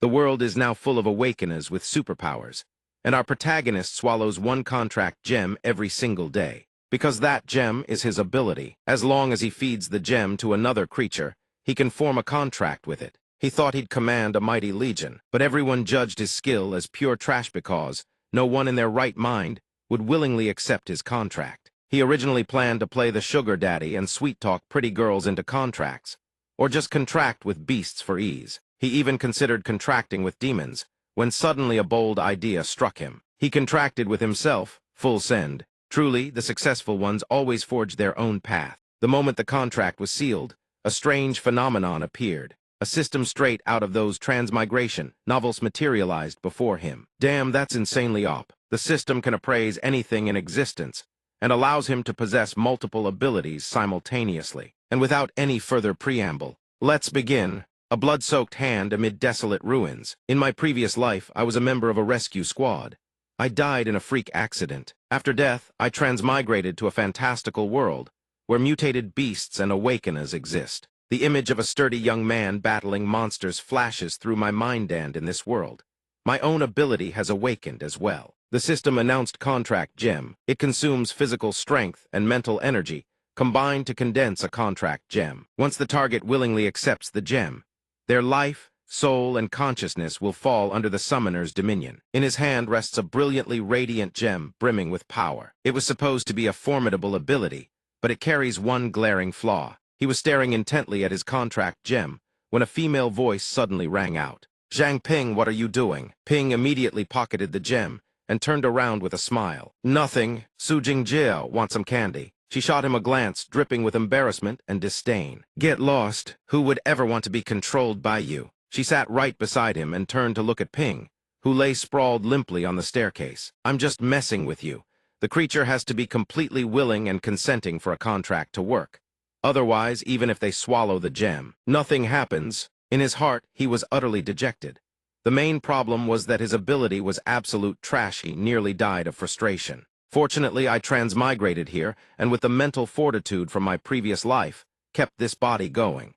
The world is now full of awakeners with superpowers, and our protagonist swallows one contract gem every single day. Because that gem is his ability. As long as he feeds the gem to another creature, he can form a contract with it. He thought he'd command a mighty legion, but everyone judged his skill as pure trash because no one in their right mind would willingly accept his contract. He originally planned to play the sugar daddy and sweet-talk pretty girls into contracts, or just contract with beasts for ease. He even considered contracting with demons, when suddenly a bold idea struck him. He contracted with himself, full send. Truly, the successful ones always forge their own path. The moment the contract was sealed, a strange phenomenon appeared. A system straight out of those transmigration novels materialized before him. Damn, that's insanely op. The system can appraise anything in existence, and allows him to possess multiple abilities simultaneously. And without any further preamble, let's begin. A blood-soaked hand amid desolate ruins. In my previous life, I was a member of a rescue squad. I died in a freak accident. After death, I transmigrated to a fantastical world, where mutated beasts and awakeners exist. The image of a sturdy young man battling monsters flashes through my mind, and in this world, my own ability has awakened as well. The system announced contract gem. It consumes physical strength and mental energy, combined to condense a contract gem. Once the target willingly accepts the gem, their life, soul, and consciousness will fall under the summoner's dominion. In his hand rests a brilliantly radiant gem brimming with power. It was supposed to be a formidable ability, but it carries one glaring flaw. He was staring intently at his contract gem when a female voice suddenly rang out. "Zhang Ping, what are you doing?" Ping immediately pocketed the gem and turned around with a smile. "Nothing. Su Jingjiao, want some candy?" She shot him a glance dripping with embarrassment and disdain. "Get lost. Who would ever want to be controlled by you?" She sat right beside him and turned to look at Ping, who lay sprawled limply on the staircase. "I'm just messing with you. The creature has to be completely willing and consenting for a contract to work. Otherwise, even if they swallow the gem, nothing happens." In his heart, he was utterly dejected. The main problem was that his ability was absolute trash. He nearly died of frustration. Fortunately, I transmigrated here, and with the mental fortitude from my previous life, kept this body going.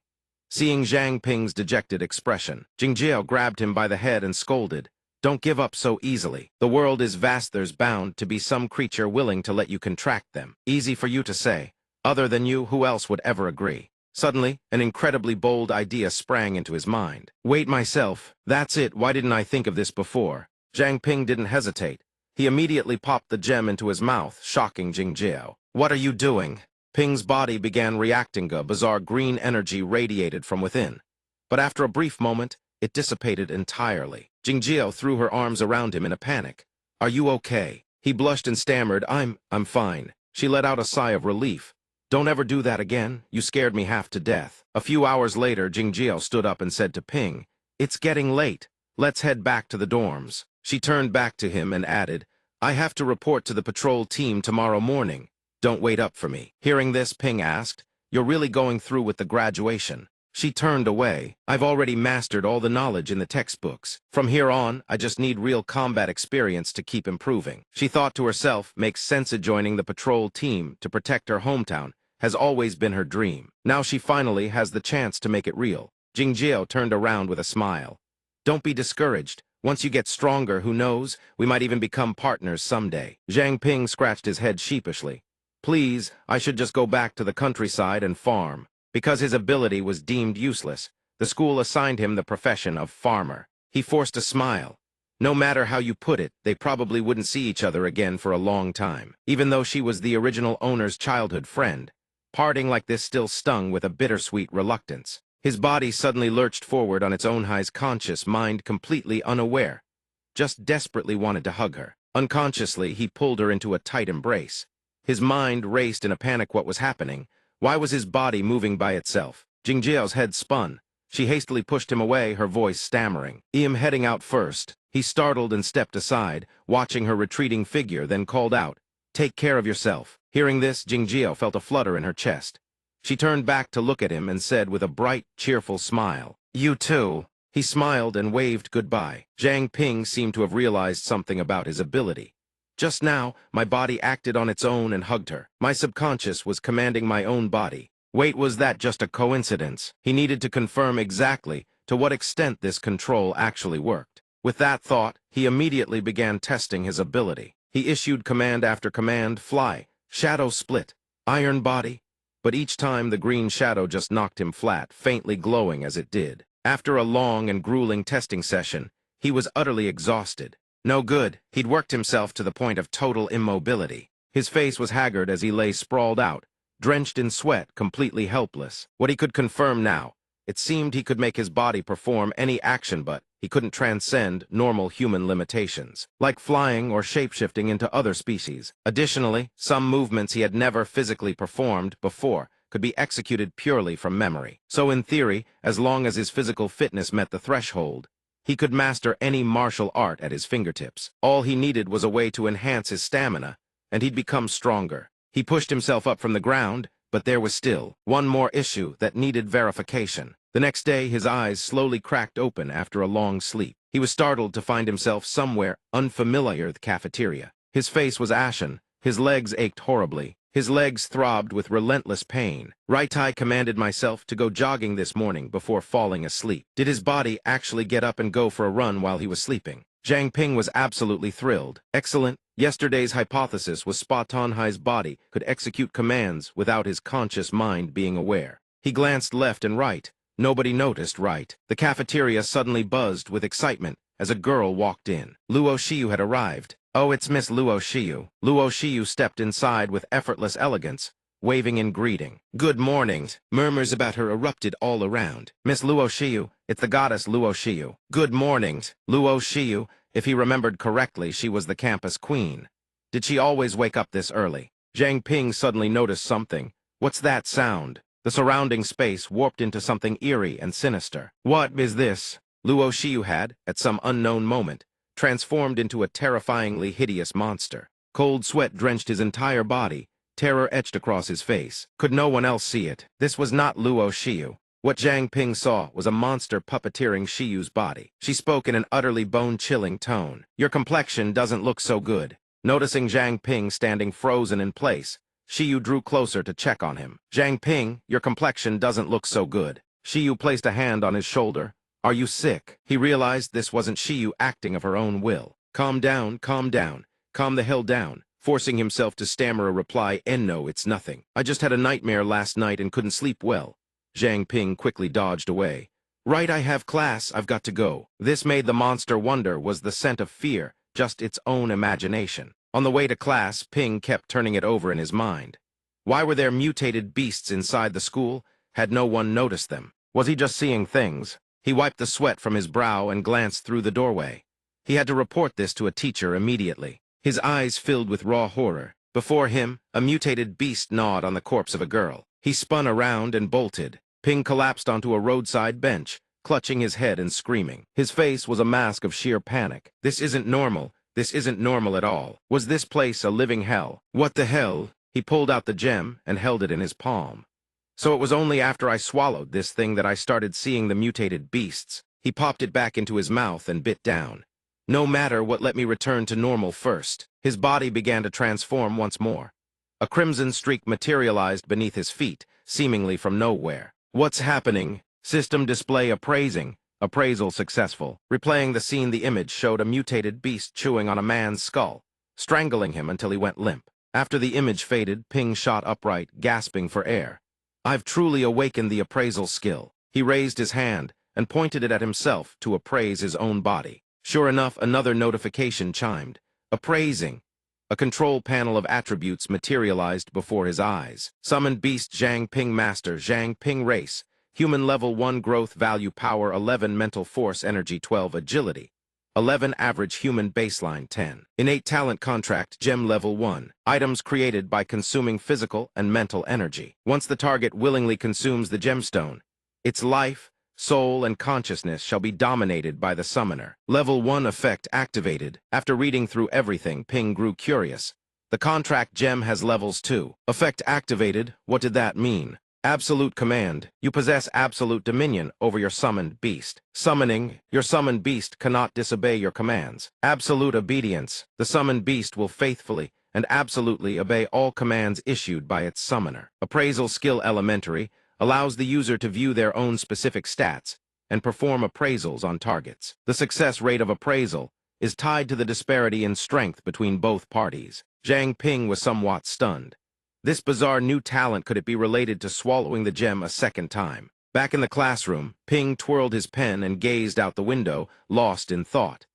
Seeing Zhang Ping's dejected expression, Jingjiao grabbed him by the head and scolded, "Don't give up so easily. The world is vast. There's bound to be some creature willing to let you contract them. Easy for you to say. Other than you, who else would ever agree?" Suddenly, an incredibly bold idea sprang into his mind. "Wait, myself. That's it. Why didn't I think of this before?" Zhang Ping didn't hesitate. He immediately popped the gem into his mouth, shocking Jingjiao. "What are you doing?" Ping's body began reacting. A bizarre green energy radiated from within. But after a brief moment, it dissipated entirely. Jingjiao threw her arms around him in a panic. "Are you okay?" He blushed and stammered, I'm fine." She let out a sigh of relief. "Don't ever do that again. You scared me half to death." A few hours later, Jingjiao stood up and said to Ping, "It's getting late. Let's head back to the dorms." She turned back to him and added, "I have to report to the patrol team tomorrow morning. Don't wait up for me." Hearing this, Ping asked, "You're really going through with the graduation?" She turned away. "I've already mastered all the knowledge in the textbooks. From here on, I just need real combat experience to keep improving." She thought to herself, makes sense. Joining the patrol team to protect her hometown has always been her dream. Now she finally has the chance to make it real. Jingjiao turned around with a smile. "Don't be discouraged. Once you get stronger, who knows, we might even become partners someday." Zhang Ping scratched his head sheepishly. Please, I should just go back to the countryside and farm. Because his ability was deemed useless, the school assigned him the profession of farmer. He forced a smile. No matter how you put it, they probably wouldn't see each other again for a long time. Even though she was the original owner's childhood friend, parting like this still stung with a bittersweet reluctance. His body suddenly lurched forward on its own. His conscious mind, completely unaware, just desperately wanted to hug her. Unconsciously, he pulled her into a tight embrace. His mind raced in a panic. What was happening? Why was his body moving by itself? Jingjiao's head spun. She hastily pushed him away, her voice stammering. "I'm heading out first." He startled and stepped aside, watching her retreating figure, then called out, "Take care of yourself." Hearing this, Jingjiao felt a flutter in her chest. She turned back to look at him and said with a bright, cheerful smile, "You too." He smiled and waved goodbye. Zhang Ping seemed to have realized something about his ability. Just now, my body acted on its own and hugged her. My subconscious was commanding my own body. Wait, was that just a coincidence? He needed to confirm exactly to to what extent this control actually worked. With that thought, he immediately began testing his ability. He issued command after command: fly, shadow split, iron body, but each time the green shadow just knocked him flat, faintly glowing as it did. After a long and grueling testing session, he was utterly exhausted. No good. He'd worked himself to the point of total immobility. His face was haggard as he lay sprawled out, drenched in sweat, completely helpless. What he could confirm now: it seemed he could make his body perform any action, but he couldn't transcend normal human limitations, like flying or shapeshifting into other species. Additionally, some movements he had never physically performed before could be executed purely from memory. So in theory, as long as his physical fitness met the threshold, he could master any martial art at his fingertips. All he needed was a way to enhance his stamina, and he'd become stronger. He pushed himself up from the ground, but there was still one more issue that needed verification. The next day, his eyes slowly cracked open after a long sleep. He was startled to find himself somewhere unfamiliar: the cafeteria. His face was ashen, his legs ached horribly, his legs throbbed with relentless pain. I commanded myself to go jogging this morning before falling asleep. Did his body actually get up and go for a run while he was sleeping? Zhang Ping was absolutely thrilled. Excellent. Yesterday's hypothesis was spot on. His body could execute commands without his conscious mind being aware. He glanced left and right. Nobody noticed. Right. The cafeteria suddenly buzzed with excitement as a girl walked in. Luo Shiyu had arrived. Oh, it's Miss Luo Shiyu. Luo Shiyu stepped inside with effortless elegance, waving in greeting. Good morning. Murmurs about her erupted all around. Miss Luo Shiyu, it's the goddess Luo Shiyu. Good morning. Luo Shiyu, if he remembered correctly, she was the campus queen. Did she always wake up this early? Zhang Ping suddenly noticed something. What's that sound? The surrounding space warped into something eerie and sinister. What is this? Luo Shiyu had, at some unknown moment, transformed into a terrifyingly hideous monster. Cold sweat drenched his entire body, terror etched across his face. Could no one else see it? This was not Luo Shiyu. What Zhang Ping saw was a monster puppeteering Shiyu's body. She spoke in an utterly bone-chilling tone. Your complexion doesn't look so good. Noticing Zhang Ping standing frozen in place, Shiyu drew closer to check on him. Zhang Ping, your complexion doesn't look so good. Shiyu placed a hand on his shoulder. Are you sick? He realized this wasn't Shiyu acting of her own will. Calm down, calm down. Calm the hell down. Forcing himself to stammer a reply: no, it's nothing. I just had a nightmare last night and couldn't sleep well. Zhang Ping quickly dodged away. Right, I have class, I've got to go. This made the monster wonder: was the scent of fear just its own imagination? On the way to class, Ping kept turning it over in his mind. Why were there mutated beasts inside the school? Had no one noticed them? Was he just seeing things? He wiped the sweat from his brow and glanced through the doorway. He had to report this to a teacher immediately. His eyes filled with raw horror. Before him, a mutated beast gnawed on the corpse of a girl. He spun around and bolted. Ping collapsed onto a roadside bench, clutching his head and screaming. His face was a mask of sheer panic. This isn't normal. This isn't normal at all. Was this place a living hell? What the hell? He pulled out the gem and held it in his palm. So it was only after I swallowed this thing that I started seeing the mutated beasts. He popped it back into his mouth and bit down. No matter what, let me return to normal first. His body began to transform once more. A crimson streak materialized beneath his feet, seemingly from nowhere. What's happening? System display appraising. Appraisal successful. Replaying the scene, the image showed a mutated beast chewing on a man's skull, strangling him until he went limp. After the image faded, Ping shot upright, gasping for air. I've truly awakened the appraisal skill. He raised his hand and pointed it at himself to appraise his own body. Sure enough, another notification chimed. Appraising. A control panel of attributes materialized before his eyes. Summoned beast Zhang Ping Master Zhang Ping Race. Human level 1 growth value power 11 mental force energy 12 agility 11 average human baseline 10. Innate talent contract gem level 1. Items created by consuming physical and mental energy. Once the target willingly consumes the gemstone, its life, soul, and consciousness shall be dominated by the summoner. Level 1 effect activated. After reading through everything, Ping grew curious. The contract gem has levels 2. Effect activated. What did that mean? Absolute command. You possess absolute dominion over your summoned beast. Summoning. Your summoned beast cannot disobey your commands. Absolute obedience. The summoned beast will faithfully and absolutely obey all commands issued by its summoner. Appraisal skill elementary. Allows the user to view their own specific stats, and perform appraisals on targets. The success rate of appraisal is tied to the disparity in strength between both parties. Zhang Ping was somewhat stunned. This bizarre new talent, could it be related to swallowing the gem a second time? Back in the classroom, Ping twirled his pen and gazed out the window, lost in thought.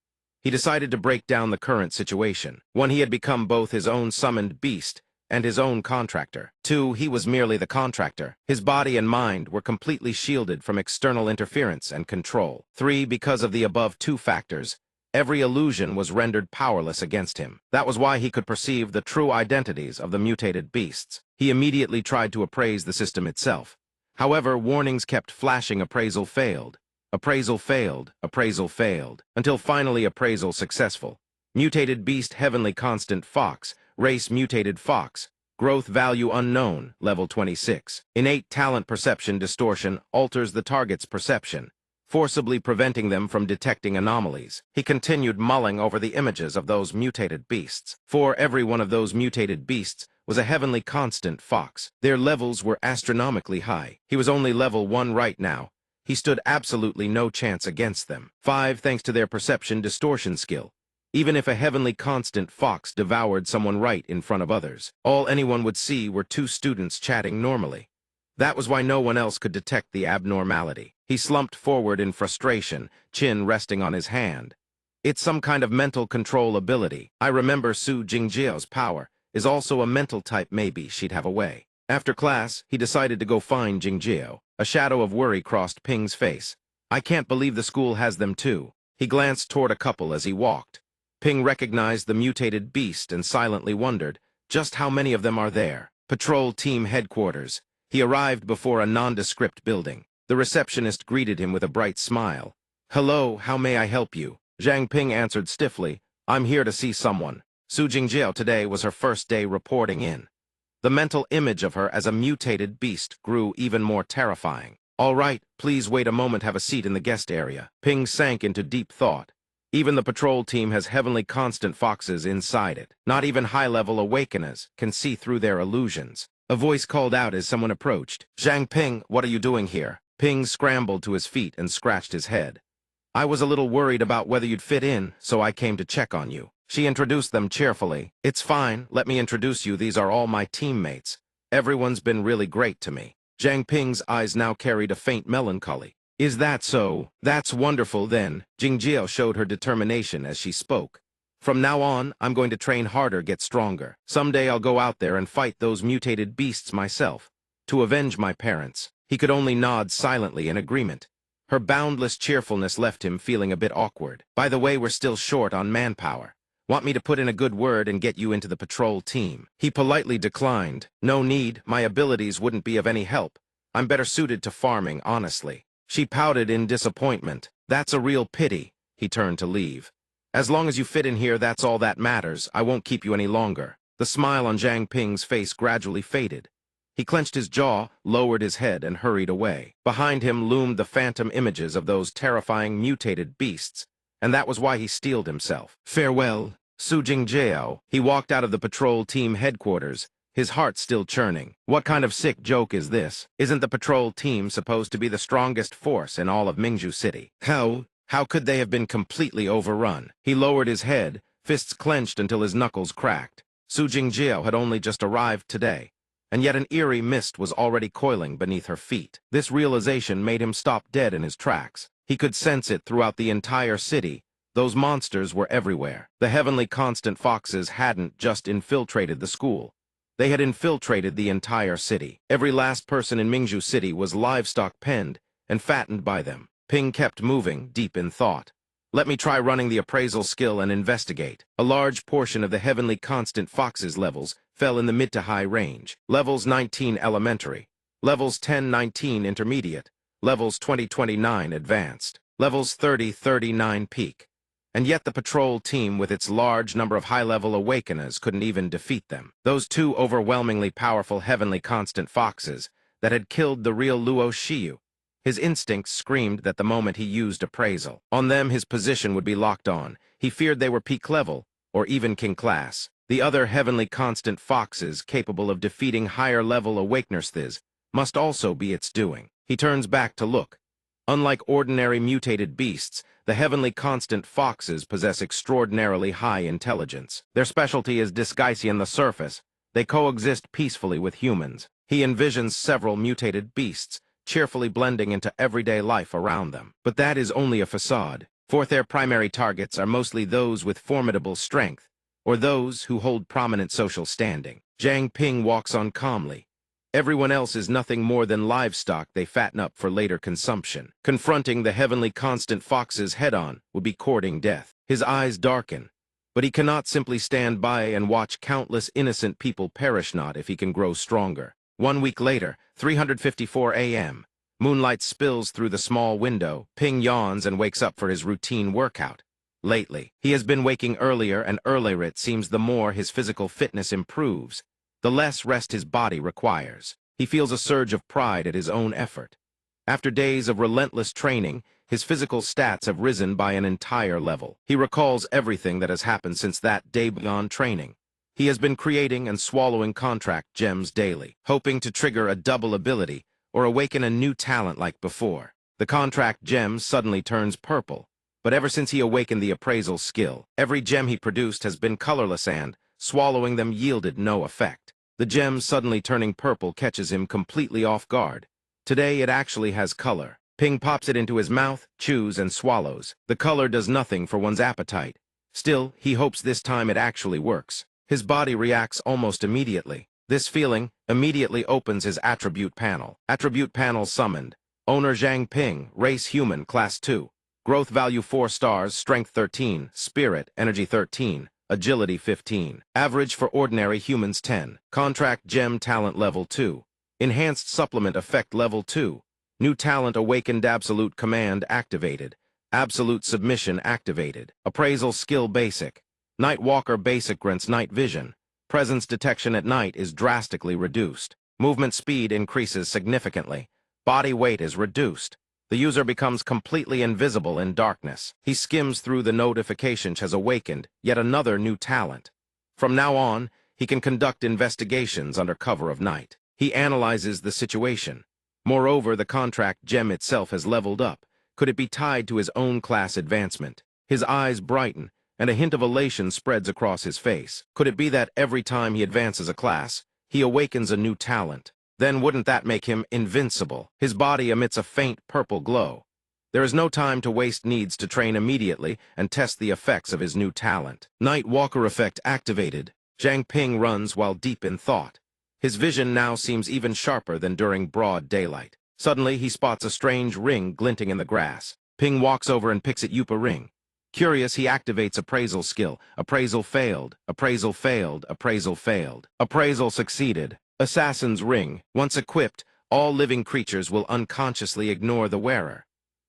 He decided to break down the current situation. 1. He had become both his own summoned beast and his own contractor. 2. He was merely the contractor. His body and mind were completely shielded from external interference and control. 3. Because of the above two factors, every illusion was rendered powerless against him. That was why he could perceive the true identities of the mutated beasts. He immediately tried to appraise the system itself. However, warnings kept flashing: appraisal failed, appraisal failed, appraisal failed, until finally appraisal successful. Mutated beast heavenly constant fox, race mutated fox, growth value unknown, level 26. Innate talent perception distortion alters the target's perception, forcibly preventing them from detecting anomalies. He continued mulling over the images of those mutated beasts. For every one of those mutated beasts was a heavenly constant fox. Their levels were astronomically high. He was only level 1 right now. He stood absolutely no chance against them. 5. Thanks to their perception distortion skill, even if a heavenly constant fox devoured someone right in front of others, all anyone would see were two students chatting normally. That was why no one else could detect the abnormality. He slumped forward in frustration, chin resting on his hand. It's some kind of mental control ability. I remember Su Jingjiao's power is also a mental type. Maybe she'd have a way. After class, he decided to go find Jingjiao. A shadow of worry crossed Ping's face. I can't believe the school has them too. He glanced toward a couple as he walked. Ping recognized the mutated beast and silently wondered, just how many of them are there? Patrol team headquarters. He arrived before a nondescript building. The receptionist greeted him with a bright smile. Hello, how may I help you? Zhang Ping answered stiffly, I'm here to see someone. Su Jingjiao today was her first day reporting in. The mental image of her as a mutated beast grew even more terrifying. All right, please wait a moment, have a seat in the guest area. Ping sank into deep thought. Even the patrol team has heavenly constant foxes inside it. Not even high-level awakeners can see through their illusions. A voice called out as someone approached. Zhang Ping, what are you doing here? Ping scrambled to his feet and scratched his head. I was a little worried about whether you'd fit in, so I came to check on you. She introduced them cheerfully. It's fine, let me introduce you, these are all my teammates. Everyone's been really great to me. Zhang Ping's eyes now carried a faint melancholy. Is that so? That's wonderful then. Jingjiao showed her determination as she spoke. From now on, I'm going to train harder, get stronger. Someday I'll go out there and fight those mutated beasts myself, to avenge my parents. He could only nod silently in agreement. Her boundless cheerfulness left him feeling a bit awkward. By the way, we're still short on manpower. Want me to put in a good word and get you into the patrol team? He politely declined. No need, my abilities wouldn't be of any help. I'm better suited to farming, honestly. She pouted in disappointment. That's a real pity. He turned to leave. As long as you fit in here, that's all that matters. I won't keep you any longer. The smile on Zhang Ping's face gradually faded. He clenched his jaw, lowered his head, and hurried away. Behind him loomed the phantom images of those terrifying mutated beasts, and that was why he steeled himself. Farewell, Su Jingjiao. He walked out of the patrol team headquarters, his heart still churning. What kind of sick joke is this? Isn't the patrol team supposed to be the strongest force in all of Mingzhu City? How could they have been completely overrun? He lowered his head, fists clenched until his knuckles cracked. Su Jingjiao had only just arrived today, and yet an eerie mist was already coiling beneath her feet. This realization made him stop dead in his tracks. He could sense it throughout the entire city. Those monsters were everywhere. The heavenly constant foxes hadn't just infiltrated the school. They had infiltrated the entire city. Every last person in Mingzhu City was livestock penned and fattened by them. Ping kept moving, deep in thought. Let me try running the appraisal skill and investigate. A large portion of the heavenly constant fox's levels fell in the mid to high range. Levels 19 elementary. Levels 10-19 intermediate. Levels 20-29 advanced. Levels 30-39 peak. And yet the patrol team with its large number of high-level awakeners couldn't even defeat them. Those two overwhelmingly powerful heavenly constant foxes that had killed the real Luo Shiyu. His instincts screamed that the moment he used appraisal on them, his position would be locked on. He feared they were peak level, or even king class. The other heavenly constant foxes capable of defeating higher-level awakeners must also be its doing. He turns back to look. Unlike ordinary mutated beasts, the heavenly constant foxes possess extraordinarily high intelligence. Their specialty is disguising the surface. They coexist peacefully with humans. He envisions several mutated beasts, cheerfully blending into everyday life around them. But that is only a facade, for their primary targets are mostly those with formidable strength, or those who hold prominent social standing. Zhang Ping walks on calmly. Everyone else is nothing more than livestock they fatten up for later consumption. Confronting the heavenly constant foxes head-on would be courting death. His eyes darken, but he cannot simply stand by and watch countless innocent people perish not if he can grow stronger. 1 week later, 3:54 a.m. Moonlight spills through the small window. Ping yawns and wakes up for his routine workout. Lately, he has been waking earlier and earlier. It seems the more his physical fitness improves, the less rest his body requires. He feels a surge of pride at his own effort. After days of relentless training, his physical stats have risen by an entire level. He recalls everything that has happened since that day beyond training. He has been creating and swallowing contract gems daily, hoping to trigger a double ability or awaken a new talent like before. The contract gem suddenly turns purple, but ever since he awakened the appraisal skill, every gem he produced has been colorless and, swallowing them, yielded no effect. The gem suddenly turning purple catches him completely off guard. Today it actually has color. Ping pops it into his mouth, chews, and swallows. The color does nothing for one's appetite. Still, he hopes this time it actually works. His body reacts almost immediately. This feeling immediately opens his attribute panel. Attribute panel summoned. Owner Zhang Ping, race human, class 2. Growth value 4 stars, strength 13, spirit, energy 13, agility 15. Average for ordinary humans 10. Contract gem talent level 2. Enhanced supplement effect level 2. New talent awakened absolute command activated. Absolute submission activated. Appraisal skill basic. Night Walker basic grants night vision. Presence detection at night is drastically reduced. Movement speed increases significantly. Body weight is reduced. The user becomes completely invisible in darkness. He skims through the notifications has awakened yet another new talent. From now on, he can conduct investigations under cover of night. He analyzes the situation. Moreover, the contract gem itself has leveled up. Could it be tied to his own class advancement? His eyes brighten, and a hint of elation spreads across his face. Could it be that every time he advances a class, he awakens a new talent? Then wouldn't that make him invincible? His body emits a faint purple glow. There is no time to waste, needs to train immediately and test the effects of his new talent. Night Walker effect activated. Zhang Ping runs while deep in thought. His vision now seems even sharper than during broad daylight. Suddenly, he spots a strange ring glinting in the grass. Ping walks over and picks it up a ring. Curious, he activates appraisal skill. Appraisal failed. Appraisal failed. Appraisal failed. Appraisal succeeded. Assassin's ring. Once equipped, all living creatures will unconsciously ignore the wearer.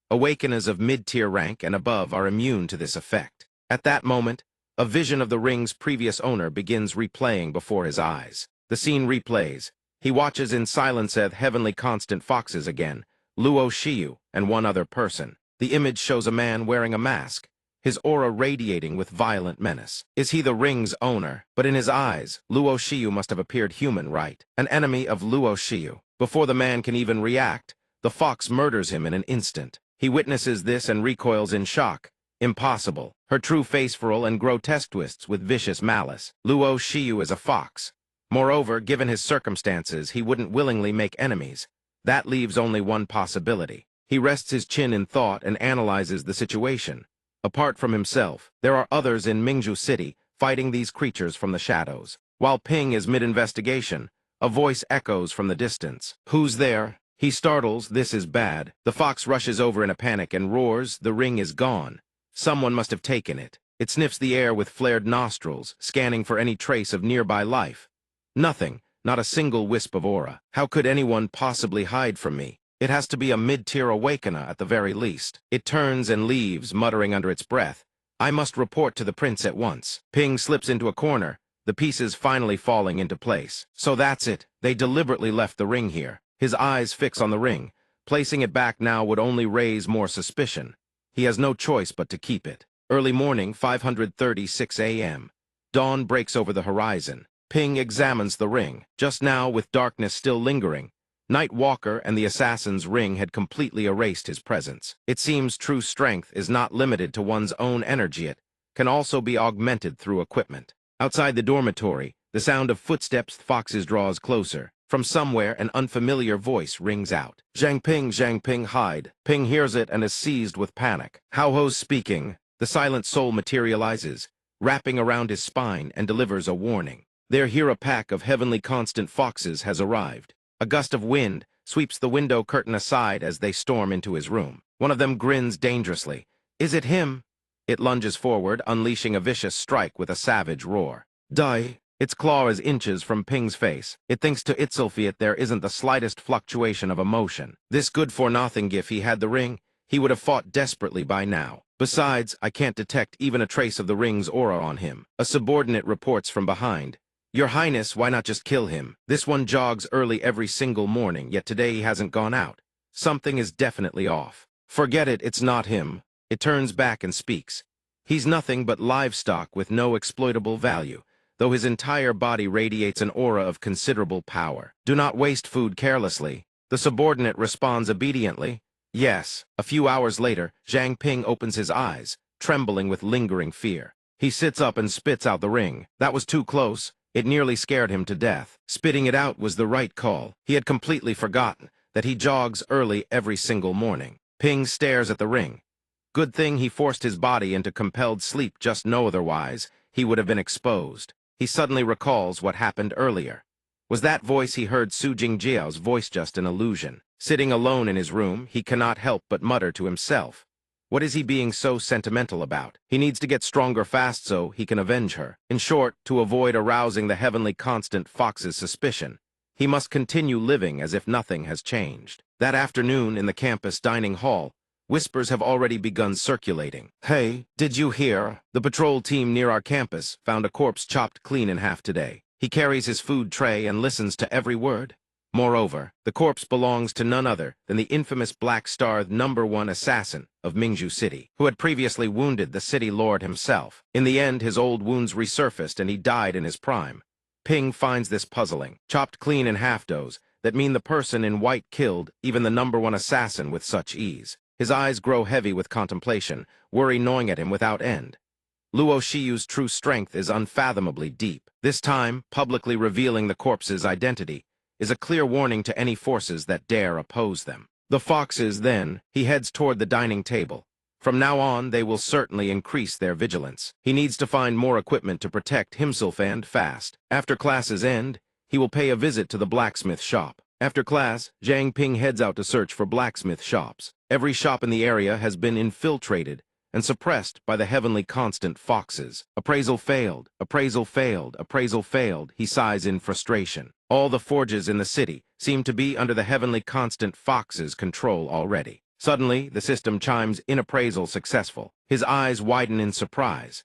Awakeners of mid-tier rank and above are immune to this effect. At that moment, a vision of the ring's previous owner begins replaying before his eyes. The scene replays. He watches in silence as heavenly constant foxes again, Luo Shiyu, and one other person. The image shows a man wearing a mask, his aura radiating with violent menace. Is he the ring's owner? But in his eyes, Luo Shiyu must have appeared human, right? An enemy of Luo Shiyu. Before the man can even react, the fox murders him in an instant. He witnesses this and recoils in shock. Impossible. Her true face furl and grotesque twists with vicious malice. Luo Shiyu is a fox. Moreover, given his circumstances, he wouldn't willingly make enemies. That leaves only one possibility. He rests his chin in thought and analyzes the situation. Apart from himself, there are others in Mingzhu City fighting these creatures from the shadows. While Ping is mid-investigation, a voice echoes from the distance. Who's there? He startles. This is bad. The fox rushes over in a panic and roars. The ring is gone. Someone must have taken it. It sniffs the air with flared nostrils, scanning for any trace of nearby life. Nothing, not a single wisp of aura. How could anyone possibly hide from me? It has to be a mid-tier awakener at the very least. It turns and leaves, muttering under its breath. I must report to the prince at once. Ping slips into a corner, the pieces finally falling into place. So that's it. They deliberately left the ring here. His eyes fix on the ring. Placing it back now would only raise more suspicion. He has no choice but to keep it. Early morning, 5:36 a.m. Dawn breaks over the horizon. Ping examines the ring. Just now, with darkness still lingering, Night Walker and the assassin's ring had completely erased his presence. It seems true strength is not limited to one's own energy. It can also be augmented through equipment. Outside the dormitory, the sound of footsteps Foxes draws closer. From somewhere, an unfamiliar voice rings out. Zhang Ping, hide. Ping hears it and is seized with panic. Haoho's speaking. The silent soul materializes, wrapping around his spine and delivers a warning. There here a pack of heavenly constant foxes has arrived. A gust of wind sweeps the window curtain aside as they storm into his room. One of them grins dangerously. Is it him? It lunges forward, unleashing a vicious strike with a savage roar. Die! Its claw is inches from Ping's face. It thinks to itself there isn't the slightest fluctuation of emotion. This good-for-nothing if he had the ring, he would have fought desperately by now. Besides, I can't detect even a trace of the ring's aura on him. A subordinate reports from behind. Your Highness, why not just kill him? This one jogs early every single morning, yet today he hasn't gone out. Something is definitely off. Forget it, it's not him. It turns back and speaks. He's nothing but livestock with no exploitable value, though his entire body radiates an aura of considerable power. Do not waste food carelessly. The subordinate responds obediently. Yes. A few hours later, Zhang Ping opens his eyes, trembling with lingering fear. He sits up and spits out the ring. That was too close. It nearly scared him to death. Spitting it out was the right call. He had completely forgotten that he jogs early every single morning. Ping stares at the ring. Good thing he forced his body into compelled sleep, just no otherwise he would have been exposed. He suddenly recalls what happened earlier. Was that voice he heard Su Jingjiao's voice just an illusion? Sitting alone in his room, he cannot help but mutter to himself. What is he being so sentimental about? He needs to get stronger fast so he can avenge her. In short, to avoid arousing the heavenly constant Fox's suspicion, he must continue living as if nothing has changed. That afternoon in the campus dining hall, whispers have already begun circulating. Hey, did you hear? The patrol team near our campus found a corpse chopped clean in half today. He carries his food tray and listens to every word. Moreover, the corpse belongs to none other than the infamous Black Star #1 assassin of Mingzhu City, who had previously wounded the city lord himself. In the end, his old wounds resurfaced and he died in his prime. Ping finds this puzzling. Chopped clean in half doughs that mean the person in white killed even the #1 assassin with such ease. His eyes grow heavy with contemplation, worry gnawing at him without end. Luo Shiyu's true strength is unfathomably deep. This time, publicly revealing the corpse's identity is a clear warning to any forces that dare oppose them. The foxes, then, he heads toward the dining table. From now on, they will certainly increase their vigilance. He needs to find more equipment to protect himself and fast. After classes end, he will pay a visit to the blacksmith shop. After class, Zhang Ping heads out to search for blacksmith shops. Every shop in the area has been infiltrated and suppressed by the heavenly constant foxes. Appraisal failed, appraisal failed, appraisal failed, he sighs in frustration. All the forges in the city seem to be under the heavenly constant fox's control already. Suddenly, the system chimes in appraisal successful. His eyes widen in surprise.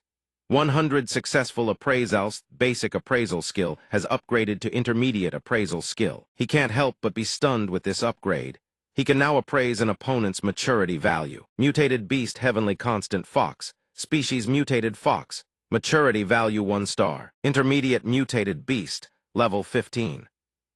100 successful appraisals, basic appraisal skill, has upgraded to intermediate appraisal skill. He can't help but be stunned with this upgrade. He can now appraise an opponent's maturity value. Mutated beast heavenly constant fox. Species mutated fox. Maturity value 1 star. Intermediate mutated beast. Level 15.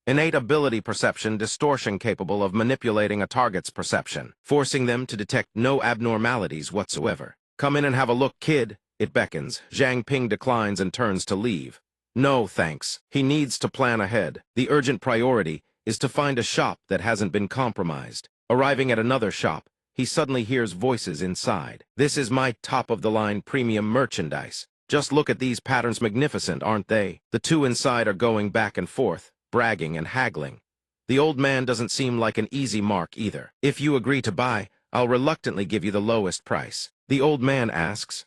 Innate ability perception distortion capable of manipulating a target's perception, forcing them to detect no abnormalities whatsoever. Come in and have a look, kid. It beckons. Zhang Ping declines and turns to leave. No, thanks. He needs to plan ahead. The urgent priority is to find a shop that hasn't been compromised. Arriving at another shop, he suddenly hears voices inside. This is my top-of-the-line premium merchandise. Just look at these patterns, magnificent, aren't they? The two inside are going back and forth, bragging and haggling. The old man doesn't seem like an easy mark either. If you agree to buy, I'll reluctantly give you the lowest price. The old man asks,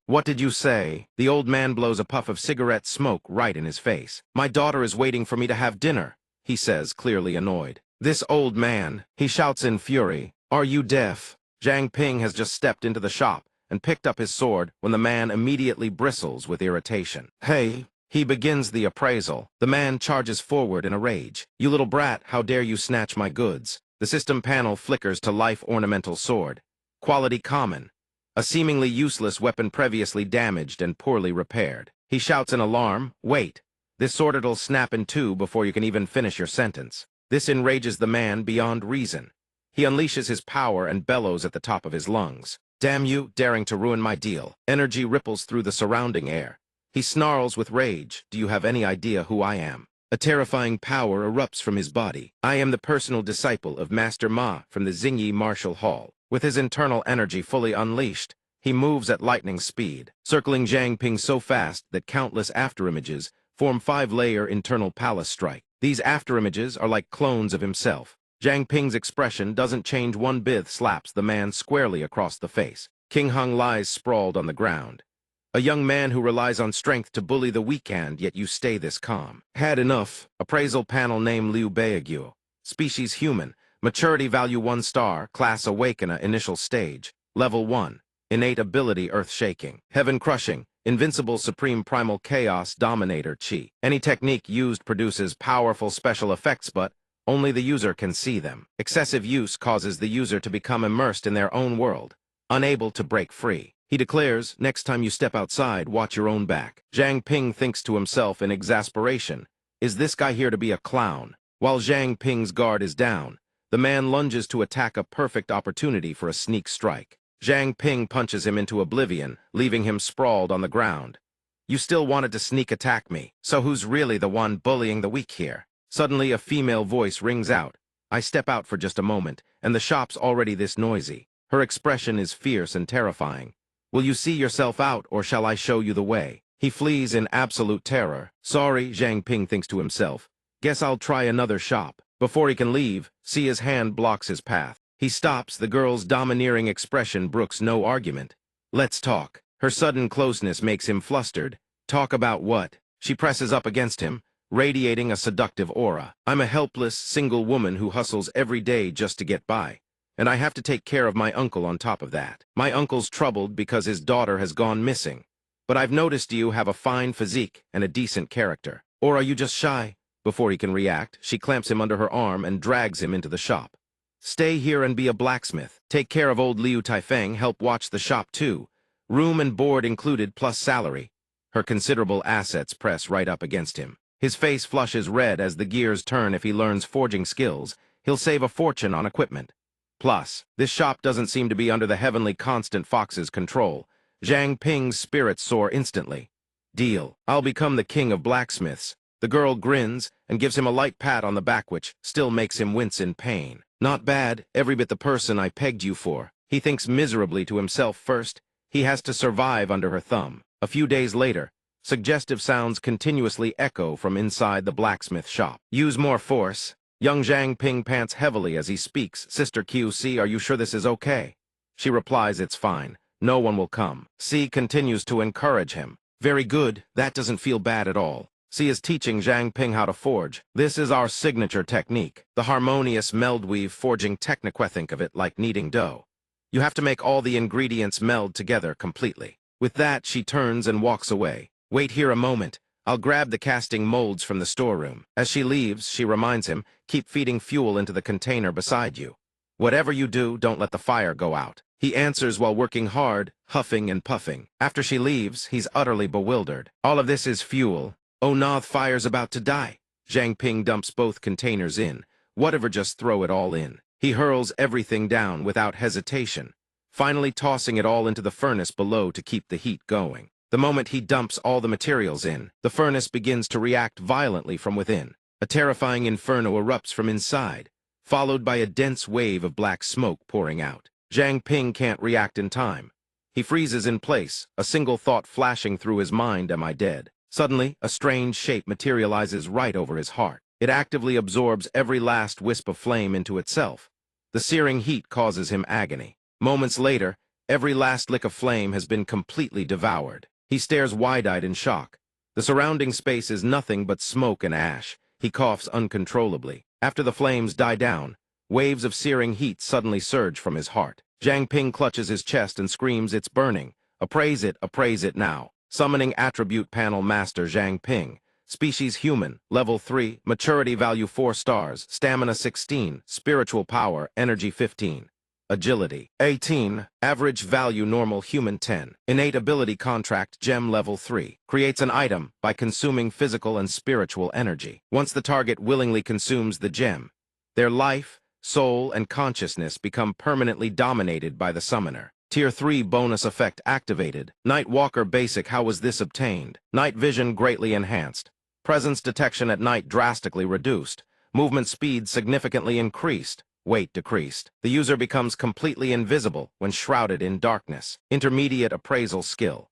what did you say? The old man blows a puff of cigarette smoke right in his face. My daughter is waiting for me to have dinner, he says, clearly annoyed. This old man, he shouts in fury. Are you deaf? Zhang Ping has just stepped into the shop and picked up his sword when the man immediately bristles with irritation. Hey! He begins the appraisal. The man charges forward in a rage. You little brat, how dare you snatch my goods? The system panel flickers to life ornamental sword. Quality common. A seemingly useless weapon previously damaged and poorly repaired. He shouts in alarm, wait. This sword'll snap in two before you can even finish your sentence. This enrages the man beyond reason. He unleashes his power and bellows at the top of his lungs. Damn you, daring to ruin my deal. Energy ripples through the surrounding air. He snarls with rage. Do you have any idea who I am? A terrifying power erupts from his body. I am the personal disciple of Master Ma from the Xingyi Martial Hall. With his internal energy fully unleashed, he moves at lightning speed, circling Zhang Ping so fast that countless afterimages form 5-layer internal palace strike. These afterimages are like clones of himself. Zhang Ping's expression doesn't change one bit, slaps the man squarely across the face. King Hung lies sprawled on the ground. A young man who relies on strength to bully the weak hand, yet you stay this calm. Had enough. Appraisal panel name Liu Beiguo. Species human. Maturity value 1 star. Class awaken. Initial stage. Level 1. Innate ability earth-shaking. Heaven-crushing. Invincible supreme primal chaos dominator chi. Any technique used produces powerful special effects, but only the user can see them. Excessive use causes the user to become immersed in their own world, unable to break free. He declares, next time you step outside, watch your own back. Zhang Ping thinks to himself in exasperation, is this guy here to be a clown? While Zhang Ping's guard is down, the man lunges to attack, a perfect opportunity for a sneak strike. Zhang Ping punches him into oblivion, leaving him sprawled on the ground. You still wanted to sneak attack me, so who's really the one bullying the weak here? Suddenly a female voice rings out. I step out for just a moment, and the shop's already this noisy. Her expression is fierce and terrifying. Will you see yourself out, or shall I show you the way? He flees in absolute terror. Sorry, Zhang Ping thinks to himself. Guess I'll try another shop. Before he can leave, see his hand blocks his path. He stops, the girl's domineering expression brooks no argument. Let's talk. Her sudden closeness makes him flustered. Talk about what? She presses up against him, radiating a seductive aura. I'm a helpless, single woman who hustles every day just to get by. And I have to take care of my uncle on top of that. My uncle's troubled because his daughter has gone missing. But I've noticed you have a fine physique and a decent character. Or are you just shy? Before he can react, she clamps him under her arm and drags him into the shop. Stay here and be a blacksmith. Take care of old Liu Taifeng, help watch the shop too. Room and board included plus salary. Her considerable assets press right up against him. His face flushes red as the gears turn. If he learns forging skills, he'll save a fortune on equipment. Plus, this shop doesn't seem to be under the heavenly constant Fox's control. Zhang Ping's spirits soar instantly. Deal. I'll become the king of blacksmiths. The girl grins and gives him a light pat on the back, which still makes him wince in pain. Not bad, every bit the person I pegged you for. He thinks miserably to himself first. He has to survive under her thumb. A few days later, suggestive sounds continuously echo from inside the blacksmith shop. Use more force. Young Zhang Ping pants heavily as he speaks. Sister QC, are you sure this is okay? She replies, it's fine. No one will come. C continues to encourage him. Very good. That doesn't feel bad at all. C is teaching Zhang Ping how to forge. This is our signature technique. The harmonious meld-weave forging technique. Think of it like kneading dough. You have to make all the ingredients meld together completely. With that, she turns and walks away. Wait here a moment. I'll grab the casting molds from the storeroom. As she leaves, she reminds him, keep feeding fuel into the container beside you. Whatever you do, don't let the fire go out. He answers while working hard, huffing and puffing. After she leaves, he's utterly bewildered. All of this is fuel. Oh nah, the fire's about to die. Zhang Ping dumps both containers in. Whatever, just throw it all in. He hurls everything down without hesitation, finally tossing it all into the furnace below to keep the heat going. The moment he dumps all the materials in, the furnace begins to react violently from within. A terrifying inferno erupts from inside, followed by a dense wave of black smoke pouring out. Zhang Ping can't react in time. He freezes in place, a single thought flashing through his mind, am I dead? Suddenly, a strange shape materializes right over his heart. It actively absorbs every last wisp of flame into itself. The searing heat causes him agony. Moments later, every last lick of flame has been completely devoured. He stares wide-eyed in shock. The surrounding space is nothing but smoke and ash. He coughs uncontrollably. After the flames die down, waves of searing heat suddenly surge from his heart. Zhang Ping clutches his chest and screams, it's burning. Appraise it now. Summoning Attribute Panel Master Zhang Ping. Species Human, Level 3, Maturity Value 4 stars, Stamina 16, Spiritual Power, Energy 15. Agility 18, Average Value Normal Human 10. Innate Ability Contract Gem Level 3. Creates an item by consuming physical and spiritual energy. Once the target willingly consumes the gem, Their life, soul, and consciousness become permanently dominated by the summoner. Tier 3 bonus effect activated. Night Walker basic. How was this obtained? Night vision greatly enhanced. Presence detection at night drastically reduced. Movement speed significantly increased. Weight decreased. The user becomes completely invisible when shrouded in darkness. Intermediate appraisal skill.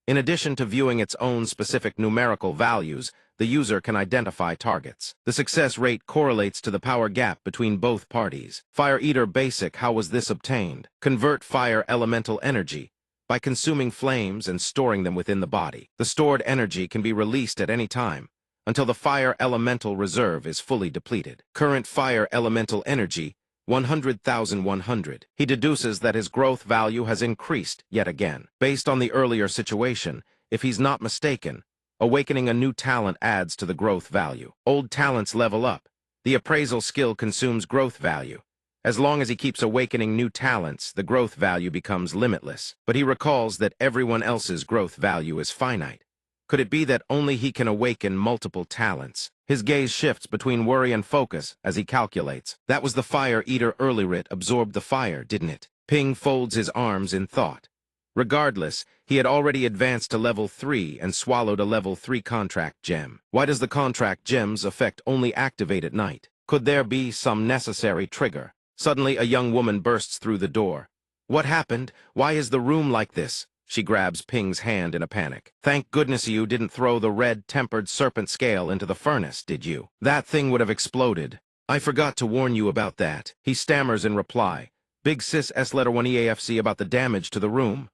In addition to viewing its own specific numerical values, the user can identify targets. The success rate correlates to the power gap between both parties. Fire Eater Basic. How was this obtained? Convert fire elemental energy by consuming flames and storing them within the body. The stored energy can be released at any time until the fire elemental reserve is fully depleted. Current fire elemental energy, 100,100. He deduces that his growth value has increased yet again. Based on the earlier situation, if he's not mistaken, awakening a new talent adds to the growth value. Old talents level up. The appraisal skill consumes growth value. As long as he keeps awakening new talents, the growth value becomes limitless. But he recalls that everyone else's growth value is finite. Could it be that only he can awaken multiple talents? His gaze shifts between worry and focus as he calculates. That was the Fire Eater early writ absorbed the fire, didn't it? Ping folds his arms in thought. Regardless, he had already advanced to level 3 and swallowed a level 3 contract gem. Why does the contract gem's effect only activate at night? Could there be some necessary trigger? Suddenly, a young woman bursts through the door. What happened? Why is the room like this? She grabs Ping's hand in a panic. Thank goodness you didn't throw the red-tempered serpent scale into the furnace, did you? That thing would have exploded. I forgot to warn you about that. He stammers in reply. Big sis S-letter 1 EAFC about the damage to the room?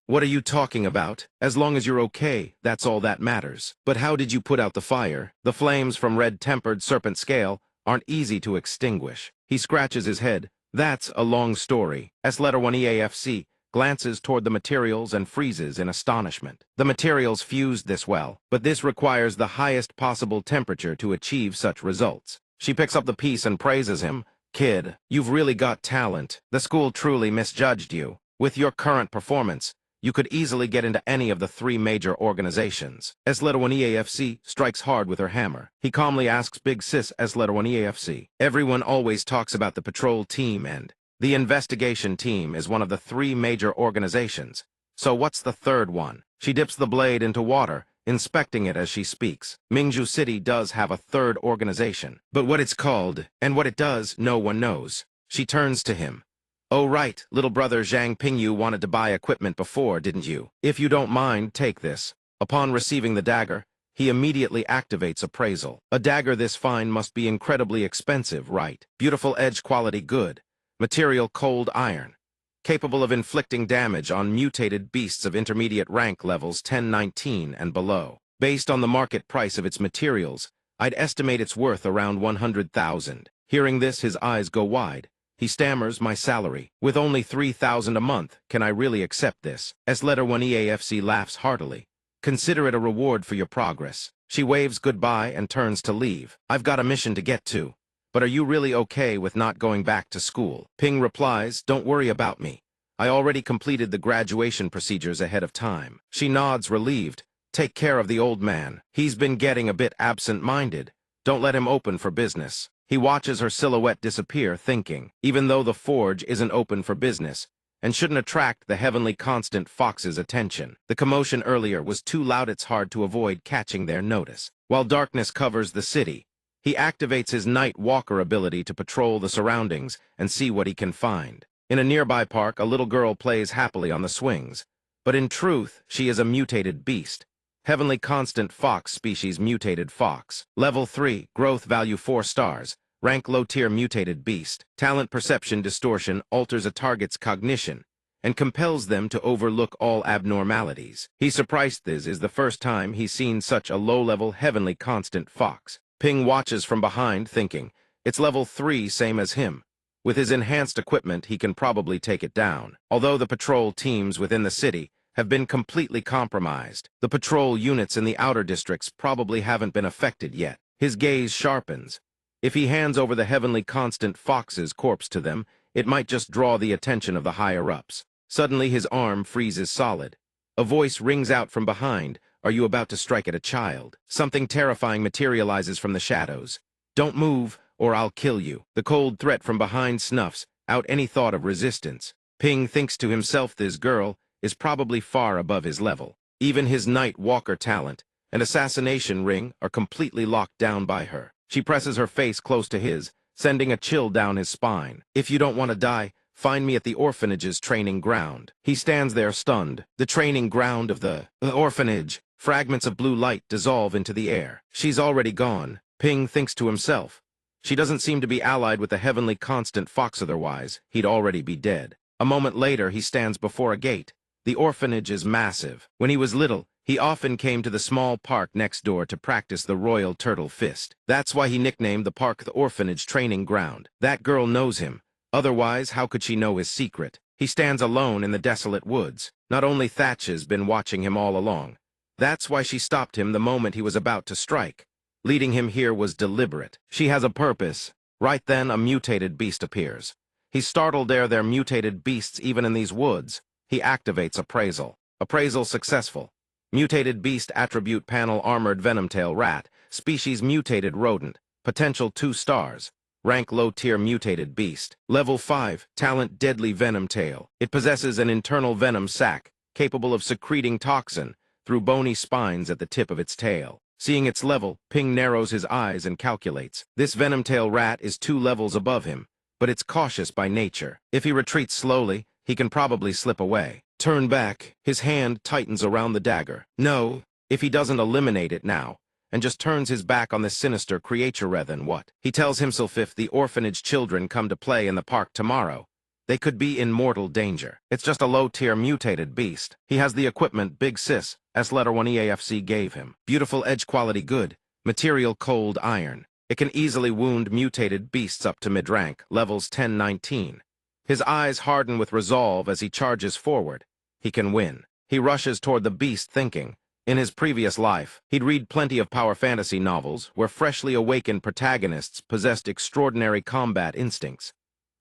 What are you talking about? As long as you're okay, that's all that matters. But how did you put out the fire? The flames from red-tempered serpent scale aren't easy to extinguish. He scratches his head. That's a long story. S-letter 1 EAFC glances toward the materials and freezes in astonishment. The materials fused this well, but this requires the highest possible temperature to achieve such results. She picks up the piece and praises him. Kid, you've really got talent. The school truly misjudged you. With your current performance, you could easily get into any of the 3 major organizations. S-letter 1 EAFC strikes hard with her hammer. He calmly asks Big Sis S-letter 1 EAFC. Everyone always talks about the patrol team and the investigation team is one of the 3 major organizations. So what's the third one? She dips the blade into water, inspecting it as she speaks. Mingju City does have a third organization, but what it's called and what it does, no one knows. She turns to him. Oh right, little brother Zhang Ping, you wanted to buy equipment before, didn't you? If you don't mind, take this. Upon receiving the dagger, he immediately activates appraisal. A dagger this fine must be incredibly expensive, right? Beautiful edge quality good. Material cold iron. Capable of inflicting damage on mutated beasts of intermediate rank levels 10-19 and below. Based on the market price of its materials, I'd estimate it's worth around 100,000. Hearing this, his eyes go wide. He stammers, my salary. With only 3,000 a month, can I really accept this? S-letter 1 EAFC laughs heartily. Consider it a reward for your progress. She waves goodbye and turns to leave. I've got a mission to get to. But are you really okay with not going back to school? Ping replies, don't worry about me. I already completed the graduation procedures ahead of time. She nods, relieved. Take care of the old man. He's been getting a bit absent-minded. Don't let him open for business. He watches her silhouette disappear, thinking, even though the forge isn't open for business, and shouldn't attract the heavenly constant Fox's attention. The commotion earlier was too loud, it's hard to avoid catching their notice. While darkness covers the city, he activates his Night Walker ability to patrol the surroundings and see what he can find. In a nearby park, a little girl plays happily on the swings, but in truth, she is a mutated beast. Heavenly Constant Fox species mutated fox. Level 3, growth value 4 stars. Rank low-tier mutated beast. Talent perception distortion alters a target's cognition and compels them to overlook all abnormalities. He's surprised this is the first time he's seen such a low-level Heavenly Constant Fox. Ping watches from behind, thinking, it's level 3, same as him. With his enhanced equipment, he can probably take it down. Although the patrol teams within the city have been completely compromised, the patrol units in the outer districts probably haven't been affected yet. His gaze sharpens. If he hands over the Heavenly Constant Fox's corpse to them, it might just draw the attention of the higher-ups. Suddenly his arm freezes solid. A voice rings out from behind. Are you about to strike at a child? Something terrifying materializes from the shadows. Don't move, or I'll kill you." The cold threat from behind snuffs out any thought of resistance. Ping thinks to himself this girl is probably far above his level. Even his Night Walker talent and assassination ring are completely locked down by her. She presses her face close to his, sending a chill down his spine. "If you don't want to die, find me at the orphanage's training ground." He stands there stunned. The training ground of the orphanage. Fragments of blue light dissolve into the air. She's already gone, Ping thinks to himself. She doesn't seem to be allied with the heavenly constant fox, otherwise he'd already be dead. A moment later, he stands before a gate. The orphanage is massive. When he was little, he often came to the small park next door to practice the royal turtle fist. That's why he nicknamed the park the orphanage training ground. That girl knows him. Otherwise, how could she know his secret? He stands alone in the desolate woods. Not only Thatch has been watching him all along. That's why she stopped him the moment he was about to strike. Leading him here was deliberate. She has a purpose. Right then, a mutated beast appears. He's startled. They're mutated beasts even in these woods. He activates appraisal. Appraisal successful. Mutated beast attribute panel: armored venomtail rat. Species mutated rodent. Potential 2 stars. Rank low tier mutated beast. Level 5. Talent deadly venomtail. It possesses an internal venom sac, capable of secreting toxin through bony spines at the tip of its tail. Seeing its level, Ping narrows his eyes and calculates. This venomtail rat is 2 levels above him, but it's cautious by nature. If he retreats slowly, he can probably slip away. Turn back. His hand tightens around the dagger. No, if he doesn't eliminate it now, and just turns his back on this sinister creature, then what? He tells himself if the orphanage children come to play in the park tomorrow, they could be in mortal danger. It's just a low-tier mutated beast. He has the equipment Big Sis, S-1 EAFC gave him. Beautiful edge quality good. Material cold iron. It can easily wound mutated beasts up to mid-rank, levels 10-19. His eyes harden with resolve as he charges forward. He can win. He rushes toward the beast thinking, in his previous life, he'd read plenty of power fantasy novels where freshly awakened protagonists possessed extraordinary combat instincts.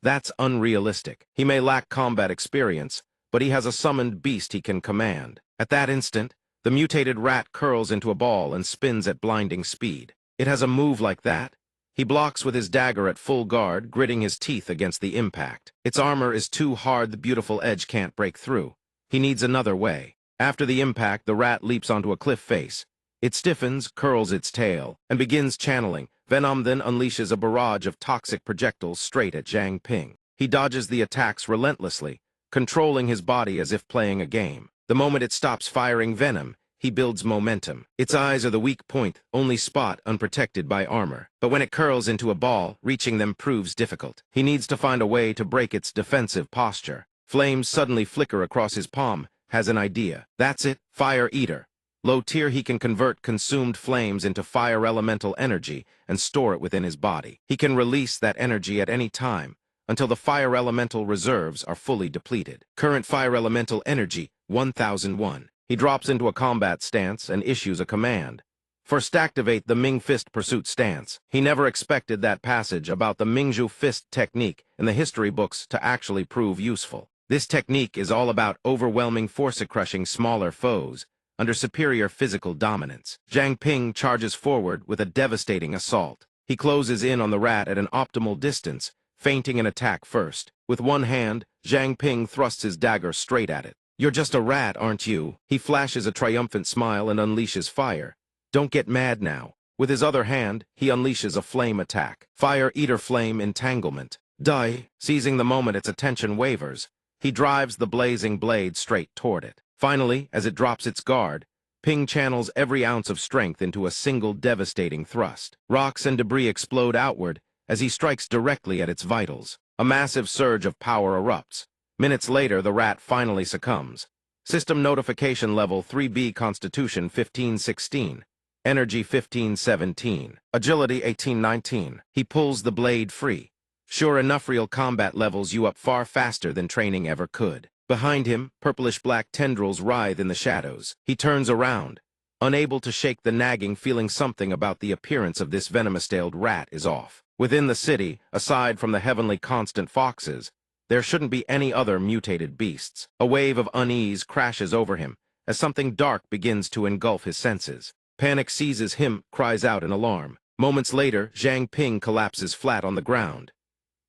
That's unrealistic. He may lack combat experience, but he has a summoned beast he can command. At that instant, the mutated rat curls into a ball and spins at blinding speed. It has a move like that. He blocks with his dagger at full guard, gritting his teeth against the impact. Its armor is too hard, the beautiful edge can't break through. He needs another way. After the impact, the rat leaps onto a cliff face. It stiffens, curls its tail, and begins channeling. Venom then unleashes a barrage of toxic projectiles straight at Zhang Ping. He dodges the attacks relentlessly, controlling his body as if playing a game. The moment it stops firing venom, he builds momentum. Its eyes are the weak point, only spot unprotected by armor. But when it curls into a ball, reaching them proves difficult. He needs to find a way to break its defensive posture. Flames suddenly flicker across his palm. Has an idea. That's it, Fire Eater. Low tier, he can convert consumed flames into fire elemental energy and store it within his body. He can release that energy at any time until the fire elemental reserves are fully depleted. Current fire elemental energy, 1001. He drops into a combat stance and issues a command. First, activate the Ming Fist Pursuit stance. He never expected that passage about the Mingzhu Fist technique in the history books to actually prove useful. This technique is all about overwhelming force, crushing smaller foes under superior physical dominance. Zhang Ping charges forward with a devastating assault. He closes in on the rat at an optimal distance, feinting an attack first. With one hand, Zhang Ping thrusts his dagger straight at it. "You're just a rat, aren't you?" He flashes a triumphant smile and unleashes fire. "Don't get mad now." With his other hand, he unleashes a flame attack. Fire Eater Flame Entanglement. Die. Seizing the moment its attention wavers, he drives the blazing blade straight toward it. Finally, as it drops its guard, Ping channels every ounce of strength into a single devastating thrust. Rocks and debris explode outward as he strikes directly at its vitals. A massive surge of power erupts. Minutes later, the rat finally succumbs. System notification level 3B, Constitution 1516, Energy 1517, Agility 1819. He pulls the blade free. Sure enough, real combat levels you up far faster than training ever could. Behind him, purplish-black tendrils writhe in the shadows. He turns around, unable to shake the nagging feeling something about the appearance of this venomous-tailed rat is off. Within the city, aside from the heavenly constant foxes, there shouldn't be any other mutated beasts. A wave of unease crashes over him as something dark begins to engulf his senses. Panic seizes him, cries out in alarm. Moments later, Zhang Ping collapses flat on the ground.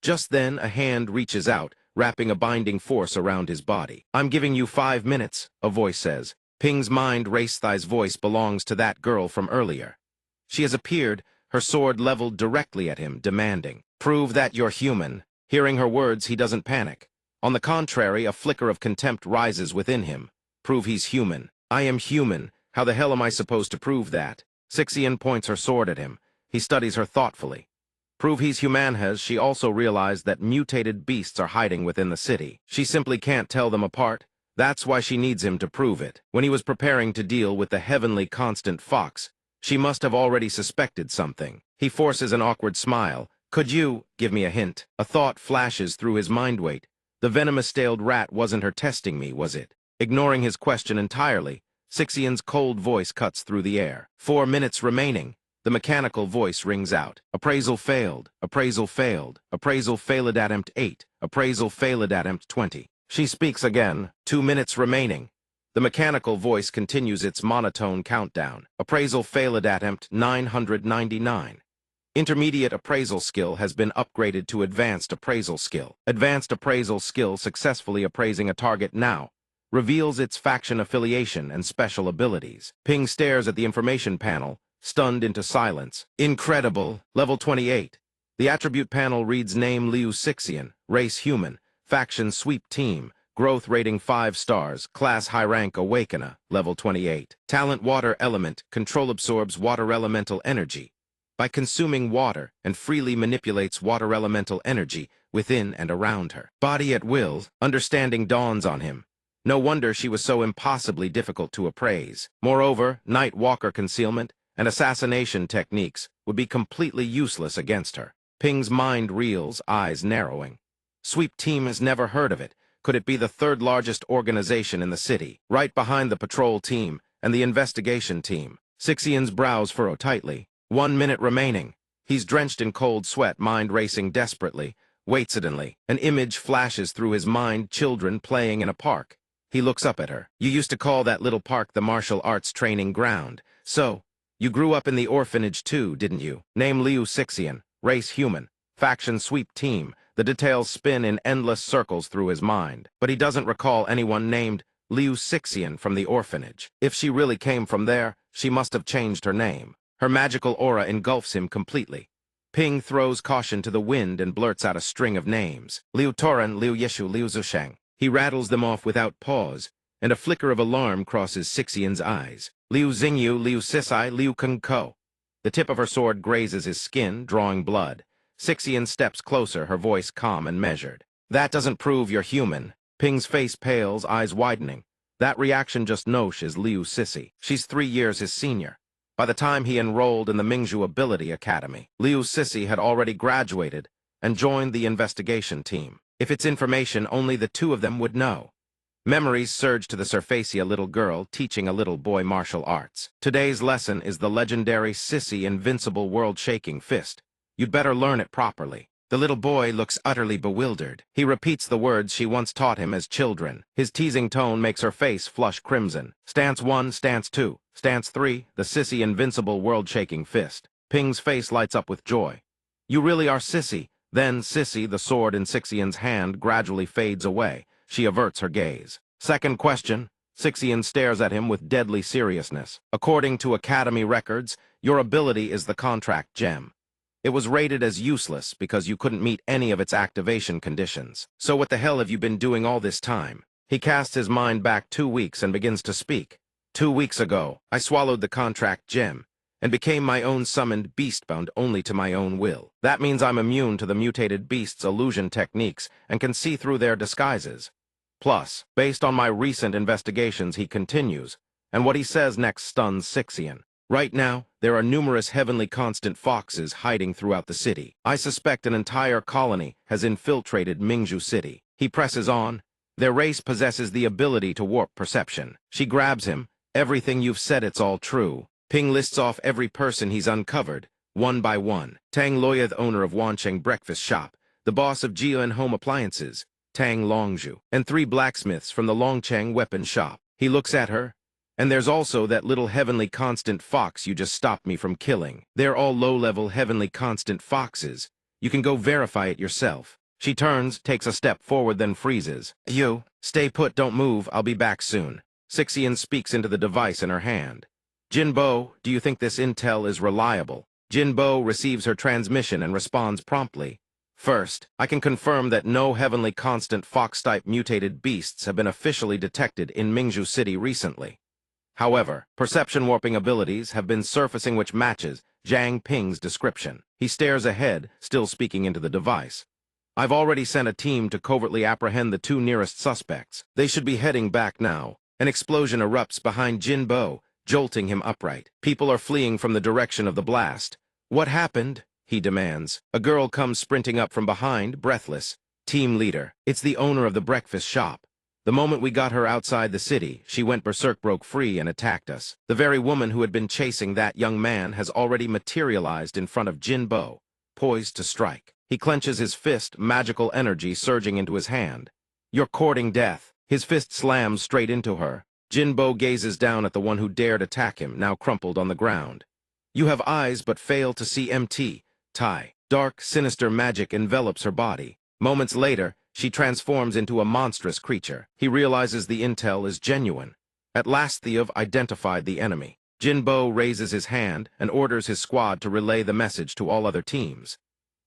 Just then, a hand reaches out, wrapping a binding force around his body. "I'm giving you 5 minutes," a voice says. Ping's mind raced. Thy's voice belongs to that girl from earlier. She has appeared, her sword leveled directly at him, demanding, "Prove that you're human." Hearing her words, he doesn't panic. On the contrary, a flicker of contempt rises within him. Prove he's human. I am human. How the hell am I supposed to prove that? Sixian points her sword at him. He studies her thoughtfully. Prove he's human. Has she also realized that mutated beasts are hiding within the city? She simply can't tell them apart. That's why she needs him to prove it. When he was preparing to deal with the heavenly constant fox, she must have already suspected something. He forces an awkward smile. "Could you give me a hint?" A thought flashes through his mind weight. The venomous-tailed rat wasn't her testing me, was it? Ignoring his question entirely, Sixian's cold voice cuts through the air. 4 minutes remaining. The mechanical voice rings out. Appraisal failed. Appraisal failed. Appraisal failed. Attempt 8. Appraisal failed. Attempt 20. She speaks again. 2 minutes remaining. The mechanical voice continues its monotone countdown. Appraisal failed. Attempt 999. Intermediate appraisal skill has been upgraded to advanced appraisal skill. Advanced appraisal skill successfully appraising a target now. Reveals its faction affiliation and special abilities. Ping stares at the information panel, stunned into silence. Incredible. Level 28. The attribute panel reads name Liu Sixian, race human, faction sweep team, growth rating 5 stars, class high rank awakener, level 28. Talent water element, control absorbs water elemental energy. By consuming water and freely manipulates water elemental energy within and around her. Body at will, understanding dawns on him. No wonder she was so impossibly difficult to appraise. Moreover, night walker concealment and assassination techniques would be completely useless against her. Ping's mind reels, eyes narrowing. Sweep team has never heard of it. Could it be the third largest organization in the city, right behind the patrol team and the investigation team? Sixian's brows furrow tightly. 1 minute remaining. He's drenched in cold sweat, mind racing desperately. Wait suddenly. An image flashes through his mind, children playing in a park. He looks up at her. You used to call that little park the martial arts training ground. So, you grew up in the orphanage too, didn't you? Name Liu Sixian, race human, faction sweep team. The details spin in endless circles through his mind. But he doesn't recall anyone named Liu Sixian from the orphanage. If she really came from there, she must have changed her name. Her magical aura engulfs him completely. Ping throws caution to the wind and blurts out a string of names. Liu Toran, Liu Yeshu, Liu Zusheng. He rattles them off without pause, and a flicker of alarm crosses Sixian's eyes. Liu Xingyu, Liu Sisai, Liu Kengko. The tip of her sword grazes his skin, drawing blood. Sixian steps closer, her voice calm and measured. That doesn't prove you're human. Ping's face pales, eyes widening. That reaction just is Liu Sisi. She's 3 years his senior. By the time he enrolled in the Mingzhu Ability Academy, Liu Sisi had already graduated and joined the investigation team. If it's information only the two of them would know. Memories surge to the surface. A little girl teaching a little boy martial arts. Today's lesson is the legendary Sisi invincible world-shaking fist. You'd better learn it properly. The little boy looks utterly bewildered. He repeats the words she once taught him as children. His teasing tone makes her face flush crimson. Stance 1, stance 2, stance 3, the Sisi invincible world-shaking fist. Ping's face lights up with joy. You really are Sisi. Then Sisi, the sword in Sixian's hand, gradually fades away. She averts her gaze. Second question. Sixian stares at him with deadly seriousness. According to Academy records, your ability is the contract gem. It was rated as useless because you couldn't meet any of its activation conditions. So what the hell have you been doing all this time? He casts his mind back 2 weeks and begins to speak. 2 weeks ago, I swallowed the contract gem and became my own summoned beast bound only to my own will. That means I'm immune to the mutated beast's illusion techniques and can see through their disguises. Plus, based on my recent investigations, he continues, and what he says next stuns Sixian. Right now, there are numerous heavenly constant foxes hiding throughout the city. I suspect an entire colony has infiltrated Mingzhu City. He presses on. Their race possesses the ability to warp perception. She grabs him. Everything you've said, it's all true. Ping lists off every person he's uncovered, one by one. Tang Loya, the owner of Wancheng Breakfast Shop, the boss of Jian Home Appliances, Tang Longzhu, and 3 blacksmiths from the Longcheng Weapon Shop. He looks at her, And there's also that little heavenly constant fox you just stopped me from killing. They're all low-level heavenly constant foxes. You can go verify it yourself. She turns, takes a step forward, then freezes. You, stay put, don't move, I'll be back soon. Sixian speaks into the device in her hand. Jinbo, do you think this intel is reliable? Jinbo receives her transmission and responds promptly. First, I can confirm that no heavenly constant fox-type mutated beasts have been officially detected in Mingzhu City recently. However, perception warping abilities have been surfacing which matches Zhang Ping's description. He stares ahead, still speaking into the device. I've already sent a team to covertly apprehend the 2 nearest suspects. They should be heading back now. An explosion erupts behind Jinbo, jolting him upright. People are fleeing from the direction of the blast. What happened? He demands. A girl comes sprinting up from behind, breathless. Team leader. It's the owner of the breakfast shop. The moment we got her outside the city, she went berserk, broke free, and attacked us. The very woman who had been chasing that young man has already materialized in front of Jinbo, poised to strike. He clenches his fist, magical energy surging into his hand. You're courting death. His fist slams straight into her. Jinbo gazes down at the one who dared attack him, now crumpled on the ground. You have eyes but fail to see MT. Tai. Dark, sinister magic envelops her body. Moments later, she transforms into a monstrous creature. He realizes the intel is genuine. At last they have identified the enemy. Jinbo raises his hand and orders his squad to relay the message to all other teams.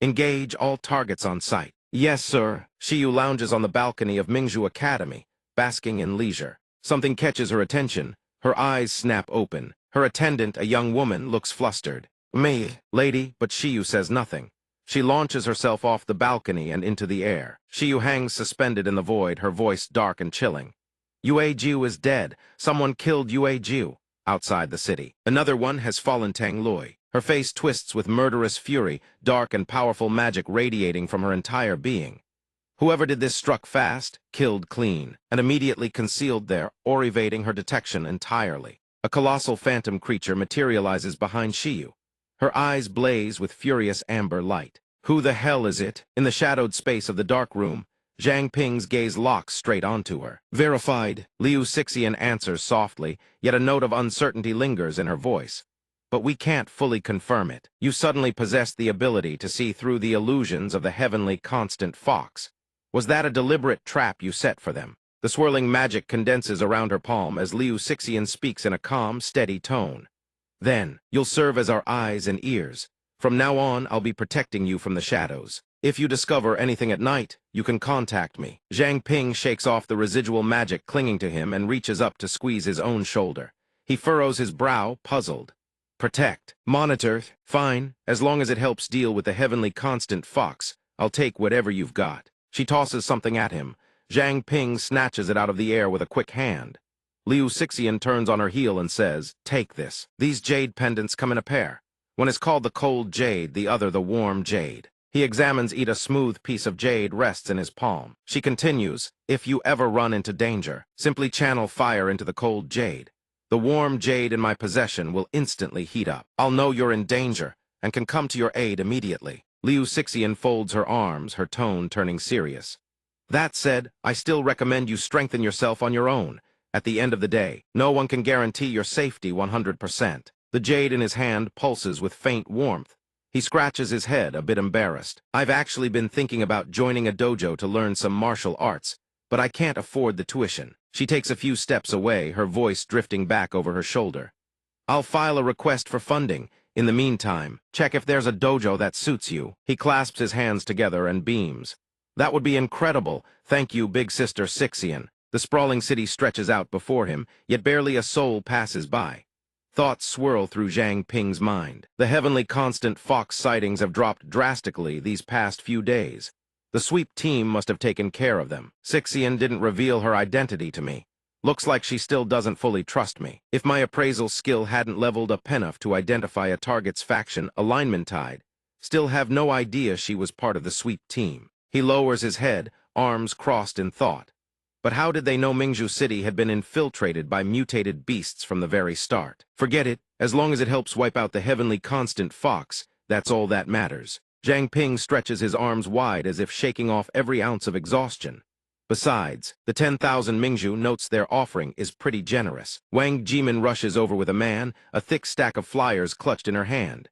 Engage all targets on sight. Yes, sir. Shiyu lounges on the balcony of Mingzhu Academy, basking in leisure. Something catches her attention. Her eyes snap open. Her attendant, a young woman, looks flustered. Me, lady, but Shiyu says nothing. She launches herself off the balcony and into the air. Shiyu hangs suspended in the void, her voice dark and chilling. Yue Jiu is dead. Someone killed Yue Jiu. Outside the city, another one has fallen. Tang Lui. Her face twists with murderous fury, dark and powerful magic radiating from her entire being. Whoever did this struck fast, killed clean, and immediately concealed there, or evading her detection entirely. A colossal phantom creature materializes behind Shiyu. Her eyes blaze with furious amber light. Who the hell is it? In the shadowed space of the dark room, Zhang Ping's gaze locks straight onto her. Verified, Liu Sixian answers softly, yet a note of uncertainty lingers in her voice. But we can't fully confirm it. You suddenly possessed the ability to see through the illusions of the heavenly constant fox. Was that a deliberate trap you set for them? The swirling magic condenses around her palm as Liu Sixian speaks in a calm, steady tone. Then, you'll serve as our eyes and ears. From now on, I'll be protecting you from the shadows. If you discover anything at night, you can contact me. Zhang Ping shakes off the residual magic clinging to him and reaches up to squeeze his own shoulder. He furrows his brow, puzzled. Protect. Monitor. Fine. As long as it helps deal with the heavenly constant fox, I'll take whatever you've got. She tosses something at him. Zhang Ping snatches it out of the air with a quick hand. Liu Sixian turns on her heel and says, take this. These jade pendants come in a pair. One is called the cold jade, the other the warm jade. He examines it. A smooth piece of jade rests in his palm. She continues, if you ever run into danger, simply channel fire into the cold jade. The warm jade in my possession will instantly heat up. I'll know you're in danger and can come to your aid immediately. Liu Sixian folds her arms, her tone turning serious. That said, I still recommend you strengthen yourself on your own. At the end of the day, no one can guarantee your safety 100%. The jade in his hand pulses with faint warmth. He scratches his head, a bit embarrassed. I've actually been thinking about joining a dojo to learn some martial arts, but I can't afford the tuition. She takes a few steps away, her voice drifting back over her shoulder. I'll file a request for funding. In the meantime, check if there's a dojo that suits you. He clasps his hands together and beams. That would be incredible. Thank you, big sister Sixian. The sprawling city stretches out before him, yet barely a soul passes by. Thoughts swirl through Zhang Ping's mind. The heavenly constant fox sightings have dropped drastically these past few days. The sweep team must have taken care of them. Sixian didn't reveal her identity to me. Looks like she still doesn't fully trust me. If my appraisal skill hadn't leveled up enough to identify a target's faction alignment tide, still have no idea she was part of the sweep team. He lowers his head, arms crossed in thought. But how did they know Mingzhu City had been infiltrated by mutated beasts from the very start? Forget it. As long as it helps wipe out the heavenly constant fox, that's all that matters. Zhang Ping stretches his arms wide as if shaking off every ounce of exhaustion. Besides, the 10,000 Mingzhu notes their offering is pretty generous. Wang Jimin rushes over with a man, a thick stack of flyers clutched in her hand.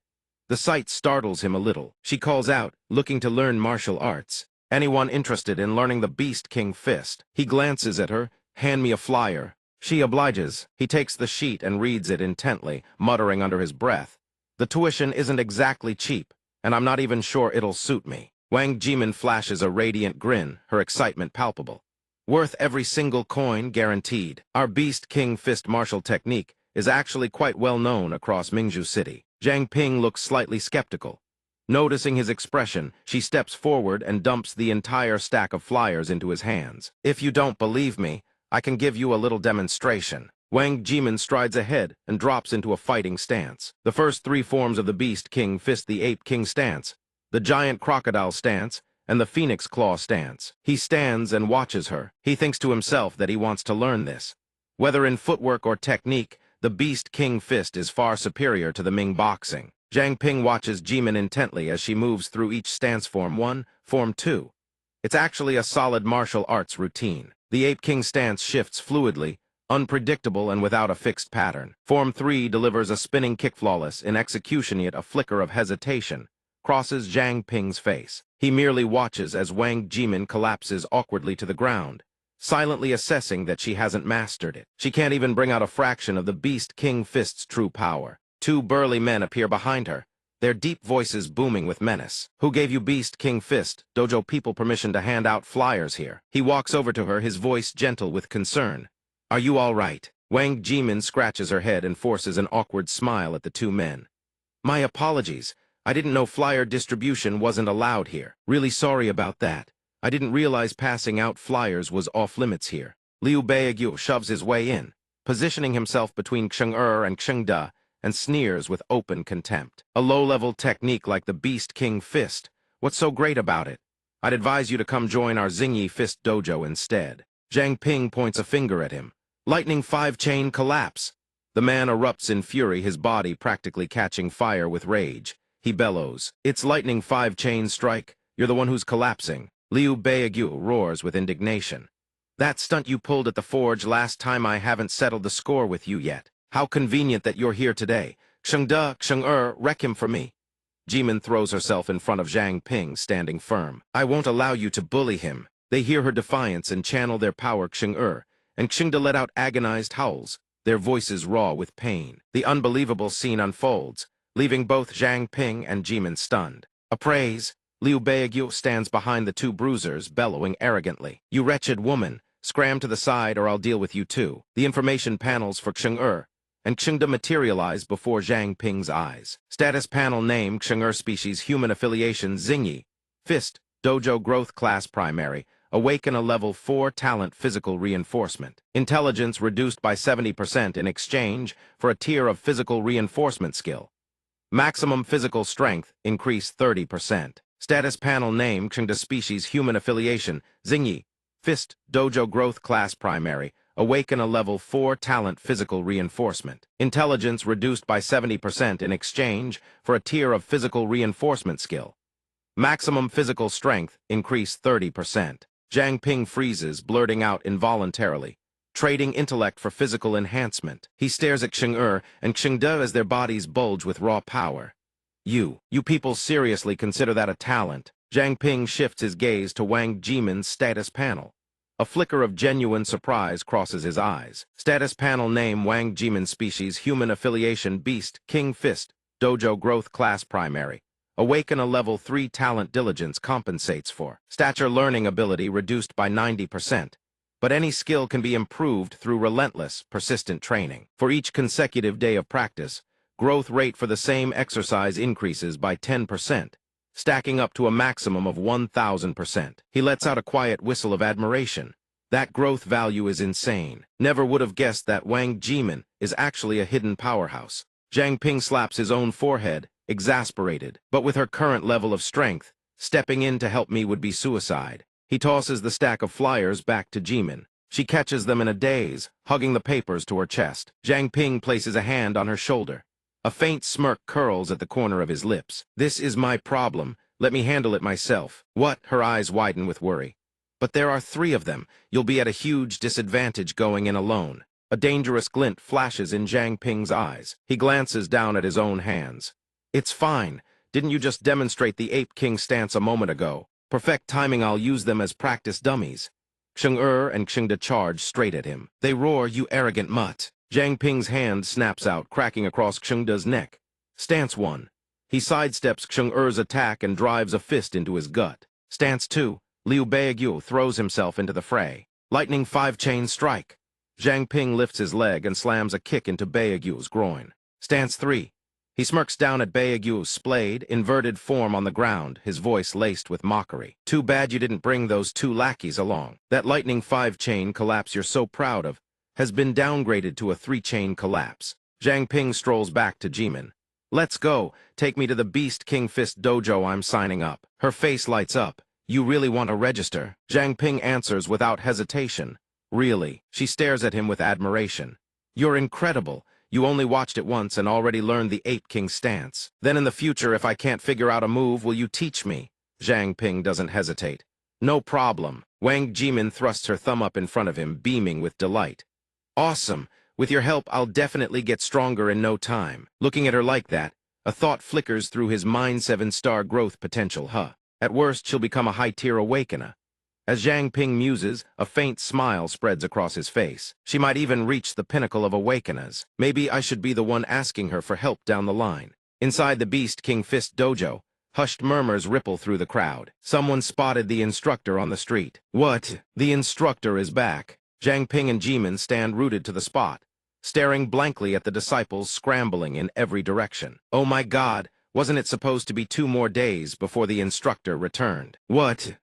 The sight startles him a little. She calls out, looking to learn martial arts. Anyone interested in learning the Beast King Fist? He glances at her. Hand me a flyer. She obliges. He takes the sheet and reads it intently, muttering under his breath. The tuition isn't exactly cheap, and I'm not even sure it'll suit me. Wang Jimin flashes a radiant grin, her excitement palpable. Worth every single coin, guaranteed. Our Beast King Fist martial technique is actually quite well known across Mingzhu City. Zhang Ping looks slightly skeptical. Noticing his expression, she steps forward and dumps the entire stack of flyers into his hands. If you don't believe me, I can give you a little demonstration. Wang Jimin strides ahead and drops into a fighting stance. The first three forms of the Beast King Fist: the Ape King stance, the Giant Crocodile stance, and the Phoenix Claw stance. He stands and watches her. He thinks to himself that he wants to learn this. Whether in footwork or technique, the Beast King Fist is far superior to the Ming boxing. Zhang Ping watches Jimin intently as she moves through each stance: Form 1, Form 2. It's actually a solid martial arts routine. The Ape King stance shifts fluidly, unpredictable and without a fixed pattern. Form 3 delivers a spinning kick, flawless in execution, yet a flicker of hesitation crosses Zhang Ping's face. He merely watches as Wang Jimin collapses awkwardly to the ground, silently assessing that she hasn't mastered it. She can't even bring out a fraction of the Beast King Fist's true power. Two burly men appear behind her, their deep voices booming with menace. Who gave you Beast King Fist dojo people permission to hand out flyers here? He walks over to her, his voice gentle with concern. Are you all right? Wang Jimin scratches her head and forces an awkward smile at the two men. My apologies. I didn't know flyer distribution wasn't allowed here. Really sorry about that. I didn't realize passing out flyers was off limits here. Liu Beigyu shoves his way in, positioning himself between Cheng and Chengde, and sneers with open contempt. A low-level technique like the Beast King Fist. What's so great about it? I'd advise you to come join our Xingyi Fist dojo instead. Zhang Ping points a finger at him. Lightning 5-chain collapse. The man erupts in fury, his body practically catching fire with rage. He bellows, "It's lightning 5-chain strike. You're the one who's collapsing." Liu Beigyu roars with indignation. That stunt you pulled at the forge last time, I haven't settled the score with you yet. How convenient that you're here today. Cheng wreck him for me. Jimin throws herself in front of Zhang Ping, standing firm. I won't allow you to bully him. They hear her defiance and channel their power. Cheng and Chengde let out agonized howls, their voices raw with pain. The unbelievable scene unfolds, leaving both Zhang Ping and Jimin stunned. Appraise. Liu Beigyu stands behind the two bruisers, bellowing arrogantly. You wretched woman, scram to the side or I'll deal with you too. The information panels for Cheng and Chengde materialize before Zhang Ping's eyes. Status panel name: Cheng species, human affiliation Xingyi, Fist, dojo growth class primary, awaken a level 4 talent physical reinforcement. Intelligence reduced by 70% in exchange for a tier of physical reinforcement skill. Maximum physical strength increase 30%. Status panel name: Chengde species, human affiliation Xingyi, Fist, dojo growth class primary, awaken a level 4 talent physical reinforcement. Intelligence reduced by 70% in exchange for a tier of physical reinforcement skill. Maximum physical strength increase 30%. Zhang Ping freezes, blurting out involuntarily, trading intellect for physical enhancement. He stares at Cheng and Chengde as their bodies bulge with raw power. You people seriously consider that a talent? Zhang Ping shifts his gaze to Wang Jimin's status panel. A flicker of genuine surprise crosses his eyes. Status panel name: Wang Jimin species, human affiliation Beast King Fist, dojo growth class primary. Awaken a level 3 talent. Diligence compensates for stature learning ability reduced by 90%. But any skill can be improved through relentless, persistent training. For each consecutive day of practice, growth rate for the same exercise increases by 10%. Stacking up to a maximum of 1,000%. He lets out a quiet whistle of admiration. That growth value is insane. Never would have guessed that Wang Jimin is actually a hidden powerhouse. Zhang Ping slaps his own forehead, exasperated. But with her current level of strength, stepping in to help me would be suicide. He tosses the stack of flyers back to Jimin. She catches them in a daze, hugging the papers to her chest. Zhang Ping places a hand on her shoulder. A faint smirk curls at the corner of his lips. This is my problem. Let me handle it myself. What? Her eyes widen with worry. But there are 3 of them. You'll be at a huge disadvantage going in alone. A dangerous glint flashes in Zhang Ping's eyes. He glances down at his own hands. It's fine. Didn't you just demonstrate the Ape King stance a moment ago? Perfect timing, I'll use them as practice dummies. Xing and Xingda charge straight at him. They roar, you arrogant mutt. Zhang Ping's hand snaps out, cracking across Xingda's neck. Stance 1. He sidesteps Xing attack and drives a fist into his gut. Stance 2. Liu Beigyu throws himself into the fray. Lightning 5-chain strike. Zhang Ping lifts his leg and slams a kick into Beigu's groin. Stance 3. He smirks down at Beigu's splayed, inverted form on the ground, his voice laced with mockery. Too bad you didn't bring those 2 lackeys along. That lightning 5-chain collapse you're so proud of has been downgraded to a 3-chain collapse. Zhang Ping strolls back to Jimin. Let's go. Take me to the Beast King Fist Dojo. I'm signing up. Her face lights up. You really want to register? Zhang Ping answers without hesitation. Really? She stares at him with admiration. You're incredible. You only watched it once and already learned the Ape King stance. Then in the future, if I can't figure out a move, will you teach me? Zhang Ping doesn't hesitate. No problem. Wang Jimin thrusts her thumb up in front of him, beaming with delight. Awesome. With your help, I'll definitely get stronger in no time. Looking at her like that, a thought flickers through his mind 7-star growth potential, At worst, she'll become a high-tier awakener. As Zhang Ping muses, a faint smile spreads across his face. She might even reach the pinnacle of awakeners. Maybe I should be the one asking her for help down the line. Inside the Beast King Fist Dojo, hushed murmurs ripple through the crowd. Someone spotted the instructor on the street. What? The instructor is back. Zhang Ping and Jimin stand rooted to the spot, staring blankly at the disciples scrambling in every direction. Oh my God! Wasn't it supposed to be 2 more days before the instructor returned? What?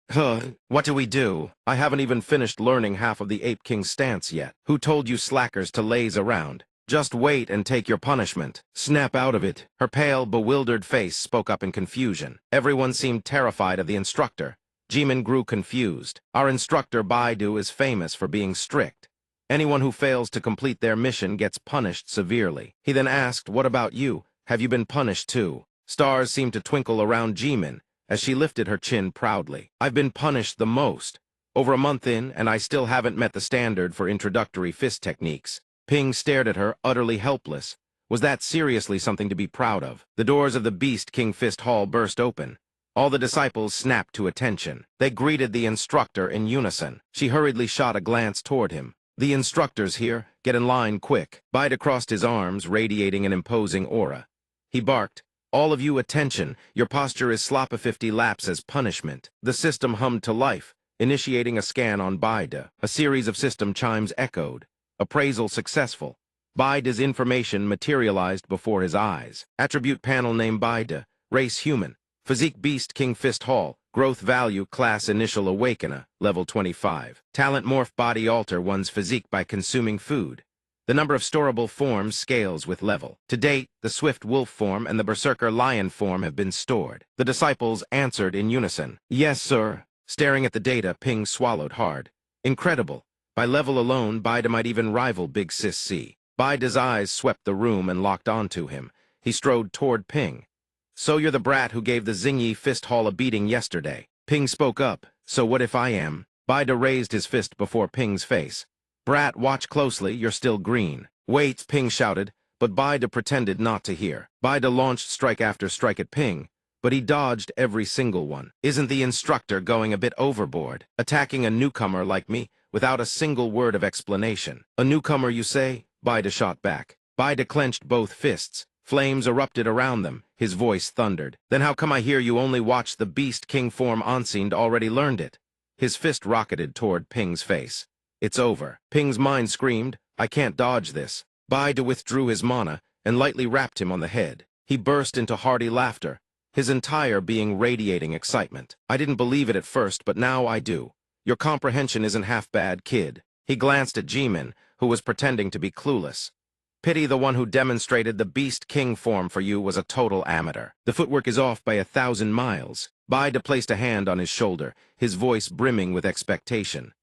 What do we do? I haven't even finished learning half of the Ape King's stance yet. Who told you slackers to laze around? Just wait and take your punishment. Snap out of it. Her pale, bewildered face spoke up in confusion. Everyone seemed terrified of the instructor. Jimin grew confused. Our instructor Baidu is famous for being strict. Anyone who fails to complete their mission gets punished severely. He then asked, what about you? Have you been punished too? Stars seemed to twinkle around Jimin as she lifted her chin proudly. I've been punished the most. Over a month in, and I still haven't met the standard for introductory fist techniques. Ping stared at her, utterly helpless. Was that seriously something to be proud of? The doors of the Beast King Fist Hall burst open. All the disciples snapped to attention. They greeted the instructor in unison. She hurriedly shot a glance toward him. The instructor's here. Get in line quick. Bide crossed his arms, radiating an imposing aura. He barked. All of you attention, your posture is slop a 50 laps as punishment. The system hummed to life, initiating a scan on Bide. A series of system chimes echoed. Appraisal successful. Bide's information materialized before his eyes. Attribute panel name Bide, race human. Physique Beast King Fist Hall, growth value class initial awakener, level 25. Talent morph body alter one's physique by consuming food. The number of storable forms scales with level. To date, the Swift Wolf form and the Berserker Lion form have been stored. The disciples answered in unison. Yes, sir. Staring at the data, Ping swallowed hard. Incredible. By level alone, Bide might even rival Big Sis C. Bide's eyes swept the room and locked onto him. He strode toward Ping. So you're the brat who gave the Xingyi Fist Hall a beating yesterday. Ping spoke up. So what if I am? Bide raised his fist before Ping's face. Brat, watch closely, you're still green. Wait, Ping shouted, but Bide pretended not to hear. Bide launched strike after strike at Ping, but he dodged every single one. Isn't the instructor going a bit overboard? Attacking a newcomer like me without a single word of explanation. A newcomer, you say? Bide shot back. Bide clenched both fists. Flames erupted around them. His voice thundered. Then how come I hear you only watched the Beast King form unseen already learned it? His fist rocketed toward Ping's face. It's over. Ping's mind screamed, I can't dodge this. Bide withdrew his mana and lightly rapped him on the head. He burst into hearty laughter, his entire being radiating excitement. I didn't believe it at first, but now I do. Your comprehension isn't half bad, kid. He glanced at Jimin, who was pretending to be clueless. Pity the one who demonstrated the Beast King form for you was a total amateur. The footwork is off by 1,000 miles. Bide placed a hand on his shoulder, his voice brimming with expectation.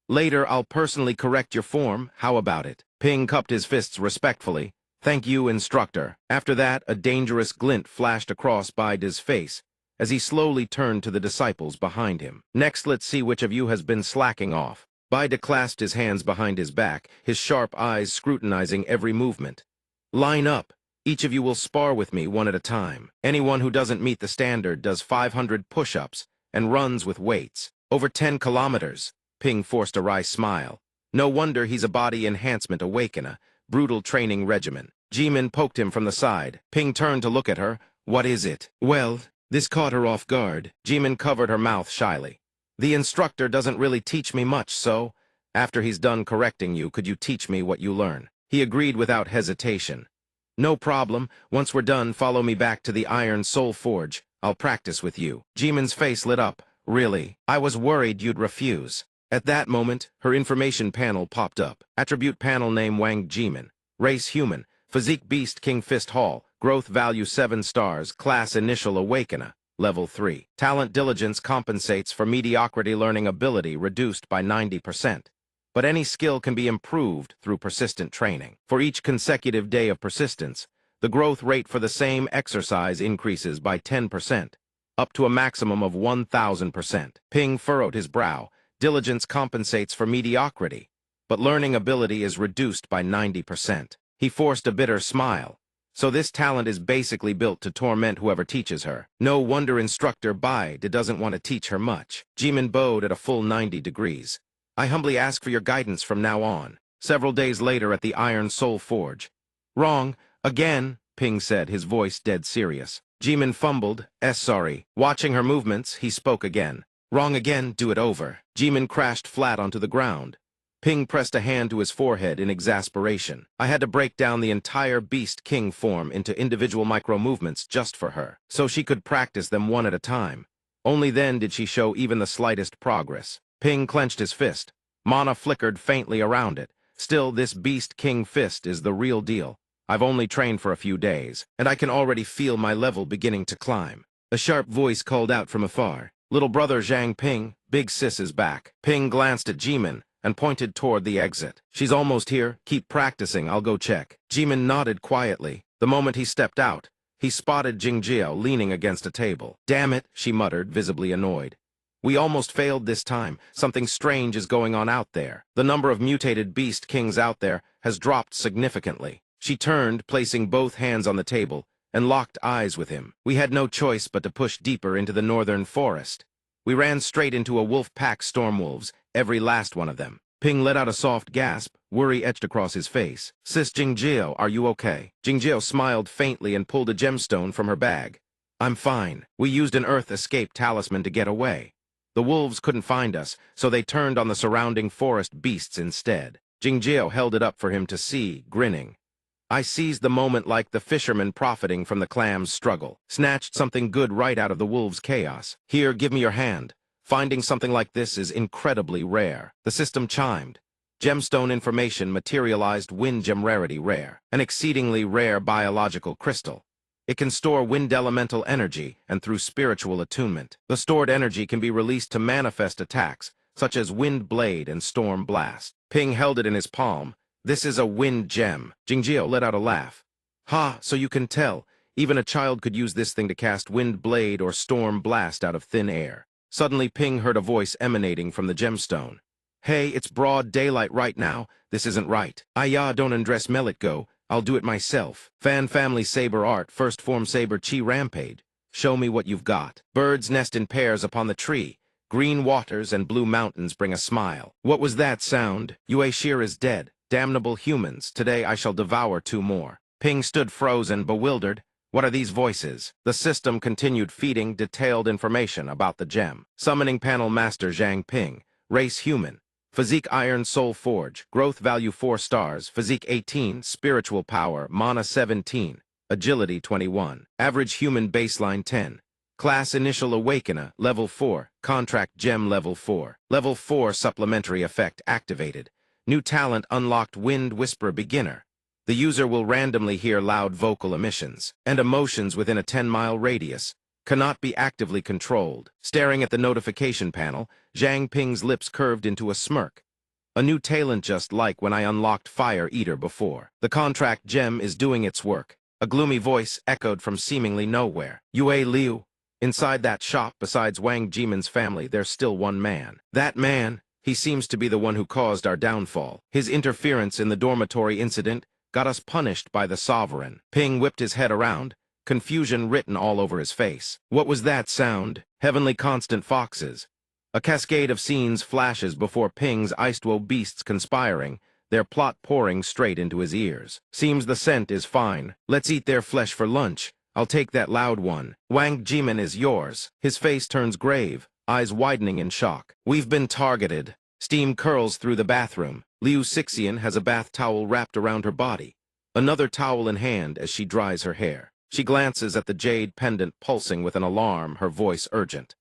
Later, I'll personally correct your form. How about it? Ping cupped his fists respectfully. Thank you, instructor. After that, a dangerous glint flashed across Bide's face, as he slowly turned to the disciples behind him. "Next, let's see which of you has been slacking off." Baide clasped his hands behind his back, his sharp eyes scrutinizing every movement. "Line up. Each of you will spar with me one at a time. Anyone who doesn't meet the standard does 500 push-ups and runs with weights. Over 10 kilometers." Ping forced a wry smile. No wonder he's a body enhancement awakener, brutal training regimen. Jimin poked him from the side. Ping turned to look at her. "What is it?" "Well," this caught her off guard. Jimin covered her mouth shyly. "The instructor doesn't really teach me much, so after he's done correcting you, could you teach me what you learn?" He agreed without hesitation. "No problem. Once we're done, follow me back to the Iron Soul Forge. I'll practice with you." Jimin's face lit up. "Really? I was worried you'd refuse." At that moment, her information panel popped up. Attribute panel name Wang Jimin. Race human. Physique beast King Fist Hall. Growth value 7 stars. Class initial awakener. Level 3. Talent diligence compensates for mediocrity learning ability reduced by 90%. But any skill can be improved through persistent training. For each consecutive day of persistence, the growth rate for the same exercise increases by 10%, up to a maximum of 1,000%. Ping furrowed his brow. Diligence compensates for mediocrity, but learning ability is reduced by 90%. He forced a bitter smile. So this talent is basically built to torment whoever teaches her. No wonder instructor Baide doesn't want to teach her much. Jimin bowed at a full 90 degrees. "I humbly ask for your guidance from now on." Several days later at the Iron Soul Forge. "Wrong. Again," Ping said, his voice dead serious. Jimin fumbled. Sorry." Watching her movements, he spoke again. "Wrong again, do it over." Jimin crashed flat onto the ground. Ping pressed a hand to his forehead in exasperation. "I had to break down the entire Beast King form into individual micro-movements just for her, so she could practice them one at a time. Only then did she show even the slightest progress." Ping clenched his fist. Mana flickered faintly around it. "Still, this Beast King fist is the real deal. I've only trained for a few days, and I can already feel my level beginning to climb." A sharp voice called out from afar. "Little brother Zhang Ping, big sis is back." Ping glanced at Jimin and pointed toward the exit. "She's almost here. Keep practicing. I'll go check." Jimin nodded quietly. The moment he stepped out, he spotted Jingjiao leaning against a table. "Damn it," she muttered, visibly annoyed. "We almost failed this time. Something strange is going on out there. The number of mutated beast kings out there has dropped significantly." She turned, placing both hands on the table, and locked eyes with him. "We had no choice but to push deeper into the northern forest. We ran straight into a wolf pack stormwolves, every last one of them." Ping let out a soft gasp, worry etched across his face. "Sis Jingjiao, are you okay?" Jingjiao smiled faintly and pulled a gemstone from her bag. "I'm fine. We used an Earth escape talisman to get away. The wolves couldn't find us, so they turned on the surrounding forest beasts instead." Jingjiao held it up for him to see, grinning. "I seized the moment like the fisherman profiting from the clam's struggle. Snatched something good right out of the wolves' chaos. Here, give me your hand. Finding something like this is incredibly rare." The system chimed. Gemstone information materialized wind gem rarity rare, an exceedingly rare biological crystal. It can store wind elemental energy and through spiritual attunement. The stored energy can be released to manifest attacks, such as wind blade and storm blast. Ping held it in his palm. "This is a wind gem." Jingjiao let out a laugh. "Ha, so you can tell. Even a child could use this thing to cast wind blade or storm blast out of thin air." Suddenly Ping heard a voice emanating from the gemstone. "Hey, it's broad daylight right now. This isn't right. Don't undress Mellet go. I'll do it myself. Fan family saber art, first form saber chi rampage. Show me what you've got." Birds nest in pairs upon the tree. Green waters and blue mountains bring a smile. What was that sound? Yue Shir is dead. Damnable humans, today I shall devour 2 more. Ping stood frozen, bewildered. What are these voices? The system continued feeding detailed information about the gem. Summoning panel master Zhang Ping. Race human. Physique Iron Soul Forge. Growth value 4 stars. Physique 18. Spiritual power. Mana 17. Agility 21. Average human baseline 10. Class Initial Awakener. Level 4. Contract Gem Level 4. Level 4 supplementary effect activated. New talent unlocked Wind Whisper Beginner. The user will randomly hear loud vocal emissions and emotions within a 10-mile radius. Cannot be actively controlled. Staring at the notification panel, Zhang Ping's lips curved into a smirk. A new talent just like when I unlocked Fire Eater before. The contract gem is doing its work. A gloomy voice echoed from seemingly nowhere. "Yue Liu." Inside that shop, besides Wang Jimin's family, there's still one man. That man, he seems to be the one who caused our downfall. His interference in the dormitory incident got us punished by the sovereign. Ping whipped his head around, confusion written all over his face. What was that sound? Heavenly constant foxes. A cascade of scenes flashes before Ping's Iced-Woe beasts conspiring, their plot pouring straight into his ears. Seems the scent is fine. Let's eat their flesh for lunch. I'll take that loud one. Wang Jimin is yours. His face turns grave, eyes widening in shock. We've been targeted. Steam curls through the bathroom. Liu Sixian has a bath towel wrapped around her body, another towel in hand as she dries her hair. She glances at the jade pendant pulsing with an alarm, her voice urgent.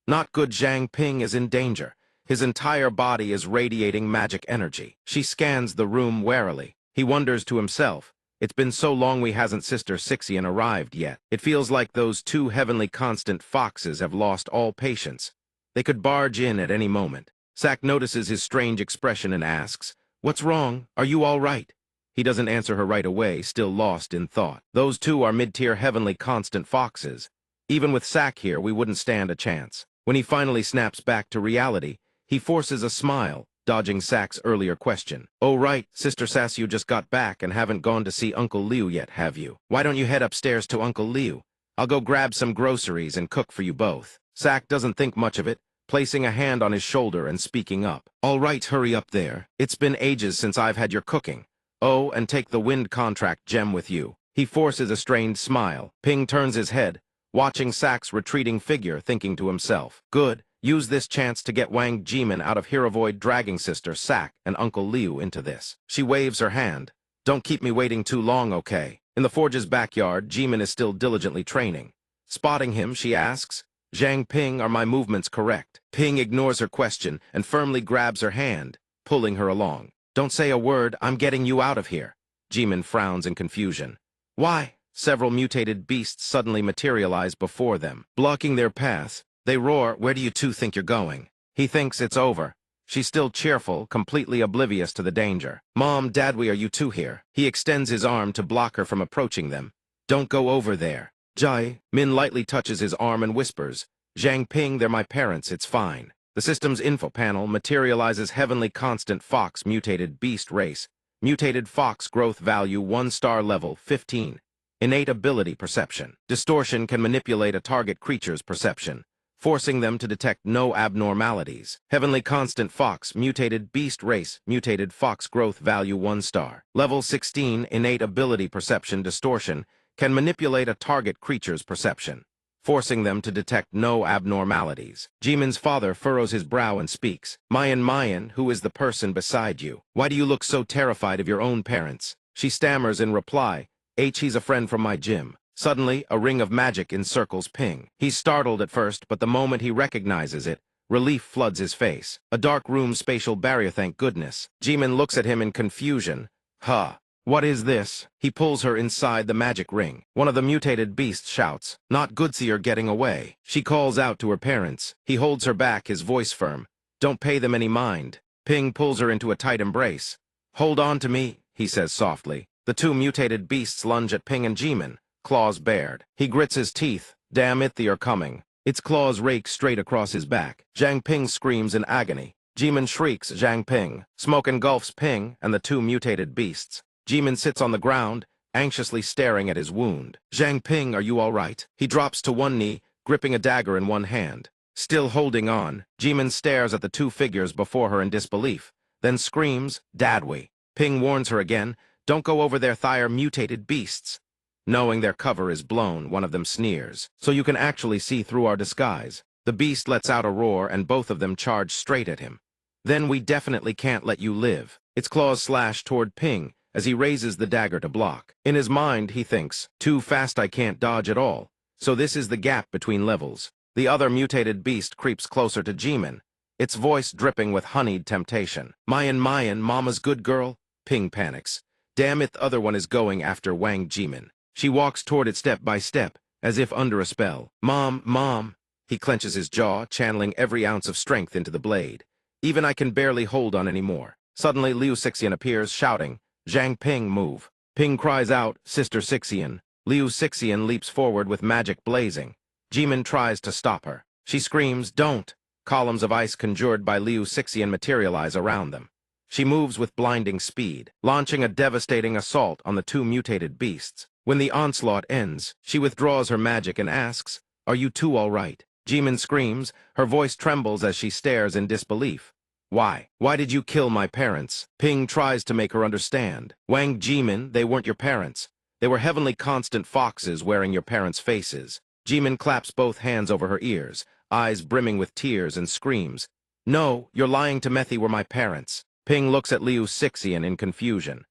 Not good. Zhang Ping is in danger. His entire body is radiating magic energy. She scans the room warily. He wonders to himself, it's been so long we hasn't Sister Sixian arrived yet. It feels like those two heavenly constant foxes have lost all patience. They could barge in at any moment. Sak notices his strange expression and asks, "What's wrong? Are you all right?" He doesn't answer her right away, still lost in thought. Those two are mid-tier heavenly constant foxes. Even with Sak here, we wouldn't stand a chance. When he finally snaps back to reality, he forces a smile, dodging Sak's earlier question. "Oh right, Sister Sass, you just got back and haven't gone to see Uncle Liu yet, have you? Why don't you head upstairs to Uncle Liu? I'll go grab some groceries and cook for you both." Sak doesn't think much of it, placing a hand on his shoulder and speaking up. "All right, hurry up there. It's been ages since I've had your cooking. Oh, and take the wind contract gem with you." He forces a strained smile. Ping turns his head, watching Sak's retreating figure, thinking to himself, "Good. Use this chance to get Wang Jimin out of here, avoid dragging Sister Sak and Uncle Liu into this." She waves her hand. "Don't keep me waiting too long, okay?" In the forge's backyard, Jimin is still diligently training. Spotting him, she asks, "Zhang Ping, are my movements correct?" Ping ignores her question and firmly grabs her hand, pulling her along. "Don't say a word, I'm getting you out of here." Jimin frowns in confusion. "Why?" Several mutated beasts suddenly materialize before them, blocking their path. They roar, "Where do you two think you're going?" He thinks it's over. She's still cheerful, completely oblivious to the danger. "Mom, Dad, why are you two here?" He extends his arm to block her from approaching them. "Don't go over there." Jai Min lightly touches his arm and whispers, "Zhang Ping, they're my parents, it's fine." The system's info panel materializes heavenly constant fox mutated beast race. Mutated fox growth value 1-star level 15. Innate ability perception. Distortion can manipulate a target creature's perception, forcing them to detect no abnormalities. Heavenly constant fox mutated beast race. Mutated fox growth value 1-star. Level 16 innate ability perception distortion can manipulate a target creature's perception, forcing them to detect no abnormalities. Jimin's father furrows his brow and speaks. Mayan, who is the person beside you? Why do you look so terrified of your own parents?" She stammers in reply, "He's a friend from my gym." Suddenly, a ring of magic encircles Ping. He's startled at first, but the moment he recognizes it, relief floods his face. A dark room spatial barrier, thank goodness. Jimin looks at him in confusion. "Huh. What is this?" He pulls her inside the magic ring. One of the mutated beasts shouts, "Not good, see you're getting away." She calls out to her parents. He holds her back, his voice firm. "Don't pay them any mind." Ping pulls her into a tight embrace. "Hold on to me," he says softly. The two mutated beasts lunge at Ping and Jimin, claws bared. He grits his teeth. Damn it, they are coming. Its claws rake straight across his back. Zhang Ping screams in agony. Jimin shrieks, "Zhang Ping." Smoke engulfs Ping and the two mutated beasts. Jimin sits on the ground, anxiously staring at his wound. "Zhang Ping, are you all right?" He drops to one knee, gripping a dagger in one hand. Still holding on, Jimin stares at the two figures before her in disbelief, then screams, "Dadwe." Ping warns her again, "Don't go over there, thire mutated beasts." Knowing their cover is blown, one of them sneers, "So you can actually see through our disguise." The beast lets out a roar and both of them charge straight at him. "Then we definitely can't let you live." Its claws slash toward Ping as he raises the dagger to block. In his mind, he thinks, "Too fast, I can't dodge at all." So this is the gap between levels. The other mutated beast creeps closer to Jimin, its voice dripping with honeyed temptation. Mayan, mama's good girl." Ping panics. Damn it, the other one is going after Wang Jimin. She walks toward it step by step, as if under a spell. Mom. He clenches his jaw, channeling every ounce of strength into the blade. "Even I can barely hold on anymore." Suddenly, Liu Sixian appears, shouting, "Zhang Ping, move." Ping cries out, "Sister Sixian." Liu Sixian leaps forward with magic blazing. Jimin tries to stop her. She screams, "Don't!" Columns of ice conjured by Liu Xixian materialize around them. She moves with blinding speed, launching a devastating assault on the two mutated beasts. When the onslaught ends, she withdraws her magic and asks, "Are you two all right?" Jimin screams, her voice trembles as she stares in disbelief. "Why? Why did you kill my parents?" Ping tries to make her understand. "Wang Jimin, they weren't your parents. They were heavenly constant foxes wearing your parents' faces." Jimin claps both hands over her ears, eyes brimming with tears, and screams, "No, you're lying to Methi were my parents." Ping looks at Liu Xixian in confusion.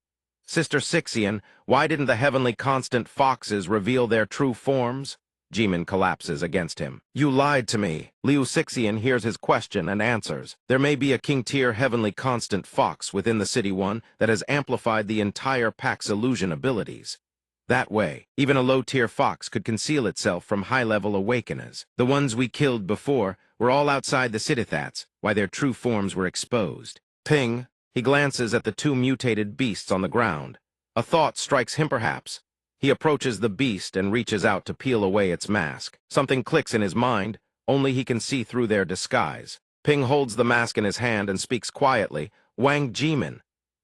"Sister Xixian, why didn't the heavenly constant foxes reveal their true forms?" Jimin collapses against him. "You lied to me." Liu Xixian hears his question and answers. "There may be a king-tier heavenly constant fox within the City One that has amplified the entire pack's illusion abilities. That way, even a low-tier fox could conceal itself from high-level awakeners. The ones we killed before were all outside the Siddhithats, why their true forms were exposed." Ping. He glances at the two mutated beasts on the ground. A thought strikes him perhaps. He approaches the beast and reaches out to peel away its mask. Something clicks in his mind, only he can see through their disguise. Ping holds the mask in his hand and speaks quietly, "Wang Jimin,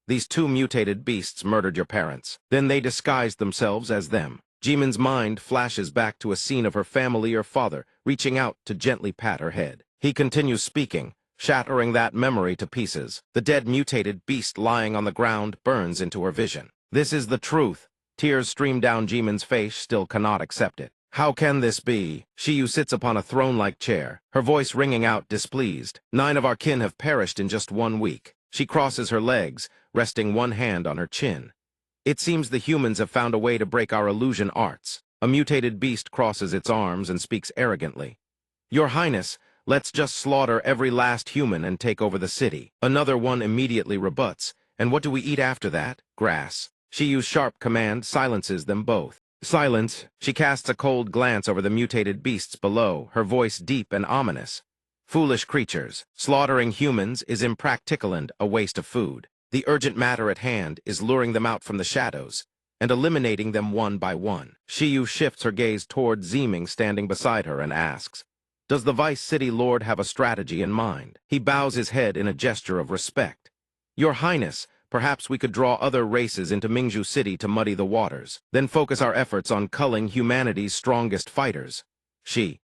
these two mutated beasts murdered your parents. Then they disguised themselves as them." Jimin's mind flashes back to a scene of her family or father reaching out to gently pat her head. He continues speaking, shattering that memory to pieces. The dead mutated beast lying on the ground burns into her vision. This is the truth. Tears stream down Jimin's face, still cannot accept it. "How can this be?" Shiyu sits upon a throne-like chair, her voice ringing out displeased. "9 of our kin have perished in just 1 week. She crosses her legs, resting one hand on her chin. "It seems the humans have found a way to break our illusion arts." A mutated beast crosses its arms and speaks arrogantly. "Your Highness, let's just slaughter every last human and take over the city." Another one immediately rebuts. "And what do we eat after that?" "Grass." Shiyu's sharp command silences them both. "Silence." She casts a cold glance over the mutated beasts below, her voice deep and ominous. "Foolish creatures. Slaughtering humans is impractical and a waste of food. The urgent matter at hand is luring them out from the shadows and eliminating them one by one." Shiyu shifts her gaze toward Zeeming standing beside her and asks, "Does the Vice City Lord have a strategy in mind?" He bows his head in a gesture of respect. "Your Highness, perhaps we could draw other races into Mingzhu City to muddy the waters, then focus our efforts on culling humanity's strongest fighters."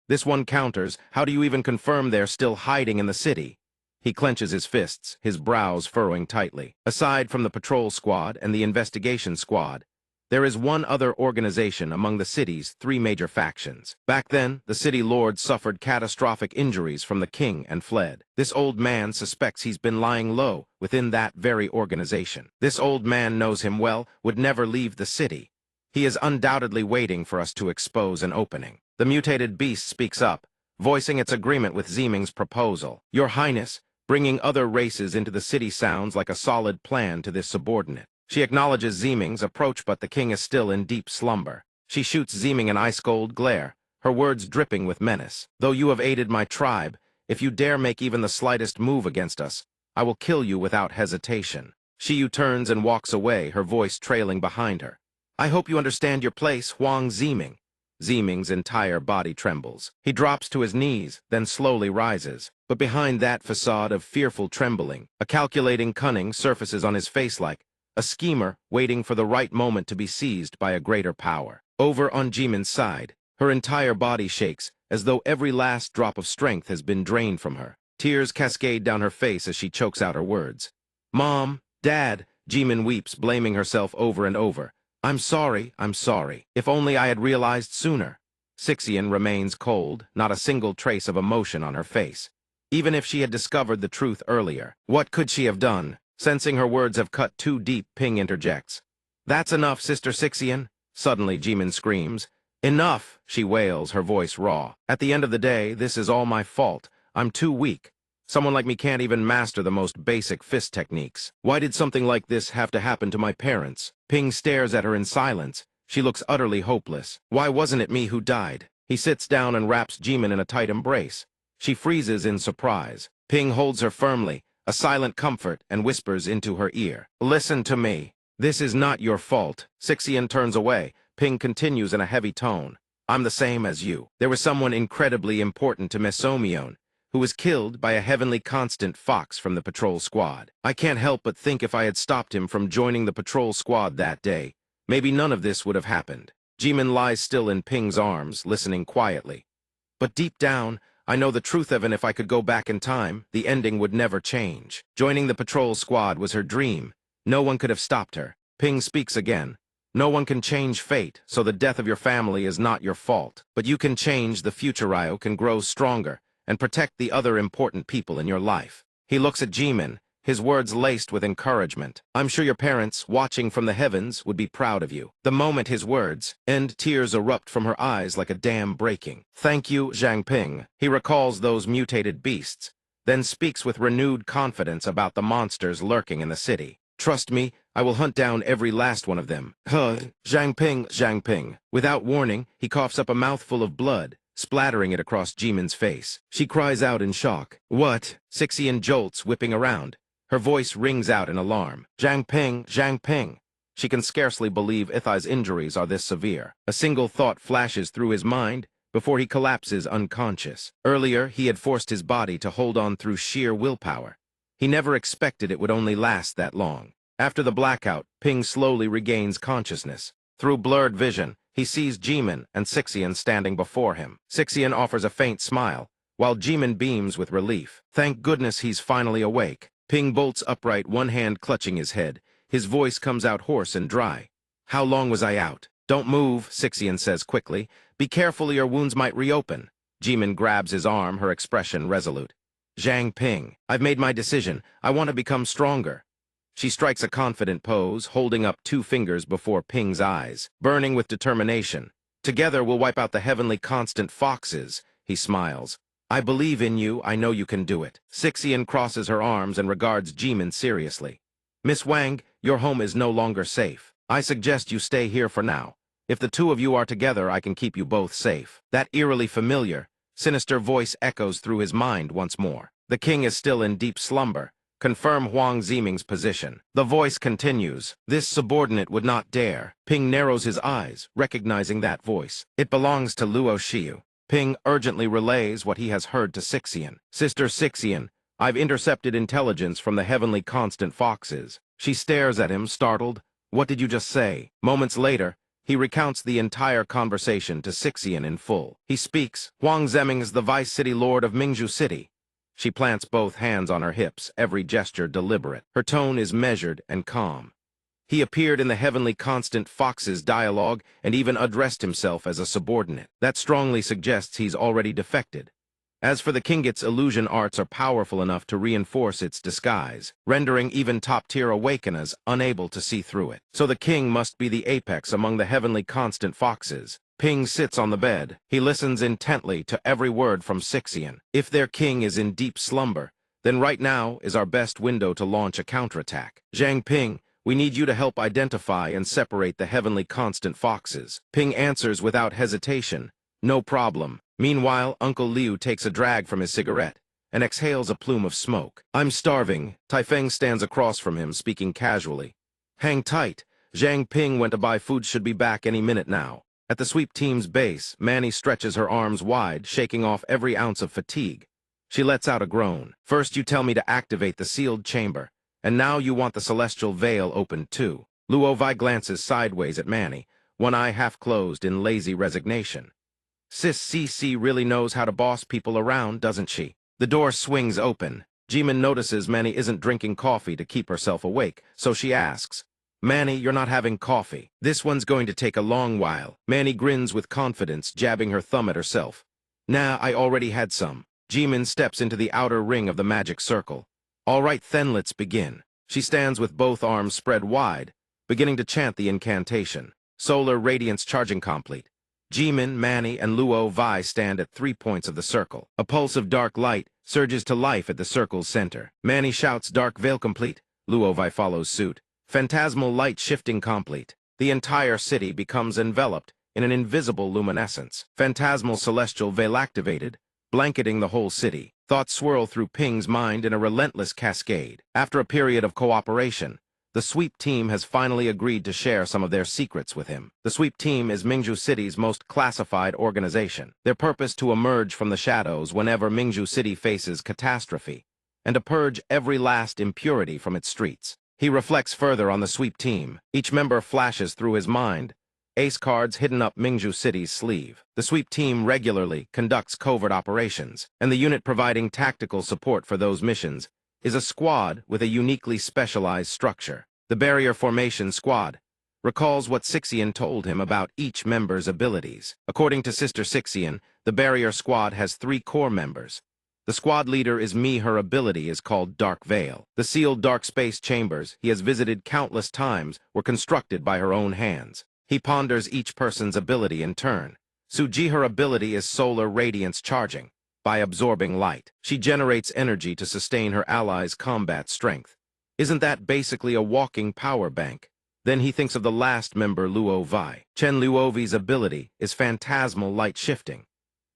This one counters, "How do you even confirm they're still hiding in the city?" He clenches his fists, his brows furrowing tightly. "Aside from the patrol squad and the investigation squad, there is one other organization among the city's 3 major factions. Back then, the city lord suffered catastrophic injuries from the king and fled. This old man suspects he's been lying low within that very organization. This old man knows him well, would never leave the city. He is undoubtedly waiting for us to expose an opening." The mutated beast speaks up, voicing its agreement with Zeeming's proposal. "Your Highness, bringing other races into the city sounds like a solid plan to this subordinate." She acknowledges Zeeming's approach, but the king is still in deep slumber. She shoots Zeeming an ice-cold glare, her words dripping with menace. "Though you have aided my tribe, if you dare make even the slightest move against us, I will kill you without hesitation." Shiyu turns and walks away, her voice trailing behind her. "I hope you understand your place, Huang Zeeming." Zeeming's entire body trembles. He drops to his knees, then slowly rises. But behind that facade of fearful trembling, a calculating cunning surfaces on his face like a schemer waiting for the right moment to be seized by a greater power. Over on Jimin's side, her entire body shakes, as though every last drop of strength has been drained from her. Tears cascade down her face as she chokes out her words. "Mom, Dad," Jimin weeps, blaming herself over and over. I'm sorry. If only I had realized sooner." Xixian remains cold, not a single trace of emotion on her face. Even if she had discovered the truth earlier, what could she have done? Sensing her words have cut too deep, Ping interjects. "That's enough, Sister Xixian." Suddenly, Jimin screams. "Enough," she wails, her voice raw. "At the end of the day, this is all my fault. I'm too weak. Someone like me can't even master the most basic fist techniques. Why did something like this have to happen to my parents?" Ping stares at her in silence. She looks utterly hopeless. "Why wasn't it me who died?" He sits down and wraps Jimin in a tight embrace. She freezes in surprise. Ping holds her firmly, a silent comfort, and whispers into her ear. "Listen to me. This is not your fault." Xixian turns away. Ping continues in a heavy tone. I'm the same as you. There was someone incredibly important to Mesomion, who was killed by a heavenly constant fox from the patrol squad. I can't help but think if I had stopped him from joining the patrol squad that day, maybe none of this would have happened. Jimin lies still in Ping's arms, listening quietly. But deep down, I know the truth of it. If I could go back in time, the ending would never change. Joining the patrol squad was her dream. No one could have stopped her. Ping speaks again. No one can change fate, so the death of your family is not your fault. But you can change the future. Ryo can grow stronger and protect the other important people in your life. He looks at Jimin, his words laced with encouragement. I'm sure your parents, watching from the heavens, would be proud of you. The moment his words end, tears erupt from her eyes like a dam breaking. Thank you, Zhang Ping. He recalls those mutated beasts, then speaks with renewed confidence about the monsters lurking in the city. Trust me, I will hunt down every last one of them. Zhang Ping. Without warning, he coughs up a mouthful of blood, splattering it across Jimin's face. She cries out in shock. What? Sixian jolts, whipping around. Her voice rings out in alarm. Zhang Ping. She can scarcely believe Ithai's injuries are this severe. A single thought flashes through his mind before he collapses unconscious. Earlier, he had forced his body to hold on through sheer willpower. He never expected it would only last that long. After the blackout, Ping slowly regains consciousness. Through blurred vision, he sees Jimin and Sixian standing before him. Sixian offers a faint smile, while Jimin beams with relief. Thank goodness he's finally awake. Ping bolts upright, one hand clutching his head. His voice comes out hoarse and dry. How long was I out? Don't move, Sixian says quickly. Be careful, your wounds might reopen. Jimin grabs his arm, her expression resolute. Zhang Ping, I've made my decision. I want to become stronger. She strikes a confident pose, holding up 2 fingers before Ping's eyes, burning with determination. Together we'll wipe out the heavenly constant foxes, he smiles. I believe in you, I know you can do it. Sixian crosses her arms and regards Jimin seriously. Miss Wang, your home is no longer safe. I suggest you stay here for now. If the 2 of you are together, I can keep you both safe. That eerily familiar, sinister voice echoes through his mind once more. The king is still in deep slumber. Confirm Huang Ziming's position. The voice continues. This subordinate would not dare. Ping narrows his eyes, recognizing that voice. It belongs to Luo Xiu. Ping urgently relays what he has heard to Sixian. Sister Sixian, I've intercepted intelligence from the heavenly constant foxes. She stares at him, startled. What did you just say? Moments later, he recounts the entire conversation to Sixian in full. He speaks. Huang Ziming is the vice city lord of Mingzhu City. She plants both hands on her hips, every gesture deliberate. Her tone is measured and calm. He appeared in the heavenly constant fox's dialogue and even addressed himself as a subordinate. That strongly suggests he's already defected. As for the Kingit's illusion arts are powerful enough to reinforce its disguise, rendering even top-tier awakeners unable to see through it. So the king must be the apex among the heavenly constant foxes. Ping sits on the bed. He listens intently to every word from Sixian. If their king is in deep slumber, then right now is our best window to launch a counterattack. Zhang Ping, we need you to help identify and separate the heavenly constant foxes. Ping answers without hesitation. No problem. Meanwhile, Uncle Liu takes a drag from his cigarette and exhales a plume of smoke. I'm starving. Taifeng stands across from him, speaking casually. Hang tight. Zhang Ping went to buy food, should be back any minute now. At the sweep team's base, Manny stretches her arms wide, shaking off every ounce of fatigue. She lets out a groan. First you tell me to activate the sealed chamber, and now you want the celestial veil opened too. Luo Vai glances sideways at Manny, one eye half closed in lazy resignation. Sis CC really knows how to boss people around, doesn't she? The door swings open. Jimin notices Manny isn't drinking coffee to keep herself awake, so she asks, Manny, you're not having coffee. This one's going to take a long while. Manny grins with confidence, jabbing her thumb at herself. Nah, I already had some. Jimin steps into the outer ring of the magic circle. All right, then let's begin. She stands with both arms spread wide, beginning to chant the incantation. Solar radiance charging complete. Jimin, Manny, and Luo Vai stand at 3 points of the circle. A pulse of dark light surges to life at the circle's center. Manny shouts, Dark veil complete. Luo Vai follows suit. Phantasmal light shifting complete. The entire city becomes enveloped in an invisible luminescence. Phantasmal celestial veil activated, blanketing the whole city. Thoughts swirl through Ping's mind in a relentless cascade. After a period of cooperation, The sweep team has finally agreed to share some of their secrets with him. The sweep team is Mingju City's most classified organization. Their purpose to emerge from the shadows whenever Mingju City faces catastrophe, and to purge every last impurity from its streets. He reflects further on the sweep team. Each member flashes through his mind, ace cards hidden up Mingju City's sleeve. The sweep team regularly conducts covert operations, and the unit providing tactical support for those missions is a squad with a uniquely specialized structure. The Barrier Formation Squad recalls what Sixian told him about each member's abilities. According to Sister Sixian, the Barrier Squad has 3 core members. The squad leader is me. Her ability is called Dark Veil. The sealed dark space chambers he has visited countless times were constructed by her own hands. He ponders each person's ability in turn. Suji, her ability is Solar Radiance Charging. By absorbing light, she generates energy to sustain her allies' combat strength. Isn't that basically a walking power bank? Then he thinks of the last member, Luo Vi. Chen Luovi's ability is Phantasmal Light Shifting.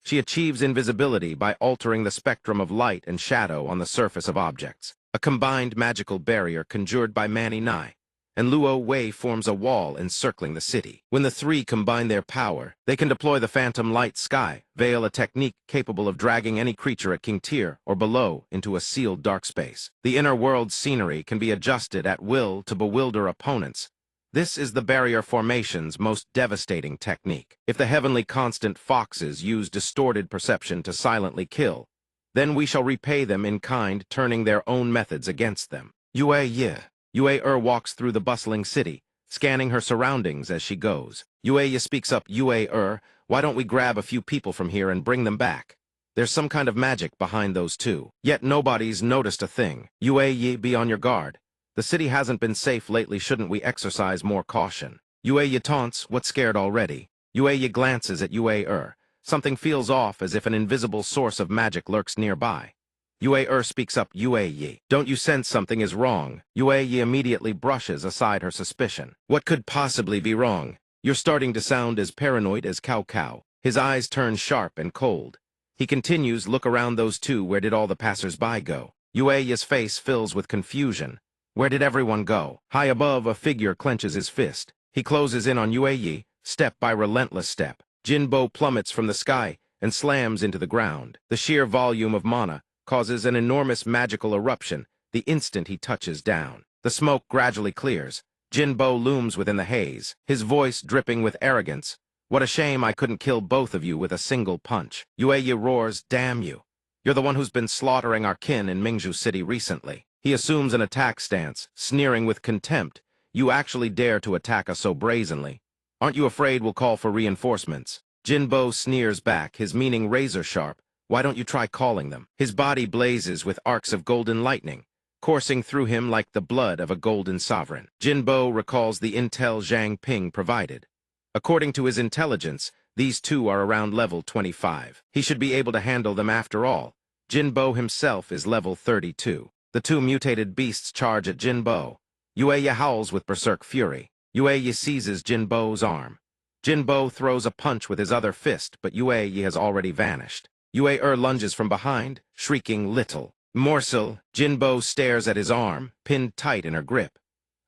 She achieves invisibility by altering the spectrum of light and shadow on the surface of objects. A combined magical barrier conjured by Mani Nai and Luo Wei forms a wall encircling the city. When the 3 combine their power, they can deploy the Phantom Light Sky Veil, a technique capable of dragging any creature at King Tier or below into a sealed dark space. The inner world's scenery can be adjusted at will to bewilder opponents. This is the Barrier Formation's most devastating technique. If the heavenly constant foxes use distorted perception to silently kill, then we shall repay them in kind, turning their own methods against them. Yue walks through the bustling city, scanning her surroundings as she goes. Yue speaks up. Yue, why don't we grab a few people from here and bring them back? There's some kind of magic behind those 2. Yet nobody's noticed a thing. Yue, be on your guard. The city hasn't been safe lately. Shouldn't we exercise more caution? Yue taunts, what, scared already? Yue glances at Yue. Something feels off, as if an invisible source of magic lurks nearby. Yue speaks up. Yue, don't you sense something is wrong? Yue immediately brushes aside her suspicion. What could possibly be wrong? You're starting to sound as paranoid as Cao Cao. His eyes turn sharp and cold. He continues, look around those 2. Where did all the passers-by go? Yue's face fills with confusion. Where did everyone go? High above, a figure clenches his fist. He closes in on Yue, step by relentless step. Jinbo plummets from the sky and slams into the ground. The sheer volume of mana causes an enormous magical eruption the instant he touches down. The smoke gradually clears. Jinbo looms within the haze, his voice dripping with arrogance. What a shame I couldn't kill both of you with a single punch. Yue roars, damn you. You're the one who's been slaughtering our kin in Mingju City recently. He assumes an attack stance, sneering with contempt. You actually dare to attack us so brazenly. Aren't you afraid we'll call for reinforcements? Jinbo sneers back, his meaning razor-sharp. Why don't you try calling them? His body blazes with arcs of golden lightning, coursing through him like the blood of a golden sovereign. Jinbo recalls the intel Zhang Ping provided. According to his intelligence, these 2 are around level 25. He should be able to handle them after all. Jinbo himself is level 32. The 2 mutated beasts charge at Jinbo. Yue howls with berserk fury. Yue seizes Jinbo's arm. Jinbo throws a punch with his other fist, but Yue has already vanished. Yue lunges from behind, shrieking, little morsel. Jinbo stares at his arm, pinned tight in her grip.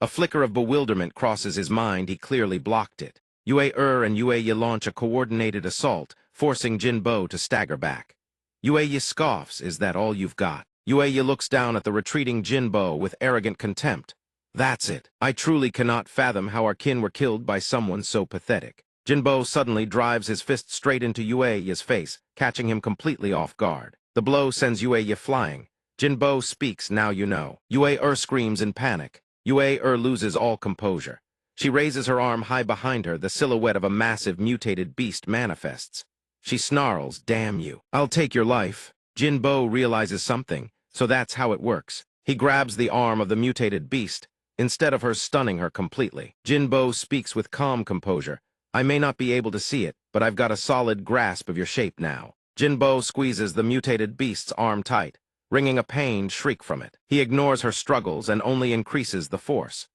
A flicker of bewilderment crosses his mind. He clearly blocked it. Yue and Yue launch a coordinated assault, forcing Jinbo to stagger back. Yue scoffs, is that all you've got? Yue looks down at the retreating Jinbo with arrogant contempt. That's it. I truly cannot fathom how our kin were killed by someone so pathetic. Jinbo suddenly drives his fist straight into Yue's face, catching him completely off guard. The blow sends Yue flying. Jinbo speaks, now you know. Yue screams in panic. Yue loses all composure. She raises her arm high behind her. The silhouette of a massive mutated beast manifests. She snarls, damn you. I'll take your life. Jinbo realizes something, so that's how it works. He grabs the arm of the mutated beast, instead of her stunning her completely. Jinbo speaks with calm composure. I may not be able to see it, but I've got a solid grasp of your shape now. Jinbo squeezes the mutated beast's arm tight, wringing a pained shriek from it. He ignores her struggles and only increases the force.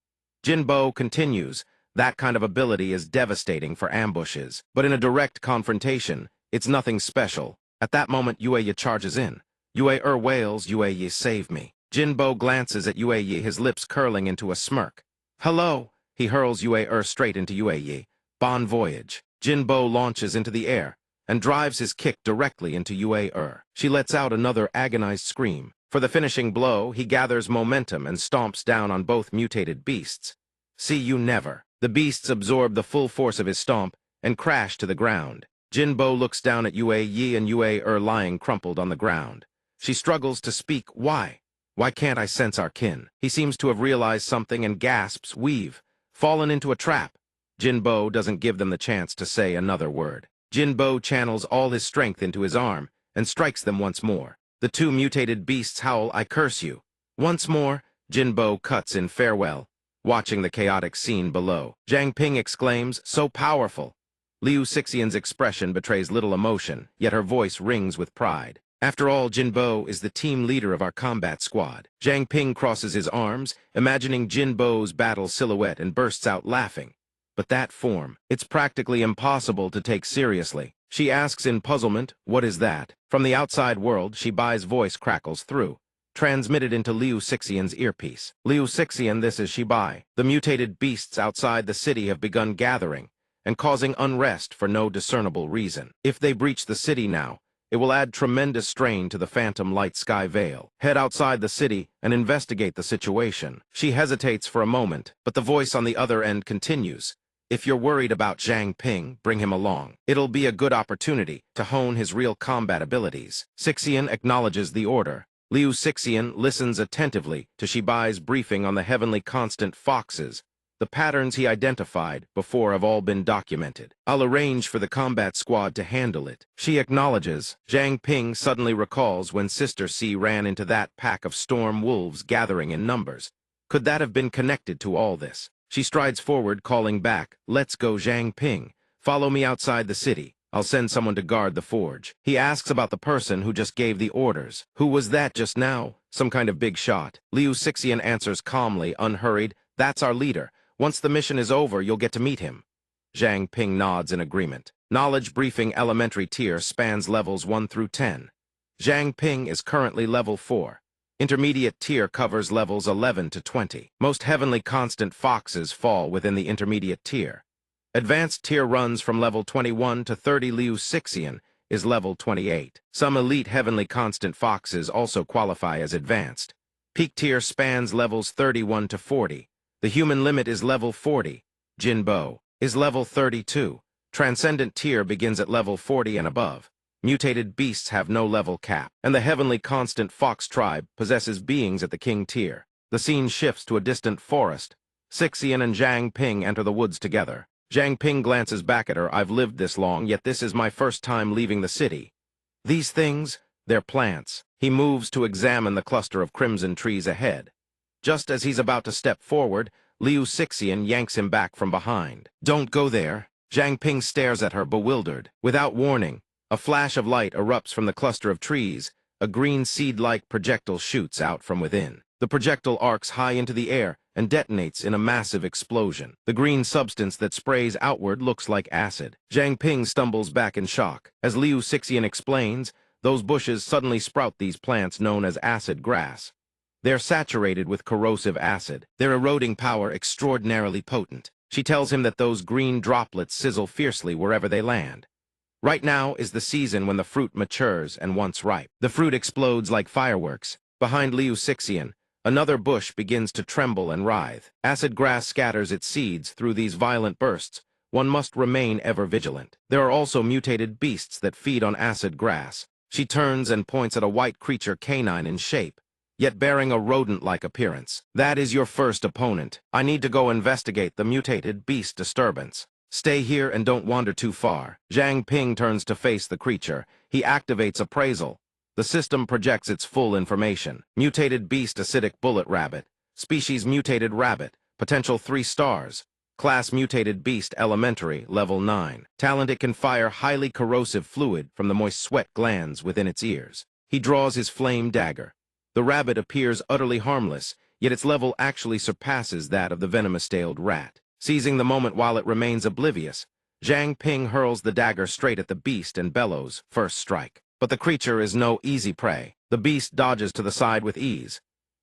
Jinbo continues, that kind of ability is devastating for ambushes, but in a direct confrontation, it's nothing special. At that moment, Yue charges in. Yue wails, Yue, save me. Jinbo glances at Yue, his lips curling into a smirk. Hello! He hurls Yue straight into Yue. Bon voyage. Jinbo launches into the air and drives his kick directly into Yue. She lets out another agonized scream. For the finishing blow, he gathers momentum and stomps down on both mutated beasts. See you never. The beasts absorb the full force of his stomp and crash to the ground. Jinbo looks down at Yue and Yue lying crumpled on the ground. She struggles to speak. Why? Why can't I sense our kin? He seems to have realized something and gasps, we've fallen into a trap. Jinbo doesn't give them the chance to say another word. Jinbo channels all his strength into his arm and strikes them once more. The two mutated beasts howl, I curse you. Once more, Jinbo cuts in farewell, watching the chaotic scene below. Zhang Ping exclaims, so powerful. Liu Xixian's expression betrays little emotion, yet her voice rings with pride. After all, Jinbo is the team leader of our combat squad. Zhang Ping crosses his arms, imagining Jinbo's battle silhouette, and bursts out laughing. But that form, it's practically impossible to take seriously. She asks in puzzlement, what is that? From the outside world, Shibai's voice crackles through, transmitted into Liu Xixian's earpiece. Liu Xixian, this is Shibai. The mutated beasts outside the city have begun gathering and causing unrest for no discernible reason. If they breach the city now, it will add tremendous strain to the phantom light sky veil. Head outside the city and investigate the situation. She hesitates for a moment, but the voice on the other end continues. If you're worried about Zhang Ping, bring him along. It'll be a good opportunity to hone his real combat abilities. Xixian acknowledges the order. Liu Xixian listens attentively to Shibai's briefing on the heavenly constant foxes. The patterns he identified before have all been documented. I'll arrange for the combat squad to handle it. She acknowledges. Zhang Ping suddenly recalls when Sister C ran into that pack of storm wolves gathering in numbers. Could that have been connected to all this? She strides forward, calling back, let's go, Zhang Ping. Follow me outside the city. I'll send someone to guard the forge. He asks about the person who just gave the orders. Who was that just now? Some kind of big shot. Liu Xixian answers calmly, unhurried, that's our leader. Once the mission is over, you'll get to meet him. Zhang Ping nods in agreement. Knowledge briefing elementary tier spans levels 1 through 10. Zhang Ping is currently level 4. Intermediate tier covers levels 11 to 20. Most heavenly constant foxes fall within the intermediate tier. Advanced tier runs from level 21 to 30. Liu Xixian is level 28. Some elite heavenly constant foxes also qualify as advanced. Peak tier spans levels 31 to 40. The human limit is level 40. Jinbo is level 32. Transcendent tier begins at level 40 and above. Mutated beasts have no level cap, and the heavenly constant fox tribe possesses beings at the king tier. The scene shifts to a distant forest. Xixian and Zhang Ping enter the woods together. Zhang Ping glances back at her. I've lived this long, yet this is my first time leaving the city. These things, they're plants. He moves to examine the cluster of crimson trees ahead. Just as he's about to step forward, Liu Xixian yanks him back from behind. Don't go there. Zhang Ping stares at her, bewildered. Without warning, a flash of light erupts from the cluster of trees. A green seed-like projectile shoots out from within. The projectile arcs high into the air and detonates in a massive explosion. The green substance that sprays outward looks like acid. Zhang Ping stumbles back in shock. As Liu Xixian explains, those bushes suddenly sprout these plants known as acid grass. They're saturated with corrosive acid, their eroding power extraordinarily potent. She tells him that those green droplets sizzle fiercely wherever they land. Right now is the season when the fruit matures and once ripe. The fruit explodes like fireworks. Behind Liu Xixian, another bush begins to tremble and writhe. Acid grass scatters its seeds through these violent bursts. One must remain ever vigilant. There are also mutated beasts that feed on acid grass. She turns and points at a white creature canine in shape, yet bearing a rodent-like appearance. That is your first opponent. I need to go investigate the mutated beast disturbance. Stay here and don't wander too far. Zhang Ping turns to face the creature. He activates appraisal. The system projects its full information. Mutated beast acidic bullet rabbit. Species mutated rabbit. Potential 3 stars. Class mutated beast elementary, level 9. Talent, it can fire highly corrosive fluid from the moist sweat glands within its ears. He draws his flame dagger. The rabbit appears utterly harmless, yet its level actually surpasses that of the venomous-tailed rat. Seizing the moment while it remains oblivious, Zhang Ping hurls the dagger straight at the beast and bellows, first strike. But the creature is no easy prey. The beast dodges to the side with ease.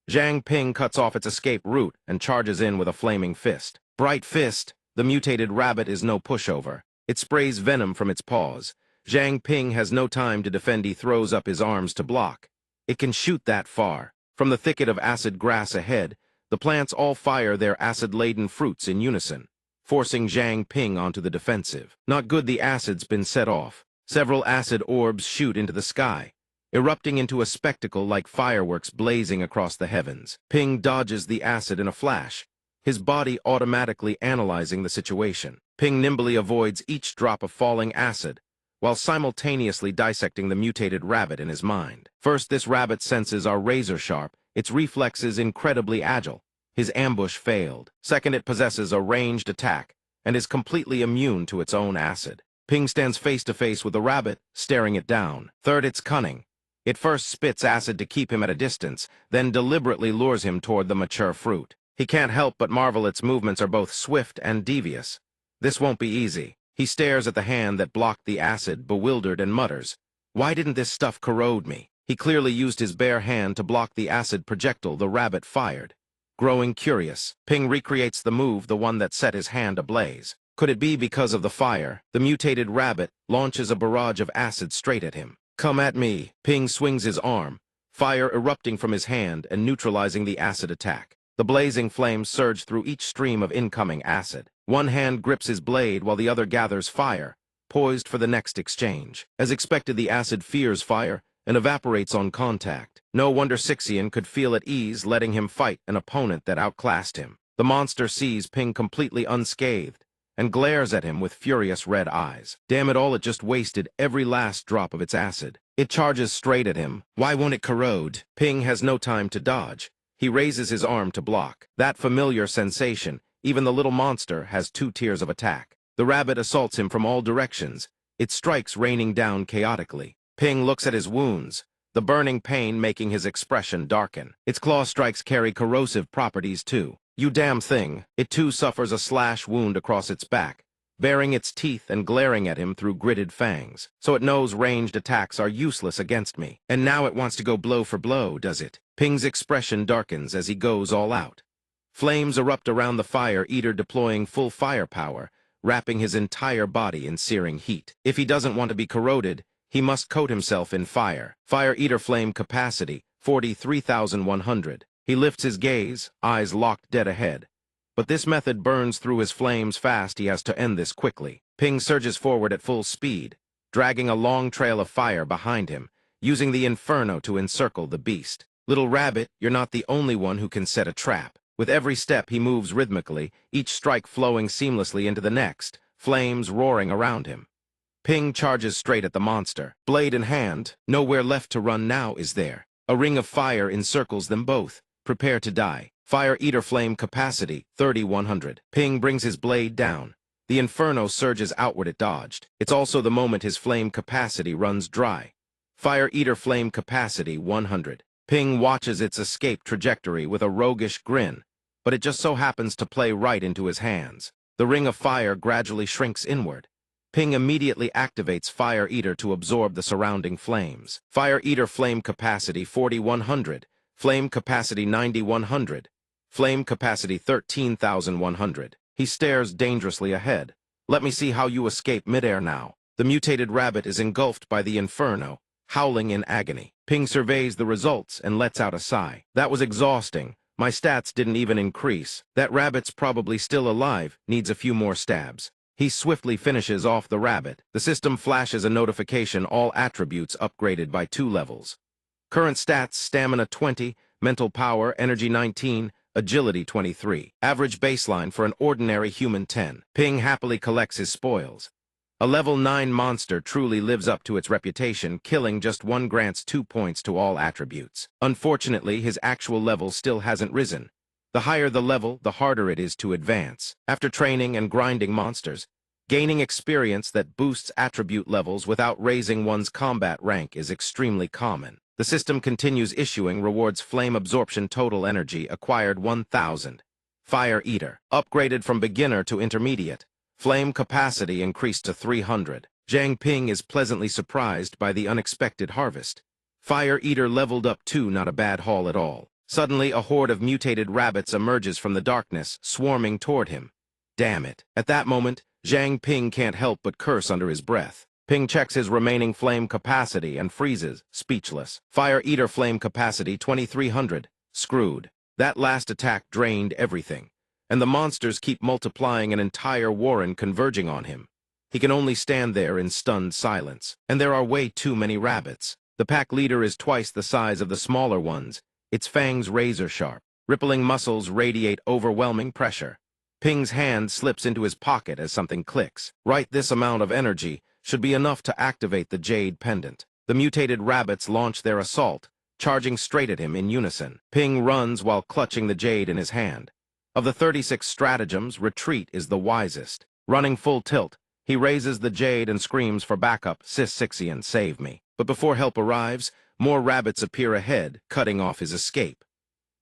Zhang Ping cuts off its escape route and charges in with a flaming fist. Bright Fist, the mutated rabbit is no pushover. It sprays venom from its paws. Zhang Ping has no time to defend. He throws up his arms to block. It can shoot that far. From the thicket of acid grass ahead, the plants all fire their acid-laden fruits in unison, forcing Zhang Ping onto the defensive. Not good, the acid's been set off. Several acid orbs shoot into the sky, erupting into a spectacle like fireworks blazing across the heavens. Ping dodges the acid in a flash, his body automatically analyzing the situation. Ping nimbly avoids each drop of falling acid, while simultaneously dissecting the mutated rabbit in his mind. First, this rabbit's senses are razor-sharp, its reflexes incredibly agile. His ambush failed. Second, it possesses a ranged attack, and is completely immune to its own acid. Ping stands face-to-face with the rabbit, staring it down. Third, it's cunning. It first spits acid to keep him at a distance, then deliberately lures him toward the mature fruit. He can't help but marvel its movements are both swift and devious. This won't be easy. He stares at the hand that blocked the acid, bewildered, and mutters, "Why didn't this stuff corrode me?" He clearly used his bare hand to block the acid projectile the rabbit fired. Growing curious, Ping recreates the move, the one that set his hand ablaze. Could it be because of the fire? The mutated rabbit launches a barrage of acid straight at him. "Come at me." Ping swings his arm, fire erupting from his hand and neutralizing the acid attack. The blazing flames surge through each stream of incoming acid. One hand grips his blade while the other gathers fire, poised for the next exchange. As expected, the acid fears fire and evaporates on contact. No wonder Sixian could feel at ease letting him fight an opponent that outclassed him. The monster sees Ping completely unscathed and glares at him with furious red eyes. Damn it all, it just wasted every last drop of its acid. It charges straight at him. Why won't it corrode? Ping has no time to dodge. He raises his arm to block. That familiar sensation, even the little monster has two tiers of attack. The rabbit assaults him from all directions, its strikes raining down chaotically. Ping looks at his wounds, the burning pain making his expression darken. Its claw strikes carry corrosive properties too. You damn thing. It too suffers a slash wound across its back, baring its teeth and glaring at him through gritted fangs. So it knows ranged attacks are useless against me. And now it wants to go blow for blow, does it? Ping's expression darkens as he goes all out. Flames erupt around the fire eater, deploying full firepower, wrapping his entire body in searing heat. If he doesn't want to be corroded, he must coat himself in fire. Fire eater flame capacity, 43,100. He lifts his gaze, eyes locked dead ahead. But this method burns through his flames fast. He has to end this quickly. Ping surges forward at full speed, dragging a long trail of fire behind him, using the inferno to encircle the beast. Little rabbit, you're not the only one who can set a trap. With every step he moves rhythmically, each strike flowing seamlessly into the next, flames roaring around him. Ping charges straight at the monster. Blade in hand, nowhere left to run now, is there? A ring of fire encircles them both. Prepare to die. Fire eater flame capacity, 3,100. Ping brings his blade down. The inferno surges outward. It dodged. It's also the moment his flame capacity runs dry. Fire eater flame capacity, 100. Ping watches its escape trajectory with a roguish grin, but it just so happens to play right into his hands. The ring of fire gradually shrinks inward. Ping immediately activates Fire Eater to absorb the surrounding flames. Fire Eater flame capacity 4,100, flame capacity 9,100, flame capacity 13,100. He stares dangerously ahead. Let me see how you escape midair now. The mutated rabbit is engulfed by the inferno, howling in agony. Ping surveys the results and lets out a sigh. That was exhausting. My stats didn't even increase. That rabbit's probably still alive, needs a few more stabs. He swiftly finishes off the rabbit. The system flashes a notification, all attributes upgraded by 2 levels. Current stats, stamina 20, mental power, energy 19, agility 23. Average baseline for an ordinary human 10. Ping happily collects his spoils. A level 9 monster truly lives up to its reputation. Killing just one grants 2 points to all attributes. Unfortunately, his actual level still hasn't risen. The higher the level, the harder it is to advance. After training and grinding monsters, gaining experience that boosts attribute levels without raising one's combat rank is extremely common. The system continues issuing rewards. Flame absorption total energy acquired 1,000. Fire Eater, upgraded from beginner to intermediate. Flame capacity increased to 300. Zhang Ping is pleasantly surprised by the unexpected harvest. Fire Eater leveled up too, not a bad haul at all. Suddenly, a horde of mutated rabbits emerges from the darkness, swarming toward him. Damn it. At that moment, Zhang Ping can't help but curse under his breath. Ping checks his remaining flame capacity and freezes, speechless. Fire Eater flame capacity 2300. Screwed. That last attack drained everything. And the monsters keep multiplying, an entire warren converging on him. He can only stand there in stunned silence. And there are way too many rabbits. The pack leader is twice the size of the smaller ones, its fangs razor-sharp. Rippling muscles radiate overwhelming pressure. Ping's hand slips into his pocket as something clicks. Right, this amount of energy should be enough to activate the jade pendant. The mutated rabbits launch their assault, charging straight at him in unison. Ping runs while clutching the jade in his hand. Of the 36 stratagems, retreat is the wisest. Running full tilt, he raises the jade and screams for backup. Sixian, save me. But before help arrives, more rabbits appear ahead, cutting off his escape.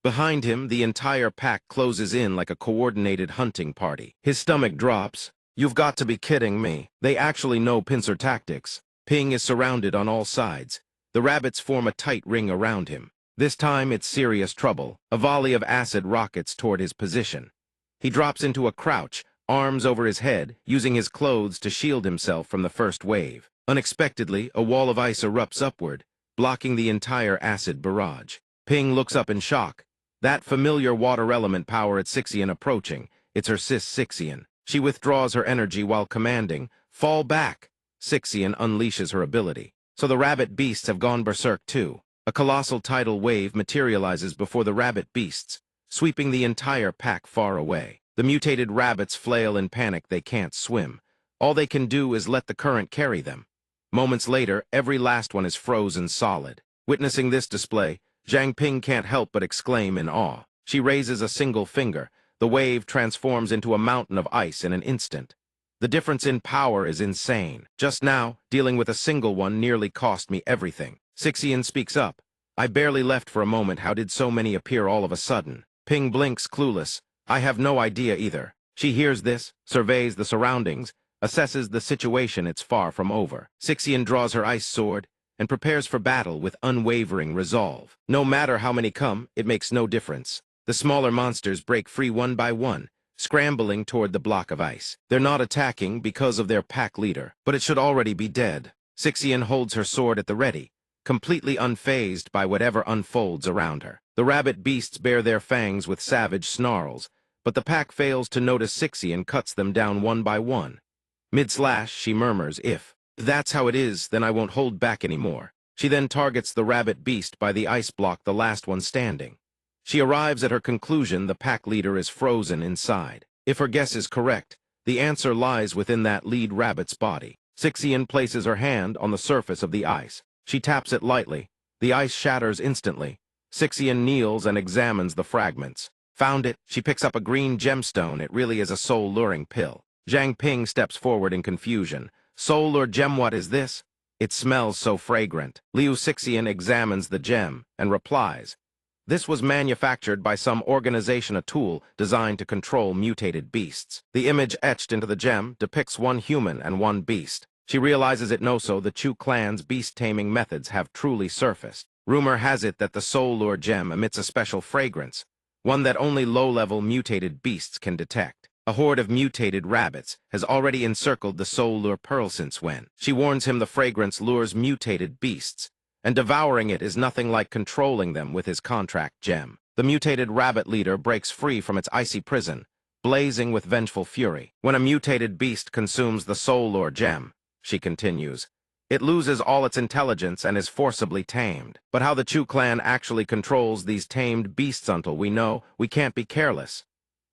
Behind him, the entire pack closes in like a coordinated hunting party. His stomach drops. You've got to be kidding me. They actually know pincer tactics. Ping is surrounded on all sides. The rabbits form a tight ring around him. This time, it's serious trouble. A volley of acid rockets toward his position. He drops into a crouch, arms over his head, using his clothes to shield himself from the first wave. Unexpectedly, a wall of ice erupts upward, blocking the entire acid barrage. Ping looks up in shock. That familiar water element power at Sixian approaching. It's her sis Sixian. She withdraws her energy while commanding, fall back. Sixian unleashes her ability. So the rabbit beasts have gone berserk too. A colossal tidal wave materializes before the rabbit beasts, sweeping the entire pack far away. The mutated rabbits flail in panic. They can't swim. All they can do is let the current carry them. Moments later, every last one is frozen solid. Witnessing this display, Zhang Ping can't help but exclaim in awe. She raises a single finger. The wave transforms into a mountain of ice in an instant. The difference in power is insane. Just now, dealing with a single one nearly cost me everything. Sixian speaks up. I barely left for a moment. How did so many appear all of a sudden? Ping blinks, clueless. I have no idea either. She hears this, surveys the surroundings, assesses the situation. It's far from over. Sixian draws her ice sword and prepares for battle with unwavering resolve. No matter how many come, it makes no difference. The smaller monsters break free one by one, scrambling toward the block of ice. They're not attacking because of their pack leader, but it should already be dead. Sixian holds her sword at the ready, completely unfazed by whatever unfolds around her. The rabbit beasts bare their fangs with savage snarls, but the pack fails to notice Sixian cuts them down one by one. Mid-slash, she murmurs, if that's how it is, then I won't hold back anymore. She then targets the rabbit beast by the ice block, the last one standing. She arrives at her conclusion. The pack leader is frozen inside. If her guess is correct, the answer lies within that lead rabbit's body. Sixian places her hand on the surface of the ice. She taps it lightly. The ice shatters instantly. Sixian kneels and examines the fragments. Found it. She picks up a green gemstone. It really is a soul-luring pill. Zhang Ping steps forward in confusion. Soul or gem, what is this? It smells so fragrant. Liu Sixian examines the gem and replies, this was manufactured by some organization, a tool designed to control mutated beasts. The image etched into the gem depicts one human and one beast. She realizes it knows so the Chu clan's beast-taming methods have truly surfaced. Rumor has it that the soul lure gem emits a special fragrance, one that only low-level mutated beasts can detect. A horde of mutated rabbits has already encircled the soul lure pearl since when. She warns him the fragrance lures mutated beasts, and devouring it is nothing like controlling them with his contract gem. The mutated rabbit leader breaks free from its icy prison, blazing with vengeful fury. When a mutated beast consumes the soul lure gem, she continues, it loses all its intelligence and is forcibly tamed. But how the Chu clan actually controls these tamed beasts until we know, we can't be careless.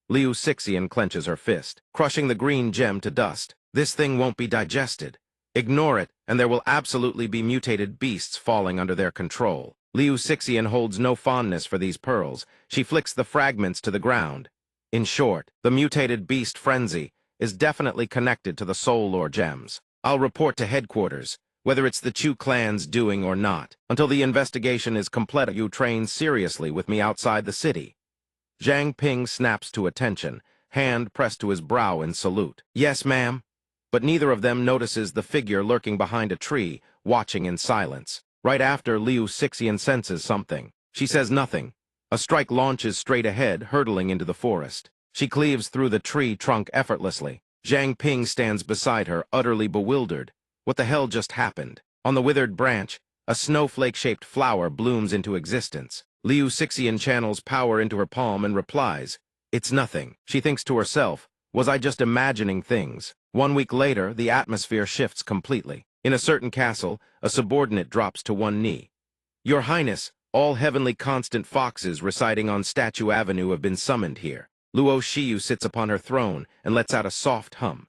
Liu Sixian clenches her fist, crushing the green gem to dust. This thing won't be digested. Ignore it, and there will absolutely be mutated beasts falling under their control. Liu Sixian holds no fondness for these pearls. She flicks the fragments to the ground. In short, the mutated beast frenzy is definitely connected to the soul lore gems. I'll report to headquarters, whether it's the Chu clan's doing or not. Until the investigation is complete, you train seriously with me outside the city. Zhang Ping snaps to attention, hand pressed to his brow in salute. Yes, ma'am. But neither of them notices the figure lurking behind a tree, watching in silence. Right after, Liu Sixian senses something. She says nothing. A strike launches straight ahead, hurtling into the forest. She cleaves through the tree trunk effortlessly. Zhang Ping stands beside her, utterly bewildered. What the hell just happened? On the withered branch, a snowflake-shaped flower blooms into existence. Liu Xixian channels power into her palm and replies, "It's nothing." She thinks to herself, "Was I just imagining things?" 1 week later, the atmosphere shifts completely. In a certain castle, a subordinate drops to one knee. "Your Highness, all heavenly constant foxes residing on Statue Avenue have been summoned here." Luo Shiyu sits upon her throne and lets out a soft hum.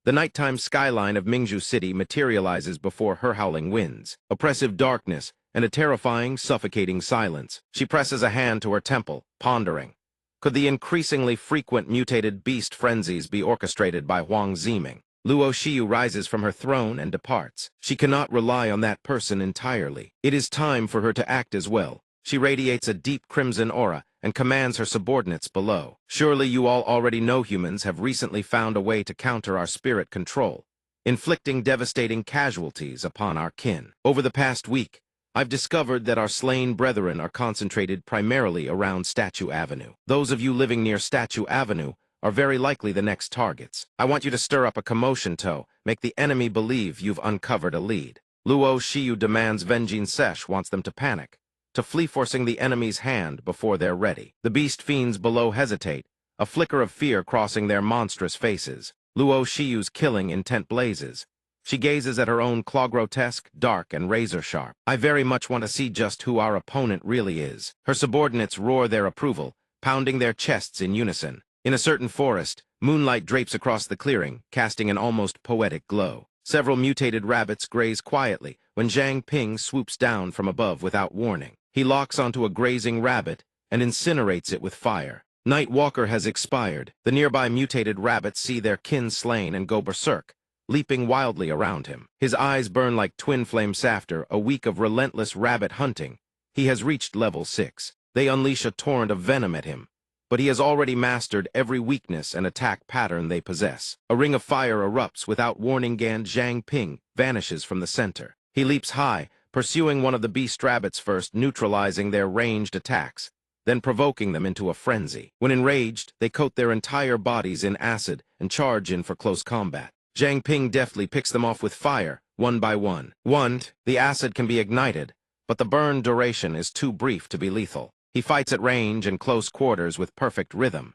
The nighttime skyline of Mingzhu City materializes before her howling winds. Oppressive darkness and a terrifying, suffocating silence. She presses a hand to her temple, pondering. Could the increasingly frequent mutated beast frenzies be orchestrated by Huang Ziming? Luo Shiyu rises from her throne and departs. She cannot rely on that person entirely. It is time for her to act as well. She radiates a deep crimson aura and commands her subordinates below. "Surely you all already know humans have recently found a way to counter our spirit control, inflicting devastating casualties upon our kin. Over the past week, I've discovered that our slain brethren are concentrated primarily around Statue Avenue. Those of you living near Statue Avenue are very likely the next targets. I want you to stir up a commotion to make the enemy believe you've uncovered a lead." Luo Shiyu demands Venjin Sesh wants them to panic, to flee, forcing the enemy's hand before they're ready. The beast fiends below hesitate, a flicker of fear crossing their monstrous faces. Luo Shiyu's killing intent blazes. She gazes at her own claw, grotesque, dark, and razor-sharp. "I very much want to see just who our opponent really is." Her subordinates roar their approval, pounding their chests in unison. In a certain forest, moonlight drapes across the clearing, casting an almost poetic glow. Several mutated rabbits graze quietly when Zhang Ping swoops down from above without warning. He locks onto a grazing rabbit and incinerates it with fire. Night Walker has expired. The nearby mutated rabbits see their kin slain and go berserk, leaping wildly around him. His eyes burn like twin flames after a week of relentless rabbit hunting. He has reached level 6. They unleash a torrent of venom at him, but he has already mastered every weakness and attack pattern they possess. A ring of fire erupts without warning. Zhang Ping vanishes from the center. He leaps high, pursuing one of the beast rabbits first, neutralizing their ranged attacks, then provoking them into a frenzy. When enraged, they coat their entire bodies in acid and charge in for close combat. Zhang Ping deftly picks them off with fire, one by one. The acid can be ignited, but the burn duration is too brief to be lethal. He fights at range and close quarters with perfect rhythm.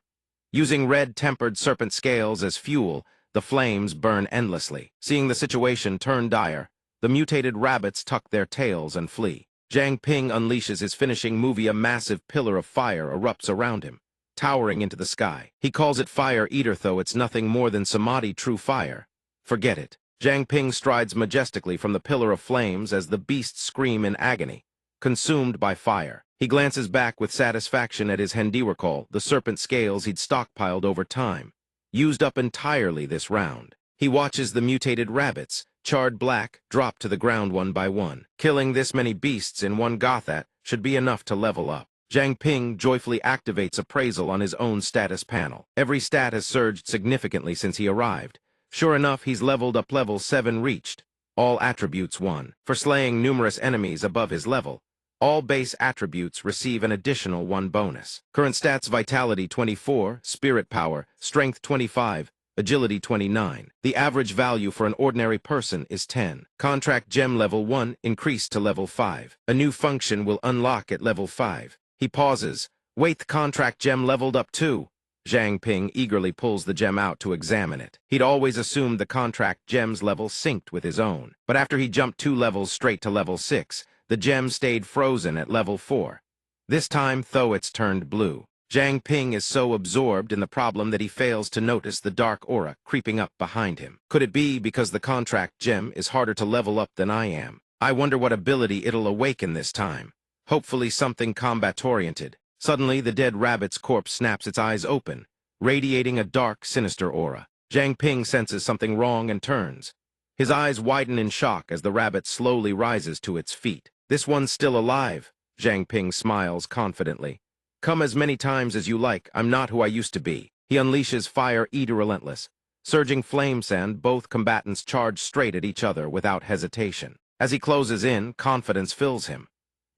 Using red-tempered serpent scales as fuel, the flames burn endlessly. Seeing the situation turn dire, the mutated rabbits tuck their tails and flee. Zhang Ping unleashes his finishing move. A massive pillar of fire erupts around him, towering into the sky. He calls it Fire Eater, though it's nothing more than Samadhi true fire. Forget it. Zhang Ping strides majestically from the pillar of flames as the beasts scream in agony, consumed by fire. He glances back with satisfaction at his handiwork, the serpent scales he'd stockpiled over time, used up entirely this round. He watches the mutated rabbits, charred black, drop to the ground one by one. Killing this many beasts in one Gothat should be enough to level up. Zhang Ping joyfully activates appraisal on his own status panel. Every stat has surged significantly since he arrived. Sure enough, he's leveled up. Level 7 reached. All attributes 1. For slaying numerous enemies above his level, all base attributes receive an additional 1 bonus. Current stats: Vitality 24, Spirit Power, Strength 25, Agility 29. The average value for an ordinary person is 10. Contract Gem level 1 increased to level 5. A new function will unlock at level 5. He pauses. Wait, the contract gem leveled up too. Zhang Ping eagerly pulls the gem out to examine it. He'd always assumed the contract gem's level synced with his own, but after he jumped 2 levels straight to level 6, the gem stayed frozen at level 4. This time, though, it's turned blue. Zhang Ping is so absorbed in the problem that he fails to notice the dark aura creeping up behind him. Could it be because the contract gem is harder to level up than I am? I wonder what ability it'll awaken this time. Hopefully something combat-oriented. Suddenly, the dead rabbit's corpse snaps its eyes open, radiating a dark, sinister aura. Zhang Ping senses something wrong and turns. His eyes widen in shock as the rabbit slowly rises to its feet. This one's still alive. Zhang Ping smiles confidently. Come as many times as you like, I'm not who I used to be. He unleashes Fire Eater Relentless. Surging flame sand, both combatants charge straight at each other without hesitation. As he closes in, confidence fills him.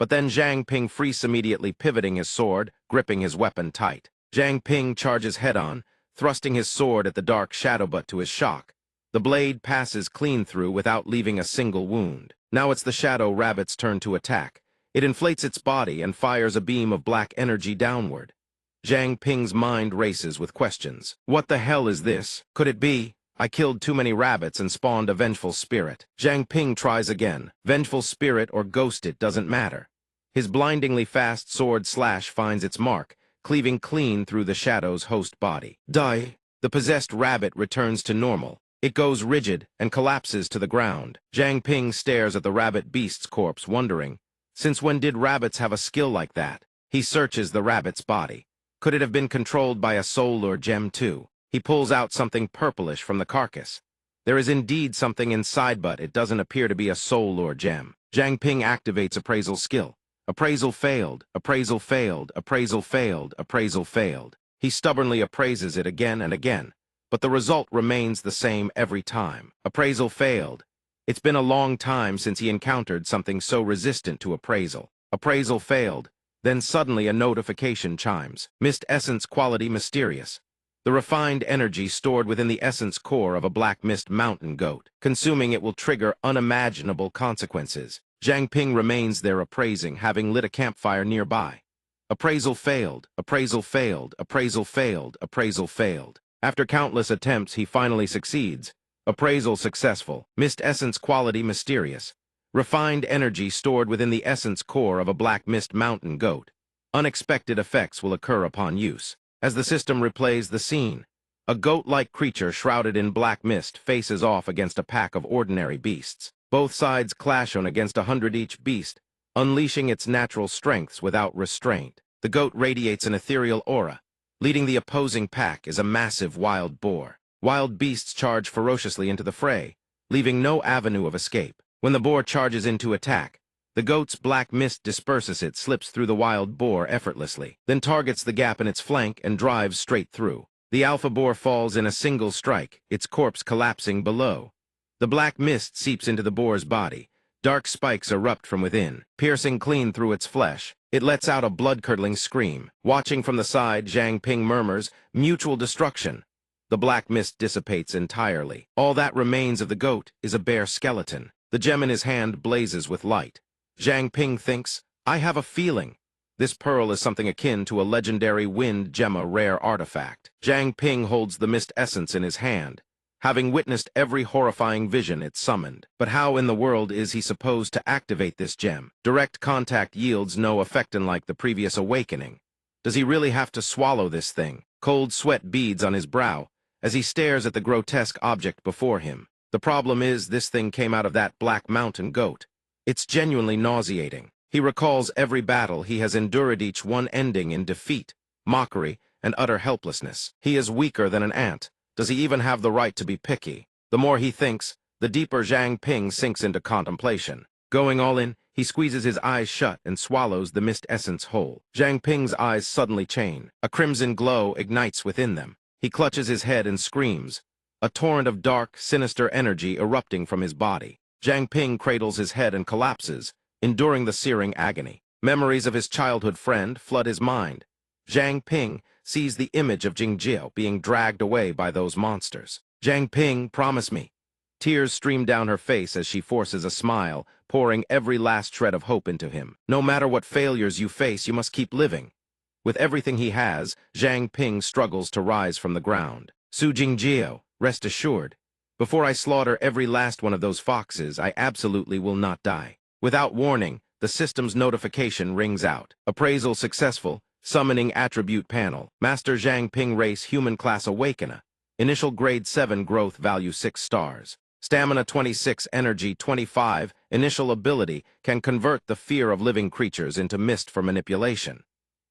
But then Zhang Ping frees immediately, pivoting his sword, gripping his weapon tight. Zhang Ping charges head-on, thrusting his sword at the dark shadow, but to his shock, the blade passes clean through without leaving a single wound. Now it's the shadow rabbit's turn to attack. It inflates its body and fires a beam of black energy downward. Zhang Ping's mind races with questions. What the hell is this? Could it be I killed too many rabbits and spawned a vengeful spirit? Zhang Ping tries again. Vengeful spirit or ghost, it doesn't matter. His blindingly fast sword slash finds its mark, cleaving clean through the shadow's host body. Die! The possessed rabbit returns to normal. It goes rigid and collapses to the ground. Zhang Ping stares at the rabbit beast's corpse, wondering, since when did rabbits have a skill like that? He searches the rabbit's body. Could it have been controlled by a soul or gem too? He pulls out something purplish from the carcass. There is indeed something inside, but it doesn't appear to be a soul or gem. Zhang Ping activates appraisal skill. Appraisal failed, appraisal failed, appraisal failed, appraisal failed. He stubbornly appraises it again and again, but the result remains the same every time. Appraisal failed. It's been a long time since he encountered something so resistant to appraisal. Appraisal failed. Then suddenly a notification chimes. Mist essence quality mysterious. The refined energy stored within the essence core of a black mist mountain goat. Consuming it will trigger unimaginable consequences. Zhang Ping remains there appraising, having lit a campfire nearby. Appraisal failed, appraisal failed, appraisal failed, appraisal failed. After countless attempts, he finally succeeds. Appraisal successful. Mist essence quality mysterious. Refined energy stored within the essence core of a black mist mountain goat. Unexpected effects will occur upon use. As the system replays the scene, a goat-like creature shrouded in black mist faces off against a pack of ordinary beasts. Both sides clash on against 100 each beast, unleashing its natural strengths without restraint. The goat radiates an ethereal aura. Leading the opposing pack is a massive wild boar. Wild beasts charge ferociously into the fray, leaving no avenue of escape. When the boar charges in to attack, the goat's black mist disperses. It slips through the wild boar effortlessly, then targets the gap in its flank and drives straight through. The alpha boar falls in a single strike, its corpse collapsing below. The black mist seeps into the boar's body. Dark spikes erupt from within, piercing clean through its flesh. It lets out a blood-curdling scream. Watching from the side, Zhang Ping murmurs, "Mutual destruction." The black mist dissipates entirely. All that remains of the goat is a bare skeleton. The gem in his hand blazes with light. Zhang Ping thinks, I have a feeling. This pearl is something akin to a legendary wind gem, a rare artifact. Zhang Ping holds the mist essence in his hand, having witnessed every horrifying vision it summoned. But how in the world is he supposed to activate this gem? Direct contact yields no effect, unlike the previous awakening. Does he really have to swallow this thing? Cold sweat beads on his brow as he stares at the grotesque object before him. The problem is, this thing came out of that black mountain goat. It's genuinely nauseating. He recalls every battle he has endured, each one ending in defeat, mockery, and utter helplessness. He is weaker than an ant. Does he even have the right to be picky? The more he thinks, the deeper Zhang Ping sinks into contemplation. Going all in, he squeezes his eyes shut and swallows the mist essence whole. Zhang Ping's eyes suddenly chain. A crimson glow ignites within them. He clutches his head and screams, a torrent of dark, sinister energy erupting from his body. Zhang Ping cradles his head and collapses, enduring the searing agony. Memories of his childhood friend flood his mind. Zhang Ping sees the image of Jingjie being dragged away by those monsters. Zhang Ping, promise me. Tears stream down her face as she forces a smile, pouring every last shred of hope into him. No matter what failures you face, you must keep living. With everything he has, Zhang Ping struggles to rise from the ground. Su Jingjie, rest assured. Before I slaughter every last one of those foxes, I absolutely will not die. Without warning, the system's notification rings out. Appraisal successful. Summoning attribute panel. Master Zhang Ping race human class awakener. Initial grade 7 growth value 6 stars. Stamina 26, energy 25. Initial ability can convert the fear of living creatures into mist for manipulation.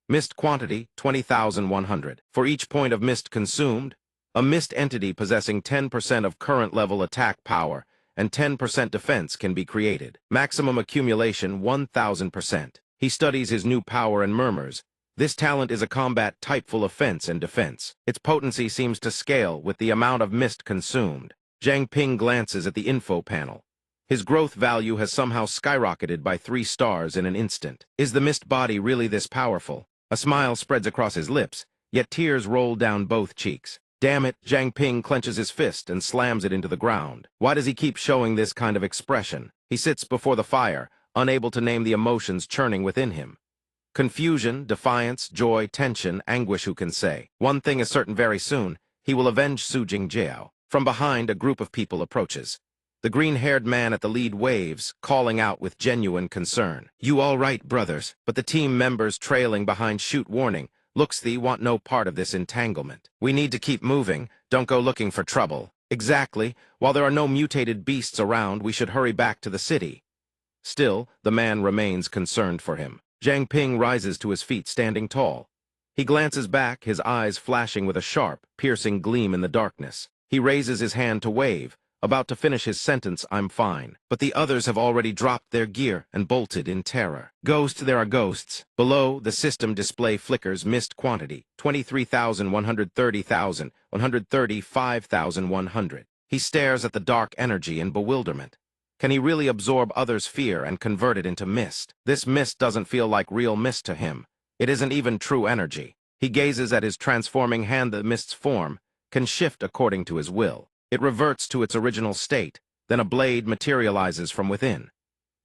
Mist quantity 20,100. For each point of mist consumed, a mist entity possessing 10% of current level attack power and 10% defense can be created. Maximum accumulation 1,000%. He studies his new power and murmurs, this talent is a combat type full of offense and defense. Its potency seems to scale with the amount of mist consumed. Zhang Ping glances at the info panel. His growth value has somehow skyrocketed by 3 stars in an instant. Is the mist body really this powerful? A smile spreads across his lips, yet tears roll down both cheeks. Damn it, Zhang Ping clenches his fist and slams it into the ground. Why does he keep showing this kind of expression? He sits before the fire, unable to name the emotions churning within him. Confusion, defiance, joy, tension, anguish, who can say? One thing is certain: very soon, he will avenge Su Jingjiao. From behind, a group of people approaches. The green-haired man at the lead waves, calling out with genuine concern. You all right, brothers? But the team members trailing behind shoot warning. Looks thee want no part of this entanglement. We need to keep moving, don't go looking for trouble. Exactly, while there are no mutated beasts around, we should hurry back to the city. Still, the man remains concerned for him. Zhang Ping rises to his feet, standing tall. He glances back, his eyes flashing with a sharp, piercing gleam in the darkness. He raises his hand to wave, about to finish his sentence, I'm fine. But the others have already dropped their gear and bolted in terror. Ghost, there are ghosts. Below, the system display flickers mist quantity, 23,000, 130,000, 135,100. He stares at the dark energy in bewilderment. Can he really absorb others' fear and convert it into mist? This mist doesn't feel like real mist to him. It isn't even true energy. He gazes at his transforming hand. The mist's form can shift according to his will. It reverts to its original state, then a blade materializes from within.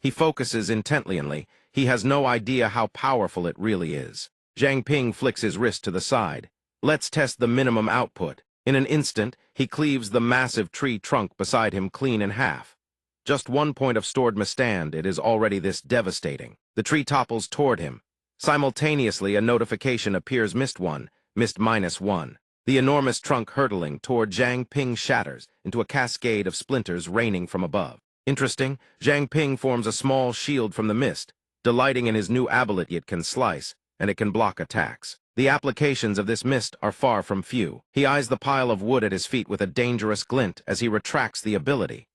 He focuses intently. He has no idea how powerful it really is. Zhang Ping flicks his wrist to the side. Let's test the minimum output. In an instant, he cleaves the massive tree trunk beside him clean in half. Just 1 point of stored mist, and it is already this devastating. The tree topples toward him. Simultaneously, a notification appears: mist 1, mist -1. The enormous trunk hurtling toward Zhang Ping shatters into a cascade of splinters raining from above. Interesting, Zhang Ping forms a small shield from the mist, delighting in his new ability. It can slice, and it can block attacks. The applications of this mist are far from few. He eyes the pile of wood at his feet with a dangerous glint as he retracts the ability.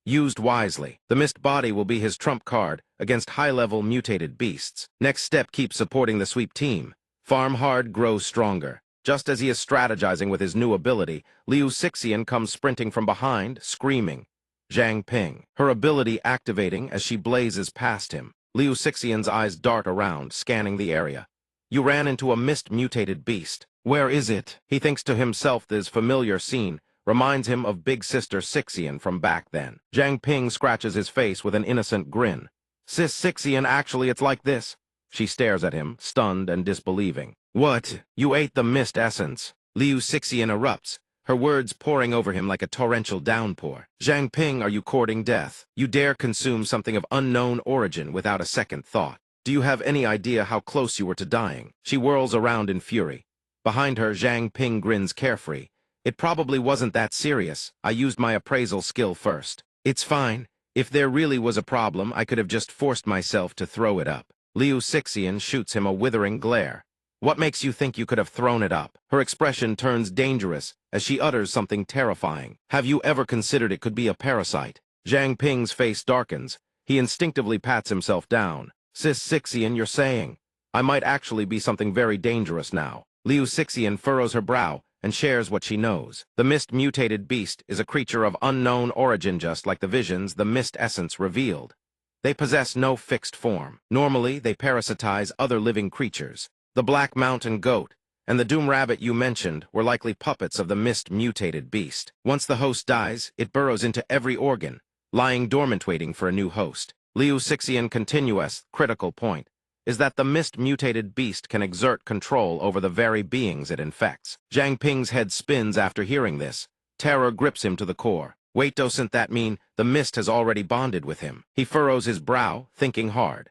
Used wisely, the mist body will be his trump card against high-level mutated beasts. Next step: keep supporting the sweep team. Farm hard, grow stronger. Just as he is strategizing with his new ability, Liu Xixian comes sprinting from behind, screaming. Zhang Ping, her ability activating as she blazes past him. Liu Xixian's eyes dart around, scanning the area. You ran into a mist-mutated beast. Where is it? He thinks to himself. This familiar scene reminds him of Big Sister Xixian from back then. Zhang Ping scratches his face with an innocent grin. Sis Xixian, actually it's like this. She stares at him, stunned and disbelieving. What? You ate the mist essence? Liu Xixian erupts, her words pouring over him like a torrential downpour. Zhang Ping, are you courting death? You dare consume something of unknown origin without a second thought. Do you have any idea how close you were to dying? She whirls around in fury. Behind her, Zhang Ping grins carefree. It probably wasn't that serious. I used my appraisal skill first. It's fine. If there really was a problem, I could have just forced myself to throw it up. Liu Xixian shoots him a withering glare. What makes you think you could have thrown it up? Her expression turns dangerous as she utters something terrifying. Have you ever considered it could be a parasite? Zhang Ping's face darkens. He instinctively pats himself down. Sis Xixian, you're saying I might actually be something very dangerous now. Liu Xixian furrows her brow and shares what she knows. The mist-mutated beast is a creature of unknown origin, just like the visions the mist essence revealed. They possess no fixed form. Normally, they parasitize other living creatures. The Black Mountain Goat and the Doom Rabbit you mentioned were likely puppets of the mist-mutated beast. Once the host dies, it burrows into every organ, lying dormant waiting for a new host. Liu Xixian continuous, critical point, is that the mist-mutated beast can exert control over the very beings it infects. Zhang Ping's head spins after hearing this. Terror grips him to the core. Wait, doesn't that mean the mist has already bonded with him? He furrows his brow, thinking hard.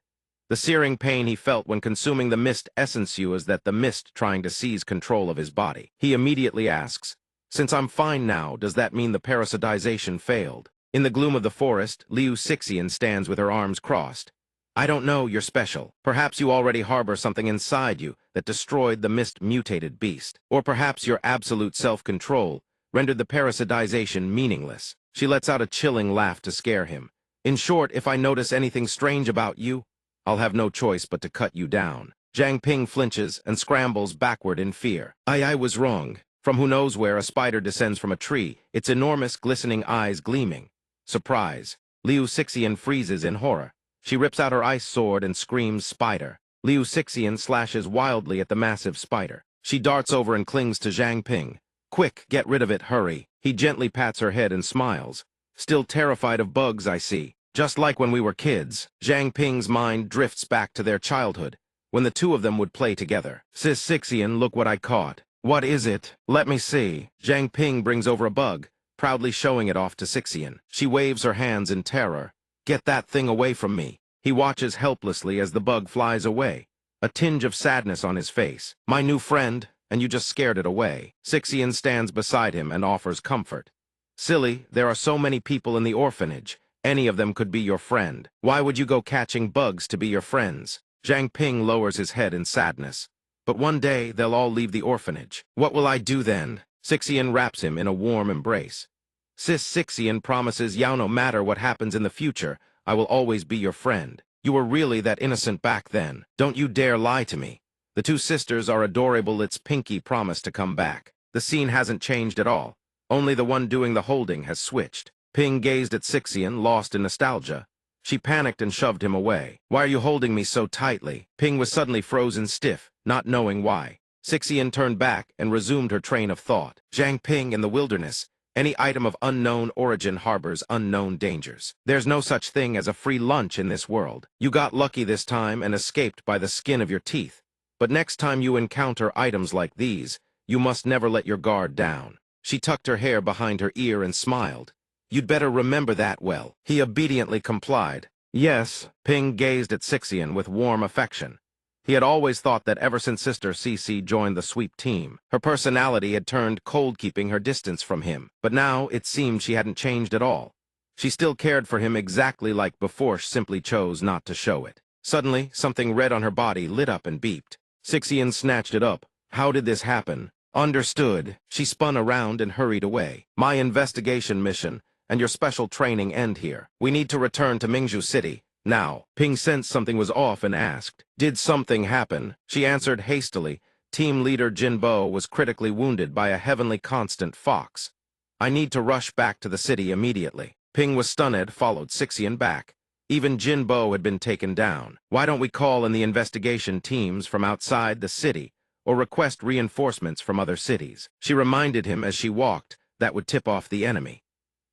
The searing pain he felt when consuming the mist essence is that the mist trying to seize control of his body. He immediately asks, since I'm fine now, does that mean the parasitization failed? In the gloom of the forest, Liu Xixian stands with her arms crossed. I don't know, you're special. Perhaps you already harbor something inside you that destroyed the mist-mutated beast. Or perhaps your absolute self-control rendered the parasitization meaningless. She lets out a chilling laugh to scare him. In short, if I notice anything strange about you, I'll have no choice but to cut you down. Zhang Ping flinches and scrambles backward in fear. I was wrong. From who knows where, a spider descends from a tree, its enormous, glistening eyes gleaming. Surprise. Liu Xixian freezes in horror. She rips out her ice sword and screams spider. Liu Xixian slashes wildly at the massive spider. She darts over and clings to Zhang Ping. Quick, get rid of it, hurry. He gently pats her head and smiles. Still terrified of bugs, I see. Just like when we were kids, Zhang Ping's mind drifts back to their childhood, when the two of them would play together. Sis Xixian, look what I caught. What is it? Let me see. Zhang Ping brings over a bug, proudly showing it off to Xixian. She waves her hands in terror. Get that thing away from me. He watches helplessly as the bug flies away, a tinge of sadness on his face. My new friend, and you just scared it away. Xixian stands beside him and offers comfort. Silly, there are so many people in the orphanage. Any of them could be your friend. Why would you go catching bugs to be your friends? Zhang Ping lowers his head in sadness. But one day, they'll all leave the orphanage. What will I do then? Xixian wraps him in a warm embrace. Sis Xixian promises Yao, no matter what happens in the future, I will always be your friend. You were really that innocent back then. Don't you dare lie to me. The two sisters are adorable. It's Pinky promised to come back. The scene hasn't changed at all. Only the one doing the holding has switched. Ping gazed at Xixian, lost in nostalgia. She panicked and shoved him away. Why are you holding me so tightly? Ping was suddenly frozen stiff, not knowing why. Xixian turned back and resumed her train of thought. Zhang Ping in the wilderness. Any item of unknown origin harbors unknown dangers. There's no such thing as a free lunch in this world. You got lucky this time and escaped by the skin of your teeth. But next time you encounter items like these, you must never let your guard down. She tucked her hair behind her ear and smiled. You'd better remember that well. He obediently complied. Yes, Ping gazed at Xixian with warm affection. He had always thought that ever since Sister Cici joined the sweep team, her personality had turned cold, keeping her distance from him. But now it seemed she hadn't changed at all. She still cared for him exactly like before, simply chose not to show it. Suddenly, something red on her body lit up and beeped. Xixian snatched it up. How did this happen? Understood. She spun around and hurried away. My investigation mission and your special training end here. We need to return to Mingzhu City. Now, Ping sensed something was off and asked, did something happen? She answered hastily. Team leader Jinbo was critically wounded by a heavenly constant fox. I need to rush back to the city immediately. Ping was stunned, followed Xixian back. Even Jinbo had been taken down. Why don't we call in the investigation teams from outside the city, or request reinforcements from other cities? She reminded him as she walked that would tip off the enemy.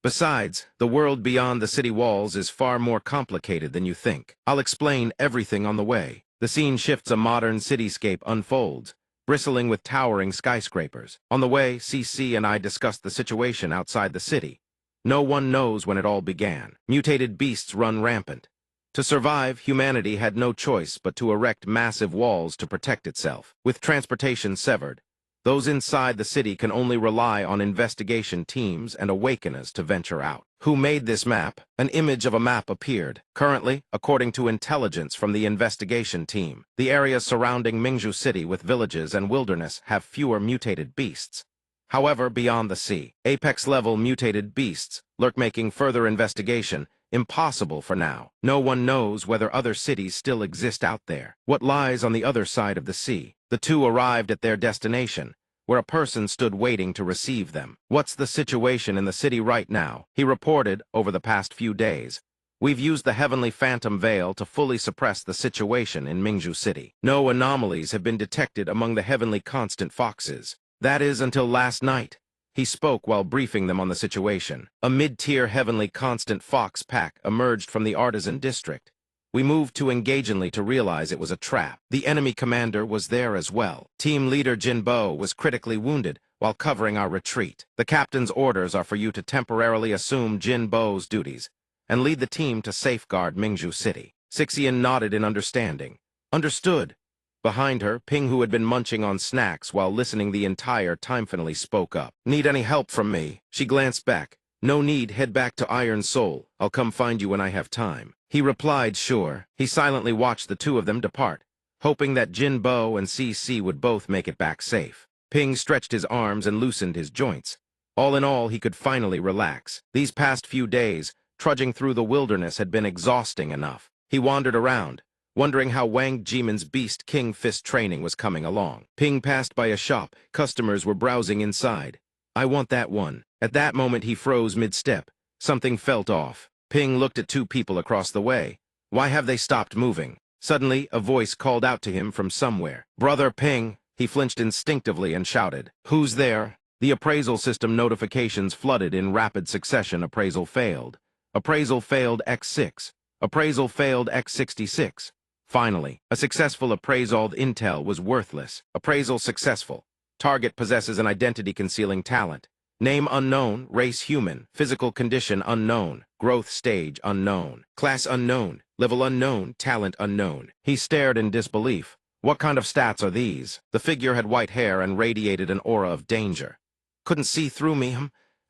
Besides, the world beyond the city walls is far more complicated than you think. I'll explain everything on the way. The scene shifts, a modern cityscape unfolds, bristling with towering skyscrapers. On the way, CC and I discussed the situation outside the city. No one knows when it all began. Mutated beasts run rampant. To survive, humanity had no choice but to erect massive walls to protect itself. With transportation severed, those inside the city can only rely on investigation teams and awakeners to venture out. Who made this map? An image of a map appeared. Currently, according to intelligence from the investigation team, the areas surrounding Mingzhu City with villages and wilderness have fewer mutated beasts. However, beyond the sea, apex-level mutated beasts lurk, making further investigation impossible for now. No one knows whether other cities still exist out there. What lies on the other side of the sea? The two arrived at their destination, where a person stood waiting to receive them. What's the situation in the city right now? He reported, over the past few days, we've used the Heavenly Phantom Veil to fully suppress the situation in Mingzhu City. No anomalies have been detected among the Heavenly Constant Foxes. That is, until last night. He spoke while briefing them on the situation. A mid-tier Heavenly Constant Fox pack emerged from the Artisan District. We moved too engagingly to realize it was a trap. The enemy commander was there as well. Team leader Jinbo was critically wounded while covering our retreat. The captain's orders are for you to temporarily assume Jinbo's duties and lead the team to safeguard Mingzhu City. Xixian nodded in understanding. Understood. Behind her, Ping, who had been munching on snacks while listening the entire time, finally spoke up. Need any help from me? She glanced back. No need, head back to Iron Soul. I'll come find you when I have time. He replied, sure. He silently watched the two of them depart, hoping that Jinbo and CC would both make it back safe. Ping stretched his arms and loosened his joints. All in all, he could finally relax. These past few days, trudging through the wilderness had been exhausting enough. He wandered around, wondering how Wang Jimin's Beast King Fist training was coming along. Ping passed by a shop. Customers were browsing inside. I want that one. At that moment, he froze mid-step. Something felt off. Ping looked at two people across the way. Why have they stopped moving? Suddenly, a voice called out to him from somewhere. Brother Ping! He flinched instinctively and shouted. Who's there? The appraisal system notifications flooded in rapid succession. Appraisal failed. Appraisal failed X6. Appraisal failed X66. Finally, a successful appraisal. Intel was worthless. Appraisal successful. Target possesses an identity-concealing talent. Name unknown, race human, physical condition unknown, growth stage unknown, class unknown, level unknown, talent unknown. He stared in disbelief. What kind of stats are these? The figure had white hair and radiated an aura of danger. Couldn't see through me,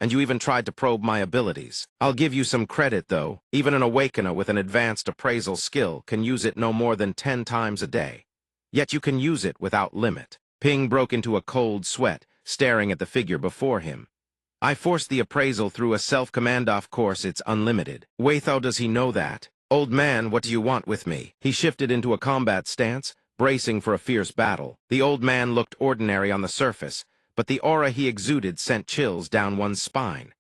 and you even tried to probe my abilities. I'll give you some credit, though. Even an awakener with an advanced appraisal skill can use it no more than 10 times a day. Yet you can use it without limit. Ping broke into a cold sweat, staring at the figure before him. I forced the appraisal through a self-command. Of course, it's unlimited. Wait, how does he know that? Old man, what do you want with me? He shifted into a combat stance, bracing for a fierce battle. The old man looked ordinary on the surface, but the aura he exuded sent chills down one's spine.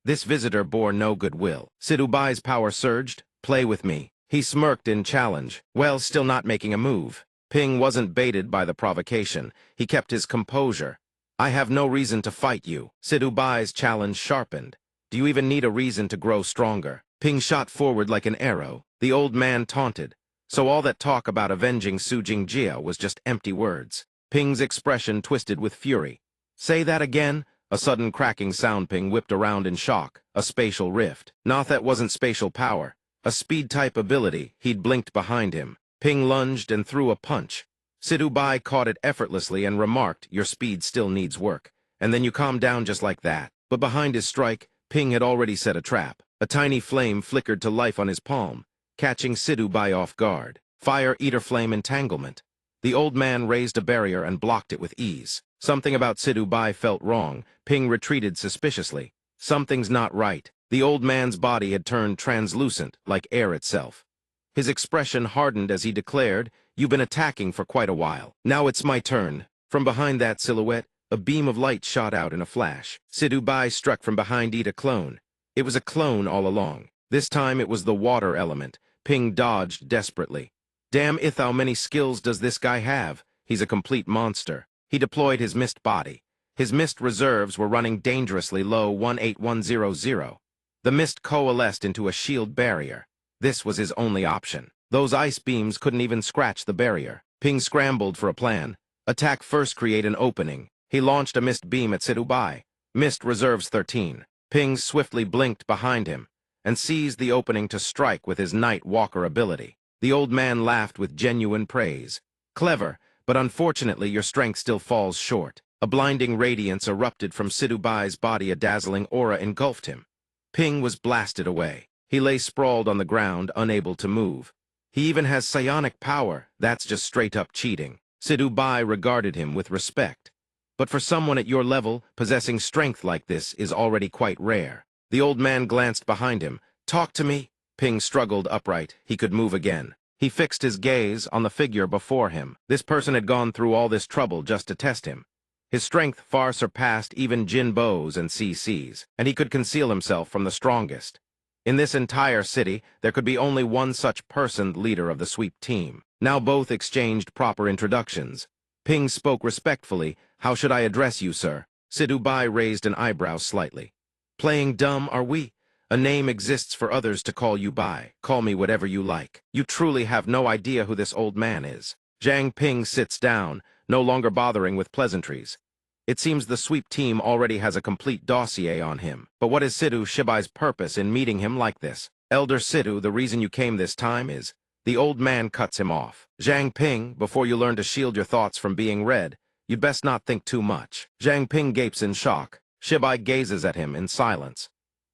This visitor bore no goodwill. Sidubai's power surged. Play with me. He smirked in challenge. Well, still not making a move. Ping wasn't baited by the provocation. He kept his composure. I have no reason to fight you. Sidubai's challenge sharpened. Do you even need a reason to grow stronger? Ping shot forward like an arrow. The old man taunted. So all that talk about avenging Su Jingjia was just empty words. Ping's expression twisted with fury. Say that again? A sudden cracking sound. Ping whipped around in shock. A spatial rift. Not that wasn't spatial power. A speed-type ability. He'd blinked behind him. Ping lunged and threw a punch. Sidubai caught it effortlessly and remarked, your speed still needs work. And then you calmed down just like that. But behind his strike, Ping had already set a trap. A tiny flame flickered to life on his palm, catching Sidubai off guard. Fire eater flame entanglement. The old man raised a barrier and blocked it with ease. Something about Sidubai felt wrong. Ping retreated suspiciously. Something's not right. The old man's body had turned translucent, like air itself. His expression hardened as he declared, You've been attacking for quite a while. Now it's my turn. From behind that silhouette, a beam of light shot out in a flash. Sidubai struck from behind a clone. It was a clone all along. This time it was the water element. Ping dodged desperately. Damn it, how many skills does this guy have? He's a complete monster. He deployed his mist body. His mist reserves were running dangerously low. 18100. The mist coalesced into a shield barrier. This was his only option. Those ice beams couldn't even scratch the barrier. Ping scrambled for a plan. Attack first, create an opening. He launched a mist beam at Sidubai. Mist reserves 13. Ping swiftly blinked behind him and seized the opening to strike with his Night Walker ability. The old man laughed with genuine praise. Clever, but unfortunately your strength still falls short. A blinding radiance erupted from Sidubai's body. A dazzling aura engulfed him. Ping was blasted away. He lay sprawled on the ground, unable to move. He even has psionic power. That's just straight-up cheating. Sidubai regarded him with respect. But for someone at your level, possessing strength like this is already quite rare. The old man glanced behind him. Talk to me? Ping struggled upright. He could move again. He fixed his gaze on the figure before him. This person had gone through all this trouble just to test him. His strength far surpassed even Jin Bo's and CC's, and he could conceal himself from the strongest. In this entire city, there could be only one such person, leader of the sweep team. Now both exchanged proper introductions. Ping spoke respectfully. How should I address you, sir? Sidubai raised an eyebrow slightly. Playing dumb, are we? A name exists for others to call you by. Call me whatever you like. You truly have no idea who this old man is. Zhang Ping sits down, no longer bothering with pleasantries. It seems the sweep team already has a complete dossier on him. But what is Sidu Shibai's purpose in meeting him like this? Elder Sidu, the reason you came this time is... The old man cuts him off. Zhang Ping, before you learn to shield your thoughts from being read, you'd best not think too much. Zhang Ping gapes in shock. Shibai gazes at him in silence.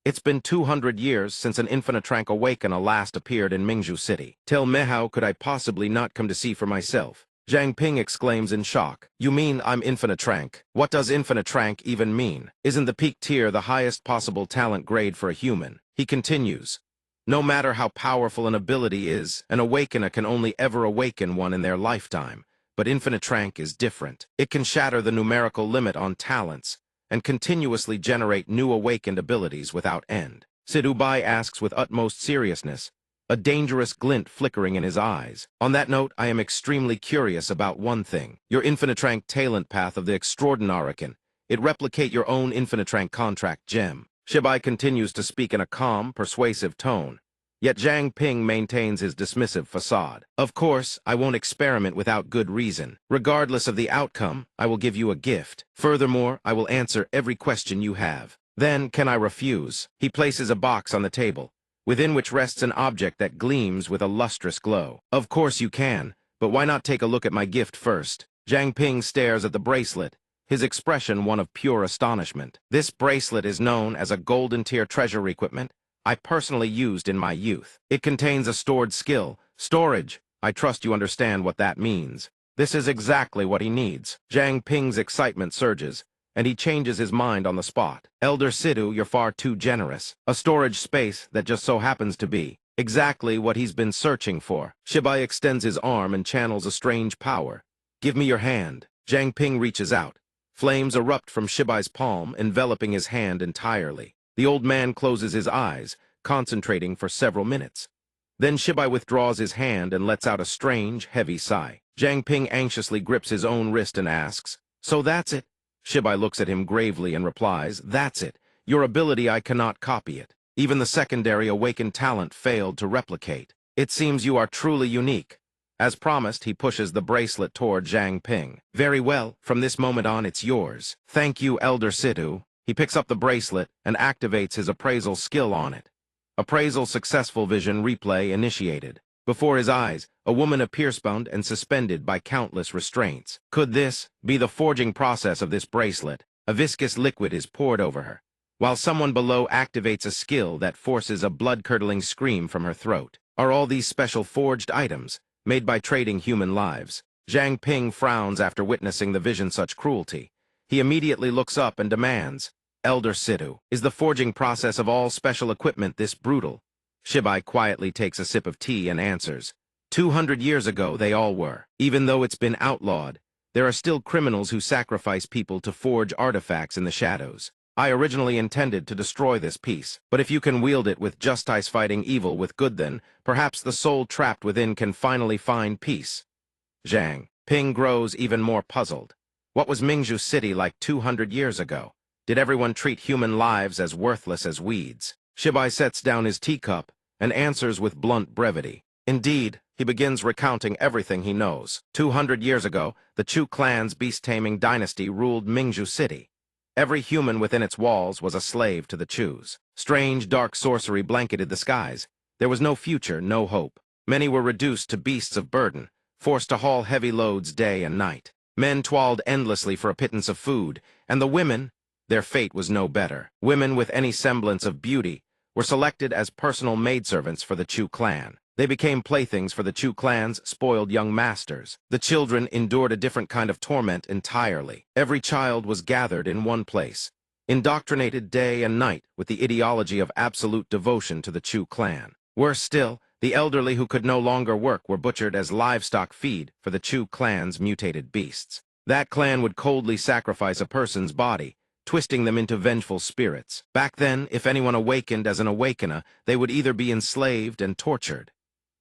It's been 200 years since an Infinitrank Awakener last appeared in Mingzhu City. Tell me how could I possibly not come to see for myself? Zhang Ping exclaims in shock. You mean I'm Infinitrank? What does Infinitrank even mean? Isn't the peak tier the highest possible talent grade for a human? He continues. No matter how powerful an ability is, an Awakener can only ever awaken one in their lifetime. But Infinitrank is different. It can shatter the numerical limit on talents and continuously generate new awakened abilities without end. Sidubai asks with utmost seriousness, a dangerous glint flickering in his eyes. On that note, I am extremely curious about one thing. Your Infinitrank talent path of the Extraordinarican. It replicate your own Infinitrank contract gem. Shibai continues to speak in a calm, persuasive tone. Yet Zhang Ping maintains his dismissive facade. Of course, I won't experiment without good reason. Regardless of the outcome, I will give you a gift. Furthermore, I will answer every question you have. Then, can I refuse? He places a box on the table, within which rests an object that gleams with a lustrous glow. Of course you can, but why not take a look at my gift first? Zhang Ping stares at the bracelet, his expression one of pure astonishment. This bracelet is known as a golden tier treasure equipment I personally used in my youth. It contains a stored skill. Storage. I trust you understand what that means. This is exactly what he needs. Zhang Ping's excitement surges, and he changes his mind on the spot. Elder Sidhu, you're far too generous. A storage space that just so happens to be exactly what he's been searching for. Shibai extends his arm and channels a strange power. Give me your hand. Zhang Ping reaches out. Flames erupt from Shibai's palm, enveloping his hand entirely. The old man closes his eyes, concentrating for several minutes. Then Shibai withdraws his hand and lets out a strange, heavy sigh. Zhang Ping anxiously grips his own wrist and asks, "So that's it?" Shibai looks at him gravely and replies, "That's it. Your ability, I cannot copy it. Even the secondary awakened talent failed to replicate. It seems you are truly unique." As promised, he pushes the bracelet toward Zhang Ping. "Very well, from this moment on it's yours. Thank you, Elder Sidhu." He picks up the bracelet and activates his appraisal skill on it. Appraisal successful, vision replay initiated. Before his eyes, a woman appears bound and suspended by countless restraints. Could this be the forging process of this bracelet? A viscous liquid is poured over her, while someone below activates a skill that forces a blood-curdling scream from her throat. Are all these special forged items, made by trading human lives? Zhang Ping frowns after witnessing the vision such cruelty. He immediately looks up and demands, "Elder Sidhu, is the forging process of all special equipment this brutal?" Shibai quietly takes a sip of tea and answers, 200 years ago they all were. Even though it's been outlawed, there are still criminals who sacrifice people to forge artifacts in the shadows. I originally intended to destroy this piece, but if you can wield it with justice fighting evil with good, then perhaps the soul trapped within can finally find peace. Zhang Ping grows even more puzzled. What was Mingzhu City like 200 years ago? Did everyone treat human lives as worthless as weeds? Shibai sets down his teacup and answers with blunt brevity. Indeed, he begins recounting everything he knows. 200 years ago, the Chu clan's beast-taming dynasty ruled Mingzhu City. Every human within its walls was a slave to the Chus. Strange, dark sorcery blanketed the skies. There was no future, no hope. Many were reduced to beasts of burden, forced to haul heavy loads day and night. Men toiled endlessly for a pittance of food, and the women, their fate was no better. Women with any semblance of beauty were selected as personal maidservants for the Chu clan. They became playthings for the Chu clan's spoiled young masters. The children endured a different kind of torment entirely. Every child was gathered in one place, indoctrinated day and night with the ideology of absolute devotion to the Chu clan. Worse still, the elderly who could no longer work were butchered as livestock feed for the Chu clan's mutated beasts. That clan would coldly sacrifice a person's body, twisting them into vengeful spirits. Back then, if anyone awakened as an awakener, they would either be enslaved and tortured,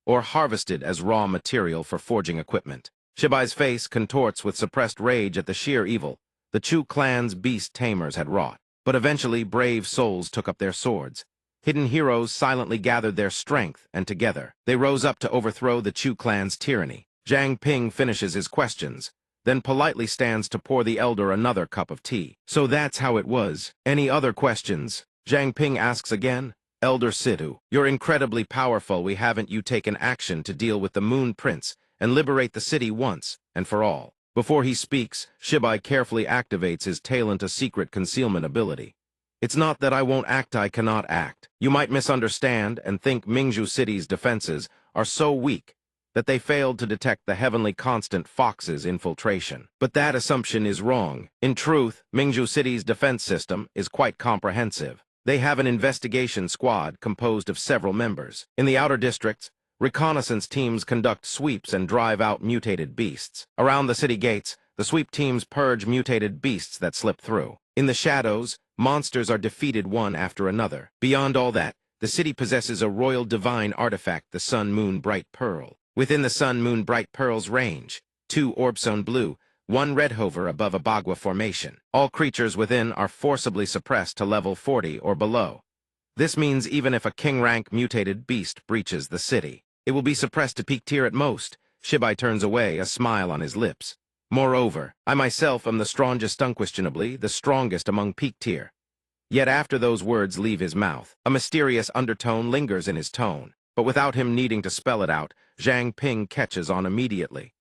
or harvested as raw material for forging equipment. Shibai's face contorts with suppressed rage at the sheer evil the Chu clan's beast tamers had wrought. But eventually, brave souls took up their swords. Hidden heroes silently gathered their strength, and together, they rose up to overthrow the Chu clan's tyranny. Zhang Ping finishes his questions, then politely stands to pour the elder another cup of tea. "So that's how it was. Any other questions?" Zhang Ping asks again. "Elder Sidhu, you're incredibly powerful. Why haven't you taken action to deal with the Moon Prince and liberate the city once and for all?" Before he speaks, Shibai carefully activates his talent, a secret concealment ability. "It's not that I won't act, I cannot act. You might misunderstand and think Mingzhu City's defenses are so weak that they failed to detect the heavenly constant Fox's infiltration. But that assumption is wrong. In truth, Mingzhu City's defense system is quite comprehensive. They have an investigation squad composed of several members. In the outer districts, reconnaissance teams conduct sweeps and drive out mutated beasts. Around the city gates, the sweep teams purge mutated beasts that slip through. In the shadows, monsters are defeated one after another. Beyond all that, the city possesses a royal divine artifact, the Sun Moon Bright Pearl. Within the Sun Moon Bright Pearl's range, 2 orbstone blue, 1 red hover above a Bagua formation. All creatures within are forcibly suppressed to level 40 or below. This means even if a king-rank mutated beast breaches the city, it will be suppressed to peak tier at most. Shibai turns away, a smile on his lips. Moreover, I myself am the strongest, unquestionably, the strongest among peak tier. Yet after those words leave his mouth, a mysterious undertone lingers in his tone, but without him needing to spell it out, Zhang Ping catches on immediately.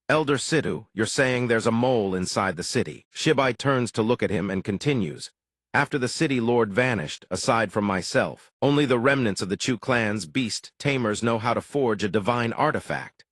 Elder Sidhu, you're saying there's a mole inside the city. Shibai turns to look at him and continues. After the city lord vanished, aside from myself, only the remnants of the Chu clan's beast tamers know how to forge a divine artifact.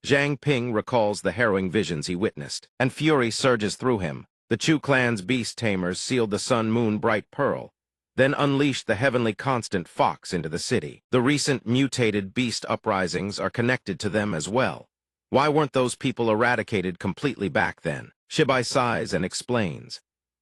Zhang Ping recalls the harrowing visions he witnessed, and fury surges through him. The Chu clan's beast tamers sealed the Sun Moon Bright Pearl, then unleashed the heavenly constant fox into the city. The recent mutated beast uprisings are connected to them as well. Why weren't those people eradicated completely back then? Shibai sighs and explains.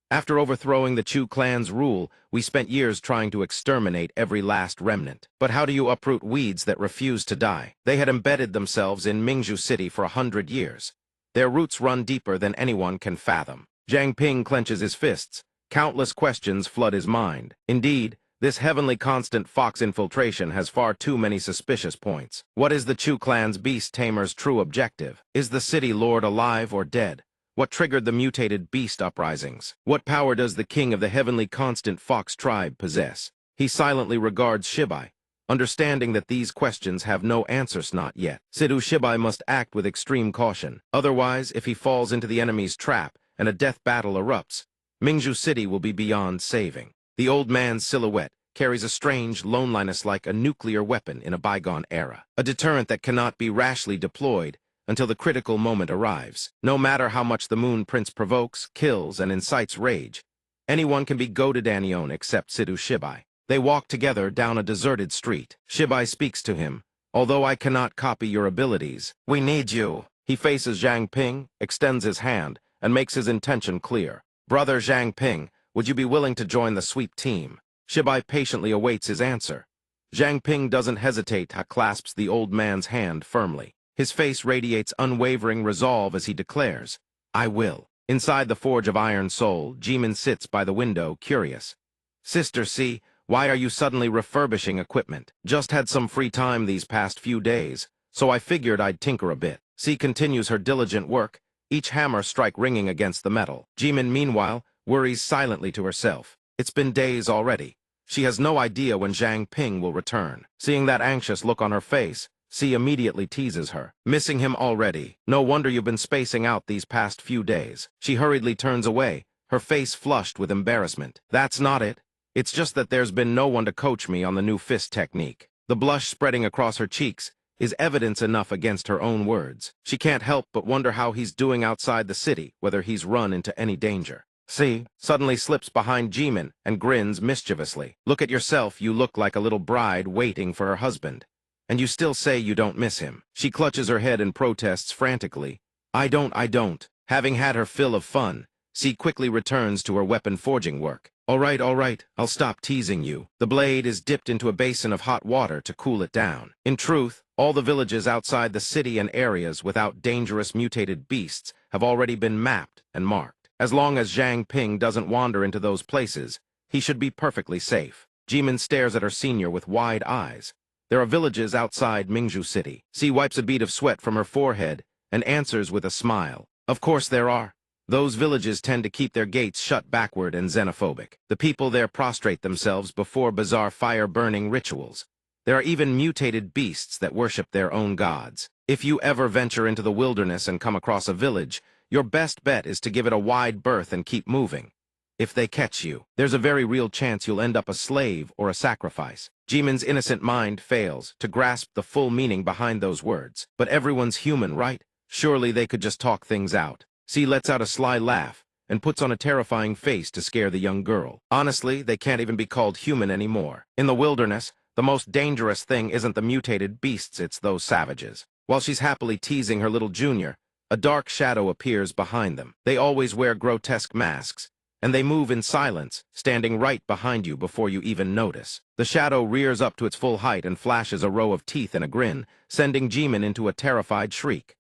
After overthrowing the Chu clan's rule, we spent years trying to exterminate every last remnant. But how do you uproot weeds that refuse to die? They had embedded themselves in Mingzhu City for 100 years. Their roots run deeper than anyone can fathom. Zhang Ping clenches his fists. Countless questions flood his mind. Indeed, this heavenly constant fox infiltration has far too many suspicious points. What is the Chu clan's beast tamer's true objective? Is the city lord alive or dead? What triggered the mutated beast uprisings? What power does the king of the heavenly constant fox tribe possess? He silently regards Shibai, understanding that these questions have no answers not yet. Sidhu Shibai must act with extreme caution. Otherwise, if he falls into the enemy's trap and a death battle erupts, Mingzhu City will be beyond saving. The old man's silhouette carries a strange loneliness like a nuclear weapon in a bygone era, a deterrent that cannot be rashly deployed until the critical moment arrives. No matter how much the Moon Prince provokes, kills, and incites rage, anyone can be goaded Anion except Sidhu Shibai. They walk together down a deserted street. Shibai speaks to him. Although I cannot copy your abilities, we need you. He faces Zhang Ping, extends his hand, and makes his intention clear. Brother Zhang Ping, would you be willing to join the sweep team? Shibai patiently awaits his answer. Zhang Ping doesn't hesitate, clasps the old man's hand firmly. His face radiates unwavering resolve as he declares, I will. Inside the Forge of Iron Soul, Jimin sits by the window, curious. Sister C, why are you suddenly refurbishing equipment? Just had some free time these past few days, so I figured I'd tinker a bit. C continues her diligent work, each hammer strike ringing against the metal. Jimin, meanwhile, worries silently to herself. It's been days already. She has no idea when Zhang Ping will return. Seeing that anxious look on her face, C immediately teases her. Missing him already. No wonder you've been spacing out these past few days. She hurriedly turns away, her face flushed with embarrassment. That's not it. It's just that there's been no one to coach me on the new fist technique. The blush spreading across her cheeks is evidence enough against her own words. She can't help but wonder how he's doing outside the city, whether he's run into any danger. C suddenly slips behind Jimin and grins mischievously. Look at yourself, you look like a little bride waiting for her husband. And you still say you don't miss him. She clutches her head and protests frantically. I don't. Having had her fill of fun, C quickly returns to her weapon forging work. All right, I'll stop teasing you. The blade is dipped into a basin of hot water to cool it down. In truth, all the villages outside the city and areas without dangerous mutated beasts have already been mapped and marked. As long as Zhang Ping doesn't wander into those places, he should be perfectly safe. Jimin stares at her senior with wide eyes. There are villages outside Mingzhu City. C wipes a bead of sweat from her forehead and answers with a smile. Of course there are. Those villages tend to keep their gates shut backward and xenophobic. The people there prostrate themselves before bizarre fire-burning rituals. There are even mutated beasts that worship their own gods. If you ever venture into the wilderness and come across a village, your best bet is to give it a wide berth and keep moving. If they catch you, there's a very real chance you'll end up a slave or a sacrifice. Jimin's innocent mind fails to grasp the full meaning behind those words. But everyone's human, right? Surely they could just talk things out. C lets out a sly laugh and puts on a terrifying face to scare the young girl. Honestly, they can't even be called human anymore. In the wilderness, the most dangerous thing isn't the mutated beasts, it's those savages. While she's happily teasing her little junior, a dark shadow appears behind them. They always wear grotesque masks, and they move in silence, standing right behind you before you even notice. The shadow rears up to its full height and flashes a row of teeth and a grin, sending Jimin into a terrified shriek.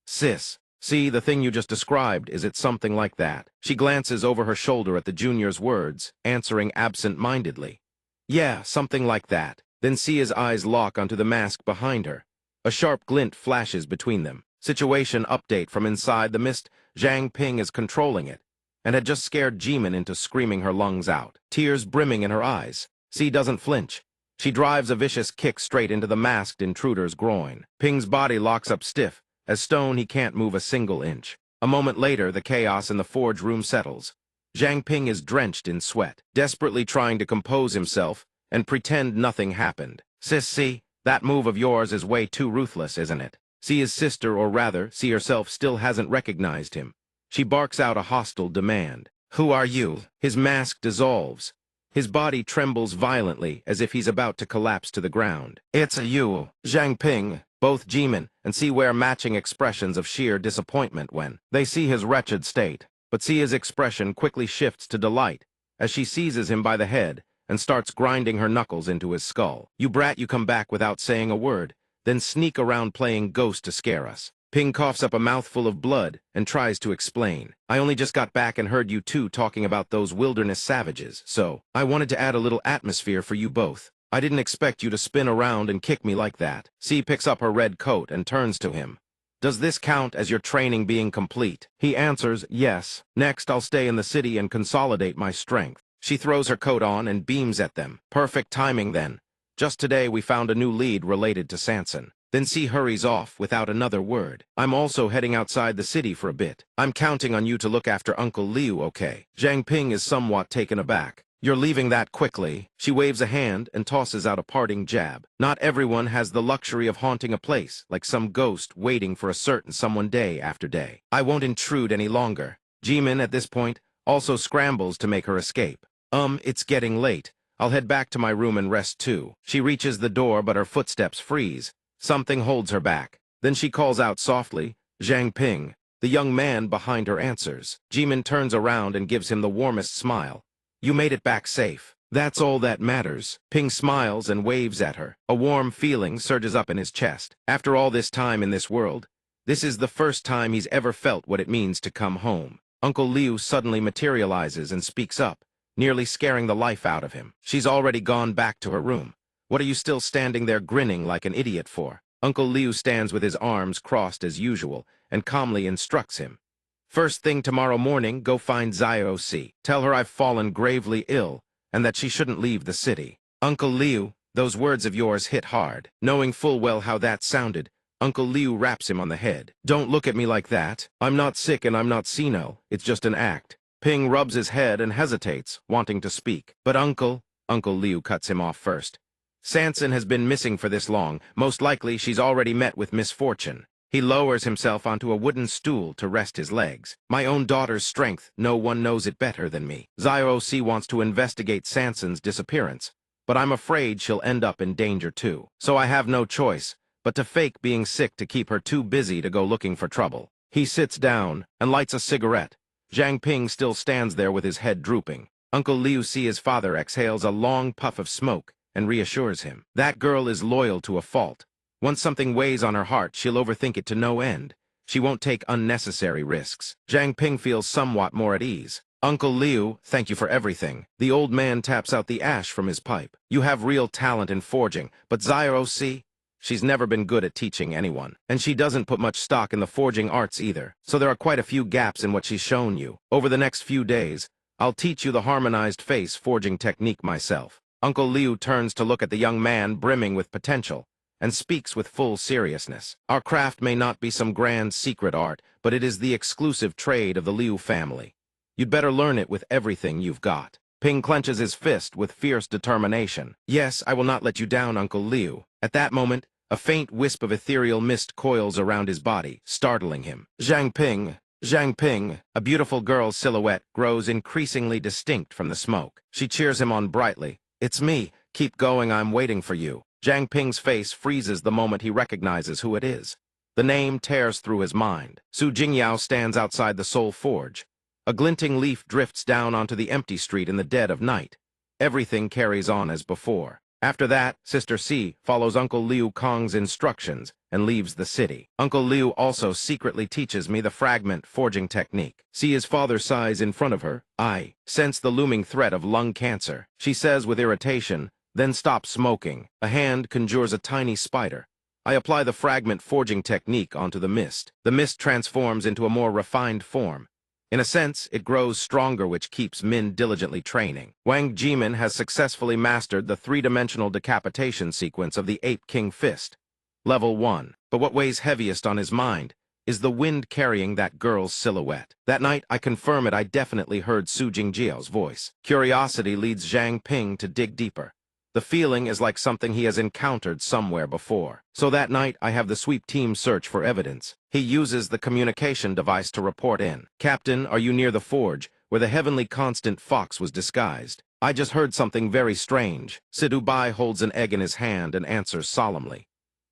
Sis, see, the thing you just described, is it something like that? She glances over her shoulder at the junior's words, answering absent-mindedly. Yeah, something like that. Then Sia's eyes lock onto the mask behind her. A sharp glint flashes between them. Situation update from inside the mist. Zhang Ping is controlling it, and had just scared Jimin into screaming her lungs out, tears brimming in her eyes. Si doesn't flinch. She drives a vicious kick straight into the masked intruder's groin. Ping's body locks up stiff. As stone, he can't move a single inch. A moment later, the chaos in the forge room settles. Zhang Ping is drenched in sweat, desperately trying to compose himself and pretend nothing happened. Sis, Si, that move of yours is way too ruthless, isn't it? Sia's sister, or rather, Si herself, still hasn't recognized him. She barks out a hostile demand. Who are you? His mask dissolves. His body trembles violently, as if he's about to collapse to the ground. It's you, Zhang Ping. Both Jimin and Si wear matching expressions of sheer disappointment when they see his wretched state. But Sia's expression quickly shifts to delight as she seizes him by the head and starts grinding her knuckles into his skull. You brat, you come back without saying a word, then sneak around playing ghost to scare us. Ping coughs up a mouthful of blood and tries to explain. I only just got back and heard you two talking about those wilderness savages, so I wanted to add a little atmosphere for you both. I didn't expect you to spin around and kick me like that. Si picks up her red coat and turns to him. Does this count as your training being complete? He answers, yes. Next, I'll stay in the city and consolidate my strength. She throws her coat on and beams at them. Perfect timing then. Just today we found a new lead related to Sanson. Then Si hurries off without another word. I'm also heading outside the city for a bit. I'm counting on you to look after Uncle Liu, okay? Zhang Ping is somewhat taken aback. You're leaving that quickly. She waves a hand and tosses out a parting jab. Not everyone has the luxury of haunting a place, like some ghost waiting for a certain someone day after day. I won't intrude any longer. Jimin, at this point, also scrambles to make her escape. It's getting late. I'll head back to my room and rest too. She reaches the door, but her footsteps freeze. Something holds her back. Then she calls out softly, Zhang Ping. The young man behind her answers. Jimin turns around and gives him the warmest smile. You made it back safe. That's all that matters. Ping smiles and waves at her. A warm feeling surges up in his chest. After all this time in this world, this is the first time he's ever felt what it means to come home. Uncle Liu suddenly materializes and speaks up, nearly scaring the life out of him. She's already gone back to her room. What are you still standing there grinning like an idiot for? Uncle Liu stands with his arms crossed as usual and calmly instructs him. First thing tomorrow morning, go find Zio-si. Tell her I've fallen gravely ill and that she shouldn't leave the city. Uncle Liu, those words of yours hit hard. Knowing full well how that sounded, Uncle Liu raps him on the head. Don't look at me like that. I'm not sick and I'm not senile. It's just an act. Ping rubs his head and hesitates, wanting to speak. But Uncle Liu cuts him off first. Sanson has been missing for this long. Most likely she's already met with misfortune. He lowers himself onto a wooden stool to rest his legs. My own daughter's strength, no one knows it better than me. Zio-si wants to investigate Sanson's disappearance, but I'm afraid she'll end up in danger too. So I have no choice but to fake being sick to keep her too busy to go looking for trouble. He sits down and lights a cigarette. Zhang Ping still stands there with his head drooping. Uncle Liu sees his father exhales a long puff of smoke and reassures him. That girl is loyal to a fault. Once something weighs on her heart, she'll overthink it to no end. She won't take unnecessary risks. Zhang Ping feels somewhat more at ease. Uncle Liu, thank you for everything. The old man taps out the ash from his pipe. You have real talent in forging, but Zio-si, she's never been good at teaching anyone. And she doesn't put much stock in the forging arts either. So there are quite a few gaps in what she's shown you. Over the next few days, I'll teach you the harmonized face forging technique myself. Uncle Liu turns to look at the young man brimming with potential and speaks with full seriousness. Our craft may not be some grand secret art, but it is the exclusive trade of the Liu family. You'd better learn it with everything you've got. Ping clenches his fist with fierce determination. Yes, I will not let you down, Uncle Liu. At that moment, a faint wisp of ethereal mist coils around his body, startling him. Zhang Ping, a beautiful girl's silhouette grows increasingly distinct from the smoke. She cheers him on brightly. It's me. Keep going, I'm waiting for you. Zhang Ping's face freezes the moment he recognizes who it is. The name tears through his mind. Su Jingyao stands outside the Soul Forge. A glinting leaf drifts down onto the empty street in the dead of night. Everything carries on as before. After that, Sister C follows Uncle Liu Kong's instructions and leaves the city. Uncle Liu also secretly teaches me the fragment forging technique. See his father sighs in front of her. I sense the looming threat of lung cancer. She says with irritation, then stop smoking. A hand conjures a tiny spider. I apply the fragment forging technique onto the mist. The mist transforms into a more refined form. In a sense, it grows stronger, which keeps Min diligently training. Wang Jimin has successfully mastered the three-dimensional decapitation sequence of the Ape King Fist. Level 1. But what weighs heaviest on his mind is the wind carrying that girl's silhouette. That night, I confirm it, I definitely heard Su Jingjiao's voice. Curiosity leads Zhang Ping to dig deeper. The feeling is like something he has encountered somewhere before. So that night, I have the sweep team search for evidence. He uses the communication device to report in. Captain, are you near the forge, where the heavenly constant fox was disguised? I just heard something very strange. Sidu Bai holds an egg in his hand and answers solemnly.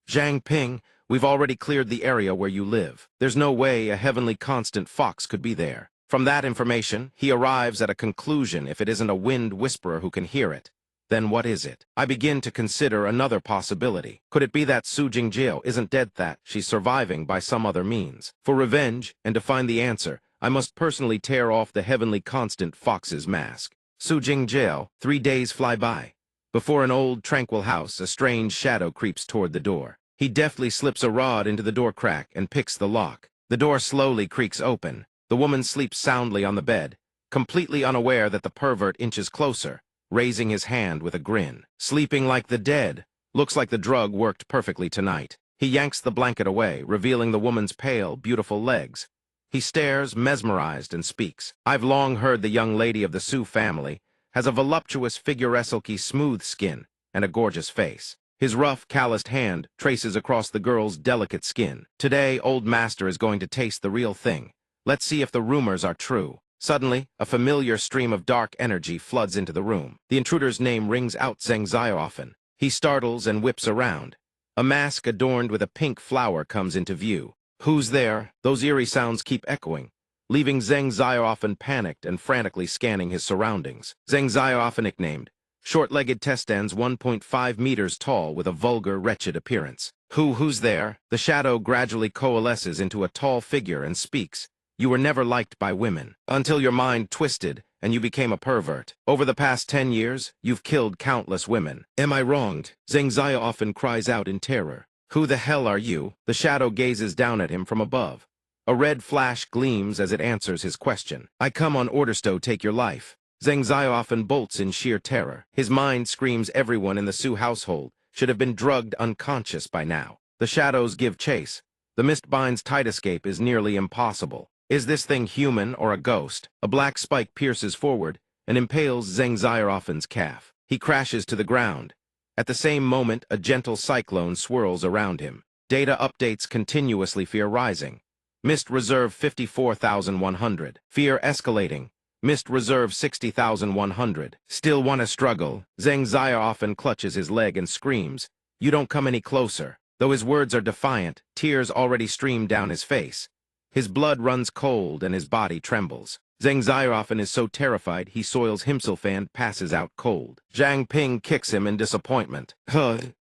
Zhang Ping, we've already cleared the area where you live. There's no way a heavenly constant fox could be there. From that information, he arrives at a conclusion. If it isn't a wind whisperer who can hear it, then what is it? I begin to consider another possibility. Could it be that Su Jingjiao isn't dead, that she's surviving by some other means? For revenge, and to find the answer, I must personally tear off the heavenly constant fox's mask. Su Jingjiao, 3 days fly by. Before an old, tranquil house, a strange shadow creeps toward the door. He deftly slips a rod into the door crack and picks the lock. The door slowly creaks open. The woman sleeps soundly on the bed, completely unaware that the pervert inches closer, raising his hand with a grin. Sleeping like the dead. Looks like the drug worked perfectly tonight. He yanks the blanket away, revealing the woman's pale, beautiful legs. He stares, mesmerized, and speaks. I've long heard the young lady of the Su family has a voluptuous, figuresquely smooth skin and a gorgeous face. His rough, calloused hand traces across the girl's delicate skin. Today, old master is going to taste the real thing. Let's see if the rumors are true. Suddenly, a familiar stream of dark energy floods into the room. The intruder's name rings out, Zhang Xiaofan. He startles and whips around. A mask adorned with a pink flower comes into view. Who's there? Those eerie sounds keep echoing, leaving Zhang Xiaofan panicked and frantically scanning his surroundings. Zhang Xiaofan, nicknamed Short-Legged Testans, 1.5 meters tall with a vulgar, wretched appearance. Who's there? The shadow gradually coalesces into a tall figure and speaks. You were never liked by women, until your mind twisted and you became a pervert. Over the past 10 years, you've killed countless women. Am I wronged? Zhang Xiaofan cries out in terror. Who the hell are you? The shadow gazes down at him from above. A red flash gleams as it answers his question. I come on orders to take your life. Zhang Xiaofan bolts in sheer terror. His mind screams everyone in the Su household should have been drugged unconscious by now. The shadows give chase. The Mistbind's tight escape is nearly impossible. Is this thing human or a ghost? A black spike pierces forward and impales Zhang Xiaofan's calf. He crashes to the ground. At the same moment, a gentle cyclone swirls around him. Data updates continuously, fear rising. Mist reserve 54,100. Fear escalating. Mist reserve 60,100. Still wanna struggle. Zhang Xiaofan clutches his leg and screams. You don't come any closer. Though his words are defiant, tears already stream down his face. His blood runs cold and his body trembles. Zhang Xiaofan is so terrified he soils himself and passes out cold. Zhang Ping kicks him in disappointment.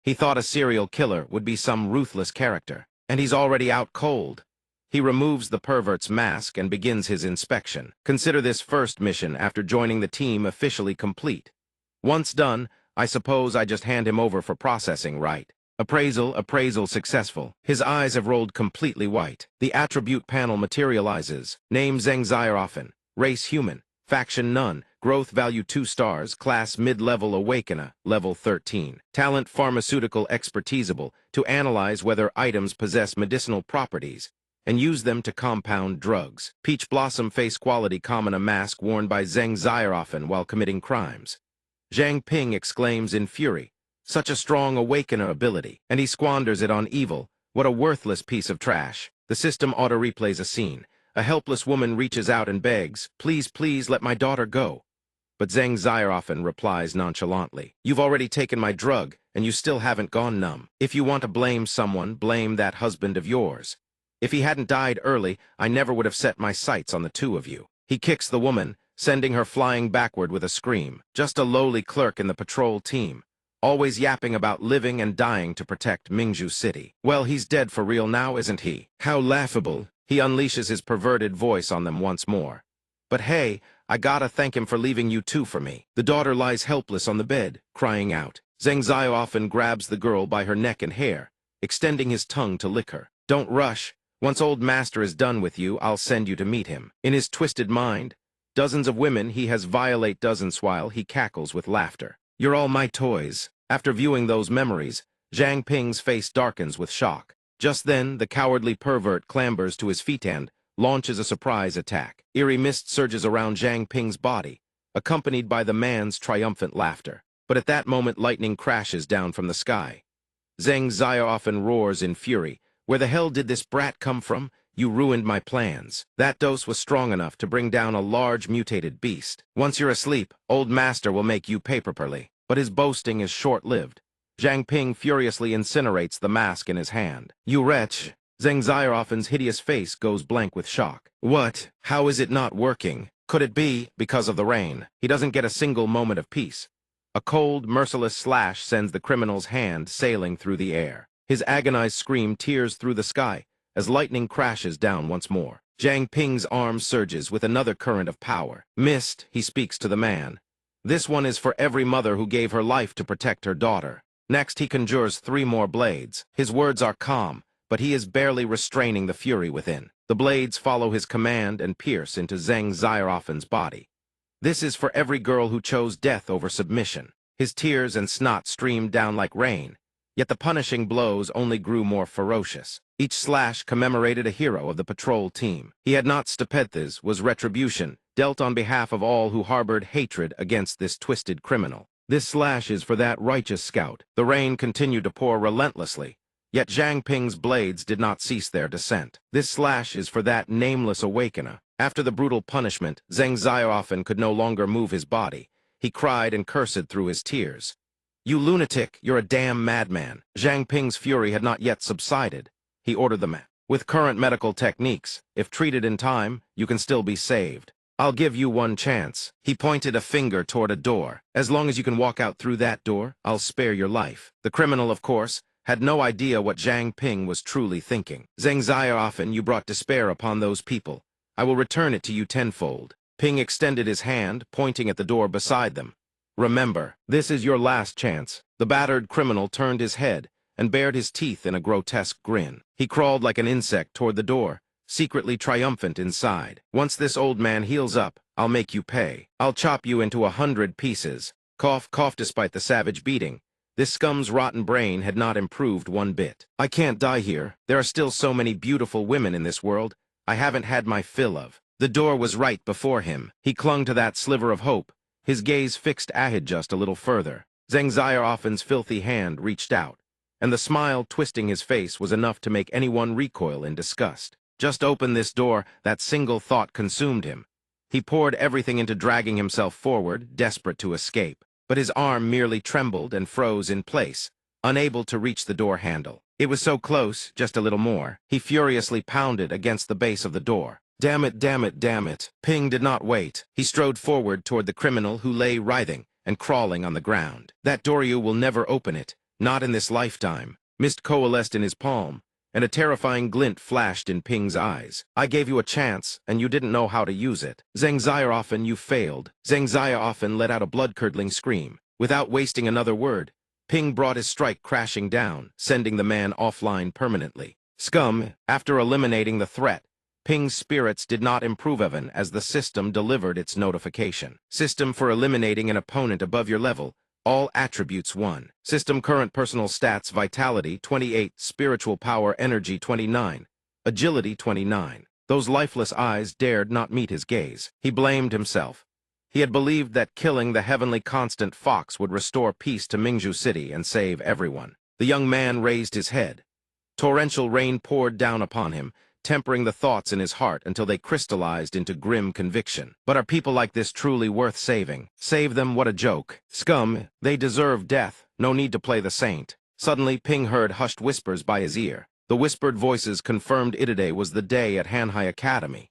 He thought a serial killer would be some ruthless character, and he's already out cold. He removes the pervert's mask and begins his inspection. Consider this first mission after joining the team officially complete. Once done, I suppose I just hand him over for processing, right? Appraisal successful. His eyes have rolled completely white. The attribute panel materializes. Name Zhang Xiaofan. Race human. Faction none. Growth value 2 stars. Class mid-level awakener. Level 13. Talent pharmaceutical expertiseable to analyze whether items possess medicinal properties and use them to compound drugs. Peach blossom face quality common, a mask worn by Zhang Xiaofan while committing crimes. Zhang Ping exclaims in fury. Such a strong awakener ability, and he squanders it on evil. What a worthless piece of trash. The system auto-replays a scene. A helpless woman reaches out and begs, please, please, let my daughter go. But Zhang Xiaofan replies nonchalantly, you've already taken my drug, and you still haven't gone numb. If you want to blame someone, blame that husband of yours. If he hadn't died early, I never would have set my sights on the two of you. He kicks the woman, sending her flying backward with a scream. Just a lowly clerk in the patrol team, always yapping about living and dying to protect Mingzhu City. Well, he's dead for real now, isn't he? How laughable. He unleashes his perverted voice on them once more. But hey, I gotta thank him for leaving you two for me. The daughter lies helpless on the bed, crying out. Zhang Ziao often grabs the girl by her neck and hair, extending his tongue to lick her. Don't rush. Once old master is done with you, I'll send you to meet him. In his twisted mind, dozens of women he has violate dozens while he cackles with laughter. You're all my toys. After viewing those memories, Zhang Ping's face darkens with shock. Just then, the cowardly pervert clambers to his feet and launches a surprise attack. Eerie mist surges around Zhang Ping's body, accompanied by the man's triumphant laughter. But at that moment, lightning crashes down from the sky. Zhang Ziao often roars in fury. Where the hell did this brat come from? You ruined my plans. That dose was strong enough to bring down a large mutated beast. Once you're asleep, old master will make you pay properly. But his boasting is short-lived. Zhang Ping furiously incinerates the mask in his hand. You wretch! Zhang Ziaofen's hideous face goes blank with shock. What? How is it not working? Could it be because of the rain? He doesn't get a single moment of peace. A cold, merciless slash sends the criminal's hand sailing through the air. His agonized scream tears through the sky as lightning crashes down once more. Zhang Ping's arm surges with another current of power. Mist, he speaks to the man. This one is for every mother who gave her life to protect her daughter. Next, he conjures 3 more blades. His words are calm, but he is barely restraining the fury within. The blades follow his command and pierce into Zhang Ziaofen's body. This is for every girl who chose death over submission. His tears and snot streamed down like rain, yet the punishing blows only grew more ferocious. Each slash commemorated a hero of the patrol team. He had not stupethes, was retribution, dealt on behalf of all who harbored hatred against this twisted criminal. This slash is for that righteous scout. The rain continued to pour relentlessly, yet Zhang Ping's blades did not cease their descent. This slash is for that nameless awakener. After the brutal punishment, Zhang Ziaofen could no longer move his body. He cried and cursed through his tears. You lunatic, you're a damn madman. Zhang Ping's fury had not yet subsided. He ordered the man. With current medical techniques, if treated in time, you can still be saved. I'll give you one chance. He pointed a finger toward a door. As long as you can walk out through that door, I'll spare your life. The criminal, of course, had no idea what Zhang Ping was truly thinking. Zhang Ziaofen, you brought despair upon those people. I will return it to you tenfold. Ping extended his hand, pointing at the door beside them. Remember, this is your last chance. The battered criminal turned his head and bared his teeth in a grotesque grin. He crawled like an insect toward the door, secretly triumphant inside. Once this old man heals up, I'll make you pay. I'll chop you into 100 pieces. Cough, cough. Despite the savage beating, this scum's rotten brain had not improved one bit. I can't die here. There are still so many beautiful women in this world I haven't had my fill of. The door was right before him. He clung to that sliver of hope, his gaze fixed ahead just a little further. Zhang Ziaofen's filthy hand reached out, and the smile twisting his face was enough to make anyone recoil in disgust. Just open this door, that single thought consumed him. He poured everything into dragging himself forward, desperate to escape. But his arm merely trembled and froze in place, unable to reach the door handle. It was so close, just a little more. He furiously pounded against the base of the door. Damn it, damn it, damn it. Ping did not wait. He strode forward toward the criminal who lay writhing and crawling on the ground. That Doryu will never open it, not in this lifetime. Mist coalesced in his palm, and a terrifying glint flashed in Ping's eyes. I gave you a chance, and you didn't know how to use it. Zhang Ziaofen, you failed. Zhang Ziaofen let out a blood-curdling scream. Without wasting another word, Ping brought his strike crashing down, sending the man offline permanently. Scum, after eliminating the threat, Ping's spirits did not improve even as the system delivered its notification. System for eliminating an opponent above your level. All attributes 1. System current personal stats: vitality 28, spiritual power energy 29, agility 29. Those lifeless eyes dared not meet his gaze. He blamed himself. He had believed that killing the heavenly constant fox would restore peace to Mingzhu City and save everyone. The young man raised his head. Torrential rain poured down upon him, tempering the thoughts in his heart until they crystallized into grim conviction. But are people like this truly worth saving? Save them, what a joke. Scum, they deserve death. No need to play the saint. Suddenly, Ping heard hushed whispers by his ear. The whispered voices confirmed Itaday was the day at Hanhai Academy.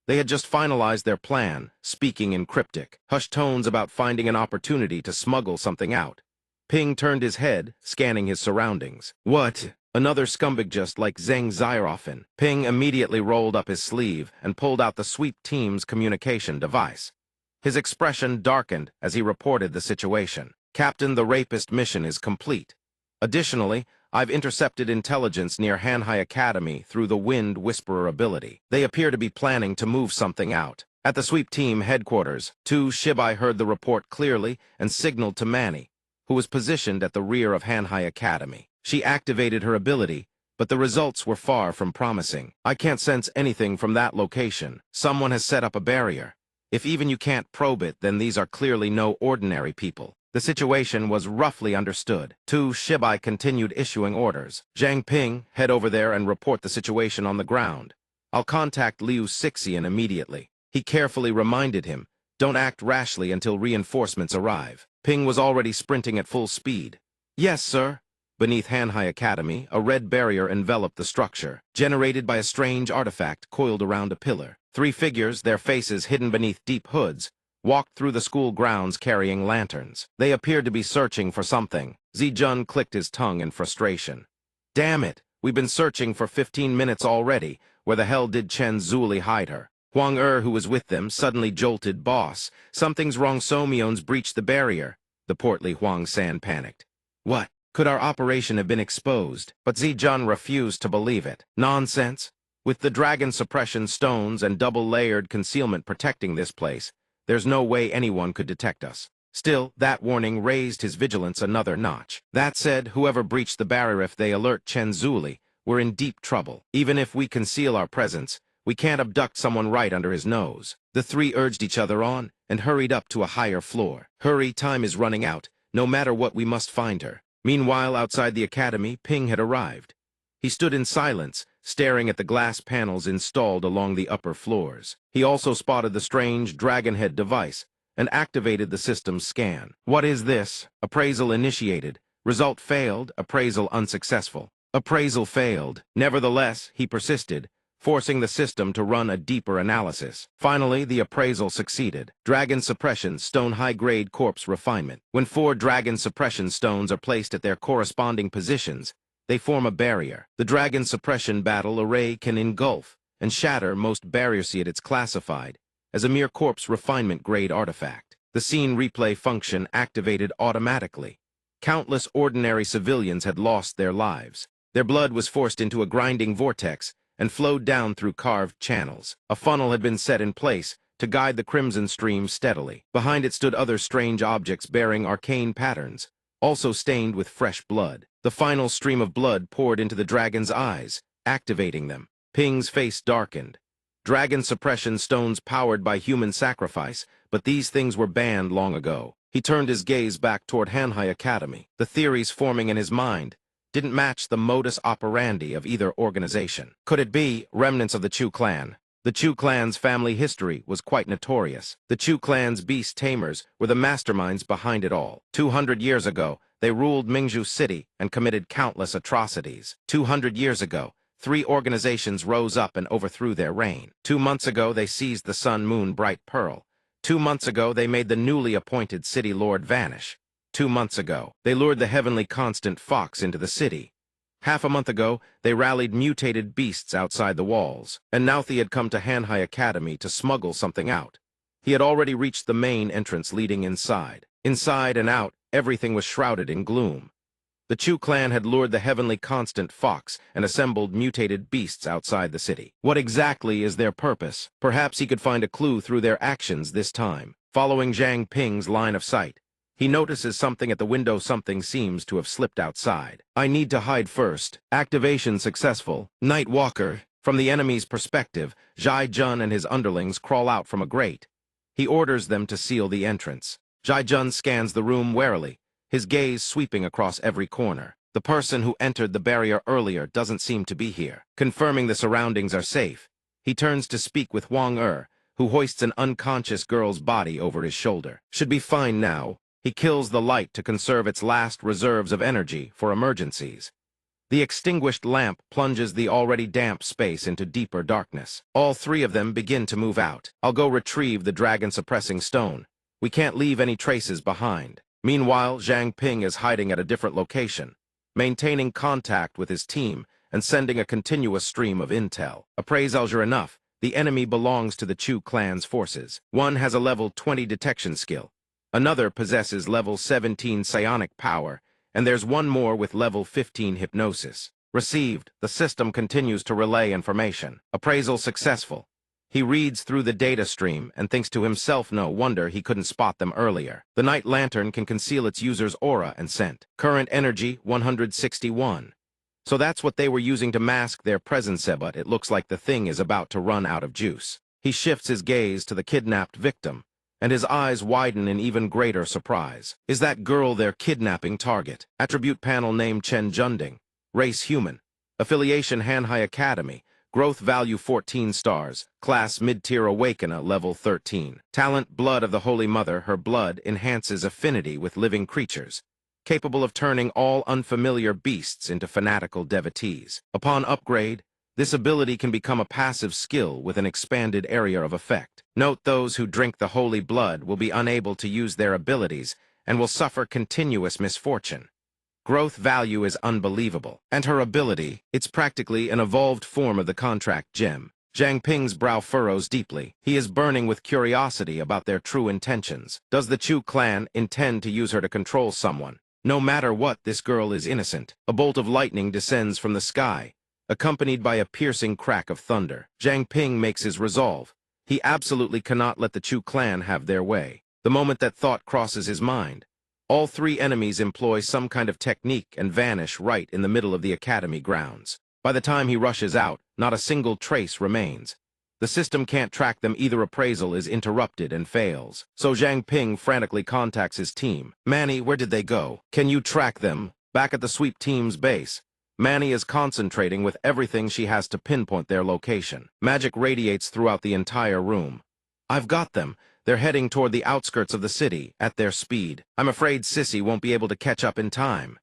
They had just finalized their plan, speaking in cryptic, hushed tones about finding an opportunity to smuggle something out. Ping turned his head, scanning his surroundings. What? Another scumbag just like Zhang Xiaofan. Ping immediately rolled up his sleeve and pulled out the sweep team's communication device. His expression darkened as he reported the situation. Captain, the rapist mission is complete. Additionally, I've intercepted intelligence near Manhua Academy through the Wind Whisperer ability. They appear to be planning to move something out. At the sweep team headquarters, Tu Shibai heard the report clearly and signaled to Manny, who was positioned at the rear of Manhua Academy. She activated her ability, but the results were far from promising. I can't sense anything from that location. Someone has set up a barrier. If even you can't probe it, then these are clearly no ordinary people. The situation was roughly understood. Tu Shibai continued issuing orders. Zhang Ping, head over there and report the situation on the ground. I'll contact Liu Sixian immediately. He carefully reminded him, don't act rashly until reinforcements arrive. Ping was already sprinting at full speed. Yes, sir. Beneath Manhua Academy, a red barrier enveloped the structure, generated by a strange artifact coiled around a pillar. 3 figures, their faces hidden beneath deep hoods, walked through the school grounds carrying lanterns. They appeared to be searching for something. Zijun clicked his tongue in frustration. Damn it, we've been searching for 15 minutes already. Where the hell did Chen Zuli hide her? Huang who was with them, suddenly jolted. Boss, something's wrong. Somion's breached the barrier. The portly Huang San panicked. What? Could our operation have been exposed? But Zijun refused to believe it. Nonsense. With the dragon suppression stones and double-layered concealment protecting this place, there's no way anyone could detect us. Still, that warning raised his vigilance another notch. That said, whoever breached the barrier, if they alert Chen Zuli, we're in deep trouble. Even if we conceal our presence, we can't abduct someone right under his nose. The 3 urged each other on and hurried up to a higher floor. Hurry, time is running out. No matter what, we must find her. Meanwhile, outside the academy, Ping had arrived. He stood in silence, staring at the glass panels installed along the upper floors. He also spotted the strange dragon head device and activated the system's scan. What is this? Appraisal initiated. Result failed. Appraisal unsuccessful. Appraisal failed. Nevertheless, he persisted, forcing the system to run a deeper analysis. Finally, the appraisal succeeded. Dragon suppression stone high-grade corpse refinement. When 4 dragon suppression stones are placed at their corresponding positions, they form a barrier. The dragon suppression battle array can engulf and shatter most barriers, yet it's classified as a mere corpse refinement grade artifact. The scene replay function activated automatically. Countless ordinary civilians had lost their lives. Their blood was forced into a grinding vortex and flowed down through carved channels. A funnel had been set in place to guide the crimson stream steadily. Behind it stood other strange objects bearing arcane patterns, also stained with fresh blood. The final stream of blood poured into the dragon's eyes, activating them. Ping's face darkened. Dragon suppression stones powered by human sacrifice, but these things were banned long ago. He turned his gaze back toward Manhua Academy. The theories forming in his mind didn't match the modus operandi of either organization. Could it be remnants of the Chu clan? The Chu clan's family history was quite notorious. The Chu clan's beast tamers were the masterminds behind it all. 200 years ago, they ruled Mingzhu City and committed countless atrocities. 200 years ago, 3 organizations rose up and overthrew their reign. 2 months ago, they seized the Sun Moon Bright Pearl. 2 months ago, they made the newly appointed city lord vanish. 2 months ago, they lured the heavenly constant Fox into the city. Half a month ago, they rallied mutated beasts outside the walls. And now he had come to Manhua Academy to smuggle something out. He had already reached the main entrance leading inside. Inside and out, everything was shrouded in gloom. The Chu clan had lured the heavenly constant Fox and assembled mutated beasts outside the city. What exactly is their purpose? Perhaps he could find a clue through their actions this time. Following Zhang Ping's line of sight, he notices something at the window. Something seems to have slipped outside. I need to hide first. Activation successful. Night Walker. From the enemy's perspective, Zhai Jun and his underlings crawl out from a grate. He orders them to seal the entrance. Zhai Jun scans the room warily, his gaze sweeping across every corner. The person who entered the barrier earlier doesn't seem to be here. Confirming the surroundings are safe, he turns to speak with Huang who hoists an unconscious girl's body over his shoulder. Should be fine now. He kills the light to conserve its last reserves of energy for emergencies. The extinguished lamp plunges the already damp space into deeper darkness. All three of them begin to move out. I'll go retrieve the dragon-suppressing stone. We can't leave any traces behind. Meanwhile, Zhang Ping is hiding at a different location, maintaining contact with his team and sending a continuous stream of intel. Appraisals are enough. The enemy belongs to the Chu clan's forces. One has a level 20 detection skill. Another possesses level 17 psionic power, and there's one more with level 15 hypnosis. Received. The system continues to relay information. Appraisal successful. He reads through the data stream and thinks to himself, no wonder he couldn't spot them earlier. The night lantern can conceal its user's aura and scent. Current energy, 161. So that's what they were using to mask their presence, but it looks like the thing is about to run out of juice. He shifts his gaze to the kidnapped victim, and his eyes widen in even greater surprise. Is that girl their kidnapping target? Attribute panel name Chen Junding. Race human. Affiliation Hanhai Academy. Growth value 14 stars. Class mid-tier awakener level 13. Talent blood of the Holy Mother. Her blood enhances affinity with living creatures, capable of turning all unfamiliar beasts into fanatical devotees. Upon upgrade, this ability can become a passive skill with an expanded area of effect. Note those who drink the holy blood will be unable to use their abilities and will suffer continuous misfortune. Growth value is unbelievable. And her ability, it's practically an evolved form of the contract gem. Zhang Ping's brow furrows deeply. He is burning with curiosity about their true intentions. Does the Chu clan intend to use her to control someone? No matter what, this girl is innocent. A bolt of lightning descends from the sky, accompanied by a piercing crack of thunder. Zhang Ping makes his resolve. He absolutely cannot let the Chu clan have their way. The moment that thought crosses his mind, all three enemies employ some kind of technique and vanish right in the middle of the academy grounds. By the time he rushes out, not a single trace remains. The system can't track them either. Appraisal is interrupted and fails. So Zhang Ping frantically contacts his team. Manny, where did they go? Can you track them? Back at the sweep team's base. Manny is concentrating with everything she has to pinpoint their location. Magic radiates throughout the entire room. I've got them. They're heading toward the outskirts of the city, at their speed. I'm afraid Sissy won't be able to catch up in time.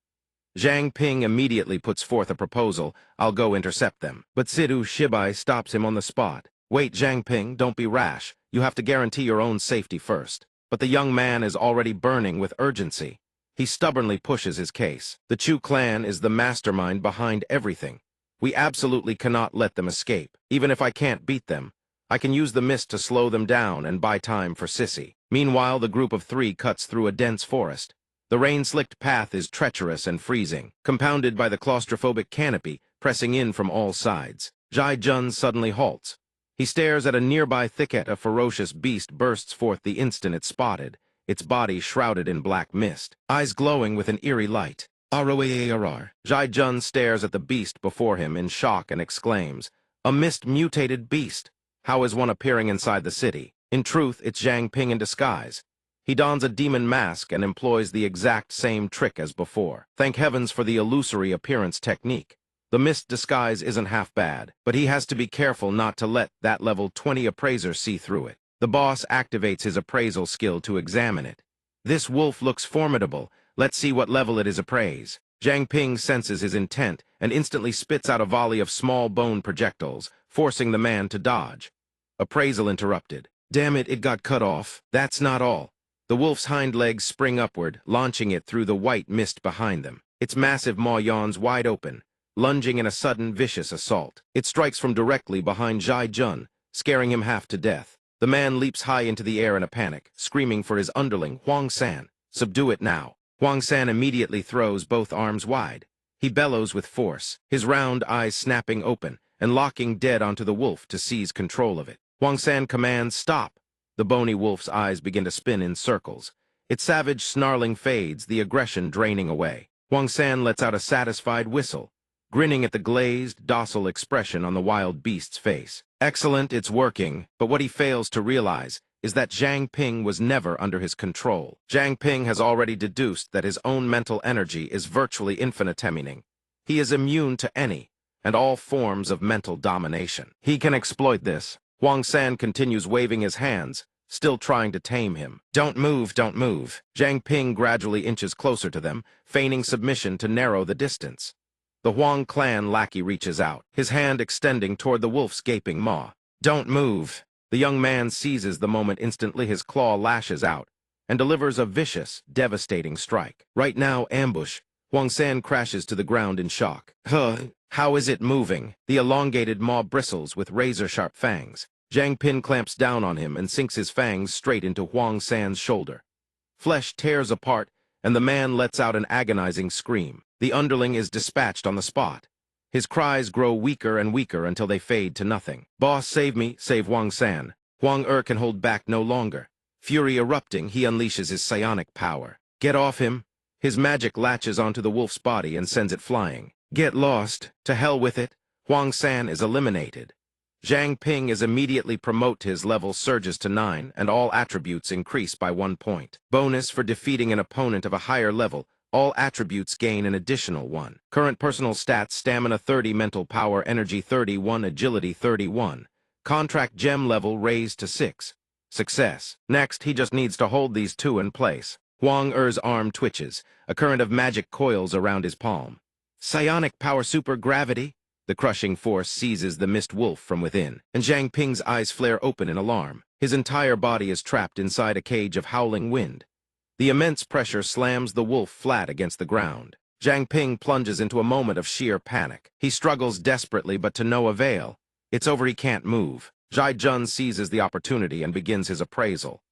Zhang Ping immediately puts forth a proposal. I'll go intercept them. But Sidhu Shibai stops him on the spot. Wait, Zhang Ping, don't be rash. You have to guarantee your own safety first. But the young man is already burning with urgency. He stubbornly pushes his case. The Chu clan is the mastermind behind everything. We absolutely cannot let them escape. Even if I can't beat them, I can use the mist to slow them down and buy time for Sissy. Meanwhile, the group of three cuts through a dense forest. The rain-slicked path is treacherous and freezing, compounded by the claustrophobic canopy pressing in from all sides. Jai Jun suddenly halts. He stares at a nearby thicket. A ferocious beast bursts forth the instant it's spotted, its body shrouded in black mist, eyes glowing with an eerie light. Arr. Jai Jun stares at the beast before him in shock and exclaims, "A mist-mutated beast! How is one appearing inside the city?" In truth, it's Zhang Ping in disguise. He dons a demon mask and employs the exact same trick as before. Thank heavens for the illusory appearance technique. The mist disguise isn't half bad, but he has to be careful not to let that level 20 appraiser see through it. The boss activates his appraisal skill to examine it. This wolf looks formidable. Let's see what level it is appraise. Zhang Ping senses his intent and instantly spits out a volley of small bone projectiles, forcing the man to dodge. Appraisal interrupted. Damn it, it got cut off. That's not all. The wolf's hind legs spring upward, launching it through the white mist behind them. Its massive maw yawns wide open, lunging in a sudden, vicious assault. It strikes from directly behind Jai Jun, scaring him half to death. The man leaps high into the air in a panic, screaming for his underling, Huang San. Subdue it now. Huang San immediately throws both arms wide. He bellows with force, his round eyes snapping open and locking dead onto the wolf to seize control of it. Huang San commands, "Stop." The bony wolf's eyes begin to spin in circles. Its savage snarling fades, the aggression draining away. Huang San lets out a satisfied whistle, grinning at the glazed, docile expression on the wild beast's face. Excellent, it's working, but what he fails to realize is that Zhang Ping was never under his control. Zhang Ping has already deduced that his own mental energy is virtually infinitesimal. He is immune to any and all forms of mental domination. He can exploit this. Huang San continues waving his hands, still trying to tame him. Don't move, don't move. Zhang Ping gradually inches closer to them, feigning submission to narrow the distance. The Huang clan lackey reaches out, his hand extending toward the wolf's gaping maw. "Don't move." The young man seizes the moment instantly, his claw lashes out, and delivers a vicious, devastating strike. Right now, ambush. Huang San crashes to the ground in shock. How is it moving? The elongated maw bristles with razor-sharp fangs. Zhang Ping clamps down on him and sinks his fangs straight into Huang San's shoulder. Flesh tears apart, and the man lets out an agonizing scream. The underling is dispatched on the spot. His cries grow weaker and weaker until they fade to nothing. "Boss, save me, save Huang San." Huang can hold back no longer. Fury erupting, he unleashes his psionic power. "Get off him." His magic latches onto the wolf's body and sends it flying. "Get lost. To hell with it." Huang San is eliminated. Zhang Ping is immediately promoted. His level surges to 9, and all attributes increase by 1 point. Bonus for defeating an opponent of a higher level. All attributes gain an additional 1. Current personal stats: stamina 30, mental power, energy 31, agility 31. Contract gem level raised to 6. Success. Next, he just needs to hold these 2 in place. Huang Er's arm twitches. A current of magic coils around his palm. Psionic power super gravity. The crushing force seizes the mist wolf from within, and Zhang Ping's eyes flare open in alarm. His entire body is trapped inside a cage of howling wind. The immense pressure slams the wolf flat against the ground. Zhang Ping plunges into a moment of sheer panic. He struggles desperately, but to no avail. It's over, he can't move. Zhai Jun seizes the opportunity and begins his appraisal.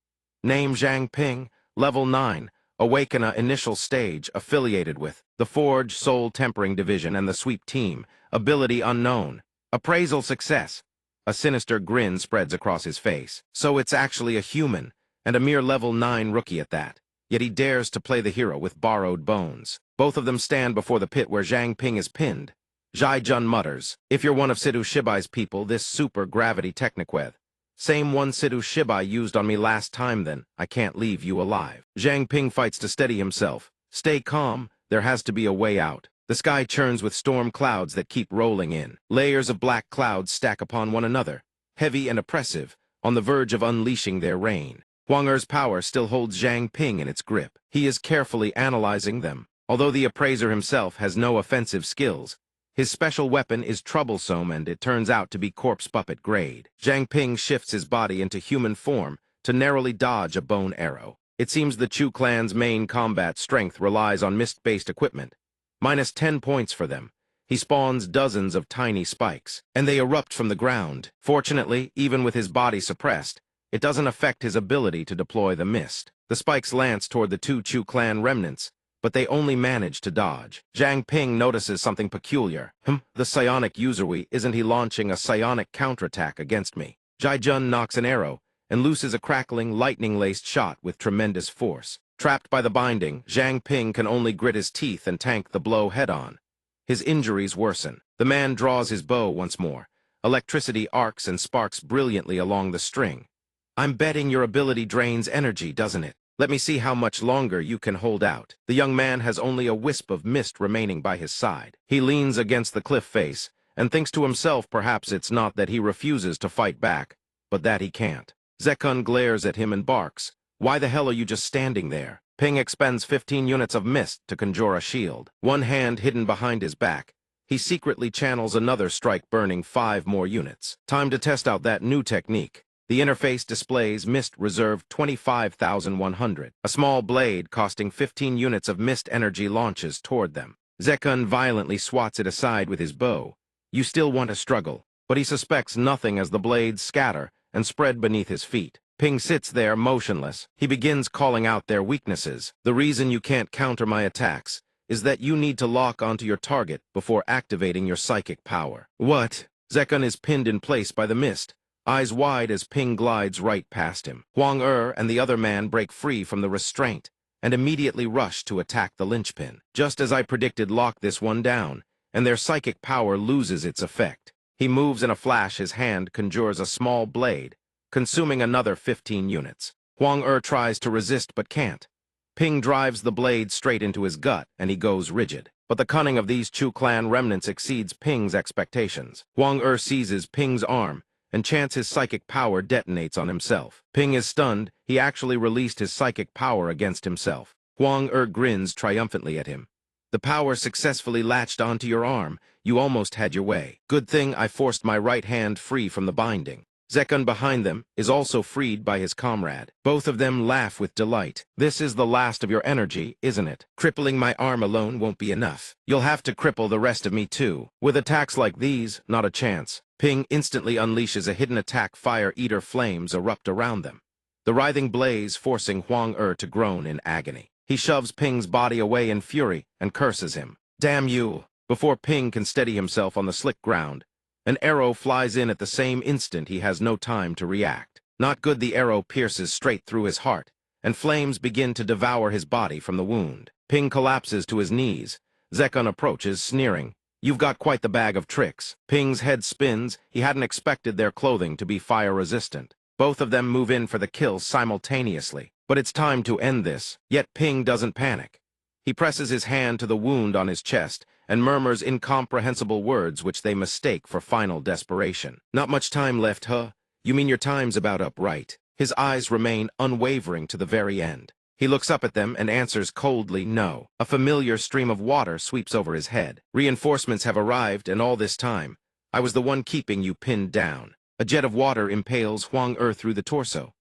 Name: Zhang Ping, level 9, awaken, initial stage, affiliated with the Forge, Soul Tempering Division, and the Sweep Team. Ability unknown. Appraisal success. A sinister grin spreads across his face. So it's actually a human, and a mere level 9 rookie at that. Yet he dares to play the hero with borrowed bones. Both of them stand before the pit where Zhang Ping is pinned. Zhai Jun mutters, "If you're one of Sidhu Shibai's people, this super-gravity techniqueth. Same one Sidhu Shibai used on me last time, then. I can't leave you alive." Zhang Ping fights to steady himself. "Stay calm. There has to be a way out." The sky churns with storm clouds that keep rolling in. Layers of black clouds stack upon one another, heavy and oppressive, on the verge of unleashing their rain. Huang Er's power still holds Zhang Ping in its grip. He is carefully analyzing them. Although the appraiser himself has no offensive skills, his special weapon is troublesome, and it turns out to be corpse puppet grade. Zhang Ping shifts his body into human form to narrowly dodge a bone arrow. It seems the Chu clan's main combat strength relies on mist-based equipment. Minus 10 points for them. He spawns dozens of tiny spikes, and they erupt from the ground. Fortunately, even with his body suppressed, it doesn't affect his ability to deploy the mist. The spikes lance toward the 2 Chu clan remnants, but they only manage to dodge. Zhang Ping notices something peculiar. The psionic usurui, isn't he launching a psionic counterattack against me? Zhai Jun knocks an arrow and looses a crackling, lightning-laced shot with tremendous force. Trapped by the binding, Zhang Ping can only grit his teeth and tank the blow head-on. His injuries worsen. The man draws his bow once more. Electricity arcs and sparks brilliantly along the string. "I'm betting your ability drains energy, doesn't it? Let me see how much longer you can hold out." The young man has only a wisp of mist remaining by his side. He leans against the cliff face and thinks to himself perhaps it's not that he refuses to fight back, but that he can't. Zekun glares at him and barks, "Why the hell are you just standing there?" Ping expends 15 units of mist to conjure a shield. One hand hidden behind his back, he secretly channels another strike, burning 5 more units. Time to test out that new technique. The interface displays mist reserve 25,100. A small blade costing 15 units of mist energy launches toward them. Zekun violently swats it aside with his bow. You still want to struggle, but he suspects nothing as the blades scatter and spread beneath his feet. Ping sits there motionless. He begins calling out their weaknesses. "The reason you can't counter my attacks is that you need to lock onto your target before activating your psychic power." "What?" Zekun is pinned in place by the mist, eyes wide as Ping glides right past him. Huang and the other man break free from the restraint and immediately rush to attack the linchpin. Just as I predicted, lock this one down, and their psychic power loses its effect. He moves in a flash. His hand conjures a small blade, consuming another 15 units. Huang tries to resist but can't. Ping drives the blade straight into his gut, and he goes rigid. But the cunning of these Chu clan remnants exceeds Ping's expectations. Huang seizes Ping's arm and chants his psychic power detonates on himself. Ping is stunned. He actually released his psychic power against himself. Huang grins triumphantly at him. The power successfully latched onto your arm. You almost had your way. Good thing I forced my right hand free from the binding. Zekun behind them is also freed by his comrade. Both of them laugh with delight. This is the last of your energy, isn't it? Crippling my arm alone won't be enough. You'll have to cripple the rest of me too. With attacks like these, not a chance. Ping instantly unleashes a hidden attack. Fire eater flames erupt around them. The writhing blaze forcing Huang to groan in agony. He shoves Ping's body away in fury and curses him. Damn you! Before Ping can steady himself on the slick ground, an arrow flies in at the same instant. He has no time to react. Not good. The arrow pierces straight through his heart, and flames begin to devour his body from the wound. Ping collapses to his knees. Zekun approaches, sneering. You've got quite the bag of tricks. Ping's head spins. He hadn't expected their clothing to be fire-resistant. Both of them move in for the kill simultaneously. But it's time to end this. Yet Ping doesn't panic. He presses his hand to the wound on his chest and murmurs incomprehensible words which they mistake for final desperation. Not much time left, huh? You mean your time's about up, right? His eyes remain unwavering to the very end. He looks up at them and answers coldly, no. A familiar stream of water sweeps over his head. Reinforcements have arrived, and all this time, I was the one keeping you pinned down. A jet of water impales Huang through the torso.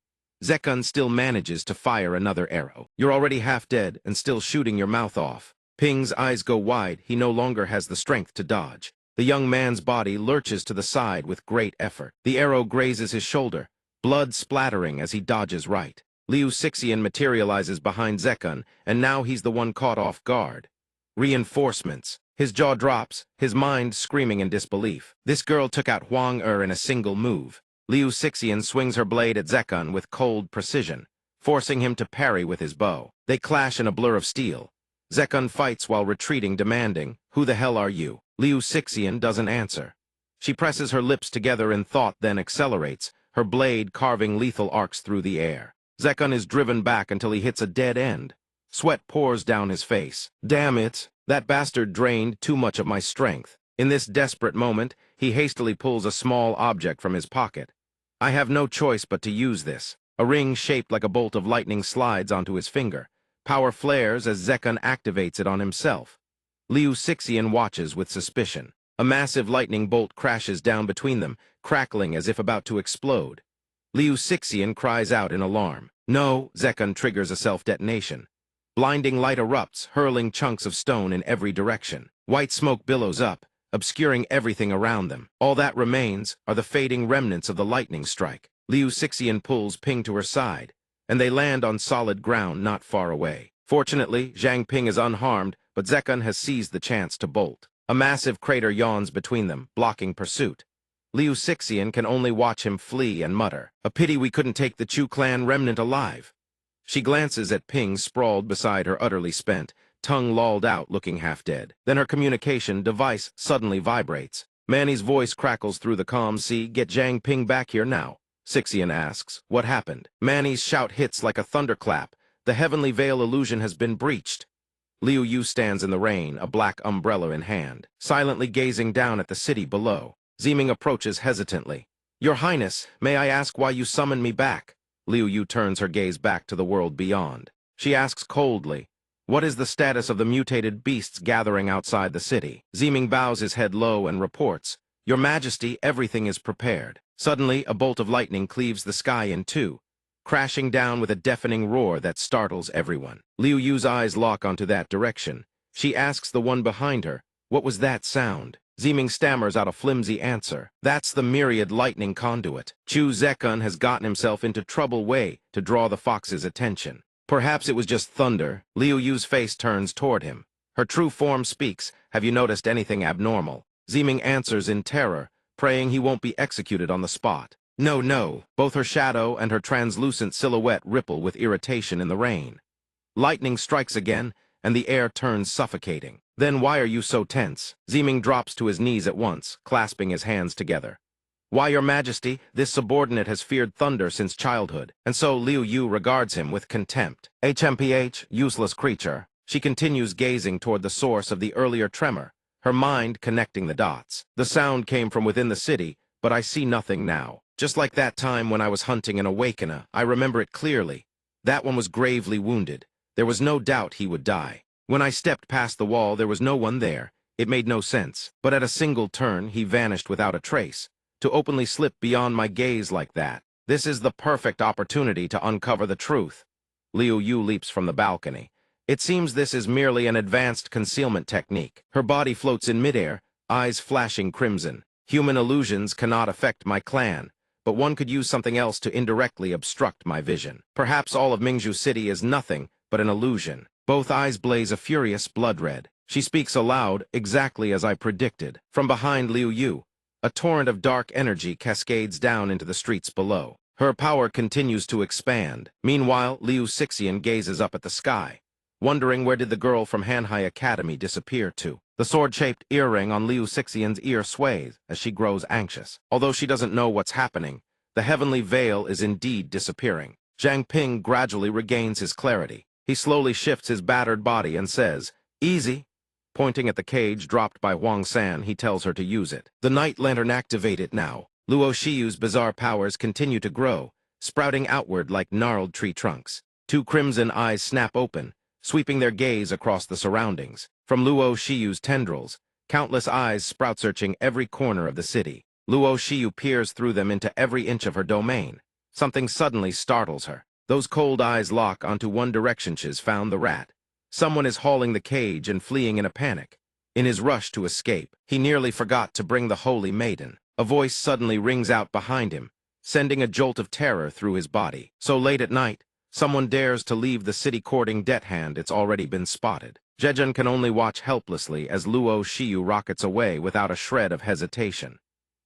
Zekun still manages to fire another arrow. You're already half dead and still shooting your mouth off. Ping's eyes go wide. He no longer has the strength to dodge. The young man's body lurches to the side with great effort. The arrow grazes his shoulder, blood splattering as he dodges right. Liu Sixian materializes behind Zekun, and now he's the one caught off guard. Reinforcements. His jaw drops, his mind screaming in disbelief. This girl took out Huang in a single move. Liu Sixian swings her blade at Zekun with cold precision, forcing him to parry with his bow. They clash in a blur of steel. Zekun fights while retreating, demanding, "Who the hell are you?" Liu Sixian doesn't answer. She presses her lips together in thought, then accelerates, her blade carving lethal arcs through the air. Zekun is driven back until he hits a dead end. Sweat pours down his face. Damn it! That bastard drained too much of my strength. In this desperate moment, he hastily pulls a small object from his pocket. I have no choice but to use this. A ring shaped like a bolt of lightning slides onto his finger. Power flares as Zekun activates it on himself. Liu Sixian watches with suspicion. A massive lightning bolt crashes down between them, crackling as if about to explode. Liu Sixian cries out in alarm. No, Zekun triggers a self-detonation. Blinding light erupts, hurling chunks of stone in every direction. White smoke billows up, obscuring everything around them. All that remains are the fading remnants of the lightning strike. Liu Sixian pulls Ping to her side, and they land on solid ground not far away. Fortunately, Zhang Ping is unharmed, but Zekun has seized the chance to bolt. A massive crater yawns between them, blocking pursuit. Liu Sixian can only watch him flee and mutter, "A pity we couldn't take the Chu clan remnant alive." She glances at Ping sprawled beside her, utterly spent, tongue lolled out, looking half dead. Then her communication device suddenly vibrates. Manny's voice crackles through the calm. "See, get Zhang Ping back here now." Sixian asks, "What happened?" Manny's shout hits like a thunderclap. The heavenly veil illusion has been breached. Liu Yu stands in the rain, a black umbrella in hand, silently gazing down at the city below. Zeming approaches hesitantly. "Your Highness, may I ask why you summoned me back?" Liu Yu turns her gaze back to the world beyond. She asks coldly, "What is the status of the mutated beasts gathering outside the city?" Zeming bows his head low and reports, "Your Majesty, everything is prepared." Suddenly, a bolt of lightning cleaves the sky in two, crashing down with a deafening roar that startles everyone. Liu Yu's eyes lock onto that direction. She asks the one behind her, "What was that sound?" Zeming stammers out a flimsy answer. "That's the myriad lightning conduit. Chu Zekun has gotten himself into trouble way to draw the fox's attention." Perhaps it was just thunder. Liu Yu's face turns toward him. Her true form speaks, "Have you noticed anything abnormal?" Zeming answers in terror, praying he won't be executed on the spot. "No, no." Both her shadow and her translucent silhouette ripple with irritation in the rain. Lightning strikes again, and the air turns suffocating. "Then why are you so tense?" Zeming drops to his knees at once, clasping his hands together. "Why, Your Majesty, this subordinate has feared thunder since childhood, and so Liu Yu regards him with contempt. HMPH, useless creature." She continues gazing toward the source of the earlier tremor, her mind connecting the dots. "The sound came from within the city, but I see nothing now. Just like that time when I was hunting an awakener, I remember it clearly. That one was gravely wounded. There was no doubt he would die. When I stepped past the wall, there was no one there. It made no sense. But at a single turn, he vanished without a trace. To openly slip beyond my gaze like that. This is the perfect opportunity to uncover the truth. Liu Yu leaps from the balcony. It seems this is merely an advanced concealment technique. Her body floats in midair, eyes flashing crimson. Human illusions cannot affect my clan, but one could use something else to indirectly obstruct my vision. Perhaps all of Mingzhu City is nothing but an illusion. Both eyes blaze a furious blood red. She speaks aloud, exactly as I predicted. From behind Liu Yu, a torrent of dark energy cascades down into the streets below. Her power continues to expand. Meanwhile, Liu Xixian gazes up at the sky, wondering where did the girl from Hanhai Academy disappear to. The sword-shaped earring on Liu Xixian's ear sways as she grows anxious. Although she doesn't know what's happening, the heavenly veil is indeed disappearing. Zhang Ping gradually regains his clarity. He slowly shifts his battered body and says, "Easy." Pointing at the cage dropped by Huang San, he tells her to use it. The night lantern activated now. Luo Shiyu's bizarre powers continue to grow, sprouting outward like gnarled tree trunks. Two crimson eyes snap open, sweeping their gaze across the surroundings. From Luo Shiyu's tendrils, countless eyes sprout searching every corner of the city. Luo Shiyu peers through them into every inch of her domain. Something suddenly startles her. Those cold eyes lock onto one direction. She's found the rat. Someone is hauling the cage and fleeing in a panic. In his rush to escape, he nearly forgot to bring the Holy Maiden. A voice suddenly rings out behind him, sending a jolt of terror through his body. So late at night, someone dares to leave the city courting debt hand. It's already been spotted. Zhejian can only watch helplessly as Luo Shiyu rockets away without a shred of hesitation.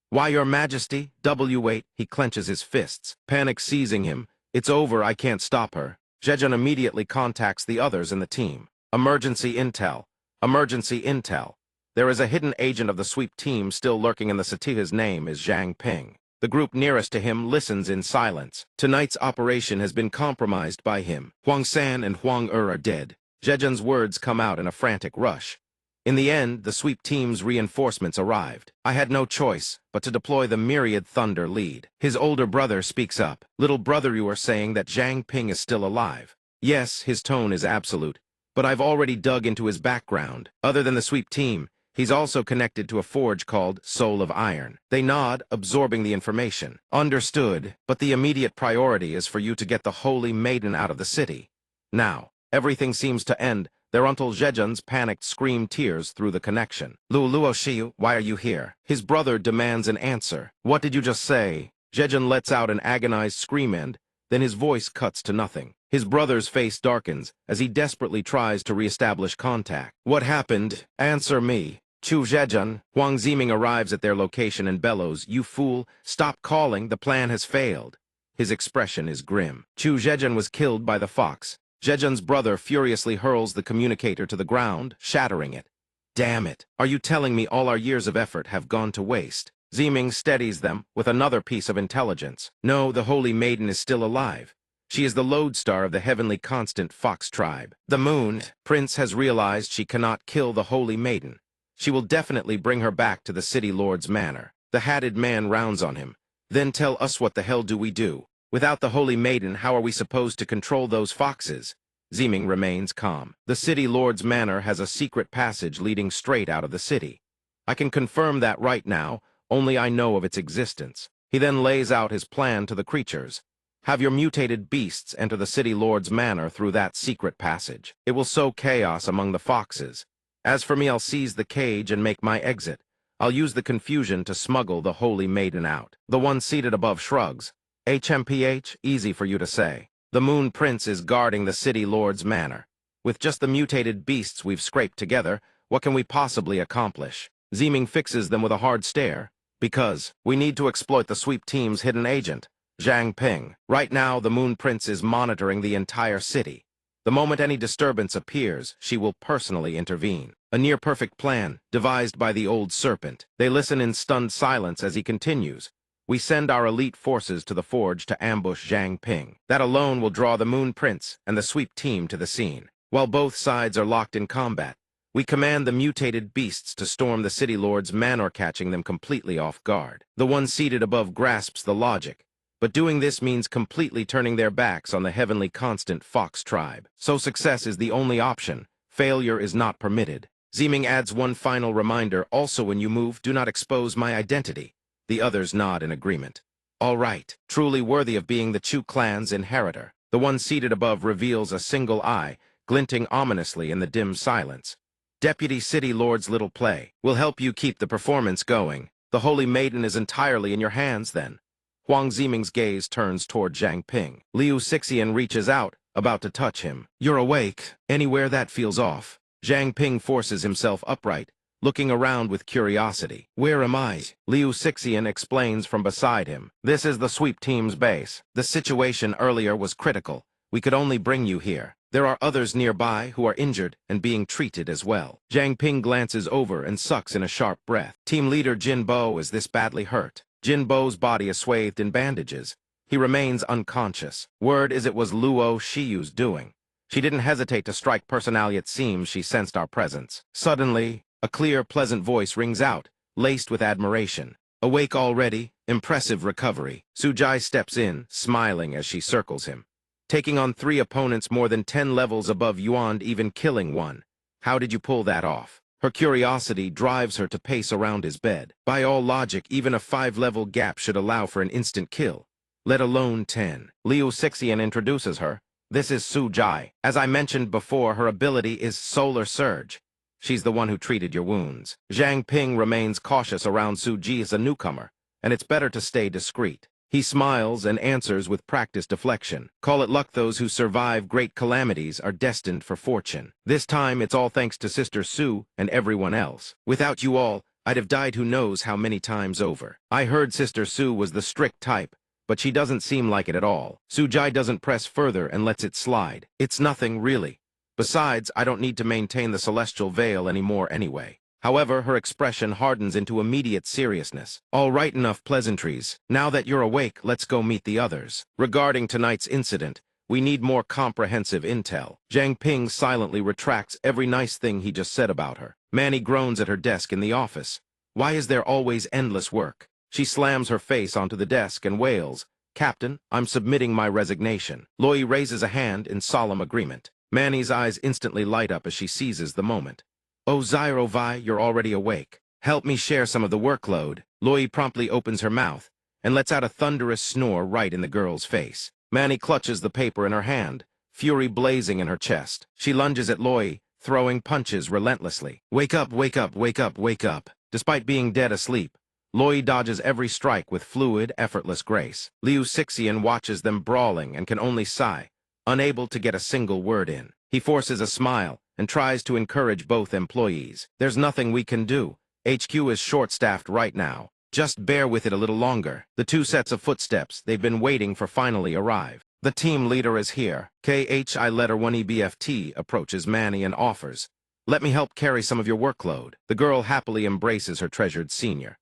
"Why, Your Majesty, W8, he clenches his fists, panic seizing him. "It's over, I can't stop her." Zhejian immediately contacts the others in the team. Emergency intel. Emergency intel. There is a hidden agent of the sweep team still lurking in the city. His name is Zhang Ping. The group nearest to him listens in silence. Tonight's operation has been compromised by him. Huang San and Huang Er are dead. Zhejian's words come out in a frantic rush. In the end, the sweep team's reinforcements arrived. I had no choice but to deploy the myriad thunder lead. His older brother speaks up. "Little brother, you are saying that Zhang Ping is still alive." Yes, his tone is absolute, but I've already dug into his background. Other than the sweep team, he's also connected to a forge called Soul of Iron. They nod, absorbing the information. "Understood, but the immediate priority is for you to get the Holy Maiden out of the city. Now, everything seems to end there until Zhejian's panicked scream tears through the connection. Luo Shiyu, why are you here?" His brother demands an answer. "What did you just say?" Zhejian lets out an agonized scream and then his voice cuts to nothing. His brother's face darkens as he desperately tries to reestablish contact. "What happened? Answer me." Chu Zhejian, Huang Ziming arrives at their location and bellows, "You fool, stop calling, the plan has failed." His expression is grim. Chu Zhejian was killed by the fox. Zhejian's brother furiously hurls the communicator to the ground, shattering it. "Damn it! Are you telling me all our years of effort have gone to waste?" Ziming steadies them with another piece of intelligence. "No, the Holy Maiden is still alive. She is the lodestar of the heavenly constant fox tribe. The moon prince has realized she cannot kill the Holy Maiden. She will definitely bring her back to the city lord's manor." The hatted man rounds on him. "Then tell us, what the hell do we do? Without the Holy Maiden, how are we supposed to control those foxes?" Ziming remains calm. "The city lord's manor has a secret passage leading straight out of the city. I can confirm that right now, only I know of its existence." He then lays out his plan to the creatures. "Have your mutated beasts enter the city lord's manor through that secret passage. It will sow chaos among the foxes. As for me, I'll seize the cage and make my exit. I'll use the confusion to smuggle the Holy Maiden out." The one seated above shrugs. "HMPH, easy for you to say. The Moon Prince is guarding the city lord's manor. With just the mutated beasts we've scraped together, what can we possibly accomplish?" Ziming fixes them with a hard stare. "Because we need to exploit the sweep team's hidden agent, Zhang Ping. Right now, the Moon Prince is monitoring the entire city. The moment any disturbance appears, she will personally intervene." A near-perfect plan, devised by the old serpent. They listen in stunned silence as he continues. "We send our elite forces to the forge to ambush Zhang Ping. That alone will draw the Moon Prince and the sweep team to the scene. While both sides are locked in combat, we command the mutated beasts to storm the city lord's manor, catching them completely off guard." The one seated above grasps the logic, but doing this means completely turning their backs on the heavenly constant fox tribe. So success is the only option, Failure is not permitted. Ziming adds one final reminder, also when you move, do not expose my identity. The others nod in agreement. All right, truly worthy of being the Chu clan's inheritor. The one seated above reveals a single eye, glinting ominously in the dim silence. Deputy City Lord's little play will help you keep the performance going. The Holy Maiden is entirely in your hands then. Huang Ziming's gaze turns toward Zhang Ping. Liu Xixian reaches out, about to touch him. You're awake. Anywhere that feels off. Zhang Ping forces himself upright, looking around with curiosity. Where am I? Liu Xixian explains from beside him. This is the sweep team's base. The situation earlier was critical. We could only bring you here. There are others nearby who are injured and being treated as well. Zhang Ping glances over and sucks in a sharp breath. Team leader Jin Bo is this badly hurt. Jin Bo's body is swathed in bandages. He remains unconscious. Word is it was Luo Shiyu's doing. She didn't hesitate to strike personally. It seems she sensed our presence. Suddenly, a clear, pleasant voice rings out, laced with admiration. Awake already? Impressive recovery. Sujai steps in, smiling as she circles him. Taking on 3 opponents more than 10 levels above Yuan, even killing one. How did you pull that off? Her curiosity drives her to pace around his bed. By all logic, even a 5-level gap should allow for an instant kill, let alone 10. Liu Xixian introduces her. This is Sujai. As I mentioned before, her ability is Solar Surge. She's the one who treated your wounds. Zhang Ping remains cautious around Suji as a newcomer, and it's better to stay discreet. He smiles and answers with practiced deflection. Call it luck, those who survive great calamities are destined for fortune. This time it's all thanks to Sister Su and everyone else. Without you all, I'd have died who knows how many times over. I heard Sister Su was the strict type, but she doesn't seem like it at all. Sujai doesn't press further and lets it slide. It's nothing, really. Besides, I don't need to maintain the celestial veil anymore anyway. However, her expression hardens into immediate seriousness. All right, enough pleasantries. Now that you're awake, let's go meet the others. Regarding tonight's incident, we need more comprehensive intel. Zhang Ping silently retracts every nice thing he just said about her. Manny groans at her desk in the office. Why is there always endless work? She slams her face onto the desk and wails, Captain, I'm submitting my resignation. Loi raises a hand in solemn agreement. Manny's eyes instantly light up as she seizes the moment. Oh, Zyro Vi, you're already awake. Help me share some of the workload. Loi promptly opens her mouth and lets out a thunderous snore right in the girl's face. Manny clutches the paper in her hand, fury blazing in her chest. She lunges at Loi, throwing punches relentlessly. Wake up, wake up, wake up, wake up. Despite being dead asleep, Loi dodges every strike with fluid, effortless grace. Liu Xixian watches them brawling and can only sigh, unable to get a single word in. He forces a smile and tries to encourage both employees. There's nothing we can do. HQ is short-staffed right now. Just bear with it a little longer. The 2 sets of footsteps they've been waiting for finally arrive. The team leader is here. KHI letter 1 EBFT approaches Manny and offers, let me help carry some of your workload. The girl happily embraces her treasured senior.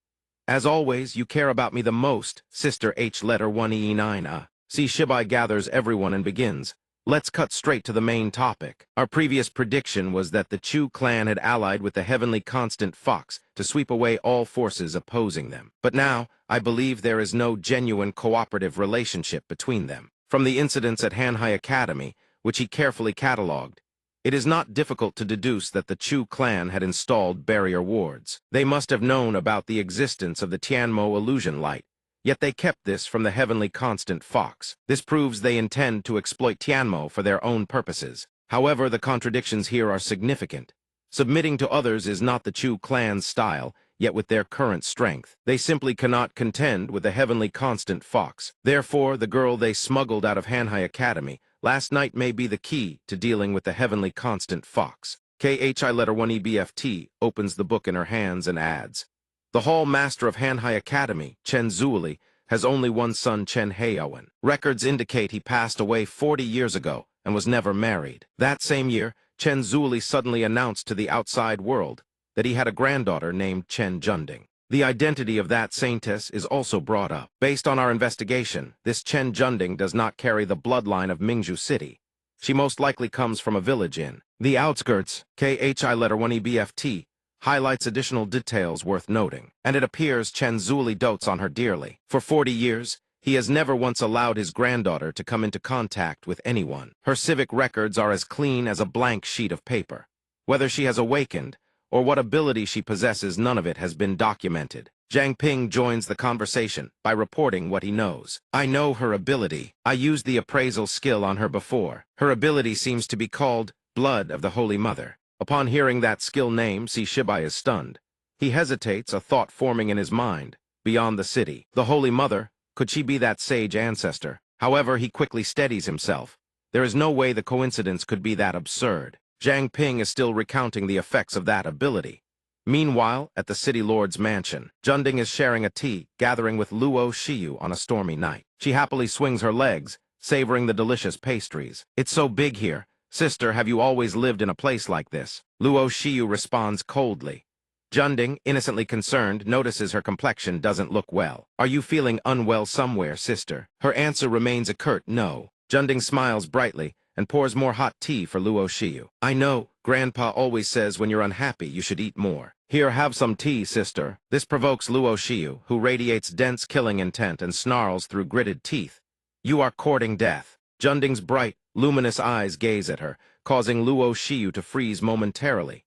As always, you care about me the most, Sister H letter 1 E9. See Shibai gathers everyone and begins. Let's cut straight to the main topic. Our previous prediction was that the Chu clan had allied with the heavenly constant Fox to sweep away all forces opposing them. But now, I believe there is no genuine cooperative relationship between them. From the incidents at Hanhai Academy, which he carefully catalogued, it is not difficult to deduce that the Chu clan had installed barrier wards. They must have known about the existence of the Tianmo illusion light, yet they kept this from the heavenly constant Fox. This proves they intend to exploit Tianmo for their own purposes. However, the contradictions here are significant. Submitting to others is not the Chu clan's style, yet with their current strength, they simply cannot contend with the heavenly constant Fox. Therefore, the girl they smuggled out of Hanhai Academy last night may be the key to dealing with the heavenly constant Fox. KHI letter 1 EBFT opens the book in her hands and adds, the Hall Master of Hanhai Academy, Chen Zuoli, has only one son, Chen Heowen. Records indicate he passed away 40 years ago and was never married. That same year, Chen Zuoli suddenly announced to the outside world that he had a granddaughter named Chen Junding. The identity of that saintess is also brought up. Based on our investigation, this Chen Junding does not carry the bloodline of Mingzhu City. She most likely comes from a village in the outskirts. KHI letter 1 EBFT highlights additional details worth noting, and it appears Chen Zuoli dotes on her dearly. For 40 years, he has never once allowed his granddaughter to come into contact with anyone. Her civic records are as clean as a blank sheet of paper. Whether she has awakened, or what ability she possesses, none of it has been documented. Zhang Ping joins the conversation by reporting what he knows. I know her ability. I used the appraisal skill on her before. Her ability seems to be called Blood of the Holy Mother. Upon hearing that skill name, Shibai is stunned. He hesitates, a thought forming in his mind. Beyond the city, the Holy Mother, could she be that sage ancestor? However, he quickly steadies himself. There is no way the coincidence could be that absurd. Zhang Ping is still recounting the effects of that ability. Meanwhile, at the city lord's mansion, Junding is sharing a tea, gathering with Luo Shiyu on a stormy night. She happily swings her legs, savoring the delicious pastries. It's so big here. Sister, have you always lived in a place like this? Luo Shiyu responds coldly. Junding, innocently concerned, notices her complexion doesn't look well. Are you feeling unwell somewhere, sister? Her answer remains a curt no. Junding smiles brightly and pours more hot tea for Luo Shiyu. I know, Grandpa always says when you're unhappy you should eat more. Here, have some tea, sister. This provokes Luo Shiyu, who radiates dense killing intent and snarls through gritted teeth. You are courting death. Junding's bright, luminous eyes gaze at her, causing Luo Shiyu to freeze momentarily.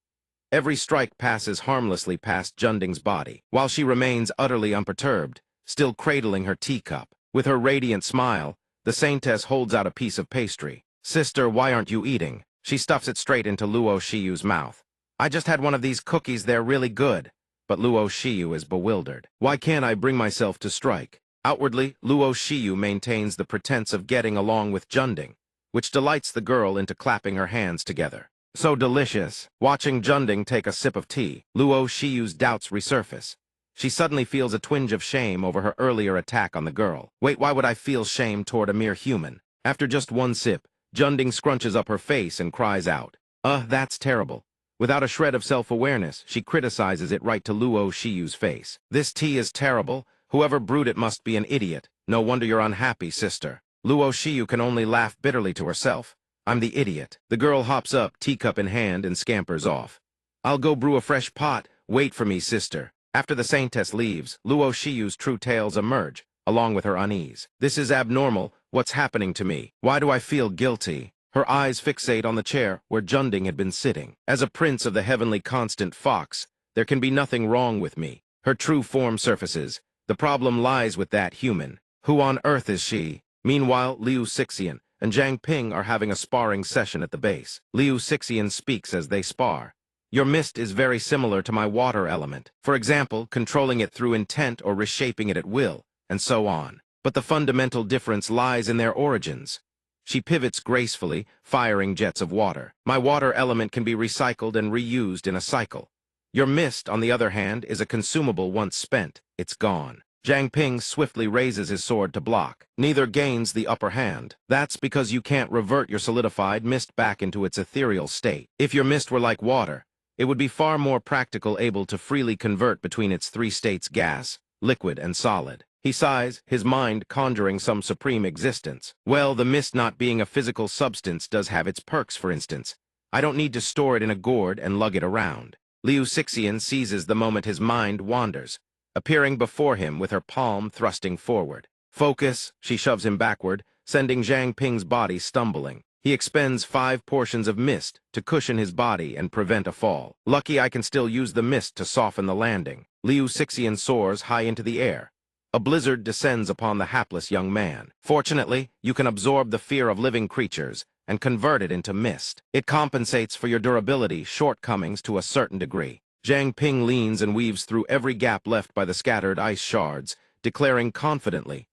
Every strike passes harmlessly past Junding's body, while she remains utterly unperturbed, still cradling her teacup. With her radiant smile, the saintess holds out a piece of pastry. Sister, why aren't you eating? She stuffs it straight into Luo Shiyu's mouth. I just had one of these cookies, they're really good. But Luo Shiyu is bewildered. Why can't I bring myself to strike? Outwardly, Luo Shiyu maintains the pretense of getting along with Junding, which delights the girl into clapping her hands together. So delicious. Watching Junding take a sip of tea, Luo Shiyu's doubts resurface. She suddenly feels a twinge of shame over her earlier attack on the girl. Wait, why would I feel shame toward a mere human? After just one sip, Junding scrunches up her face and cries out. That's terrible. Without a shred of self-awareness, she criticizes it right to Luo Shiyu's face. This tea is terrible. Whoever brewed it must be an idiot. No wonder you're unhappy, sister. Luo Shiyu can only laugh bitterly to herself. I'm the idiot. The girl hops up, teacup in hand, and scampers off. I'll go brew a fresh pot. Wait for me, sister. After the saintess leaves, Luo Shiyu's true tales emerge, along with her unease. This is abnormal. What's happening to me? Why do I feel guilty? Her eyes fixate on the chair where Junding had been sitting. As a prince of the heavenly constant fox, there can be nothing wrong with me. Her true form surfaces. The problem lies with that human. Who on earth is she? Meanwhile, Liu Sixian and Zhang Ping are having a sparring session at the base. Liu Sixian speaks as they spar. Your mist is very similar to my water element. For example, controlling it through intent or reshaping it at will, and so on. But the fundamental difference lies in their origins. She pivots gracefully, firing jets of water. My water element can be recycled and reused in a cycle. Your mist, on the other hand, is a consumable once spent. It's gone. Zhang Ping swiftly raises his sword to block. Neither gains the upper hand. That's because you can't revert your solidified mist back into its ethereal state. If your mist were like water, it would be far more practical, able to freely convert between its three states: gas, liquid, and solid. He sighs, his mind conjuring some supreme existence. Well, the mist not being a physical substance does have its perks, for instance. I don't need to store it in a gourd and lug it around. Liu Sixian seizes the moment his mind wanders, appearing before him with her palm thrusting forward. Focus, she shoves him backward, sending Zhang Ping's body stumbling. He expends 5 portions of mist to cushion his body and prevent a fall. Lucky I can still use the mist to soften the landing. Liu Sixian soars high into the air. A blizzard descends upon the hapless young man. Fortunately, you can absorb the fear of living creatures and convert it into mist. It compensates for your durability shortcomings to a certain degree. Zhang Ping leans and weaves through every gap left by the scattered ice shards, declaring confidently,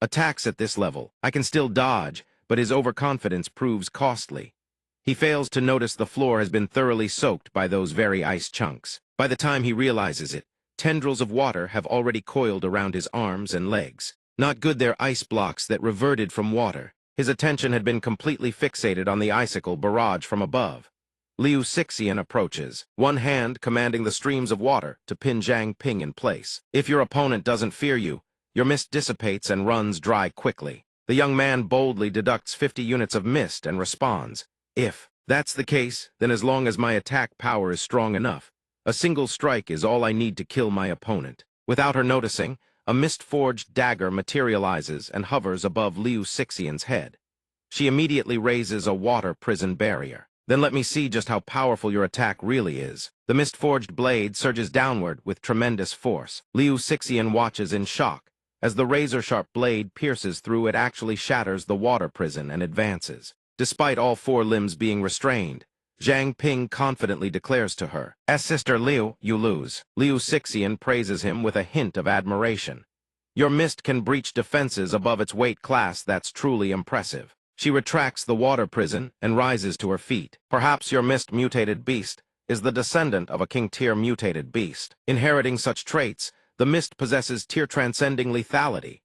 attacks at this level, I can still dodge, but his overconfidence proves costly. He fails to notice the floor has been thoroughly soaked by those very ice chunks. By the time he realizes it, tendrils of water have already coiled around his arms and legs. Not good, they're ice blocks that reverted from water. His attention had been completely fixated on the icicle barrage from above. Liu Sixian approaches, one hand commanding the streams of water to pin Zhang Ping in place. If your opponent doesn't fear you, your mist dissipates and runs dry quickly. The young man boldly deducts 50 units of mist and responds, if that's the case, then as long as my attack power is strong enough, a single strike is all I need to kill my opponent. Without her noticing, a mist-forged dagger materializes and hovers above Liu Sixian's head. She immediately raises a water prison barrier. Then let me see just how powerful your attack really is. The mist-forged blade surges downward with tremendous force. Liu Xixian watches in shock. As the razor-sharp blade pierces through, it actually shatters the water prison and advances. Despite all four limbs being restrained, Zhang Ping confidently declares to her, "As Sister Liu, you lose." Liu Xixian praises him with a hint of admiration. "Your mist can breach defenses above its weight class. That's truly impressive." She retracts the water prison and rises to her feet. "Perhaps your mist mutated beast is the descendant of a king-tier mutated beast. Inheriting such traits, the mist possesses tier-transcending lethality."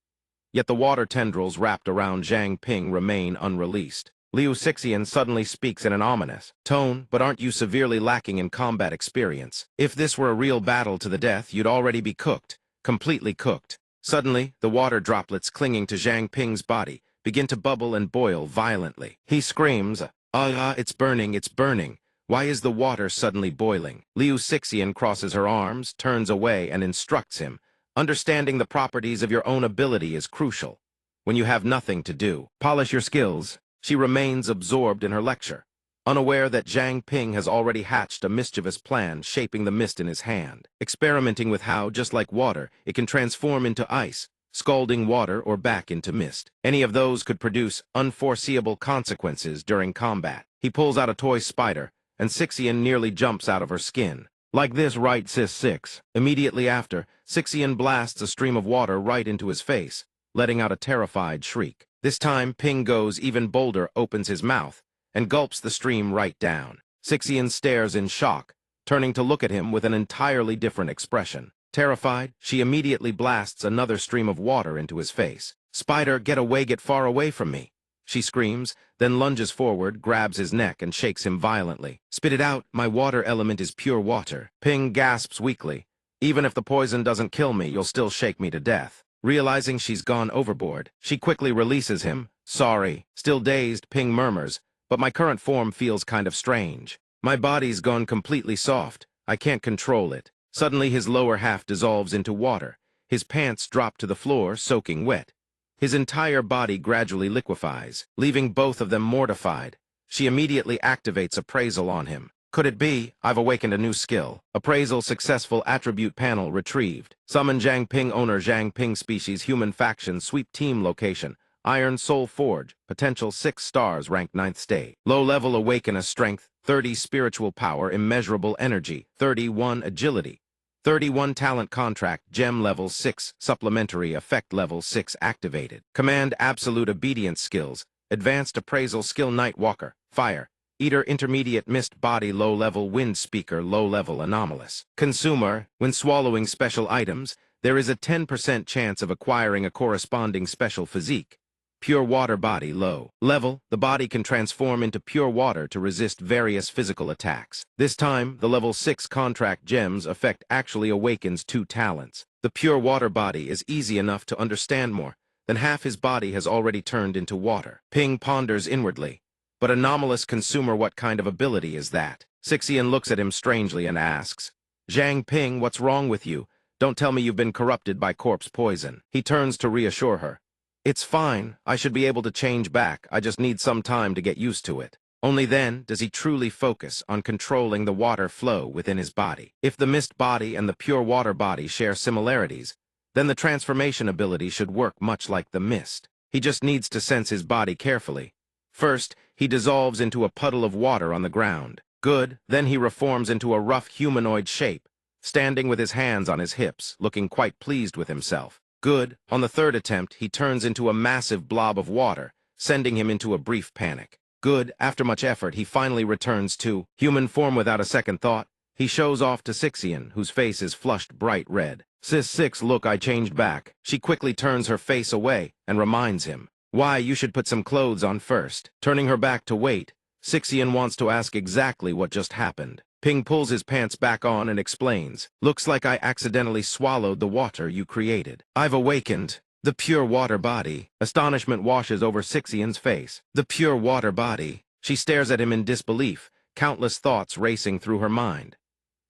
Yet the water tendrils wrapped around Zhang Ping remain unreleased. Liu Xixian suddenly speaks in an ominous tone, "But aren't you severely lacking in combat experience? If this were a real battle to the death, you'd already be cooked, completely cooked." Suddenly, the water droplets clinging to Zhang Ping's body begin to bubble and boil violently. He screams, it's burning, it's burning. Why is the water suddenly boiling?" Liu Xixian crosses her arms, turns away, and instructs him, "Understanding the properties of your own ability is crucial. When you have nothing to do, polish your skills." She remains absorbed in her lecture, unaware that Zhang Ping has already hatched a mischievous plan, shaping the mist in his hand, experimenting with how, just like water, it can transform into ice, scalding water, or back into mist. Any of those could produce unforeseeable consequences during combat. He pulls out a toy spider, and Xixian nearly jumps out of her skin. "Like this, right, Sis 6. Immediately after, Xixian blasts a stream of water right into his face, letting out a terrified shriek. This time, Ping goes even bolder, opens his mouth, and gulps the stream right down. Xixian stares in shock, turning to look at him with an entirely different expression. Terrified, she immediately blasts another stream of water into his face. "Spider, get far away from me," she screams, then lunges forward, grabs his neck, and shakes him violently. "Spit it out, my water element is pure water." Ping gasps weakly, "Even if the poison doesn't kill me, you'll still shake me to death." Realizing she's gone overboard, she quickly releases him. "Sorry." Still dazed, Ping murmurs, "But my current form feels kind of strange. My body's gone completely soft. I can't control it." Suddenly his lower half dissolves into water. His pants drop to the floor, soaking wet. His entire body gradually liquefies, leaving both of them mortified. She immediately activates appraisal on him. "Could it be? I've awakened a new skill." Appraisal successful, attribute panel retrieved. Summon Zhang Ping owner, Zhang Ping species, human faction, sweep team location, Iron Soul Forge, potential 6 stars, rank 9th state. Low level, awaken a strength, 30 spiritual power, immeasurable energy, 31 agility, 31 talent contract, gem level 6, supplementary effect level 6 activated. Command absolute obedience skills, advanced appraisal skill, Night Walker, fire. Eater, intermediate mist body, low-level wind speaker, low-level anomalous. Consumer, when swallowing special items, there is a 10% chance of acquiring a corresponding special physique. Pure water body, low level, the body can transform into pure water to resist various physical attacks. This time, the level 6 contract gems effect actually awakens 2 talents. The pure water body is easy enough to understand. More than half his body has already turned into water. Ping ponders inwardly. But anomalous consumer, what kind of ability is that? Xixian looks at him strangely and asks, "Zhang Ping, what's wrong with you? Don't tell me you've been corrupted by corpse poison." He turns to reassure her. "It's fine. I should be able to change back. I just need some time to get used to it." Only then does he truly focus on controlling the water flow within his body. If the mist body and the pure water body share similarities, then the transformation ability should work much like the mist. He just needs to sense his body carefully. First, he dissolves into a puddle of water on the ground. Good, then he reforms into a rough humanoid shape, standing with his hands on his hips, looking quite pleased with himself. Good, on the third attempt, he turns into a massive blob of water, sending him into a brief panic. Good, after much effort, he finally returns to human form without a second thought. He shows off to Xixian, whose face is flushed bright red. "Sis 6, look, I changed back." She quickly turns her face away and reminds him, "Why, you should put some clothes on first." Turning her back to wait, Xixian wants to ask exactly what just happened. Ping pulls his pants back on and explains, "Looks like I accidentally swallowed the water you created. I've awakened the pure water body." Astonishment washes over Xixian's face. The pure water body. She stares at him in disbelief, countless thoughts racing through her mind.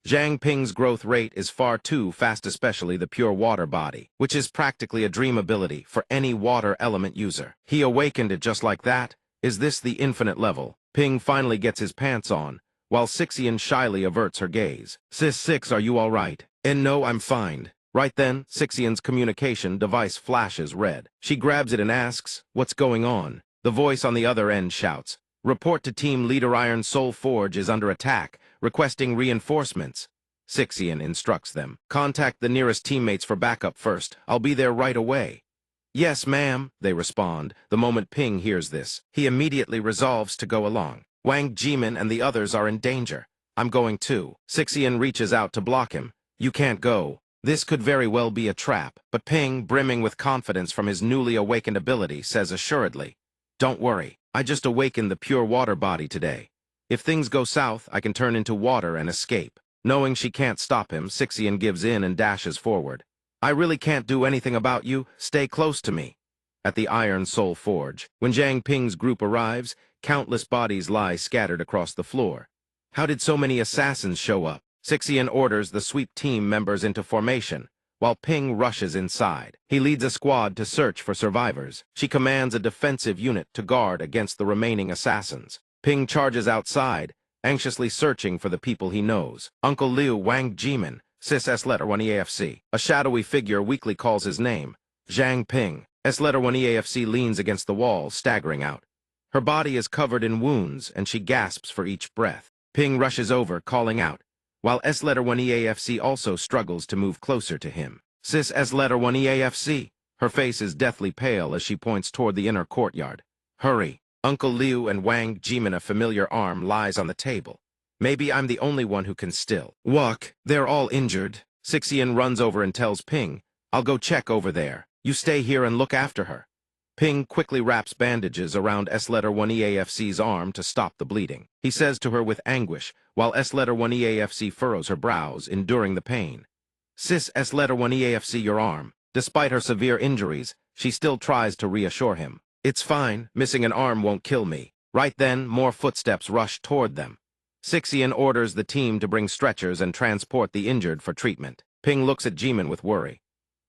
Zhang Ping's growth rate is far too fast, especially the pure water body, which is practically a dream ability for any water element user. He awakened it just like that, Is this the infinite level? Ping finally gets his pants on, while Sixian shyly averts her gaze. Sis Six, are you all right? And no, I'm fine. Right then, Sixian's communication device flashes red. She grabs it and asks, what's going on? The voice on the other end shouts, report to Team Leader Iron Soul Forge is under attack, requesting reinforcements. Sixian instructs them, contact the nearest teammates for backup first. I'll be there right away. Yes, ma'am, they respond. The moment Ping hears this, he immediately resolves to go along. Wang Jimin and the others are in danger. I'm going too. Sixian reaches out to block him. You can't go. This could very well be a trap, but Ping, brimming with confidence from his newly awakened ability, says assuredly, don't worry, I just awakened the pure water body today. If things go south, I can turn into water and escape. Knowing she can't stop him, Sixian gives in and dashes forward. I really can't do anything about you, stay close to me. At the Iron Soul Forge, when Zhang Ping's group arrives, countless bodies lie scattered across the floor. How did so many assassins show up? Sixian orders the sweep team members into formation, while Ping rushes inside. He leads a squad to search for survivors. She commands a defensive unit to guard against the remaining assassins. Ping charges outside, anxiously searching for the people he knows. Uncle Liu Wang Jimin, Sis S letter 1 EAFC. A shadowy figure weakly calls his name. Zhang Ping. S letter 1 EAFC leans against the wall, staggering out. Her body is covered in wounds, and she gasps for each breath. Ping rushes over, calling out, while S letter 1 EAFC also struggles to move closer to him. Sis S letter 1 EAFC. Her face is deathly pale as she points toward the inner courtyard. Hurry. Uncle Liu and Wang Jimin, a familiar arm, lies on the table. Maybe I'm the only one who can still walk. They're all injured. Sixian runs over and tells Ping, I'll go check over there. You stay here and look after her. Ping quickly wraps bandages around S letter 1 EAFC's arm to stop the bleeding. He says to her with anguish, while S letter 1 EAFC furrows her brows, enduring the pain. Sis S letter 1 EAFC, your arm. Despite her severe injuries, she still tries to reassure him. It's fine, missing an arm won't kill me. Right then, more footsteps rush toward them. Sixian orders the team to bring stretchers and transport the injured for treatment. Ping looks at Jimin with worry.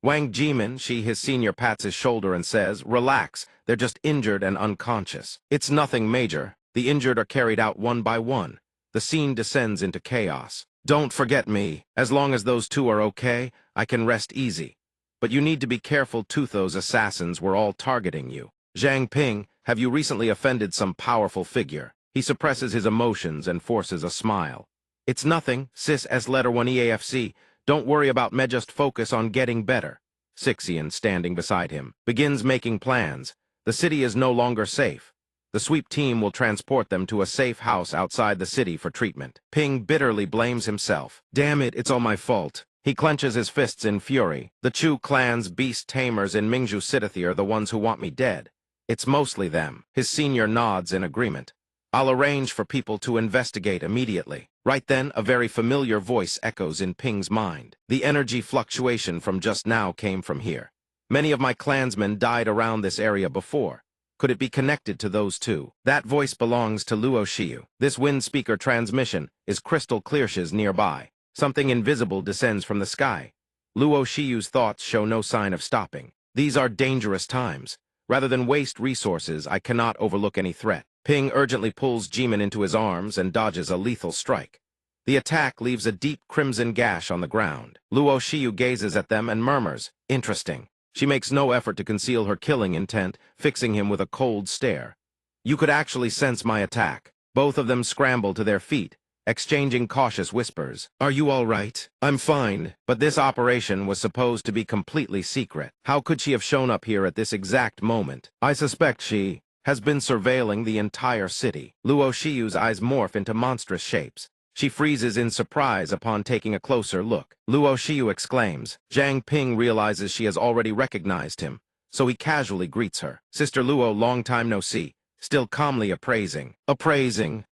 Wang Jimin, his senior, pats his shoulder and says, relax, they're just injured and unconscious. It's nothing major. The injured are carried out one by one. The scene descends into chaos. Don't forget me. As long as those two are okay, I can rest easy. But you need to be careful too, those assassins were all targeting you. Zhang Ping, have you recently offended some powerful figure? He suppresses his emotions and forces a smile. It's nothing, Sis S letter 1 EAFC. Don't worry about me, just focus on getting better. Sixian, standing beside him, begins making plans. The city is no longer safe. The sweep team will transport them to a safe house outside the city for treatment. Ping bitterly blames himself. Damn it, it's all my fault. He clenches his fists in fury. The Chu clan's beast tamers in Mingzhu City are the ones who want me dead. It's mostly them. His senior nods in agreement. I'll arrange for people to investigate immediately. Right then, a very familiar voice echoes in Ping's mind. The energy fluctuation from just now came from here. Many of my clansmen died around this area before. Could it be connected to those two? That voice belongs to Luo Shiyu. This wind speaker transmission is crystal clear. She's nearby. Something invisible descends from the sky. Luo Shiyu's thoughts show no sign of stopping. These are dangerous times. Rather than waste resources, I cannot overlook any threat. Ping urgently pulls Jimin into his arms and dodges a lethal strike. The attack leaves a deep crimson gash on the ground. Luo Shiyu gazes at them and murmurs, interesting. She makes no effort to conceal her killing intent, fixing him with a cold stare. You could actually sense my attack. Both of them scramble to their feet, exchanging cautious whispers. Are you all right? I'm fine, but this operation was supposed to be completely secret. How could she have shown up here at this exact moment? I suspect she has been surveilling the entire city. Luo Shiyu's eyes morph into monstrous shapes. She freezes in surprise upon taking a closer look. Luo Shiyu exclaims. Zhang Ping realizes she has already recognized him, so he casually greets her. Sister Luo, long time no see, still calmly appraising. Appraising.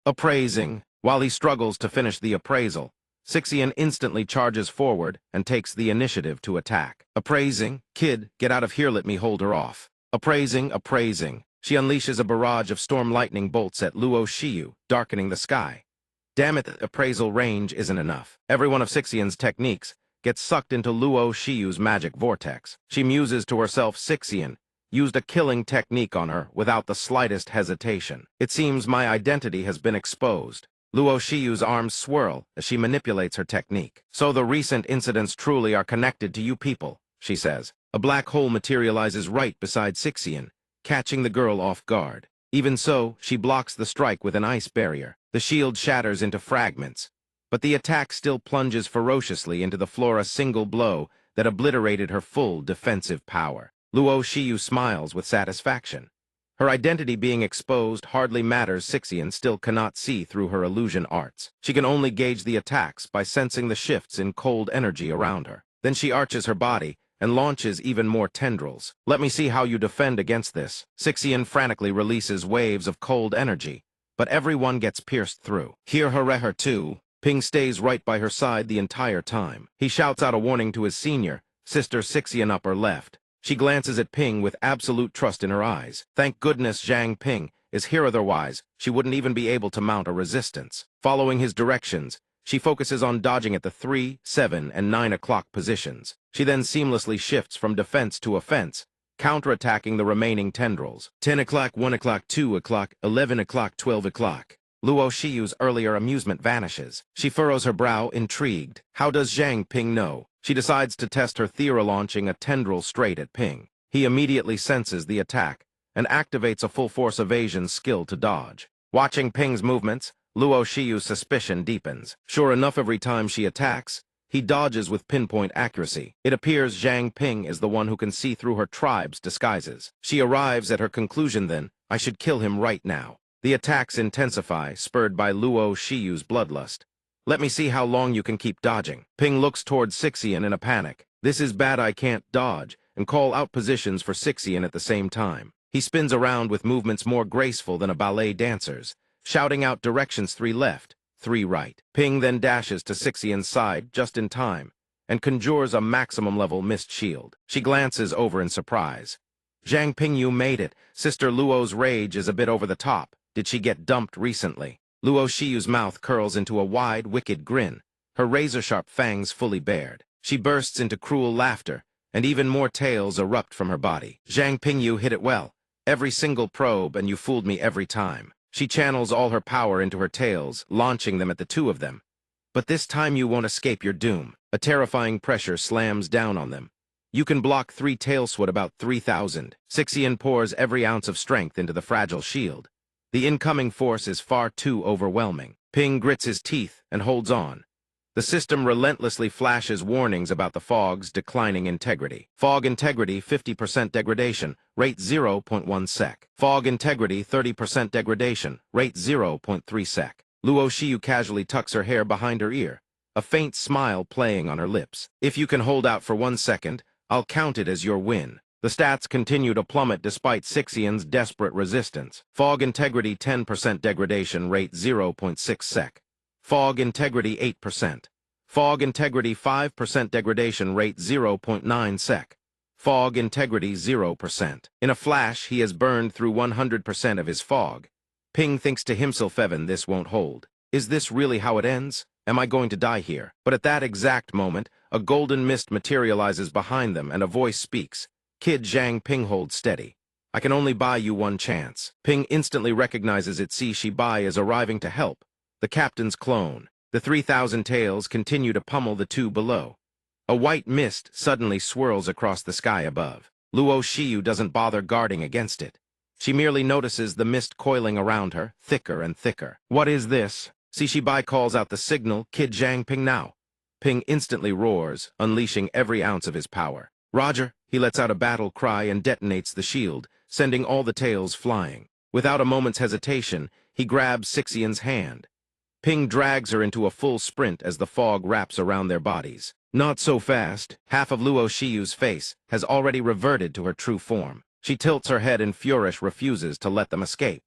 While he struggles to finish the appraisal, Sixian instantly charges forward and takes the initiative to attack. Appraising? Kid, get out of here, let me hold her off. Appraising. She unleashes a barrage of storm lightning bolts at Luo Shiyu, darkening the sky. Damn it, the appraisal range isn't enough. Every one of Sixian's techniques gets sucked into Luo Shiyu's magic vortex. She muses to herself, Sixian, used a killing technique on her without the slightest hesitation. It seems my identity has been exposed. Luo Shiyu's arms swirl as she manipulates her technique. So the recent incidents truly are connected to you people, she says. A black hole materializes right beside Sixian, catching the girl off guard. Even so, she blocks the strike with an ice barrier. The shield shatters into fragments, but the attack still plunges ferociously into the floor, a single blow that obliterated her full defensive power. Luo Shiyu smiles with satisfaction. Her identity being exposed hardly matters. Sixian still cannot see through her illusion arts. She can only gauge the attacks by sensing the shifts in cold energy around her. Then she arches her body and launches even more tendrils. Let me see how you defend against this. Sixian frantically releases waves of cold energy, but everyone gets pierced through. Hear her too. Ping stays right by her side the entire time. He shouts out a warning to his senior, Sister Sixian upper left. She glances at Ping with absolute trust in her eyes. Thank goodness Zhang Ping is here, otherwise she wouldn't even be able to mount a resistance. Following his directions, she focuses on dodging at the 3, 7, and 9 o'clock positions. She then seamlessly shifts from defense to offense, counterattacking the remaining tendrils. 10 o'clock, 1 o'clock, 2 o'clock, 11 o'clock, 12 o'clock. Luo Shiyu's earlier amusement vanishes. She furrows her brow, intrigued. How does Zhang Ping know? She decides to test her theory, launching a tendril straight at Ping. He immediately senses the attack and activates a full-force evasion skill to dodge. Watching Ping's movements, Luo Shiyu's suspicion deepens. Sure enough, every time she attacks, he dodges with pinpoint accuracy. It appears Zhang Ping is the one who can see through her tribe's disguises. She arrives at her conclusion then, I should kill him right now. The attacks intensify, spurred by Luo Shiyu's bloodlust. Let me see how long you can keep dodging. Ping looks towards Sixian in a panic. This is bad, I can't dodge, and call out positions for Sixian at the same time. He spins around with movements more graceful than a ballet dancer's, shouting out directions 3 left, 3 right. Ping then dashes to Sixian's side just in time and conjures a maximum-level mist shield. She glances over in surprise. Zhang Ping, you made it. Sister Luo's rage is a bit over the top. Did she get dumped recently? Luo Shiyu's mouth curls into a wide, wicked grin, her razor-sharp fangs fully bared. She bursts into cruel laughter, and even more tails erupt from her body. Zhang Ping, you hit it well. Every single probe, and you fooled me every time. She channels all her power into her tails, launching them at the two of them. But this time you won't escape your doom. A terrifying pressure slams down on them. You can block 3 tailswood about 3,000. Sixian pours every ounce of strength into the fragile shield. The incoming force is far too overwhelming. Ping grits his teeth and holds on. The system relentlessly flashes warnings about the fog's declining integrity. Fog integrity 50% degradation, rate 0.1 sec. Fog integrity 30% degradation, rate 0.3 sec. Luo Shiyu casually tucks her hair behind her ear, a faint smile playing on her lips. If you can hold out for 1 second, I'll count it as your win. The stats continue to plummet despite Sixian's desperate resistance. Fog integrity 10% degradation, rate 0.6 sec. Fog integrity 8%. Fog integrity 5% degradation, rate 0.9 sec. Fog integrity 0%. In a flash, he has burned through 100% of his fog. Ping thinks to himself, Evan, this won't hold. Is this really how it ends? Am I going to die here? But at that exact moment, a golden mist materializes behind them and a voice speaks. Kid Zhang Ping, hold steady. I can only buy you 1 chance. Ping instantly recognizes it. See, she Bai is arriving to help. The captain's clone. The 3,000 tails continue to pummel the 2 below. A white mist suddenly swirls across the sky above. Luo Shiyu doesn't bother guarding against it. She merely notices the mist coiling around her, thicker and thicker. What is this? See, Bai calls out the signal, Kid Zhang Ping now. Ping instantly roars, unleashing every ounce of his power. Roger, he lets out a battle cry and detonates the shield, sending all the tails flying. Without a moment's hesitation, he grabs Sixian's hand. Ping drags her into a full sprint as the fog wraps around their bodies. Not so fast. Half of Luo Shiyu's face has already reverted to her true form. She tilts her head and furious refuses to let them escape.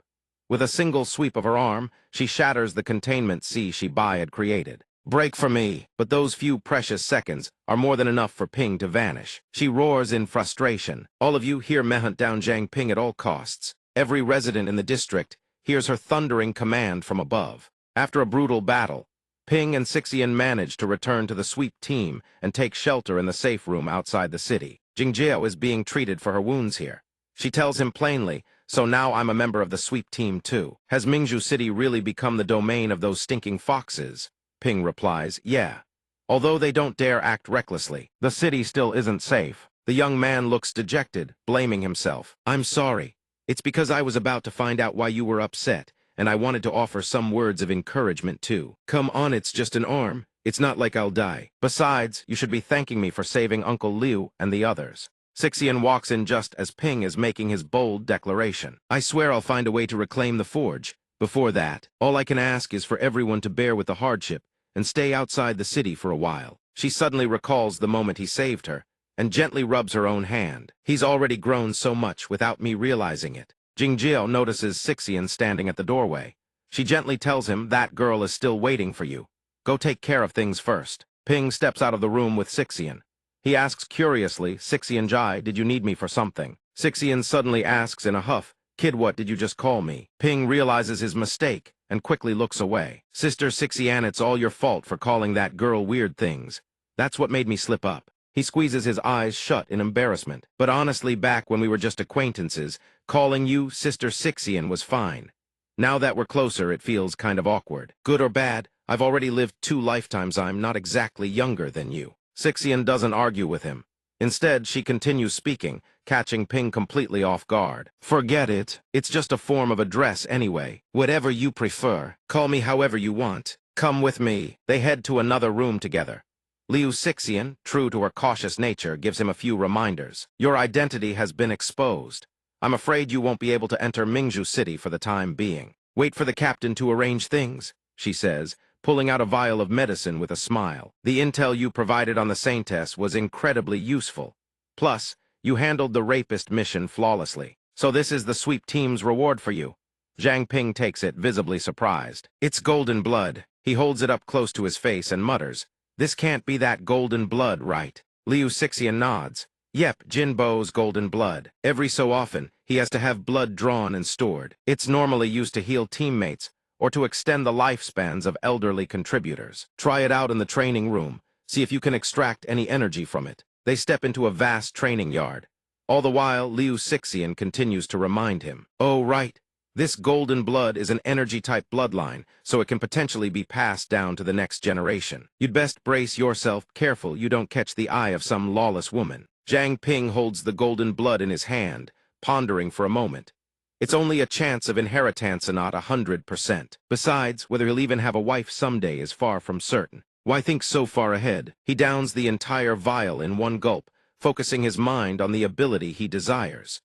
With a single sweep of her arm, she shatters the containment Shi Bai had created. Break for me, but those few precious seconds are more than enough for Ping to vanish. She roars in frustration. All of you here hunt down Zhang Ping at all costs. Every resident in the district hears her thundering command from above. After a brutal battle, Ping and Sixian manage to return to the sweep team and take shelter in the safe room outside the city. Jingjiao is being treated for her wounds here. She tells him plainly, so now I'm a member of the sweep team too. Has Mingzhu City really become the domain of those stinking foxes? Ping replies, yeah. Although they don't dare act recklessly, the city still isn't safe. The young man looks dejected, blaming himself. I'm sorry. It's because I was about to find out why you were upset, and I wanted to offer some words of encouragement too. Come on, it's just an arm. It's not like I'll die. Besides, you should be thanking me for saving Uncle Liu and the others. Sixian walks in just as Ping is making his bold declaration. I swear I'll find a way to reclaim the forge. Before that, all I can ask is for everyone to bear with the hardship and stay outside the city for a while. She suddenly recalls the moment he saved her and gently rubs her own hand. He's already grown so much without me realizing it. Jingjiao notices Sixian standing at the doorway. She gently tells him that girl is still waiting for you. Go take care of things first. Ping steps out of the room with Sixian. He asks curiously, Sixian Jai, did you need me for something? Sixian suddenly asks in a huff, Kid, what did you just call me? Ping realizes his mistake and quickly looks away. Sister Sixian, it's all your fault for calling that girl weird things. That's what made me slip up. He squeezes his eyes shut in embarrassment. But honestly, back when we were just acquaintances, calling you Sister Sixian was fine. Now that we're closer, it feels kind of awkward. Good or bad, I've already lived 2 lifetimes. I'm not exactly younger than you. Sixian doesn't argue with him. Instead, she continues speaking, catching Ping completely off guard. Forget it. It's just a form of address anyway. Whatever you prefer. Call me however you want. Come with me. They head to another room together. Liu Sixian, true to her cautious nature, gives him a few reminders. Your identity has been exposed. I'm afraid you won't be able to enter Mingzhu City for the time being. Wait for the captain to arrange things, she says, pulling out a vial of medicine with a smile. The intel you provided on the Saintess was incredibly useful. Plus, you handled the rapist mission flawlessly. So this is the sweep team's reward for you. Zhang Ping takes it, visibly surprised. It's golden blood. He holds it up close to his face and mutters, this can't be that golden blood, right? Liu Sixian nods. Yep, Jinbo's golden blood. Every so often, he has to have blood drawn and stored. It's normally used to heal teammates or to extend the lifespans of elderly contributors. Try it out in the training room. See if you can extract any energy from it. They step into a vast training yard. All the while, Liu Sixian continues to remind him. Oh, right. This golden blood is an energy-type bloodline, so it can potentially be passed down to the next generation. You'd best brace yourself, careful you don't catch the eye of some lawless woman. Zhang Ping holds the golden blood in his hand, pondering for a moment. It's only a chance of inheritance and not 100%. Besides, whether he'll even have a wife someday is far from certain. Why think so far ahead? He downs the entire vial in one gulp, focusing his mind on the ability he desires.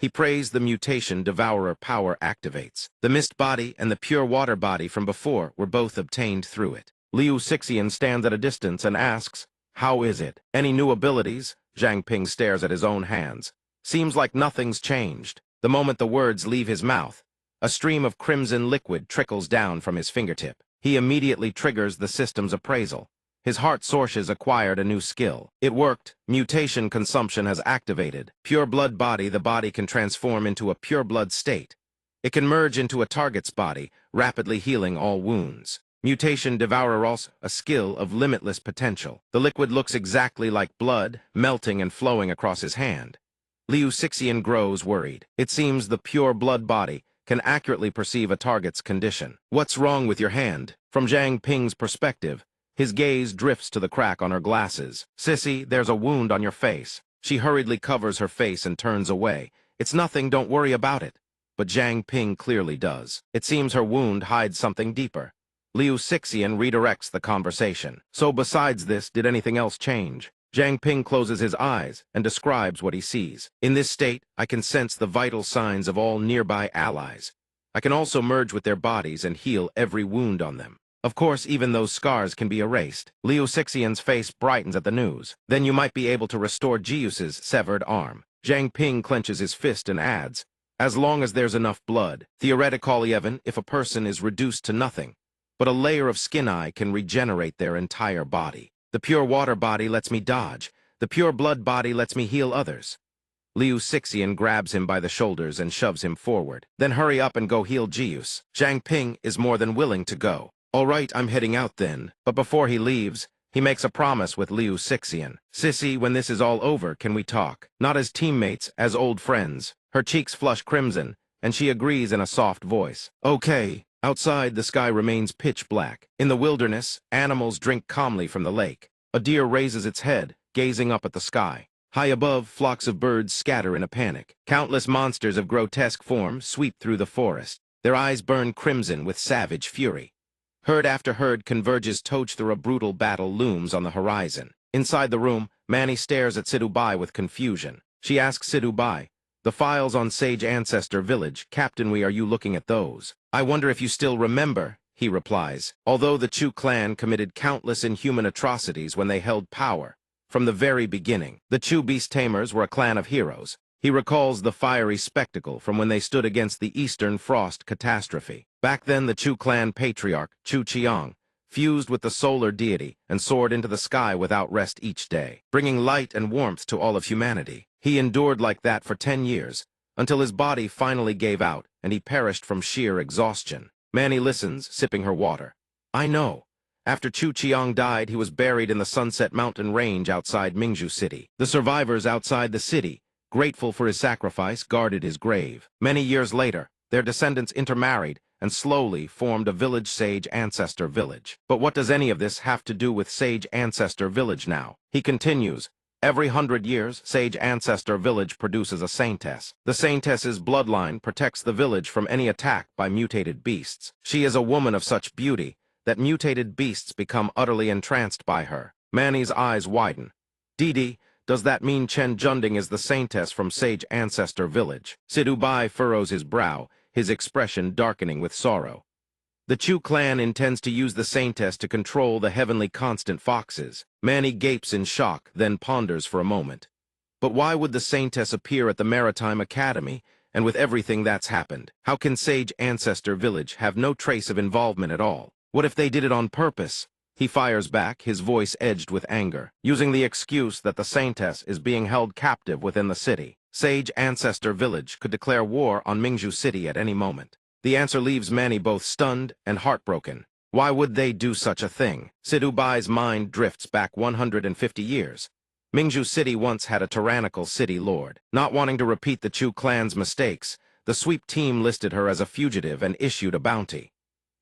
He prays the mutation devourer power activates. The mist body and the pure water body from before were both obtained through it. Liu Sixian stands at a distance and asks, how is it? Any new abilities? Zhang Ping stares at his own hands. Seems like nothing's changed. The moment the words leave his mouth, a stream of crimson liquid trickles down from his fingertip. He immediately triggers the system's appraisal. His heart sources acquired a new skill. It worked. Mutation consumption has activated. Pure blood body, the body can transform into a pure blood state. It can merge into a target's body, rapidly healing all wounds. Mutation devourer also, a skill of limitless potential. The liquid looks exactly like blood, melting and flowing across his hand. Liu Sixian grows worried. It seems the pure blood body can accurately perceive a target's condition. What's wrong with your hand? From Zhang Ping's perspective, his gaze drifts to the crack on her glasses. Sissy, there's a wound on your face. She hurriedly covers her face and turns away. It's nothing, don't worry about it. But Zhang Ping clearly does. It seems her wound hides something deeper. Liu Sixian redirects the conversation. So besides this, did anything else change? Zhang Ping closes his eyes and describes what he sees. In this state, I can sense the vital signs of all nearby allies. I can also merge with their bodies and heal every wound on them. Of course, even those scars can be erased. Liu Sixian's face brightens at the news. Then you might be able to restore Jius's severed arm. Zhang Ping clenches his fist and adds, as long as there's enough blood. Theoretically, even if a person is reduced to nothing, but a layer of skin eye can regenerate their entire body. The pure water body lets me dodge. The pure blood body lets me heal others. Liu Sixian grabs him by the shoulders and shoves him forward. Then hurry up and go heal Jius. Zhang Ping is more than willing to go. All right, I'm heading out then. But before he leaves, He makes a promise with Liu Sixian. "Sissy, when this is all over, can we talk? Not as teammates, as old friends." Her cheeks flush crimson, and she agrees in a soft voice. "Okay." Outside, the sky remains pitch black. In the wilderness, animals drink calmly from the lake. A deer raises its head, gazing up at the sky. High above, flocks of birds scatter in a panic. Countless monsters of grotesque form sweep through the forest. Their eyes burn crimson with savage fury. Herd after herd converges through a brutal battle looms on the horizon. Inside the room, Manny stares at Sidubai with confusion. She asks Sidubai, "The files on Sage Ancestor Village, Captain, are you looking at those?" "I wonder if you still remember," he replies. "Although the Chu clan committed countless inhuman atrocities when they held power, from the very beginning, the Chu Beast Tamers were a clan of heroes." He recalls the fiery spectacle from when they stood against the Eastern Frost catastrophe. Back then, the Chu clan patriarch, Chu Qiang, fused with the solar deity and soared into the sky without rest each day, bringing light and warmth to all of humanity. He endured like that for 10 years, until his body finally gave out and he perished from sheer exhaustion. Manny listens, sipping her water. "I know. After Chu Qiang died, he was buried in the Sunset Mountain Range outside Mingzhu City. The survivors outside the city, grateful for his sacrifice, guarded his grave. Many years later, their descendants intermarried and slowly formed a village Sage Ancestor Village. But what does any of this have to do with Sage Ancestor Village now?" He continues, "Every 100 years, Sage Ancestor Village produces a Saintess. The Saintess's bloodline protects the village from any attack by mutated beasts. She is a woman of such beauty that mutated beasts become utterly entranced by her." Manny's eyes widen. "Didi, does that mean Chen Junding is the Saintess from Sage Ancestor Village?" Sidubai furrows his brow, his expression darkening with sorrow. "The Chu clan intends to use the Saintess to control the heavenly constant foxes." Manny gapes in shock, then ponders for a moment. "But why would the Saintess appear at the Maritime Academy, and with everything that's happened? How can Sage Ancestor Village have no trace of involvement at all? What if they did it on purpose?" He fires back, his voice edged with anger, using the excuse that the Saintess is being held captive within the city. Sage Ancestor Village could declare war on Mingzhu City at any moment. The answer leaves Manny both stunned and heartbroken. Why would they do such a thing? Sidubai's mind drifts back 150 years. Mingzhu City once had a tyrannical city lord. Not wanting to repeat the Chu clan's mistakes, the sweep team listed her as a fugitive and issued a bounty.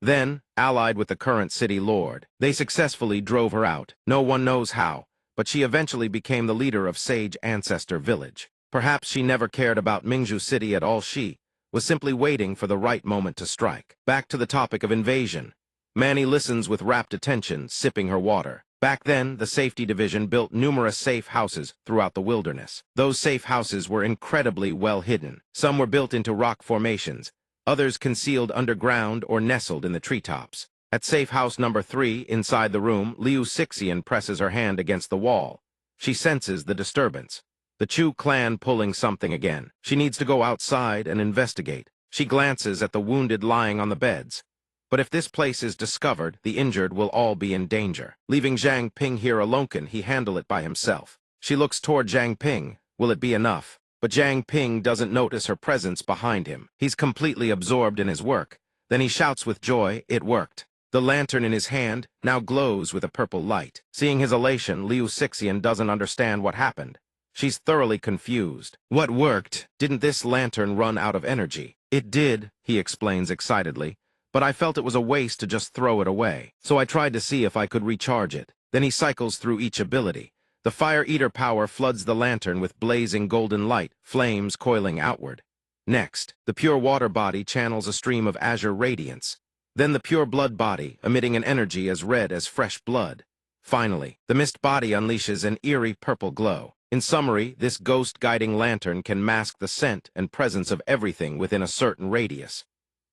Then, allied with the current city lord, they successfully drove her out. No one knows how, but she eventually became the leader of Sage Ancestor Village. Perhaps she never cared about Mingzhu City at all. She was simply waiting for the right moment to strike. Back to the topic of invasion. Manny listens with rapt attention, sipping her water. Back then, the safety division built numerous safe houses throughout the wilderness. Those safe houses were incredibly well hidden. Some were built into rock formations, others concealed underground or nestled in the treetops. At safe house number 3, inside the room, Liu Sixian presses her hand against the wall. She senses the disturbance. The Chu clan pulling something again. She needs to go outside and investigate. She glances at the wounded lying on the beds. But if this place is discovered, the injured will all be in danger. Leaving Zhang Ping here alone, can he handle it by himself? She looks toward Zhang Ping. Will it be enough? But Zhang Ping doesn't notice her presence behind him. He's completely absorbed in his work. Then he shouts with joy, "It worked." The lantern in his hand now glows with a purple light. Seeing his elation, Liu Sixian doesn't understand what happened. She's thoroughly confused. "What worked? Didn't this lantern run out of energy?" "It did," he explains excitedly, "but I felt it was a waste to just throw it away. So I tried to see if I could recharge it." Then he cycles through each ability. The Fire Eater power floods the lantern with blazing golden light, flames coiling outward. Next, the Pure Water body channels a stream of azure radiance. Then the Pure Blood body, emitting an energy as red as fresh blood. Finally, the Mist body unleashes an eerie purple glow. In summary, this ghost-guiding lantern can mask the scent and presence of everything within a certain radius.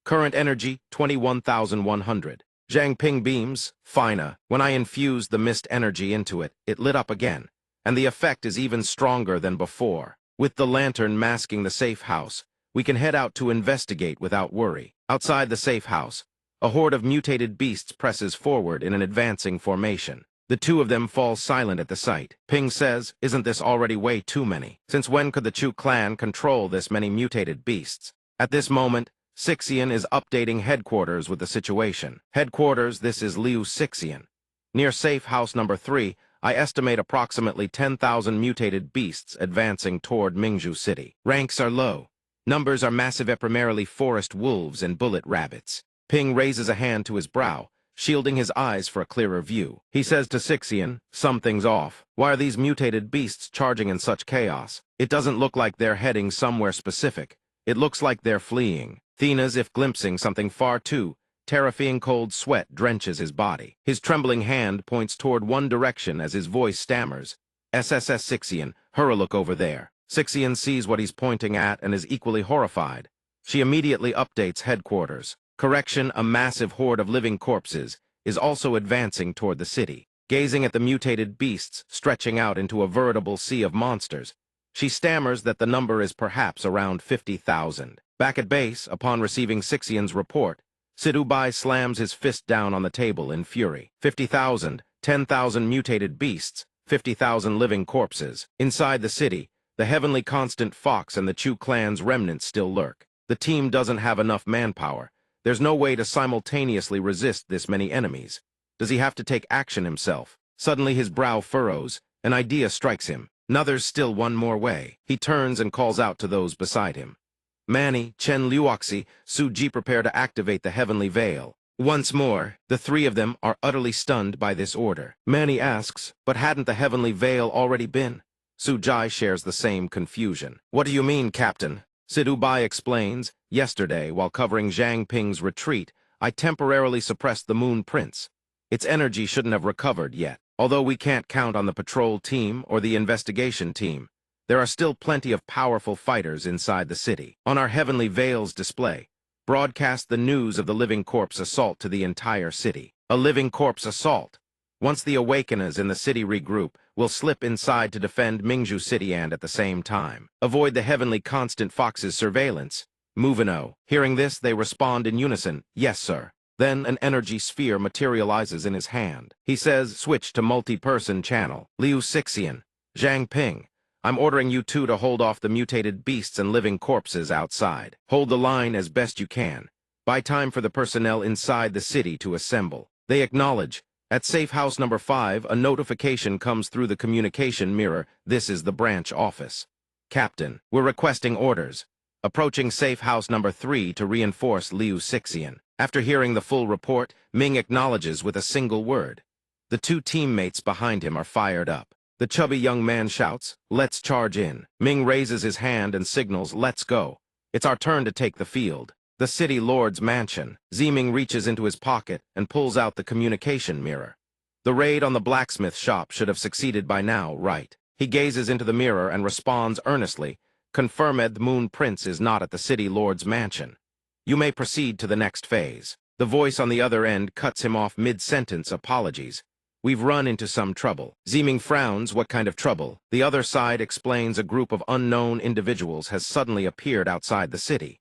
Current energy, 21,100. Zhang Ping beams, "Fina. When I infused the mist energy into it, it lit up again, and the effect is even stronger than before. With the lantern masking the safe house, we can head out to investigate without worry." Outside the safe house, a horde of mutated beasts presses forward in an advancing formation. The two of them fall silent at the sight. Ping says, "Isn't this already way too many? Since when could the Chu clan control this many mutated beasts?" At this moment, Sixian is updating headquarters with the situation. "Headquarters, this is Liu Sixian. Near safe house number 3, I estimate approximately 10,000 mutated beasts advancing toward Mingzhu City. Ranks are low. Numbers are massive, primarily forest wolves and bullet rabbits. Ping raises a hand to his brow, shielding his eyes for a clearer view. He says to Sixian, "Something's off. Why are these mutated beasts charging in such chaos? It doesn't look like they're heading somewhere specific. It looks like they're fleeing." Thien, as if glimpsing something far too terrifying, cold sweat drenches his body. His trembling hand points toward one direction as his voice stammers. "SSS Sixian, hurry, look over there." Sixian sees what he's pointing at and is equally horrified. She immediately updates headquarters. Correction, a massive horde of living corpses is also advancing toward the city. Gazing at the mutated beasts stretching out into a veritable sea of monsters, she stammers that the number is perhaps around 50,000. Back at base, upon receiving Sixian's report, Sidubai slams his fist down on the table in fury. 50,000, 10,000 mutated beasts, 50,000 living corpses. Inside the city, the Heavenly Constant Fox and the Chu clan's remnants still lurk. The team doesn't have enough manpower. There's no way to simultaneously resist this many enemies. Does he have to take action himself? Suddenly his brow furrows. An idea strikes him. There's still one more way. He turns and calls out to those beside him. Manny, Chen Liuoxi, Su Ji, prepare to activate the Heavenly Veil. Once more, the three of them are utterly stunned by this order. Manny asks, but hadn't the Heavenly Veil already been? Su Ji shares the same confusion. What do you mean, Captain? Sidubai explains, yesterday, while covering Zhang Ping's retreat, I temporarily suppressed the Moon Prince. Its energy shouldn't have recovered yet. Although we can't count on the patrol team or the investigation team, there are still plenty of powerful fighters inside the city. On our Heavenly Veil's display, broadcast the news of the living corpse assault to the entire city. A living corpse assault. Once the awakeners in the city regroup, we'll slip inside to defend Mingzhu City and at the same time avoid the Heavenly Constant Fox's surveillance. Muvino. Hearing this, they respond in unison, "Yes, sir." Then an energy sphere materializes in his hand. He says, "Switch to multi-person channel. Liu Sixian, Zhang Ping, I'm ordering you two to hold off the mutated beasts and living corpses outside. Hold the line as best you can. Buy time for the personnel inside the city to assemble." They acknowledge. At safe house number 5, a notification comes through the communication mirror. This is the branch office. "Captain, we're requesting orders. Approaching safe house number 3 to reinforce Liu Sixian." After hearing the full report, Ming acknowledges with a single word. The two teammates behind him are fired up. The chubby young man shouts, "Let's charge in." Ming raises his hand and signals, "Let's go. It's our turn to take the field." The city lord's mansion. Ming reaches into his pocket and pulls out the communication mirror. The raid on the blacksmith shop should have succeeded by now, right? He gazes into the mirror and responds earnestly, "Confirmed, the Moon Prince is not at the city lord's mansion. You may proceed to the next phase." The voice on the other end cuts him off mid-sentence. "Apologies. We've run into some trouble." Ming frowns. "What kind of trouble?" The other side explains a group of unknown individuals has suddenly appeared outside the city.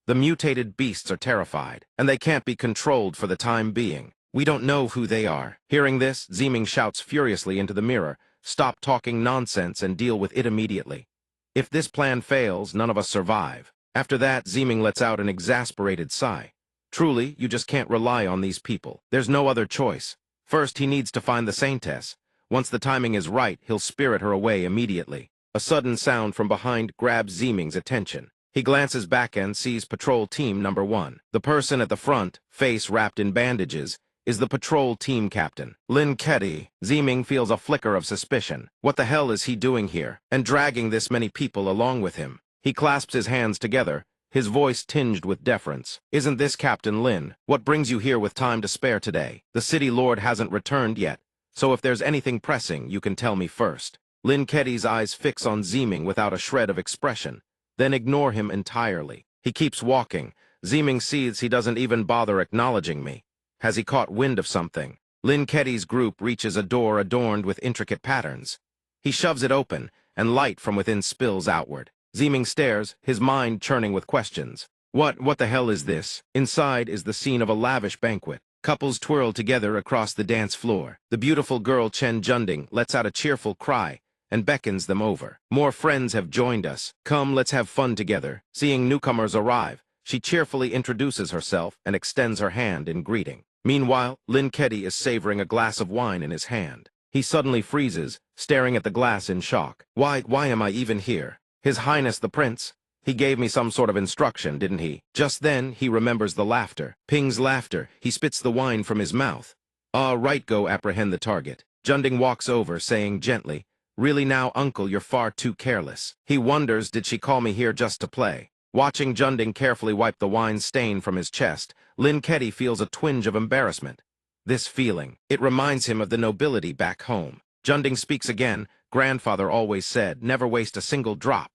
The mutated beasts are terrified, and they can't be controlled for the time being. "We don't know who they are." Hearing this, Ming shouts furiously into the mirror, "Stop talking nonsense and deal with it immediately. If this plan fails, none of us survive." After that, Ming lets out an exasperated sigh. Truly, you just can't rely on these people. There's no other choice. First, he needs to find the Saintess. Once the timing is right, he'll spirit her away immediately. A sudden sound from behind grabs Ming's attention. He glances back and sees patrol team number 1. The person at the front, face wrapped in bandages, is the patrol team captain, Lin Ketty. Ming feels a flicker of suspicion. What the hell is he doing here, and dragging this many people along with him? He clasps his hands together, his voice tinged with deference. "Isn't this Captain Lin? What brings you here with time to spare today? The city lord hasn't returned yet, so if there's anything pressing, you can tell me first." Lin Ketty's eyes fix on Ming without a shred of expression, then ignore him entirely. He keeps walking. Ming sees he doesn't even bother acknowledging me. Has he caught wind of something? Lin Ketty's group reaches a door adorned with intricate patterns. He shoves it open, and light from within spills outward. Ming stares, his mind churning with questions. What the hell is this? Inside is the scene of a lavish banquet. Couples twirl together across the dance floor. The beautiful girl Chen Junding lets out a cheerful cry and beckons them over. More friends have joined us. Come, let's have fun together. Seeing newcomers arrive, she cheerfully introduces herself and extends her hand in greeting. Meanwhile, Lin Keddy is savoring a glass of wine in his hand. He suddenly freezes, staring at the glass in shock. Why am I even here? His Highness the Prince? He gave me some sort of instruction, didn't he? Just then, he remembers the laughter. Ping's laughter. He spits the wine from his mouth. Ah, right, go apprehend the target. Junding walks over, saying gently, "Really now, uncle, you're far too careless." He wonders, did she call me here just to play? Watching Junding carefully wipe the wine stain from his chest, Lin Keddy feels a twinge of embarrassment. This feeling, it reminds him of the nobility back home. Junding speaks again. Grandfather always said, never waste a single drop.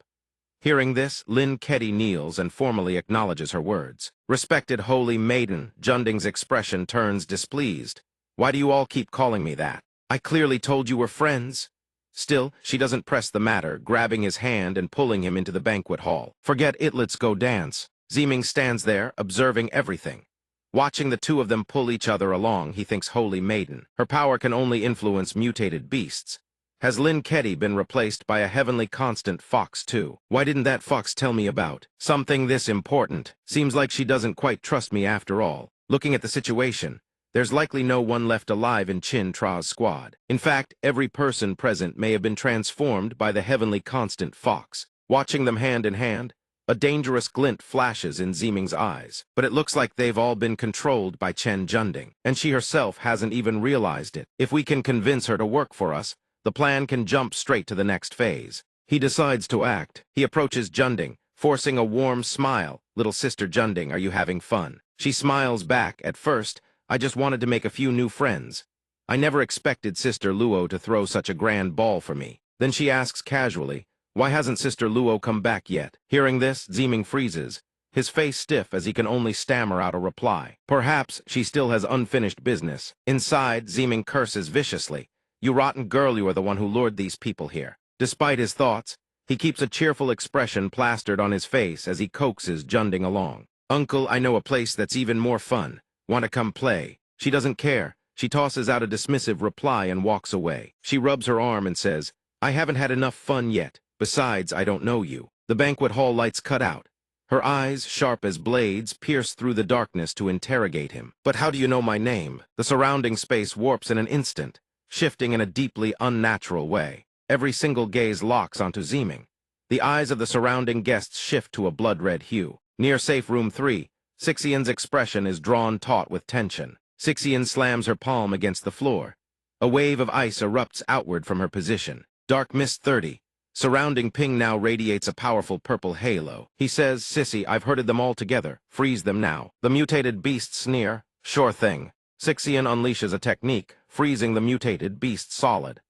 Hearing this, Lin Keddy kneels and formally acknowledges her words. Respected holy maiden, Junding's expression turns displeased. Why do you all keep calling me that? I clearly told you we're friends. Still, she doesn't press the matter, grabbing his hand and pulling him into the banquet hall. Forget it, let's go dance. Ziming stands there, observing everything. Watching the two of them pull each other along, he thinks holy maiden. Her power can only influence mutated beasts. Has Lin Keddy been replaced by a heavenly constant fox too? Why didn't that fox tell me about something this important? Seems like she doesn't quite trust me after all. Looking at the situation, there's likely no one left alive in Chin Tra's squad. In fact, every person present may have been transformed by the heavenly constant fox. Watching them hand in hand, a dangerous glint flashes in Ziming's eyes. But it looks like they've all been controlled by Chen Junding, and she herself hasn't even realized it. If we can convince her to work for us, the plan can jump straight to the next phase. He decides to act. He approaches Junding, forcing a warm smile. Little sister Junding, are you having fun? She smiles back. At first, I just wanted to make a few new friends. I never expected Sister Luo to throw such a grand ball for me. Then she asks casually, why hasn't Sister Luo come back yet? Hearing this, Ziming freezes, his face stiff as he can only stammer out a reply. Perhaps she still has unfinished business. Inside, Ziming curses viciously. You rotten girl, you are the one who lured these people here. Despite his thoughts, he keeps a cheerful expression plastered on his face as he coaxes Junding along. Uncle, I know a place that's even more fun. Want to come play? She doesn't care. She tosses out a dismissive reply and walks away. She rubs her arm and says, I haven't had enough fun yet. Besides, I don't know you. The banquet hall lights cut out. Her eyes, sharp as blades, pierce through the darkness to interrogate him. But how do you know my name? The surrounding space warps in an instant, shifting in a deeply unnatural way. Every single gaze locks onto Ziming. The eyes of the surrounding guests shift to a blood-red hue. Near safe room 3, Sixian's expression is drawn taut with tension. Sixian slams her palm against the floor. A wave of ice erupts outward from her position. Dark Mist 30. Surrounding Ping now radiates a powerful purple halo. He says, Sissy, I've herded them all together. Freeze them now. The mutated beasts sneer. Sure thing. Sixian unleashes a technique, freezing the mutated beast solid.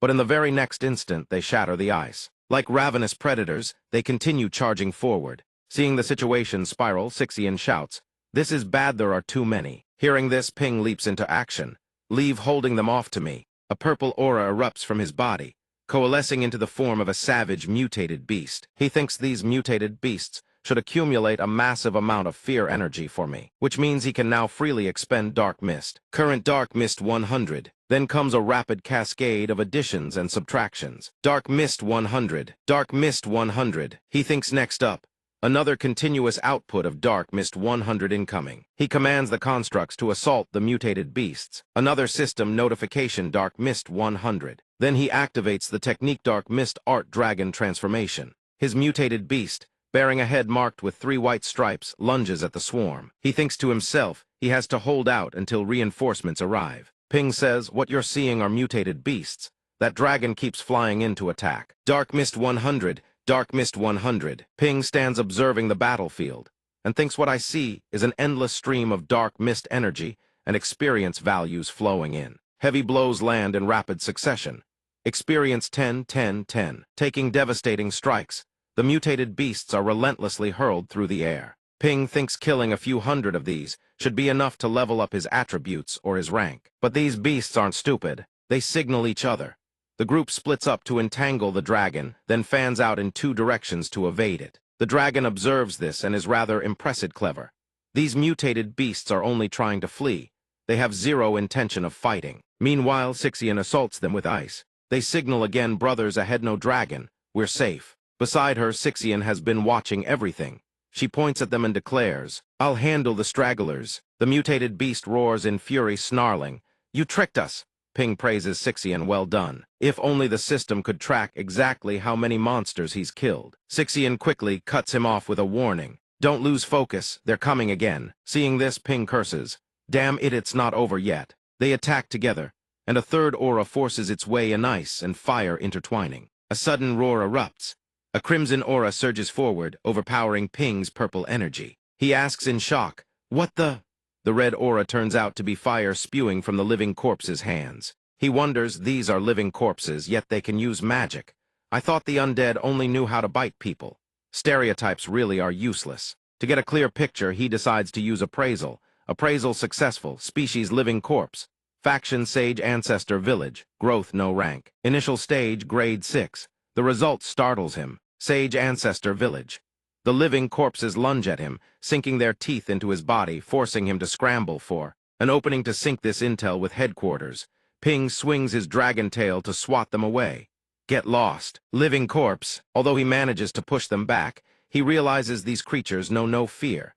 But in the very next instant, they shatter the ice. Like ravenous predators, they continue charging forward. Seeing the situation spiral, Sixian shouts, This is bad, there are too many. Hearing this, Ping leaps into action. Leave holding them off to me. A purple aura erupts from his body, coalescing into the form of a savage mutated beast. He thinks these mutated beasts should accumulate a massive amount of fear energy for me, which means he can now freely expend Dark Mist. Current Dark Mist 100. Then comes a rapid cascade of additions and subtractions. Dark Mist 100. Dark Mist 100. He thinks next up, another continuous output of Dark Mist 100 incoming. He commands the constructs to assault the mutated beasts. Another system notification Dark Mist 100. Then he activates the technique Dark Mist Art Dragon Transformation. His mutated beast, bearing a head marked with 3 white stripes, lunges at the swarm. He thinks to himself, he has to hold out until reinforcements arrive. Ping says, what you're seeing are mutated beasts. That dragon keeps flying in to attack. Dark Mist 100. Dark Mist 100. Ping stands observing the battlefield, and thinks what I see is an endless stream of dark mist energy and experience values flowing in. Heavy blows land in rapid succession. Experience 10, 10, 10. Taking devastating strikes, the mutated beasts are relentlessly hurled through the air. Ping thinks killing a few hundred of these should be enough to level up his attributes or his rank. But these beasts aren't stupid. They signal each other. The group splits up to entangle the dragon, then fans out in 2 directions to evade it. The dragon observes this and is rather impressed clever. These mutated beasts are only trying to flee. They have zero intention of fighting. Meanwhile, Sixian assaults them with ice. They signal again, brothers ahead, no dragon. We're safe. Beside her, Sixian has been watching everything. She points at them and declares, "I'll handle the stragglers." The mutated beast roars in fury, snarling, "You tricked us!" Ping praises Sixian, "Well done. If only the system could track exactly how many monsters he's killed." Sixian quickly cuts him off with a warning. "Don't lose focus, they're coming again." Seeing this, Ping curses, "Damn it, it's not over yet." They attack together, and a third aura forces its way in, ice and fire intertwining. A sudden roar erupts. A crimson aura surges forward, overpowering Ping's purple energy. He asks in shock, "What the?" The red aura turns out to be fire spewing from the living corpse's hands. He wonders, these are living corpses, yet they can use magic. I thought the undead only knew how to bite people. Stereotypes really are useless. To get a clear picture, he decides to use appraisal. Appraisal successful, species living corpse. Faction Sage Ancestor Village, growth no rank. Initial stage grade 6. The result startles him. Sage Ancestor Village. The living corpses lunge at him, sinking their teeth into his body, forcing him to scramble for an opening to sync this intel with headquarters. Ping swings his dragon tail to swat them away. Get lost. Living corpse. Although he manages to push them back, he realizes these creatures know no fear.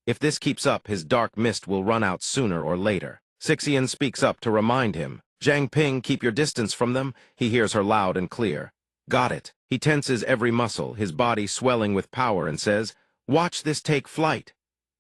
If this keeps up, his dark mist will run out sooner or later. Sixian speaks up to remind him. "Zhang Ping, keep your distance from them." He hears her loud and clear. "Got it." He tenses every muscle, his body swelling with power, and says, "Watch this take flight."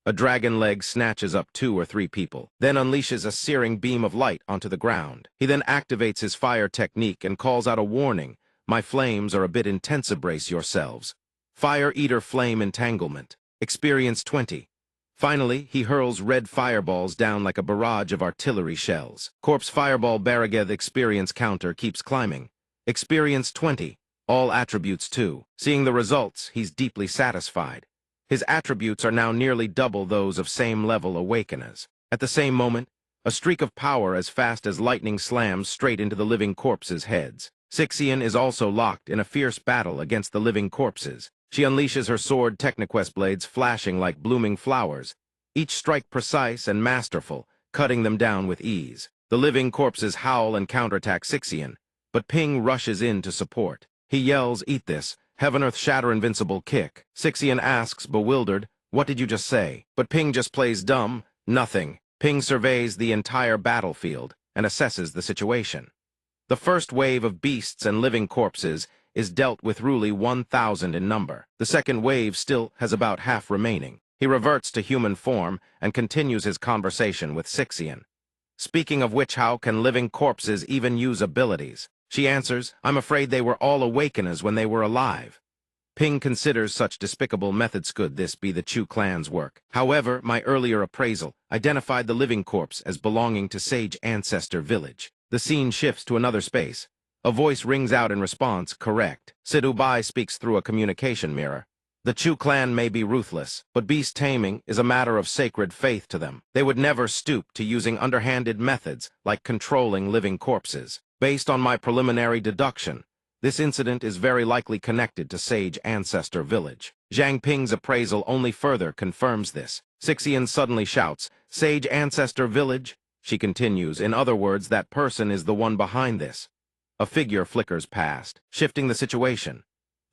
A dragon leg snatches up 2 or 3 people, then unleashes a searing beam of light onto the ground. He then activates his fire technique and calls out a warning. "My flames are a bit intense, brace yourselves." Fire Eater Flame Entanglement. Experience 20. Finally, he hurls red fireballs down like a barrage of artillery shells. Corpse Fireball Barageth experience counter keeps climbing. Experience 20. All attributes 2. Seeing the results, he's deeply satisfied. His attributes are now nearly double those of same-level awakeners. At the same moment, a streak of power as fast as lightning slams straight into the living corpses' heads. Sixian is also locked in a fierce battle against the living corpses. She unleashes her sword Technoquest blades flashing like blooming flowers, each strike precise and masterful, cutting them down with ease. The living corpses howl and counterattack Sixian, but Ping rushes in to support. He yells, "Eat this, Heaven-Earth Shatter Invincible Kick." Sixian asks, bewildered, "What did you just say?" But Ping just plays dumb. "Nothing." Ping surveys the entire battlefield and assesses the situation. The first wave of beasts and living corpses is dealt with, ruly 1,000 in number. The second wave still has about half remaining. He reverts to human form and continues his conversation with Sixian. "Speaking of which, how can living corpses even use abilities?" She answers, "I'm afraid they were all awakeners when they were alive." Ping considers such despicable methods. Could this be the Chu clan's work? However, my earlier appraisal identified the living corpse as belonging to Sage Ancestor Village. The scene shifts to another space. A voice rings out in response, "Correct." Sidubai speaks through a communication mirror. "The Chu clan may be ruthless, but beast taming is a matter of sacred faith to them. They would never stoop to using underhanded methods like controlling living corpses. Based on my preliminary deduction, this incident is very likely connected to Sage Ancestor Village." Zhang Ping's appraisal only further confirms this. Sixian suddenly shouts, "Sage Ancestor Village?" She continues, "In other words, that person is the one behind this." A figure flickers past, shifting the situation.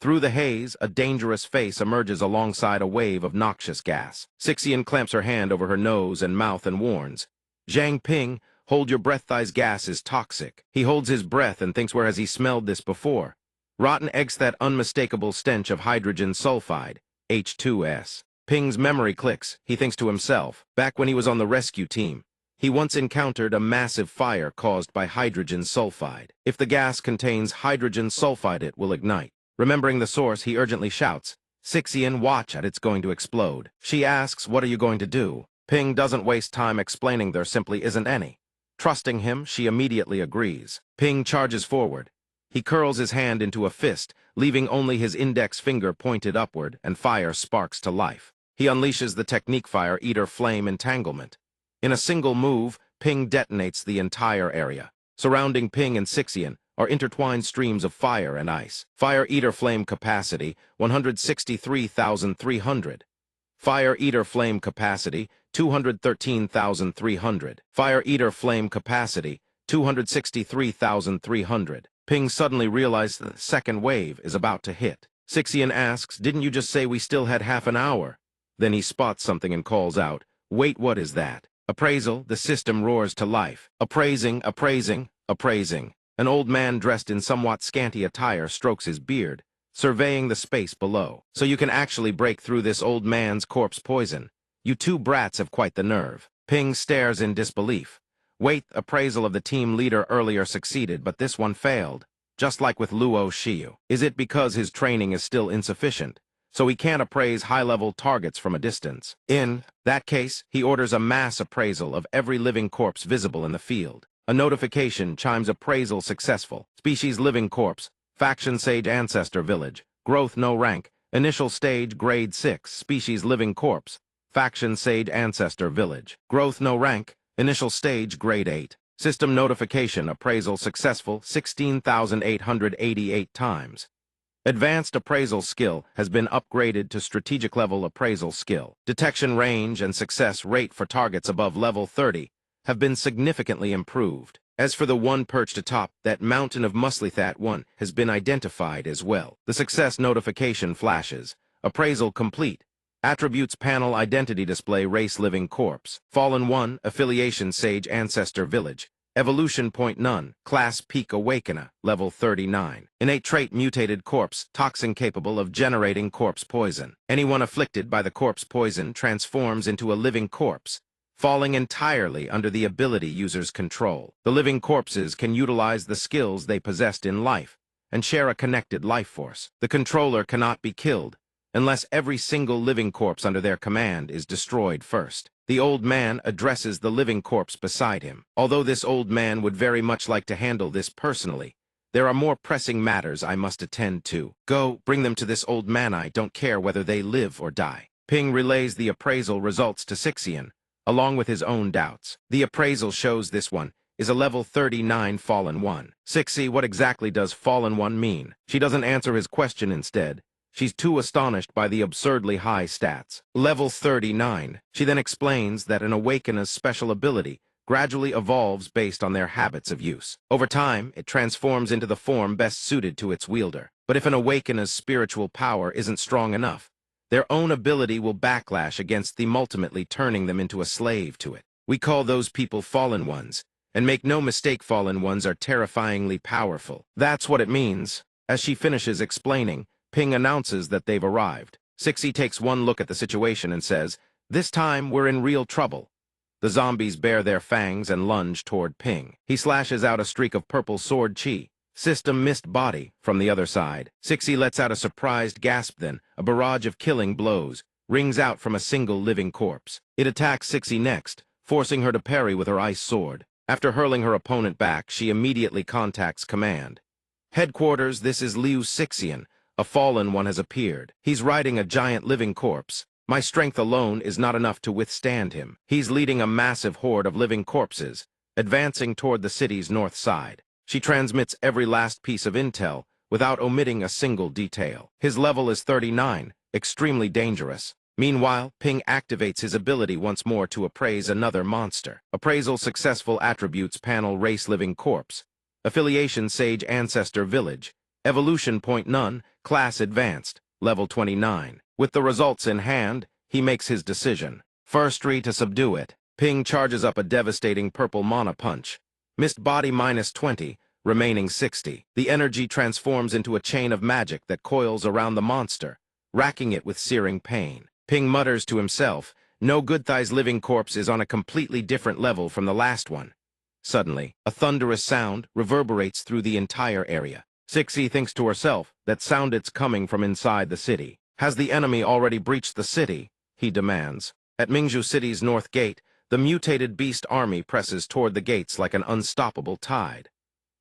Through the haze, a dangerous face emerges alongside a wave of noxious gas. Sixian clamps her hand over her nose and mouth and warns, "Zhang Ping, hold your breath, thy gas is toxic." He holds his breath and thinks, where has he smelled this before? Rotten eggs, that unmistakable stench of hydrogen sulfide, H2S. Ping's memory clicks. He thinks to himself, back when he was on the rescue team, he once encountered a massive fire caused by hydrogen sulfide. If the gas contains hydrogen sulfide, it will ignite. Remembering the source, he urgently shouts, "Sixian, watch it, it's going to explode." She asks, "What are you going to do?" Ping doesn't waste time explaining, there simply isn't any. Trusting him, she immediately agrees. Ping charges forward. He curls his hand into a fist, leaving only his index finger pointed upward, and fire sparks to life. He unleashes the technique Fire Eater Flame Entanglement. In a single move, Ping detonates the entire area. Surrounding Ping and Sixian are intertwined streams of fire and ice. Fire Eater Flame Capacity, 163,300. Fire Eater Flame Capacity, 213,300. Fire Eater Flame Capacity, 263,300. Ping suddenly realized the second wave is about to hit. Sixian asks, "Didn't you just say we still had half an hour?" Then he spots something and calls out, "Wait, what is that?" Appraisal, the system roars to life. Appraising, appraising, appraising. An old man dressed in somewhat scanty attire strokes his beard, surveying the space below. "So you can actually break through this old man's corpse poison. You two brats have quite the nerve." Ping stares in disbelief. "Wait, appraisal of the team leader earlier succeeded, but this one failed. Just like with Luo Shiyu. Is it because his training is still insufficient, so he can't appraise high-level targets from a distance? In that case, he orders a mass appraisal of every living corpse visible in the field. A notification chimes appraisal successful. Species living corpse. Faction Sage Ancestor Village. Growth no rank. Initial stage grade 6. Species living corpse. Faction Sage Ancestor Village. Growth no rank. Initial stage grade 8. System notification appraisal successful 16,888 times. Advanced appraisal skill has been upgraded to strategic level appraisal skill. Detection range and success rate for targets above level 30 have been significantly improved. As for the one perched atop that mountain of muscly that one has been identified as well. The success notification flashes. Appraisal complete. Attributes panel identity display race living corpse. Fallen 1, affiliation Sage Ancestor Village. Evolution point none, class peak awakener, level 39. Innate trait mutated corpse, toxin capable of generating corpse poison. Anyone afflicted by the corpse poison transforms into a living corpse, falling entirely under the ability user's control. The living corpses can utilize the skills they possessed in life and share a connected life force. The controller cannot be killed unless every single living corpse under their command is destroyed first. The old man addresses the living corpse beside him. Although this old man would very much like to handle this personally, there are more pressing matters I must attend to. Go, bring them to this old man. I don't care whether they live or die. Ping relays the appraisal results to Sixian, along with his own doubts. The appraisal shows this one is a level 39 Fallen 1. Sixie, what exactly does Fallen 1 mean? She doesn't answer his question instead. She's too astonished by the absurdly high stats. Level 39. She then explains that an awakener's special ability gradually evolves based on their habits of use. Over time, it transforms into the form best suited to its wielder. But if an awakener's spiritual power isn't strong enough, their own ability will backlash against them, ultimately turning them into a slave to it. We call those people Fallen Ones, and make no mistake, Fallen Ones are terrifyingly powerful. That's what it means. As she finishes explaining, Ping announces that they've arrived. Sixie takes one look at the situation and says, "This time we're in real trouble." The zombies bare their fangs and lunge toward Ping. He slashes out a streak of purple sword chi. System missed body from the other side. Sixie lets out a surprised gasp, then a barrage of killing blows rings out from a single living corpse. It attacks Sixie next, forcing her to parry with her ice sword. After hurling her opponent back, she immediately contacts command. "Headquarters, this is Liu Sixian. A Fallen One has appeared. He's riding a giant living corpse. My strength alone is not enough to withstand him. He's leading a massive horde of living corpses, advancing toward the city's north side." She transmits every last piece of intel, without omitting a single detail. His level is 39, extremely dangerous. Meanwhile, Ping activates his ability once more to appraise another monster. Appraisal successful attributes panel race living corpse. Affiliation Sage Ancestor Village. Evolution point none, class advanced, level 29. With the results in hand, he makes his decision. Firstly, to subdue it. Ping charges up a devastating purple mana punch. Missed body -20, remaining 60. The energy transforms into a chain of magic that coils around the monster, racking it with searing pain. Ping mutters to himself, "No good, Thai's living corpse is on a completely different level from the last one." Suddenly, a thunderous sound reverberates through the entire area. Sixie thinks to herself that sound it's coming from inside the city. Has the enemy already breached the city? He demands. At Mingzhu City's north gate, the mutated beast army presses toward the gates like an unstoppable tide.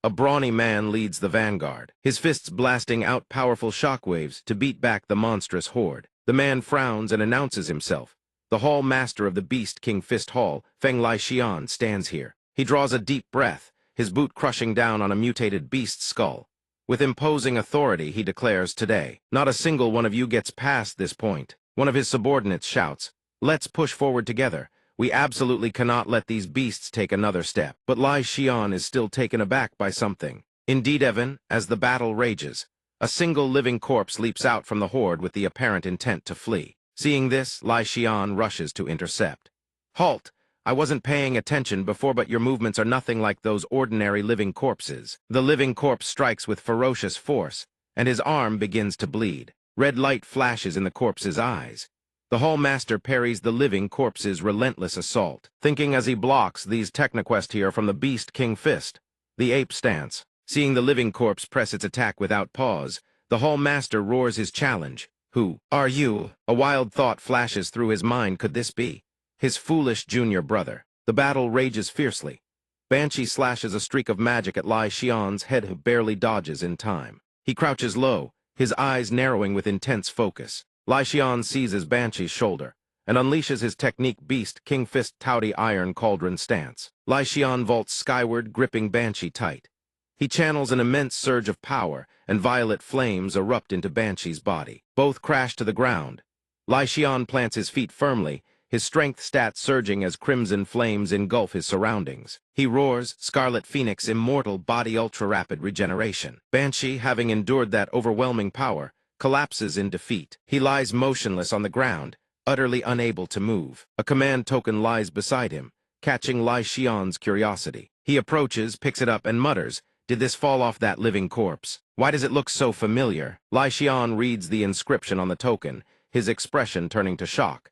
A brawny man leads the vanguard, his fists blasting out powerful shockwaves to beat back the monstrous horde. The man frowns and announces himself. The hall master of the Beast King Fist Hall, Feng Lai Xian, stands here. He draws a deep breath, his boot crushing down on a mutated beast's skull. With imposing authority, he declares, "Today, not a single one of you gets past this point." One of his subordinates shouts, "Let's push forward together. We absolutely cannot let these beasts take another step." But Lai Xian is still taken aback by something. Indeed, Evan, as the battle rages, a single living corpse leaps out from the horde with the apparent intent to flee. Seeing this, Lai Xian rushes to intercept. Halt! I wasn't paying attention before, but your movements are nothing like those ordinary living corpses. The living corpse strikes with ferocious force, and his arm begins to bleed. Red light flashes in the corpse's eyes. The Hall Master parries the living corpse's relentless assault, thinking as he blocks these technoquest here from the Beast King Fist. The ape stance. Seeing the living corpse press its attack without pause, the Hall Master roars his challenge. Who are you? A wild thought flashes through his mind. Could this be his foolish junior brother? The battle rages fiercely. Banshee slashes a streak of magic at Lai Xian's head, who barely dodges in time. He crouches low, his eyes narrowing with intense focus. Lai Xian seizes Banshee's shoulder and unleashes his technique Beast King Fist Touty Iron Cauldron stance. Lai Xian vaults skyward, gripping Banshee tight. He channels an immense surge of power, and violet flames erupt into Banshee's body. Both crash to the ground. Lai Xian plants his feet firmly, his strength stats surging as crimson flames engulf his surroundings. He roars, Scarlet Phoenix immortal body ultra-rapid regeneration. Banshee, having endured that overwhelming power, collapses in defeat. He lies motionless on the ground, utterly unable to move. A command token lies beside him, catching Lai Xian's curiosity. He approaches, picks it up, and mutters, "Did this fall off that living corpse? Why does it look so familiar?" Lai Xian reads the inscription on the token, his expression turning to shock.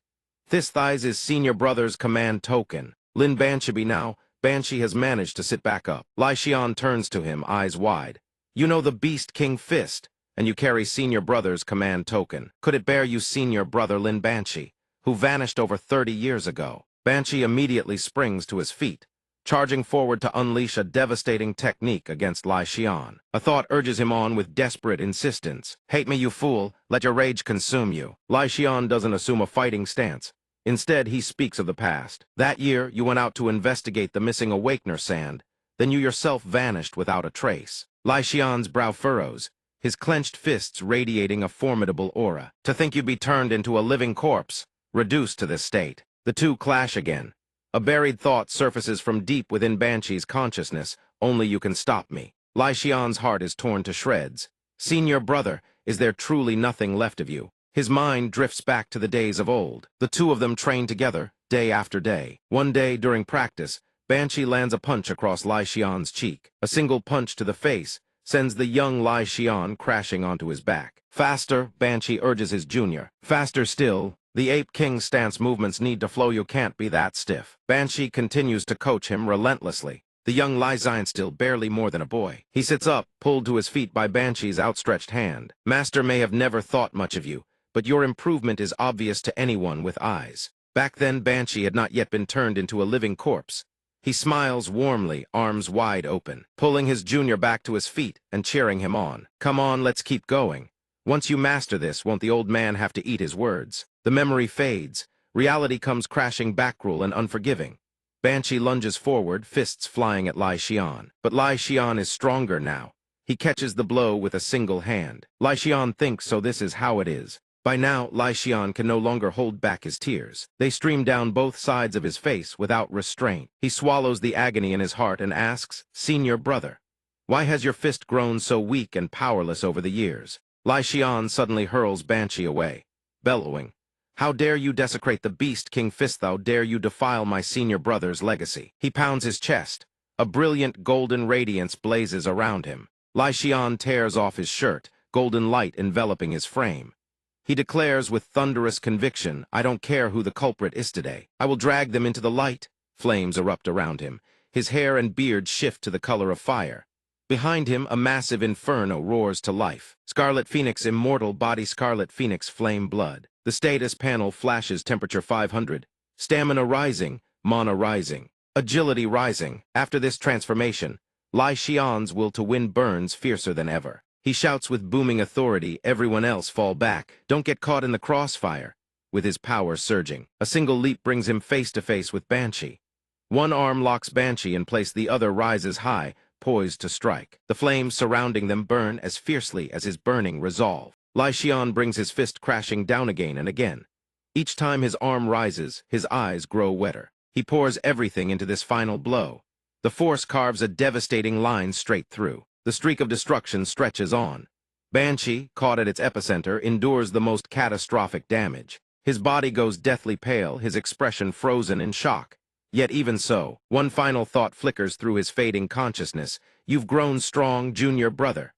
"This thighs is senior brother's command token. Lin Banshee now." Banshee has managed to sit back up. Lai Xian turns to him, eyes wide. "You know the Beast King Fist, and you carry senior brother's command token. Could it bear you senior brother Lin Banshee, who vanished over 30 years ago?" Banshee immediately springs to his feet, charging forward to unleash a devastating technique against Lai Xian. A thought urges him on with desperate insistence. "Hate me, you fool. Let your rage consume you." Lai Xian doesn't assume a fighting stance. Instead, he speaks of the past. "That year, you went out to investigate the missing Awakener sand. Then you yourself vanished without a trace." Lai Xian's brow furrows, his clenched fists radiating a formidable aura. "To think you'd be turned into a living corpse, reduced to this state." The two clash again. A buried thought surfaces from deep within Banshee's consciousness. "Only you can stop me." Lai Xian's heart is torn to shreds. "Senior brother, is there truly nothing left of you?" His mind drifts back to the days of old. The two of them trained together, day after day. One day, during practice, Banshee lands a punch across Lai Xian's cheek. A single punch to the face sends the young Lai Xian crashing onto his back. "Faster," Banshee urges his junior. "Faster still. The Ape King's stance movements need to flow. You can't be that stiff." Banshee continues to coach him relentlessly. The young Lai Xian still barely more than a boy. He sits up, pulled to his feet by Banshee's outstretched hand. "Master may have never thought much of you, but your improvement is obvious to anyone with eyes." Back then, Banshee had not yet been turned into a living corpse. He smiles warmly, arms wide open, pulling his junior back to his feet and cheering him on. "Come on, let's keep going. Once you master this, won't the old man have to eat his words?" The memory fades. Reality comes crashing back, cruel and unforgiving. Banshee lunges forward, fists flying at Lai Xian. But Lai Xian is stronger now. He catches the blow with a single hand. Lai Xian thinks, so this is how it is. By now, Lai Xian can no longer hold back his tears. They stream down both sides of his face without restraint. He swallows the agony in his heart and asks, "Senior brother, why has your fist grown so weak and powerless over the years?" Lai Xian suddenly hurls Banshee away, bellowing, "How dare you desecrate the Beast King Fist? How dare you defile my senior brother's legacy?" He pounds his chest. A brilliant golden radiance blazes around him. Lai Xian tears off his shirt, golden light enveloping his frame. He declares with thunderous conviction, "I don't care who the culprit is today. I will drag them into the light." Flames erupt around him. His hair and beard shift to the color of fire. Behind him, a massive inferno roars to life. Scarlet Phoenix immortal body, Scarlet Phoenix flame blood. The status panel flashes temperature 500. Stamina rising, mana rising, agility rising. After this transformation, Lai Xian's will to win burns fiercer than ever. He shouts with booming authority, "Everyone else fall back. Don't get caught in the crossfire." With his power surging, a single leap brings him face to face with Banshee. One arm locks Banshee in place, the other rises high, poised to strike. The flames surrounding them burn as fiercely as his burning resolve. Lai Xian brings his fist crashing down again and again. Each time his arm rises, his eyes grow wetter. He pours everything into this final blow. The force carves a devastating line straight through. The streak of destruction stretches on. Banshee, caught at its epicenter, endures the most catastrophic damage. His body goes deathly pale, his expression frozen in shock. Yet even so, one final thought flickers through his fading consciousness. You've grown strong, junior brother.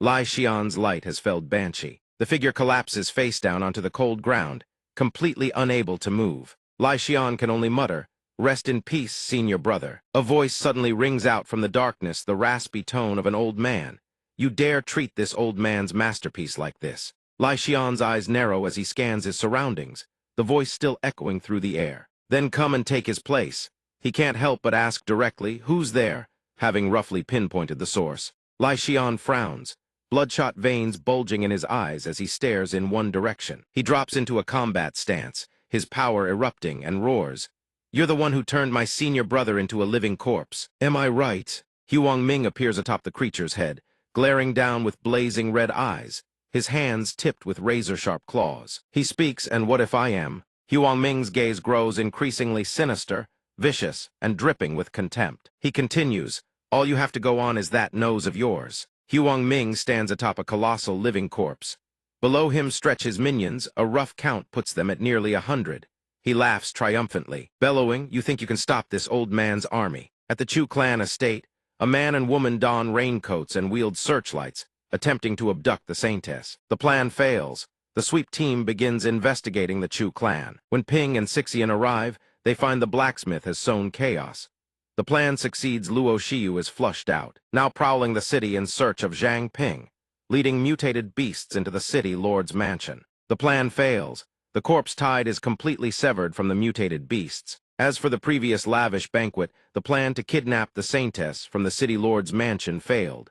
Lai Xian's light has felled Banshee. The figure collapses face down onto the cold ground, completely unable to move. Lai Xian can only mutter, "Rest in peace, senior brother." A voice suddenly rings out from the darkness, the raspy tone of an old man. You dare treat this old man's masterpiece like this? Lai Xian's eyes narrow as he scans his surroundings, the voice still echoing through the air. Then come and take his place. He can't help but ask directly, "Who's there?" having roughly pinpointed the source. Lai Xian frowns, bloodshot veins bulging in his eyes as he stares in one direction. He drops into a combat stance, his power erupting, and roars, "You're the one who turned my senior brother into a living corpse. Am I right?" Huang Ming appears atop the creature's head, glaring down with blazing red eyes, his hands tipped with razor-sharp claws. He speaks, and what if I am? Huang Ming's gaze grows increasingly sinister, vicious, and dripping with contempt. He continues, "All you have to go on is that nose of yours." Huang Ming stands atop a colossal living corpse. Below him stretch his minions, a rough count puts them at nearly 100. He laughs triumphantly, bellowing, "You think you can stop this old man's army?" At the Chu clan estate, a man and woman don raincoats and wield searchlights, attempting to abduct the Saintess. The plan fails. The sweep team begins investigating the Chu clan. When Ping and Sixian arrive, they find the blacksmith has sown chaos. The plan succeeds. Luo Shiyu is flushed out, now prowling the city in search of Zhang Ping, leading mutated beasts into the city lord's mansion. The plan fails. The corpse tide is completely severed from the mutated beasts. As for the previous lavish banquet, the plan to kidnap the Saintess from the city lord's mansion failed.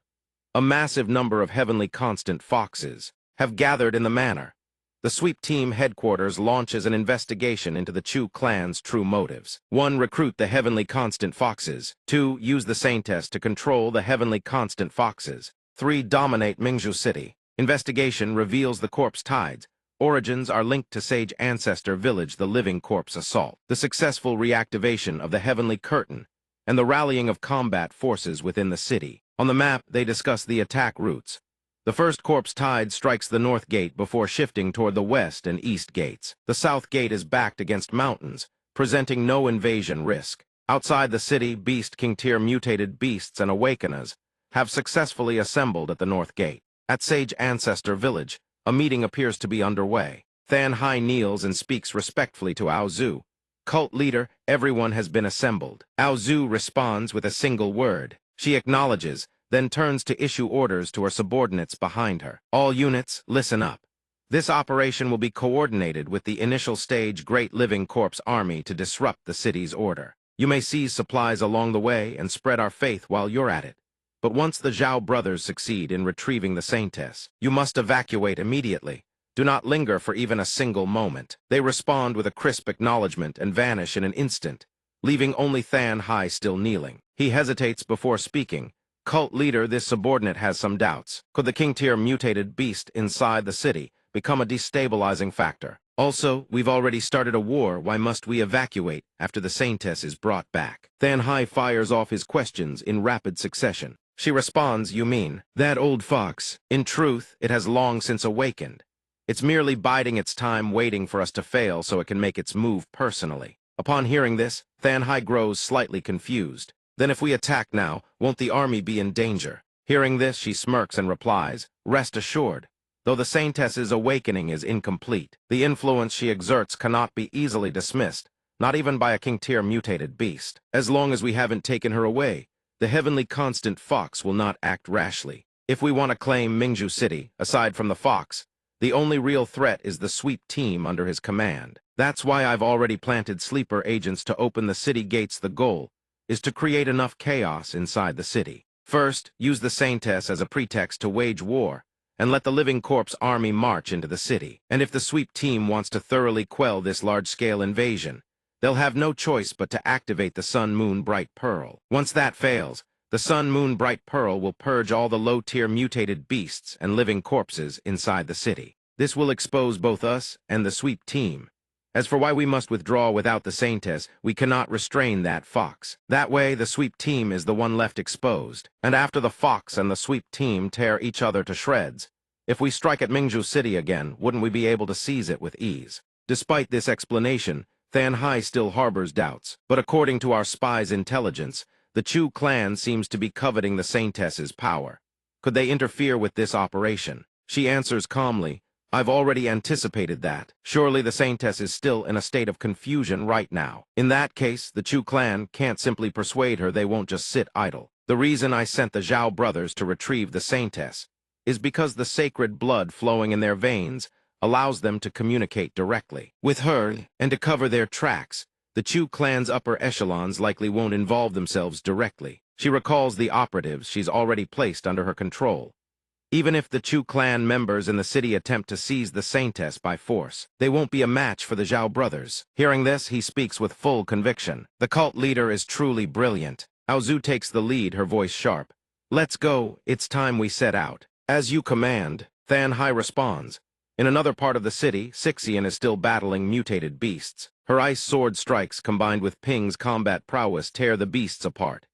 A massive number of heavenly constant foxes have gathered in the manor. The sweep team headquarters launches an investigation into the Chu clan's true motives. 1. Recruit the heavenly constant foxes. 2. Use the Saintess to control the heavenly constant foxes. 3. Dominate Mingzhu City. Investigation reveals the corpse tides. Origins are linked to Sage Ancestor Village, the living corpse assault, the successful reactivation of the heavenly curtain, and the rallying of combat forces within the city. On the map, they discuss the attack routes. The first corpse tide strikes the north gate before shifting toward the west and east gates. The south gate is backed against mountains, presenting no invasion risk. Outside the city, Beast King tier mutated beasts and awakeners have successfully assembled at the north gate. At Sage Ancestor Village, a meeting appears to be underway. Than Hai kneels and speaks respectfully to Ao Zhu. Cult leader, everyone has been assembled. Ao Zhu responds with a single word. She acknowledges, then turns to issue orders to her subordinates behind her. All units, listen up. This operation will be coordinated with the initial stage Great Living Corpse Army to disrupt the city's order. You may seize supplies along the way and spread our faith while you're at it. But once the Zhao brothers succeed in retrieving the Saintess, you must evacuate immediately. Do not linger for even a single moment. They respond with a crisp acknowledgement and vanish in an instant, leaving only Than Hai still kneeling. He hesitates before speaking. Cult leader, this subordinate has some doubts. Could the king-tier mutated beast inside the city become a destabilizing factor? Also, we've already started a war. Why must we evacuate after the Saintess is brought back? Than Hai fires off his questions in rapid succession. She responds, "You mean, that old fox? In truth, it has long since awakened. It's merely biding its time, waiting for us to fail so it can make its move personally." Upon hearing this, Than Hai grows slightly confused. "Then if we attack now, won't the army be in danger?" Hearing this, she smirks and replies, "Rest assured. Though the Saintess's awakening is incomplete, the influence she exerts cannot be easily dismissed, not even by a king-tier mutated beast. As long as we haven't taken her away, the heavenly constant fox will not act rashly. If we want to claim Mingzhu City, aside from the fox, the only real threat is the sweep team under his command. That's why I've already planted sleeper agents to open the city gates. The goal is to create enough chaos inside the city. First, use the Saintess as a pretext to wage war, and let the Living Corpse army march into the city. And if the sweep team wants to thoroughly quell this large-scale invasion, they'll have no choice but to activate the Sun Moon Bright Pearl. Once that fails, the Sun Moon Bright Pearl will purge all the low-tier mutated beasts and living corpses inside the city. This will expose both us and the sweep team. As for why we must withdraw without the Saintess, we cannot restrain that fox. That way, the sweep team is the one left exposed. And after the fox and the sweep team tear each other to shreds, if we strike at Mingzhu City again, wouldn't we be able to seize it with ease? Despite this explanation, Than Hai still harbors doubts. But according to our spy's intelligence, the Chu clan seems to be coveting the Saintess's power. Could they interfere with this operation? She answers calmly, I've already anticipated that. Surely the Saintess is still in a state of confusion right now. In that case, the Chu clan can't simply persuade her they won't just sit idle. The reason I sent the Zhao brothers to retrieve the Saintess is because the sacred blood flowing in their veins allows them to communicate directly with her, and to cover their tracks, the Chu clan's upper echelons likely won't involve themselves directly. She recalls the operatives she's already placed under her control. Even if the Chu clan members in the city attempt to seize the Saintess by force, they won't be a match for the Zhao brothers. Hearing this, he speaks with full conviction. The cult leader is truly brilliant. Aozu takes the lead, her voice sharp. Let's go, it's time we set out. As you command, Than Hai responds. In another part of the city, Sixian is still battling mutated beasts. Her ice sword strikes combined with Ping's combat prowess tear the beasts apart.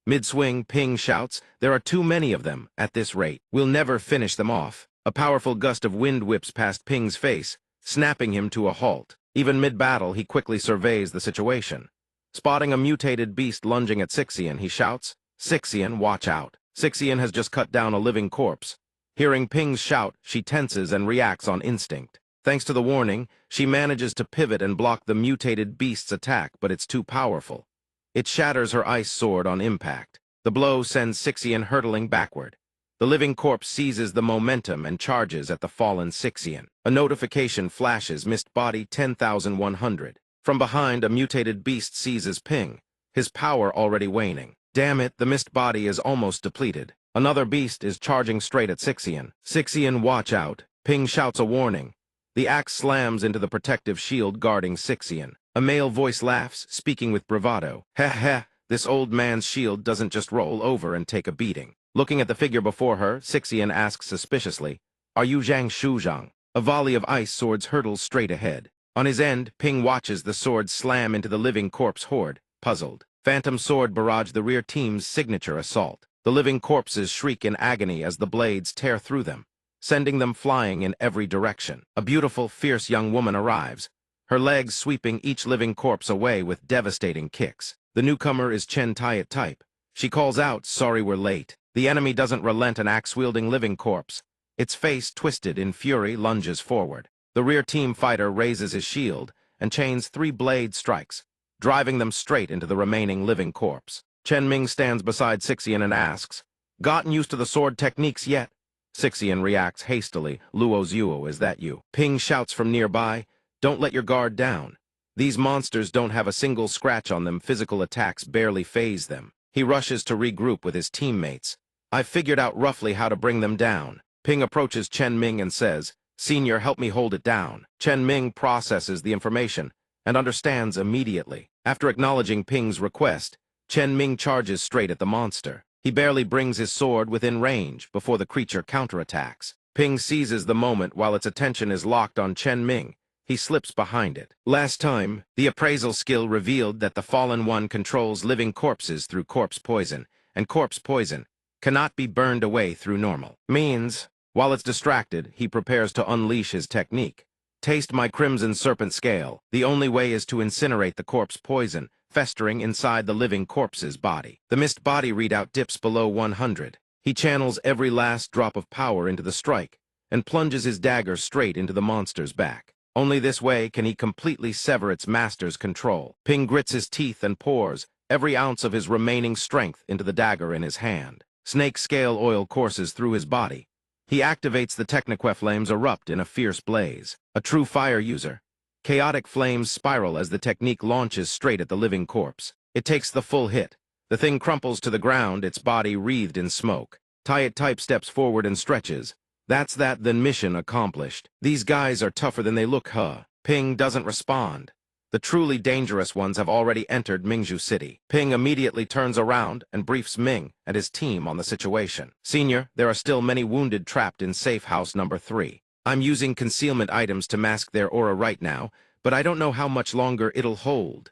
Mid-swing, Ping shouts, there are too many of them, at this rate. We'll never finish them off. A powerful gust of wind whips past Ping's face, snapping him to a halt. Even mid-battle, he quickly surveys the situation. Spotting a mutated beast lunging at Sixian, he shouts, Sixian, watch out. Sixian has just cut down a living corpse. Hearing Ping's shout, she tenses and reacts on instinct. Thanks to the warning, she manages to pivot and block the mutated beast's attack, but it's too powerful. It shatters her ice sword on impact. The blow sends Sixian hurtling backward. The living corpse seizes the momentum and charges at the fallen Sixian. A notification flashes, missed body 10,100. From behind, a mutated beast seizes Ping, his power already waning. Damn it, the missed body is almost depleted. Another beast is charging straight at Sixian. Sixian, watch out. Ping shouts a warning. The axe slams into the protective shield guarding Sixian. A male voice laughs, speaking with bravado. Heh heh, this old man's shield doesn't just roll over and take a beating. Looking at the figure before her, Sixian asks suspiciously, Are you Zhang Shuzhang? A volley of ice swords hurtles straight ahead. On his end, Ping watches the sword slam into the living corpse horde, puzzled. Phantom sword barrage the rear team's signature assault. The living corpses shriek in agony as the blades tear through them, sending them flying in every direction. A beautiful, fierce young woman arrives, her legs sweeping each living corpse away with devastating kicks. The newcomer is Chen Tayat type. She calls out, sorry we're late. The enemy doesn't relent an axe-wielding living corpse. Its face, twisted in fury, lunges forward. The rear team fighter raises his shield and chains 3 blade strikes, driving them straight into the remaining living corpse. Chen Ming stands beside Sixian and asks, Gotten used to the sword techniques yet? Sixian reacts hastily, Luo Zuo, is that you? Ping shouts from nearby, Don't let your guard down. These monsters don't have a single scratch on them, physical attacks barely faze them. He rushes to regroup with his teammates. I've figured out roughly how to bring them down. Ping approaches Chen Ming and says, Senior, help me hold it down. Chen Ming processes the information and understands immediately. After acknowledging Ping's request, Chen Ming charges straight at the monster. He barely brings his sword within range before the creature counterattacks. Ping seizes the moment while its attention is locked on Chen Ming. He slips behind it. Last time, the appraisal skill revealed that the Fallen One controls living corpses through corpse poison, and corpse poison cannot be burned away through normal means. While it's distracted, he prepares to unleash his technique. Taste my crimson serpent scale. The only way is to incinerate the corpse poison, festering inside the living corpse's body. The missed body readout dips below 100. He channels every last drop of power into the strike, and plunges his dagger straight into the monster's back. Only this way can he completely sever its master's control. Ping grits his teeth and pours every ounce of his remaining strength into the dagger in his hand. Snake scale oil courses through his body. He activates the Technique flames erupt in a fierce blaze. A true fire user. Chaotic flames spiral as the technique launches straight at the living corpse. It takes the full hit. The thing crumples to the ground, its body wreathed in smoke. Tayat type steps forward and stretches. That's that, then mission accomplished. These guys are tougher than they look, huh? Ping doesn't respond. The truly dangerous ones have already entered Mingzhu City. Ping immediately turns around and briefs Ming and his team on the situation. Senior, there are still many wounded trapped in safe house number 3. I'm using concealment items to mask their aura right now, but I don't know how much longer it'll hold.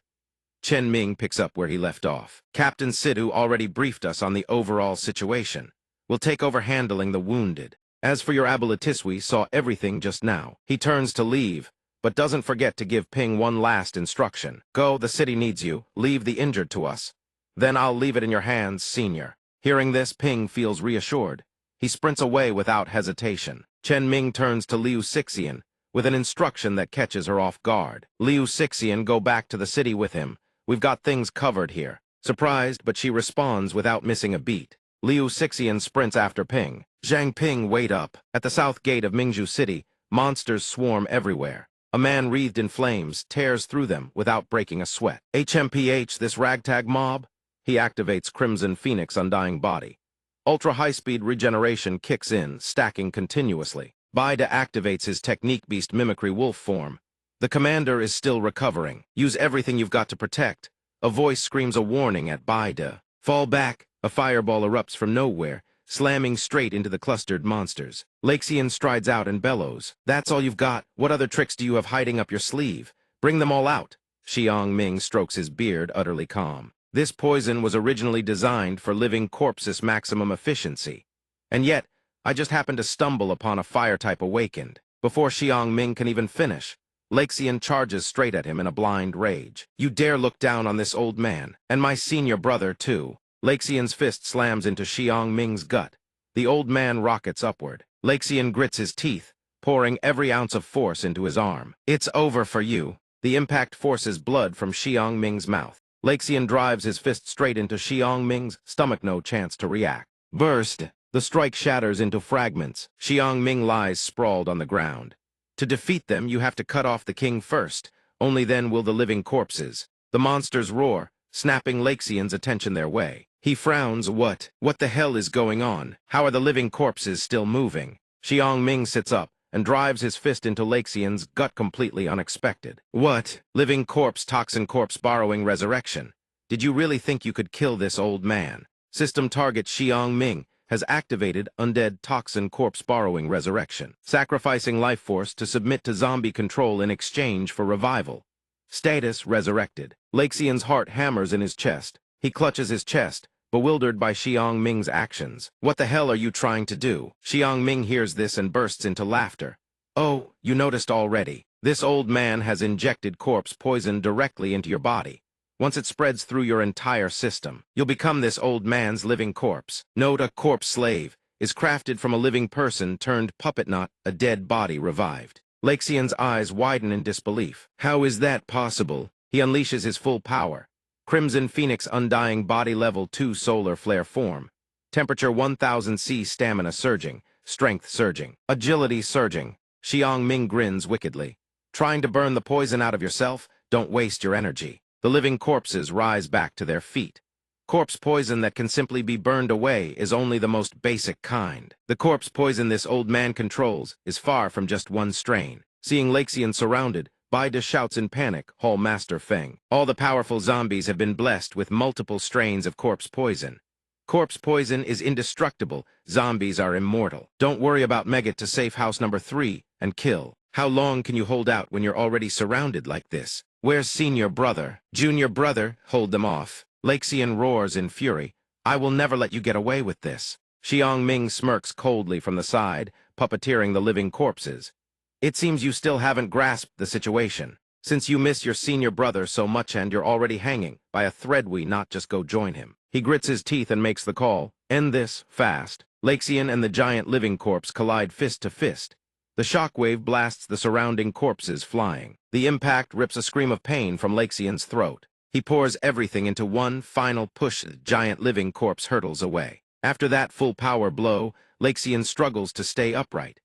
Chen Ming picks up where he left off. Captain Sidhu already briefed us on the overall situation. We'll take over handling the wounded. As for your Abolitiswi, saw everything just now. He turns to leave, but doesn't forget to give Ping one last instruction. Go, the city needs you. Leave the injured to us. Then I'll leave it in your hands, Senior. Hearing this, Ping feels reassured. He sprints away without hesitation. Chen Ming turns to Liu Sixian with an instruction that catches her off guard. Liu Sixian, go back to the city with him. We've got things covered here. Surprised, but she responds without missing a beat. Liu Sixian sprints after Ping. Zhang Ping, wait up. At the south gate of Mingzhu City, monsters swarm everywhere. A man wreathed in flames tears through them without breaking a sweat. HMPH, this ragtag mob? He activates Crimson Phoenix Undying Body. Ultra-high-speed regeneration kicks in, stacking continuously. Baida activates his Technique Beast Mimicry Wolf form. The commander is still recovering. Use everything you've got to protect. A voice screams a warning at Baida. Fall back. A fireball erupts from nowhere, slamming straight into the clustered monsters. Laxian strides out and bellows. That's all you've got? What other tricks do you have hiding up your sleeve? Bring them all out. Xiang Ming strokes his beard, utterly calm. This poison was originally designed for living corpses' maximum efficiency. And yet, I just happened to stumble upon a fire-type awakened. Before Xiang Ming can even finish, Laxian charges straight at him in a blind rage. You dare look down on this old man, and my senior brother, too. Laxian's fist slams into Xiang Ming's gut. The old man rockets upward. Laxian grits his teeth, pouring every ounce of force into his arm. It's over for you. The impact forces blood from Xiang Ming's mouth. Laxian drives his fist straight into Xiang Ming's stomach, no chance to react. Burst! The strike shatters into fragments. Xiang Ming lies sprawled on the ground. To defeat them, you have to cut off the king first. Only then will the living corpses. The monsters roar, snapping Laxian's attention their way. He frowns. What the hell is going on? How are the living corpses still moving? Xiang Ming sits up and drives his fist into Laxian's gut, completely unexpected. What? Living corpse, toxin corpse borrowing resurrection. Did you really think you could kill this old man? System target Xiang Ming has activated undead toxin corpse borrowing resurrection, sacrificing life force to submit to zombie control in exchange for revival. Status resurrected. Laxian's heart hammers in his chest. He clutches his chest, bewildered by Xiang Ming's actions. What the hell are you trying to do? Xiang Ming hears this and bursts into laughter. Oh, you noticed already. This old man has injected corpse poison directly into your body. Once it spreads through your entire system, you'll become this old man's living corpse. Note: a corpse slave is crafted from a living person turned puppet, not a dead body revived. Laxian's eyes widen in disbelief. How is that possible? He unleashes his full power. Crimson Phoenix Undying Body Level 2 Solar Flare form. Temperature 1000 C. Stamina surging. Strength surging. Agility surging. Xiang Ming grins wickedly. Trying to burn the poison out of yourself? Don't waste your energy. The living corpses rise back to their feet. Corpse poison that can simply be burned away is only the most basic kind. The corpse poison this old man controls is far from just one strain. Seeing Laxian surrounded, Baida shouts in panic, Hall Master Feng. All the powerful zombies have been blessed with multiple strains of corpse poison. Corpse poison is indestructible. Zombies are immortal. Don't worry about Megat to safe house number 3 and kill. How long can you hold out when you're already surrounded like this? Where's senior brother? Junior brother? Hold them off. Laxian roars in fury. I will never let you get away with this. Xiang Ming smirks coldly from the side, puppeteering the living corpses. It seems you still haven't grasped the situation. Since you miss your senior brother so much and you're already hanging by a thread, we not just go join him. He grits his teeth and makes the call. End this, fast. Laxian and the giant living corpse collide fist to fist. The shockwave blasts the surrounding corpses flying. The impact rips a scream of pain from Laxian's throat. He pours everything into one final push. The giant living corpse hurtles away. After that full power blow, Laxian struggles to stay upright.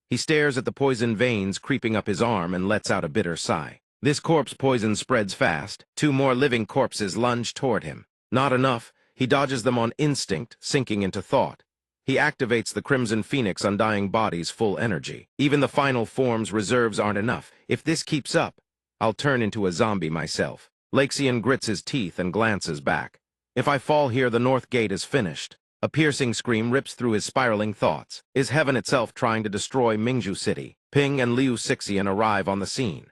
He stares at the poison veins creeping up his arm and lets out a bitter sigh. This corpse poison spreads fast. 2 more living corpses lunge toward him. Not enough. He dodges them on instinct, sinking into thought. He activates the Crimson Phoenix Undying Body's full energy. Even the final form's reserves aren't enough. If this keeps up, I'll turn into a zombie myself. Laxian grits his teeth and glances back. If I fall here, the north gate is finished. A piercing scream rips through his spiraling thoughts. Is heaven itself trying to destroy Mingzhu City? Ping and Liu Sixian arrive on the scene.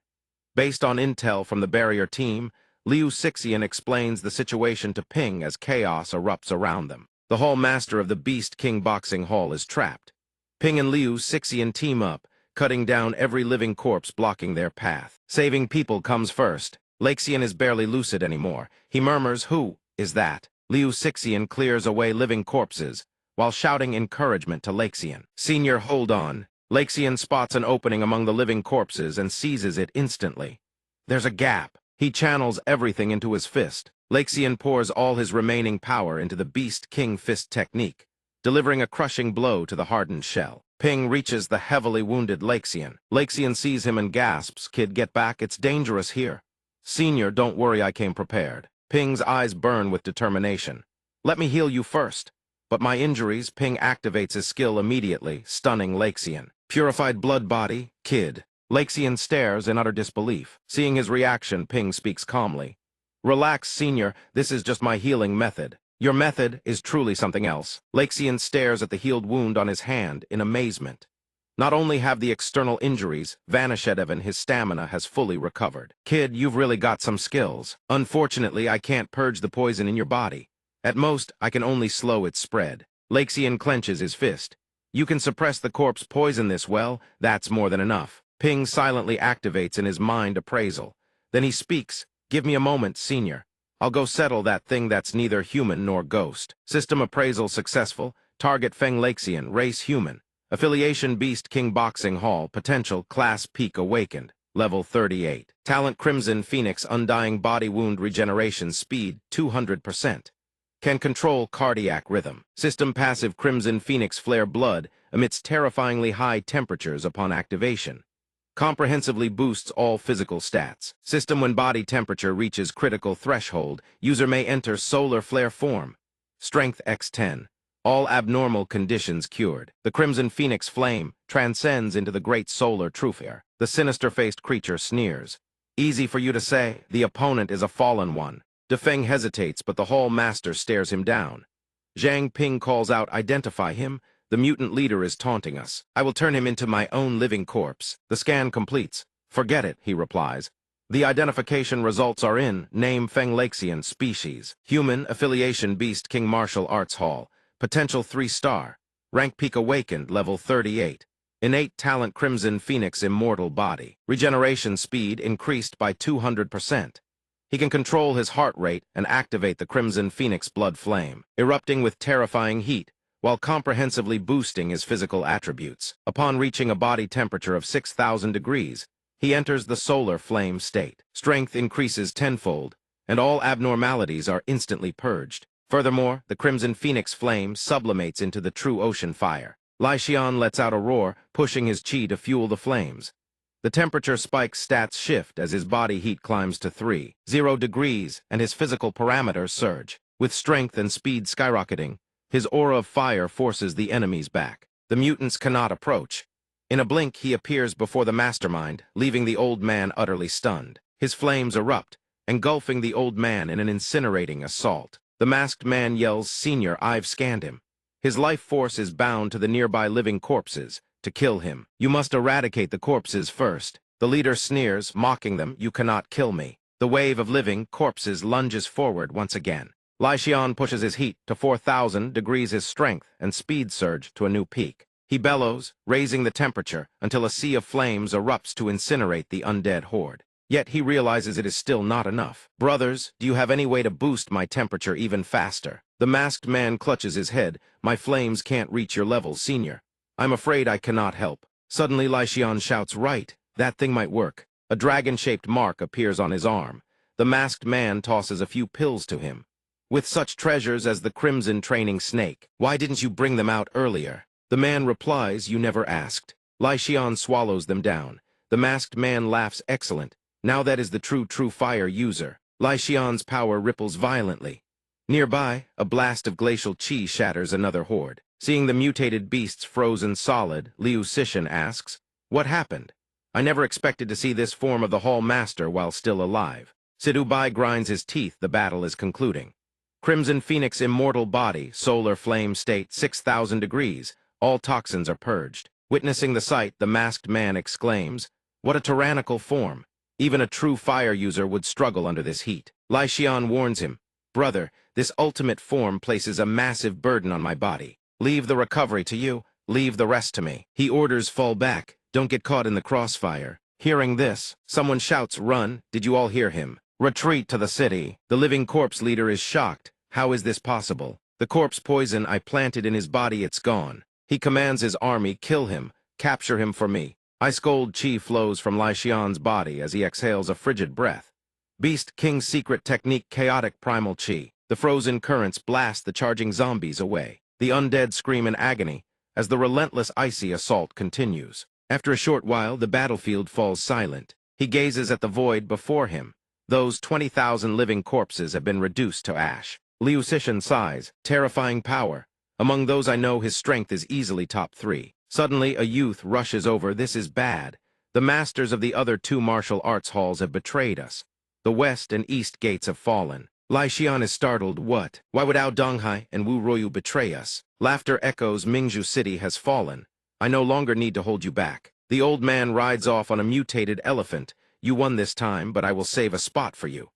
Based on intel from the barrier team, Liu Sixian explains the situation to Ping as chaos erupts around them. The Hall Master of the Beast King Boxing Hall is trapped. Ping and Liu Sixian team up, cutting down every living corpse blocking their path. Saving people comes first. Lexian is barely lucid anymore. He murmurs, "Who is that?" Liu Sixian clears away living corpses, while shouting encouragement to Lexian. "Senior, hold on." Lexian spots an opening among the living corpses and seizes it instantly. There's a gap. He channels everything into his fist. Lexian pours all his remaining power into the Beast King Fist technique, delivering a crushing blow to the hardened shell. Ping reaches the heavily wounded Lexian. Lexian sees him and gasps, "Kid, get back, it's dangerous here." "Senior, don't worry, I came prepared." Ping's eyes burn with determination. "Let me heal you first." But my injuries, Ping activates his skill immediately, stunning Lexian. "Purified blood body, kid." Lexian stares in utter disbelief. Seeing his reaction, Ping speaks calmly. "Relax, Senior, this is just my healing method." "Your method is truly something else." Lexian stares at the healed wound on his hand in amazement. Not only have the external injuries vanished, even his stamina has fully recovered. "Kid, you've really got some skills. Unfortunately, I can't purge the poison in your body. At most, I can only slow its spread." Lexian clenches his fist. "You can suppress the corpse poison this well, that's more than enough." Ping silently activates in his mind appraisal. Then he speaks, "Give me a moment, Senior. I'll go settle that thing that's neither human nor ghost." System appraisal successful. Target Feng Lexian, race human. Affiliation Beast King Boxing Hall, potential Class Peak Awakened, level 38. Talent Crimson Phoenix Undying Body Wound Regeneration Speed 200%. Can control cardiac rhythm. System passive Crimson Phoenix Flare Blood emits terrifyingly high temperatures upon activation. Comprehensively boosts all physical stats. System when body temperature reaches critical threshold, user may enter solar flare form. Strength X10. All abnormal conditions cured. The Crimson Phoenix Flame transcends into the great solar truthfire. The sinister-faced creature sneers. "Easy for you to say, the opponent is a fallen one." Defeng hesitates, but the Hall Master stares him down. Zhang Ping calls out, "Identify him. The mutant leader is taunting us. I will turn him into my own living corpse." The scan completes. "Forget it," he replies. The identification results are in: name Feng Lexian, species human, affiliation Beast King Martial Arts Hall, potential 3-star, rank Peak Awakened, level 38, innate talent Crimson Phoenix Immortal Body, regeneration speed increased by 200%. He can control his heart rate and activate the Crimson Phoenix Blood Flame, erupting with terrifying heat, while comprehensively boosting his physical attributes. Upon reaching a body temperature of 6,000 degrees, he enters the solar flame state. Strength increases tenfold, and all abnormalities are instantly purged. Furthermore, the Crimson Phoenix Flame sublimates into the true ocean fire. Lai Xian lets out a roar, pushing his chi to fuel the flames. The temperature spike's stats shift as his body heat climbs to 30 degrees, and his physical parameters surge. With strength and speed skyrocketing, his aura of fire forces the enemies back. The mutants cannot approach. In a blink, he appears before the mastermind, leaving the old man utterly stunned. His flames erupt, engulfing the old man in an incinerating assault. The masked man yells, "Senior, I've scanned him. His life force is bound to the nearby living corpses. To kill him, you must eradicate the corpses first." The leader sneers, mocking them, "You cannot kill me." The wave of living corpses lunges forward once again. Lai Xian pushes his heat to 4,000 degrees, his strength and speed surge to a new peak. He bellows, raising the temperature until a sea of flames erupts to incinerate the undead horde. Yet he realizes it is still not enough. "Brothers, do you have any way to boost my temperature even faster?" The masked man clutches his head. "My flames can't reach your level, Senior. I'm afraid I cannot help." Suddenly Lai Xian shouts, "Right, that thing might work." A dragon-shaped mark appears on his arm. The masked man tosses a few pills to him. "With such treasures as the Crimson Training Snake, why didn't you bring them out earlier?" The man replies, "You never asked." Lai Xian swallows them down. The masked man laughs, "Excellent. Now that is the true fire user." Lai Xian's power ripples violently. Nearby, a blast of glacial chi shatters another horde. Seeing the mutated beasts frozen solid, Liu Cixin asks, "What happened? I never expected to see this form of the Hall Master while still alive." Sidu Bai grinds his teeth. The battle is concluding. Crimson Phoenix Immortal Body, solar flame state, 6,000 degrees. All toxins are purged. Witnessing the sight, the masked man exclaims, "What a tyrannical form! Even a true fire user would struggle under this heat." Lai Xian warns him, "Brother, this ultimate form places a massive burden on my body. Leave the recovery to you, leave the rest to me." He orders, "Fall back. Don't get caught in the crossfire. Hearing this, someone shouts, "Run!" Did you all hear him? Retreat to the city. The living corpse leader is shocked. How is this possible? The corpse poison I planted in his body, it's gone. He commands his army, kill him, capture him for me. Ice cold chi flows from Lai Xian's body as he exhales a frigid breath. Beast King's secret technique, chaotic primal chi. The frozen currents blast the charging zombies away. The undead scream in agony as the relentless icy assault continues. After a short while, the battlefield falls silent. He gazes at the void before him. Those 20,000 living corpses have been reduced to ash. Liu Cixin sighs, terrifying power. Among those I know, his strength is easily top 3. Suddenly, a youth rushes over. This is bad. The masters of the other 2 martial arts halls have betrayed us. The west and east gates have fallen. Lai Xian is startled. What? Why would Ao Donghai and Wu Ruoyu betray us? Laughter echoes. Mingzhu City has fallen. I no longer need to hold you back. The old man rides off on a mutated elephant. You won this time, but I will save a spot for you.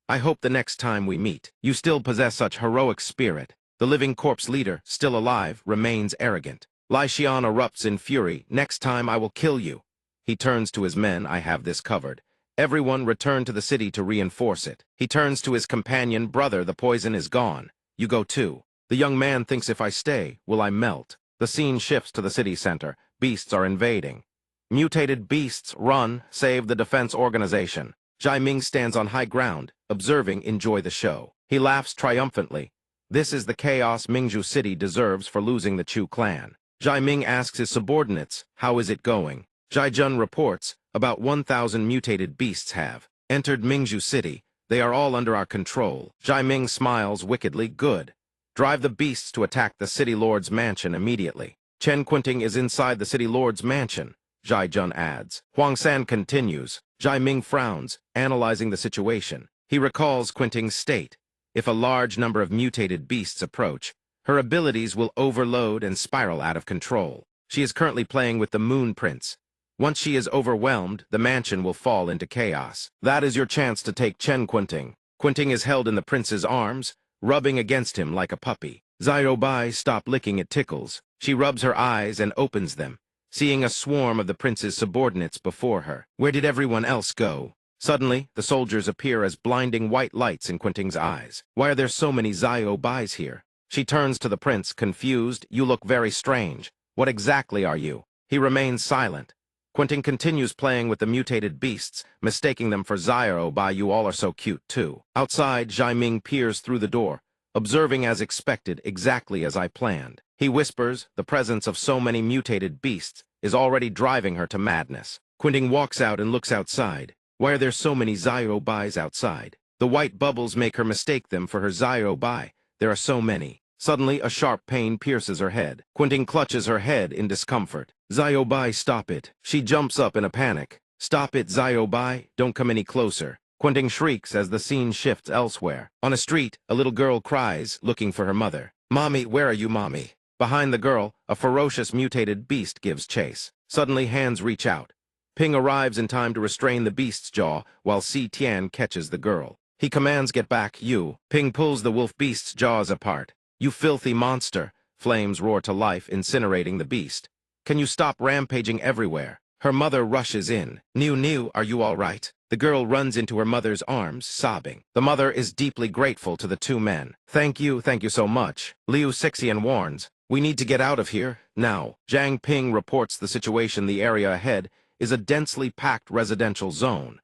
I hope the next time we meet, you still possess such heroic spirit. The living corpse leader, still alive, remains arrogant. Lai Xian erupts in fury. Next time I will kill you. He turns to his men. I have this covered. Everyone return to the city to reinforce it. He turns to his companion. Brother, the poison is gone. You go too. The young man thinks, if I stay, will I melt? The scene shifts to the city center. Beasts are invading. Mutated beasts, run, save the defense organization. Zhang Ping stands on high ground, observing. Enjoy the show. He laughs triumphantly. This is the chaos Mingzhu City deserves for losing the Chu clan. Zhang Ping asks his subordinates, how is it going? Zhai Jun reports, about 1,000 mutated beasts have entered Mingzhu City. They are all under our control. Zhai Ping smiles wickedly. Good. Drive the beasts to attack the city lord's mansion immediately. Chen Quinting is inside the city lord's mansion. Zhai Jun adds. Huang San continues. Zhai Ping frowns, analyzing the situation. He recalls Quinting's state. If a large number of mutated beasts approach, her abilities will overload and spiral out of control. She is currently playing with the Moon Prince. Once she is overwhelmed, the mansion will fall into chaos. That is your chance to take Chen Quinting. Quinting is held in the prince's arms, rubbing against him like a puppy. Xiao Bai, stop licking, it tickles. She rubs her eyes and opens them, seeing a swarm of the prince's subordinates before her. Where did everyone else go? Suddenly, the soldiers appear as blinding white lights in Quinting's eyes. Why are there so many Xiao Bais here? She turns to the prince, confused. You look very strange. What exactly are you? He remains silent. Quinting continues playing with the mutated beasts, mistaking them for Xiao Bai. You all are so cute, too. Outside, Zhai Ping peers through the door, observing as expected, exactly as I planned. He whispers, the presence of so many mutated beasts is already driving her to madness. Quinting walks out and looks outside. Why are there so many Xiao Bais outside? The white bubbles make her mistake them for her Xiao Bai. There are so many. Suddenly, a sharp pain pierces her head. Quinting clutches her head in discomfort. Xiao Bai, stop it. She jumps up in a panic. Stop it, Xiao Bai. Don't come any closer. Quinting shrieks as the scene shifts elsewhere. On a street, a little girl cries, looking for her mother. Mommy, where are you, Mommy? Behind the girl, a ferocious mutated beast gives chase. Suddenly, hands reach out. Ping arrives in time to restrain the beast's jaw, while Si Tian catches the girl. He commands, get back, you. Ping pulls the wolf beast's jaws apart. You filthy monster! Flames roar to life, incinerating the beast. Can you stop rampaging everywhere? Her mother rushes in. Niu, are you all right? The girl runs into her mother's arms, sobbing. The mother is deeply grateful to the 2 men. Thank you so much. Liu Cixin warns. We need to get out of here, now. Zhang Ping reports the situation. The area ahead is a densely packed residential zone.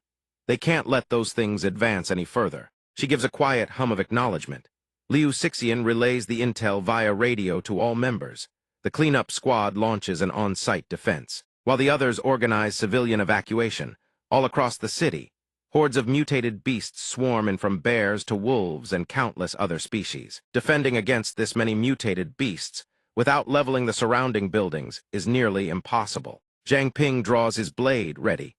They can't let those things advance any further. She gives a quiet hum of acknowledgement. Liu Cixin relays the intel via radio to all members. The cleanup squad launches an on-site defense, while the others organize civilian evacuation. All across the city, hordes of mutated beasts swarm in, from bears to wolves and countless other species. Defending against this many mutated beasts without leveling the surrounding buildings is nearly impossible. Zhang Ping draws his blade ready.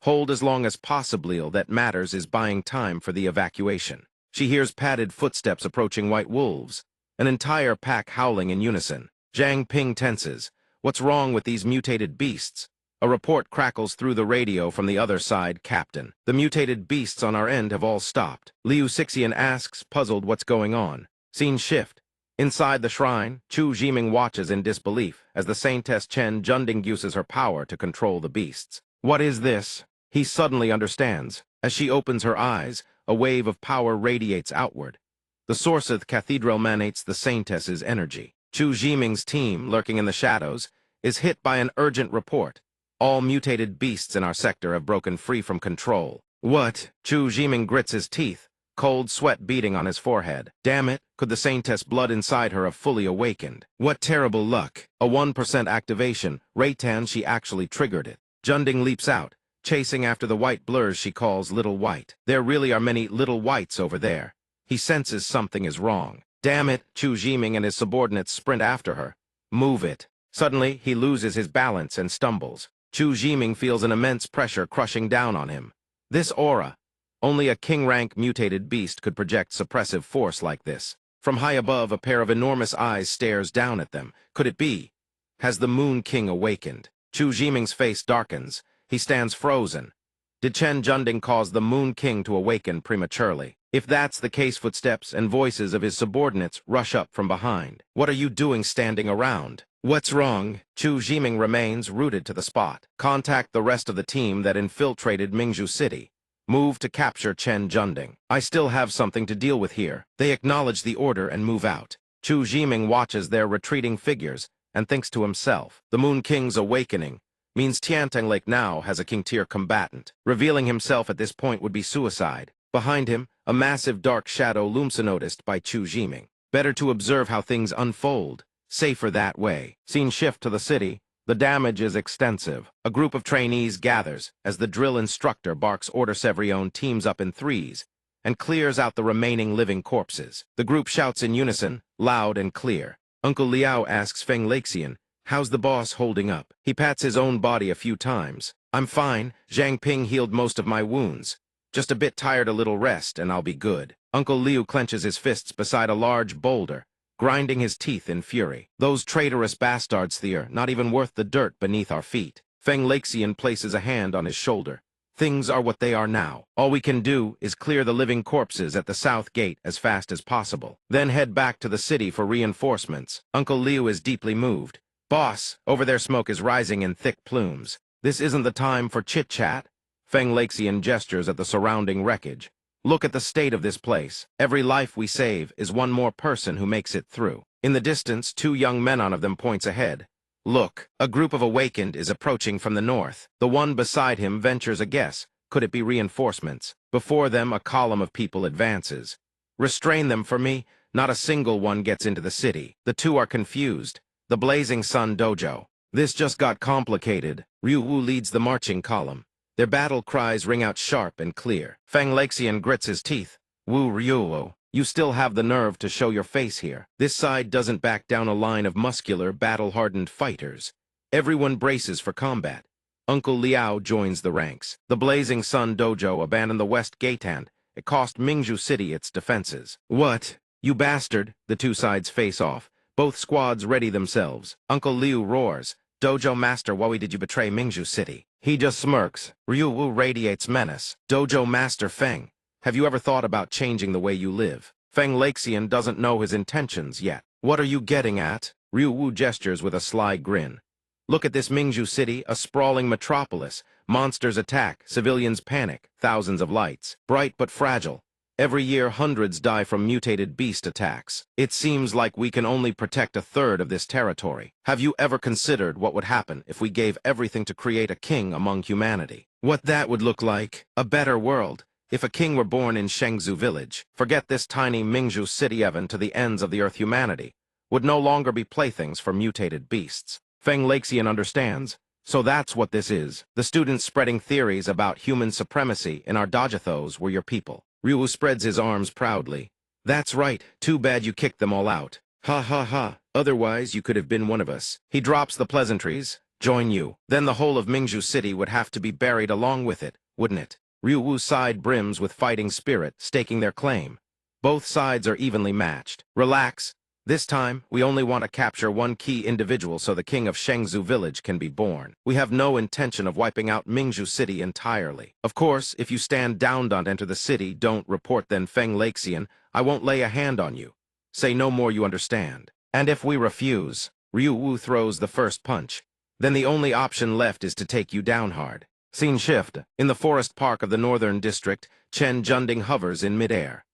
Hold as long as possible. That matters is buying time for the evacuation. She hears padded footsteps approaching white wolves, an entire pack howling in unison. Zhang Ping tenses. What's wrong with these mutated beasts? A report crackles through the radio from the other side. Captain, the mutated beasts on our end have all stopped. Liu Cixin asks, puzzled, what's going on? Scene shift. Inside the shrine, Chu Jiming watches in disbelief as the saintess Chen Junding uses her power to control the beasts. What is this? He suddenly understands. As she opens her eyes, a wave of power radiates outward. The Sourceth Cathedral emanates the saintess's energy. Chu Jiming's team, lurking in the shadows, is hit by an urgent report. All mutated beasts in our sector have broken free from control. What? Chu Jiming grits his teeth, cold sweat beating on his forehead. Damn it, could the saintess blood inside her have fully awakened? What terrible luck. A 1% activation, Reitan she actually triggered it. Junding leaps out, chasing after the white blurs she calls Little White. There really are many Little Whites over there. He senses something is wrong. Damn it, Chu Jiming and his subordinates sprint after her. Move it. Suddenly, he loses his balance and stumbles. Chu Jiming feels an immense pressure crushing down on him. This aura. Only a king-rank mutated beast could project suppressive force like this. From high above, a pair of enormous eyes stares down at them. Could it be? Has the Moon King awakened? Chu Jiming's face darkens. He stands frozen. Did Chen Junding cause the Moon King to awaken prematurely? If that's the case, footsteps and voices of his subordinates rush up from behind. What are you doing standing around? What's wrong? Chu Jiming remains rooted to the spot. Contact the rest of the team that infiltrated Mingzhu City. Move to capture Chen Junding. I still have something to deal with here. They acknowledge the order and move out. Chu Jiming watches their retreating figures and thinks to himself, the Moon King's awakening means Tianteng Lake now has a king-tier combatant. Revealing himself at this point would be suicide. Behind him, a massive dark shadow looms unnoticed by Chu Jiming. Better to observe how things unfold. Safer that way. Scene shift to the city. The damage is extensive. A group of trainees gathers as the drill instructor barks Order Sevrione teams up in threes and clears out the remaining living corpses. The group shouts in unison, loud and clear. Uncle Liao asks Feng Laxian, how's the boss holding up? He pats his own body a few times. I'm fine. Zhang Ping healed most of my wounds. Just a bit tired, a little rest, and I'll be good. Uncle Liu clenches his fists beside a large boulder, grinding his teeth in fury. Those traitorous bastards, Thier, not even worth the dirt beneath our feet. Feng Laxian places a hand on his shoulder. Things are what they are now. All we can do is clear the living corpses at the south gate as fast as possible. Then head back to the city for reinforcements. Uncle Liu is deeply moved. Boss, over there smoke is rising in thick plumes. This isn't the time for chit-chat. Feng Laxian gestures at the surrounding wreckage. Look at the state of this place. Every life we save is one more person who makes it through. In the distance, two young men on of them points ahead. Look, a group of awakened is approaching from the north. The one beside him ventures a guess. Could it be reinforcements? Before them, a column of people advances. Restrain them for me. Not a single one gets into the city. The two are confused. The Blazing Sun Dojo. This just got complicated. Ryu Wu leads the marching column. Their battle cries ring out sharp and clear. Feng Laxian grits his teeth. Wu Ryuo, you still have the nerve to show your face here. This side doesn't back down a line of muscular, battle-hardened fighters. Everyone braces for combat. Uncle Liao joins the ranks. The Blazing Sun Dojo abandoned the West Gate and it cost Mingzhu City its defenses. What? You bastard! The two sides face off. Both squads ready themselves. Uncle Liu roars. Dojo Master, why did you betray Mingzhu City? He just smirks. Ryu Wu radiates menace. Dojo Master Feng, have you ever thought about changing the way you live? Feng Laxian doesn't know his intentions yet. What are you getting at? Ryu Wu gestures with a sly grin. Look at this Mingzhu City, a sprawling metropolis. Monsters attack, civilians panic, thousands of lights. Bright but fragile. Every year, hundreds die from mutated beast attacks. It seems like we can only protect a third of this territory. Have you ever considered what would happen if we gave everything to create a king among humanity? What that would look like? A better world. If a king were born in Shengzhou village, forget this tiny Mingzhu city even to the ends of the earth, humanity would no longer be playthings for mutated beasts. Feng Laxian understands. So that's what this is. The students spreading theories about human supremacy in our dojathos were your people. Ryu spreads his arms proudly. That's right. Too bad you kicked them all out. Ha ha ha. Otherwise, you could have been one of us. He drops the pleasantries. Join you. Then the whole of Mingzhu City would have to be buried along with it, wouldn't it? Ryu Wu's side brims with fighting spirit, staking their claim. Both sides are evenly matched. Relax. This time, we only want to capture one key individual so the king of Shengzhou village can be born. We have no intention of wiping out Mingzhu City entirely. Of course, if you stand down, don't enter the city, don't report, then Feng Laxian, I won't lay a hand on you. Say no more, you understand. And if we refuse, Ryu Wu throws the first punch. Then the only option left is to take you down hard. Scene shift. In the forest park of the northern district, Chen Junding hovers in midair.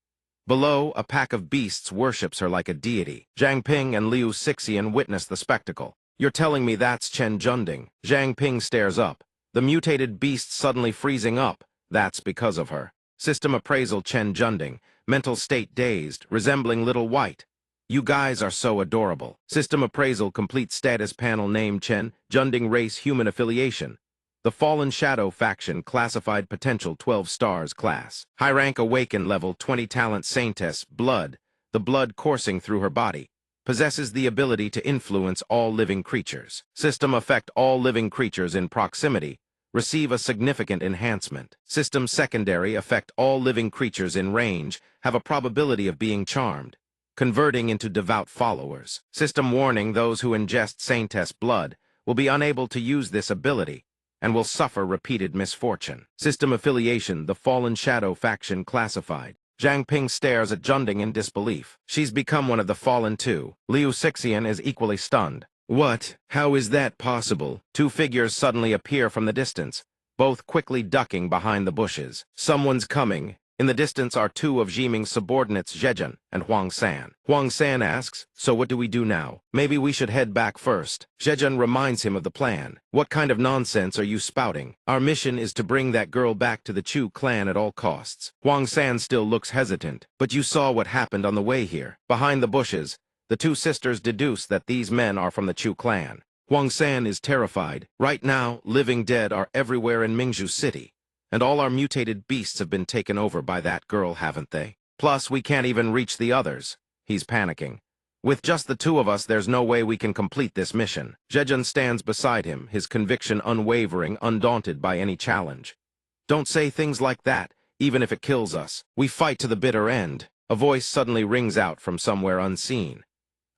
Below, a pack of beasts worships her like a deity. Zhang Ping and Liu Sixian witness the spectacle. You're telling me that's Chen Junding? Zhang Ping stares up. The mutated beast suddenly freezing up. That's because of her. System appraisal Chen Junding. Mental state dazed, resembling Little White. You guys are so adorable. System appraisal complete status panel name Chen Junding race human affiliation. The Fallen Shadow faction classified potential 12 stars class. High rank awaken level 20 talent saintess blood. The blood coursing through her body. Possesses the ability to influence all living creatures. System affect all living creatures in proximity. Receive a significant enhancement. System secondary affect all living creatures in range. Have a probability of being charmed. Converting into devout followers. System warning those who ingest saintess blood will be unable to use this ability and will suffer repeated misfortune. System affiliation, the Fallen Shadow faction classified. Zhang Ping stares at Junding in disbelief. She's become one of the Fallen too. Liu Sixian is equally stunned. What? How is that possible? Two figures suddenly appear from the distance, both quickly ducking behind the bushes. Someone's coming. In the distance are two of Jiming's subordinates, Zhejian and Huang San. Huang San asks, so what do we do now? Maybe we should head back first. Zhejian reminds him of the plan. What kind of nonsense are you spouting? Our mission is to bring that girl back to the Chu clan at all costs. Huang San still looks hesitant. But you saw what happened on the way here. Behind the bushes, the two sisters deduce that these men are from the Chu clan. Huang San is terrified. Right now, living dead are everywhere in Mingzhu City. And all our mutated beasts have been taken over by that girl, haven't they? Plus, we can't even reach the others. He's panicking. With just the two of us, there's no way we can complete this mission. Zhejian stands beside him, his conviction unwavering, undaunted by any challenge. Don't say things like that, even if it kills us. We fight to the bitter end. A voice suddenly rings out from somewhere unseen.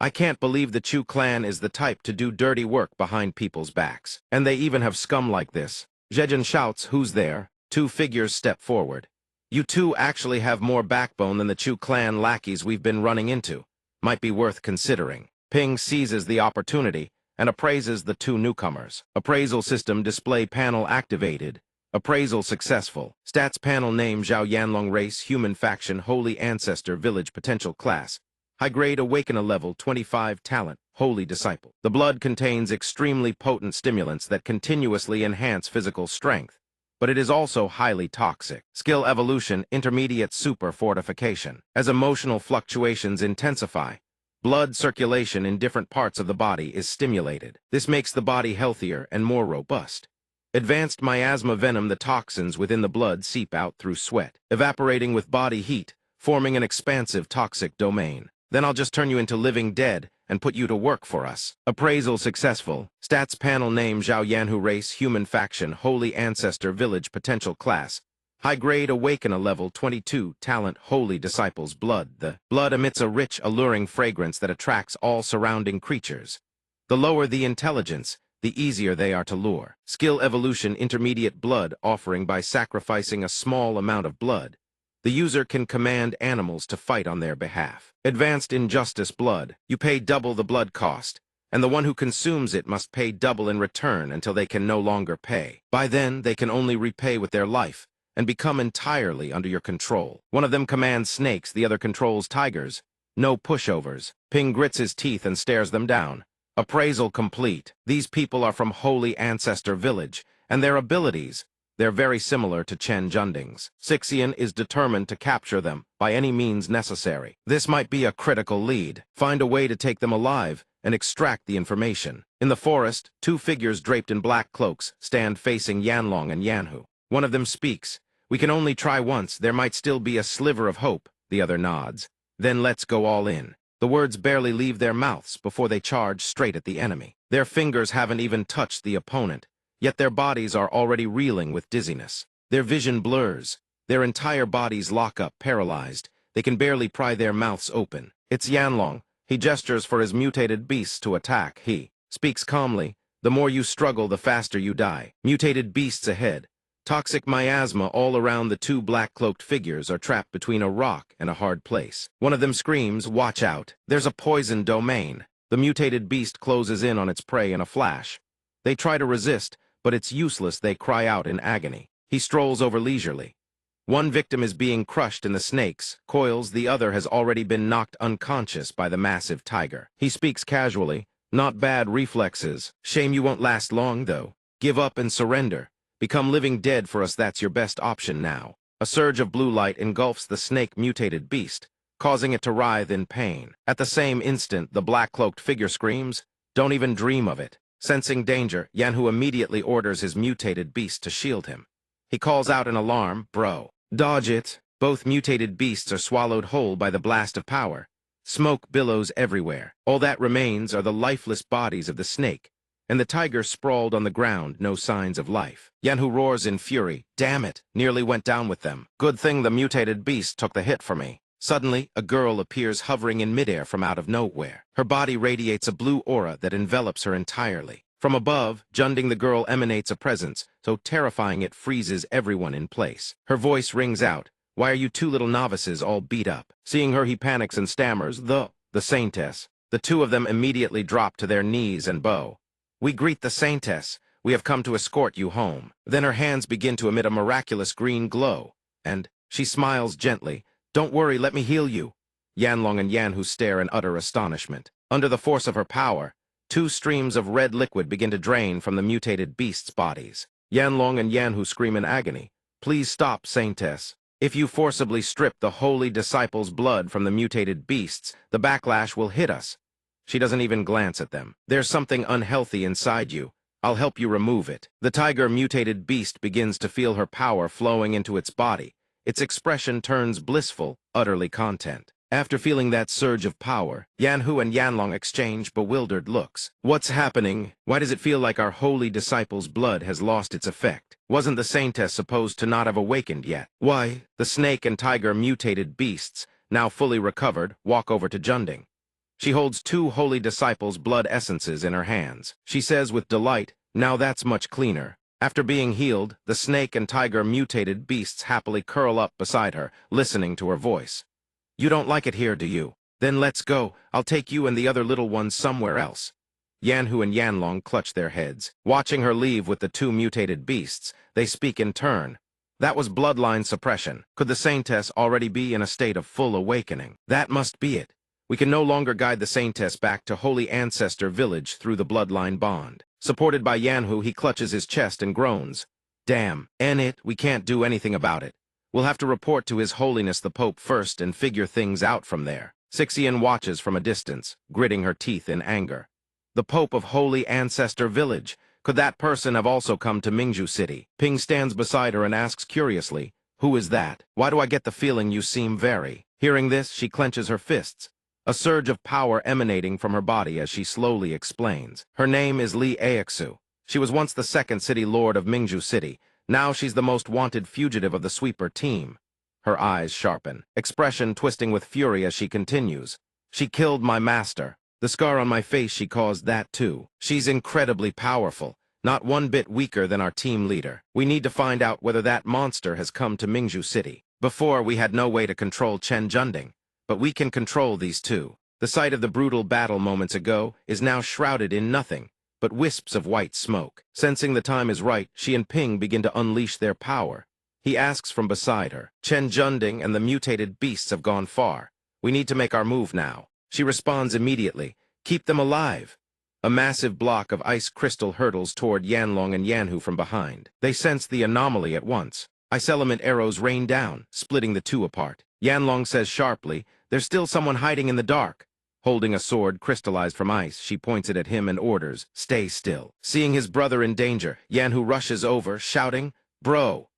I can't believe the Chu clan is the type to do dirty work behind people's backs. And they even have scum like this. Zhejian shouts, who's there? Two figures step forward. You two actually have more backbone than the Chu clan lackeys we've been running into. Might be worth considering. Ping seizes the opportunity and appraises the two newcomers. Appraisal system display panel activated. Appraisal successful. Stats panel name Zhao Yanlong race human faction holy ancestor village potential class. High grade awaken a level 25 talent holy disciple. The blood contains extremely potent stimulants that continuously enhance physical strength. But it is also highly toxic. Skill evolution, intermediate super fortification. As emotional fluctuations intensify, blood circulation in different parts of the body is stimulated. This makes the body healthier and more robust. Advanced miasma venom, the toxins within the blood seep out through sweat, evaporating with body heat, forming an expansive toxic domain. Then I'll just turn you into living dead and put you to work for us. Appraisal successful. Stats panel name Zhao Yanhu race human faction holy ancestor village potential class. High grade awaken a level 22 talent holy disciples blood. The blood emits a rich alluring fragrance that attracts all surrounding creatures. The lower the intelligence, the easier they are to lure. Skill evolution intermediate blood offering by sacrificing a small amount of blood. The user can command animals to fight on their behalf. Advanced injustice blood. You pay double the blood cost, and the one who consumes it must pay double in return until they can no longer pay. By then, they can only repay with their life and become entirely under your control. One of them commands snakes, the other controls tigers. No pushovers. Ping grits his teeth and stares them down. Appraisal complete. These people are from Holy Ancestor Village, and their abilities, they're very similar to Chen Junding's. Sixian is determined to capture them by any means necessary. This might be a critical lead. Find a way to take them alive and extract the information. In the forest, two figures draped in black cloaks stand facing Yanlong and Yanhu. One of them speaks. We can only try once. There might still be a sliver of hope. The other nods. Then let's go all in. The words barely leave their mouths before they charge straight at the enemy. Their fingers haven't even touched the opponent. Yet their bodies are already reeling with dizziness. Their vision blurs. Their entire bodies lock up, paralyzed. They can barely pry their mouths open. It's Yanlong. He gestures for his mutated beasts to attack. He speaks calmly. The more you struggle, the faster you die. Mutated beasts ahead. Toxic miasma all around the two black-cloaked figures are trapped between a rock and a hard place. One of them screams, "Watch out! There's a poison domain!" The mutated beast closes in on its prey in a flash. They try to resist, but it's useless. They cry out in agony. He strolls over leisurely. One victim is being crushed in the snake's coils, the other has already been knocked unconscious by the massive tiger. He speaks casually, "Not bad reflexes. Shame you won't last long, though. Give up and surrender. Become living dead for us, that's your best option now." A surge of blue light engulfs the snake-mutated beast, causing it to writhe in pain. At the same instant, the black-cloaked figure screams, "Don't even dream of it." Sensing danger, Manhua immediately orders his mutated beast to shield him. He calls out in alarm, "Bro, dodge it." Both mutated beasts are swallowed whole by the blast of power. Smoke billows everywhere. All that remains are the lifeless bodies of the snake, and the tiger sprawled on the ground, no signs of life. Manhua roars in fury, "Damn it, nearly went down with them. Good thing the mutated beast took the hit for me." Suddenly, a girl appears hovering in midair from out of nowhere. Her body radiates a blue aura that envelops her entirely. From above, Junding the girl emanates a presence, so terrifying it freezes everyone in place. Her voice rings out, "Why are you two little novices all beat up?" Seeing her, he panics and stammers, the Saintess." The two of them immediately drop to their knees and bow. "We greet the Saintess. We have come to escort you home." Then her hands begin to emit a miraculous green glow, and she smiles gently, "Don't worry, let me heal you." Yanlong and Manhua stare in utter astonishment. Under the force of her power, two streams of red liquid begin to drain from the mutated beasts' bodies. Yanlong and Manhua scream in agony, "Please stop, Saintess. If you forcibly strip the holy disciples' blood from the mutated beasts, the backlash will hit us." She doesn't even glance at them. "There's something unhealthy inside you. I'll help you remove it." The tiger-mutated beast begins to feel her power flowing into its body. Its expression turns blissful, utterly content. After feeling that surge of power, Manhua and Yanlong exchange bewildered looks. "What's happening? Why does it feel like our holy disciples' blood has lost its effect? Wasn't the Saintess supposed to not have awakened yet?" "Why?" The snake and tiger mutated beasts, now fully recovered, walk over to Junding. She holds two holy disciples' blood essences in her hands. She says with delight, "Now that's much cleaner." After being healed, the snake and tiger mutated beasts happily curl up beside her, listening to her voice. "You don't like it here, do you? Then let's go. I'll take you and the other little ones somewhere else." Manhua and Yanlong clutch their heads. Watching her leave with the two mutated beasts, they speak in turn. That was bloodline suppression. Could the Saintess already be in a state of full awakening? That must be it. We can no longer guide the Saintess back to Holy Ancestor Village through the bloodline bond. Supported by Manhua, he clutches his chest and groans. "Damn, we can't do anything about it. We'll have to report to His Holiness the Pope first and figure things out from there." Sixian watches from a distance, gritting her teeth in anger. The Pope of Holy Ancestor Village. Could that person have also come to Mingju City? Ping stands beside her and asks curiously, "Who is that? Why do I get the feeling you seem very..." Hearing this, she clenches her fists, a surge of power emanating from her body as she slowly explains. Her name is Li Aixu. She was once the second city lord of Mingju City. Now she's the most wanted fugitive of the sweeper team. Her eyes sharpen, expression twisting with fury as she continues. "She killed my master. The scar on my face, she caused that too. She's incredibly powerful, not one bit weaker than our team leader. We need to find out whether that monster has come to Mingju City. Before, we had no way to control Chen Junding, but we can control these two." The site of the brutal battle moments ago is now shrouded in nothing but wisps of white smoke. Sensing the time is right, she and Ping begin to unleash their power. He asks from beside her, "Chen Junding and the mutated beasts have gone far. We need to make our move now." She responds immediately, "Keep them alive." A massive block of ice crystal hurtles toward Yanlong and Manhua from behind. They sense the anomaly at once. Ice element arrows rain down, splitting the two apart. Yanlong says sharply, "There's still someone hiding in the dark." Holding a sword crystallized from ice, she points it at him and orders, "Stay still." Seeing his brother in danger, Manhua rushes over, shouting, "Bro!"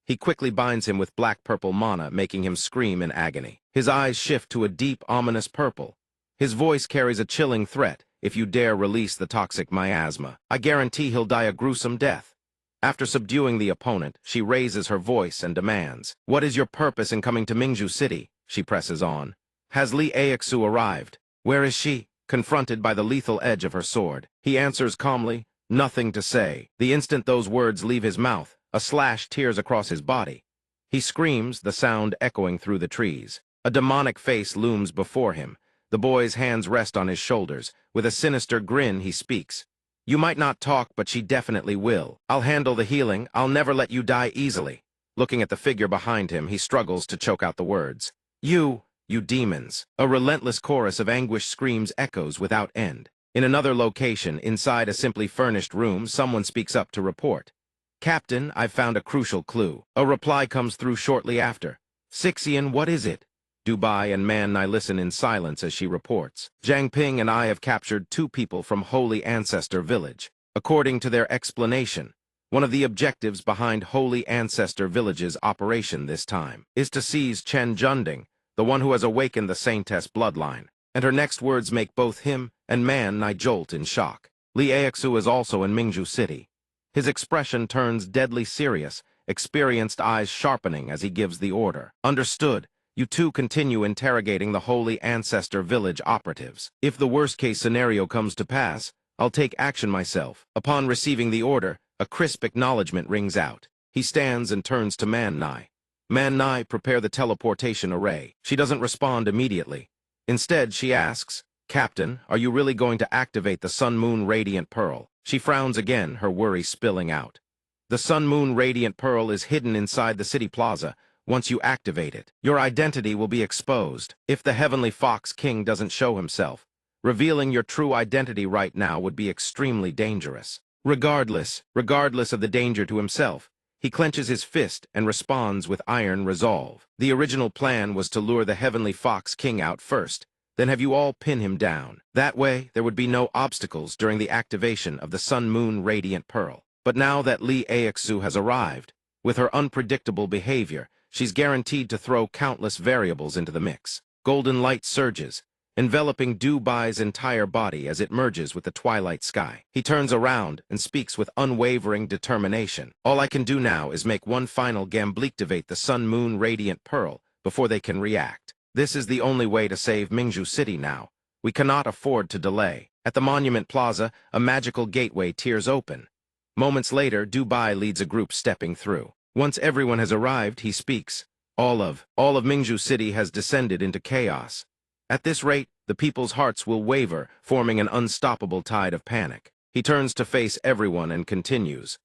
He quickly binds him with black-purple mana, making him scream in agony. His eyes shift to a deep, ominous purple. His voice carries a chilling threat. "If you dare release the toxic miasma, I guarantee he'll die a gruesome death." After subduing the opponent, she raises her voice and demands, "What is your purpose in coming to Mingju City?" She presses on. "Has Li Aixu arrived? Where is she?" Confronted by the lethal edge of her sword, he answers calmly, "Nothing to say." The instant those words leave his mouth, A slash tears across his body. He screams, the sound echoing through the trees. A demonic face looms before him. The boy's hands rest on his shoulders. With a sinister grin, he speaks. You might not talk, but she definitely will. I'll handle the healing. I'll never let you die easily. Looking at the figure behind him, he struggles to choke out the words. You demons. A relentless chorus of anguish screams echoes without end. In another location, inside a simply furnished room, someone speaks up to report. Captain, I've found a crucial clue. A reply comes through shortly after. Sixian, what is it? Dubai and Manhwa listen in silence as she reports. Zhang Ping and I have captured 2 people from Holy Ancestor Village. According to their explanation, one of the objectives behind Holy Ancestor Village's operation this time is to seize Chen Junding, the one who has awakened the Saintess bloodline. And her next words make both him and Manhwa jolt in shock. Li Aixu is also in Mingju City. His expression turns deadly serious, experienced eyes sharpening as he gives the order. Understood. You 2 continue interrogating the Holy Ancestor Village operatives. If the worst-case scenario comes to pass, I'll take action myself. Upon receiving the order, a crisp acknowledgement rings out. He stands and turns to Manhwa. Manhwa, prepare the teleportation array. She doesn't respond immediately. Instead, she asks, Captain, are you really going to activate the Sun-Moon Radiant Pearl? She frowns again, her worry spilling out. The Sun-Moon Radiant Pearl is hidden inside the city plaza. Once you activate it, your identity will be exposed. If the Heavenly Fox King doesn't show himself, revealing your true identity right now would be extremely dangerous. Regardless of the danger to himself, he clenches his fist and responds with iron resolve. The original plan was to lure the Heavenly Fox King out first, then have you all pin him down. That way, there would be no obstacles during the activation of the Sun-Moon Radiant Pearl. But now that Li Aixu has arrived, with her unpredictable behavior, she's guaranteed to throw countless variables into the mix. Golden light surges, enveloping Dubai's entire body as it merges with the twilight sky. He turns around and speaks with unwavering determination. All I can do now is make one final gamblictivate the Sun-Moon Radiant Pearl before they can react. This is the only way to save Mingju City now. We cannot afford to delay. At the Monument Plaza, a magical gateway tears open. Moments later, Dubai leads a group stepping through. Once everyone has arrived, he speaks. All of Mingju City has descended into chaos. At this rate, the people's hearts will waver, forming an unstoppable tide of panic. He turns to face everyone and continues.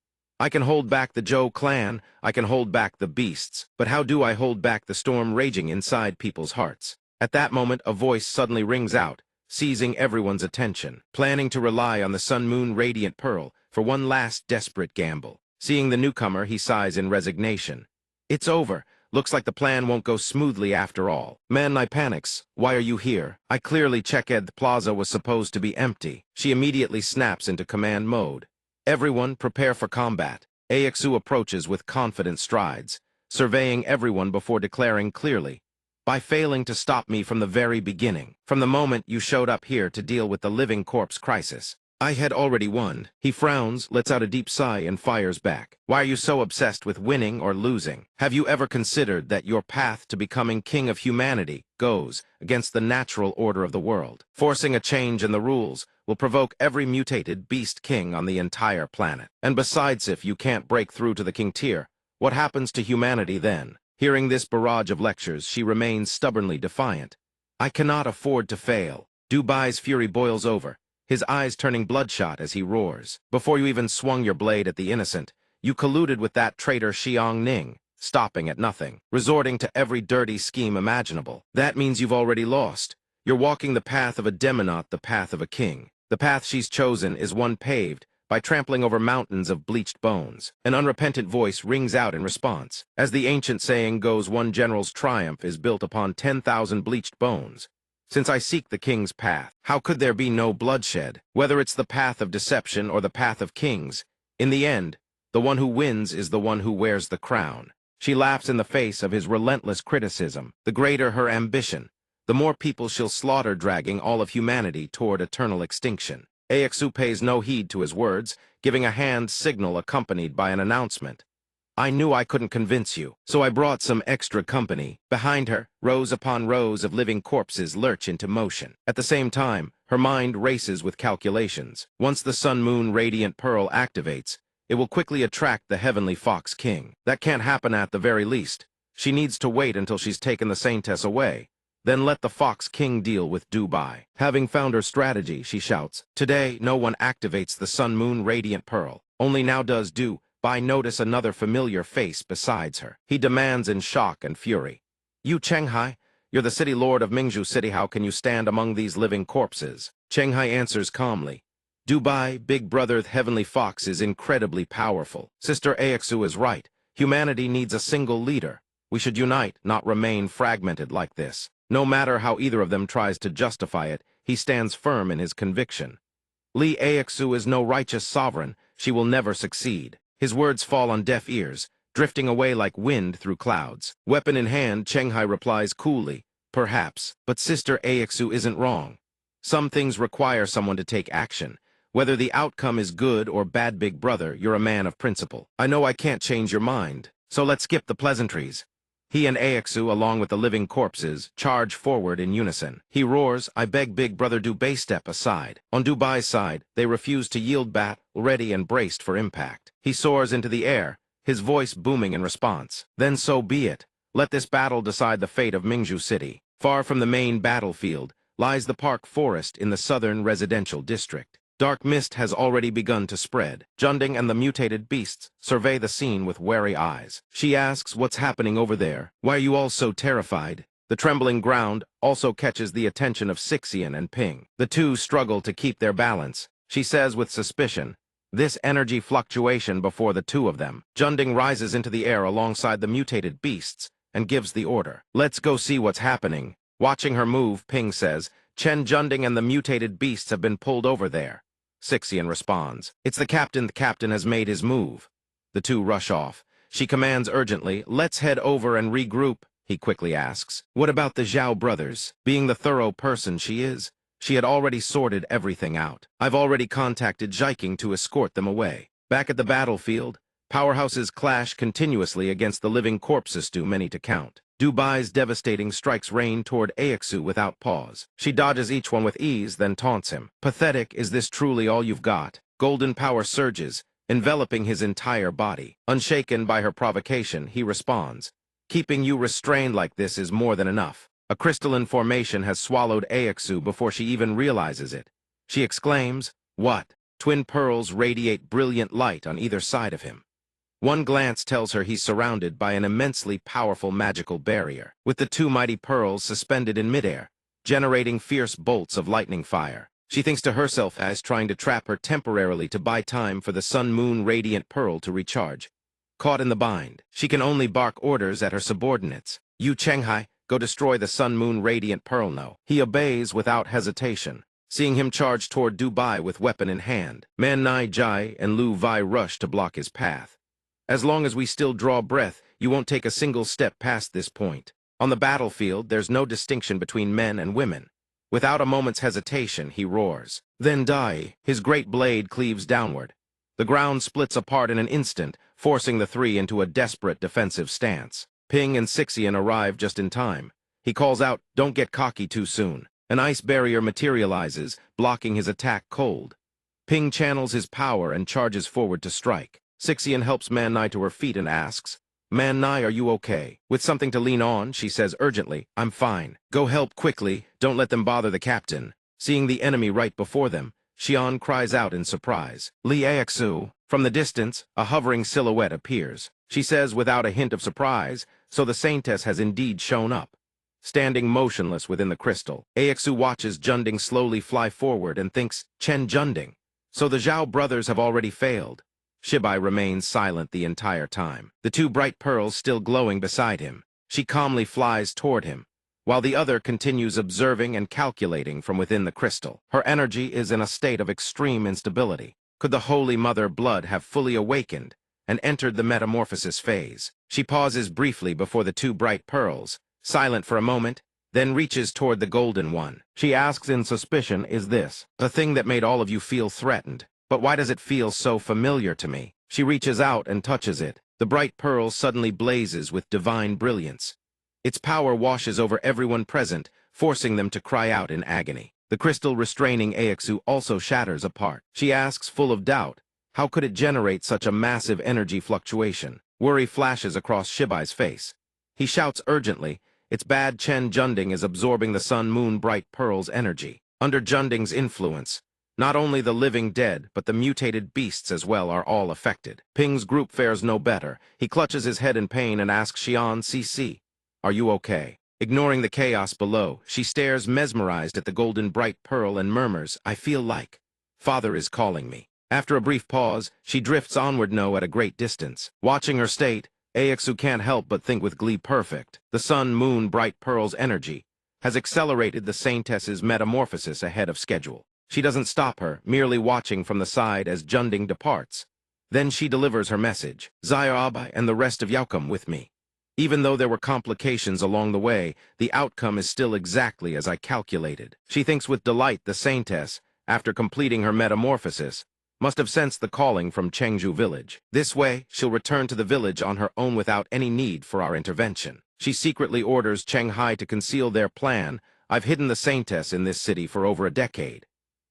I can hold back the Zhou clan, I can hold back the beasts, but how do I hold back the storm raging inside people's hearts? At that moment, a voice suddenly rings out, seizing everyone's attention, planning to rely on the Sun-Moon Radiant Pearl for one last desperate gamble. Seeing the newcomer, he sighs in resignation. It's over. Looks like the plan won't go smoothly after all. Manhwa panics. Why are you here? I clearly checked the plaza was supposed to be empty. She immediately snaps into command mode. Everyone, prepare for combat. Aixu approaches with confident strides, surveying everyone before declaring clearly. By failing to stop me from the very beginning, from the moment you showed up here to deal with the living corpse crisis, I had already won. He frowns, lets out a deep sigh, and fires back. Why are you so obsessed with winning or losing? Have you ever considered that your path to becoming king of humanity goes against the natural order of the world? Forcing a change in the rules will provoke every mutated beast king on the entire planet. And besides, if you can't break through to the king tier, what happens to humanity then? Hearing this barrage of lectures, she remains stubbornly defiant. I cannot afford to fail. Dubai's fury boils over, his eyes turning bloodshot as he roars. Before you even swung your blade at the innocent, you colluded with that traitor Xiang Ning, stopping at nothing, resorting to every dirty scheme imaginable. That means you've already lost. You're walking the path of a demon, not the path of a king. The path she's chosen is one paved by trampling over mountains of bleached bones. An unrepentant voice rings out in response. As the ancient saying goes, one general's triumph is built upon 10,000 bleached bones. Since I seek the king's path, how could there be no bloodshed? Whether it's the path of deception or the path of kings, in the end, the one who wins is the one who wears the crown. She laughs in the face of his relentless criticism. The greater her ambition, the more people she'll slaughter, dragging all of humanity toward eternal extinction. Aixu pays no heed to his words, giving a hand signal accompanied by an announcement. I knew I couldn't convince you, so I brought some extra company. Behind her, rows upon rows of living corpses lurch into motion. At the same time, her mind races with calculations. Once the Sun-Moon Radiant Pearl activates, it will quickly attract the heavenly Fox King. That can't happen at the very least. She needs to wait until she's taken the Saintess away. Then let the Fox King deal with Dubai. Having found her strategy, she shouts, "Today, no one activates the Sun Moon Radiant Pearl. Only now does Dubai notice another familiar face besides her." He demands in shock and fury, "You Chenghai? You're the city lord of Mingzhu City. How can you stand among these living corpses?" Chenghai answers calmly, "Dubai, big brother Heavenly Fox is incredibly powerful. Sister Aixu is right. Humanity needs a single leader. We should unite, not remain fragmented like this." No matter how either of them tries to justify it, he stands firm in his conviction. Li Aixu is no righteous sovereign. She will never succeed. His words fall on deaf ears, drifting away like wind through clouds. Weapon in hand, Chenghai replies coolly, "Perhaps, but Sister Aixu isn't wrong. Some things require someone to take action. Whether the outcome is good or bad, big brother, you're a man of principle. I know I can't change your mind, so let's skip the pleasantries." He and Aixu, along with the living corpses, charge forward in unison. He roars, "I beg big brother Dubai step aside." On Dubai's side, they refuse to yield, ready and braced for impact. He soars into the air, his voice booming in response. "Then so be it. Let this battle decide the fate of Mingzhu City." Far from the main battlefield lies the park forest in the southern residential district. Dark mist has already begun to spread. Junding and the mutated beasts survey the scene with wary eyes. She asks, "What's happening over there? Why are you all so terrified?" The trembling ground also catches the attention of Sixian and Ping. The two struggle to keep their balance. She says with suspicion, "This energy fluctuation before the two of them." Junding rises into the air alongside the mutated beasts and gives the order, "Let's go see what's happening." Watching her move, Ping says, "Chen Junding and the mutated beasts have been pulled over there." Sixian responds, "It's the captain. The captain has made his move." The two rush off. She commands urgently, "Let's head over and regroup." He quickly asks, "What about the Zhao brothers?" Being the thorough person she is, she had already sorted everything out. "I've already contacted Zhiking to escort them away." Back at the battlefield, powerhouses clash continuously against the living corpses, too many to count. Dubai's devastating strikes rain toward Aixu without pause. She dodges each one with ease, then taunts him. "Pathetic, is this truly all you've got?" Golden power surges, enveloping his entire body. Unshaken by her provocation, he responds, "Keeping you restrained like this is more than enough." A crystalline formation has swallowed Aixu before she even realizes it. She exclaims, "What?" Twin pearls radiate brilliant light on either side of him. One glance tells her he's surrounded by an immensely powerful magical barrier, with the two mighty pearls suspended in midair, generating fierce bolts of lightning fire. She thinks to herself as trying to trap her temporarily to buy time for the Sun Moon Radiant Pearl to recharge. Caught in the bind, she can only bark orders at her subordinates. "You Chenghai, go destroy the Sun Moon Radiant Pearl." No. He obeys without hesitation. Seeing him charge toward Dubai with weapon in hand, Man Nai Jai and Lu Vai rush to block his path. "As long as we still draw breath, you won't take a single step past this point." On the battlefield, there's no distinction between men and women. Without a moment's hesitation, he roars. "Then die." His great blade cleaves downward. The ground splits apart in an instant, forcing the three into a desperate defensive stance. Ping and Sixian arrive just in time. He calls out, "Don't get cocky too soon." An ice barrier materializes, blocking his attack cold. Ping channels his power and charges forward to strike. Sixian helps Man Nai to her feet and asks, "Man Nai, are you okay?" With something to lean on, she says urgently, "I'm fine." "Go help quickly. Don't let them bother the captain." Seeing the enemy right before them, Xian cries out in surprise, "Li Aixu." From the distance, a hovering silhouette appears. She says without a hint of surprise, so the Saintess has indeed shown up. Standing motionless within the crystal, Aixu watches Junding slowly fly forward and thinks, "Chen Junding. So the Zhao brothers have already failed." Shibai remains silent the entire time, the two bright pearls still glowing beside him. She calmly flies toward him, while the other continues observing and calculating from within the crystal. Her energy is in a state of extreme instability. Could the Holy Mother blood have fully awakened and entered the metamorphosis phase? She pauses briefly before the two bright pearls, silent for a moment, then reaches toward the golden one. She asks in suspicion, "Is this the thing that made all of you feel threatened? But why does it feel so familiar to me?" She reaches out and touches it. The bright pearl suddenly blazes with divine brilliance. Its power washes over everyone present, forcing them to cry out in agony. The crystal restraining Aixu also shatters apart. She asks, full of doubt, How could it generate such a massive energy fluctuation? Worry flashes across Shibai's face. He shouts urgently, "It's bad. Chen Junding is absorbing the sun moon bright pearl's energy." Under Junding's influence, not only the living dead, but the mutated beasts as well are all affected. Ping's group fares no better. He clutches his head in pain and asks Xian CC, "Are you okay?" Ignoring the chaos below, she stares mesmerized at the golden bright pearl and murmurs, "I feel like Father is calling me." After a brief pause, she drifts onward at a great distance. Watching her state, Axu can't help but think with glee perfect. The sun moon bright pearl's energy has accelerated the Saintess's metamorphosis ahead of schedule. She doesn't stop her, merely watching from the side as Junding departs. Then she delivers her message, "Zayab and the rest of you come with me." Even though there were complications along the way, the outcome is still exactly as I calculated. She thinks with delight the Saintess, after completing her metamorphosis, must have sensed the calling from Chengju village. This way, she'll return to the village on her own without any need for our intervention. She secretly orders Chenghai to conceal their plan. I've hidden the Saintess in this city for over a decade.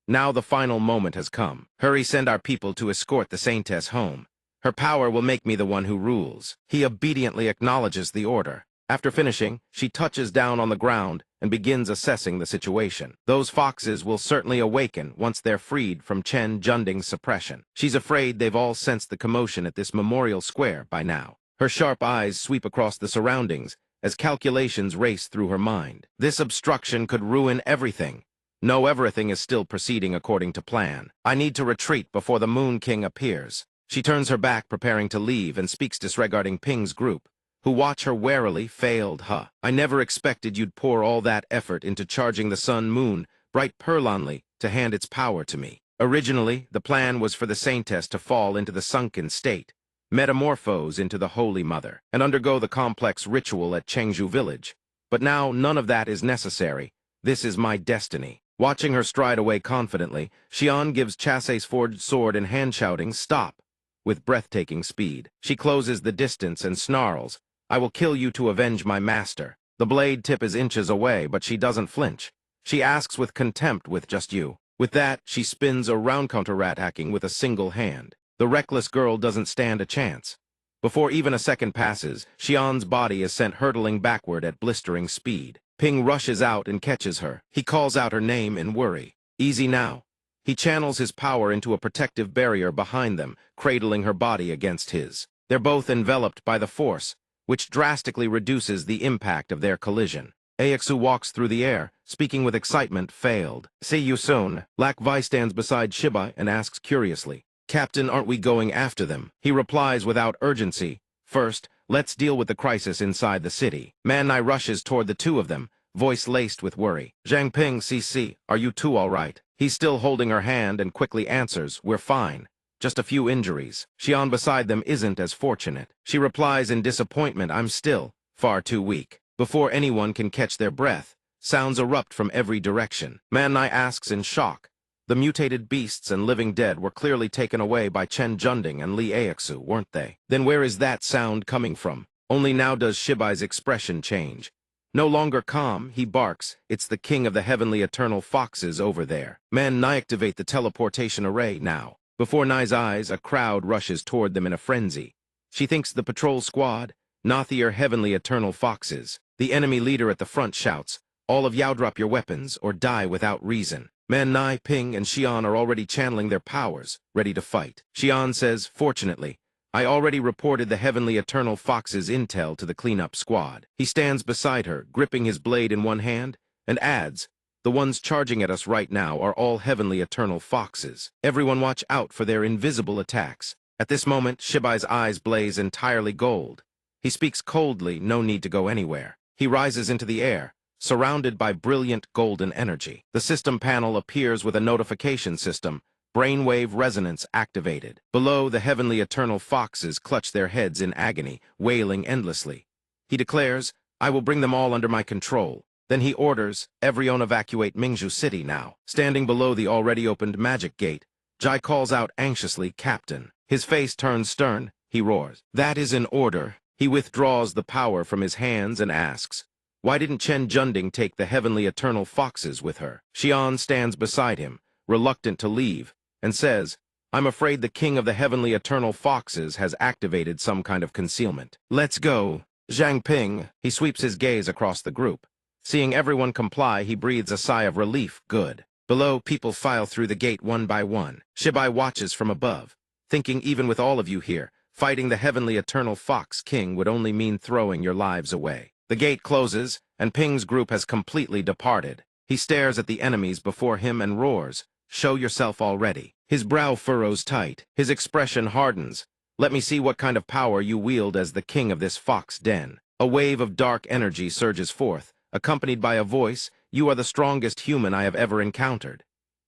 Now the final moment has come. Hurry, send our people to escort the Saintess home. Her power will make me the one who rules. He obediently acknowledges the order. After finishing, she touches down on the ground and begins assessing the situation. Those foxes will certainly awaken once they're freed from Chen Junding's suppression. She's afraid they've all sensed the commotion at this memorial square by now. Her sharp eyes sweep across the surroundings as calculations race through her mind. This obstruction could ruin everything. No, everything is still proceeding according to plan. I need to retreat before the Moon King appears. She turns her back, preparing to leave, and speaks disregarding Ping's group, who watch her warily. Failed, huh? I never expected you'd pour all that effort into charging the sun moon, bright pearlonly, to hand its power to me. Originally, the plan was for the Saintess to fall into the sunken state, metamorphose into the Holy Mother, and undergo the complex ritual at Chengju village. But now none of that is necessary. This is my destiny. Watching her stride away confidently, Xian gives Chasse's forged sword in hand, shouting, "Stop!" With breathtaking speed. She closes the distance and snarls, "I will kill you to avenge my master." The blade tip is inches away, but she doesn't flinch. She asks with contempt, "With just you?" With that, she spins around, counter-attacking with a single hand. The reckless girl doesn't stand a chance. Before even a second passes, Xian's body is sent hurtling backward at blistering speed. Ping rushes out and catches her. He calls out her name in worry. "Easy now." He channels his power into a protective barrier behind them, cradling her body against his. They're both enveloped by the force, which drastically reduces the impact of their collision. Axu walks through the air, speaking with excitement. "Failed. See you soon." Lac Vi stands beside Shibai and asks curiously, "Captain, aren't we going after them?" He replies without urgency, "First, let's deal with the crisis inside the city." Manhwa rushes toward the two of them, voice laced with worry. "Zhang Ping CC, are you two all right?" He's still holding her hand and quickly answers, "We're fine. Just a few injuries." Xian beside them isn't as fortunate. She replies in disappointment, "I'm still far too weak." Before anyone can catch their breath, sounds erupt from every direction. Manhwa asks in shock. The mutated beasts and living dead were clearly taken away by Chen Junding and Li Axu, weren't they? Then where is that sound coming from? Only now does Shibai's expression change. No longer calm, he barks, "It's the king of the heavenly eternal foxes over there." Manhwa activate the teleportation array now. Before Nai's eyes, a crowd rushes toward them in a frenzy. She thinks the patrol squad, not the heavenly eternal foxes. The enemy leader at the front shouts, "All of you drop your weapons or die without reason." Manhwa, Ping, and Xian are already channeling their powers, ready to fight. Xian says, "Fortunately, I already reported the heavenly eternal fox's intel to the cleanup squad." He stands beside her, gripping his blade in one hand, and adds, "The ones charging at us right now are all heavenly eternal foxes. Everyone watch out for their invisible attacks." At this moment, Shibai's eyes blaze entirely gold. He speaks coldly, no need to go anywhere. He rises into the air, surrounded by brilliant golden energy. The system panel appears with a notification system, brainwave resonance activated. Below, the heavenly eternal foxes clutch their heads in agony, wailing endlessly. He declares, "I will bring them all under my control." Then he orders, "Everyone evacuate Mingzhu City now." Standing below the already opened magic gate, Jai calls out anxiously, "Captain." His face turns stern. He roars, "That is an order." He withdraws the power from his hands and asks, "Why didn't Chen Junding take the heavenly eternal foxes with her?" Xian stands beside him, reluctant to leave, and says, I'm afraid the king of the heavenly eternal foxes has activated some kind of concealment. Let's go. Zhang Ping, he sweeps his gaze across the group. Seeing everyone comply, he breathes a sigh of relief. Good. Below, people file through the gate one by one. Shibai watches from above, thinking even with all of you here, fighting the heavenly eternal fox king would only mean throwing your lives away. The gate closes, and Ping's group has completely departed. He stares at the enemies before him and roars, "Show yourself already." His brow furrows tight, his expression hardens. "Let me see what kind of power you wield as the king of this fox den." A wave of dark energy surges forth, accompanied by a voice, "You are the strongest human I have ever encountered."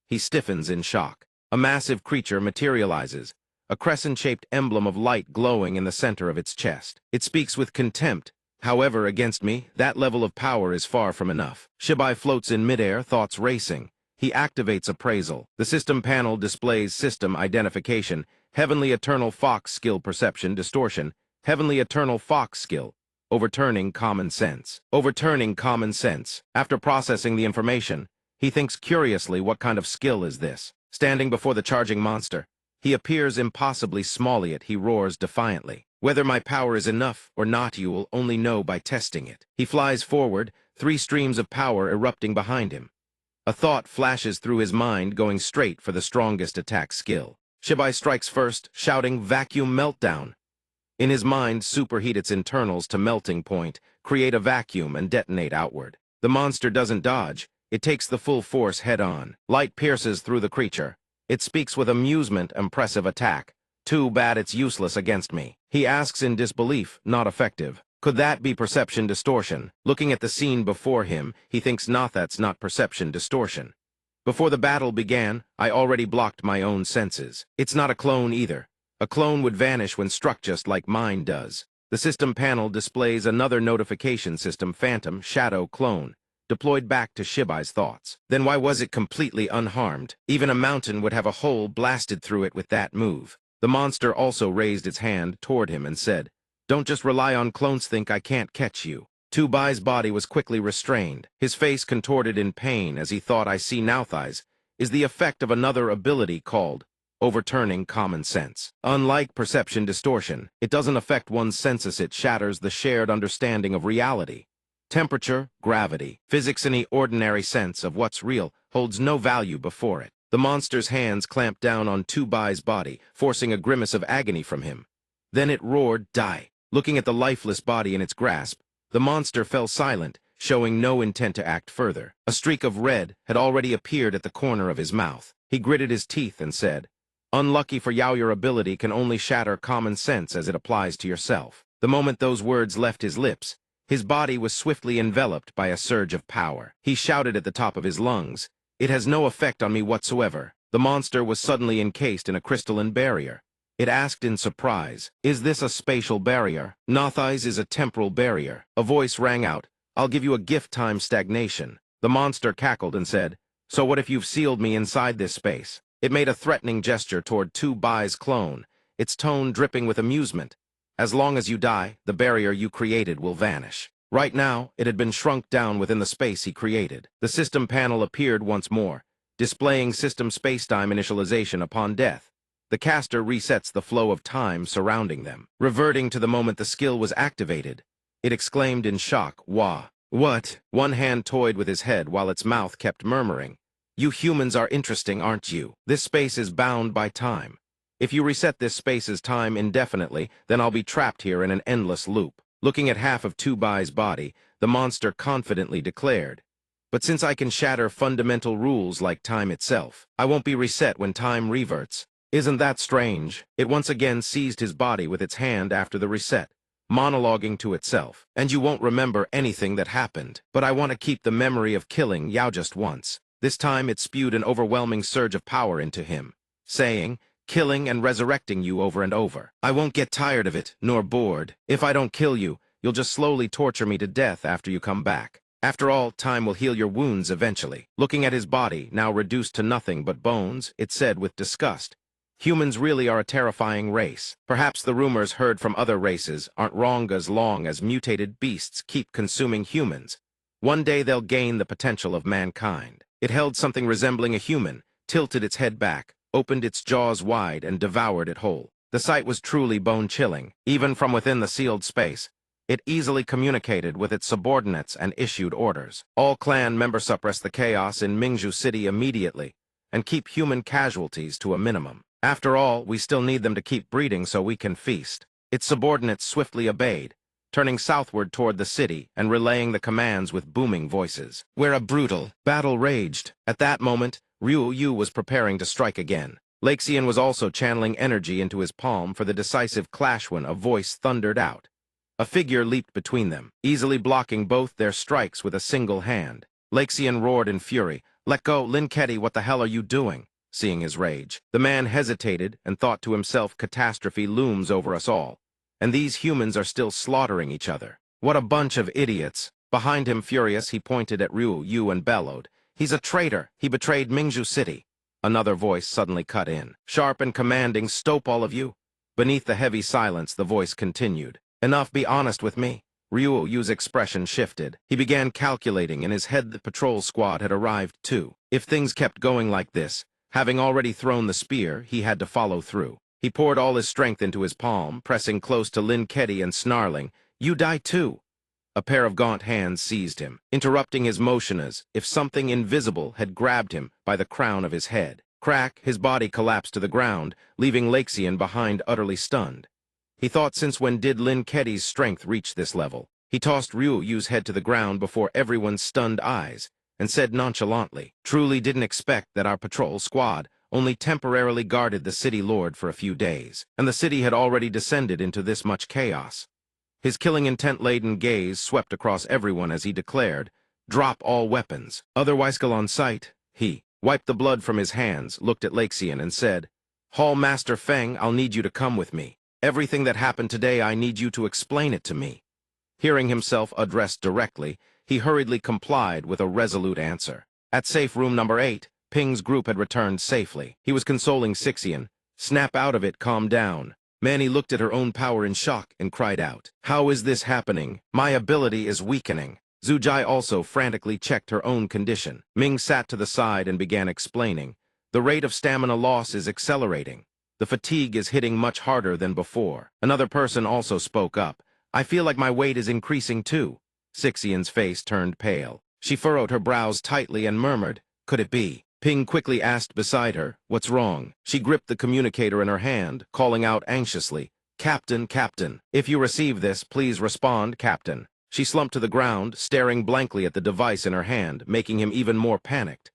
He stiffens in shock. A massive creature materializes, a crescent-shaped emblem of light glowing in the center of its chest. It speaks with contempt. "However, against me, that level of power is far from enough." Shibai floats in midair, thoughts racing. He activates appraisal. The system panel displays system identification, heavenly eternal fox skill perception distortion, heavenly eternal fox skill, overturning common sense. Overturning common sense. After processing the information, he thinks curiously, what kind of skill is this? Standing before the charging monster, he appears impossibly small, yet he roars defiantly. "Whether my power is enough or not, you will only know by testing it." He flies forward, 3 streams of power erupting behind him. A thought flashes through his mind, going straight for the strongest attack skill. Shibai strikes first, shouting, "Vacuum meltdown." In his mind, superheat its internals to melting point, create a vacuum, and detonate outward. The monster doesn't dodge. It takes the full force head-on. Light pierces through the creature. It speaks with amusement, impressive attack. "Too bad it's useless against me." He asks in disbelief, not effective. Could that be perception distortion? Looking at the scene before him, he thinks that's not perception distortion. Before the battle began, I already blocked my own senses. It's not a clone either. A clone would vanish when struck just like mine does. The system panel displays another notification system, Phantom, Shadow, Clone, deployed back to Shibai's thoughts. Then why was it completely unharmed? Even a mountain would have a hole blasted through it with that move. The monster also raised its hand toward him and said, "Don't just rely on clones. Think I can't catch you." Bai's body was quickly restrained, his face contorted in pain as he thought, "I see now thighs," is the effect of another ability called overturning common sense. Unlike perception distortion, it doesn't affect one's senses, it shatters the shared understanding of reality. Temperature, gravity, physics, any ordinary sense of what's real holds no value before it. The monster's hands clamped down on Bai's body, forcing a grimace of agony from him. Then it roared, "Die." Looking at the lifeless body in its grasp, the monster fell silent, showing no intent to act further. A streak of red had already appeared at the corner of his mouth. He gritted his teeth and said, "Unlucky for Yao, your ability can only shatter common sense as it applies to yourself." The moment those words left his lips, his body was swiftly enveloped by a surge of power. He shouted at the top of his lungs, "It has no effect on me whatsoever." The monster was suddenly encased in a crystalline barrier. It asked in surprise, "Is this a spatial barrier?" "Nothis is a temporal barrier." A voice rang out, "I'll give you a gift, time stagnation." The monster cackled and said, "So what if you've sealed me inside this space?" It made a threatening gesture toward Bai's clone, its tone dripping with amusement. "As long as you die, the barrier you created will vanish." Right now, it had been shrunk down within the space he created. The system panel appeared once more, displaying system spacetime initialization upon death. The caster resets the flow of time surrounding them. Reverting to the moment the skill was activated, it exclaimed in shock, "Wah." "What?" One hand toyed with his head while its mouth kept murmuring, "You humans are interesting, aren't you? This space is bound by time. If you reset this space's time indefinitely, then I'll be trapped here in an endless loop." Looking at half of Bai's body, the monster confidently declared, "But since I can shatter fundamental rules like time itself, I won't be reset when time reverts. Isn't that strange?" It once again seized his body with its hand after the reset, monologuing to itself. "And you won't remember anything that happened. But I want to keep the memory of killing Yao just once." This time it spewed an overwhelming surge of power into him, saying, "Killing and resurrecting you over and over. I won't get tired of it, nor bored. If I don't kill you, you'll just slowly torture me to death after you come back. After all, time will heal your wounds eventually." Looking at his body, now reduced to nothing but bones, it said with disgust, "Humans really are a terrifying race. Perhaps the rumors heard from other races aren't wrong as long as mutated beasts keep consuming humans. One day they'll gain the potential of mankind." It held something resembling a human, tilted its head back, opened its jaws wide and devoured it whole. The sight was truly bone-chilling, even from within the sealed space. It easily communicated with its subordinates and issued orders. All clan members suppress the chaos in Mingzhu City immediately and keep human casualties to a minimum. After all, we still need them to keep breeding so we can feast. Its subordinates swiftly obeyed, turning southward toward the city and relaying the commands with booming voices. Where a brutal battle raged. At that moment, Ryu Yu was preparing to strike again. Laxian was also channeling energy into his palm for the decisive clash when a voice thundered out. A figure leaped between them, easily blocking both their strikes with a single hand. Laxian roared in fury, "Let go, Lin Kedi, what the hell are you doing?" Seeing his rage, the man hesitated and thought to himself, catastrophe looms over us all. And these humans are still slaughtering each other. What a bunch of idiots. Behind him, furious, he pointed at Ryu Yu and bellowed, "He's a traitor. He betrayed Mingzhu City." Another voice suddenly cut in, sharp and commanding, "Stop, all of you." Beneath the heavy silence, the voice continued, "Enough, be honest with me." Ryu Yu's expression shifted. He began calculating in his head the patrol squad had arrived too. If things kept going like this, having already thrown the spear, he had to follow through. He poured all his strength into his palm, pressing close to Lin Kedi and snarling, "You die too." A pair of gaunt hands seized him, interrupting his motion as if something invisible had grabbed him by the crown of his head. Crack, his body collapsed to the ground, leaving Laxian behind utterly stunned. He thought, since when did Lin Kedi's strength reach this level? He tossed Ryu Yu's head to the ground before everyone's stunned eyes, and said nonchalantly, "Truly didn't expect that our patrol squad only temporarily guarded the city lord for a few days, and the city had already descended into this much chaos." His killing intent-laden gaze swept across everyone as he declared, "Drop all weapons, otherwise kill on sight." He wiped the blood from his hands, looked at Laxian, and said, "Hall Master Feng, I'll need you to come with me. Everything that happened today, I need you to explain it to me." Hearing himself addressed directly, he hurriedly complied with a resolute answer. At safe room number 8, Ping's group had returned safely. He was consoling Sixian. "Snap out of it, calm down." Manny looked at her own power in shock and cried out, "How is this happening? My ability is weakening." Zujai also frantically checked her own condition. Ming sat to the side and began explaining, "The rate of stamina loss is accelerating. The fatigue is hitting much harder than before." Another person also spoke up, "I feel like my weight is increasing too." Sixian's face turned pale. She furrowed her brows tightly and murmured, "Could it be?" Ping quickly asked beside her, "What's wrong?" She gripped the communicator in her hand, calling out anxiously, "Captain, Captain, if you receive this, please respond, Captain." She slumped to the ground, staring blankly at the device in her hand, making him even more panicked.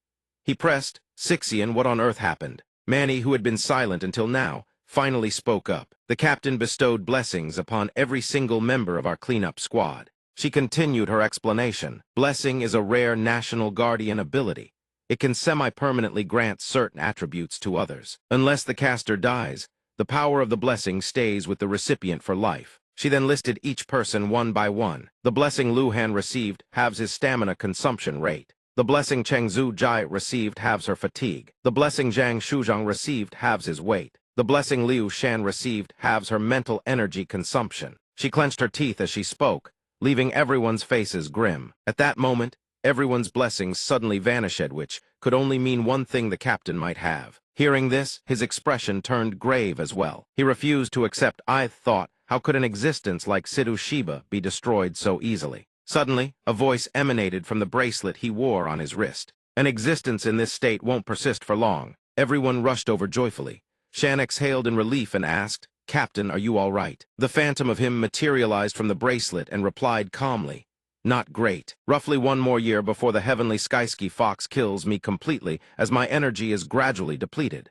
He pressed, "Sixian, what on earth happened?" Manny, who had been silent until now, finally spoke up. "The captain bestowed blessings upon every single member of our cleanup squad." She continued her explanation. "Blessing is a rare national guardian ability. It can semi-permanently grant certain attributes to others. Unless the caster dies, the power of the blessing stays with the recipient for life." She then listed each person one by one. The blessing Luhan received halves his stamina consumption rate. The blessing Cheng Zhu Jai received halves her fatigue. The blessing Zhang Shuzhang received halves his weight. The blessing Liu Shan received halves her mental energy consumption. She clenched her teeth as she spoke, leaving everyone's faces grim. At that moment, everyone's blessings suddenly vanished, which could only mean one thing: the captain might have. Hearing this, his expression turned grave as well. He refused to accept. "I thought, how could an existence like Sidhu Shiba be destroyed so easily?" Suddenly, a voice emanated from the bracelet he wore on his wrist. "An existence in this state won't persist for long." Everyone rushed over joyfully. Shan exhaled in relief and asked, "Captain, are you all right?" The phantom of him materialized from the bracelet and replied calmly, "Not great. Roughly one more year before the heavenly Skyski fox kills me completely, as my energy is gradually depleted."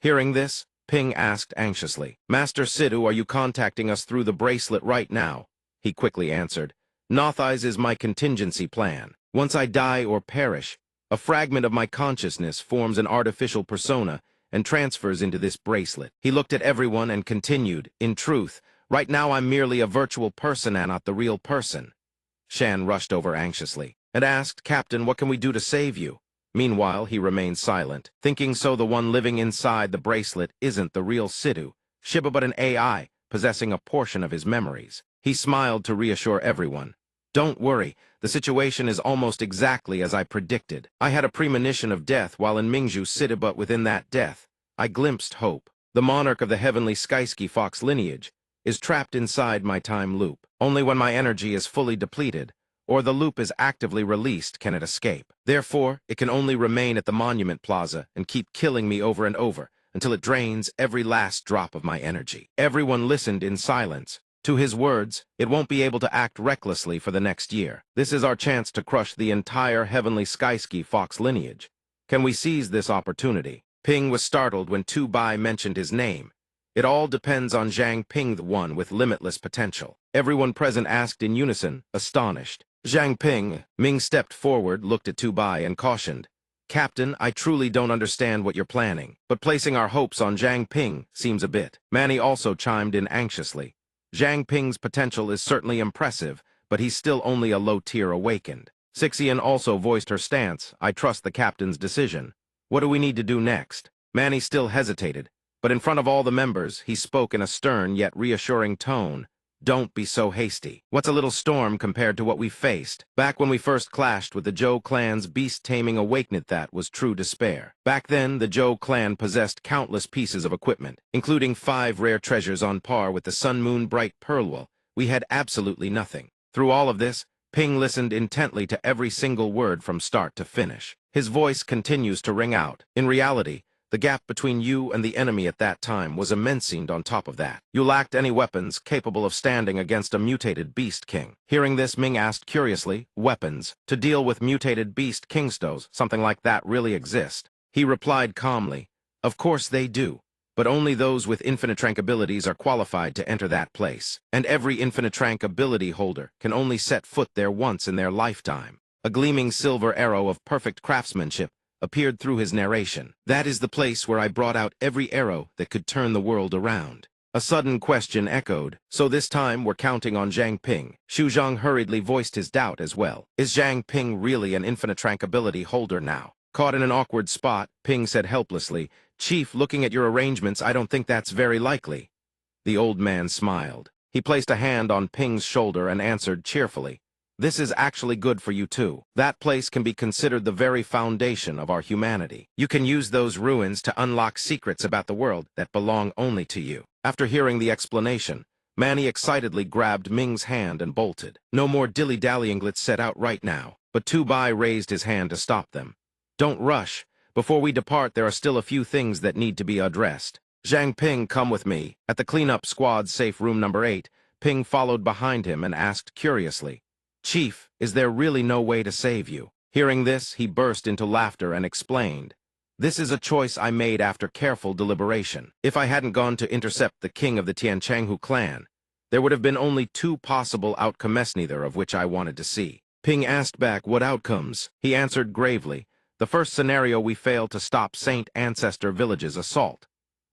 Hearing this, Ping asked anxiously, "Master Sidhu, are you contacting us through the bracelet right now?" He quickly answered, "Nothis is my contingency plan. Once I die or perish, a fragment of my consciousness forms an artificial persona and transfers into this bracelet." He looked at everyone and continued, "In truth, right now I'm merely a virtual person and not the real person." Shan rushed over anxiously and asked, "Captain, what can we do to save you?" Meanwhile, he remained silent, thinking so the one living inside the bracelet isn't the real Sidhu Shiba but an AI possessing a portion of his memories. He smiled to reassure everyone. "Don't worry, the situation is almost exactly as I predicted. I had a premonition of death while in Mingzhu City, but within that death, I glimpsed hope. The monarch of the heavenly Skyski Fox lineage is trapped inside my time loop. Only when my energy is fully depleted, or the loop is actively released, can it escape. Therefore, it can only remain at the Monument Plaza and keep killing me over and over until it drains every last drop of my energy. Everyone listened in silence. To his words, it won't be able to act recklessly for the next year. This is our chance to crush the entire heavenly Skyski Fox lineage. Can we seize this opportunity? Ping was startled when Tu Bai mentioned his name. It all depends on Zhang Ping, the one with limitless potential. Everyone present asked in unison, astonished. Zhang Ping. Ming stepped forward, looked at Tu Bai, and cautioned, "Captain, I truly don't understand what you're planning, but placing our hopes on Zhang Ping seems a bit." Manny also chimed in anxiously. Zhang Ping's potential is certainly impressive, but he's still only a low-tier awakened. Sixian also voiced her stance. "I trust the captain's decision. What do we need to do next?" Manny still hesitated, but in front of all the members, he spoke in a stern yet reassuring tone. "Don't be so hasty. What's a little storm compared to what we faced? Back when we first clashed with the Zhou clan's beast-taming awakened, that was true despair. Back then, the Zhou clan possessed countless pieces of equipment, including 5 rare treasures on par with the Sun Moon Bright Pearlwell. We had absolutely nothing. Through all of this, Ping listened intently to every single word from start to finish. His voice continues to ring out. In reality, the gap between you and the enemy at that time was immense, and on top of that, you lacked any weapons capable of standing against a mutated Beast King. Hearing this, Ming asked curiously, "Weapons? To deal with mutated Beast Kingstos, something like that really exist?" He replied calmly, "Of course they do, but only those with infinite rank abilities are qualified to enter that place. And every infinite rank ability holder can only set foot there once in their lifetime." A gleaming silver arrow of perfect craftsmanship appeared through his narration. "That is the place where I brought out every arrow that could turn the world around." A sudden question echoed. "So this time we're counting on Zhang Ping." Xu Zhang hurriedly voiced his doubt as well. "Is Zhang Ping really an infinite rank ability holder now?" Caught in an awkward spot, Ping said helplessly, "Chief, looking at your arrangements, I don't think that's very likely." The old man smiled. He placed a hand on Ping's shoulder and answered cheerfully, "This is actually good for you too. That place can be considered the very foundation of our humanity. You can use those ruins to unlock secrets about the world that belong only to you." After hearing the explanation, Manny excitedly grabbed Ming's hand and bolted. "No more dilly-dallying, let's set out right now." But Tu Bai raised his hand to stop them. "Don't rush. Before we depart, there are still a few things that need to be addressed. Zhang Ping, come with me." At the cleanup squad's safe room number 8, Ping followed behind him and asked curiously, "Chief, is there really no way to save you?" Hearing this, he burst into laughter and explained, "This is a choice I made after careful deliberation. If I hadn't gone to intercept the king of the Tianchanghu clan, there would have been only 2 possible outcomes, neither of which I wanted to see." Ping asked back, "What outcomes?" He answered gravely, "The first scenario, we failed to stop Saint Ancestor Village's assault.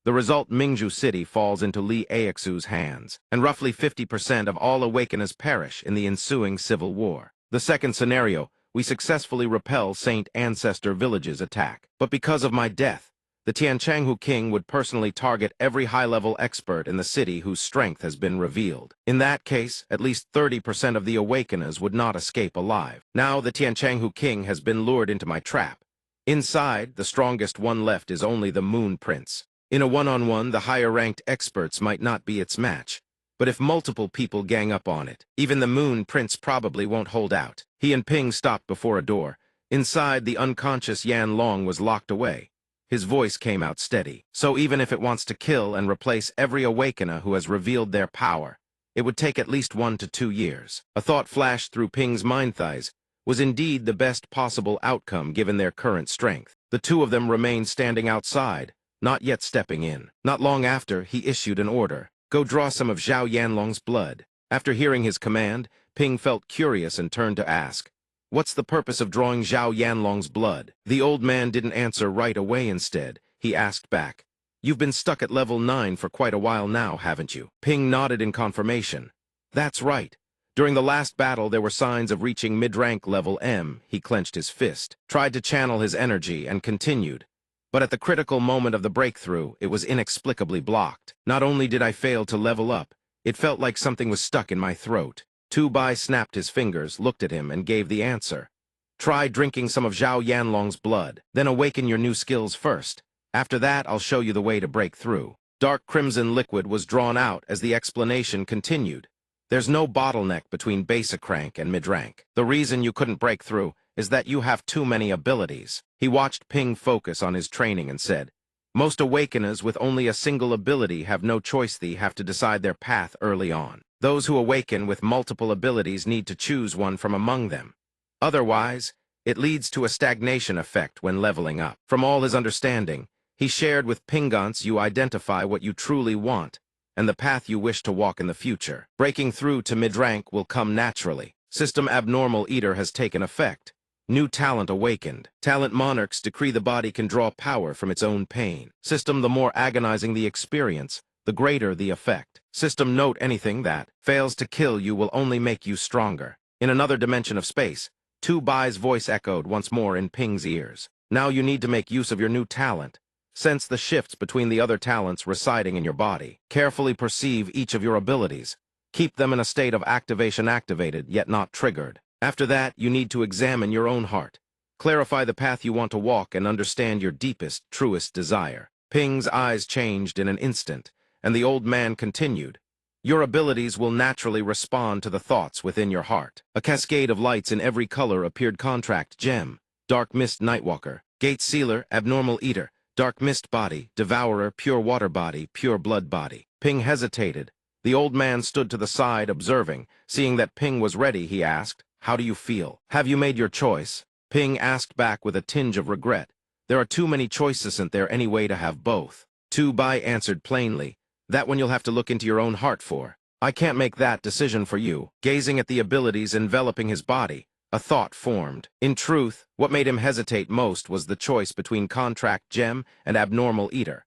The result, Mingzhu City falls into Li Aixu's hands, and roughly 50% of all Awakeners perish in the ensuing civil war. The second scenario, we successfully repel Saint Ancestor Village's attack. But because of my death, the Tianchanghu king would personally target every high-level expert in the city whose strength has been revealed. In that case, at least 30% of the Awakeners would not escape alive. Now the Tianchanghu king has been lured into my trap. Inside, the strongest one left is only the Moon Prince. In a one-on-one, the higher-ranked experts might not be its match. But if multiple people gang up on it, even the Moon Prince probably won't hold out." He and Ping stopped before a door. Inside, the unconscious Yan Long was locked away. His voice came out steady. "So even if it wants to kill and replace every Awakener who has revealed their power, it would take at least 1 to 2 years. A thought flashed through Ping's mind. Thighs was indeed the best possible outcome given their current strength. The 2 of them remained standing outside, not yet stepping in. Not long after, he issued an order. "Go draw some of Zhao Yanlong's blood." After hearing his command, Ping felt curious and turned to ask, "What's the purpose of drawing Zhao Yanlong's blood?" The old man didn't answer right away. Instead, he asked back, "You've been stuck at level 9 for quite a while now, haven't you?" Ping nodded in confirmation. "That's right. During the last battle, there were signs of reaching mid-rank level M." He clenched his fist, tried to channel his energy, and continued. "But at the critical moment of the breakthrough, it was inexplicably blocked. Not only did I fail to level up, it felt like something was stuck in my throat." Tu Bai snapped his fingers, looked at him, and gave the answer. "Try drinking some of Zhao Yanlong's blood, then awaken your new skills first. After that, I'll show you the way to break through. Dark crimson liquid was drawn out as the explanation continued. There's no bottleneck between basic rank and mid-rank. The reason you couldn't break through is that you have too many abilities. He watched Ping focus on his training and said, most awakeners with only a single ability have no choice. They have to decide their path early on. Those who awaken with multiple abilities need to choose one from among them. Otherwise, it leads to a stagnation effect when leveling up. From all his understanding, he shared with Pingance you identify what you truly want and the path you wish to walk in the future. Breaking through to mid-rank will come naturally. System Abnormal Eater has taken effect. New talent awakened. Talent monarchs decree the body can draw power from its own pain. System, the more agonizing the experience, the greater the effect. System, note anything that fails to kill you will only make you stronger. In another dimension of space, Tu Bai's voice echoed once more in Ping's ears. Now you need to make use of your new talent. Sense the shifts between the other talents residing in your body. Carefully perceive each of your abilities. Keep them in a state of activation activated, yet not triggered. After that, you need to examine your own heart. Clarify the path you want to walk and understand your deepest, truest desire. Ping's eyes changed in an instant, and the old man continued. Your abilities will naturally respond to the thoughts within your heart. A cascade of lights in every color appeared. Contract Gem, Dark Mist Nightwalker, Gate Sealer, Abnormal Eater, Dark Mist Body, Devourer, Pure Water Body, Pure Blood Body. Ping hesitated. The old man stood to the side, observing. Seeing that Ping was ready, he asked, how do you feel? Have you made your choice? Ping asked back with a tinge of regret. There are too many choices. Isn't there any way to have both? Tu Bai answered plainly. That one you'll have to look into your own heart for. I can't make that decision for you. Gazing at the abilities enveloping his body, a thought formed. In truth, what made him hesitate most was the choice between Contract Gem and Abnormal Eater.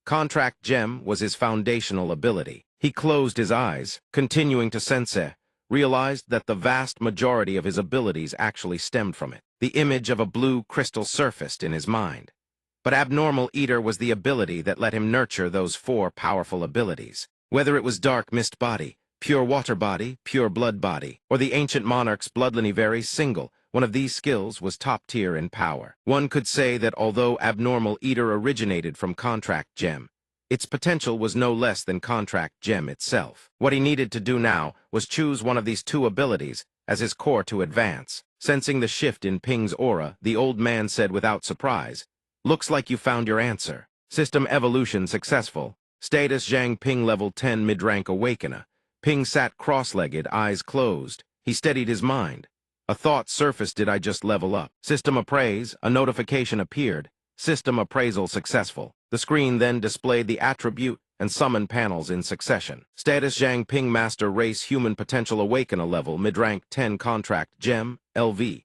Contract Gem was his foundational ability. He closed his eyes, continuing to sense, realized that the vast majority of his abilities actually stemmed from it. The image of a blue crystal surfaced in his mind. But Abnormal Eater was the ability that let him nurture those 4 powerful abilities. Whether it was Dark Mist Body, Pure Water Body, Pure Blood Body, or the Ancient Monarch's Bloodline, very single, one of these skills was top tier in power. One could say that although Abnormal Eater originated from Contract Gem, its potential was no less than Contract Gem itself. What he needed to do now was choose one of these 2 abilities as his core to advance. Sensing the shift in Ping's aura, the old man said without surprise, looks like you found your answer. System evolution successful. Status Zhang Ping level 10 mid-rank awakener. Ping sat cross-legged, eyes closed. He steadied his mind. A thought surfaced. Did I just level up? System appraise. A notification appeared. System appraisal successful. The screen then displayed the attribute and summon panels in succession. Status Zhang Ping Master Race Human Potential Awakener level mid-rank 10 Contract Gem, LV.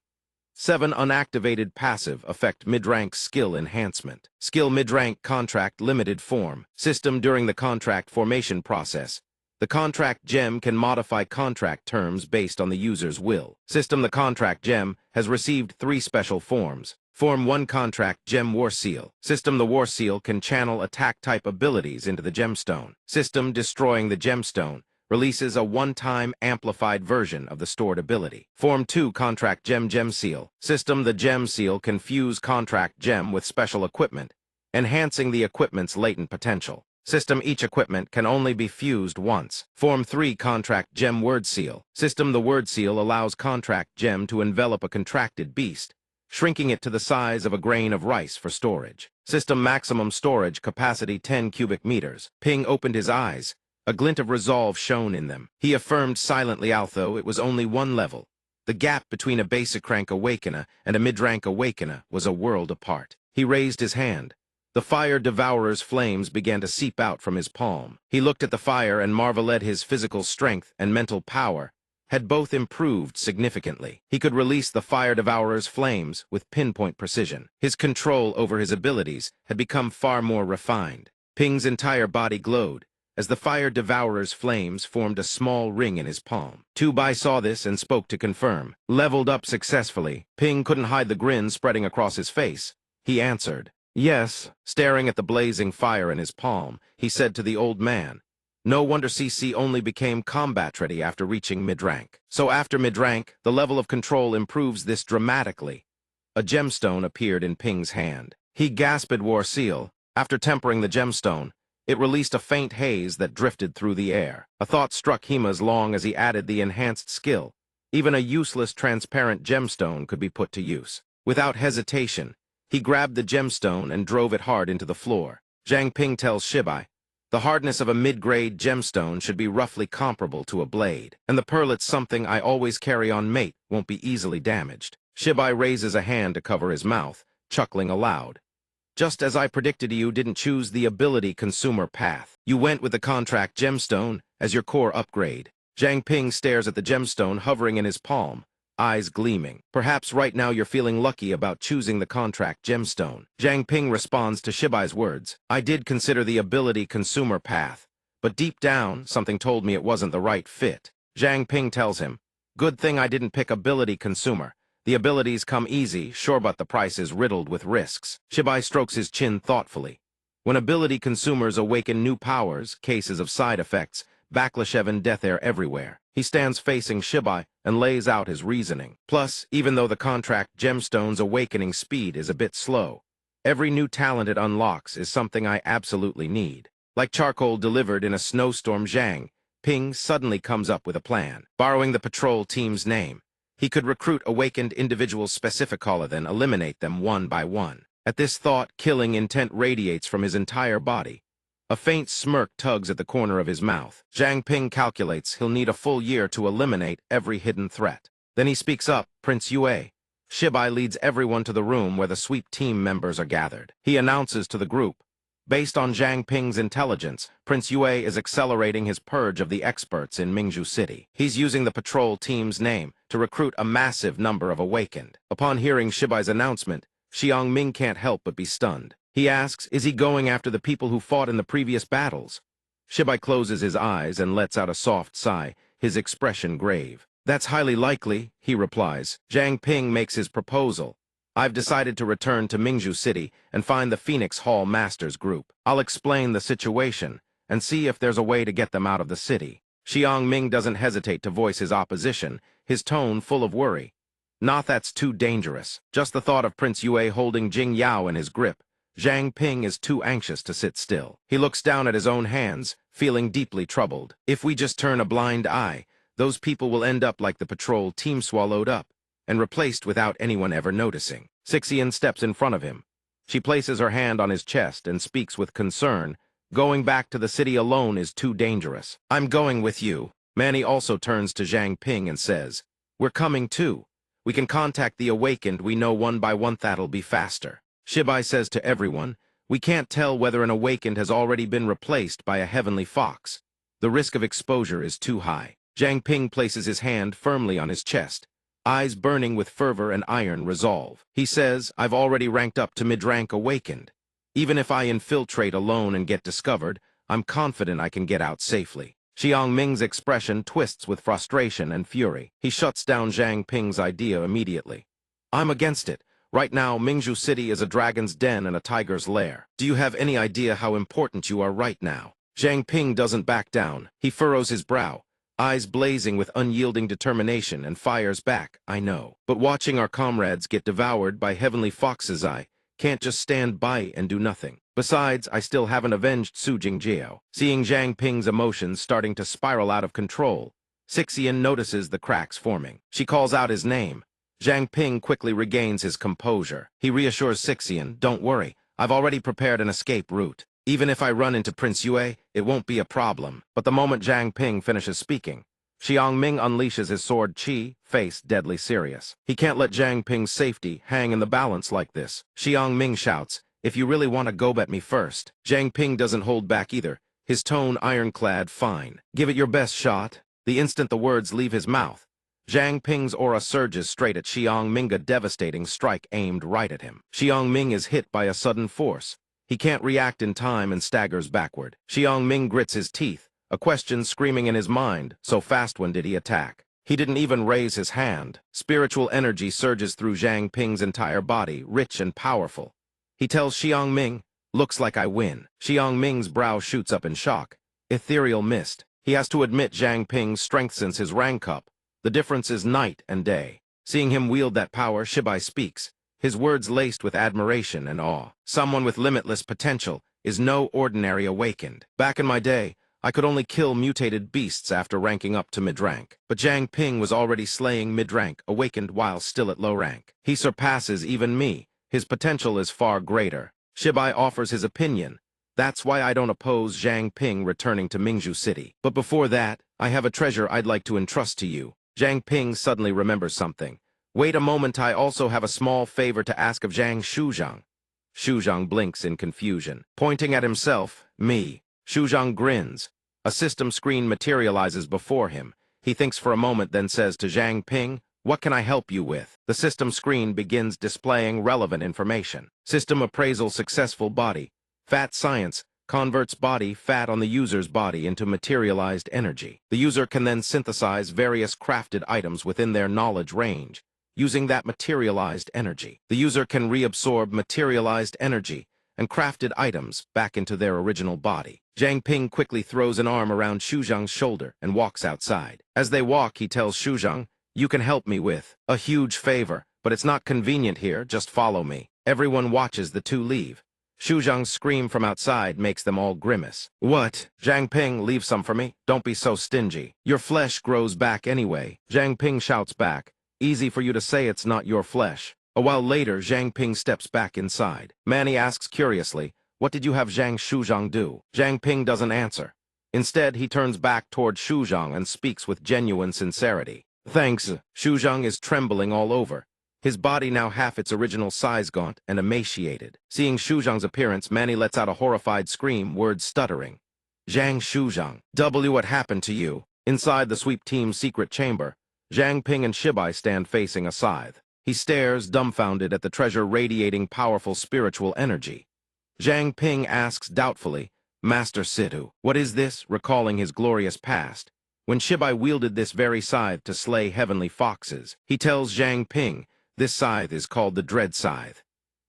7 Unactivated Passive Effect Mid-rank Skill Enhancement. Skill Mid-rank Contract Limited Form. System during the contract formation process. The Contract Gem can modify contract terms based on the user's will. System The Contract Gem has received 3 special forms. Form 1 Contract Gem War Seal. System The War Seal can channel attack-type abilities into the gemstone. System Destroying the gemstone releases a one-time amplified version of the stored ability. Form 2 Contract Gem Gem Seal. System The Gem Seal can fuse Contract Gem with special equipment, enhancing the equipment's latent potential. System Each equipment can only be fused once. Form 3 Contract Gem Word Seal. System The Word Seal allows Contract Gem to envelop a contracted beast, shrinking it to the size of a grain of rice for storage. System Maximum Storage Capacity 10 cubic meters. Ping opened his eyes. A glint of resolve shone in them. He affirmed silently, although it was only 1 level. The gap between a basic rank awakener and a mid-rank awakener was a world apart. He raised his hand. The fire devourer's flames began to seep out from his palm. He looked at the fire and marveled at his physical strength and mental power had both improved significantly. He could release the fire devourer's flames with pinpoint precision. His control over his abilities had become far more refined. Ping's entire body glowed as the fire devourer's flames formed a small ring in his palm. Tu Bai saw this and spoke to confirm. Leveled up successfully. Ping couldn't hide the grin spreading across his face. He answered, yes. Staring at the blazing fire in his palm, he said to the old man, no wonder CC only became combat-ready after reaching mid-rank. So after mid-rank, the level of control improves this dramatically. A gemstone appeared in Ping's hand. He gasped, War Seal. After tempering the gemstone, it released a faint haze that drifted through the air. A thought struck him as long as he added the enhanced skill. Even a useless transparent gemstone could be put to use. Without hesitation, he grabbed the gemstone and drove it hard into the floor. Zhang Ping tells Shibai, the hardness of a mid-grade gemstone should be roughly comparable to a blade, and the pearlet's something I always carry on mate won't be easily damaged. Shibai raises a hand to cover his mouth, chuckling aloud. Just as I predicted, you didn't choose the ability consumer path. You went with the contract gemstone as your core upgrade. Zhang Ping stares at the gemstone hovering in his palm, eyes gleaming. Perhaps right now you're feeling lucky about choosing the contract gemstone. Zhang Ping responds to Shibai's words. I did consider the ability consumer path, but deep down, something told me it wasn't the right fit. Zhang Ping tells him, good thing I didn't pick ability consumer. The abilities come easy, sure, but the price is riddled with risks. Shibai strokes his chin thoughtfully. When ability consumers awaken new powers, cases of side effects, backlash and death air everywhere. He stands facing Shibai and lays out his reasoning. Plus, even though the contract gemstone's awakening speed is a bit slow, every new talent it unlocks is something I absolutely need. Like charcoal delivered in a snowstorm, Zhang Ping suddenly comes up with a plan. Borrowing the patrol team's name, he could recruit awakened individuals specifically, then eliminate them one by one. At this thought, killing intent radiates from his entire body. A faint smirk tugs at the corner of his mouth. Zhang Ping calculates he'll need a full year to eliminate every hidden threat. Then he speaks up, Prince Yue. Shibai leads everyone to the room where the sweep team members are gathered. He announces to the group, based on Zhang Ping's intelligence, Prince Yue is accelerating his purge of the experts in Mingzhu City. He's using the patrol team's name to recruit a massive number of awakened. Upon hearing Shibai's announcement, Xiang Ming can't help but be stunned. He asks, is he going after the people who fought in the previous battles? Shibai closes his eyes and lets out a soft sigh, his expression grave. That's highly likely, he replies. Zhang Ping makes his proposal. I've decided to return to Mingzhu City and find the Phoenix Hall Masters group. I'll explain the situation and see if there's a way to get them out of the city. Xiang Ming doesn't hesitate to voice his opposition, his tone full of worry. Not that's too dangerous. Just the thought of Prince Yue holding Jing Yao in his grip. Zhang Ping is too anxious to sit still. He looks down at his own hands, feeling deeply troubled. If we just turn a blind eye, those people will end up like the patrol team, swallowed up and replaced without anyone ever noticing. Sixian steps in front of him. She places her hand on his chest and speaks with concern. Going back to the city alone is too dangerous. I'm going with you. Manny also turns to Zhang Ping and says, we're coming too. We can contact the awakened we know one by one, that'll be faster. Shibai says to everyone, we can't tell whether an awakened has already been replaced by a heavenly fox. The risk of exposure is too high. Zhang Ping places his hand firmly on his chest, eyes burning with fervor and iron resolve. He says, I've already ranked up to mid-rank awakened. Even if I infiltrate alone and get discovered, I'm confident I can get out safely. Xiang Ming's expression twists with frustration and fury. He shuts down Zhang Ping's idea immediately. I'm against it. Right now, Mingzhu City is a dragon's den and a tiger's lair. Do you have any idea how important you are right now? Zhang Ping doesn't back down. He furrows his brow, eyes blazing with unyielding determination, and fires back, I know. But watching our comrades get devoured by heavenly foxes, I can't just stand by and do nothing. Besides, I still haven't avenged Su Jingjiao. Seeing Zhang Ping's emotions starting to spiral out of control, Sixian notices the cracks forming. She calls out his name. Zhang Ping quickly regains his composure. He reassures Sixian, don't worry, I've already prepared an escape route. Even if I run into Prince Yue, it won't be a problem. But the moment Zhang Ping finishes speaking, Xiang Ming unleashes his sword Qi, face deadly serious. He can't let Zhang Ping's safety hang in the balance like this. Xiang Ming shouts, if you really want to go at me first. Zhang Ping doesn't hold back either, his tone ironclad, fine. Give it your best shot. The instant the words leave his mouth, Zhang Ping's aura surges straight at Xiang Ming, a devastating strike aimed right at him. Xiang Ming is hit by a sudden force. He can't react in time and staggers backward. Xiang Ming grits his teeth, a question screaming in his mind, so fast when did he attack? He didn't even raise his hand. Spiritual energy surges through Zhang Ping's entire body, rich and powerful. He tells Xiang Ming, looks like I win. Xiang Ming's brow shoots up in shock. Ethereal mist. He has to admit Zhang Ping strengthens his rank up. The difference is night and day. Seeing him wield that power, Shibai speaks. his words laced with admiration and awe. Someone with limitless potential is no ordinary awakened. Back in my day, I could only kill mutated beasts after ranking up to mid-rank. But Zhang Ping was already slaying mid-rank, awakened while still at low rank. He surpasses even me. His potential is far greater. Shibai offers his opinion. That's why I don't oppose Zhang Ping returning to Mingzhu City. But before that, I have a treasure I'd like to entrust to you. Zhang Ping suddenly remembers something. Wait a moment, I also have a small favor to ask of Zhang Shuzhang. Shuzhang blinks in confusion. Pointing at himself, me. Shuzhang grins. A system screen materializes before him. He thinks for a moment, then says to Zhang Ping, "What can I help you with?" The system screen begins displaying relevant information. System appraisal successful. Body. Fat science converts body fat on the user's body into materialized energy. The user can then synthesize various crafted items within their knowledge range. Using that materialized energy, the user can reabsorb materialized energy and crafted items back into their original body. Zhang Ping quickly throws an arm around Shuzhang's shoulder and walks outside. As they walk, he tells Shuzhang, "You can help me with a huge favor, but it's not convenient here, just follow me." Everyone watches the two leave. Shuzhang's scream from outside makes them all grimace. "What? Zhang Ping, leave some for me? Don't be so stingy. Your flesh grows back anyway." Zhang Ping shouts back, "Easy for you to say it's not your flesh." A while later, Zhang Ping steps back inside. Manny asks curiously, "What did you have Zhang Shuzhang do?" Zhang Ping doesn't answer. Instead, he turns back toward Shuzhang and speaks with genuine sincerity. "Thanks." Shuzhang is trembling all over. His body now half its original size, gaunt and emaciated. Seeing Shuzhang's appearance, Manny lets out a horrified scream, words stuttering. "Zhang Shuzhang, what happened to you?" Inside the sweep team's secret chamber, Zhang Ping and Shibai stand facing a scythe. He stares, dumbfounded, at the treasure radiating powerful spiritual energy. Zhang Ping asks doubtfully, "Master Sidhu, what is this?" recalling his glorious past. When Shibai wielded this very scythe to slay heavenly foxes, he tells Zhang Ping, "This scythe is called the Dread Scythe.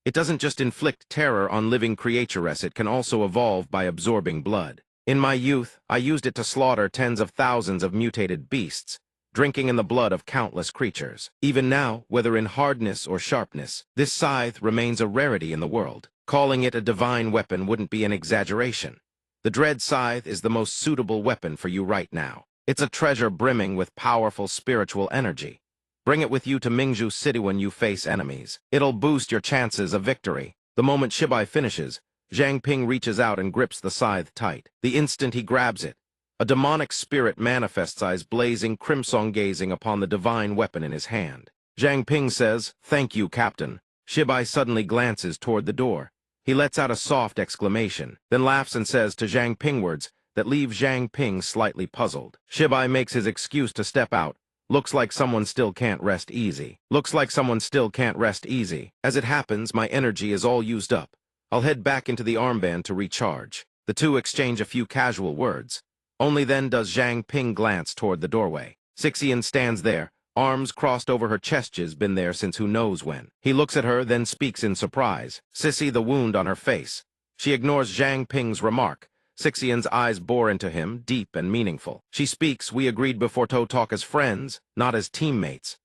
It doesn't just inflict terror on living creatures, it can also evolve by absorbing blood. In my youth, I used it to slaughter tens of thousands of mutated beasts, drinking in the blood of countless creatures. Even now, whether in hardness or sharpness, this scythe remains a rarity in the world. Calling it a divine weapon wouldn't be an exaggeration. The Dread Scythe is the most suitable weapon for you right now. It's a treasure brimming with powerful spiritual energy. Bring it with you to Mingzhu City when you face enemies. It'll boost your chances of victory." The moment Shibai finishes, Zhang Ping reaches out and grips the scythe tight. The instant he grabs it, a demonic spirit manifests, eyes blazing, crimson gazing upon the divine weapon in his hand. Zhang Ping says, "Thank you, Captain." Shibai suddenly glances toward the door. He lets out a soft exclamation, then laughs and says to Zhang Ping words that leave Zhang Ping slightly puzzled. Shibai makes his excuse to step out. Looks like someone still can't rest easy. Looks like someone still can't rest easy. As it happens, my energy is all used up. I'll head back into the armband to recharge. The two exchange a few casual words. Only then does Zhang Ping glance toward the doorway. Sixian stands there, arms crossed over her chest. She's been there since who knows when. He looks at her, then speaks in surprise. Sissy, the wound on her face. She ignores Zhang Ping's remark. Sixian's eyes bore into him, deep and meaningful. She speaks, "We agreed before to talk as friends, not as teammates."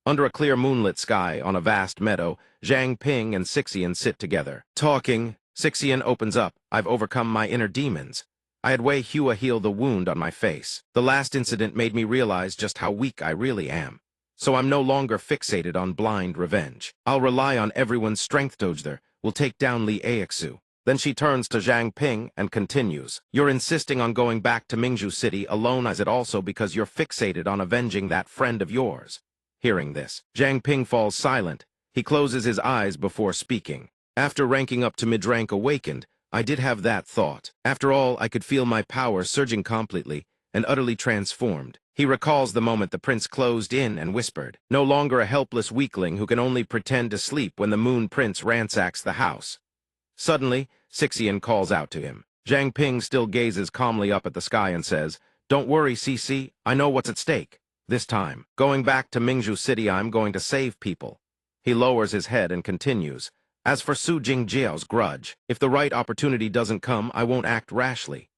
Under a clear moonlit sky, on a vast meadow, Zhang Ping and Sixian sit together. Talking, Sixian opens up. "I've overcome my inner demons. I had Wei Hua heal the wound on my face. The last incident made me realize just how weak I really am. So I'm no longer fixated on blind revenge. I'll rely on everyone's strength. Dojder will take down Li Aixu." Then she turns to Zhang Ping and continues, "You're insisting on going back to Mingzhu City alone, is it also because you're fixated on avenging that friend of yours?" Hearing this, Zhang Ping falls silent. He closes his eyes before speaking. "After ranking up to mid-rank awakened, I did have that thought. After all, I could feel my power surging completely and utterly transformed." He recalls the moment the prince closed in and whispered, "No longer a helpless weakling who can only pretend to sleep when the moon prince ransacks the house." Suddenly, Sixian calls out to him. Zhang Ping still gazes calmly up at the sky and says, "Don't worry, Cici, I know what's at stake. This time, going back to Mingzhu City, I'm going to save people." He lowers his head and continues, "As for Su Jingjiao's grudge, if the right opportunity doesn't come, I won't act rashly."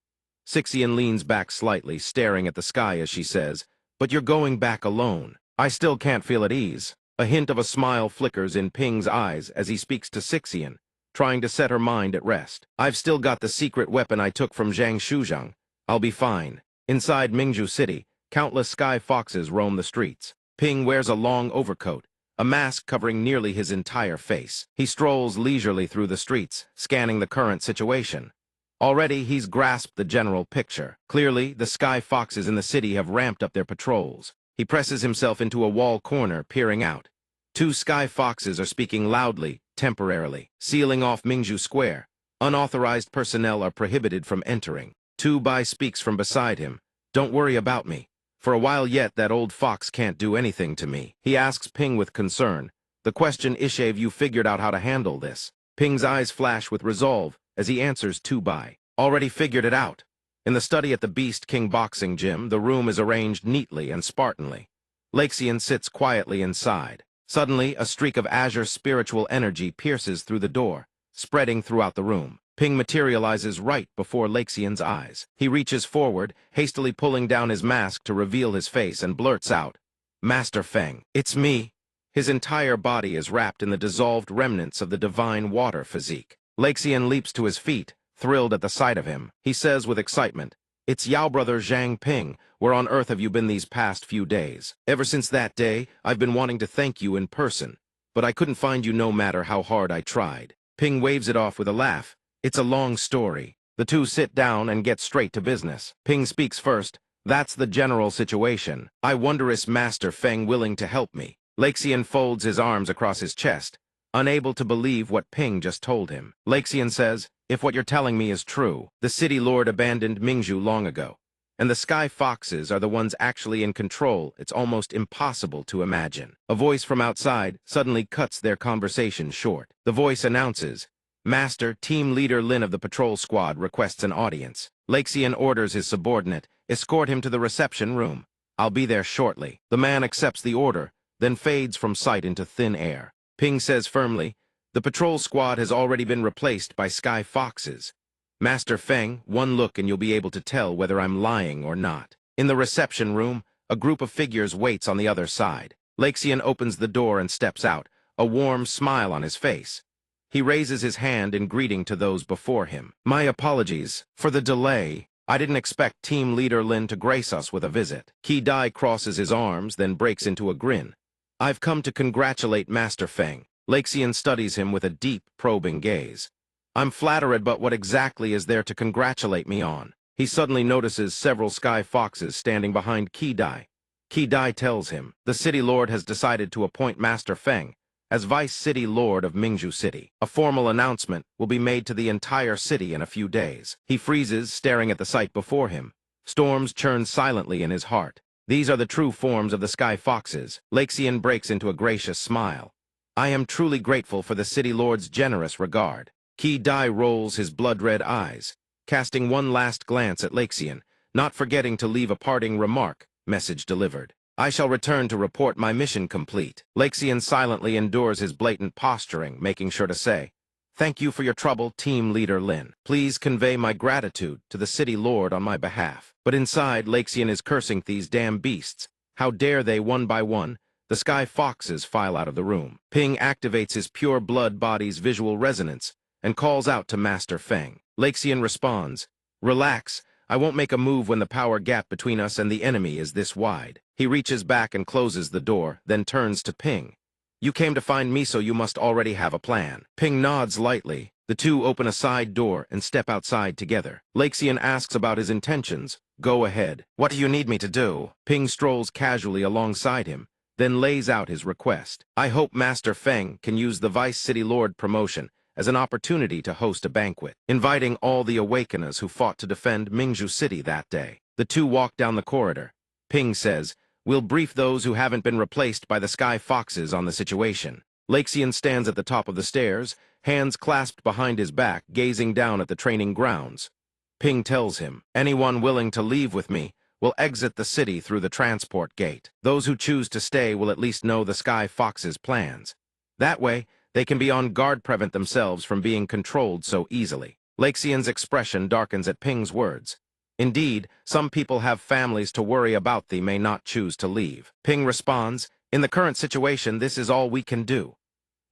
Sixian leans back slightly, staring at the sky as she says, "But you're going back alone. I still can't feel at ease." A hint of a smile flickers in Ping's eyes as he speaks to Sixian, trying to set her mind at rest. I've still got the secret weapon I took from Zhang Shuzhang. I'll be fine. Inside Mingzhu City, countless sky foxes roam the streets. Ping wears a long overcoat, a mask covering nearly his entire face. He strolls leisurely through the streets, scanning the current situation. Already, he's grasped the general picture. Clearly, the sky foxes in the city have ramped up their patrols. He presses himself into a wall corner, peering out. Two sky foxes are speaking loudly, temporarily, sealing off Mingzhu Square. Unauthorized personnel are prohibited from entering. Tu Bai speaks from beside him. Don't worry about me. For a while yet, that old fox can't do anything to me. He asks Ping with concern. The question, Ishav, you figured out how to handle this. Ping's eyes flash with resolve as he answers Tu Bai. Already figured it out. In the study at the Beast King boxing gym, the room is arranged neatly and Spartanly. Laxian sits quietly inside. Suddenly, a streak of azure spiritual energy pierces through the door, spreading throughout the room. Ping materializes right before Laxian's eyes. He reaches forward, hastily pulling down his mask to reveal his face, and blurts out, "Master Feng, it's me." His entire body is wrapped in the dissolved remnants of the divine water physique. Laxian leaps to his feet, thrilled at the sight of him. He says with excitement, "It's Yao brother Zhang Ping. Where on earth have you been these past few days? Ever since that day, I've been wanting to thank you in person, but I couldn't find you no matter how hard I tried." Ping waves it off with a laugh. It's a long story. The two sit down and get straight to business. Ping speaks first. "That's the general situation. I wonder is Master Feng willing to help me?" Laxian folds his arms across his chest, unable to believe what Ping just told him. Laxian says, "If what you're telling me is true, the city lord abandoned Mingzhu long ago, and the sky foxes are the ones actually in control. It's almost impossible to imagine." A voice from outside suddenly cuts their conversation short. The voice announces, "Master, Team Leader Lin of the patrol squad requests an audience." Laxian orders his subordinate, "Escort him to the reception room. I'll be there shortly." The man accepts the order, then fades from sight into thin air. Ping says firmly, "The patrol squad has already been replaced by sky foxes. Master Feng, one look and you'll be able to tell whether I'm lying or not." In the reception room, a group of figures waits on the other side. Laxian opens the door and steps out, a warm smile on his face. He raises his hand in greeting to those before him. "My apologies for the delay. I didn't expect Team Leader Lin to grace us with a visit." Ki Dai crosses his arms, then breaks into a grin. "I've come to congratulate Master Feng." Laxian studies him with a deep, probing gaze. "I'm flattered, but what exactly is there to congratulate me on?" He suddenly notices several sky foxes standing behind Ki Dai. Ki Dai tells him, "The city lord has decided to appoint Master Feng as Vice City Lord of Mingzhu City. A formal announcement will be made to the entire city in a few days." He freezes, staring at the sight before him. Storms churn silently in his heart. These are the true forms of the sky foxes. Laxian breaks into a gracious smile. "I am truly grateful for the city lord's generous regard." Ki Dai rolls his blood-red eyes, casting one last glance at Laxian, not forgetting to leave a parting remark. Message delivered. "I shall return to report my mission complete." Laxian silently endures his blatant posturing, making sure to say, "Thank you for your trouble, Team Leader Lin. Please convey my gratitude to the city lord on my behalf." But inside, Laxian is cursing these damn beasts. How dare they, one by one? The sky foxes file out of the room. Ping activates his pure blood body's visual resonance and calls out to Master Feng. Laxian responds, "Relax. I won't make a move when the power gap between us and the enemy is this wide." He reaches back and closes the door, then turns to Ping. "You came to find me, so you must already have a plan." Ping nods lightly. The two open a side door and step outside together. Laxian asks about his intentions. "Go ahead. What do you need me to do?" Ping strolls casually alongside him, then lays out his request. "I hope Master Feng can use the Vice City Lord promotion as an opportunity to host a banquet, inviting all the awakeners who fought to defend Mingzhu City that day." The two walk down the corridor. Ping says, "We'll brief those who haven't been replaced by the sky foxes on the situation." Laxian stands at the top of the stairs, hands clasped behind his back, gazing down at the training grounds. Ping tells him, "Anyone willing to leave with me will exit the city through the transport gate. Those who choose to stay will at least know the sky fox's plans. That way, they can be on guard, prevent themselves from being controlled so easily." Laxian's expression darkens at Ping's words. "Indeed, some people have families to worry about. They may not choose to leave." Ping responds, In the current situation, this is all we can do.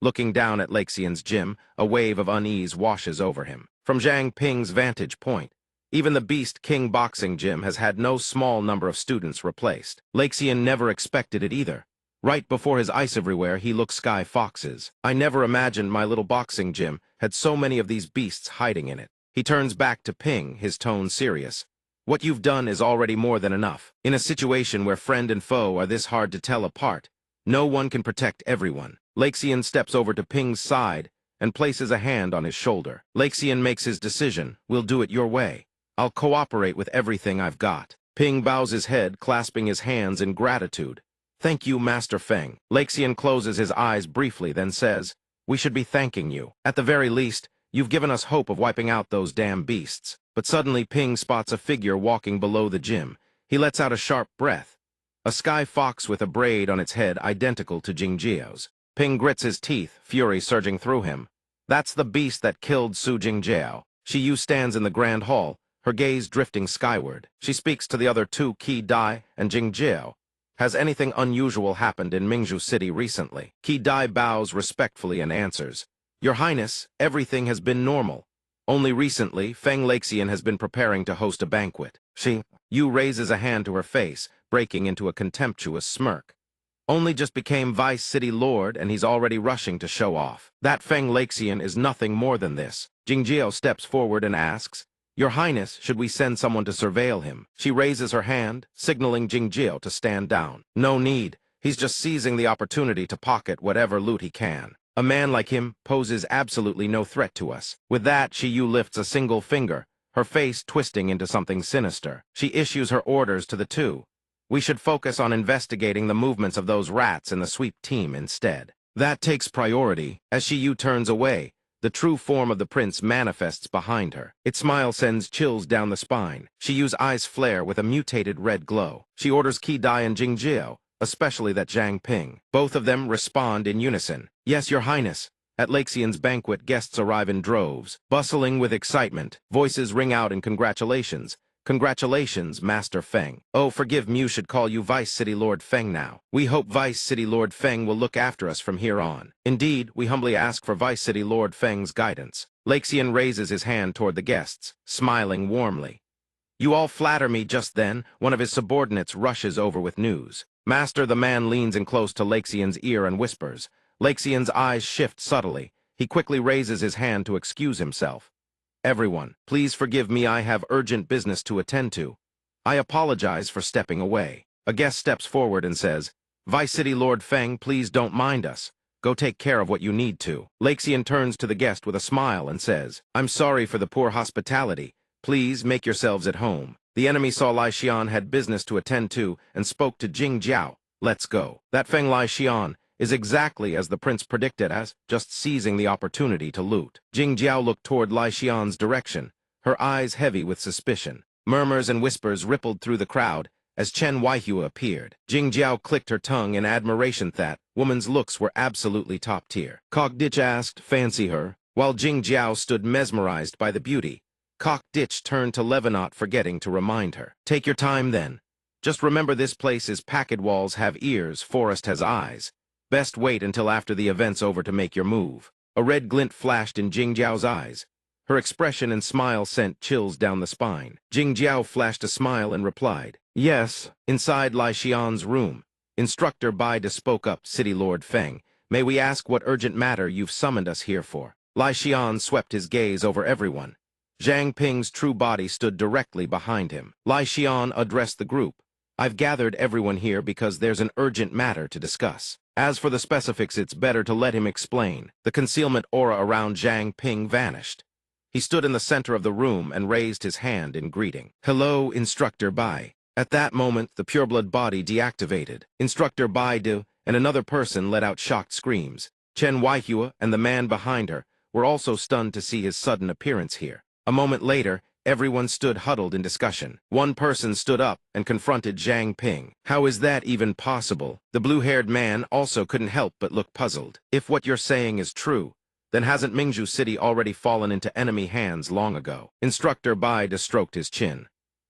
Looking down at Lexian's gym, a wave of unease washes over him. From Zhang Ping's vantage point, even the Beast King boxing gym has had no small number of students replaced. Lexian never expected it either. Right before his eyes everywhere, he looked sky foxes. I never imagined my little boxing gym had so many of these beasts hiding in it. He turns back to Ping, his tone serious. What you've done is already more than enough. In a situation where friend and foe are this hard to tell apart, no one can protect everyone. Lexian steps over to Ping's side and places a hand on his shoulder. Lexian makes his decision. We'll do it your way. I'll cooperate with everything I've got. Ping bows his head, clasping his hands in gratitude. Thank you, Master Feng. Lexian closes his eyes briefly, then says, we should be thanking you. At the very least, you've given us hope of wiping out those damn beasts. But suddenly Ping spots a figure walking below the gym. He lets out a sharp breath. A sky fox with a braid on its head identical to Jingjiao's. Ping grits his teeth, fury surging through him. That's the beast that killed Su Jingjiao. Yu stands in the grand hall, her gaze drifting skyward. She speaks to the other two, Qi Dai and Jingjiao. Has anything unusual happened in Mingzhu City recently? Qi Dai bows respectfully and answers, Your Highness, everything has been normal. Only recently, Feng Lexian has been preparing to host a banquet. Yu raises a hand to her face, breaking into a contemptuous smirk. Only just became Vice City Lord, and he's already rushing to show off. That Feng Lexian is nothing more than this. Jingjiao steps forward and asks, Your Highness, should we send someone to surveil him? She raises her hand, signaling Jingjiao to stand down. No need. He's just seizing the opportunity to pocket whatever loot he can. A man like him poses absolutely no threat to us. With that, Yu lifts a single finger, her face twisting into something sinister. She issues her orders to the two. We should focus on investigating the movements of those rats in the sweep team instead. That takes priority. As Yu turns away, the true form of the prince manifests behind her. Its smile sends chills down the spine. Yu's eyes flare with a mutated red glow. She orders Qi Dai and Jingjiao, especially that Zhang Ping. Both of them respond in unison. Yes, Your Highness. At Lexian's banquet, guests arrive in droves. Bustling with excitement, voices ring out in congratulations. Congratulations, Master Feng. Oh, forgive me, should call you Vice City Lord Feng now. We hope Vice City Lord Feng will look after us from here on. Indeed, we humbly ask for Vice City Lord Feng's guidance. Lexian raises his hand toward the guests, smiling warmly. You all flatter me. Just then, one of his subordinates rushes over with news. Master, the man leans in close to Lexian's ear and whispers. Lexian's eyes shift subtly. He quickly raises his hand to excuse himself. Everyone, please forgive me, I have urgent business to attend to. I apologize for stepping away. A guest steps forward and says, Vice City Lord Feng, please don't mind us. Go take care of what you need to. Lexian turns to the guest with a smile and says, I'm sorry for the poor hospitality. Please make yourselves at home. The enemy saw Lai Xian had business to attend to and spoke to Jingjiao. Let's go. That Feng Lai Xian is exactly as the prince predicted, as just seizing the opportunity to loot. Jingjiao looked toward Lai Xian's direction, her eyes heavy with suspicion. Murmurs and whispers rippled through the crowd as Chen Weihua appeared. Jingjiao clicked her tongue in admiration. That woman's looks were absolutely top tier. Kok Ditch asked, fancy her? While Jingjiao stood mesmerized by the beauty, Kok Ditch turned to Levenot, forgetting to remind her. Take your time then. Just remember, this place is packed. Walls have ears, forest has eyes. Best wait until after the event's over to make your move. A red glint flashed in Jingjiao's eyes. Her expression and smile sent chills down the spine. Jingjiao flashed a smile and replied, Yes. Inside Lai Xian's room, Instructor Baide spoke up. City Lord Feng, may we ask what urgent matter you've summoned us here for? Lai Xian swept his gaze over everyone. Zhang Ping's true body stood directly behind him. Lai Xian addressed the group. I've gathered everyone here because there's an urgent matter to discuss. As for the specifics, it's better to let him explain. The concealment aura around Zhang Ping vanished. He stood in the center of the room and raised his hand in greeting. Hello, Instructor Bai. At that moment, the pureblood body deactivated. Instructor Baide and another person let out shocked screams. Chen Weihua and the man behind her were also stunned to see his sudden appearance here. A moment later, everyone stood huddled in discussion. One person stood up and confronted Zhang Ping. How is that even possible? The blue-haired man also couldn't help but look puzzled. If what you're saying is true, then hasn't Mingzhu City already fallen into enemy hands long ago? Instructor Baide stroked his chin.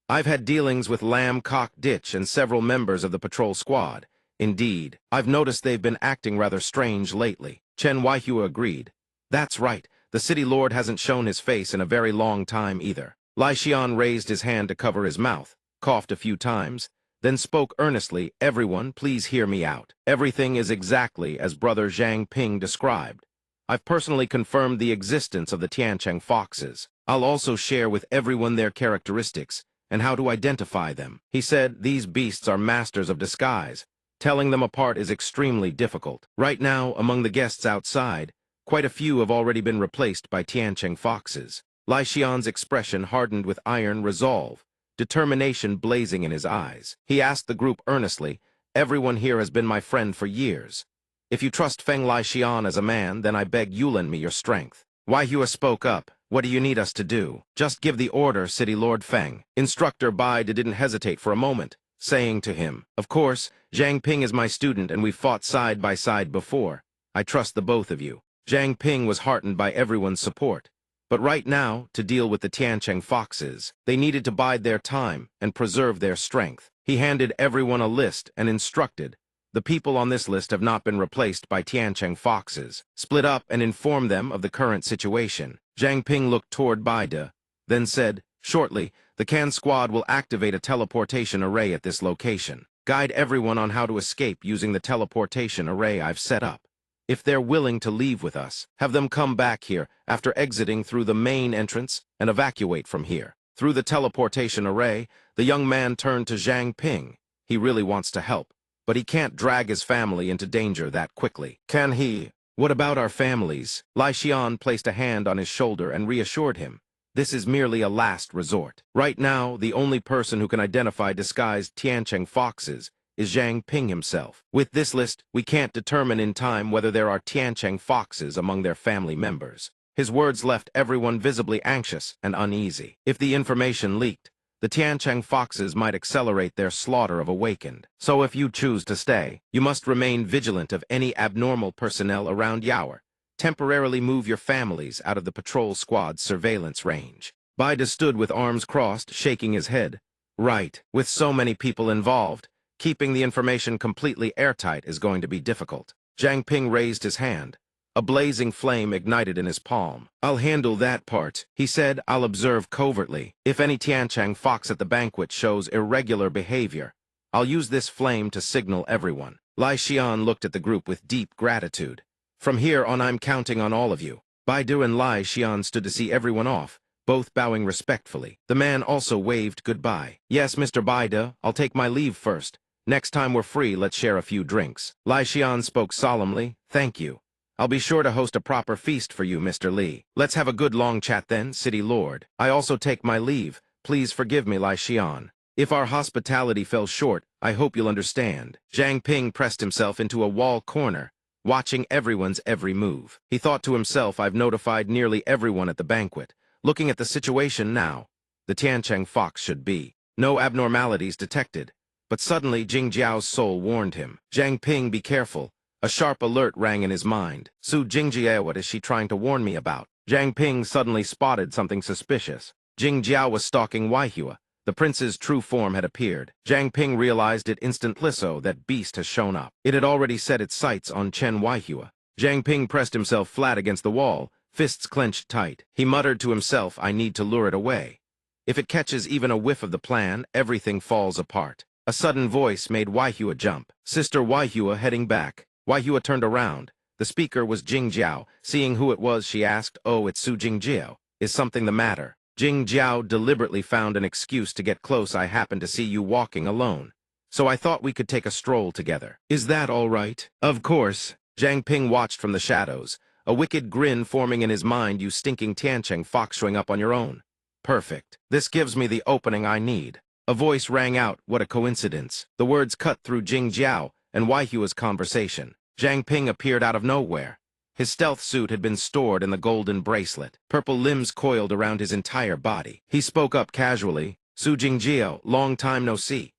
I've had dealings with Lam Kok Ditch and several members of the patrol squad. Indeed, I've noticed they've been acting rather strange lately. Chen Waihua agreed. That's right, the city lord hasn't shown his face in a very long time either. Lai Xian raised his hand to cover his mouth, coughed a few times, then spoke earnestly, "Everyone, please hear me out. Everything is exactly as Brother Zhang Ping described. I've personally confirmed the existence of the Tiancheng foxes. I'll also share with everyone their characteristics and how to identify them." He said, "These beasts are masters of disguise. Telling them apart is extremely difficult. Right now, among the guests outside, quite a few have already been replaced by Tiancheng foxes." Lai Xian's expression hardened with iron resolve, determination blazing in his eyes. He asked the group earnestly, "Everyone here has been my friend for years. If you trust Feng Lai Xian as a man, then I beg you lend me your strength." Waihua spoke up. "What do you need us to do?" "Just give the order, City Lord Feng." Instructor Bai didn't hesitate for a moment, saying to him, "Of course, Zhang Ping is my student and we've fought side by side before. I trust the both of you." Zhang Ping was heartened by everyone's support. But right now, to deal with the Tiancheng foxes, they needed to bide their time and preserve their strength. He handed everyone a list and instructed, "The people on this list have not been replaced by Tiancheng foxes. Split up and inform them of the current situation." Zhang Ping looked toward Baide, then said, "Shortly, the Can Squad will activate a teleportation array at this location. Guide everyone on how to escape using the teleportation array I've set up. If they're willing to leave with us, have them come back here after exiting through the main entrance and evacuate from here." Through the teleportation array, the young man turned to Zhang Ping. He really wants to help, but he can't drag his family into danger that quickly. "Can he? What about our families?" Lai Xian placed a hand on his shoulder and reassured him. "This is merely a last resort. Right now, the only person who can identify disguised Tiancheng foxes is Zhang Ping himself. With this list, we can't determine in time whether there are Tiancheng foxes among their family members." His words left everyone visibly anxious and uneasy. If the information leaked, the Tiancheng foxes might accelerate their slaughter of awakened. So if you choose to stay, you must remain vigilant of any abnormal personnel around Yaoer. Temporarily move your families out of the patrol squad's surveillance range. Baide stood with arms crossed, shaking his head. "Right, with so many people involved, keeping the information completely airtight is going to be difficult." Zhang Ping raised his hand. A blazing flame ignited in his palm. "I'll handle that part," he said. "I'll observe covertly. If any Tiancheng fox at the banquet shows irregular behavior, I'll use this flame to signal everyone." Lai Xian looked at the group with deep gratitude. "From here on, I'm counting on all of you." Baidu and Lai Xian stood to see everyone off, both bowing respectfully. The man also waved goodbye. "Yes, Mr. Baide, I'll take my leave first. Next time we're free, let's share a few drinks." Lai Xian spoke solemnly. "Thank you. I'll be sure to host a proper feast for you, Mr. Li. Let's have a good long chat then, City Lord. I also take my leave. Please forgive me, Lai Xian. If our hospitality fell short, I hope you'll understand." Zhang Ping pressed himself into a wall corner, watching everyone's every move. He thought to himself, "I've notified nearly everyone at the banquet. Looking at the situation now, the Tiancheng fox should be. No abnormalities detected." But suddenly Jing Jiao's soul warned him. "Zhang Ping, be careful." A sharp alert rang in his mind. Su Jingjie, what is she trying to warn me about? Zhang Ping suddenly spotted something suspicious. Jing Jiao was stalking Waihua. The prince's true form had appeared. Zhang Ping realized it instantly, so that beast has shown up. It had already set its sights on Chen Waihua. Zhang Ping pressed himself flat against the wall, fists clenched tight. He muttered to himself, "I need to lure it away. If it catches even a whiff of the plan, everything falls apart." A sudden voice made Waihua jump. "Sister Waihua heading back." Waihua turned around. The speaker was Jing Jiao. Seeing who it was, she asked, "Oh, it's Su Jingjie. Is something the matter?" Jing Jiao deliberately found an excuse to get close. "I happened to see you walking alone, so I thought we could take a stroll together. Is that all right?" "Of course." Zhang Ping watched from the shadows, a wicked grin forming in his mind. "You stinking Tiancheng fox showing up on your own. Perfect. This gives me the opening I need." A voice rang out. What a coincidence. The words cut through Jing Jiao and Waihua's conversation. Zhang Ping appeared out of nowhere. His stealth suit had been stored in the golden bracelet. Purple limbs coiled around his entire body. He spoke up casually. "Su Jingjie, long time no see."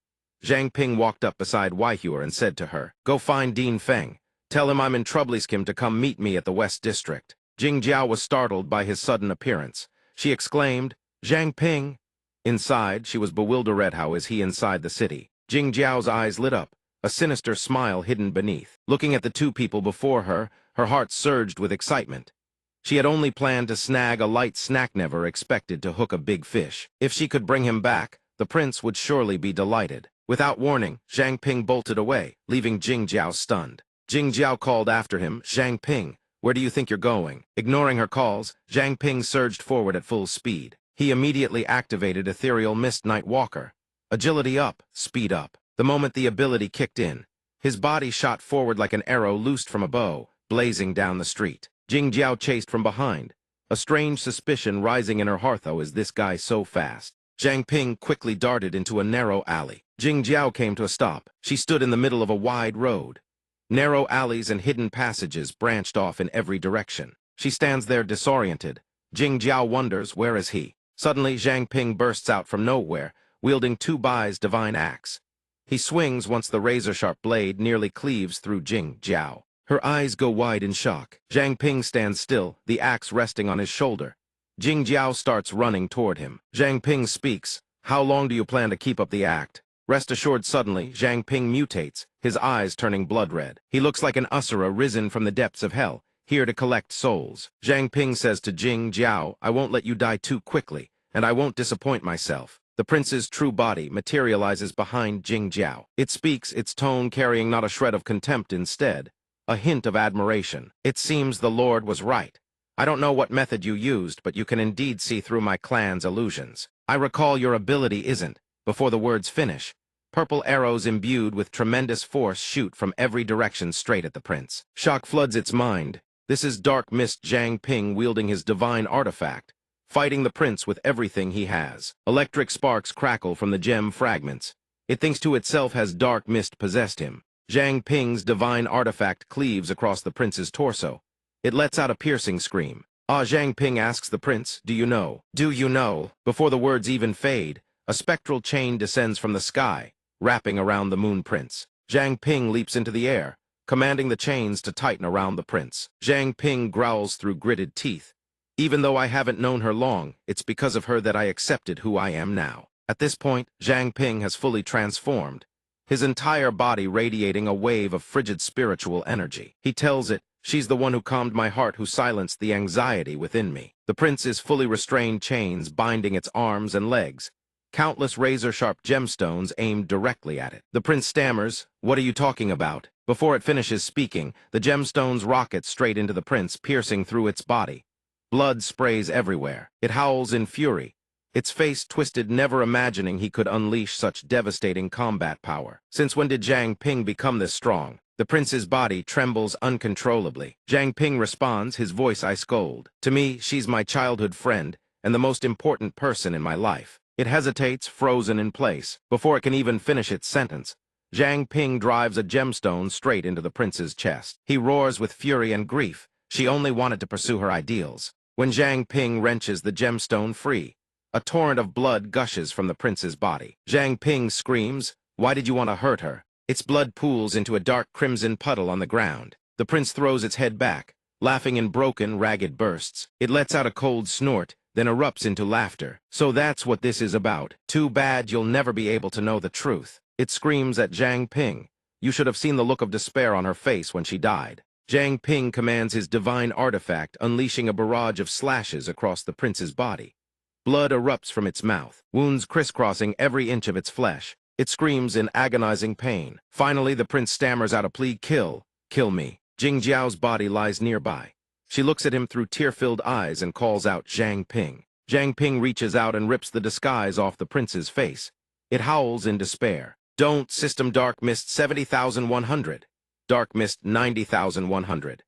Zhang Ping walked up beside Waihua and said to her, "Go find Dean Feng. Tell him I'm in Troubleskim to come meet me at the West District." Jing Jiao was startled by his sudden appearance. She exclaimed, "Zhang Ping." Inside, she was bewildered. How is he inside the city? Jing Jiao's eyes lit up. a sinister smile hidden beneath. Looking at the two people before her, her heart surged with excitement. She had only planned to snag a light snack, never expected to hook a big fish. If she could bring him back, the prince would surely be delighted. Without warning, Zhang Ping bolted away, leaving Jing Jiao stunned. Jing Jiao called after him, "Zhang Ping, where do you think you're going?" Ignoring her calls, Zhang Ping surged forward at full speed. He immediately activated Ethereal Mist Night Walker. Agility up, speed up. The moment the ability kicked in, his body shot forward like an arrow loosed from a bow, blazing down the street. Jing Jiao chased from behind, a strange suspicion rising in her heart. Though, is this guy so fast? Zhang Ping quickly darted into a narrow alley. Jing Jiao came to a stop. She stood in the middle of a wide road. Narrow alleys and hidden passages branched off in every direction. She stands there disoriented. Jing Jiao wonders, where is he? Suddenly, Zhang Ping bursts out from nowhere, wielding Tu Bai's divine axe. He swings once the razor-sharp blade nearly cleaves through Jing Jiao. Her eyes go wide in shock. Zhang Ping stands still, the axe resting on his shoulder. Jing Jiao starts running toward him. Zhang Ping speaks, "How long do you plan to keep up the act?" Rest assured, suddenly, Zhang Ping mutates, his eyes turning blood red. He looks like an Asura risen from the depths of hell, here to collect souls. Zhang Ping says to Jing Jiao, "I won't let you die too quickly, and I won't disappoint myself." The prince's true body materializes behind Jing Jiao. It speaks, its tone carrying not a shred of contempt, instead a hint of admiration. "It seems the Lord was right. I don't know what method you used, but you can indeed see through my clan's illusions. I recall your ability isn't." Before the words finish, purple arrows imbued with tremendous force shoot from every direction straight at the prince. Shock floods its mind. This is Dark Mist Zhang Ping wielding his divine artifact, fighting the prince with everything he has. Electric sparks crackle from the gem fragments. It thinks to itself, has Dark Mist possessed him? Zhang Ping's divine artifact cleaves across the prince's torso. It lets out a piercing scream. Zhang Ping asks the prince, "Do you know? Do you know?" Before the words even fade, a spectral chain descends from the sky, wrapping around the moon prince. Zhang Ping leaps into the air, commanding the chains to tighten around the prince. Zhang Ping growls through gritted teeth. "Even though I haven't known her long, it's because of her that I accepted who I am now." At this point, Zhang Ping has fully transformed, his entire body radiating a wave of frigid spiritual energy. He tells it, "She's the one who calmed my heart, who silenced the anxiety within me." The prince's fully restrained chains binding its arms and legs, countless razor-sharp gemstones aimed directly at it. The prince stammers, "What are you talking about?" Before it finishes speaking, the gemstones rocket straight into the prince, piercing through its body. Blood sprays everywhere. It howls in fury, its face twisted, never imagining he could unleash such devastating combat power. Since when did Zhang Ping become this strong? The prince's body trembles uncontrollably. Zhang Ping responds, his voice ice cold. "To me, she's my childhood friend, and the most important person in my life." It hesitates, frozen in place. Before it can even finish its sentence, Zhang Ping drives a gemstone straight into the prince's chest. He roars with fury and grief. She only wanted to pursue her ideals. When Zhang Ping wrenches the gemstone free, a torrent of blood gushes from the prince's body. Zhang Ping screams, "Why did you want to hurt her?" Its blood pools into a dark crimson puddle on the ground. The prince throws its head back, laughing in broken, ragged bursts. It lets out a cold snort, then erupts into laughter. "So that's what this is about. Too bad you'll never be able to know the truth." It screams at Zhang Ping. You should have seen the look of despair on her face when she died. Zhang Ping commands his divine artifact, unleashing a barrage of slashes across the prince's body. Blood erupts from its mouth, wounds crisscrossing every inch of its flesh. It screams in agonizing pain. Finally, the prince stammers out a plea, "Kill me." Jing Jiao's body lies nearby. She looks at him through tear-filled eyes and calls out, "Zhang Ping." Zhang Ping reaches out and rips the disguise off the prince's face. It howls in despair. "Don't, System Dark Mist 70,100. Dark Mist 90,100.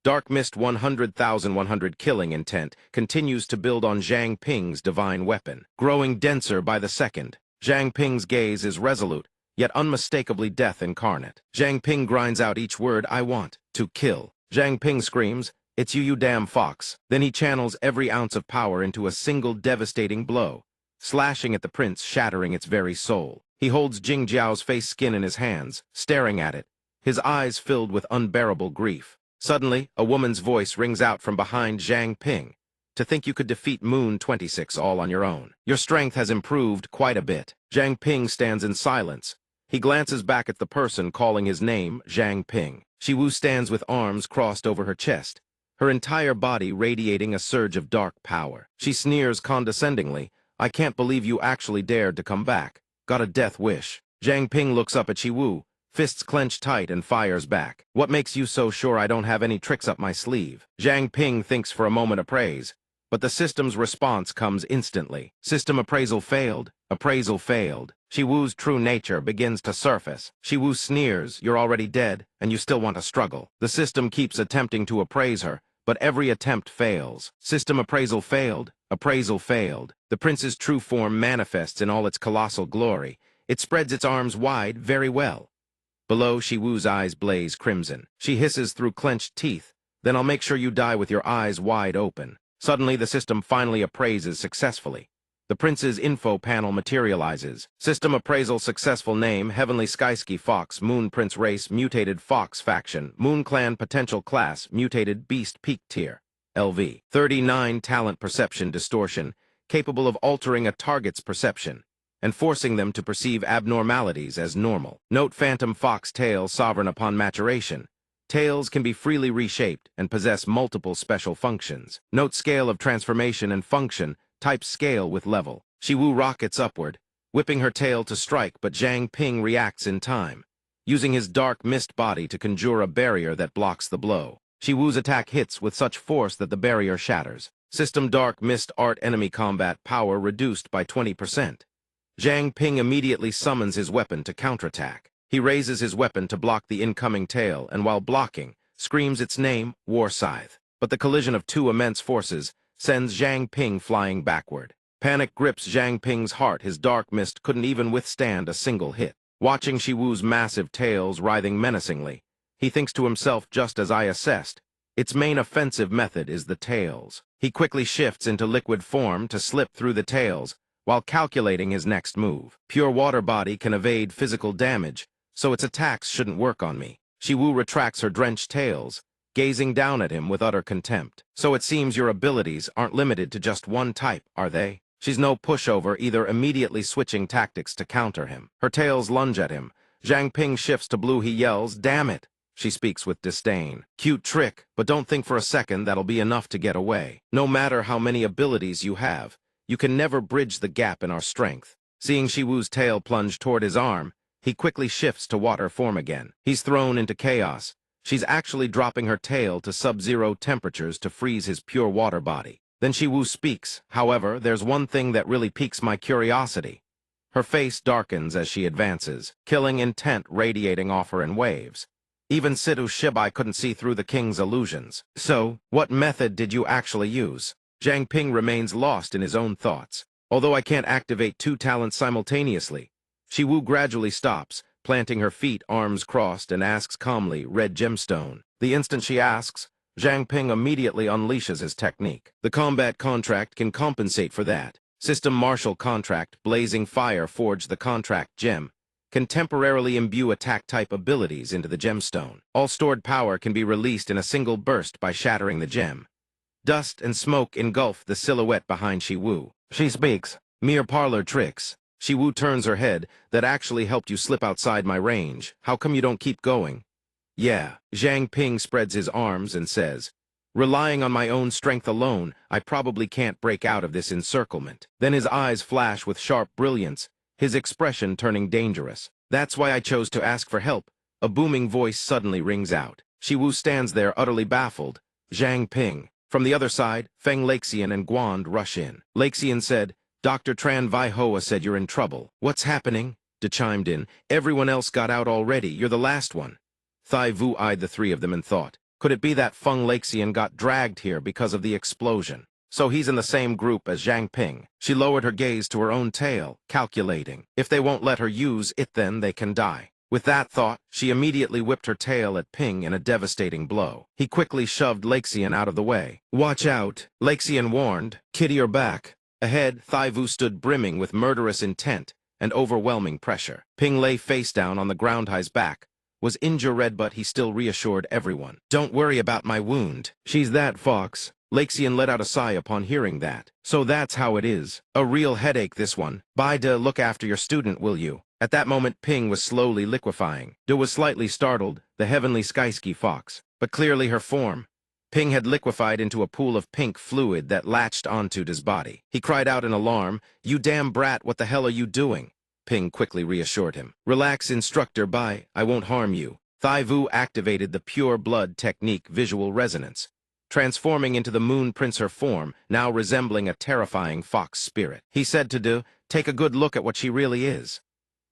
Dark Mist 100,100." Killing intent continues to build on Zhang Ping's divine weapon, growing denser by the second. Zhang Ping's gaze is resolute, yet unmistakably death incarnate. Zhang Ping grinds out each word, "I want to kill." Zhang Ping screams, "It's you, you damn fox." Then he channels every ounce of power into a single devastating blow, slashing at the prince, shattering its very soul. He holds Jing Jiao's face skin in his hands, staring at it, his eyes filled with unbearable grief. Suddenly, a woman's voice rings out from behind Zhang Ping. "To think you could defeat Moon 26 all on your own. Your strength has improved quite a bit." Zhang Ping stands in silence, He glances back at the person calling his name, Zhang Ping. Shiwu stands with arms crossed over her chest, her entire body radiating a surge of dark power. She sneers condescendingly, "I can't believe you actually dared to come back. Got a death wish." Zhang Ping looks up at Shiwu, fists clenched tight, and fires back. "What makes you so sure I don't have any tricks up my sleeve?" Zhang Ping thinks for a moment of praise, but the system's response comes instantly. System appraisal failed. Appraisal failed. Shiwu's true nature begins to surface. Shiwu sneers, "You're already dead, and you still want to struggle." The system keeps attempting to appraise her, but every attempt fails. System appraisal failed. Appraisal failed. The prince's true form manifests in all its colossal glory. It spreads its arms wide very well. Below, Shiwu's eyes blaze crimson. She hisses through clenched teeth, "Then I'll make sure you die with your eyes wide open." Suddenly, the system finally appraises successfully. The prince's info panel materializes. System appraisal successful. Name, Heavenly Skyski Fox, Moon Prince Race, Mutated Fox Faction, Moon Clan Potential Class, Mutated Beast Peak Tier, LV. 39 Talent Perception Distortion, capable of altering a target's perception and forcing them to perceive abnormalities as normal. Note, Phantom Fox Tail sovereign upon maturation. Tails can be freely reshaped and possess multiple special functions. Note, Scale of Transformation and Function, type scale with level. Shiwu rockets upward, whipping her tail to strike, but Zhang Ping reacts in time, using his dark mist body to conjure a barrier that blocks the blow. Shiwu's attack hits with such force that the barrier shatters. System Dark Mist Art enemy combat power reduced by 20%. Zhang Ping immediately summons his weapon to counterattack. He raises his weapon to block the incoming tail, and while blocking, screams its name, War Scythe. But the collision of two immense forces sends Zhang Ping flying backward. Panic grips Zhang Ping's heart. His dark mist couldn't even withstand a single hit. Watching Shiwu's massive tails writhing menacingly, he thinks to himself, just as I assessed, its main offensive method is the tails. He quickly shifts into liquid form to slip through the tails, while calculating his next move. Pure water body can evade physical damage, so its attacks shouldn't work on me. Shiwu retracts her drenched tails, gazing down at him with utter contempt. So it seems your abilities aren't limited to just one type, are they? She's no pushover, either immediately switching tactics to counter him. Her tails lunge at him. Zhang Ping shifts to blue. He yells, "Damn it!" She speaks with disdain. "Cute trick, but don't think for a second that'll be enough to get away. No matter how many abilities you have, you can never bridge the gap in our strength." Seeing Shiwu's tail plunge toward his arm, he quickly shifts to water form again. He's thrown into chaos. She's actually dropping her tail to sub-zero temperatures to freeze his pure water body. Then Shiwu speaks. "However, there's one thing that really piques my curiosity." Her face darkens as she advances, killing intent radiating off her in waves. Even Sidhu Shibai couldn't see through the king's illusions. "So, what method did you actually use?" Zhang Ping remains lost in his own thoughts. "Although I can't activate two talents simultaneously." Shiwu gradually stops, planting her feet, arms crossed, and asks calmly, "Red gemstone." The instant she asks, Zhang Ping immediately unleashes his technique. The combat contract can compensate for that. System martial contract, blazing fire forge. The contract gem can temporarily imbue attack-type abilities into the gemstone. All stored power can be released in a single burst by shattering the gem. Dust and smoke engulf the silhouette behind Shiwu. She speaks. "Mere parlor tricks." Shiwu turns her head. "That actually helped you slip outside my range. How come you don't keep going?" "Yeah." Zhang Ping spreads his arms and says, "Relying on my own strength alone, I probably can't break out of this encirclement." Then his eyes flash with sharp brilliance, his expression turning dangerous. "That's why I chose to ask for help." A booming voice suddenly rings out. Shiwu stands there utterly baffled. "Zhang Ping." From the other side, Feng Laxian and Guand rush in. Laxian said, "Dr. Tran Vai Hoa said you're in trouble." "What's happening?" De chimed in. "Everyone else got out already. You're the last one." Thai Vu eyed the three of them and thought, could it be that Feng Laxian got dragged here because of the explosion? So he's in the same group as Zhang Ping. She lowered her gaze to her own tail, calculating. If they won't let her use it, then they can die. With that thought, she immediately whipped her tail at Ping in a devastating blow. He quickly shoved Laxian out of the way. "Watch out," Laxian warned. "Kitty or back." Ahead, Thai Vu stood brimming with murderous intent and overwhelming pressure. Ping lay face down on the ground. His back was injured, but he still reassured everyone. "Don't worry about my wound. She's that fox. Lexian let out a sigh upon hearing that. So that's how it is. A real headache, this one. Bye, De, look after your student, will you? At that moment, Ping was slowly liquefying. De was slightly startled, the heavenly skyski fox, but clearly her form. Ping had liquefied into a pool of pink fluid that latched onto De's body. He cried out in alarm, "You damn brat, what the hell are you doing?" Ping quickly reassured him. "Relax, instructor, bye, I won't harm you." Thai Vu activated the pure blood technique visual resonance, transforming into the moon princer form, now resembling a terrifying fox spirit. He said to De, "Take a good look at what she really is."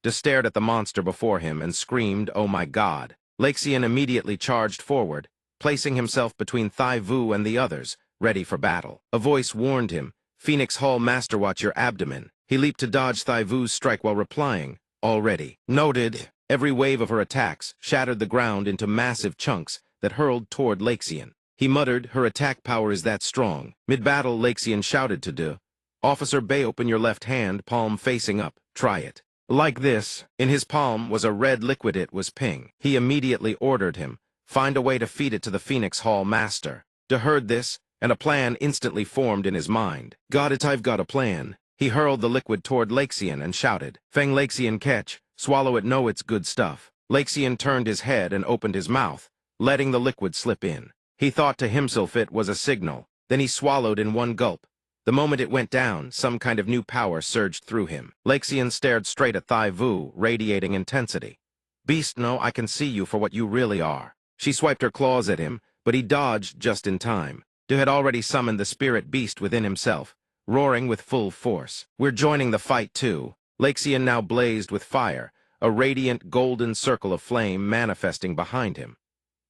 De stared at the monster before him and screamed, "Oh my God." Lexian immediately charged forward, placing himself between Thai Vu and the others, ready for battle. A voice warned him, "Phoenix Hall Masterwatch your abdomen." He leaped to dodge Thai Vu's strike while replying, "Already." Noted. Every wave of her attacks shattered the ground into massive chunks that hurled toward Lexian. He muttered, "Her attack power is that strong." Mid-battle, Lexian shouted to De, "Officer Bay, open your left hand, palm facing up. Try it." Like this, in his palm was a red liquid. It was Ping. He immediately ordered him, "Find a way to feed it to the Phoenix Hall Master." De heard this, and a plan instantly formed in his mind. "Got it, I've got a plan." He hurled the liquid toward Lexian and shouted, "Feng Lexian, catch, swallow it, know it's good stuff." Lexian turned his head and opened his mouth, letting the liquid slip in. He thought to himself it was a signal. Then he swallowed in one gulp. The moment it went down, some kind of new power surged through him. Lexian stared straight at Thai Vu, radiating intensity. "Beast, no, I can see you for what you really are." She swiped her claws at him, but he dodged just in time. De had already summoned the spirit beast within himself, roaring with full force. "We're joining the fight too." Lexian now blazed with fire, a radiant golden circle of flame manifesting behind him.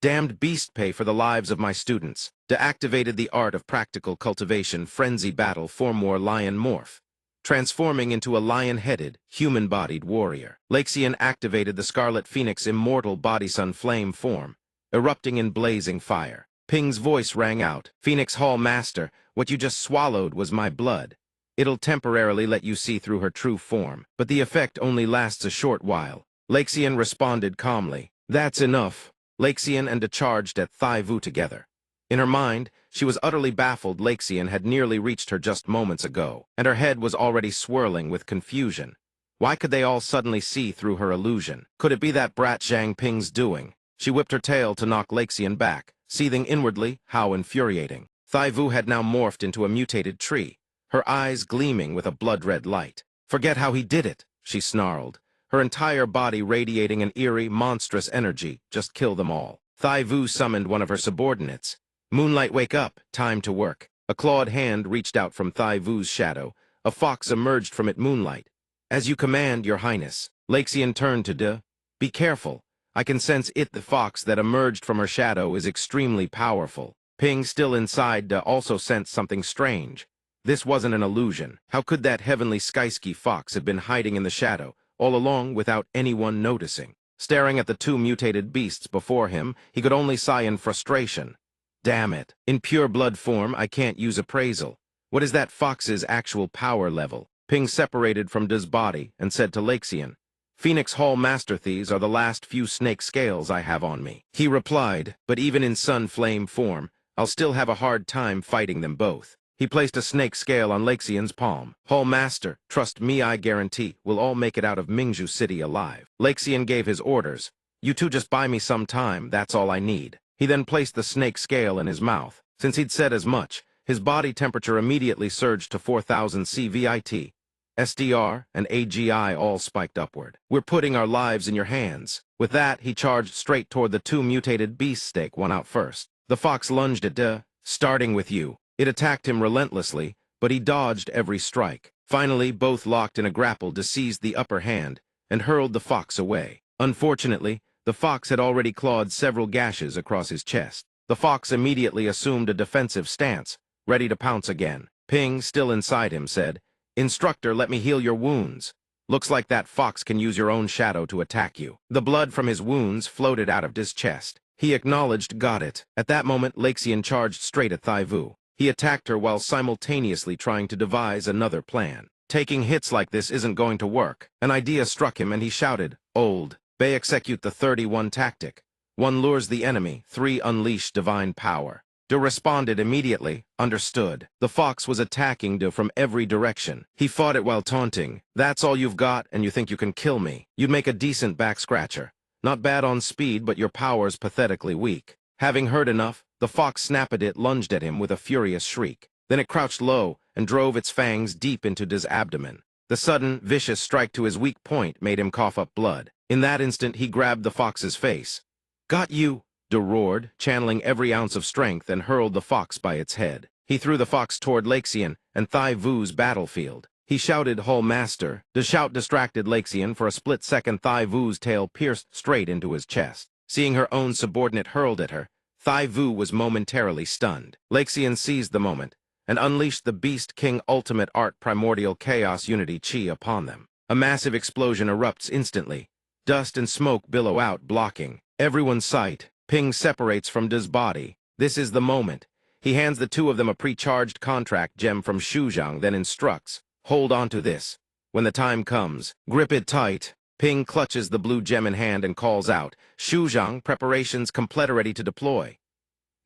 "Damned beast, pay for the lives of my students." De activated the art of practical cultivation, frenzy battle, form war lion morph, transforming into a lion-headed, human-bodied warrior. Lexian activated the Scarlet Phoenix immortal body sun flame form, erupting in blazing fire. Ping's voice rang out, "Phoenix Hall Master, what you just swallowed was my blood. It'll temporarily let you see through her true form, but the effect only lasts a short while." Lexian responded calmly, "That's enough." Lexian and De charged at Thai Vu together. In her mind, she was utterly baffled. Lexian had nearly reached her just moments ago, and her head was already swirling with confusion. Why could they all suddenly see through her illusion? Could it be that brat Zhang Ping's doing? She whipped her tail to knock Lexian back, seething inwardly, how infuriating. Thai Vu had now morphed into a mutated tree, her eyes gleaming with a blood-red light. "Forget how he did it," she snarled, her entire body radiating an eerie, monstrous energy. "Just kill them all." Thai Vu summoned one of her subordinates. "Moonlight, wake up, time to work." A clawed hand reached out from Thai Vu's shadow. A fox emerged from it. "Moonlight." "As you command, your highness." Lexian turned to De. "Be careful. I can sense it." The fox that emerged from her shadow is extremely powerful. Ping, still inside De, also sensed something strange. This wasn't an illusion. How could that heavenly skyski fox have been hiding in the shadow all along without anyone noticing? Staring at the two mutated beasts before him, he could only sigh in frustration. "Damn it. In pure blood form, I can't use appraisal. What is that fox's actual power level?" Ping separated from De's body and said to Lexian, "Phoenix Hall Master Thieves are the last few snake scales I have on me." He replied, "But even in sun flame form, I'll still have a hard time fighting them both." He placed a snake scale on Lexian's palm. "Hall Master, trust me, I guarantee we'll all make it out of Mingzhu City alive." Lexian gave his orders. "You two just buy me some time, that's all I need." He then placed the snake scale in his mouth. Since he'd said as much, his body temperature immediately surged to 4000 CVIT. SDR and AGI all spiked upward. "We're putting our lives in your hands." With that, he charged straight toward the two mutated beasts. Stake one out first. The fox lunged at De, "Starting with you." It attacked him relentlessly, but he dodged every strike. Finally, both locked in a grapple. De seized the upper hand and hurled the fox away. Unfortunately, the fox had already clawed several gashes across his chest. The fox immediately assumed a defensive stance, ready to pounce again. Ping, still inside him, said, "Instructor, let me heal your wounds. Looks like that fox can use your own shadow to attack you." The blood from his wounds floated out of De's chest. He acknowledged, "Got it." At that moment, Lexian charged straight at Thai Vu. He attacked her while simultaneously trying to devise another plan. Taking hits like this isn't going to work. An idea struck him and he shouted, "Old Bay, execute the 31 tactic. 1 lures the enemy, 3 unleash divine power." De responded immediately, understood. The fox was attacking De from every direction. He fought it while taunting. That's all you've got, and you think you can kill me? You'd make a decent back-scratcher. Not bad on speed, but your power's pathetically weak. Having heard enough, the fox snapped it, lunged at him with a furious shriek. Then it crouched low and drove its fangs deep into De's abdomen. The sudden, vicious strike to his weak point made him cough up blood. In that instant, he grabbed the fox's face. "Got you!" De roared, channeling every ounce of strength, and hurled the fox by its head. He threw the fox toward Laxian and Thai Vu's battlefield. He shouted, "Hull Master!" The shout distracted Laxian. For a split second, Thai Vu's tail pierced straight into his chest. Seeing her own subordinate hurled at her, Thai Vu was momentarily stunned. Laxian seized the moment and unleashed the Beast King Ultimate Art Primordial Chaos Unity Chi upon them. A massive explosion erupts instantly. Dust and smoke billow out, blocking everyone's sight. Ping separates from De's body. This is the moment. He hands the two of them a pre-charged contract gem from Shuzhang, then instructs, "Hold on to this. When the time comes, grip it tight." Ping clutches the blue gem in hand and calls out, "Shuzhang, preparations complete, ready to deploy."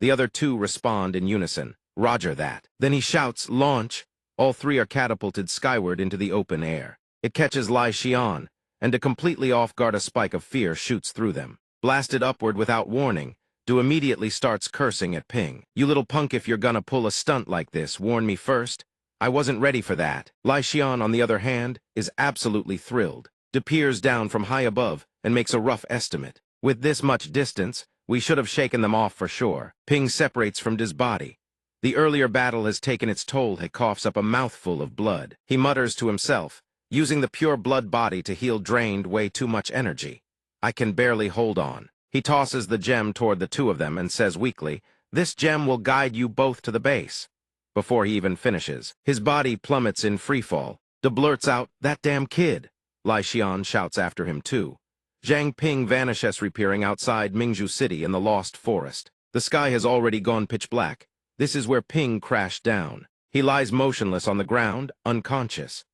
The other two respond in unison, "Roger that." Then he shouts, "Launch." All three are catapulted skyward into the open air. It catches Lai Xian, and to completely off guard, a spike of fear shoots through them. Blasted upward without warning, Du immediately starts cursing at Ping. "You little punk, if you're gonna pull a stunt like this, warn me first. I wasn't ready for that." Lai Xian, on the other hand, is absolutely thrilled. Du peers down from high above and makes a rough estimate. "With this much distance, we should have shaken them off for sure." Ping separates from De's body. The earlier battle has taken its toll. He coughs up a mouthful of blood. He mutters to himself, using the pure blood body to heal drained way too much energy. "I can barely hold on." He tosses the gem toward the two of them and says weakly, "This gem will guide you both to the base." Before he even finishes, his body plummets in freefall. De blurts out, "That damn kid!" Lai Xian shouts after him too. Zhang Ping vanishes, reappearing outside Mingzhu City in the Lost Forest. The sky has already gone pitch black. This is where Ping crashed down. He lies motionless on the ground, unconscious.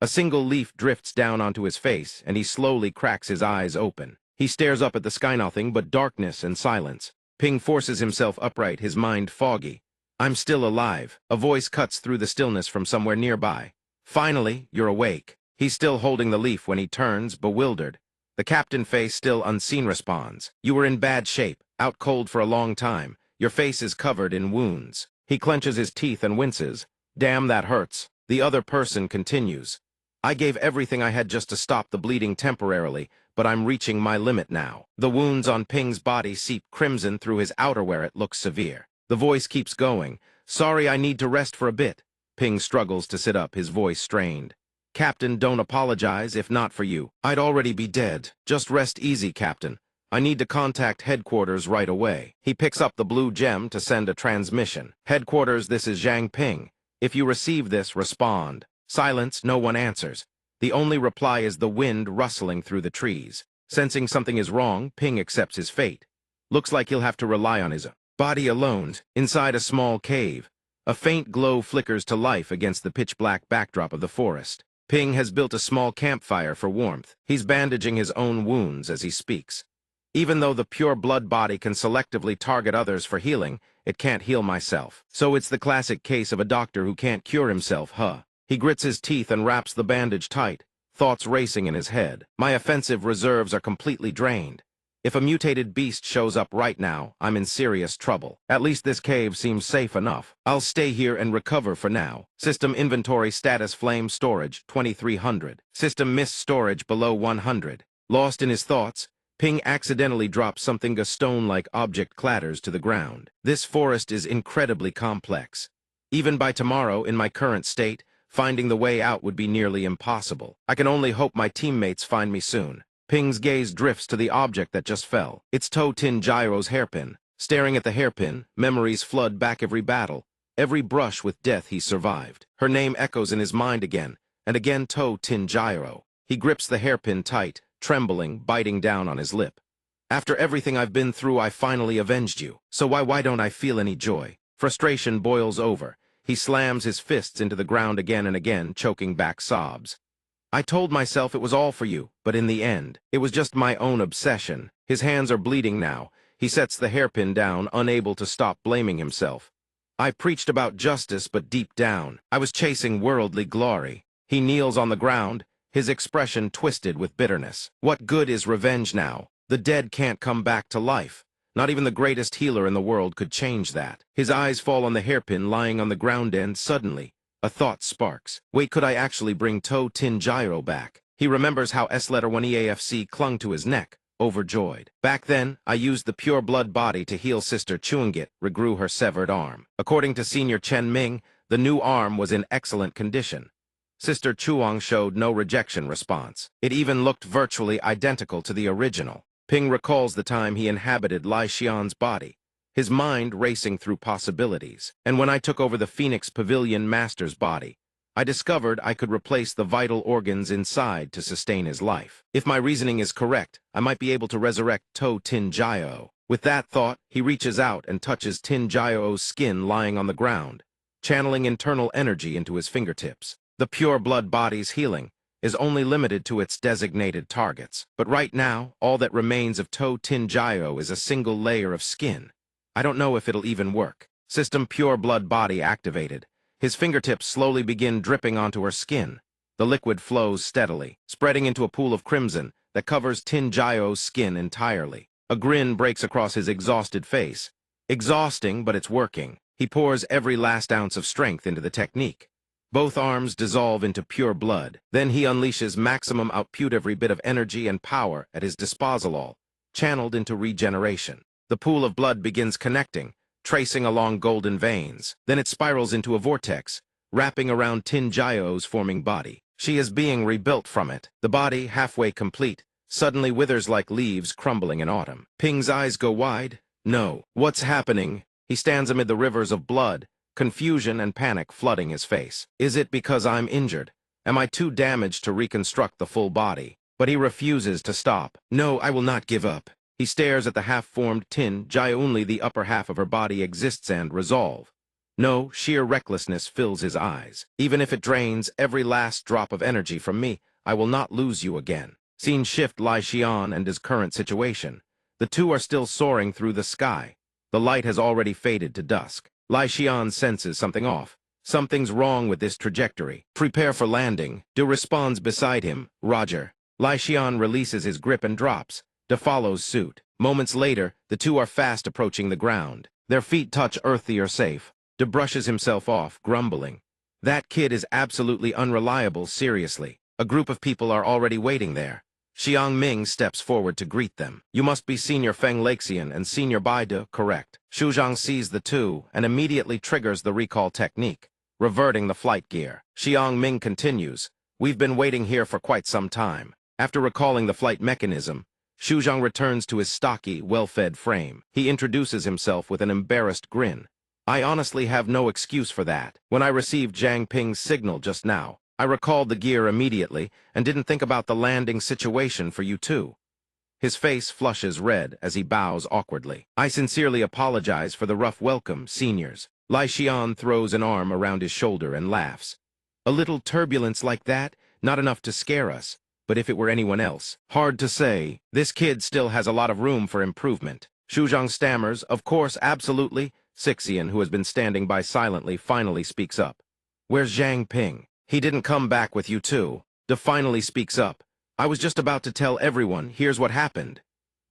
A single leaf drifts down onto his face, and he slowly cracks his eyes open. He stares up at the sky, nothing but darkness and silence. Ping forces himself upright, his mind foggy. "I'm still alive." A voice cuts through the stillness from somewhere nearby. "Finally, you're awake." He's still holding the leaf when he turns, bewildered. The captain face, still unseen, responds, "You were in bad shape, out cold for a long time. Your face is covered in wounds." He clenches his teeth and winces. "Damn, that hurts." The other person continues, "I gave everything I had just to stop the bleeding temporarily, but I'm reaching my limit now." The wounds on Ping's body seep crimson through his outerwear. It looks severe. The voice keeps going, "Sorry, I need to rest for a bit." Ping struggles to sit up, his voice strained. "Captain, don't apologize. If not for you, I'd already be dead. Just rest easy, Captain. I need to contact headquarters right away." He picks up the blue gem to send a transmission. "Headquarters, this is Zhang Ping. If you receive this, respond." Silence, no one answers. The only reply is the wind rustling through the trees. Sensing something is wrong, Ping accepts his fate. Looks like he'll have to rely on his body alone. Inside a small cave, a faint glow flickers to life against the pitch-black backdrop of the forest. Ping has built a small campfire for warmth. He's bandaging his own wounds as he speaks. "Even though the pure blood body can selectively target others for healing, it can't heal myself. So it's the classic case of a doctor who can't cure himself, huh?" He grits his teeth and wraps the bandage tight, thoughts racing in his head. "My offensive reserves are completely drained. If a mutated beast shows up right now, I'm in serious trouble. At least this cave seems safe enough. I'll stay here and recover for now." System inventory status: flame storage 2300. System mist storage below 100. Lost in his thoughts, Ping accidentally drops something. A stone-like object clatters to the ground. This forest is incredibly complex. Even by tomorrow, in my current state, finding the way out would be nearly impossible. I can only hope my teammates find me soon. Ping's gaze drifts to the object that just fell. It's To Tin Gyro's hairpin. Staring at the hairpin, memories flood back. Every battle, every brush with death he survived. Her name echoes in his mind again, and again. To Tin Gyro. He grips the hairpin tight, trembling, biting down on his lip. "After everything I've been through, I finally avenged you. So why don't I feel any joy?" Frustration boils over. He slams his fists into the ground again and again, choking back sobs. "I told myself it was all for you, but in the end, it was just my own obsession." His hands are bleeding now. He sets the hairpin down, unable to stop blaming himself. I preached about justice, but deep down, I was chasing worldly glory. He kneels on the ground, his expression twisted with bitterness. What good is revenge now? The dead can't come back to life. Not even the greatest healer in the world could change that. His eyes fall on the hairpin lying on the ground, and suddenly, a thought sparks. Wait, could I actually bring To Tin Gyro back? He remembers how S-letter 1 EAFC clung to his neck, overjoyed. Back then, I used the pure blood body to heal Sister Chuangit, regrew her severed arm. According to Senior Chen Ming, the new arm was in excellent condition. Sister Chuang showed no rejection response. It even looked virtually identical to the original. Ping recalls the time he inhabited Lai Xian's body, his mind racing through possibilities. And when I took over the Phoenix Pavilion Master's body, I discovered I could replace the vital organs inside to sustain his life. If my reasoning is correct, I might be able to resurrect To Tin Gyro. With that thought, he reaches out and touches Tin Gyro's skin lying on the ground, channeling internal energy into his fingertips. The pure blood body's healing is only limited to its designated targets. But right now, all that remains of To Tin Gyro is a single layer of skin. I don't know if it'll even work. System Pure Blood Body activated. His fingertips slowly begin dripping onto her skin. The liquid flows steadily, spreading into a pool of crimson that covers Tin Gyro's skin entirely. A grin breaks across his exhausted face. Exhausting, but it's working. He pours every last ounce of strength into the technique. Both arms dissolve into pure blood. Then he unleashes maximum output, every bit of energy and power at his disposal, channeled into regeneration. The pool of blood begins connecting, tracing along golden veins. Then it spirals into a vortex, wrapping around Tin Gyro's forming body. She is being rebuilt from it. The body, halfway complete, suddenly withers like leaves crumbling in autumn. Ping's eyes go wide. No. What's happening? He stands amid the rivers of blood, confusion and panic flooding his face. Is it because I'm injured? Am I too damaged to reconstruct the full body? But he refuses to stop. No, I will not give up. He stares at the half-formed Tin Gyro. Only the upper half of her body exists, and resolve. No, sheer recklessness fills his eyes. Even if it drains every last drop of energy from me, I will not lose you again. Scene shift: Lai Xian and his current situation. The two are still soaring through the sky. The light has already faded to dusk. Lai Xian senses something off. Something's wrong with this trajectory. Prepare for landing. Du responds beside him. Roger. Lai Xian releases his grip and drops. De follows suit. Moments later, the two are fast approaching the ground. Their feet touch earth. They are safe. De brushes himself off, grumbling. That kid is absolutely unreliable, seriously. A group of people are already waiting there. Xiang Ming steps forward to greet them. You must be Senior Feng Laxian and Senior Bai De, correct? Xu Zhang sees the two and immediately triggers the recall technique, reverting the flight gear. Xiang Ming continues, we've been waiting here for quite some time. After recalling the flight mechanism, Xu Zhang returns to his stocky, well-fed frame. He introduces himself with an embarrassed grin. I honestly have no excuse for that. When I received Zhang Ping's signal just now, I recalled the gear immediately and didn't think about the landing situation for you too. His face flushes red as he bows awkwardly. I sincerely apologize for the rough welcome, seniors. Lai Xian throws an arm around his shoulder and laughs. A little turbulence like that, not enough to scare us. But if it were anyone else, hard to say. This kid still has a lot of room for improvement. Xu Zhang stammers, of course, absolutely. Sixian, who has been standing by silently, finally speaks up. Where's Zhang Ping? He didn't come back with you too. De finally speaks up. I was just about to tell everyone, here's what happened.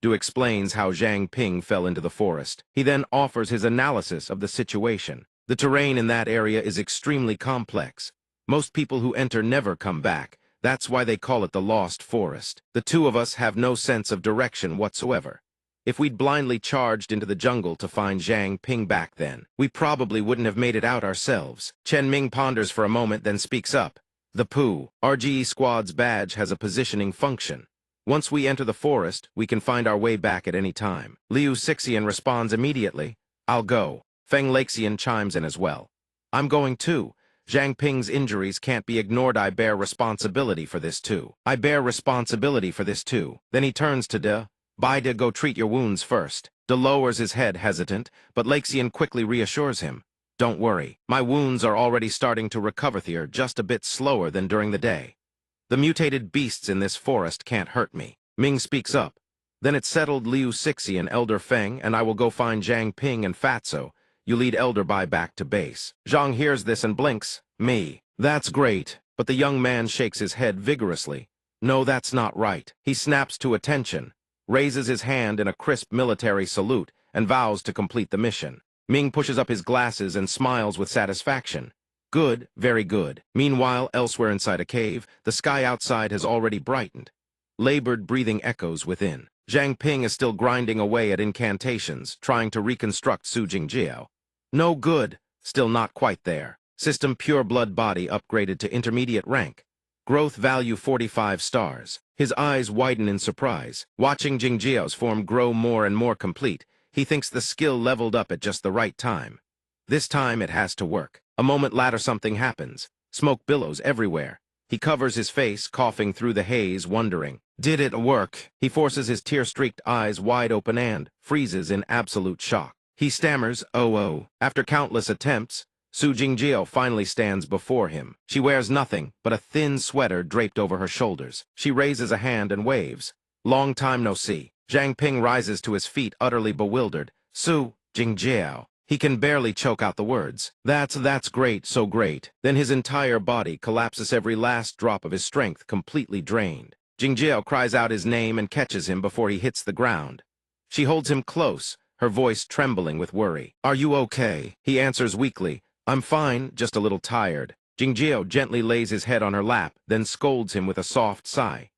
Du explains how Zhang Ping fell into the forest. He then offers his analysis of the situation. The terrain in that area is extremely complex. Most people who enter never come back. That's why they call it the Lost Forest. The two of us have no sense of direction whatsoever. If we'd blindly charged into the jungle to find Zhang Ping back then, we probably wouldn't have made it out ourselves. Chen Ming ponders for a moment, then speaks up. The Pooh, RGE Squad's badge has a positioning function. Once we enter the forest, we can find our way back at any time. Liu Sixian responds immediately. I'll go. Feng Laxian chimes in as well. I'm going too. Zhang Ping's injuries can't be ignored. I bear responsibility for this too. I bear responsibility for this too. Then he turns to De. Bai De, go treat your wounds first. De lowers his head hesitant, but Laxian quickly reassures him. Don't worry, my wounds are already starting to recover here, just a bit slower than during the day. The mutated beasts in this forest can't hurt me. Ming speaks up. Then it settled Liu Sixi and Elder Feng, and I will go find Zhang Ping and Fatso. You lead Elder Bai back to base. Zhang hears this and blinks. Me. That's great. But the young man shakes his head vigorously. No, that's not right. He snaps to attention, raises his hand in a crisp military salute, and vows to complete the mission. Ming pushes up his glasses and smiles with satisfaction. Good, very good. Meanwhile, elsewhere inside a cave, the sky outside has already brightened. Labored breathing echoes within. Zhang Ping is still grinding away at incantations, trying to reconstruct Su Jingjiao. No good. Still not quite there. System pure blood body upgraded to intermediate rank. Growth value 45 stars. His eyes widen in surprise. Watching Jingjiao's form grow more and more complete, he thinks the skill leveled up at just the right time. This time it has to work. A moment later something happens. Smoke billows everywhere. He covers his face, coughing through the haze, wondering, did it work? He forces his tear-streaked eyes wide open and freezes in absolute shock. He stammers, oh. After countless attempts, Su Jingjiao finally stands before him. She wears nothing but a thin sweater draped over her shoulders. She raises a hand and waves. Long time no see. Zhang Ping rises to his feet, utterly bewildered. Su Jingjiao. He can barely choke out the words. That's great, so great. Then his entire body collapses, every last drop of his strength completely drained. Jingjiao cries out his name and catches him before he hits the ground. She holds him close, her voice trembling with worry. Are you okay? He answers weakly. I'm fine, just a little tired. Jingjiao gently lays his head on her lap, then scolds him with a soft sigh.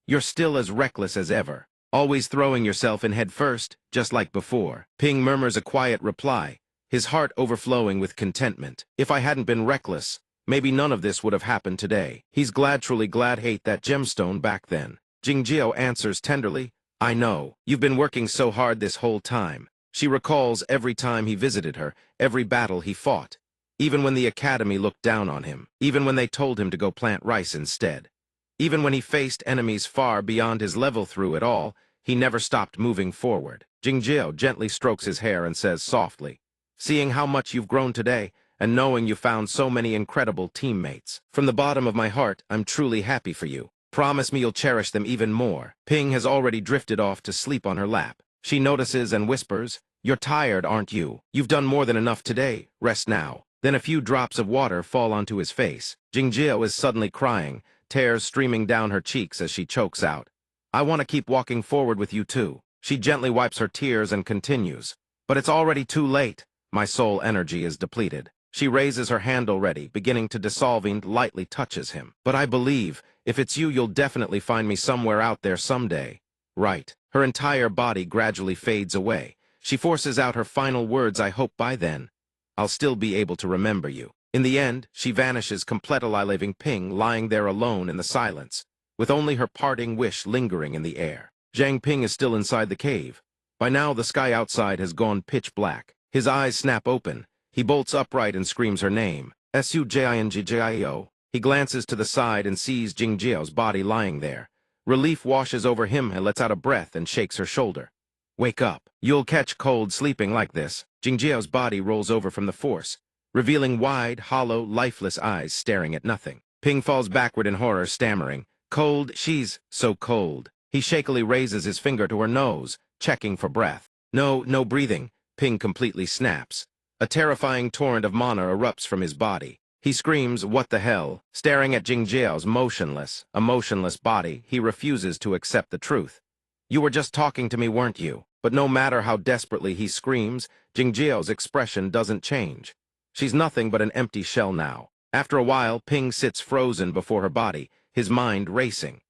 You're still as reckless as ever. Always throwing yourself in head first, just like before. Ping murmurs a quiet reply, his heart overflowing with contentment. If I hadn't been reckless, maybe none of this would have happened today. He's truly glad hate that gemstone back then. Jingjiao answers tenderly, I know. You've been working so hard this whole time. She recalls every time he visited her, every battle he fought. Even when the academy looked down on him. Even when they told him to go plant rice instead. Even when he faced enemies far beyond his level, through it all, he never stopped moving forward. Jingjiao gently strokes his hair and says softly, seeing how much you've grown today, and knowing you found so many incredible teammates. From the bottom of my heart, I'm truly happy for you. Promise me you'll cherish them even more. Ping has already drifted off to sleep on her lap. She notices and whispers, you're tired, aren't you? You've done more than enough today. Rest now. Then a few drops of water fall onto his face. Jingjiao is suddenly crying, tears streaming down her cheeks as she chokes out. I want to keep walking forward with you too. She gently wipes her tears and continues. But it's already too late. My soul energy is depleted. She raises her hand already, beginning to dissolve, and lightly touches him. But I believe, if it's you, you'll definitely find me somewhere out there someday. Right. Her entire body gradually fades away. She forces out her final words, I hope by then I'll still be able to remember you. In the end, she vanishes, completely leaving Ping lying there alone in the silence, with only her parting wish lingering in the air. Zhang Ping is still inside the cave. By now, the sky outside has gone pitch black. His eyes snap open. He bolts upright and screams her name. Sujingjio. He glances to the side and sees Jingjiao's body lying there. Relief washes over him and lets out a breath and shakes her shoulder. Wake up. You'll catch cold sleeping like this. Jingjiao's body rolls over from the force, revealing wide, hollow, lifeless eyes staring at nothing. Ping falls backward in horror, stammering, cold, she's so cold. He shakily raises his finger to her nose, checking for breath. No breathing. Ping completely snaps. A terrifying torrent of mana erupts from his body. He screams, what the hell? Staring at Jingjiao's emotionless body, he refuses to accept the truth. You were just talking to me, weren't you? But no matter how desperately he screams, Jingjiao's expression doesn't change. She's nothing but an empty shell now. After a while, Ping sits frozen before her body, his mind racing.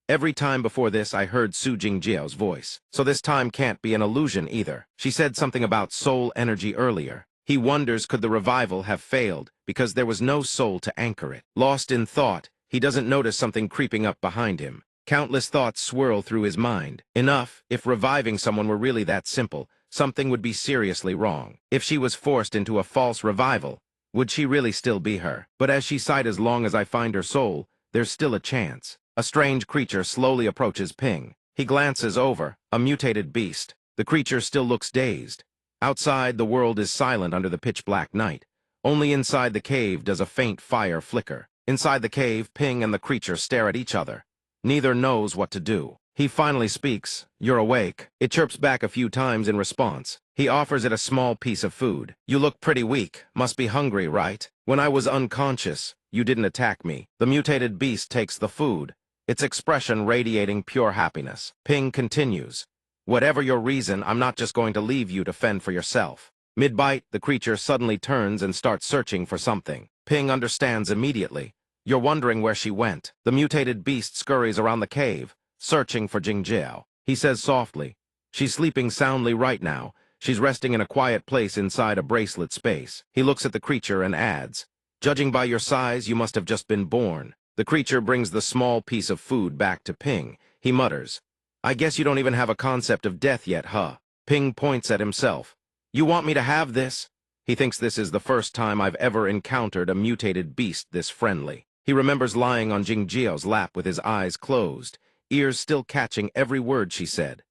Every time before this, I heard Su Jingjiao's voice. So this time can't be an illusion either. She said something about soul energy earlier. He wonders, could the revival have failed because there was no soul to anchor it? Lost in thought, he doesn't notice something creeping up behind him. Countless thoughts swirl through his mind. Enough, if reviving someone were really that simple, something would be seriously wrong. If she was forced into a false revival, would she really still be her? But as she sighed, as long as I find her soul, there's still a chance. A strange creature slowly approaches Ping. He glances over, a mutated beast. The creature still looks dazed. Outside, the world is silent under the pitch-black night. Only inside the cave does a faint fire flicker. Inside the cave, Ping and the creature stare at each other. Neither knows what to do. He finally speaks. "You're awake." It chirps back a few times in response. He offers it a small piece of food. "You look pretty weak. Must be hungry, right? When I was unconscious, you didn't attack me." The mutated beast takes the food, its expression radiating pure happiness. Ping continues. "Whatever your reason, I'm not just going to leave you to fend for yourself." Mid-bite, the creature suddenly turns and starts searching for something. Ping understands immediately. "You're wondering where she went." The mutated beast scurries around the cave, searching for Jingjiao. He says softly, "She's sleeping soundly right now. She's resting in a quiet place inside a bracelet space." He looks at the creature and adds, "Judging by your size, you must have just been born." The creature brings the small piece of food back to Ping. He mutters, "I guess you don't even have a concept of death yet, huh?" Ping points at himself. "You want me to have this?" He thinks this is the first time I've ever encountered a mutated beast this friendly. He remembers lying on Jingjiao's lap with his eyes closed, ears still catching every word she said.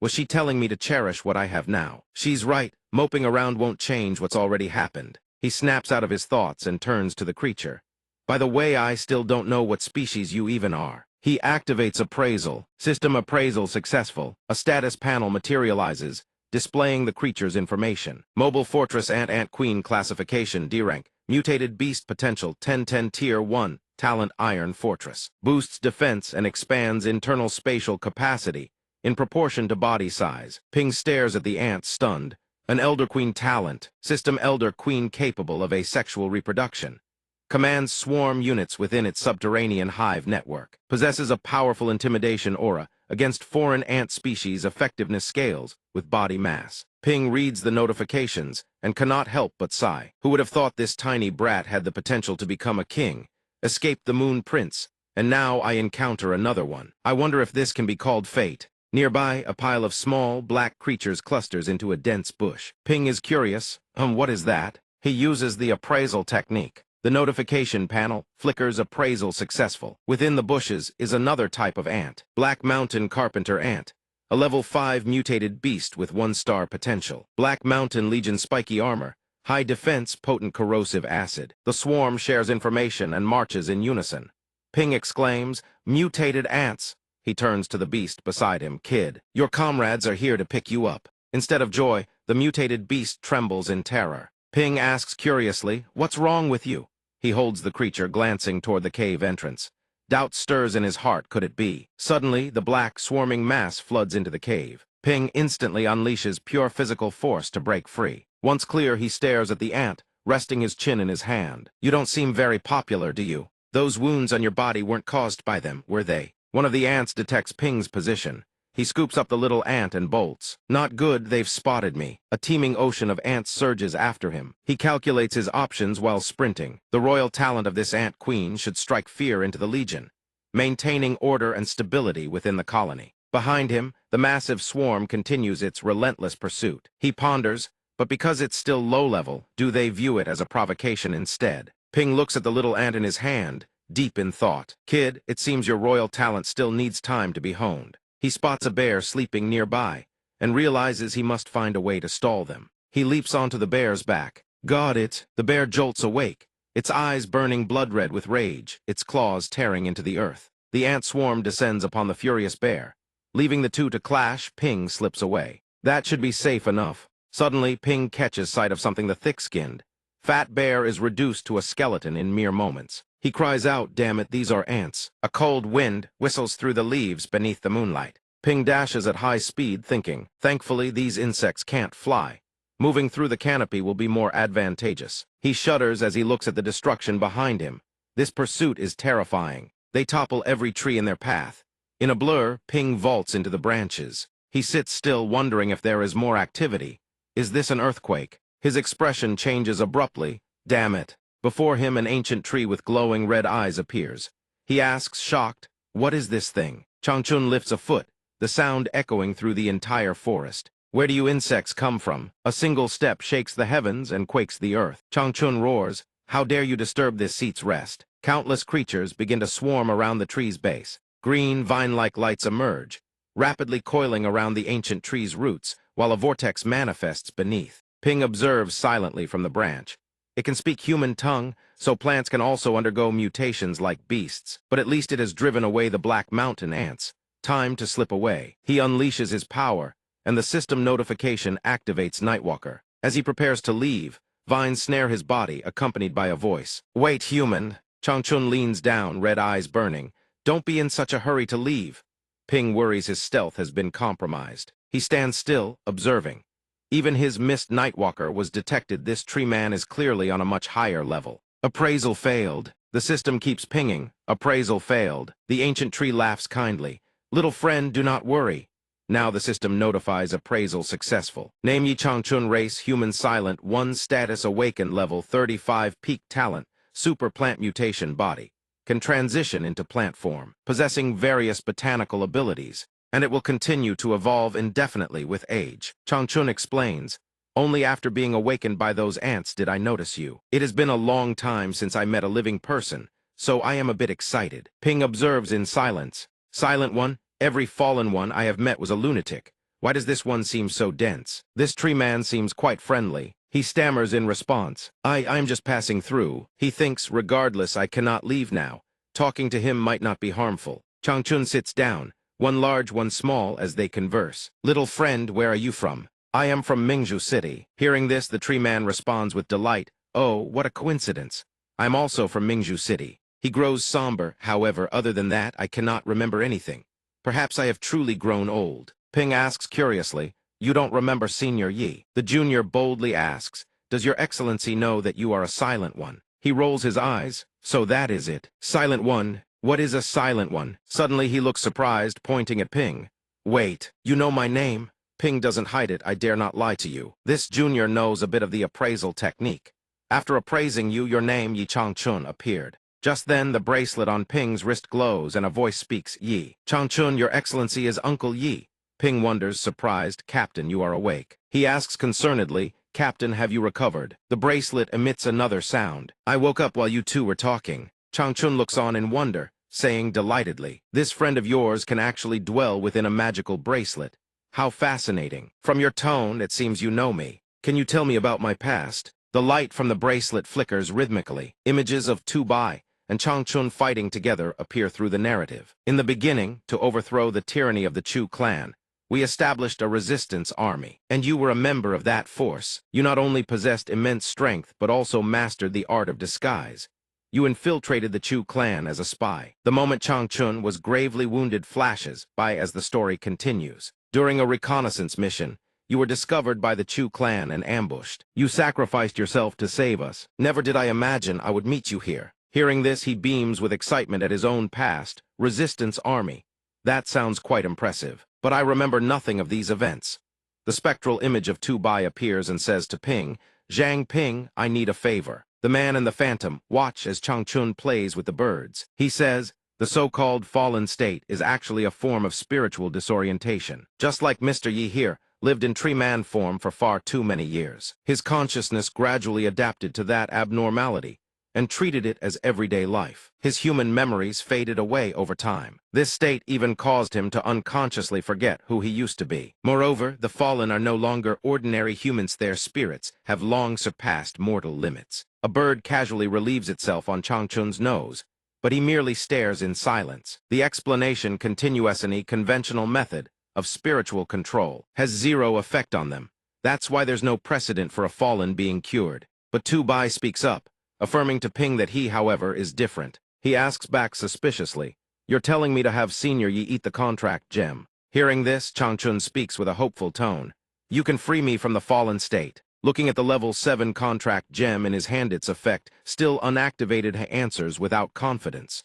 Was she telling me to cherish what I have now? She's right. Moping around won't change what's already happened. He snaps out of his thoughts and turns to the creature. "By the way, I still don't know what species you even are." He activates appraisal. System appraisal successful. A status panel materializes, displaying the creature's information. Mobile Fortress Ant Queen classification D rank. Mutated beast potential 1010 tier 1. Talent Iron Fortress. Boosts defense and expands internal spatial capacity in proportion to body size. Ping stares at the ant stunned. An Elder Queen talent. System Elder Queen capable of asexual reproduction. Commands swarm units within its subterranean hive network. Possesses a powerful intimidation aura against foreign ant species effectiveness scales with body mass. Ping reads the notifications and cannot help but sigh. Who would have thought this tiny brat had the potential to become a king, escape the Moon Prince, and now I encounter another one. I wonder if this can be called fate. Nearby, a pile of small, black creatures clusters into a dense bush. Ping is curious. What is that? He uses the appraisal technique. The notification panel flickers appraisal successful. Within the bushes is another type of ant, Black Mountain Carpenter ant, a level 5 mutated beast with 1-star potential. Black Mountain Legion spiky armor, high defense, potent corrosive acid. The swarm shares information and marches in unison. Ping exclaims, "Mutated ants!" He turns to the beast beside him. "Kid, your comrades are here to pick you up." Instead of joy, the mutated beast trembles in terror. Ping asks curiously, "What's wrong with you?" He holds the creature, glancing toward the cave entrance. Doubt stirs in his heart. Could it be? Suddenly, the black, swarming mass floods into the cave. Ping instantly unleashes pure physical force to break free. Once clear, he stares at the ant, resting his chin in his hand. "You don't seem very popular, do you? Those wounds on your body weren't caused by them, were they?" One of the ants detects Ping's position. He scoops up the little ant and bolts. "Not good, they've spotted me." A teeming ocean of ants surges after him. He calculates his options while sprinting. The royal talent of this ant queen should strike fear into the legion, maintaining order and stability within the colony. Behind him, the massive swarm continues its relentless pursuit. He ponders, but because it's still low level, do they view it as a provocation instead? Ping looks at the little ant in his hand, deep in thought. "Kid, it seems your royal talent still needs time to be honed." He spots a bear sleeping nearby and realizes he must find a way to stall them. He leaps onto the bear's back. "Got it!" The bear jolts awake, its eyes burning blood red with rage, its claws tearing into the earth. The ant swarm descends upon the furious bear. Leaving the two to clash, Ping slips away. That should be safe enough. Suddenly, Ping catches sight of something. The thick-skinned, fat bear is reduced to a skeleton in mere moments. He cries out, "Damn it, these are ants." A cold wind whistles through the leaves beneath the moonlight. Ping dashes at high speed, thinking, thankfully these insects can't fly. Moving through the canopy will be more advantageous. He shudders as he looks at the destruction behind him. This pursuit is terrifying. They topple every tree in their path. In a blur, Ping vaults into the branches. He sits still, wondering if there is more activity. Is this an earthquake? His expression changes abruptly. Damn it. Before him, an ancient tree with glowing red eyes appears. He asks, shocked, "What is this thing?" Changchun lifts a foot, the sound echoing through the entire forest. "Where do you insects come from?" A single step shakes the heavens and quakes the earth. Changchun roars, "How dare you disturb this seat's rest?" Countless creatures begin to swarm around the tree's base. Green, vine-like lights emerge, rapidly coiling around the ancient tree's roots, while a vortex manifests beneath. Ping observes silently from the branch. It can speak human tongue, so plants can also undergo mutations like beasts, but at least it has driven away the Black Mountain ants. Time to slip away. He unleashes his power, and the system notification activates Nightwalker. As he prepares to leave, vines snare his body, accompanied by a voice. "Wait, human." Changchun leans down, red eyes burning. "Don't be in such a hurry to leave." Ping worries his stealth has been compromised. He stands still, observing. Even his missed Nightwalker was detected. This tree man is clearly on a much higher level. Appraisal failed. The system keeps pinging. Appraisal failed. The ancient tree laughs kindly. "Little friend, do not worry." Now the system notifies appraisal successful. Name Yi Changchun, race human, silent, 1 status, awaken, level 35, peak talent, super plant mutation, body. Can transition into plant form, possessing various botanical abilities, and it will continue to evolve indefinitely with age. Changchun explains, "Only after being awakened by those ants did I notice you. It has been a long time since I met a living person, so I am a bit excited." Ping observes in silence. "Silent one, every fallen one I have met was a lunatic. Why does this one seem so dense?" This tree man seems quite friendly. He stammers in response. I'm just passing through." He thinks, regardless, I cannot leave now. Talking to him might not be harmful. Changchun sits down, one large, one small, as they converse. "Little friend, where are you from?" "I am from Mingzhu City." Hearing this, the tree man responds with delight. "Oh, what a coincidence. I'm also from Mingzhu City." He grows somber. "However, other than that, I cannot remember anything. Perhaps I have truly grown old." Ping asks curiously, "You don't remember Senior Yi?" The junior boldly asks, "Does your excellency know that you are a silent one?" He rolls his eyes. "So that is it. Silent one. What is a silent one?" Suddenly he looks surprised, pointing at Ping. "Wait, you know my name?" Ping doesn't hide it. "I dare not lie to you." This junior knows a bit of the appraisal technique. "After appraising you, your name, Yi Changchun, appeared." Just then, the bracelet on Ping's wrist glows, and a voice speaks. "Yi Changchun, your excellency is Uncle Yi." Ping wonders, surprised. "Captain, you are awake." He asks concernedly, "Captain, have you recovered?" The bracelet emits another sound. "I woke up while you two were talking." Changchun looks on in wonder, saying delightedly, "This friend of yours can actually dwell within a magical bracelet. How fascinating. From your tone, it seems you know me. Can you tell me about my past?" The light from the bracelet flickers rhythmically. Images of Tu Bai and Changchun fighting together appear through the narrative. "In the beginning, to overthrow the tyranny of the Chu clan, we established a resistance army, and you were a member of that force. You not only possessed immense strength, but also mastered the art of disguise. You infiltrated the Chu clan as a spy." The moment Changchun was gravely wounded flashes by as the story continues. "During a reconnaissance mission, you were discovered by the Chu clan and ambushed. You sacrificed yourself to save us. Never did I imagine I would meet you here." Hearing this, he beams with excitement at his own past. Resistance army. That sounds quite impressive. But I remember nothing of these events. The spectral image of Tu Bai appears and says to Ping, "Zhang Ping, I need a favor." The man and the phantom watch as Changchun plays with the birds. He says, "The so-called fallen state is actually a form of spiritual disorientation. Just like Mr. Yi here, lived in tree man form for far too many years. His consciousness gradually adapted to that abnormality and treated it as everyday life. His human memories faded away over time. This state even caused him to unconsciously forget who he used to be. Moreover, the fallen are no longer ordinary humans. Their spirits have long surpassed mortal limits." A bird casually relieves itself on Changchun's nose, but he merely stares in silence. The explanation, continuously conventional method of spiritual control, has zero effect on them. That's why there's no precedent for a fallen being cured. But Tu Bai speaks up, affirming to Ping that he, however, is different. He asks back suspiciously, "You're telling me to have Senior Yi eat the contract gem?" Hearing this, Changchun speaks with a hopeful tone. "You can free me from the fallen state." Looking at the level 7 contract gem in his hand, its effect, still unactivated, he answers without confidence.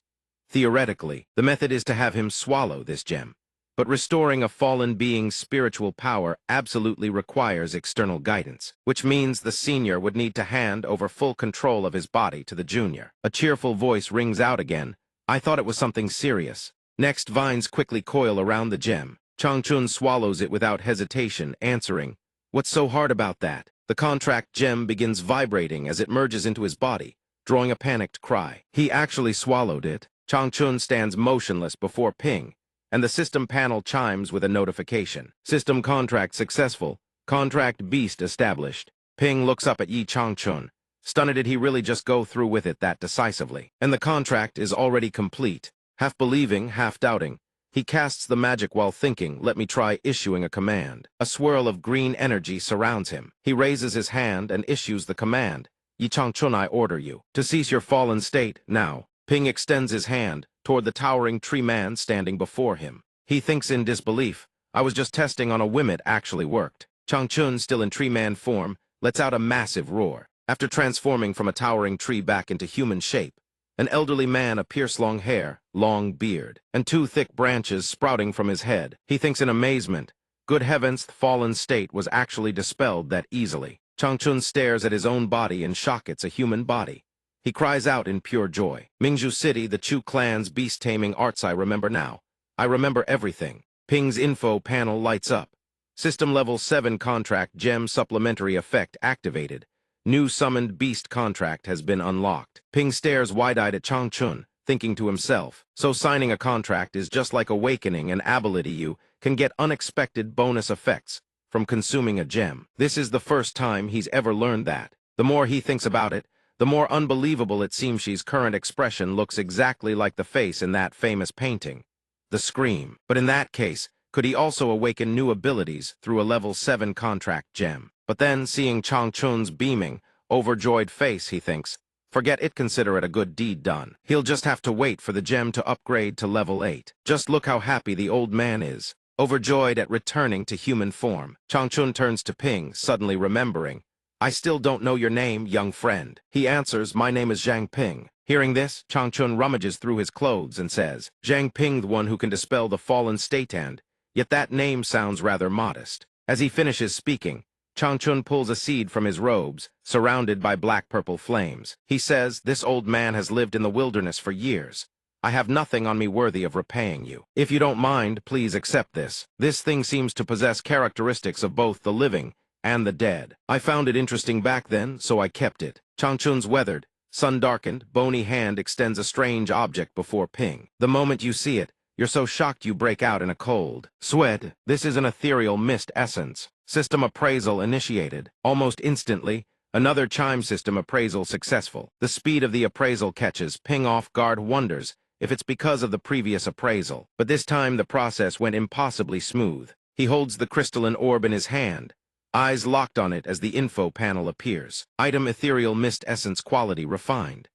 Theoretically, the method is to have him swallow this gem. But restoring a fallen being's spiritual power absolutely requires external guidance, which means the senior would need to hand over full control of his body to the junior. A cheerful voice rings out again. "I thought it was something serious." Next, vines quickly coil around the gem. Changchun swallows it without hesitation, answering, "What's so hard about that?" The contract gem begins vibrating as it merges into his body, drawing a panicked cry. He actually swallowed it. Changchun stands motionless before Ping, and the system panel chimes with a notification. "System contract successful. Contract beast established." Ping looks up at Yi Changchun. Stunned, did he really just go through with it that decisively? And the contract is already complete. Half believing, half doubting, He casts the magic while thinking, let me try issuing a command. A swirl of green energy surrounds him. He raises his hand and issues the command. Yi Changchun, I order you to cease your fallen state, now. Ping extends his hand toward the towering tree man standing before him. He thinks in disbelief, I was just testing on a whim, it actually worked. Changchun, still in tree man form, lets out a massive roar. After transforming from a towering tree back into human shape, an elderly man appears, long hair, long beard, and two thick branches sprouting from his head. He thinks in amazement, good heavens, the fallen state was actually dispelled that easily. Changchun stares at his own body in shock, it's a human body. He cries out in pure joy. Mingzhu City, the Chu clan's beast-taming arts, I remember now. I remember everything. Ping's info panel lights up. System level 7 contract gem supplementary effect activated. New summoned beast contract has been unlocked. Ping stares wide-eyed at Changchun, thinking to himself, so signing a contract is just like awakening an ability. You can get unexpected bonus effects from consuming a gem. This is the first time he's ever learned that. The more he thinks about it, the more unbelievable it seems. She's current expression looks exactly like the face in that famous painting. The scream. But in that case, could he also awaken new abilities through a level 7 contract gem? But then, seeing Changchun's beaming, overjoyed face, he thinks, forget it, consider it a good deed done. He'll just have to wait for the gem to upgrade to level 8. Just look how happy the old man is, overjoyed at returning to human form. Changchun turns to Ping, suddenly remembering, I still don't know your name, young friend. He answers, my name is Zhang Ping. Hearing this, Changchun rummages through his clothes and says, Zhang Ping, the one who can dispel the fallen state, and yet that name sounds rather modest. As he finishes speaking, Changchun pulls a seed from his robes, surrounded by black-purple flames. He says, this old man has lived in the wilderness for years. I have nothing on me worthy of repaying you. If you don't mind, please accept this. This thing seems to possess characteristics of both the living and the dead. I found it interesting back then, so I kept it. Changchun's weathered, sun-darkened, bony hand extends a strange object before Ping. The moment you see it, you're so shocked you break out in a cold sweat. This is an ethereal mist essence. System appraisal initiated. Almost instantly, another chime system appraisal successful. The speed of the appraisal catches Ping off guard, wonders if it's because of the previous appraisal. But this time the process went impossibly smooth. He holds the crystalline orb in his hand, eyes locked on it as the info panel appears. Item ethereal mist essence quality refined.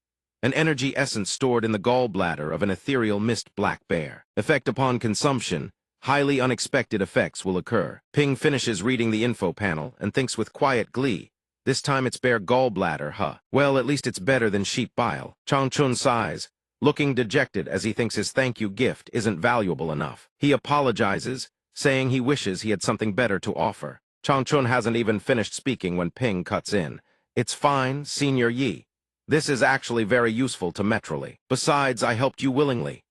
An energy essence stored in the gallbladder of an ethereal mist black bear. Effect upon consumption. Highly unexpected effects will occur. Ping finishes reading the info panel and thinks with quiet glee, this time it's bear gallbladder, huh? Well, at least it's better than sheep bile. Changchun sighs, looking dejected as he thinks his thank you gift isn't valuable enough. He apologizes, saying he wishes he had something better to offer. Changchun hasn't even finished speaking when Ping cuts in. It's fine, Senior Yi. This is actually very useful to Metroli. Besides, I helped you willingly.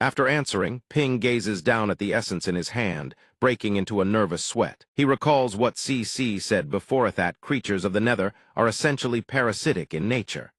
After answering, Ping gazes down at the essence in his hand, breaking into a nervous sweat. He recalls what CC said before, that creatures of the nether are essentially parasitic in nature.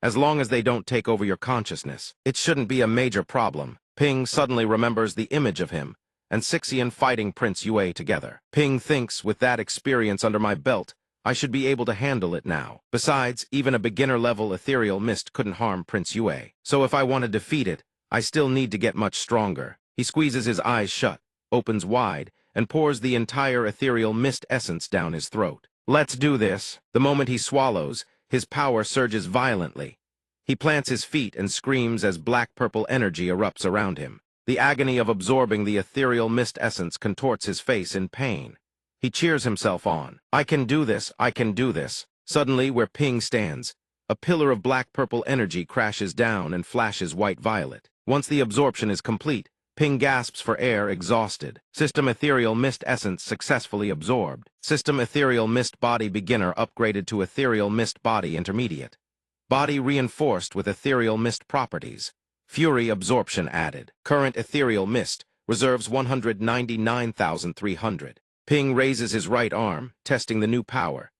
As long as they don't take over your consciousness, it shouldn't be a major problem. Ping suddenly remembers the image of him and Sixian fighting Prince Yue together. Ping thinks, with that experience under my belt, I should be able to handle it now. Besides, even a beginner-level ethereal mist couldn't harm Prince Yue. So if I want to defeat it, I still need to get much stronger. He squeezes his eyes shut, opens wide, and pours the entire ethereal mist essence down his throat. Let's do this. The moment he swallows, his power surges violently. He plants his feet and screams as black-purple energy erupts around him. The agony of absorbing the ethereal mist essence contorts his face in pain. He cheers himself on. I can do this, I can do this. Suddenly, where Ping stands, a pillar of black-purple energy crashes down and flashes white-violet. Once the absorption is complete, Ping gasps for air, exhausted. System ethereal mist essence successfully absorbed. System ethereal mist body beginner upgraded to ethereal mist body intermediate. Body reinforced with ethereal mist properties. Fury absorption added. Current ethereal mist reserves 199,300. Ping raises his right arm, testing the new power.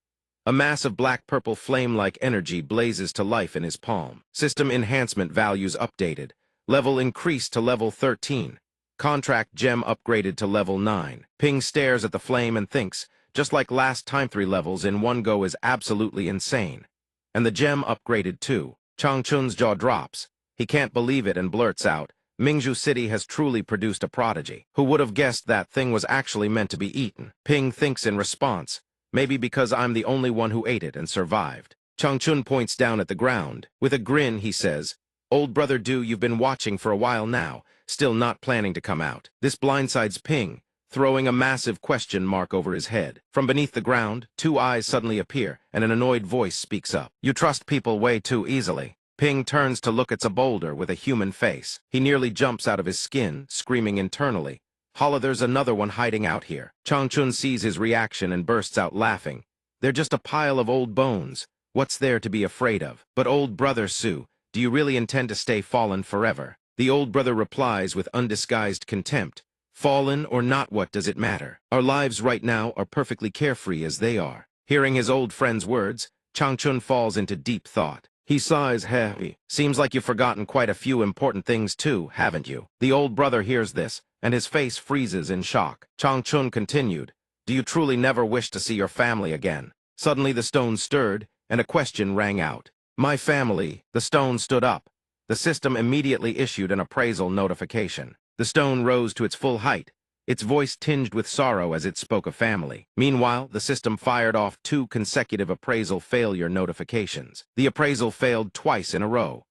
A mass of black-purple flame-like energy blazes to life in his palm. System enhancement values updated. Level increased to level 13. Contract gem upgraded to level 9. Ping stares at the flame and thinks, just like last time, 3 levels in one go is absolutely insane. And the gem upgraded too. Changchun's jaw drops. He can't believe it and blurts out, Mingzhu City has truly produced a prodigy. Who would have guessed that thing was actually meant to be eaten? Ping thinks in response, maybe because I'm the only one who ate it and survived. Changchun points down at the ground. With a grin, he says, "Old brother Du, you've been watching for a while now, still not planning to come out." This blindsides Ping, throwing a massive question mark over his head. From beneath the ground, two eyes suddenly appear, and an annoyed voice speaks up. "You trust people way too easily." Ping turns to look at a boulder with a human face. He nearly jumps out of his skin, screaming internally, "Holla, there's another one hiding out here." Changchun sees his reaction and bursts out laughing. "They're just a pile of old bones. What's there to be afraid of?" "But old brother Su, do you really intend to stay fallen forever?" The old brother replies with undisguised contempt. "Fallen or not, what does it matter? Our lives right now are perfectly carefree as they are." Hearing his old friend's words, Changchun falls into deep thought. He sighs heavily. "Seems like you've forgotten quite a few important things too, haven't you?" The old brother hears this, and his face freezes in shock. Changchun continued, "Do you truly never wish to see your family again?" Suddenly the stone stirred, and a question rang out. "My family." The stone stood up. The system immediately issued an appraisal notification. The stone rose to its full height, its voice tinged with sorrow as it spoke of family. Meanwhile, the system fired off 2 consecutive appraisal failure notifications. The appraisal failed twice in a row.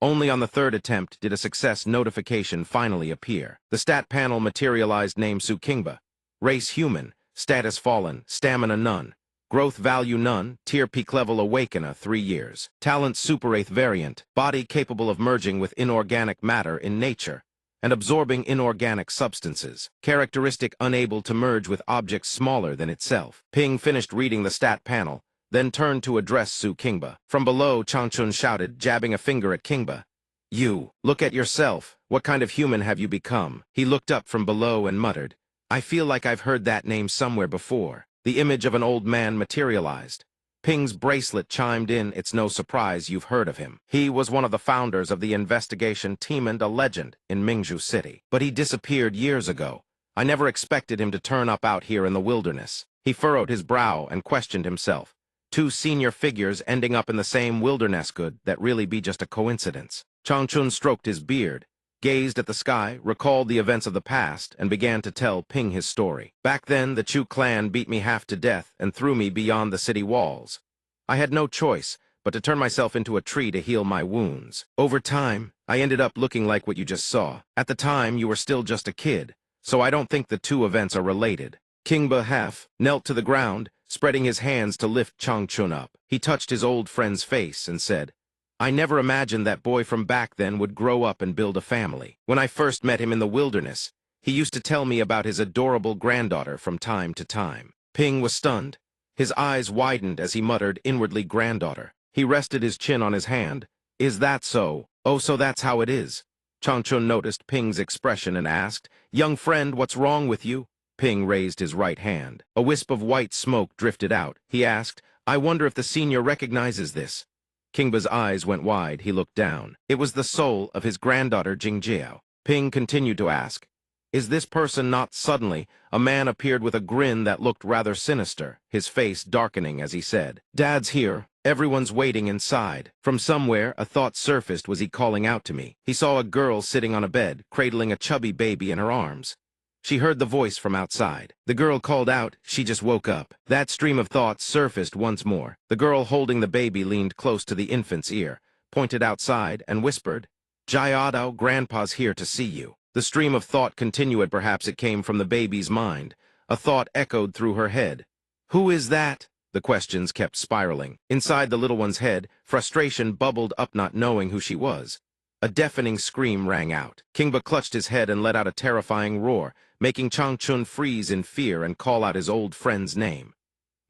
Only on the 3rd attempt did a success notification finally appear. The stat panel materialized name Su Kingba, race human, status fallen, stamina none, growth value none, tier peak level awakener 3 years, talent super 8th variant, body capable of merging with inorganic matter in nature and absorbing inorganic substances, characteristic unable to merge with objects smaller than itself. Ping finished reading the stat panel, then turned to address Su Kingba. From below, Changchun shouted, jabbing a finger at Kingba, "You, look at yourself. What kind of human have you become?" He looked up from below and muttered, "I feel like I've heard that name somewhere before." The image of an old man materialized. Ping's bracelet chimed in, "It's no surprise you've heard of him. He was one of the founders of the investigation team and a legend in Mingzhu City. But he disappeared years ago. I never expected him to turn up out here in the wilderness." He furrowed his brow and questioned himself. 2 senior figures ending up in the same wilderness, could that really be just a coincidence? Changchun stroked his beard, gazed at the sky, recalled the events of the past, and began to tell Ping his story. "Back then, the Chu clan beat me half to death and threw me beyond the city walls. I had no choice but to turn myself into a tree to heal my wounds. Over time, I ended up looking like what you just saw. At the time, you were still just a kid, so I don't think the 2 events are related." Kingba Hef knelt to the ground, spreading his hands to lift Changchun up. He touched his old friend's face and said, "I never imagined that boy from back then would grow up and build a family. When I first met him in the wilderness, he used to tell me about his adorable granddaughter from time to time." Ping was stunned. His eyes widened as he muttered inwardly, "Granddaughter." He rested his chin on his hand. "Is that so? Oh, so that's how it is." Changchun noticed Ping's expression and asked, "Young friend, what's wrong with you?" Ping raised his right hand. A wisp of white smoke drifted out. He asked, "I wonder if the senior recognizes this." Kingba's eyes went wide. He looked down. It was the soul of his granddaughter Jingjiao. Ping continued to ask, "Is this person not?" Suddenly, a man appeared with a grin that looked rather sinister, his face darkening as he said, "Dad's here. Everyone's waiting inside." From somewhere, a thought surfaced. Was he calling out to me? He saw a girl sitting on a bed, cradling a chubby baby in her arms. She heard the voice from outside. The girl called out, "She just woke up." That stream of thoughts surfaced once more. The girl holding the baby leaned close to the infant's ear, pointed outside, and whispered, "Jayado, Grandpa's here to see you." The stream of thought continued. Perhaps it came from the baby's mind. A thought echoed through her head. "Who is that?" The questions kept spiraling. Inside the little one's head, frustration bubbled up, not knowing who she was. A deafening scream rang out. Kingba clutched his head and let out a terrifying roar, making Changchun freeze in fear and call out his old friend's name.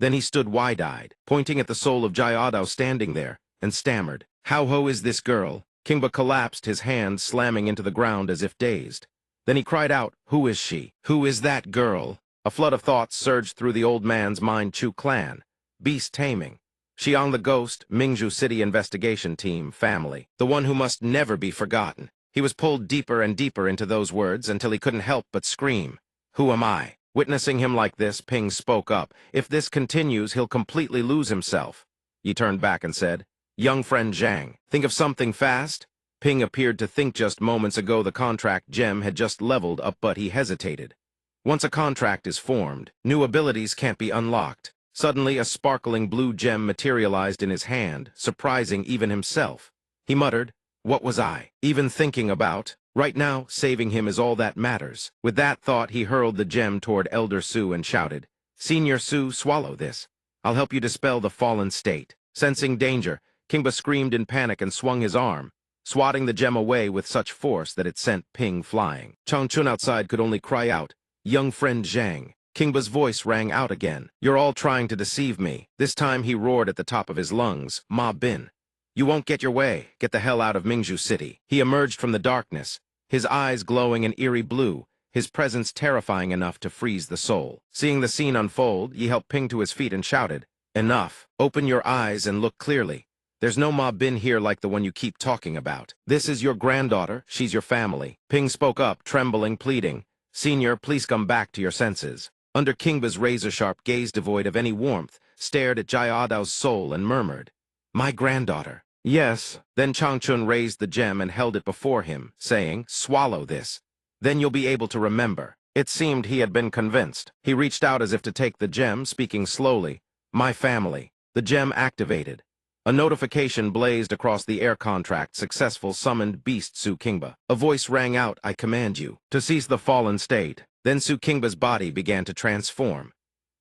Then he stood wide-eyed, pointing at the soul of Jayado standing there, and stammered, "How ho is this girl?" Kingba collapsed, his hand slamming into the ground as if dazed. Then he cried out, "Who is she? Who is that girl?" A flood of thoughts surged through the old man's mind. Chu clan, beast taming, Xiang the ghost, Mingzhu City investigation team, family, the one who must never be forgotten. He was pulled deeper and deeper into those words until he couldn't help but scream, "Who am I?" Witnessing him like this, Ping spoke up. "If this continues, he'll completely lose himself." He turned back and said, "Young friend Zhang, think of something fast." Ping appeared to think just moments ago the contract gem had just leveled up, but he hesitated. Once a contract is formed, new abilities can't be unlocked. Suddenly, a sparkling blue gem materialized in his hand, surprising even himself. He muttered, "What was I even thinking about? Right now, saving him is all that matters." With that thought, he hurled the gem toward Elder Su and shouted, "Senior Su, swallow this. I'll help you dispel the fallen state." Sensing danger, Kingba screamed in panic and swung his arm, swatting the gem away with such force that it sent Ping flying. Changchun outside could only cry out, "Young friend Zhang." Kingba's voice rang out again. "You're all trying to deceive me." This time he roared at the top of his lungs, "Ma Bin. You won't get your way. Get the hell out of Mingzhu City." He emerged from the darkness, his eyes glowing an eerie blue, his presence terrifying enough to freeze the soul. Seeing the scene unfold, he helped Ping to his feet and shouted, "Enough. Open your eyes and look clearly. There's no Ma Bin here like the one you keep talking about. This is your granddaughter. She's your family." Ping spoke up, trembling, pleading, "Senior, please come back to your senses." Under Kingba's razor-sharp gaze devoid of any warmth, stared at Jayadao's soul and murmured, "My granddaughter." "Yes." Then Changchun raised the gem and held it before him, saying, "Swallow this. Then you'll be able to remember." It seemed he had been convinced. He reached out as if to take the gem, speaking slowly, "My family." The gem activated. A notification blazed across the air contract. Successful summoned Beast Su Kingba. A voice rang out, "I command you to cease the fallen state." Then Su Kingba's body began to transform.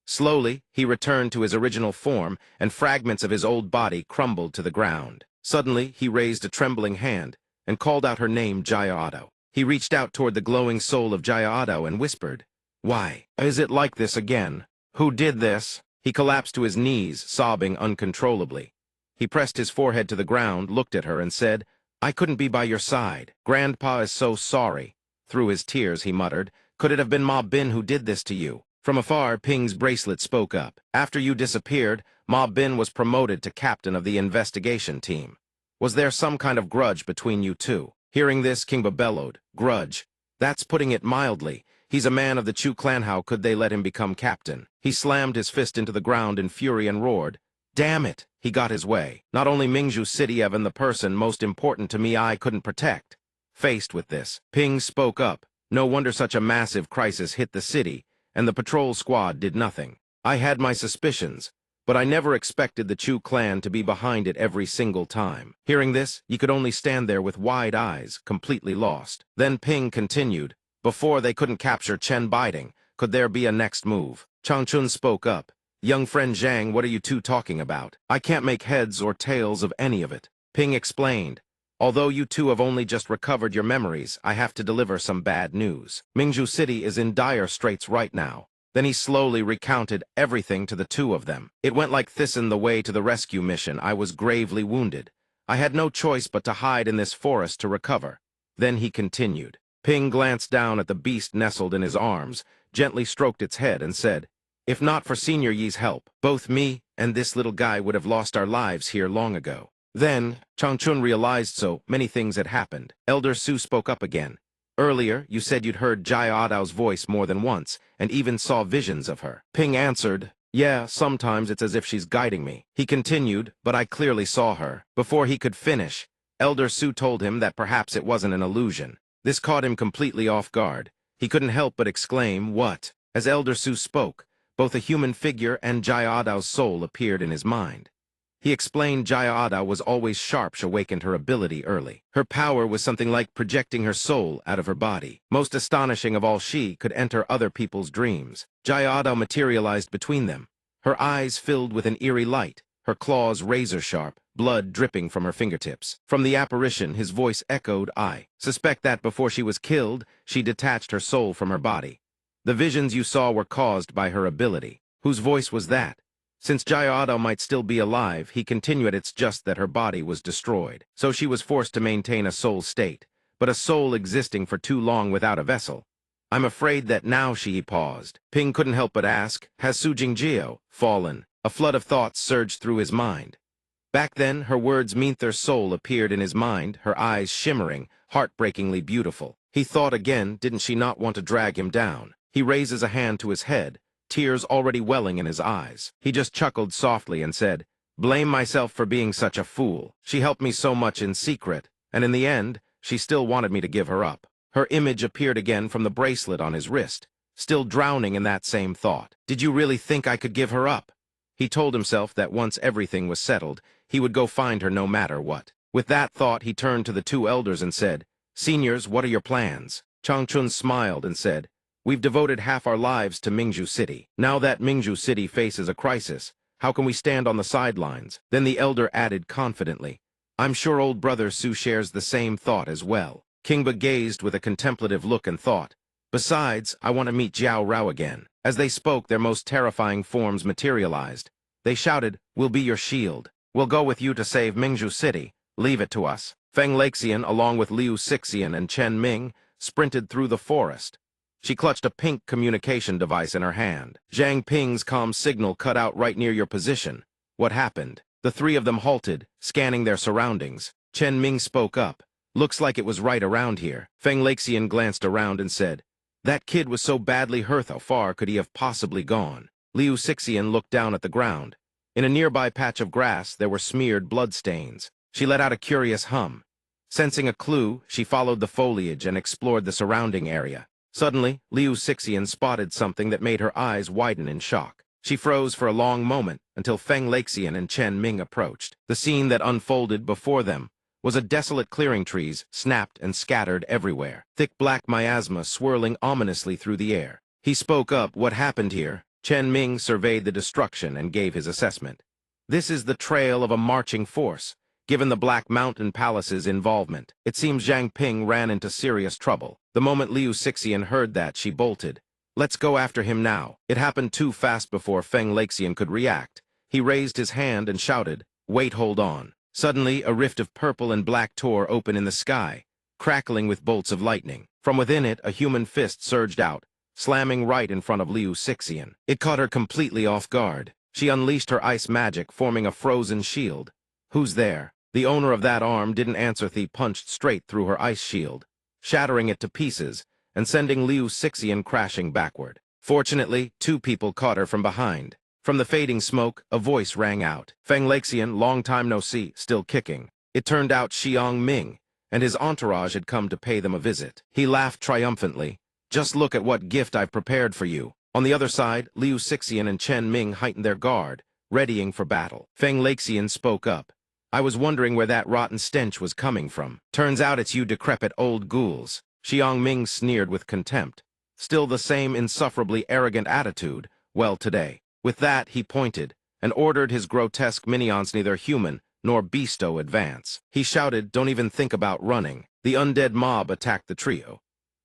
Slowly, he returned to his original form, and fragments of his old body crumbled to the ground. Suddenly, he raised a trembling hand and called out her name, Jayado. He reached out toward the glowing soul of Jayado and whispered, "Why is it like this again? Who did this?" He collapsed to his knees, sobbing uncontrollably. He pressed his forehead to the ground, looked at her, and said, "I couldn't be by your side. Grandpa is so sorry." Through his tears, he muttered, "Could it have been Ma Bin who did this to you?" From afar, Ping's bracelet spoke up. "After you disappeared, Ma Bin was promoted to captain of the investigation team. Was there some kind of grudge between you two?" Hearing this, Kingba bellowed, "Grudge? That's putting it mildly. He's a man of the Chu clan. How could they let him become captain?" He slammed his fist into the ground in fury and roared, "Damn it!" He got his way. Not only Mingzhu City, Evan, the person most important to me, I couldn't protect. Faced with this, Ping spoke up. No wonder such a massive crisis hit the city, and the patrol squad did nothing. I had my suspicions, but I never expected the Chu clan to be behind it every single time. Hearing this, he could only stand there with wide eyes, completely lost. Then Ping continued, "Before they couldn't capture Chen Biding, could there be a next move?" Changchun spoke up. "Young friend Zhang, what are you two talking about? I can't make heads or tails of any of it." Ping explained, "Although you two have only just recovered your memories, I have to deliver some bad news. Mingzhu City is in dire straits right now." Then he slowly recounted everything to the two of them. "It went like this in the way to the rescue mission. I was gravely wounded. I had no choice but to hide in this forest to recover." Then he continued. Ping glanced down at the beast nestled in his arms, gently stroked its head, and said, "If not for Senior Yi's help, both me and this little guy would have lost our lives here long ago." Then, Changchun realized so many things had happened. Elder Su spoke up again. "Earlier, you said you'd heard Jayadao's voice more than once, and even saw visions of her." Ping answered, "Yeah, sometimes it's as if she's guiding me." He continued, "But I clearly saw her." Before he could finish, Elder Su told him that perhaps it wasn't an illusion. This caught him completely off guard. He couldn't help but exclaim, "What?" As Elder Su spoke, both a human figure and Jayadao's soul appeared in his mind. He explained Jayada was always sharp. She awakened her ability early. Her power was something like projecting her soul out of her body. Most astonishing of all, she could enter other people's dreams. Jayada materialized between them. Her eyes filled with an eerie light, her claws razor-sharp, blood dripping from her fingertips. From the apparition, his voice echoed, "I suspect that before she was killed, she detached her soul from her body. The visions you saw were caused by her ability." Whose voice was that? Since Jayada might still be alive, he continued, "It's just that her body was destroyed. So she was forced to maintain a soul state, but a soul existing for too long without a vessel. I'm afraid that now," she paused. Ping couldn't help but ask, "Has Su Jingjio fallen?" A flood of thoughts surged through his mind. Back then, her words meant their soul appeared in his mind, her eyes shimmering, heartbreakingly beautiful. He thought again, didn't she not want to drag him down? He raises a hand to his head, tears already welling in his eyes. He just chuckled softly and said, "Blame myself for being such a fool. She helped me so much in secret, and in the end, she still wanted me to give her up. Her image appeared again from the bracelet on his wrist, still drowning in that same thought. Did you really think I could give her up? He told himself that once everything was settled, he would go find her no matter what. With that thought, he turned to the two elders and said, "Seniors, what are your plans?" Changchun smiled and said, "We've devoted half our lives to Mingzhu City. Now that Mingzhu City faces a crisis, how can we stand on the sidelines?" Then the elder added confidently, "I'm sure old brother Su shares the same thought as well." Kingba gazed with a contemplative look and thought, "Besides, I want to meet Jiao Rao again." As they spoke, their most terrifying forms materialized. They shouted, "We'll be your shield. We'll go with you to save Mingzhu City. Leave it to us." Feng Laxian, along with Liu Sixian and Chen Ming, sprinted through the forest. She clutched a pink communication device in her hand. "Zhang Ping's comm signal cut out right near your position. What happened?" The three of them halted, scanning their surroundings. Chen Ming spoke up. "Looks like it was right around here." Feng Laxian glanced around and said, "That kid was so badly hurt, how far could he have possibly gone?" Liu Sixian looked down at the ground. In a nearby patch of grass, there were smeared bloodstains. She let out a curious hum. Sensing a clue, she followed the foliage and explored the surrounding area. Suddenly, Liu Sixian spotted something that made her eyes widen in shock. She froze for a long moment until Feng Laxian and Chen Ming approached. The scene that unfolded before them was a desolate clearing, trees snapped and scattered everywhere, thick black miasma swirling ominously through the air. He spoke up, "What happened here?" Chen Ming surveyed the destruction and gave his assessment. "This is the trail of a marching force. Given the Black Mountain Palace's involvement, it seems Zhang Ping ran into serious trouble." The moment Liu Sixian heard that, she bolted. "Let's go after him now." It happened too fast before Feng Laxian could react. He raised his hand and shouted, "Wait, hold on." Suddenly, a rift of purple and black tore open in the sky, crackling with bolts of lightning. From within it, a human fist surged out, slamming right in front of Liu Sixian. It caught her completely off guard. She unleashed her ice magic, forming a frozen shield. "Who's there?" The owner of that arm didn't answer. He punched straight through her ice shield, shattering it to pieces and sending Liu Sixian crashing backward. Fortunately, two people caught her from behind. From the fading smoke, a voice rang out. "Feng Laxian, long time no see, still kicking." It turned out Xiang Ming and his entourage had come to pay them a visit. He laughed triumphantly. "Just look at what gift I've prepared for you." On the other side, Liu Sixian and Chen Ming heightened their guard, readying for battle. Feng Laxian spoke up. "I was wondering where that rotten stench was coming from. Turns out it's you decrepit old ghouls." Xiang Ming sneered with contempt. Still the same insufferably arrogant attitude. Well, today. With that, he pointed and ordered his grotesque minions neither human nor beasto advance. He shouted, "Don't even think about running." The undead mob attacked the trio.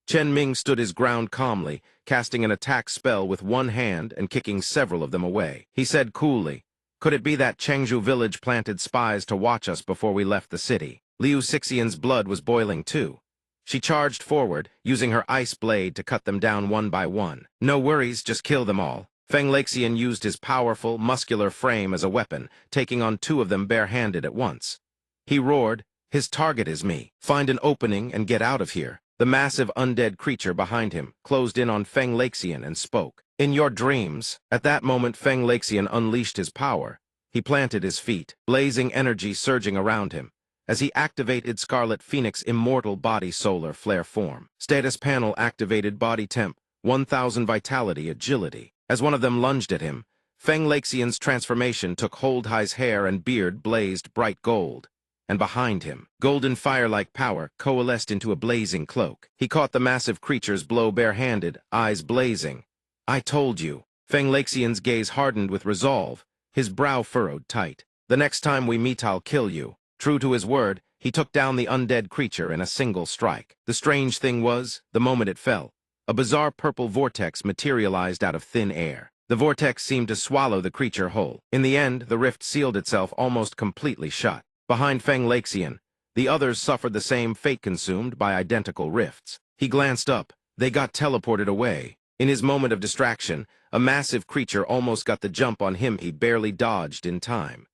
Chen Ming stood his ground calmly, casting an attack spell with one hand and kicking several of them away. He said coolly, "Could it be that Chengzhu village planted spies to watch us before we left the city?" Liu Sixian's blood was boiling too. She charged forward, using her ice blade to cut them down one by one. "No worries, just kill them all." Feng Laxian used his powerful, muscular frame as a weapon, taking on two of them barehanded at once. He roared, "His target is me. Find an opening and get out of here." The massive undead creature behind him closed in on Feng Laxian and spoke. "In your dreams." At that moment, Feng Laxian unleashed his power. He planted his feet, blazing energy surging around him, as he activated Scarlet Phoenix immortal body solar flare form. Status panel activated body temp, 1000 vitality agility. As one of them lunged at him, Feng Laxian's transformation took hold. His hair and beard blazed bright gold. And behind him, golden fire-like power coalesced into a blazing cloak. He caught the massive creature's blow barehanded, eyes blazing. "I told you." Feng Laxian's gaze hardened with resolve, his brow furrowed tight. "The next time we meet, I'll kill you." True to his word, he took down the undead creature in a single strike. The strange thing was, the moment it fell, a bizarre purple vortex materialized out of thin air. The vortex seemed to swallow the creature whole. In the end, the rift sealed itself almost completely shut. Behind Feng Laxian, the others suffered the same fate, consumed by identical rifts. He glanced up. They got teleported away. In his moment of distraction, a massive creature almost got the jump on him. He barely dodged in time.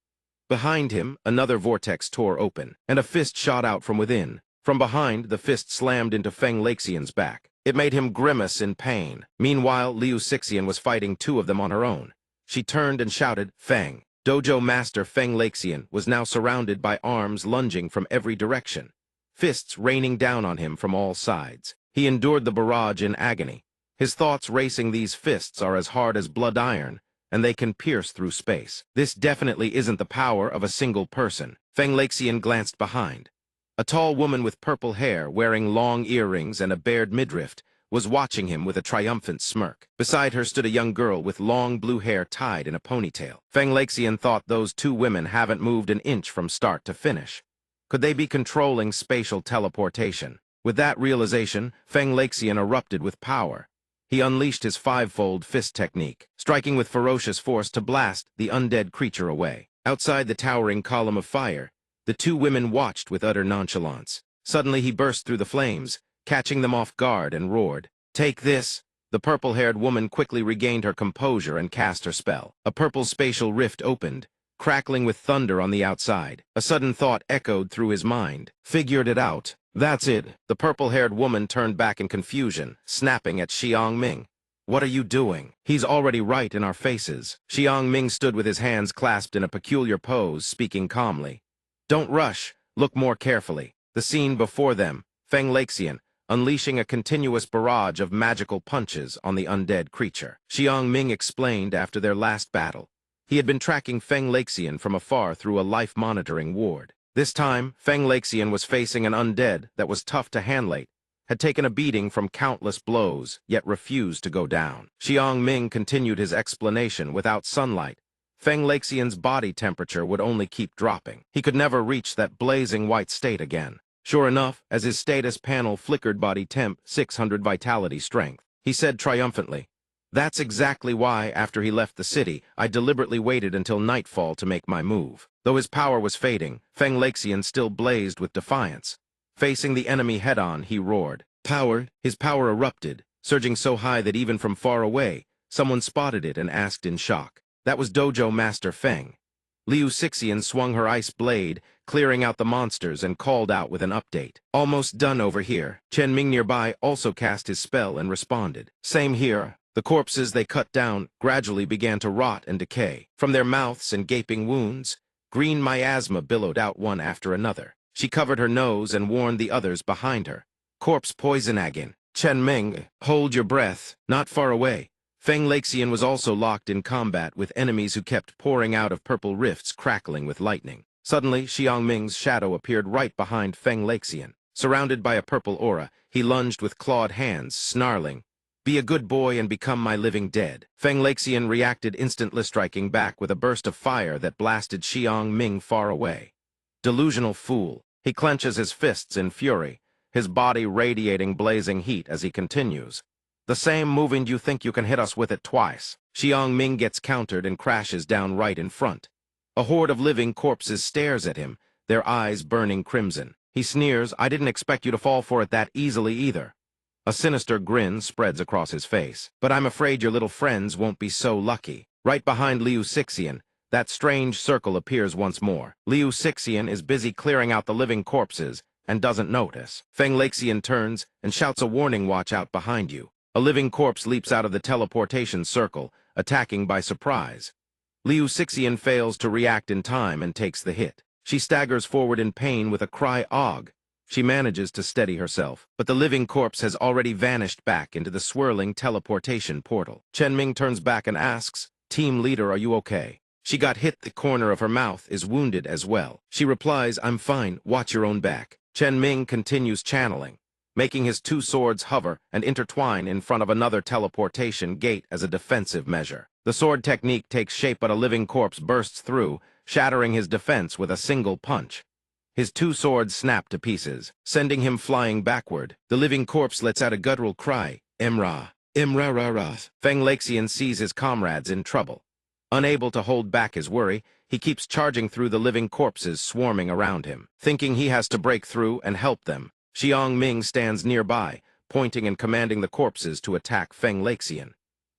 Behind him, another vortex tore open, and a fist shot out from within. From behind, the fist slammed into Feng Laxian's back. It made him grimace in pain. Meanwhile, Liu Sixian was fighting two of them on her own. She turned and shouted, "Feng!" Dojo Master Feng Laxian was now surrounded by arms lunging from every direction. fists raining down on him from all sides. He endured the barrage in agony. His thoughts racing. These fists are as hard as blood iron, and they can pierce through space. This definitely isn't the power of a single person. Feng Laxian glanced behind. A tall woman with purple hair, wearing long earrings and a bared midriff, was watching him with a triumphant smirk. Beside her stood a young girl with long blue hair tied in a ponytail. Feng Laxian thought those two women haven't moved an inch from start to finish. Could they be controlling spatial teleportation? With that realization, Feng Laxian erupted with power. He unleashed his five-fold fist technique, striking with ferocious force to blast the undead creature away. Outside the towering column of fire, the two women watched with utter nonchalance. Suddenly he burst through the flames, catching them off guard, and roared, "Take this!" The purple-haired woman quickly regained her composure and cast her spell. A purple spatial rift opened, crackling with thunder on the outside. A sudden thought echoed through his mind. Figured it out. That's it. The purple-haired woman turned back in confusion, snapping at Zhang Ping. "What are you doing? He's already right in our faces." Zhang Ping stood with his hands clasped in a peculiar pose, speaking calmly. "Don't rush. Look more carefully." The scene before them, Feng Laxian, unleashing a continuous barrage of magical punches on the undead creature. Zhang Ping explained after their last battle. He had been tracking Feng Laxian from afar through a life-monitoring ward. This time, Feng Laxian was facing an undead that was tough to handle, had taken a beating from countless blows, yet refused to go down. Zhang Ping continued his explanation. Without sunlight, Feng Laxian's body temperature would only keep dropping. He could never reach that blazing white state again. Sure enough, as his status panel flickered, body temp 600 vitality strength, he said triumphantly, "That's exactly why, after he left the city, I deliberately waited until nightfall to make my move." Though his power was fading, Feng Laxian still blazed with defiance. Facing the enemy head-on, he roared. Power! His power erupted, surging so high that even from far away, someone spotted it and asked in shock. That was Dojo Master Feng. Liu Xixian swung her ice blade, clearing out the monsters, and called out with an update. "Almost done over here." Chen Ming nearby also cast his spell and responded. "Same here." The corpses they cut down gradually began to rot and decay. From their mouths and gaping wounds, green miasma billowed out one after another. She covered her nose and warned the others behind her. "Corpse poison again." "Chen Ming, hold your breath." Not far away, Feng Laxian was also locked in combat with enemies who kept pouring out of purple rifts crackling with lightning. Suddenly, Zhang Ming's shadow appeared right behind Feng Laxian. Surrounded by a purple aura, he lunged with clawed hands, snarling, "Be a good boy and become my living dead." Feng Laxian reacted instantly, striking back with a burst of fire that blasted Zhang Ming far away. Delusional fool. He clenches his fists in fury, his body radiating blazing heat as he continues. "The same moving you think you can hit us with it twice." Zhang Ming gets countered and crashes down right in front. A horde of living corpses stares at him, their eyes burning crimson. He sneers, "I didn't expect you to fall for it that easily either." A sinister grin spreads across his face. "But I'm afraid your little friends won't be so lucky." Right behind Liu Xixian, that strange circle appears once more. Liu Xixian is busy clearing out the living corpses and doesn't notice. Feng Laxian turns and shouts a warning, "Watch out behind you." A living corpse leaps out of the teleportation circle, attacking by surprise. Liu Xixian fails to react in time and takes the hit. She staggers forward in pain with a cry, "Og!" She manages to steady herself, but the living corpse has already vanished back into the swirling teleportation portal. Chen Ming turns back and asks, "Team leader, are you okay?" She got hit. The corner of her mouth is wounded as well. She replies, "I'm fine, watch your own back." Chen Ming continues channeling, making his two swords hover and intertwine in front of another teleportation gate as a defensive measure. The sword technique takes shape, but a living corpse bursts through, shattering his defense with a single punch. His two swords snap to pieces, sending him flying backward. The living corpse lets out a guttural cry, "Imra, Imra Rarath." Feng Laxian sees his comrades in trouble. Unable to hold back his worry, he keeps charging through the living corpses swarming around him. Thinking he has to break through and help them, Zhang Ming stands nearby, pointing and commanding the corpses to attack Feng Laxian.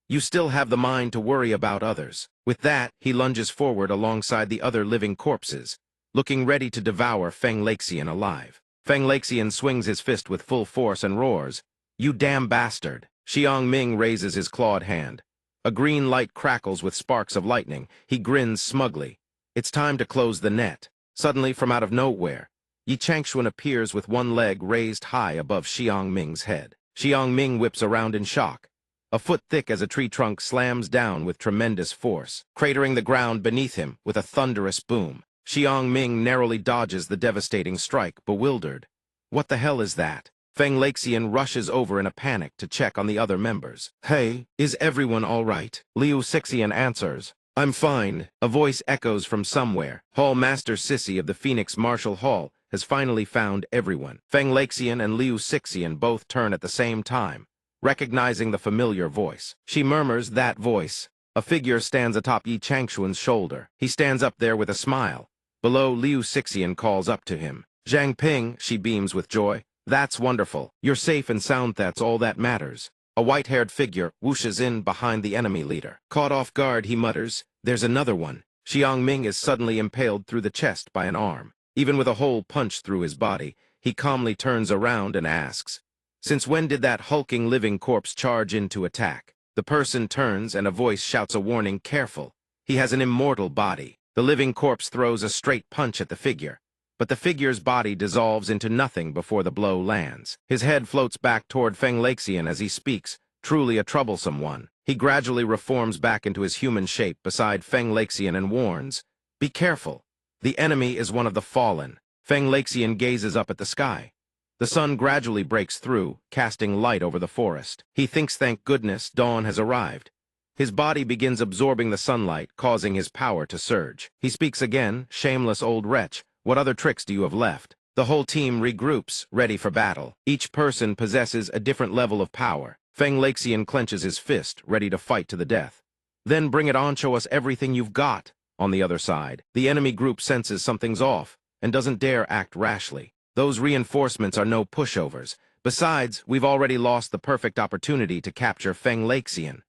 "You still have the mind to worry about others." With that, he lunges forward alongside the other living corpses, looking ready to devour Feng Laxian alive. Feng Laxian swings his fist with full force and roars, "You damn bastard!" Zhang Ming raises his clawed hand. A green light crackles with sparks of lightning. He grins smugly. It's time to close the net. Suddenly, from out of nowhere, Yi Changxuan appears with one leg raised high above Xiang Ming's head. Xiang Ming whips around in shock. A foot thick as a tree trunk slams down with tremendous force, cratering the ground beneath him with a thunderous boom. Xiang Ming narrowly dodges the devastating strike, bewildered. What the hell is that? Feng Laxian rushes over in a panic to check on the other members. Hey, is everyone all right? Liu Xixian answers. I'm fine. A voice echoes from somewhere. Hall Master Sissy of the Phoenix Martial Hall has finally found everyone. Feng Laxian and Liu Xixian both turn at the same time, recognizing the familiar voice. She murmurs that voice. A figure stands atop Yi Changxuan's shoulder. He stands up there with a smile. Below, Liu Xixian calls up to him. Zhang Ping, she beams with joy. That's wonderful. You're safe and sound, that's all that matters. A white-haired figure whooshes in behind the enemy leader. Caught off guard, he mutters, there's another one. Xiang Ming is suddenly impaled through the chest by an arm. Even with a hole punched through his body, he calmly turns around and asks, since when did that hulking living corpse charge in to attack? The person turns and a voice shouts a warning, careful. He has an immortal body. The living corpse throws a straight punch at the figure, but the figure's body dissolves into nothing before the blow lands. His head floats back toward Feng Laxian as he speaks, truly a troublesome one. He gradually reforms back into his human shape beside Feng Laxian and warns, be careful. The enemy is one of the fallen. Feng Laxian gazes up at the sky. The sun gradually breaks through, casting light over the forest. He thinks, thank goodness, dawn has arrived. His body begins absorbing the sunlight, causing his power to surge. He speaks again, shameless old wretch. What other tricks do you have left? The whole team regroups, ready for battle. Each person possesses a different level of power. Feng Laxian clenches his fist, ready to fight to the death. Then bring it on, show us everything you've got. On the other side, the enemy group senses something's off, and doesn't dare act rashly. Those reinforcements are no pushovers. Besides, we've already lost the perfect opportunity to capture Feng Laxian.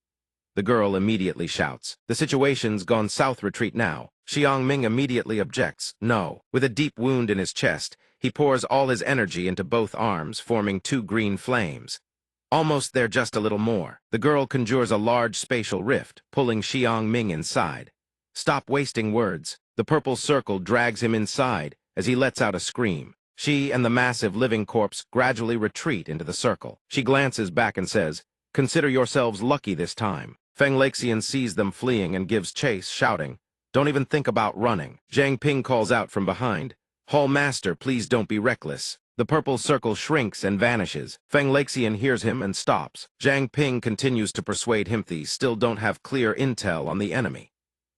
The girl immediately shouts, the situation's gone south, retreat now. Xiang Ming immediately objects, no. With a deep wound in his chest, he pours all his energy into both arms, forming two green flames. Almost there, just a little more. The girl conjures a large spatial rift, pulling Xiang Ming inside. Stop wasting words. The purple circle drags him inside as he lets out a scream. She and the massive living corpse gradually retreat into the circle. She glances back and says, consider yourselves lucky this time. Feng Laxian sees them fleeing and gives chase, shouting, don't even think about running. Zhang Ping calls out from behind, Hall Master, please don't be reckless. The purple circle shrinks and vanishes. Feng Laxian hears him and stops. Zhang Ping continues to persuade him they still don't have clear intel on the enemy.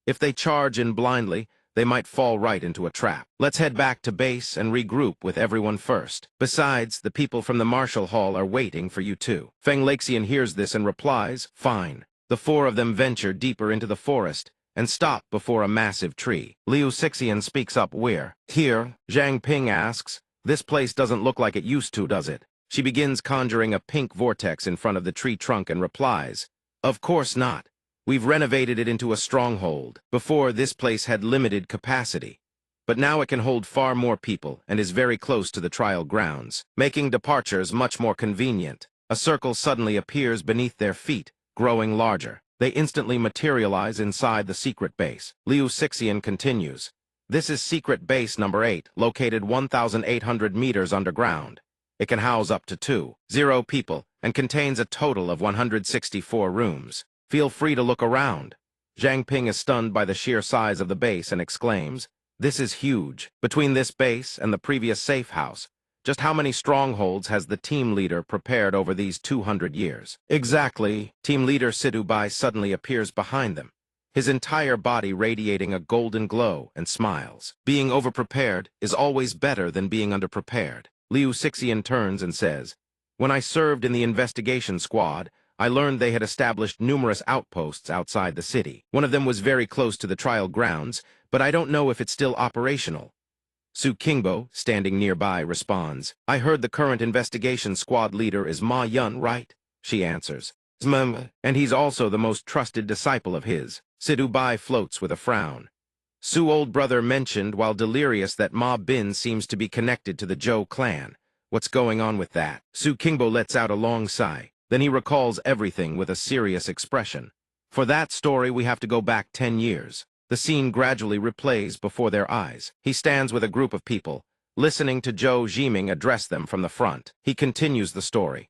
If they charge in blindly, they might fall right into a trap. Let's head back to base and regroup with everyone first. Besides, the people from the Martial Hall are waiting for you too. Feng Laxian hears this and replies, fine. The four of them venture deeper into the forest and stop before a massive tree. Liu Xixian speaks up, where? Here, Zhang Ping asks. This place doesn't look like it used to, does it? She begins conjuring a pink vortex in front of the tree trunk and replies, of course not. We've renovated it into a stronghold. Before, this place had limited capacity, but now it can hold far more people and is very close to the trial grounds, making departures much more convenient. A circle suddenly appears beneath their feet, growing larger. They instantly materialize inside the secret base. Liu Xixian continues, this is secret base number 8, located 1,800 meters underground. It can house up to 20 people and contains a total of 164 rooms. Feel free to look around. Zhang Ping is stunned by the sheer size of the base and exclaims, this is huge. Between this base and the previous safe house, just how many strongholds has the team leader prepared over these 200 years? Exactly. Team leader Sidubai suddenly appears behind them, his entire body radiating a golden glow, and smiles. Being overprepared is always better than being underprepared. Liu Xixian turns and says, when I served in the investigation squad, I learned they had established numerous outposts outside the city. One of them was very close to the trial grounds, but I don't know if it's still operational. Su Qingbo, standing nearby, responds, I heard the current investigation squad leader is Ma Yun, right? She answers, and he's also the most trusted disciple of his. Sidubai floats with a frown. Su old brother mentioned while delirious that Ma Bin seems to be connected to the Zhou clan. What's going on with that? Su Qingbo lets out a long sigh. Then he recalls everything with a serious expression. For that story, we have to go back 10 years. The scene gradually replays before their eyes. He stands with a group of people, listening to Zhou Jiming address them from the front. He continues the story.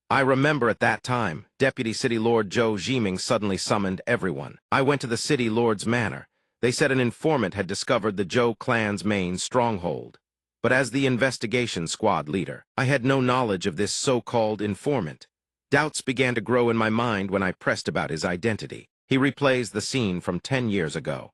I remember at that time, Deputy City Lord Zhou Jiming suddenly summoned everyone. I went to the City Lord's manor. They said an informant had discovered the Zhou clan's main stronghold. But as the investigation squad leader, I had no knowledge of this so-called informant. Doubts began to grow in my mind when I pressed about his identity. He replays the scene from 10 years ago.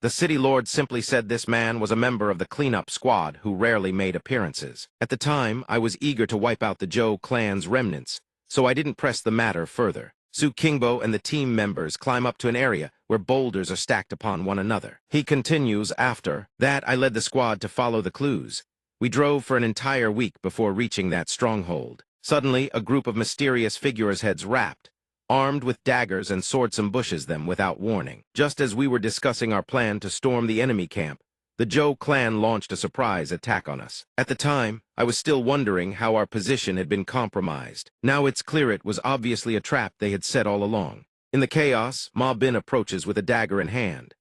The city lord simply said this man was a member of the cleanup squad who rarely made appearances. At the time, I was eager to wipe out the Zhou clan's remnants, so I didn't press the matter further. Su Qingbo and the team members climb up to an area where boulders are stacked upon one another. He continues, after that I led the squad to follow the clues. We drove for an entire week before reaching that stronghold. Suddenly, a group of mysterious figures heads wrapped, armed with daggers and swords, ambushes them without warning. Just as we were discussing our plan to storm the enemy camp, the Zhou clan launched a surprise attack on us. At the time, I was still wondering how our position had been compromised. Now it's clear it was obviously a trap they had set all along. In the chaos, Ma Bin approaches with a dagger in hand.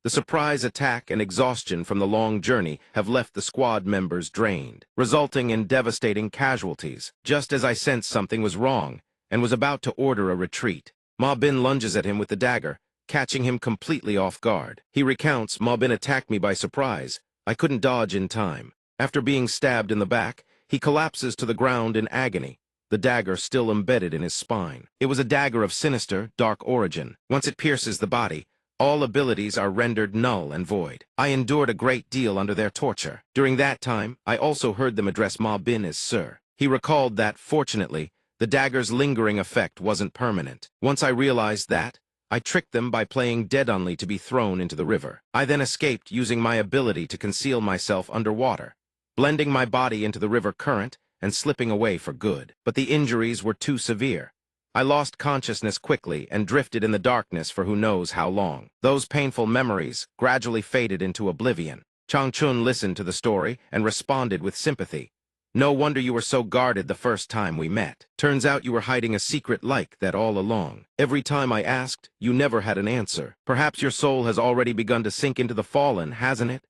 The surprise attack and exhaustion from the long journey have left the squad members drained, resulting in devastating casualties. Just as I sensed something was wrong and was about to order a retreat, Ma Bin lunges at him with the dagger, catching him completely off guard. He recounts, Ma Bin attacked me by surprise. I couldn't dodge in time. After being stabbed in the back, he collapses to the ground in agony, the dagger still embedded in his spine. It was a dagger of sinister, dark origin. Once it pierces the body, all abilities are rendered null and void. I endured a great deal under their torture. During that time, I also heard them address Ma Bin as Sir. He recalled that, fortunately, the dagger's lingering effect wasn't permanent. Once I realized that, I tricked them by playing dead only to be thrown into the river. I then escaped using my ability to conceal myself underwater, blending my body into the river current and slipping away for good. But the injuries were too severe. I lost consciousness quickly and drifted in the darkness for who knows how long. Those painful memories gradually faded into oblivion. Chang Chun listened to the story and responded with sympathy. No wonder you were so guarded the first time we met. Turns out you were hiding a secret like that all along. Every time I asked, you never had an answer. Perhaps your soul has already begun to sink into the fallen, hasn't it?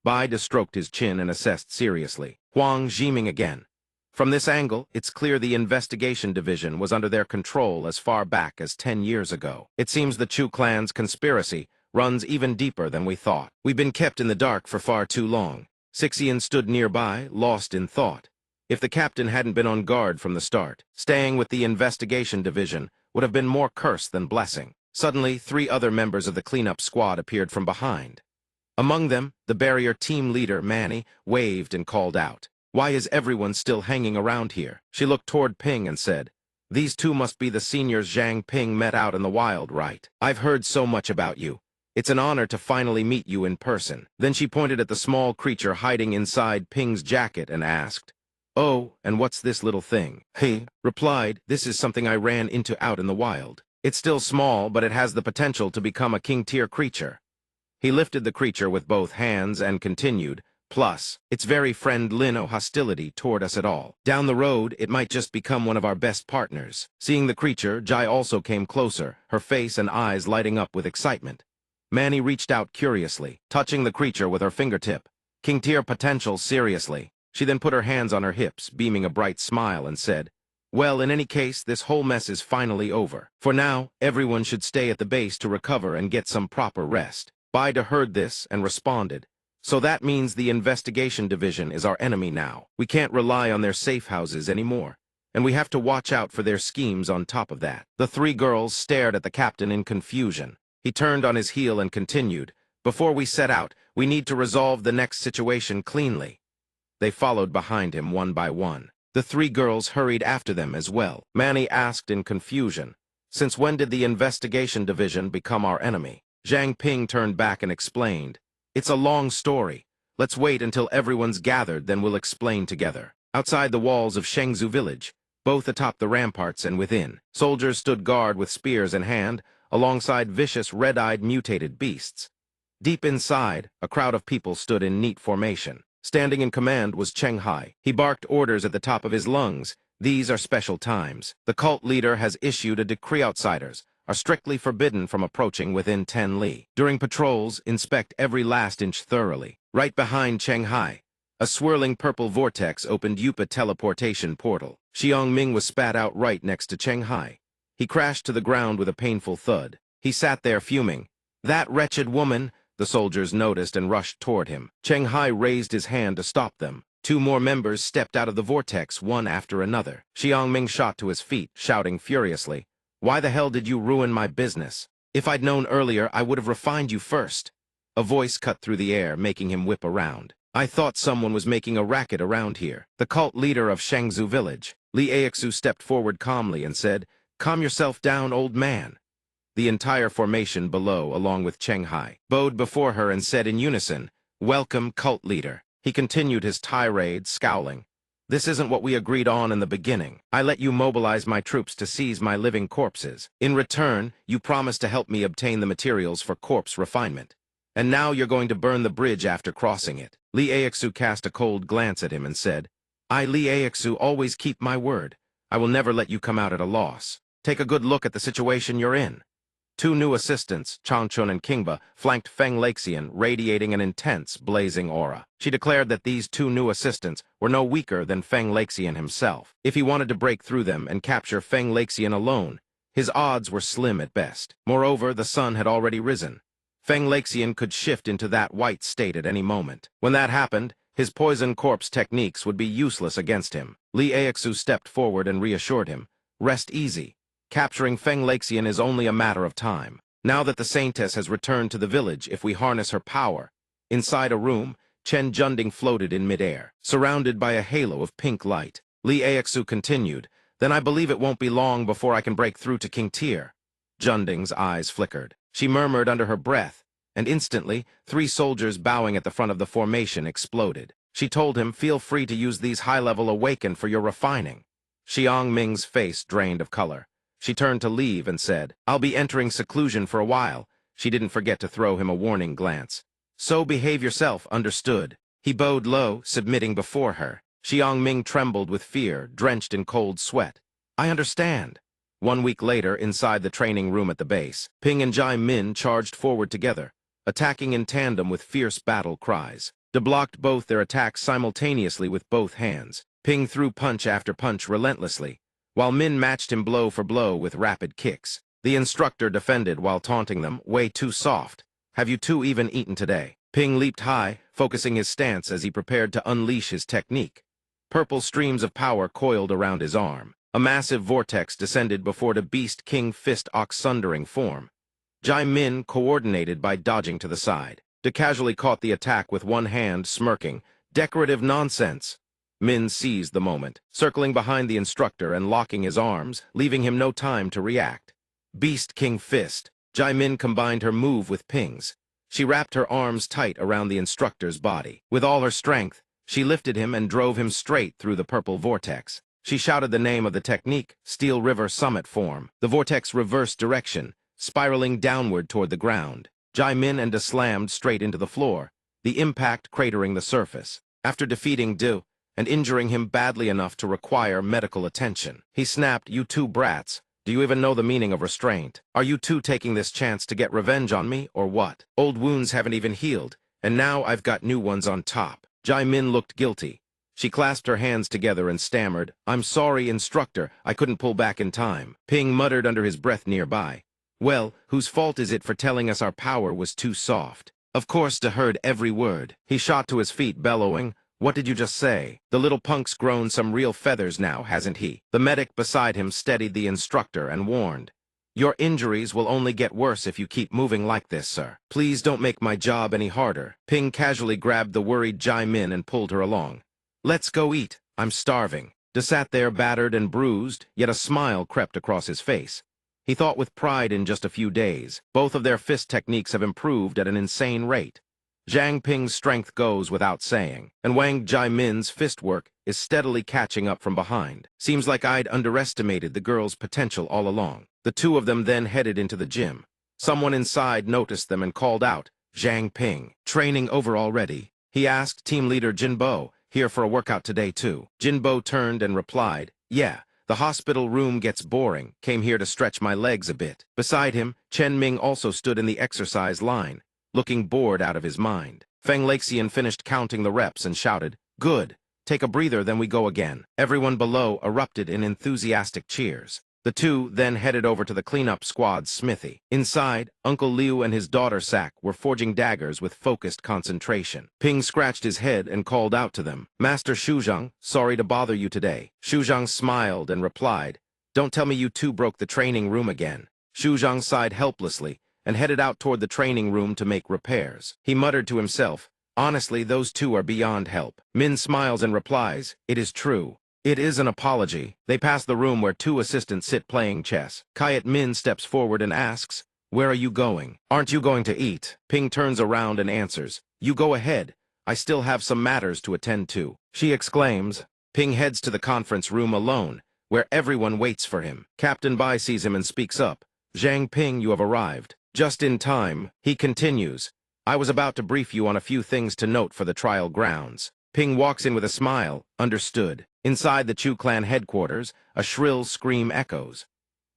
Baida stroked his chin and assessed seriously. Huang Jiming again. From this angle, it's clear the investigation division was under their control as far back as 10 years ago. It seems the Chu clan's conspiracy runs even deeper than we thought. We've been kept in the dark for far too long. Sixian stood nearby, lost in thought. If the captain hadn't been on guard from the start, staying with the investigation division would have been more curse than blessing. Suddenly, 3 other members of the cleanup squad appeared from behind. Among them, the barrier team leader, Manny, waved and called out, "Why is everyone still hanging around here?" She looked toward Ping and said, "These 2 must be the seniors Zhang Ping met out in the wild, right? I've heard so much about you. It's an honor to finally meet you in person." Then she pointed at the small creature hiding inside Ping's jacket and asked, "Oh, and what's this little thing?" He replied, "This is something I ran into out in the wild. It's still small, but it has the potential to become a king-tier creature." He lifted the creature with both hands and continued, "Plus, it's very friendly, no hostility toward us at all. Down the road, it might just become one of our best partners." Seeing the creature, Jai also came closer, her face and eyes lighting up with excitement. Manny reached out curiously, touching the creature with her fingertip. "King-tier potential, seriously." She then put her hands on her hips, beaming a bright smile, and said, "Well, in any case, this whole mess is finally over. For now, everyone should stay at the base to recover and get some proper rest." Baida heard this and responded, "So that means the investigation division is our enemy now. We can't rely on their safe houses anymore, and we have to watch out for their schemes on top of that." The 3 girls stared at the captain in confusion. He turned on his heel and continued, "Before we set out, we need to resolve the next situation cleanly." They followed behind him one by one. The 3 girls hurried after them as well. Manny asked in confusion, "Since when did the investigation division become our enemy?" Zhang Ping turned back and explained, "It's a long story. Let's wait until everyone's gathered, then we'll explain together." Outside the walls of Shengzu village, both atop the ramparts and within, soldiers stood guard with spears in hand, alongside vicious red-eyed mutated beasts. Deep inside, a crowd of people stood in neat formation. Standing in command was Cheng Hai. He barked orders at the top of his lungs. "These are special times. The cult leader has issued a decree. Outsiders are strictly forbidden from approaching within 10 li. During patrols, inspect every last inch thoroughly." Right behind Cheng Hai, A swirling purple vortex opened Yupa teleportation portal. Xiang Ming was spat out right next to Cheng Hai. He crashed to the ground with a painful thud. He sat there fuming. That wretched woman! The soldiers noticed and rushed toward him. Cheng Hai raised his hand to stop them. Two more members stepped out of the vortex, one after another. Xiang Ming shot to his feet, shouting furiously, "Why the hell did you ruin my business? If I'd known earlier, I would have refined you first." A voice cut through the air, making him whip around. "I thought someone was making a racket around here." The cult leader of Shangzhou village. Li Aixu stepped forward calmly and said, "Calm yourself down, old man." The entire formation below, along with Cheng Hai, bowed before her and said in unison, "Welcome, cult leader." He continued his tirade, scowling. "This isn't what we agreed on in the beginning. I let you mobilize my troops to seize my living corpses. In return, you promised to help me obtain the materials for corpse refinement. And now you're going to burn the bridge after crossing it." Li Aixu cast a cold glance at him and said, "I, Li Aixu, always keep my word. I will never let you come out at a loss. Take a good look at the situation you're in." Two new assistants, Changchun and Qingba, flanked Feng Laxian, radiating an intense, blazing aura. She declared that these two new assistants were no weaker than Feng Laxian himself. If he wanted to break through them and capture Feng Laxian alone, his odds were slim at best. Moreover, the sun had already risen. Feng Laxian could shift into that white state at any moment. When that happened, his poison corpse techniques would be useless against him. Li Aixu stepped forward and reassured him, "Rest easy. Capturing Feng Laxian is only a matter of time. Now that the Saintess has returned to the village, if we harness her power." Inside a room, Chen Junding floated in midair, surrounded by a halo of pink light. Li Aixu continued, "Then I believe it won't be long before I can break through to King Tyr." Junding's eyes flickered. She murmured under her breath, and instantly, 3 soldiers bowing at the front of the formation exploded. She told him, "Feel free to use these high-level awaken for your refining." Xiang Ming's face drained of color. She turned to leave and said, "I'll be entering seclusion for a while." She didn't forget to throw him a warning glance. "So behave yourself, understood." He bowed low, submitting before her. Xiang Ming trembled with fear, drenched in cold sweat. "I understand." 1 week later, inside the training room at the base, Ping and Jai Min charged forward together, attacking in tandem with fierce battle cries. De blocked both their attacks simultaneously with both hands. Ping threw punch after punch relentlessly, while Min matched him blow for blow with rapid kicks. The instructor defended while taunting them, "Way too soft. Have you two even eaten today?" Ping leaped high, focusing his stance as he prepared to unleash his technique. Purple streams of power coiled around his arm. A massive vortex descended before the Beast King Fist Ox-sundering form. Jai Min coordinated by dodging to the side. De casually caught the attack with one hand, smirking, "Decorative nonsense." Min seized the moment, circling behind the instructor and locking his arms, leaving him no time to react. Beast King Fist. Jai Min combined her move with Ping's. She wrapped her arms tight around the instructor's body. With all her strength, she lifted him and drove him straight through the purple vortex. She shouted the name of the technique, Steel River Summit form. The vortex reversed direction, spiraling downward toward the ground. Jai Min and De slammed straight into the floor, the impact cratering the surface. After defeating De and injuring him badly enough to require medical attention, he snapped, "You two brats, do you even know the meaning of restraint? Are you two taking this chance to get revenge on me, or what? Old wounds haven't even healed, and now I've got new ones on top." Jai Min looked guilty. She clasped her hands together and stammered, "I'm sorry, instructor, I couldn't pull back in time." Ping muttered under his breath nearby, "Well, whose fault is it for telling us our power was too soft?" Of course, De heard every word. He shot to his feet, bellowing, "What did you just say? The little punk's grown some real feathers now, hasn't he?" The medic beside him steadied the instructor and warned, "Your injuries will only get worse if you keep moving like this, sir. Please don't make my job any harder." Ping casually grabbed the worried Jai Min and pulled her along. "Let's go eat. I'm starving." De sat there battered and bruised, yet a smile crept across his face. He thought with pride in just a few days. Both of their fist techniques have improved at an insane rate. Zhang Ping's strength goes without saying, and Wang Jai Min's fist work is steadily catching up from behind. Seems like I'd underestimated the girl's potential all along. The two of them then headed into the gym. Someone inside noticed them and called out, "Zhang Ping, training over already?" He asked team leader Jinbo, "Here for a workout today too?" Jinbo turned and replied, "Yeah, the hospital room gets boring. Came here to stretch my legs a bit." Beside him, Chen Ming also stood in the exercise line, looking bored out of his mind. Feng Laxian finished counting the reps and shouted, Good. Take a breather, then we go again. Everyone below erupted in enthusiastic cheers. The two then headed over to the cleanup squad's smithy. Inside, Uncle Liu and his daughter Sak were forging daggers with focused concentration. Ping scratched his head and called out to them, "Master Shuzhang, sorry to bother you today." Shuzhang smiled and replied, "Don't tell me you two broke the training room again." Shuzhang sighed helplessly and headed out toward the training room to make repairs. He muttered to himself, "Honestly, those two are beyond help." Min smiles and replies, "It is true. It is an apology." They pass the room where two assistants sit playing chess. Kayat Min steps forward and asks, "Where are you going? Aren't you going to eat?" Ping turns around and answers, "You go ahead. I still have some matters to attend to." She exclaims. Ping heads to the conference room alone, where everyone waits for him. Captain Bai sees him and speaks up, "Zhang Ping, you have arrived. Just in time." He continues, "I was about to brief you on a few things to note for the trial grounds." Ping walks in with a smile, understood. Inside the Chu clan headquarters, a shrill scream echoes.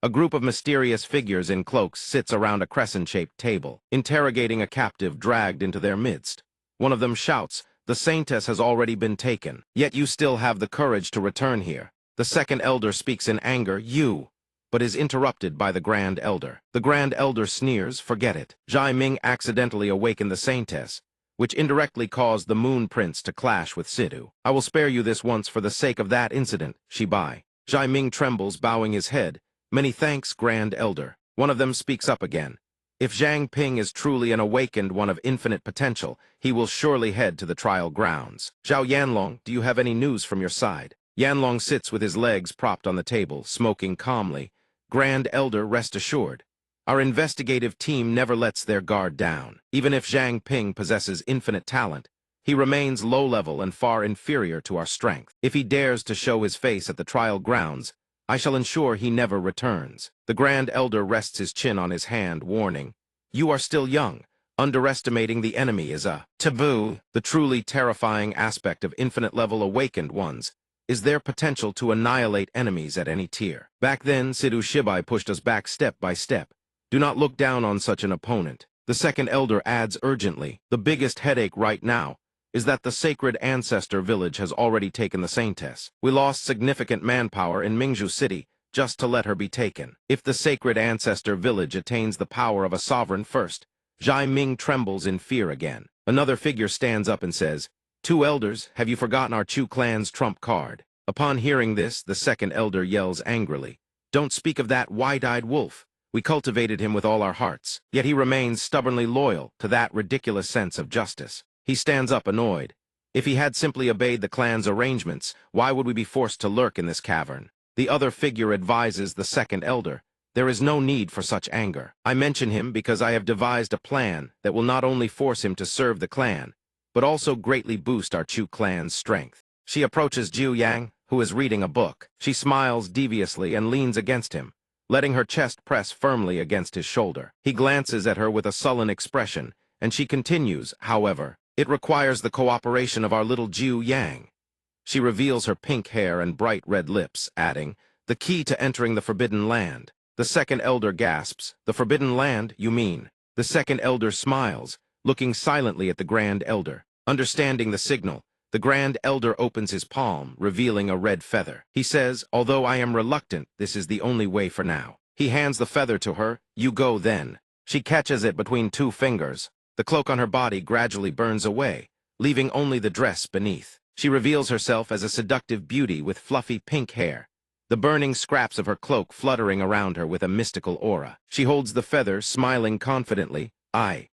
A group of mysterious figures in cloaks sits around a crescent-shaped table, interrogating a captive dragged into their midst. One of them shouts, "The Saintess has already been taken, yet you still have the courage to return here." The second elder speaks in anger, "You," but is interrupted by the Grand Elder. The Grand Elder sneers, "Forget it. Zhai Ming accidentally awakened the Saintess, which indirectly caused the Moon Prince to clash with Sidhu. I will spare you this once for the sake of that incident, Shibai." Zhai Ming trembles, bowing his head. "Many thanks, Grand Elder." One of them speaks up again. "If Zhang Ping is truly an awakened one of infinite potential, he will surely head to the trial grounds." "Zhao Yanlong, do you have any news from your side?" Yanlong sits with his legs propped on the table, smoking calmly. "Grand Elder, rest assured. Our investigative team never lets their guard down. Even if Zhang Ping possesses infinite talent, he remains low-level and far inferior to our strength. If he dares to show his face at the trial grounds, I shall ensure he never returns." The Grand Elder rests his chin on his hand, warning, "You are still young. Underestimating the enemy is a taboo." The truly terrifying aspect of infinite-level awakened ones is their potential to annihilate enemies at any tier. Back then, Sidhu Shibai pushed us back step by step. Do not look down on such an opponent. The second elder adds urgently, "The biggest headache right now is that the sacred ancestor village has already taken the Saintess. We lost significant manpower in Mingzhu City just to let her be taken. If the sacred ancestor village attains the power of a sovereign first," Zhai Ming trembles in fear again. Another figure stands up and says, "Two elders, have you forgotten our Chu clan's trump card?" Upon hearing this, the second elder yells angrily, "Don't speak of that wide-eyed wolf. We cultivated him with all our hearts, yet he remains stubbornly loyal to that ridiculous sense of justice." He stands up annoyed. "If he had simply obeyed the clan's arrangements, why would we be forced to lurk in this cavern?" The other figure advises the second elder, "There is no need for such anger. I mention him because I have devised a plan that will not only force him to serve the clan, but also greatly boost our Chu clan's strength." She approaches Jiu Yang, who is reading a book. She smiles deviously and leans against him, letting her chest press firmly against his shoulder. He glances at her with a sullen expression, and she continues, "However, it requires the cooperation of our little Jiu Yang." She reveals her pink hair and bright red lips, adding, "The key to entering the Forbidden Land." The second elder gasps, "The Forbidden Land, you mean?" The second elder smiles, looking silently at the Grand Elder. Understanding the signal, the Grand Elder opens his palm, revealing a red feather. He says, "Although I am reluctant, this is the only way for now." He hands the feather to her. "You go then." She catches it between two fingers. The cloak on her body gradually burns away, leaving only the dress beneath. She reveals herself as a seductive beauty with fluffy pink hair, the burning scraps of her cloak fluttering around her with a mystical aura. She holds the feather, smiling confidently.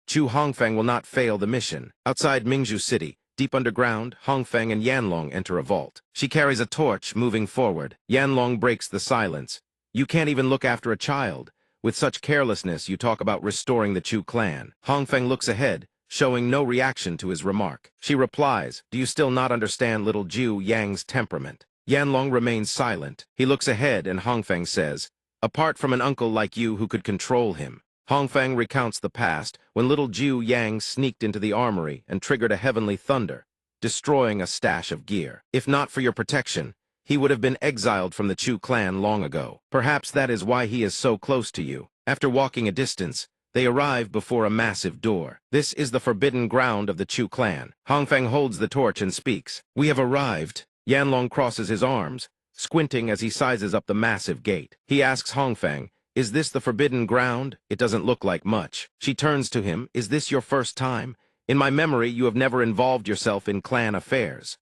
Chu Hongfeng will not fail the mission." Outside Mingzhu City, deep underground, Hongfeng and Yanlong enter a vault. She carries a torch, moving forward. Yanlong breaks the silence. "You can't even look after a child. With such carelessness, you talk about restoring the Chu clan." Hongfeng looks ahead, showing no reaction to his remark. She replies, "Do you still not understand little Jiu Yang's temperament?" Yanlong remains silent. He looks ahead and Hongfeng says, "Apart from an uncle like you who could control him." Hongfeng recounts the past, when little Jiu Yang sneaked into the armory and triggered a heavenly thunder, destroying a stash of gear. "If not for your protection, he would have been exiled from the Chu clan long ago. Perhaps that is why he is so close to you." After walking a distance, They arrive before a massive door. This is the forbidden ground of the Chu clan. Hongfeng holds the torch and speaks. "We have arrived." Yanlong crosses his arms, squinting as he sizes up the massive gate. He asks Hongfeng, "Is this the forbidden ground? It doesn't look like much." She turns to him, "Is this your first time? In my memory, you have never involved yourself in clan affairs."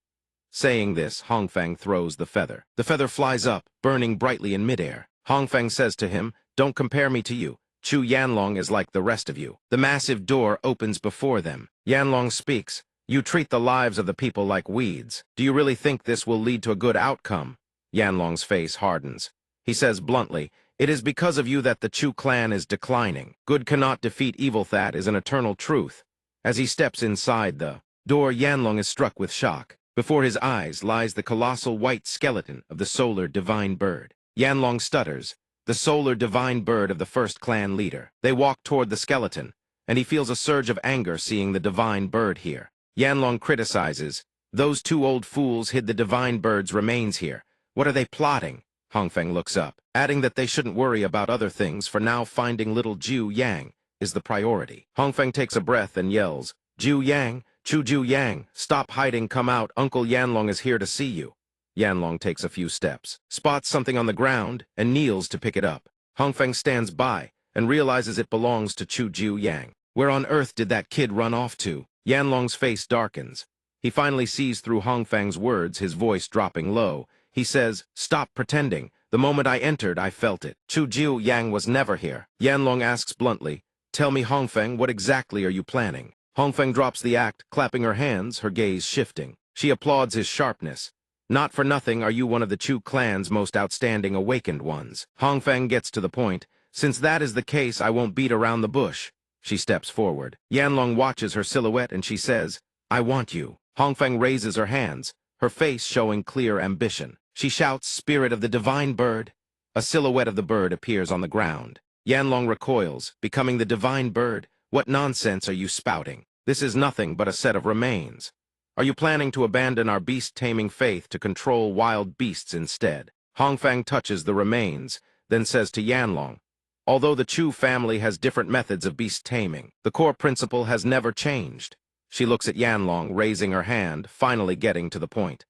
Saying this, Hongfeng throws the feather. The feather flies up, burning brightly in midair. Hongfeng says to him, "Don't compare me to you. Chu Yanlong is like the rest of you." The massive door opens before them. Yanlong speaks, "You treat the lives of the people like weeds. Do you really think this will lead to a good outcome?" Yanlong's face hardens. He says bluntly, "It is because of you that the Chu clan is declining. Good cannot defeat evil, that is an eternal truth." As he steps inside the door, Yanlong is struck with shock. Before his eyes lies the colossal white skeleton of the solar divine bird. Yanlong stutters, "The solar divine bird of the first clan leader." They walk toward the skeleton, and he feels a surge of anger seeing the divine bird here. Yanlong criticizes, "Those two old fools hid the divine bird's remains here. What are they plotting?" Hongfeng looks up, adding that they shouldn't worry about other things, for now finding little Ju Yang is the priority. Hongfeng takes a breath and yells, "Ju Yang, Chu Ju Yang, stop hiding, come out, Uncle Yanlong is here to see you." Yanlong takes a few steps, spots something on the ground, and kneels to pick it up. Hongfeng stands by and realizes it belongs to Chu Ju Yang. Where on earth did that kid run off to? Yanlong's face darkens. He finally sees through Hongfeng's words, his voice dropping low. He says, "Stop pretending. The moment I entered, I felt it. Chu Ju Yang was never here." Yanlong asks bluntly, "Tell me, Hongfeng, what exactly are you planning?" Hongfeng drops the act, clapping her hands, her gaze shifting. She applauds his sharpness. "Not for nothing are you one of the Chu clan's most outstanding awakened ones." Hongfeng gets to the point. "Since that is the case, I won't beat around the bush." She steps forward. Yanlong watches her silhouette and she says, "I want you." Hongfeng raises her hands, her face showing clear ambition. She shouts, "Spirit of the divine bird." A silhouette of the bird appears on the ground. Yanlong recoils, becoming the divine bird. "What nonsense are you spouting? This is nothing but a set of remains. Are you planning to abandon our beast-taming faith to control wild beasts instead?" Hongfeng touches the remains, then says to Yanlong, "Although the Chu family has different methods of beast taming, the core principle has never changed." She looks at Yanlong, raising her hand, finally getting to the point.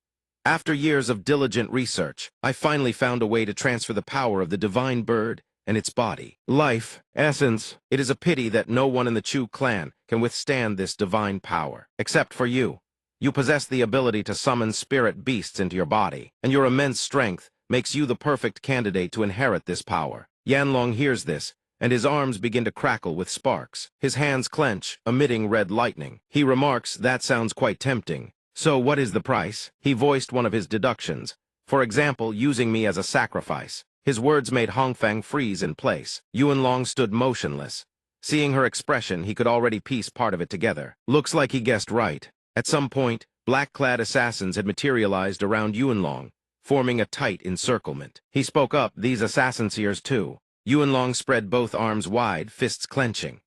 "After years of diligent research, I finally found a way to transfer the power of the divine bird and its body. Life, essence. It is a pity that no one in the Chu clan can withstand this divine power, except for you. You possess the ability to summon spirit beasts into your body, and your immense strength makes you the perfect candidate to inherit this power." Yanlong hears this, and his arms begin to crackle with sparks. His hands clench, emitting red lightning. He remarks, "That sounds quite tempting. So what is the price?" He voiced one of his deductions. "For example, using me as a sacrifice." His words made Hongfeng freeze in place. Yuanlong stood motionless. Seeing her expression, he could already piece part of it together. Looks like he guessed right. At some point, black-clad assassins had materialized around Yuanlong, forming a tight encirclement. He spoke up, "These assassins here's too." Yuanlong spread both arms wide, fists clenching.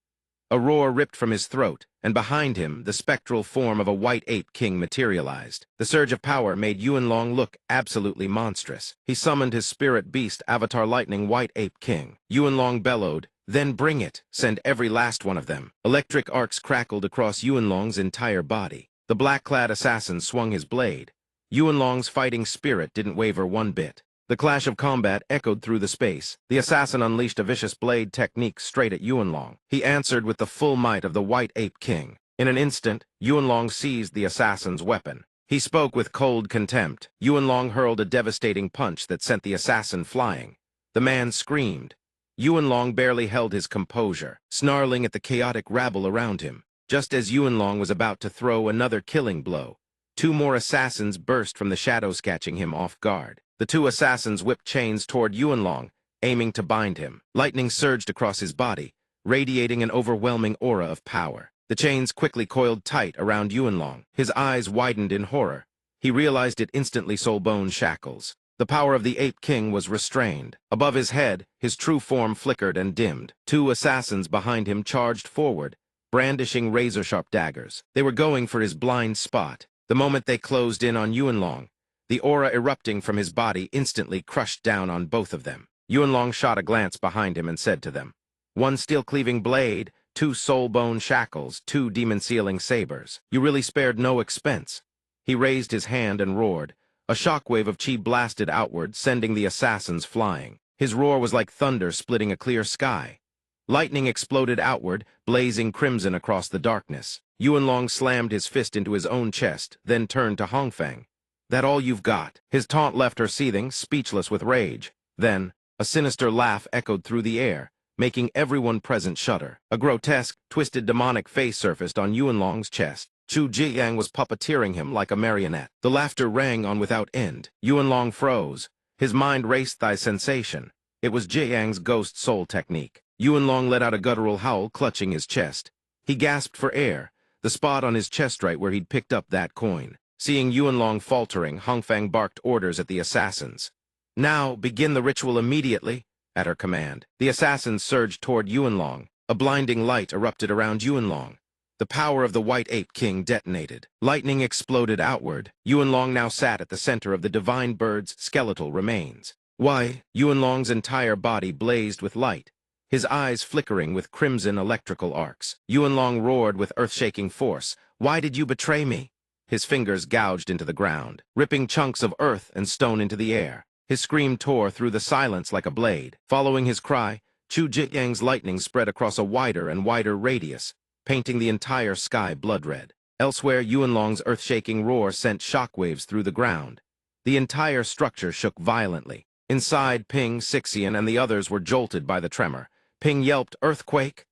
A roar ripped from his throat, and behind him, the spectral form of a white ape king materialized. The surge of power made Yuanlong look absolutely monstrous. He summoned his spirit beast, Avatar Lightning White Ape King. Yuanlong bellowed, "Then bring it! Send every last one of them." Electric arcs crackled across Yuanlong's entire body. The black-clad assassin swung his blade. Yuanlong's fighting spirit didn't waver one bit. The clash of combat echoed through the space. The assassin unleashed a vicious blade technique straight at Yuanlong. He answered with the full might of the White Ape King. In an instant, Yuanlong seized the assassin's weapon. He spoke with cold contempt. Yuanlong hurled a devastating punch that sent the assassin flying. The man screamed. Yuanlong barely held his composure, snarling at the chaotic rabble around him. Just as Yuanlong was about to throw another killing blow, two more assassins burst from the shadows, catching him off guard. The two assassins whipped chains toward Yuanlong, aiming to bind him. Lightning surged across his body, radiating an overwhelming aura of power. The chains quickly coiled tight around Yuanlong. His eyes widened in horror. He realized it instantly soul-bone shackles. The power of the Ape King was restrained. Above his head, his true form flickered and dimmed. Two assassins behind him charged forward, brandishing razor-sharp daggers. They were going for his blind spot. The moment they closed in on Yuanlong, the aura erupting from his body instantly crushed down on both of them. Yuanlong shot a glance behind him and said to them, One steel-cleaving blade, 2 soul-bone shackles, 2 demon-sealing sabers. You really spared no expense. He raised his hand and roared. A shockwave of chi blasted outward, sending the assassins flying. His roar was like thunder splitting a clear sky. Lightning exploded outward, blazing crimson across the darkness. Yuanlong slammed his fist into his own chest, then turned to Hongfeng. That all you've got? His taunt left her seething, speechless with rage. Then, a sinister laugh echoed through the air, making everyone present shudder. A grotesque, twisted demonic face surfaced on Yuanlong's chest. Chu Jiyang was puppeteering him like a marionette. The laughter rang on without end. Yuanlong froze. His mind raced thy sensation. It was Jiyang's ghost soul technique. Yuanlong let out a guttural howl, clutching his chest. He gasped for air, the spot on his chest right where he'd picked up that coin. Seeing Yuanlong faltering, Hongfeng barked orders at the assassins. Now, begin the ritual immediately, at her command. The assassins surged toward Yuanlong. A blinding light erupted around Yuanlong. The power of the White Ape King detonated. Lightning exploded outward. Yuanlong now sat at the center of the divine bird's skeletal remains. Why, Yuanlong's entire body blazed with light, his eyes flickering with crimson electrical arcs. Yuanlong roared with earth-shaking force. Why did you betray me? His fingers gouged into the ground, ripping chunks of earth and stone into the air. His scream tore through the silence like a blade. Following his cry, Chu Jiyang's lightning spread across a wider and wider radius, painting the entire sky blood-red. Elsewhere, Yuanlong's earth-shaking roar sent shockwaves through the ground. The entire structure shook violently. Inside, Ping, Sixian, and the others were jolted by the tremor. Ping yelped, "Earthquake?"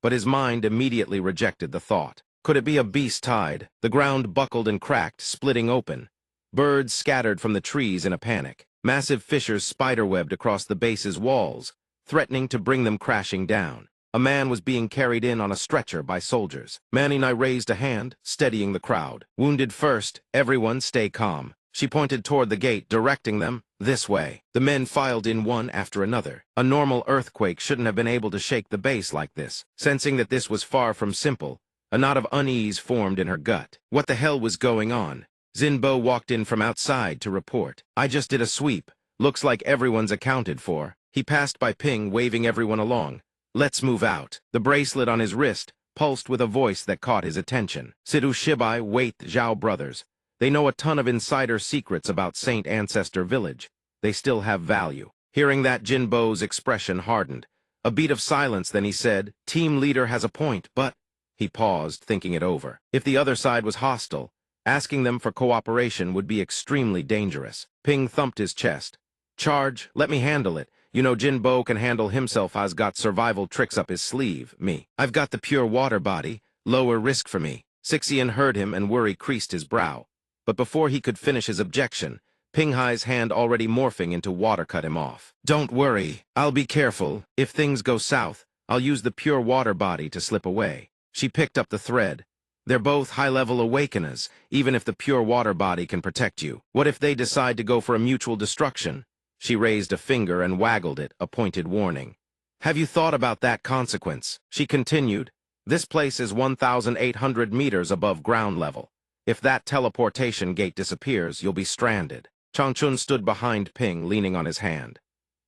But his mind immediately rejected the thought. Could it be a beast tide? The ground buckled and cracked, splitting open. Birds scattered from the trees in a panic. Massive fissures spiderwebbed across the base's walls, threatening to bring them crashing down. A man was being carried in on a stretcher by soldiers. Manhwa raised a hand, steadying the crowd. Wounded first, everyone stay calm. She pointed toward the gate, directing them, this way. The men filed in one after another. A normal earthquake shouldn't have been able to shake the base like this. Sensing that this was far from simple, a knot of unease formed in her gut. What the hell was going on? Zinbo walked in from outside to report. I just did a sweep. Looks like everyone's accounted for. He passed by Ping, waving everyone along. Let's move out. The bracelet on his wrist pulsed with a voice that caught his attention. Sidu Shibai, Wait, Zhao brothers. They know a ton of insider secrets about Saint Ancestor Village. They still have value. Hearing that, Jinbo's expression hardened. A beat of silence, then he said, Team leader has a point, but... He paused, thinking it over. If the other side was hostile, asking them for cooperation would be extremely dangerous. Ping thumped his chest. Charge, let me handle it. You know Jinbo can handle himself, has got survival tricks up his sleeve. Me. I've got the pure water body, lower risk for me. Sixian heard him and worry creased his brow. But before he could finish his objection, Pinghai's hand already morphing into water cut him off. Don't worry, I'll be careful. If things go south, I'll use the pure water body to slip away. She picked up the thread. They're both high-level awakeners, even if the pure water body can protect you. What if they decide to go for a mutual destruction? She raised a finger and waggled it, a pointed warning. Have you thought about that consequence? She continued. This place is 1,800 meters above ground level. If that teleportation gate disappears, you'll be stranded. Changchun stood behind Ping, leaning on his hand.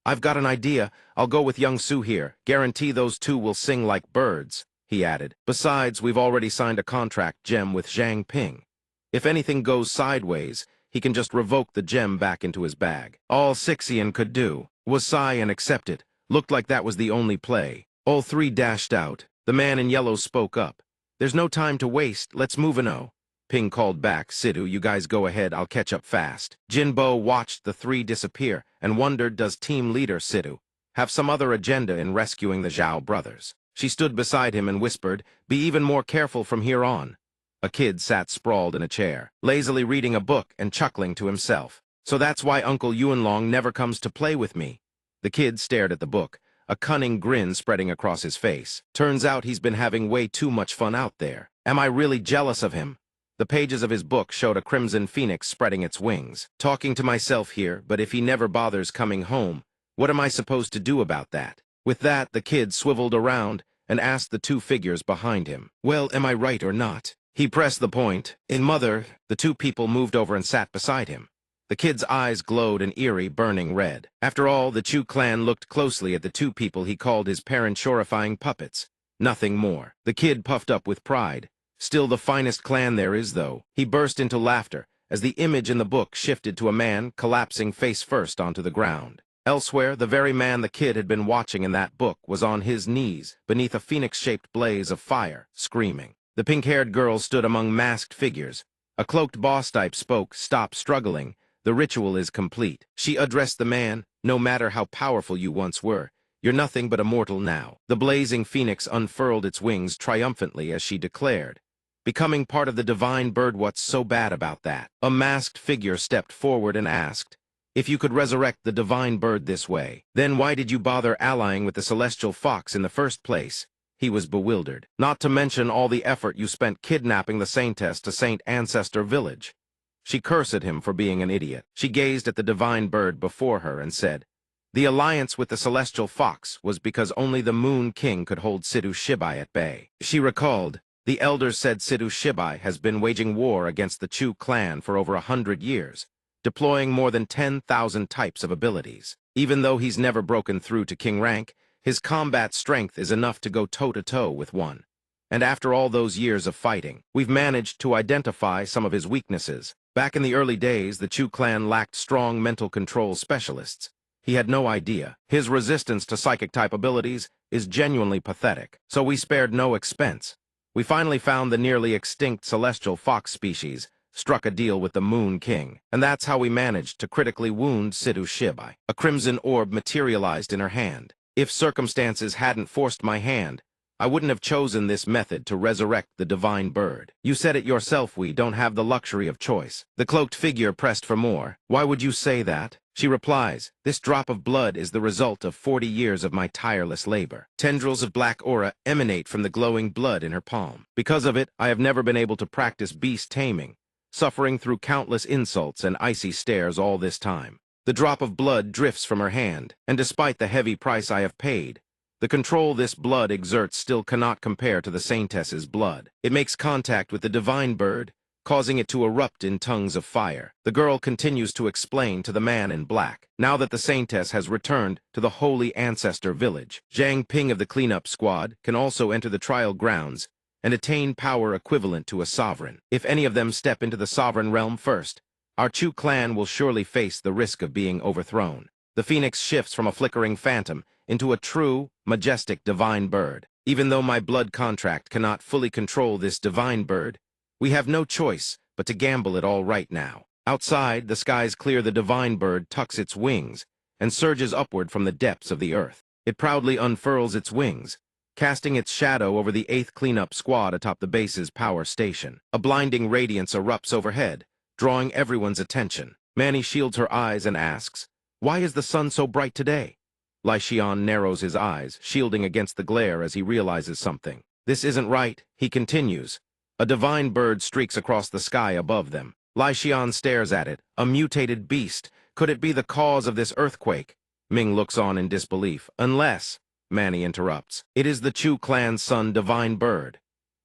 I've got an idea. I'll go with Young Su here. Guarantee those two will sing like birds, he added. Besides, we've already signed a contract gem with Zhang Ping. If anything goes sideways, he can just revoke the gem back into his bag. All Sixian could do was sigh and accept it. Looked like that was the only play. All three dashed out. The man in yellow spoke up. There's no time to waste. Let's move no. Ping called back, Sidhu, you guys go ahead, I'll catch up fast. Jinbo watched the three disappear and wondered, does team leader Sidhu have some other agenda in rescuing the Zhao brothers? She stood beside him and whispered, be even more careful from here on. A kid sat sprawled in a chair, lazily reading a book and chuckling to himself. So that's why Uncle Yuanlong never comes to play with me. The kid stared at the book, a cunning grin spreading across his face. Turns out he's been having way too much fun out there. Am I really jealous of him? The pages of his book showed a crimson phoenix spreading its wings. Talking to myself here, but if he never bothers coming home, what am I supposed to do about that? With that, the kid swiveled around and asked the two figures behind him, well, am I right or not? He pressed the point. In Mother, the two people moved over and sat beside him. The kid's eyes glowed an eerie, burning red. After all, the Chu clan looked closely at the two people he called his parent-horrifying puppets. Nothing more. The kid puffed up with pride. Still the finest clan there is, though. He burst into laughter as the image in the book shifted to a man collapsing face first onto the ground. Elsewhere, the very man the kid had been watching in that book was on his knees beneath a phoenix-shaped blaze of fire, screaming. The pink-haired girl stood among masked figures. A cloaked boss type spoke, "Stop struggling. The ritual is complete." She addressed the man, "No matter how powerful you once were, you're nothing but a mortal now." The blazing phoenix unfurled its wings triumphantly as she declared, "Becoming part of the divine bird, what's so bad about that?" A masked figure stepped forward and asked, "If you could resurrect the divine bird this way, then why did you bother allying with the celestial fox in the first place?" He was bewildered. "Not to mention all the effort you spent kidnapping the saintess to Saint Ancestor Village." She cursed him for being an idiot. She gazed at the divine bird before her and said, "The alliance with the celestial fox was because only the Moon King could hold Sidhu Shibai at bay." She recalled, "The elders said Sidhu Shibai has been waging war against the Chu clan for over 100 years, deploying more than 10,000 types of abilities. Even though he's never broken through to king rank, his combat strength is enough to go toe-to-toe with one. And after all those years of fighting, we've managed to identify some of his weaknesses. Back in the early days, the Chu clan lacked strong mental control specialists. He had no idea. His resistance to psychic-type abilities is genuinely pathetic, so we spared no expense. We finally found the nearly extinct celestial fox species, struck a deal with the Moon King, and that's how we managed to critically wound Sidhu Shibai." A crimson orb materialized in her hand. "If circumstances hadn't forced my hand, I wouldn't have chosen this method to resurrect the divine bird. You said it yourself, we don't have the luxury of choice." The cloaked figure pressed for more. "Why would you say that?" She replies, "This drop of blood is the result of 40 years of my tireless labor." Tendrils of black aura emanate from the glowing blood in her palm. "Because of it, I have never been able to practice beast taming, suffering through countless insults and icy stares all this time." The drop of blood drifts from her hand, and despite the heavy price I have paid, the control this blood exerts still cannot compare to the saintess's blood. It makes contact with the divine bird, causing it to erupt in tongues of fire. The girl continues to explain to the man in black, "Now that the saintess has returned to the holy ancestor village, Zhang Ping of the cleanup squad can also enter the trial grounds and attain power equivalent to a sovereign. If any of them step into the sovereign realm first, our Chu clan will surely face the risk of being overthrown." The phoenix shifts from a flickering phantom into a true, majestic divine bird. "Even though my blood contract cannot fully control this divine bird, we have no choice but to gamble it all right now." Outside, the skies clear. The divine bird tucks its wings and surges upward from the depths of the earth. It proudly unfurls its wings, casting its shadow over the 8th cleanup squad atop the base's power station. A blinding radiance erupts overhead, drawing everyone's attention. Manny shields her eyes and asks, "Why is the sun so bright today?" Lai Xian narrows his eyes, shielding against the glare as he realizes something. "This isn't right," he continues. A divine bird streaks across the sky above them. Lai Xian stares at it. A mutated beast. Could it be the cause of this earthquake? Ming looks on in disbelief. "Unless," Manny interrupts, "it is the Chu clan's son, divine bird."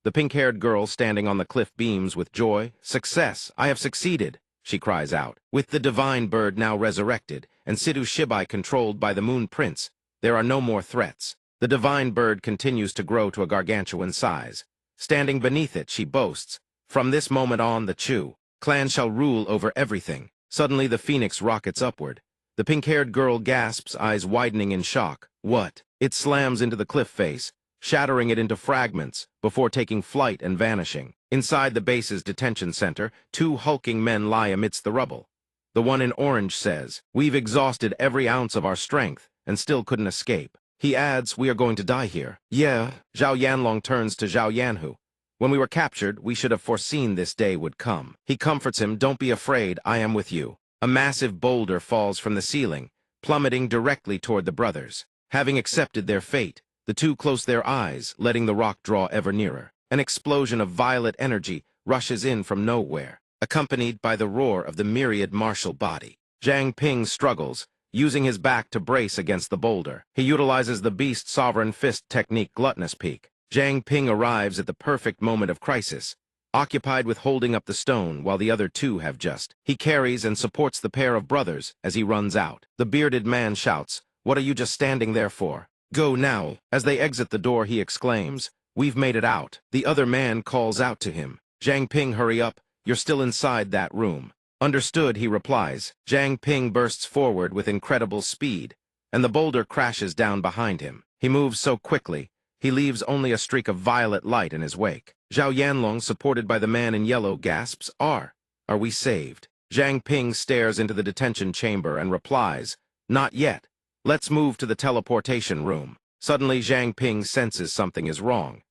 The pink-haired girl standing on the cliff beams with joy. "Success! I have succeeded!" she cries out. "With the divine bird now resurrected, and Sidhu Shibai controlled by the Moon Prince, there are no more threats." The divine bird continues to grow to a gargantuan size. Standing beneath it, she boasts, "From this moment on, the Chu clan shall rule over everything." Suddenly, the phoenix rockets upward. The pink-haired girl gasps, eyes widening in shock. "What?" It slams into the cliff face, shattering it into fragments before taking flight and vanishing. Inside the base's detention center, 2 hulking men lie amidst the rubble. The one in orange says, "We've exhausted every ounce of our strength and still couldn't escape." He adds, "We are going to die here." "Yeah." Zhao Yanlong turns to Zhao Yanhu. "When we were captured, we should have foreseen this day would come." He comforts him, "Don't be afraid, I am with you." A massive boulder falls from the ceiling, plummeting directly toward the brothers. Having accepted their fate, the two close their eyes, letting the rock draw ever nearer. An explosion of violet energy rushes in from nowhere, accompanied by the roar of the myriad martial body. Zhang Ping struggles, using his back to brace against the boulder. He utilizes the beast sovereign fist technique, Gluttonous Peak. Zhang Ping arrives at the perfect moment of crisis, occupied with holding up the stone while the other two have just. He carries and supports the pair of brothers as he runs out. The bearded man shouts, "What are you just standing there for? Go now." As they exit the door, he exclaims, "We've made it out." The other man calls out to him, "Zhang Ping, hurry up. You're still inside that room." "Understood," he replies. Zhang Ping bursts forward with incredible speed, and the boulder crashes down behind him. He moves so quickly, he leaves only a streak of violet light in his wake. Zhao Yanlong, supported by the man in yellow, gasps, Are we saved?" Zhang Ping stares into the detention chamber and replies, "Not yet. Let's move to the teleportation room." Suddenly, Zhang Ping senses something is wrong.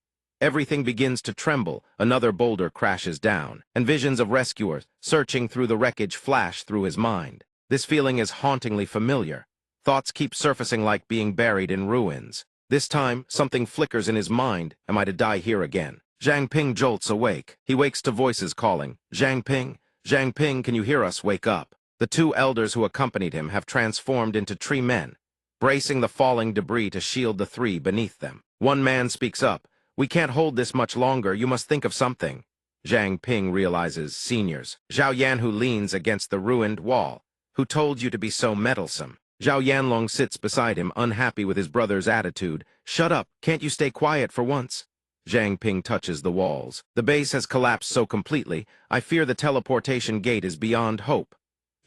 Everything begins to tremble, another boulder crashes down, and visions of rescuers searching through the wreckage flash through his mind. This feeling is hauntingly familiar. Thoughts keep surfacing like being buried in ruins. This time, something flickers in his mind. Am I to die here again? Zhang Ping jolts awake. He wakes to voices calling, "Zhang Ping, Zhang Ping, can you hear us? Wake up." The two elders who accompanied him have transformed into tree men, bracing the falling debris to shield the three beneath them. One man speaks up, "We can't hold this much longer. You must think of something." Zhang Ping realizes, seniors. Zhao Yan, who leans against the ruined wall. "Who told you to be so meddlesome?" Zhao Yanlong sits beside him, unhappy with his brother's attitude. "Shut up. Can't you stay quiet for once?" Zhang Ping touches the walls. "The base has collapsed so completely, I fear the teleportation gate is beyond hope."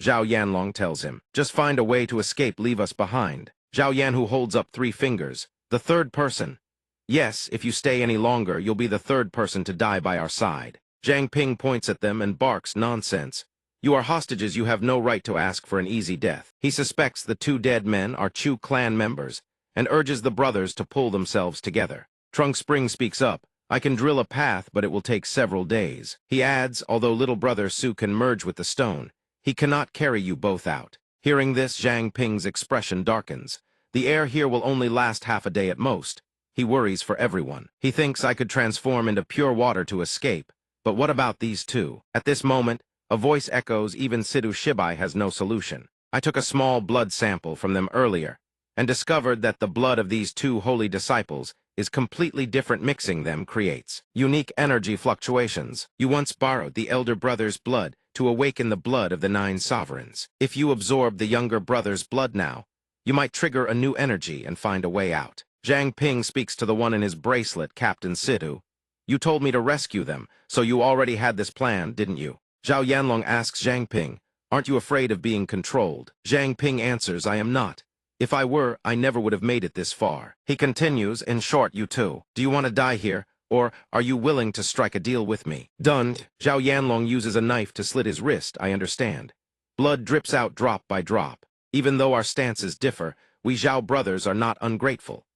Zhao Yanlong tells him, "Just find a way to escape, leave us behind." Zhao Yan, who holds up 3 fingers. "The third person." "Yes, if you stay any longer, you'll be the third person to die by our side." Zhang Ping points at them and barks, "Nonsense. You are hostages, you have no right to ask for an easy death." He suspects the 2 dead men are Chu clan members and urges the brothers to pull themselves together. Trunk Spring speaks up, "I can drill a path, but it will take several days." He adds, "Although little brother Su can merge with the stone, he cannot carry you both out." Hearing this, Zhang Ping's expression darkens. The air here will only last half a day at most. He worries for everyone. He thinks, I could transform into pure water to escape, but what about these 2? At this moment, a voice echoes, "Even Sidhu Shibai has no solution. I took a small blood sample from them earlier and discovered that the blood of these 2 holy disciples is completely different. Mixing them creates unique energy fluctuations. You once borrowed the elder brother's blood to awaken the blood of the 9 sovereigns. If you absorb the younger brother's blood now, you might trigger a new energy and find a way out." Zhang Ping speaks to the one in his bracelet, Captain Sidhu. "You told me to rescue them, so you already had this plan, didn't you?" Zhao Yanlong asks Zhang Ping, "Aren't you afraid of being controlled?" Zhang Ping answers, "I am not. If I were, I never would have made it this far." He continues, "In short, you two, do you want to die here, or are you willing to strike a deal with me?" "Done." Zhao Yanlong uses a knife to slit his wrist, "I understand." Blood drips out drop by drop. "Even though our stances differ, we Zhao brothers are not ungrateful."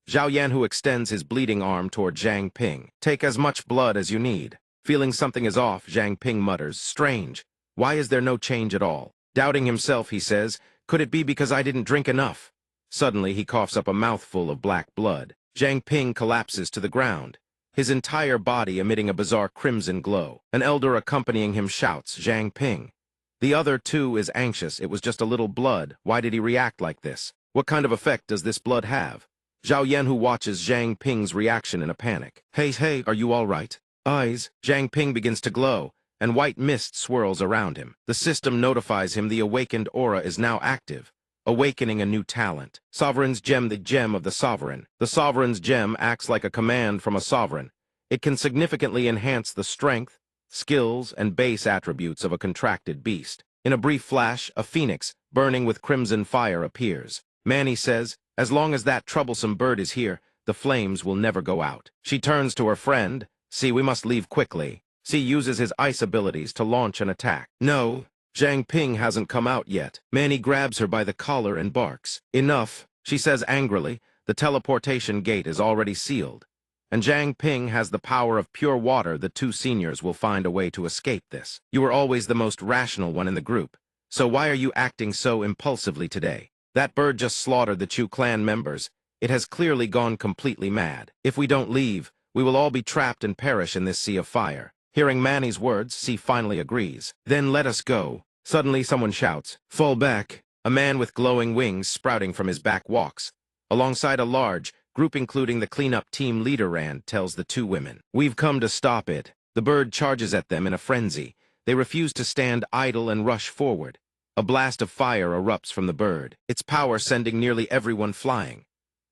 Zhao Yan, who extends his bleeding arm toward Zhang Ping. "Take as much blood as you need." Feeling something is off, Zhang Ping mutters, "Strange. Why is there no change at all?" Doubting himself, he says, "Could it be because I didn't drink enough?" Suddenly, he coughs up a mouthful of black blood. Zhang Ping collapses to the ground, his entire body emitting a bizarre crimson glow. An elder accompanying him shouts, "Zhang Ping." The other too is anxious. It was just a little blood. Why did he react like this? What kind of effect does this blood have? Zhao Yan, who watches Zhang Ping's reaction in a panic. Hey, are you all right?" Eyes. Zhang Ping begins to glow, and white mist swirls around him. The system notifies him the awakened aura is now active, awakening a new talent. Sovereign's Gem, the gem of the sovereign. The sovereign's gem acts like a command from a sovereign. It can significantly enhance the strength, skills, and base attributes of a contracted beast. In a brief flash, a phoenix, burning with crimson fire, appears. Manny says, "As long as that troublesome bird is here, the flames will never go out." She turns to her friend. "See, we must leave quickly." C uses his ice abilities to launch an attack. "No, Zhang Ping hasn't come out yet." Manny grabs her by the collar and barks. "Enough," she says angrily. "The teleportation gate is already sealed. And Zhang Ping has the power of pure water. The 2 seniors will find a way to escape this. You were always the most rational one in the group. So why are you acting so impulsively today? That bird just slaughtered the Chu clan members. It has clearly gone completely mad. If we don't leave, we will all be trapped and perish in this sea of fire." Hearing Manny's words, C finally agrees. "Then let us go." Suddenly someone shouts, "Fall back." A man with glowing wings sprouting from his back walks. Alongside a large group including the cleanup team leader Rand tells the 2 women, "We've come to stop it." The bird charges at them in a frenzy. They refuse to stand idle and rush forward. A blast of fire erupts from the bird, its power sending nearly everyone flying.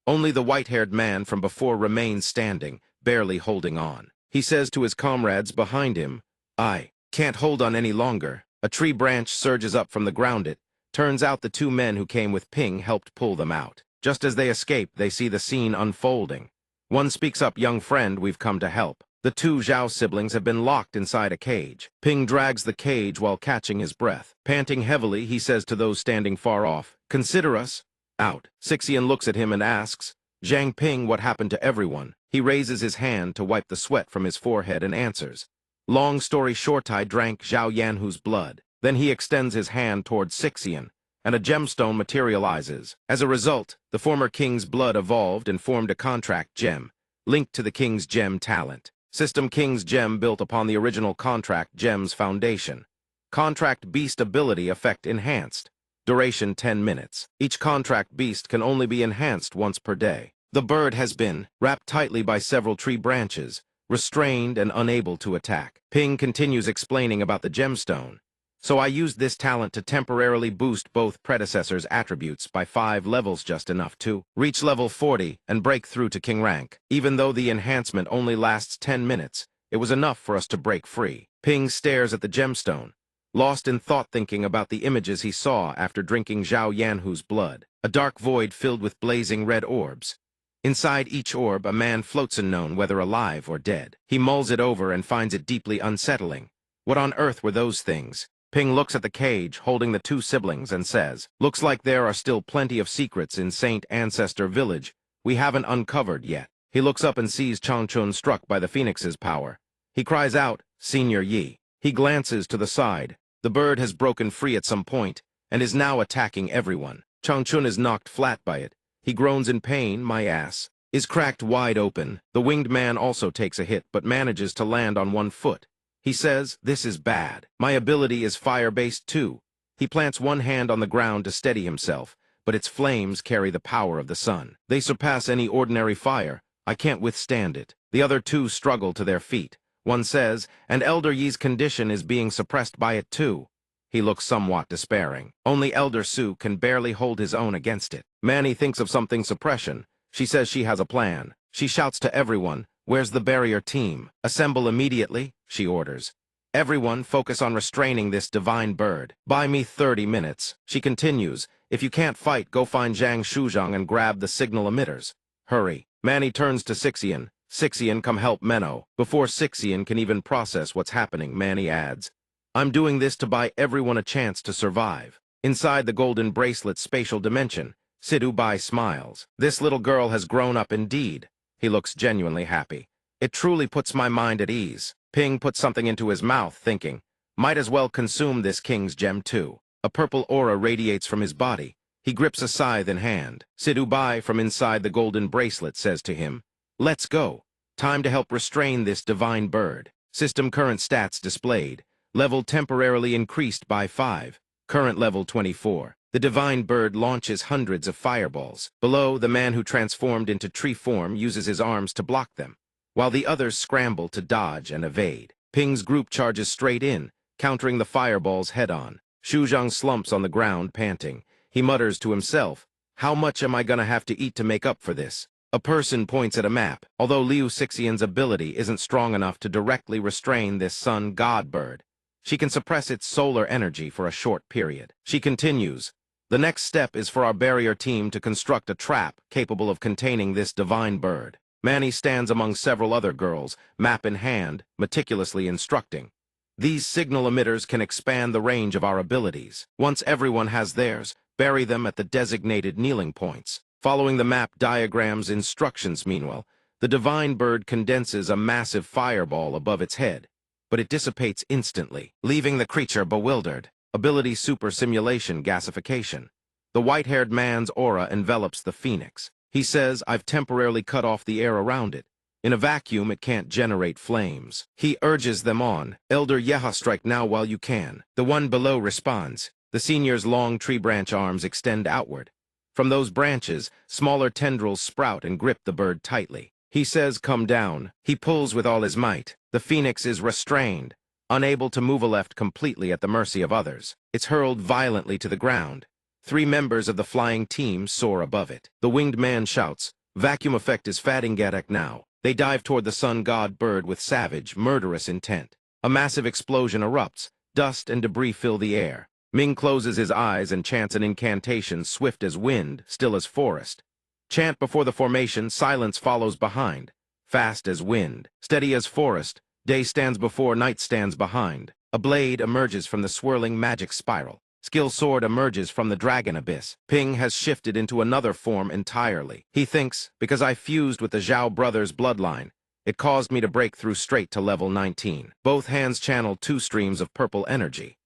Only the white-haired man from before remains standing, barely holding on. He says to his comrades behind him, "I can't hold on any longer." A tree branch surges up from the ground. It turns out the two men who came with Ping helped pull them out. Just as they escape, they see the scene unfolding. One speaks up, "Young friend, we've come to help." The two Zhao siblings have been locked inside a cage. Ping drags the cage while catching his breath. Panting heavily, he says to those standing far off, "Consider us out." Sixian looks at him and asks, "Zhang Ping, what happened to everyone?" He raises his hand to wipe the sweat from his forehead and answers, "Long story short, I drank Zhao Yanhu's blood." Then he extends his hand towards Sixian, and a gemstone materializes. As a result, the former king's blood evolved and formed a contract gem, linked to the king's gem talent. System King's gem built upon the original contract gem's foundation. Contract beast ability effect enhanced. Duration 10 minutes. Each contract beast can only be enhanced once per day. The bird has been wrapped tightly by several tree branches, restrained and unable to attack. Ping continues explaining about the gemstone. "So I used this talent to temporarily boost both predecessors' attributes by 5 levels, just enough to reach level 40 and break through to king rank. Even though the enhancement only lasts 10 minutes, it was enough for us to break free." Ping stares at the gemstone, lost in thought, thinking about the images he saw after drinking Zhao Yanhu's blood. A dark void filled with blazing red orbs. Inside each orb, a man floats, unknown whether alive or dead. He mulls it over and finds it deeply unsettling. What on earth were those things? Ping looks at the cage, holding the two siblings, and says, "Looks like there are still plenty of secrets in Saint Ancestor Village we haven't uncovered yet." He looks up and sees Changchun struck by the Phoenix's power. He cries out, "Senior Yi." He glances to the side. The bird has broken free at some point, and is now attacking everyone. Changchun is knocked flat by it. He groans in pain. "My ass is cracked wide open." The winged man also takes a hit, but manages to land on one foot. He says, "This is bad. My ability is fire-based too." He plants one hand on the ground to steady himself, but its flames carry the power of the sun. They surpass any ordinary fire. "I can't withstand it." The other two struggle to their feet. One says, "And Elder Yi's condition is being suppressed by it too." He looks somewhat despairing. Only Elder Su can barely hold his own against it. Manny thinks of something suppression. She says she has a plan. She shouts to everyone, "Where's the barrier team? Assemble immediately," she orders. "Everyone focus on restraining this divine bird. Buy me 30 minutes. She continues, "If you can't fight, go find Zhang Shuzhang and grab the signal emitters. Hurry." Manny turns to Sixian. "Sixian, come help Menno." Before Sixian can even process what's happening, Manny adds, "I'm doing this to buy everyone a chance to survive." Inside the golden bracelet's spatial dimension, Sidhu Bai smiles. "This little girl has grown up indeed." He looks genuinely happy. "It truly puts my mind at ease." Ping puts something into his mouth, thinking, "Might as well consume this king's gem too." A purple aura radiates from his body. He grips a scythe in hand. Sidhu Bai from inside the golden bracelet says to him, "Let's go. Time to help restrain this divine bird." System current stats displayed. Level temporarily increased by 5. Current level 24. The divine bird launches hundreds of fireballs. Below, the man who transformed into tree form uses his arms to block them, while the others scramble to dodge and evade. Ping's group charges straight in, countering the fireballs head-on. Shuzhang slumps on the ground, panting. He mutters to himself, "How much am I gonna have to eat to make up for this?" A person points at a map. Although Liu Sixian's ability isn't strong enough to directly restrain this sun god bird, she can suppress its solar energy for a short period. She continues, "The next step is for our barrier team to construct a trap capable of containing this divine bird." Manny stands among several other girls, map in hand, meticulously instructing. "These signal emitters can expand the range of our abilities. Once everyone has theirs, bury them at the designated kneeling points." Following the map diagram's instructions, meanwhile, the divine bird condenses a massive fireball above its head, but it dissipates instantly, leaving the creature bewildered. Ability super simulation gasification. The white-haired man's aura envelops the phoenix. He says, "I've temporarily cut off the air around it. In a vacuum, it can't generate flames." He urges them on. "Elder Yeha, strike now while you can." The one below responds. The senior's long tree branch arms extend outward. From those branches, smaller tendrils sprout and grip the bird tightly. He says, "Come down." He pulls with all his might. The phoenix is restrained, unable to move left completely at the mercy of others. It's hurled violently to the ground. 3 members of the flying team soar above it. The winged man shouts, "Vacuum effect is Fadingadak now." They dive toward the sun god bird with savage, murderous intent. A massive explosion erupts. Dust and debris fill the air. Ming closes his eyes and chants an incantation swift as wind, still as forest. Chant before the formation, silence follows behind. Fast as wind, steady as forest, day stands before, night stands behind. A blade emerges from the swirling magic spiral. Skill sword emerges from the dragon abyss. Ping has shifted into another form entirely. He thinks, because I fused with the Zhao brothers' bloodline, it caused me to break through straight to level 19. Both hands channel 2 streams of purple energy.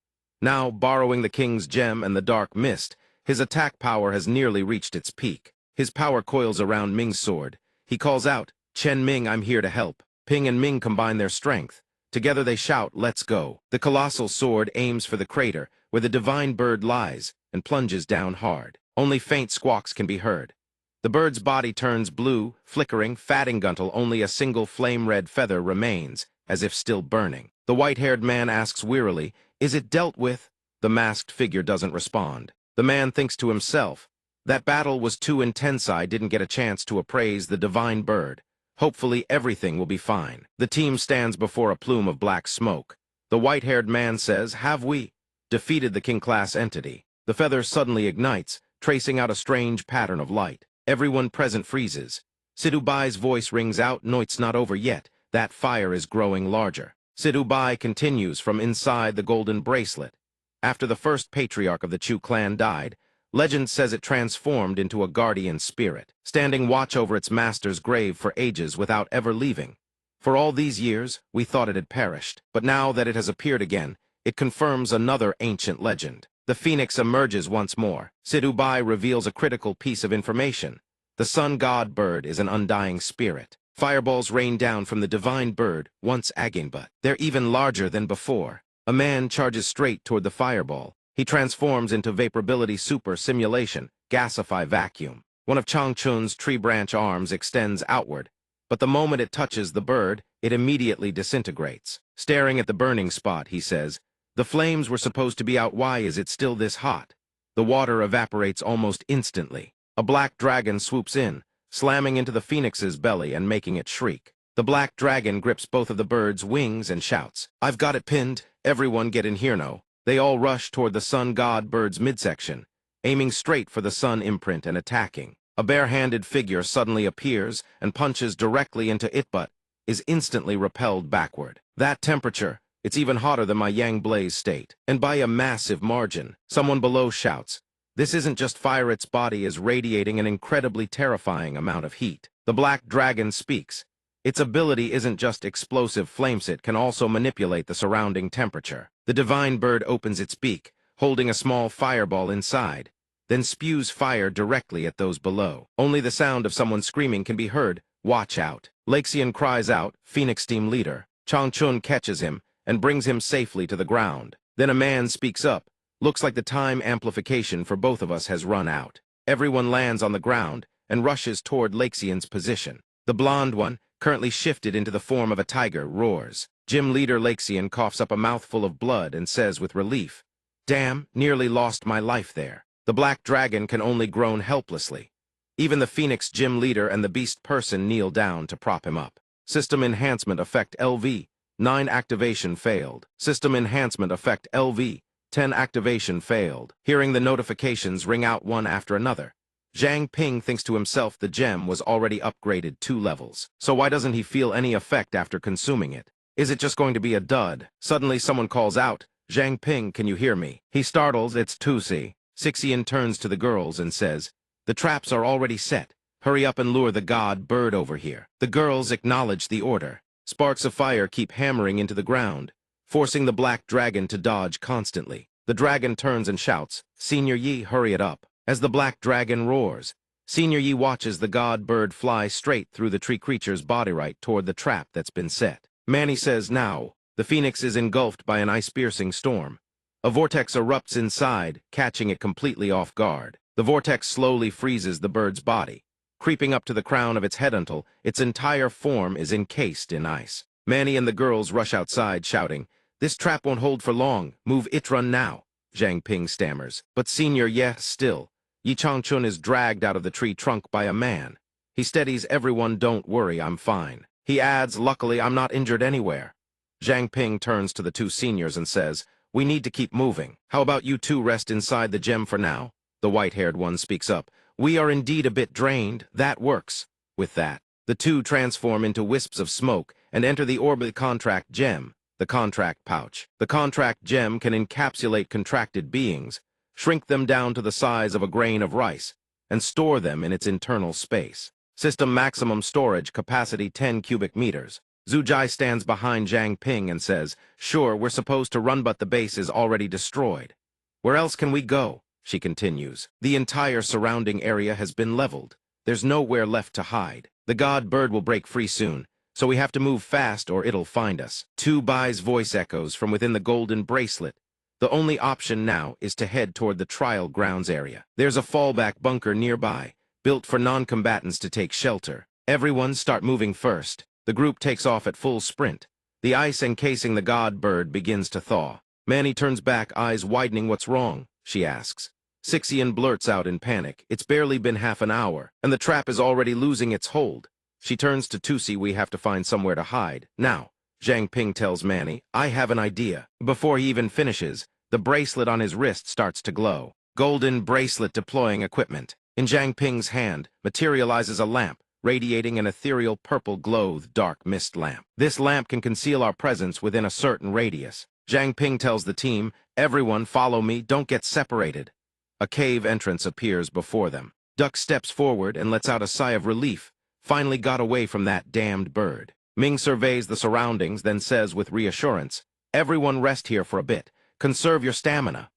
Now, borrowing the king's gem and the dark mist, his attack power has nearly reached its peak. His power coils around Ming's sword. He calls out, "Chen Ming, I'm here to help." Ping and Ming combine their strength. Together they shout, "Let's go." The colossal sword aims for the crater, where the divine bird lies, and plunges down hard. Only faint squawks can be heard. The bird's body turns blue, flickering, fatting until only a single flame-red feather remains, as if still burning. The white-haired man asks wearily, "Is it dealt with?" The masked figure doesn't respond. The man thinks to himself, "That battle was too intense. I didn't get a chance to appraise the divine bird. Hopefully everything will be fine." The team stands before a plume of black smoke. The white-haired man says, "Have we defeated the king-class entity?" The feather suddenly ignites, tracing out a strange pattern of light. Everyone present freezes. Sidubai's voice rings out, "No, it's not over yet. That fire is growing larger." Sidubai continues from inside the golden bracelet. After the first patriarch of the Chu clan died, legend says it transformed into a guardian spirit, standing watch over its master's grave for ages without ever leaving. For all these years, we thought it had perished, but now that it has appeared again, it confirms another ancient legend. The phoenix emerges once more. Sidubai reveals a critical piece of information. The sun god bird is an undying spirit. Fireballs rain down from the divine bird, once Aginba. They're even larger than before. A man charges straight toward the fireball. He transforms into vaporability super simulation, gasify vacuum. One of Changchun's tree branch arms extends outward, but the moment it touches the bird, it immediately disintegrates. Staring at the burning spot, he says, "The flames were supposed to be out. Why is it still this hot?" The water evaporates almost instantly. A black dragon swoops in, slamming into the phoenix's belly and making it shriek. The black dragon grips both of the bird's wings and shouts, "I've got it pinned. Everyone get in here now." They all rush toward the sun god bird's midsection, aiming straight for the sun imprint and attacking. A bare-handed figure suddenly appears and punches directly into it but is instantly repelled backward. That temperature, it's even hotter than my Yang Blaze state. And by a massive margin, someone below shouts, "This isn't just fire, its body is radiating an incredibly terrifying amount of heat." The black dragon speaks. Its ability isn't just explosive flames, it can also manipulate the surrounding temperature. The divine bird opens its beak, holding a small fireball inside, then spews fire directly at those below. Only the sound of someone screaming can be heard, "Watch out." Laxian cries out, Phoenix team leader. Changchun catches him and brings him safely to the ground. Then a man speaks up. "Looks like the time amplification for both of us has run out." Everyone lands on the ground and rushes toward Laxian's position. The blonde one, currently shifted into the form of a tiger, roars. Gym leader Laxian coughs up a mouthful of blood and says with relief, "Damn, nearly lost my life there." The black dragon can only groan helplessly. Even the Phoenix gym leader and the beast person kneel down to prop him up. System enhancement effect LV, 9 activation failed. System enhancement effect LV, 10 activation failed. Hearing the notifications ring out one after another, Zhang Ping thinks to himself the gem was already upgraded 2 levels. So why doesn't he feel any effect after consuming it? Is it just going to be a dud? Suddenly someone calls out, "Zhang Ping, can you hear me?" He startles, it's Tusi. Sixian turns to the girls and says, "The traps are already set. Hurry up and lure the god bird over here." The girls acknowledge the order. Sparks of fire keep hammering into the ground, forcing the black dragon to dodge constantly. The dragon turns and shouts, "Senior Yi, hurry it up." As the black dragon roars, Senior Yi watches the god bird fly straight through the tree creature's body right toward the trap that's been set. Manny says, "Now." The phoenix is engulfed by an ice-piercing storm. A vortex erupts inside, catching it completely off guard. The vortex slowly freezes the bird's body. creeping up to the crown of its head until its entire form is encased in ice. Manny and the girls rush outside, shouting, "This trap won't hold for long. Move it, run now." Zhang Ping stammers. "But senior, yes, still." Yi Changchun is dragged out of the tree trunk by a man. He steadies everyone, "Don't worry, I'm fine." He adds, "Luckily, I'm not injured anywhere." Zhang Ping turns to the two seniors and says, "We need to keep moving. How about you two rest inside the gem for now?" The white-haired one speaks up. "We are indeed a bit drained. That works." With that, the two transform into wisps of smoke and enter the orbit contract gem, the contract pouch. The contract gem can encapsulate contracted beings, shrink them down to the size of a grain of rice, and store them in its internal space. System maximum storage capacity 10 cubic meters. Zhu Jai stands behind Zhang Ping and says, "Sure, we're supposed to run, but the base is already destroyed." "Where else can we go?" she continues. "The entire surrounding area has been leveled. There's nowhere left to hide. The god bird will break free soon, so we have to move fast or it'll find us." Tu Bai's voice echoes from within the golden bracelet. "The only option now is to head toward the trial grounds area. There's a fallback bunker nearby, built for non-combatants to take shelter. Everyone start moving first." The group takes off at full sprint. The ice encasing the god bird begins to thaw. Manny turns back, eyes widening. "What's wrong?" she asks. Sixian blurts out in panic, "It's barely been half an hour, and the trap is already losing its hold." She turns to Tusi. "We have to find somewhere to hide. Now." Zhang Ping tells Manny, "I have an idea." Before he even finishes, the bracelet on his wrist starts to glow. Golden bracelet deploying equipment. In Zhang Ping's hand materializes a lamp, radiating an ethereal purple glow, dark mist lamp. This lamp can conceal our presence within a certain radius. Zhang Ping tells the team, "Everyone follow me, don't get separated." A cave entrance appears before them. Duck steps forward and lets out a sigh of relief. Finally got away from that damned bird. Ming surveys the surroundings, then says with reassurance, "Everyone rest here for a bit. Conserve your stamina."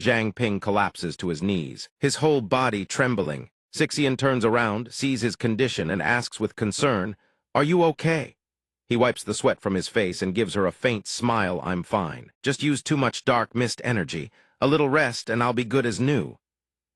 Zhang Ping collapses to his knees, his whole body trembling. Sixian turns around, sees his condition, and asks with concern, "Are you okay?" He wipes the sweat from his face and gives her a faint smile. "I'm fine. Just used too much dark mist energy. A little rest and I'll be good as new."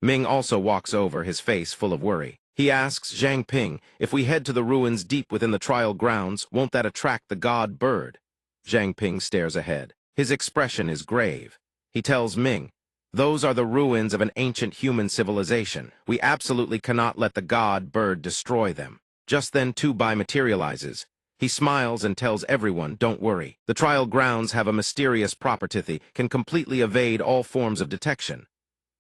Ming also walks over, his face full of worry. He asks Zhang Ping, "If we head to the ruins deep within the trial grounds, won't that attract the god bird?" Zhang Ping stares ahead. His expression is grave. He tells Ming, "Those are the ruins of an ancient human civilization. We absolutely cannot let the god bird destroy them." Just then Tu Bai materializes. He smiles and tells everyone, "Don't worry. The trial grounds have a mysterious property that can completely evade all forms of detection."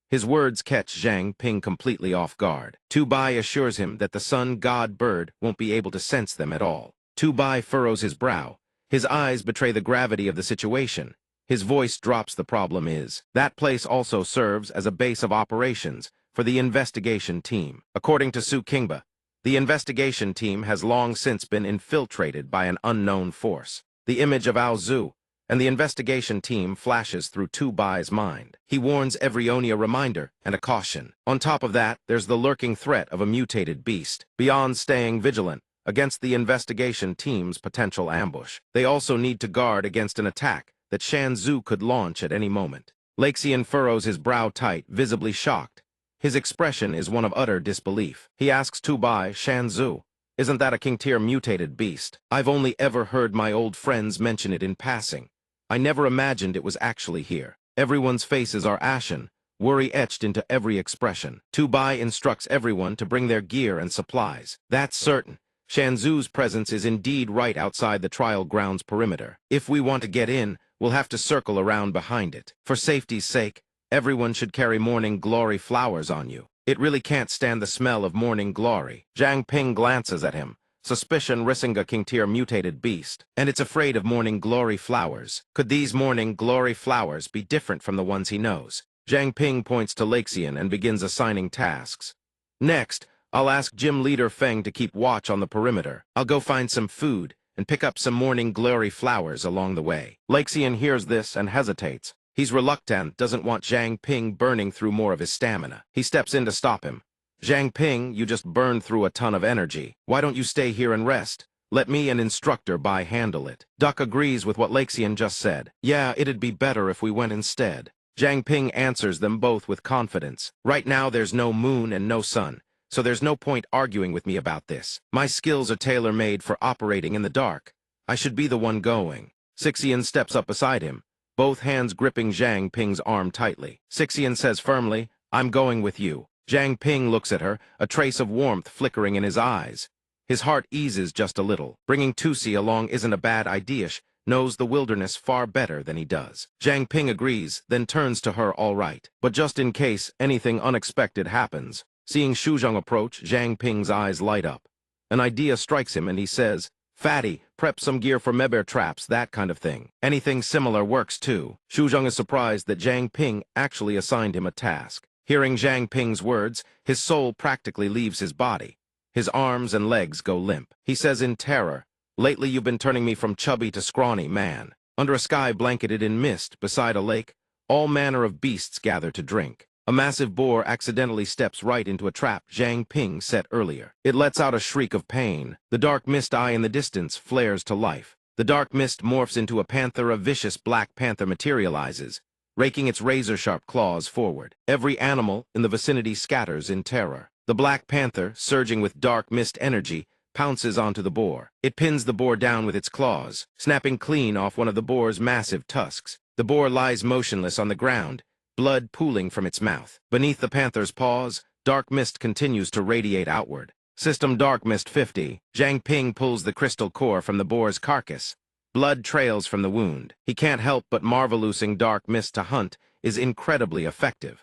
His words catch Zhang Ping completely off guard. Tu Bai assures him that the sun god bird won't be able to sense them at all. Tu Bai furrows his brow. His eyes betray the gravity of the situation. His voice drops. "The problem is, that place also serves as a base of operations for the investigation team. According to Su Kingba, the investigation team has long since been infiltrated by an unknown force." The image of Ao Zhu and the investigation team flashes through Tu Bai's mind. He warns everyone, a reminder and a caution. On top of that, there's the lurking threat of a mutated beast. Beyond staying vigilant against the investigation team's potential ambush, they also need to guard against an attack that Shan Zhu could launch at any moment. Laxian furrows his brow tight, visibly shocked. His expression is one of utter disbelief. He asks Tu Bai, "Shan Zhu, isn't that a king-tier mutated beast? I've only ever heard my old friends mention it in passing. I never imagined it was actually here." Everyone's faces are ashen, worry etched into every expression. Tu Bai instructs everyone to bring their gear and supplies. That's certain. Shan Zhu's presence is indeed right outside the trial grounds perimeter. If we want to get in, we'll have to circle around behind it. For safety's sake, everyone should carry morning glory flowers on you. It really can't stand the smell of morning glory. Zhang Ping glances at him. Suspicion Risinga king-tier mutated beast, and it's afraid of morning glory flowers. Could these morning glory flowers be different from the ones he knows? Zhang Ping points to Laxian and begins assigning tasks. "Next, I'll ask Gym Leader Feng to keep watch on the perimeter. I'll go find some food and pick up some morning glory flowers along the way." Laxian hears this and hesitates. He's reluctant, doesn't want Zhang Ping burning through more of his stamina. He steps in to stop him. "Zhang Ping, you just burned through a ton of energy. Why don't you stay here and rest? Let me and Instructor Bai handle it." Duck agrees with what Laxian just said. "Yeah, it'd be better if we went instead." Zhang Ping answers them both with confidence. "Right now there's no moon and no sun, so there's no point arguing with me about this. My skills are tailor-made for operating in the dark. I should be the one going. Sixian steps up beside him, both hands gripping Zhang Ping's arm tightly. Sixian says firmly, I'm going with you. Zhang Ping looks at her, a trace of warmth flickering in his eyes. His heart eases just a little. Bringing Tusi along isn't a bad idea. She knows the wilderness far better than he does. Zhang Ping agrees, then turns to her all right. But just in case anything unexpected happens, seeing Shuzhong approach, Zhang Ping's eyes light up. An idea strikes him and he says, Fatty, prep some gear for mebear traps, that kind of thing. Anything similar works too. Shuzhong is surprised that Zhang Ping actually assigned him a task. Hearing Zhang Ping's words, his soul practically leaves his body. His arms and legs go limp. He says in terror, lately you've been turning me from chubby to scrawny, man. Under a sky blanketed in mist, beside a lake, all manner of beasts gather to drink. A massive boar accidentally steps right into a trap Zhang Ping set earlier. It lets out a shriek of pain. The dark mist eye in the distance flares to life. The dark mist morphs into a panther. A vicious black panther materializes, raking its razor-sharp claws forward. Every animal in the vicinity scatters in terror. The black panther, surging with dark mist energy, pounces onto the boar. It pins the boar down with its claws, snapping clean off one of the boar's massive tusks. The boar lies motionless on the ground, blood pooling from its mouth. Beneath the panther's paws, dark mist continues to radiate outward. System Dark Mist 50. Zhang Ping pulls the crystal core from the boar's carcass. Blood trails from the wound. He can't help but marvel using dark mist to hunt is incredibly effective.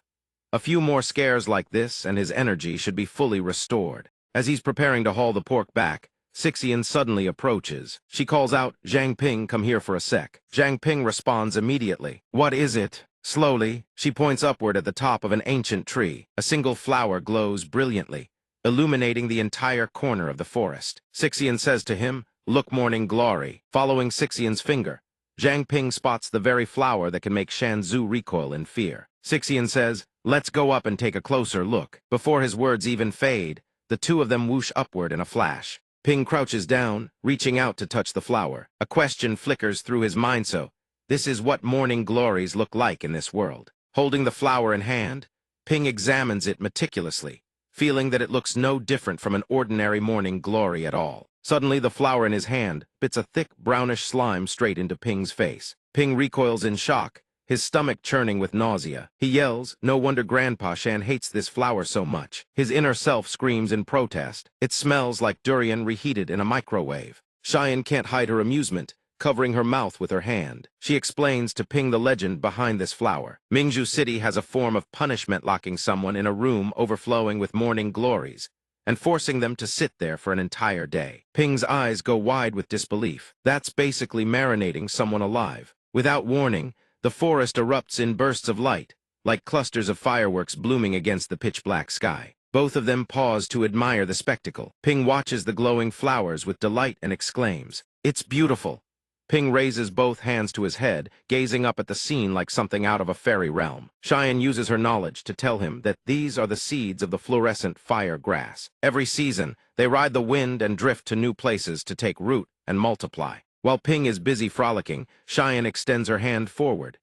A few more scares like this and his energy should be fully restored. As he's preparing to haul the pork back, Sixian suddenly approaches. She calls out, Zhang Ping, come here for a sec. Zhang Ping responds immediately. What is it? Slowly, she points upward at the top of an ancient tree. A single flower glows brilliantly, illuminating the entire corner of the forest. Sixian says to him, look, morning glory. Following Sixian's finger, Zhang Ping spots the very flower that can make Shanzhu recoil in fear. Sixian says, let's go up and take a closer look. Before his words even fade, the two of them whoosh upward in a flash. Ping crouches down, reaching out to touch the flower. A question flickers through his mind. So, this is what morning glories look like in this world. Holding the flower in hand, Ping examines it meticulously, feeling that it looks no different from an ordinary morning glory at all. Suddenly, the flower in his hand bits a thick brownish slime straight into Ping's face. Ping recoils in shock, his stomach churning with nausea. He yells, no wonder Grandpa Shan hates this flower so much. His inner self screams in protest. It smells like durian reheated in a microwave. Cheyenne can't hide her amusement, covering her mouth with her hand. She explains to Ping the legend behind this flower. Mingzhu City has a form of punishment, locking someone in a room overflowing with morning glories and forcing them to sit there for an entire day. Ping's eyes go wide with disbelief. That's basically marinating someone alive. Without warning, the forest erupts in bursts of light, like clusters of fireworks blooming against the pitch-black sky. Both of them pause to admire the spectacle. Ping watches the glowing flowers with delight and exclaims, it's beautiful. Ping raises both hands to his head, gazing up at the scene like something out of a fairy realm. Cheyenne uses her knowledge to tell him that these are the seeds of the fluorescent fire grass. Every season, they ride the wind and drift to new places to take root and multiply. While Ping is busy frolicking, Cheyenne extends her hand forward.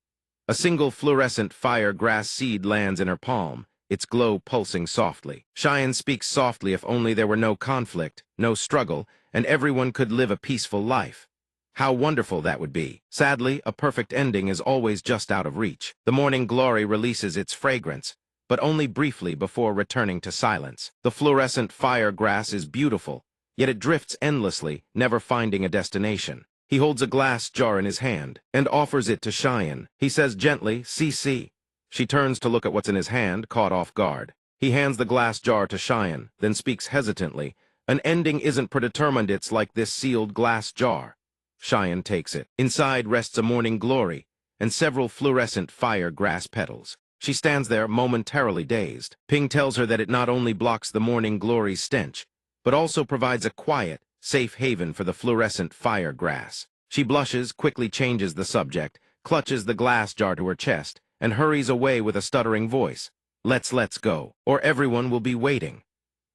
A single fluorescent fire grass seed lands in her palm, its glow pulsing softly. Cheyenne speaks softly. If only there were no conflict, no struggle, and everyone could live a peaceful life. How wonderful that would be. Sadly, a perfect ending is always just out of reach. The morning glory releases its fragrance, but only briefly before returning to silence. The fluorescent fire grass is beautiful, yet it drifts endlessly, never finding a destination. He holds a glass jar in his hand and offers it to Cheyenne. He says gently, "See." She turns to look at what's in his hand, caught off guard. He hands the glass jar to Cheyenne, then speaks hesitantly. An ending isn't predetermined. It's like this sealed glass jar. Cheyenne takes it. Inside rests a morning glory and several fluorescent fire grass petals. She stands there momentarily dazed. Ping tells her that it not only blocks the morning glory's stench, but also provides a quiet, safe haven for the fluorescent fire grass. She blushes, quickly changes the subject, clutches the glass jar to her chest, and hurries away with a stuttering voice. Let's go, or everyone will be waiting."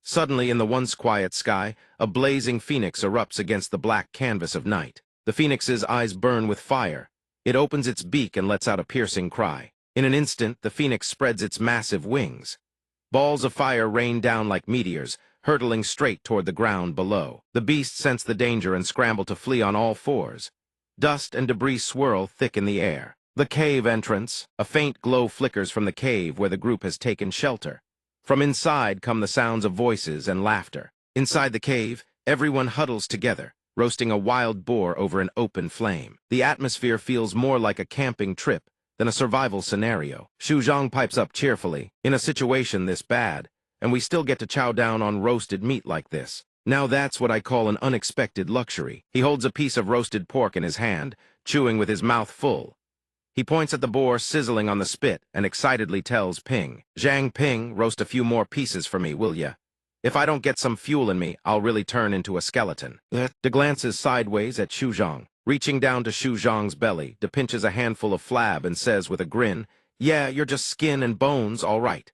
Suddenly, in the once quiet sky, a blazing phoenix erupts against the black canvas of night. The phoenix's eyes burn with fire. It opens its beak and lets out a piercing cry. In an instant, the phoenix spreads its massive wings. Balls of fire rain down like meteors, hurtling straight toward the ground below. The beasts sense the danger and scramble to flee on all fours. Dust and debris swirl thick in the air. The cave entrance. A faint glow flickers from the cave where the group has taken shelter. From inside come the sounds of voices and laughter. Inside the cave, everyone huddles together, roasting a wild boar over an open flame. The atmosphere feels more like a camping trip than a survival scenario. Xu Zhang pipes up cheerfully. In a situation this bad, and we still get to chow down on roasted meat like this. Now that's what I call an unexpected luxury. He holds a piece of roasted pork in his hand, chewing with his mouth full. He points at the boar sizzling on the spit and excitedly tells Ping, "Zhang Ping, roast a few more pieces for me, will ya? If I don't get some fuel in me, I'll really turn into a skeleton." De glances sideways at Xu Zhang. Reaching down to Xu Zhang's belly, De pinches a handful of flab and says with a grin, "Yeah, you're just skin and bones, all right."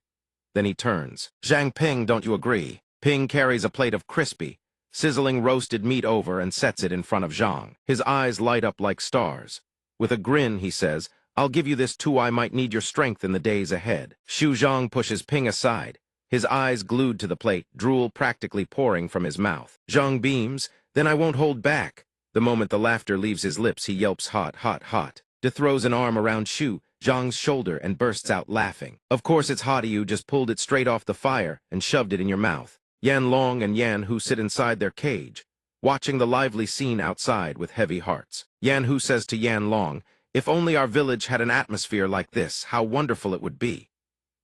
Then he turns. "Zhang Ping, don't you agree?" Ping carries a plate of crispy, sizzling roasted meat over and sets it in front of Zhang. His eyes light up like stars. With a grin, he says, "I'll give you this too. I might need your strength in the days ahead." Xu Zhang pushes Ping aside, his eyes glued to the plate, drool practically pouring from his mouth. Zhang beams, "Then I won't hold back." The moment the laughter leaves his lips, he yelps, "Hot, hot, hot." De throws an arm around Xu Zhang's shoulder and bursts out laughing. "Of course it's hot. You just pulled it straight off the fire and shoved it in your mouth." Yan Long and Yan Hu sit inside their cage, watching the lively scene outside with heavy hearts. Yan Hu says to Yan Long, "If only our village had an atmosphere like this, how wonderful it would be."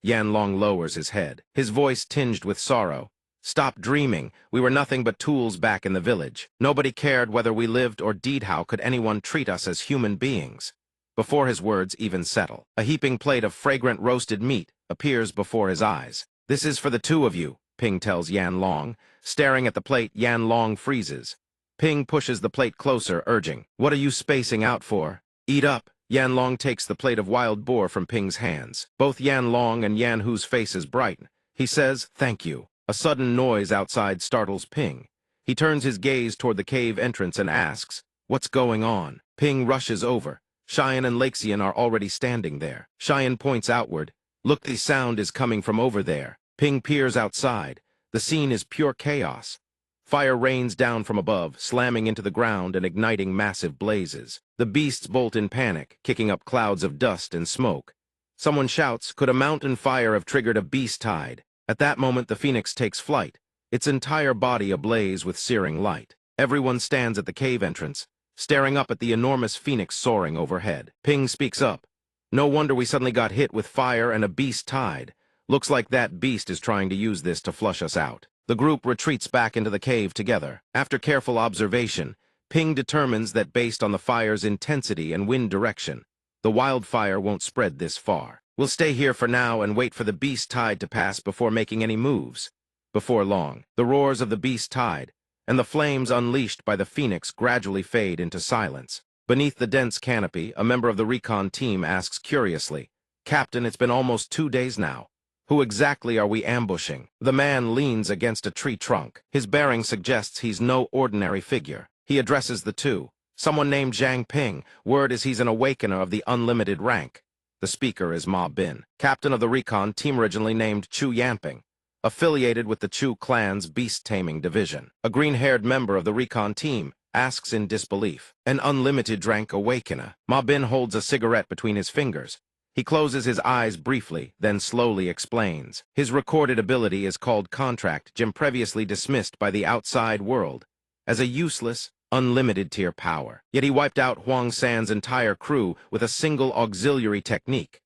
Yan Long lowers his head, his voice tinged with sorrow. "Stop dreaming. We were nothing but tools back in the village. Nobody cared whether we lived or died. How could anyone treat us as human beings?" Before his words even settle, a heaping plate of fragrant roasted meat appears before his eyes. "This is for the two of you," Ping tells Yan Long. Staring at the plate, Yan Long freezes. Ping pushes the plate closer, urging, "What are you spacing out for? Eat up." Yan Long takes the plate of wild boar from Ping's hands. Both Yan Long and Yan Hu's faces brighten. He says, "Thank you." A sudden noise outside startles Ping. He turns his gaze toward the cave entrance and asks, "What's going on?" Ping rushes over. Cheyenne and Laxian are already standing there. Cheyenne points outward. "Look, the sound is coming from over there." Ping peers outside. The scene is pure chaos. Fire rains down from above, slamming into the ground and igniting massive blazes. The beasts bolt in panic, kicking up clouds of dust and smoke. Someone shouts, "Could a mountain fire have triggered a beast tide?" At that moment, the phoenix takes flight, its entire body ablaze with searing light. Everyone stands at the cave entrance, staring up at the enormous phoenix soaring overhead. Ping speaks up. "No wonder we suddenly got hit with fire and a beast tide. Looks like that beast is trying to use this to flush us out." The group retreats back into the cave together. After careful observation, Ping determines that based on the fire's intensity and wind direction, the wildfire won't spread this far. "We'll stay here for now and wait for the beast tide to pass before making any moves." Before long, the roars of the beast tide and the flames unleashed by the phoenix gradually fade into silence. Beneath the dense canopy, a member of the recon team asks curiously, "Captain, it's been almost 2 days now. Who exactly are we ambushing?" The man leans against a tree trunk. His bearing suggests he's no ordinary figure. He addresses the two. "Someone named Zhang Ping. Word is he's an awakener of the unlimited rank." The speaker is Ma Bin, captain of the recon team originally named Chu Yanping, affiliated with the Chu clan's beast-taming division. A green-haired member of the recon team asks in disbelief, "An unlimited rank awakener?" Ma Bin holds a cigarette between his fingers. He closes his eyes briefly, then slowly explains. His recorded ability is called Contract Gem, previously dismissed by the outside world as a useless, unlimited tier power. Yet he wiped out Huang San's entire crew with a single auxiliary technique.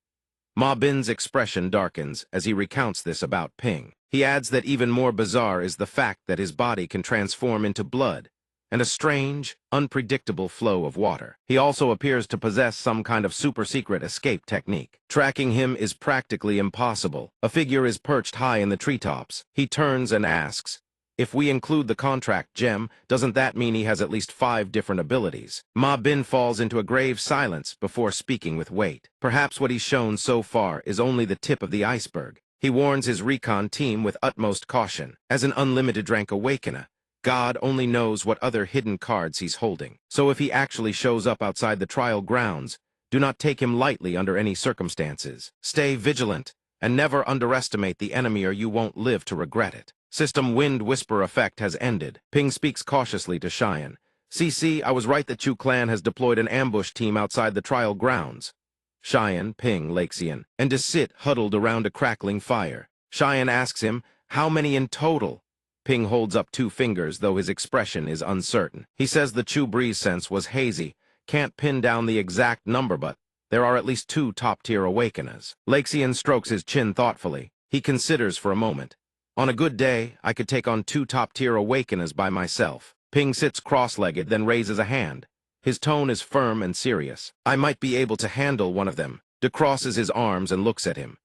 Ma Bin's expression darkens as he recounts this about Ping. He adds that even more bizarre is the fact that his body can transform into blood and a strange, unpredictable flow of water. He also appears to possess some kind of super-secret escape technique. Tracking him is practically impossible. A figure is perched high in the treetops. He turns and asks, "If we include the contract gem, doesn't that mean he has at least 5 different abilities?" Ma Bin falls into a grave silence before speaking with weight. Perhaps what he's shown so far is only the tip of the iceberg. He warns his recon team with utmost caution. As an unlimited rank awakener, God only knows what other hidden cards he's holding. So if he actually shows up outside the trial grounds, do not take him lightly under any circumstances. Stay vigilant and never underestimate the enemy or you won't live to regret it. System wind whisper effect has ended. Ping speaks cautiously to Cheyenne. CC, I was right that Chu clan has deployed an ambush team outside the trial grounds. Cheyenne, Ping, Laxian, and Deceit huddled around a crackling fire. Cheyenne asks him, how many in total? Ping holds up 2 fingers, though his expression is uncertain. He says the Chu breeze sense was hazy. Can't pin down the exact number, but there are at least 2 top-tier awakeners. Laxian strokes his chin thoughtfully. He considers for a moment. On a good day, I could take on 2 top-tier awakeners by myself. Ping sits cross-legged, then raises a hand. His tone is firm and serious. I might be able to handle one of them. De crosses his arms and looks at him.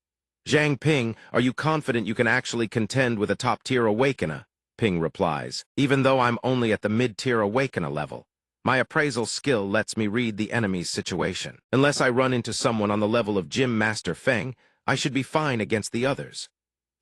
Zhang Ping, are you confident you can actually contend with a top-tier awakener? Ping replies, even though I'm only at the mid-tier awakener level. My appraisal skill lets me read the enemy's situation. Unless I run into someone on the level of Gym Master Feng, I should be fine against the others.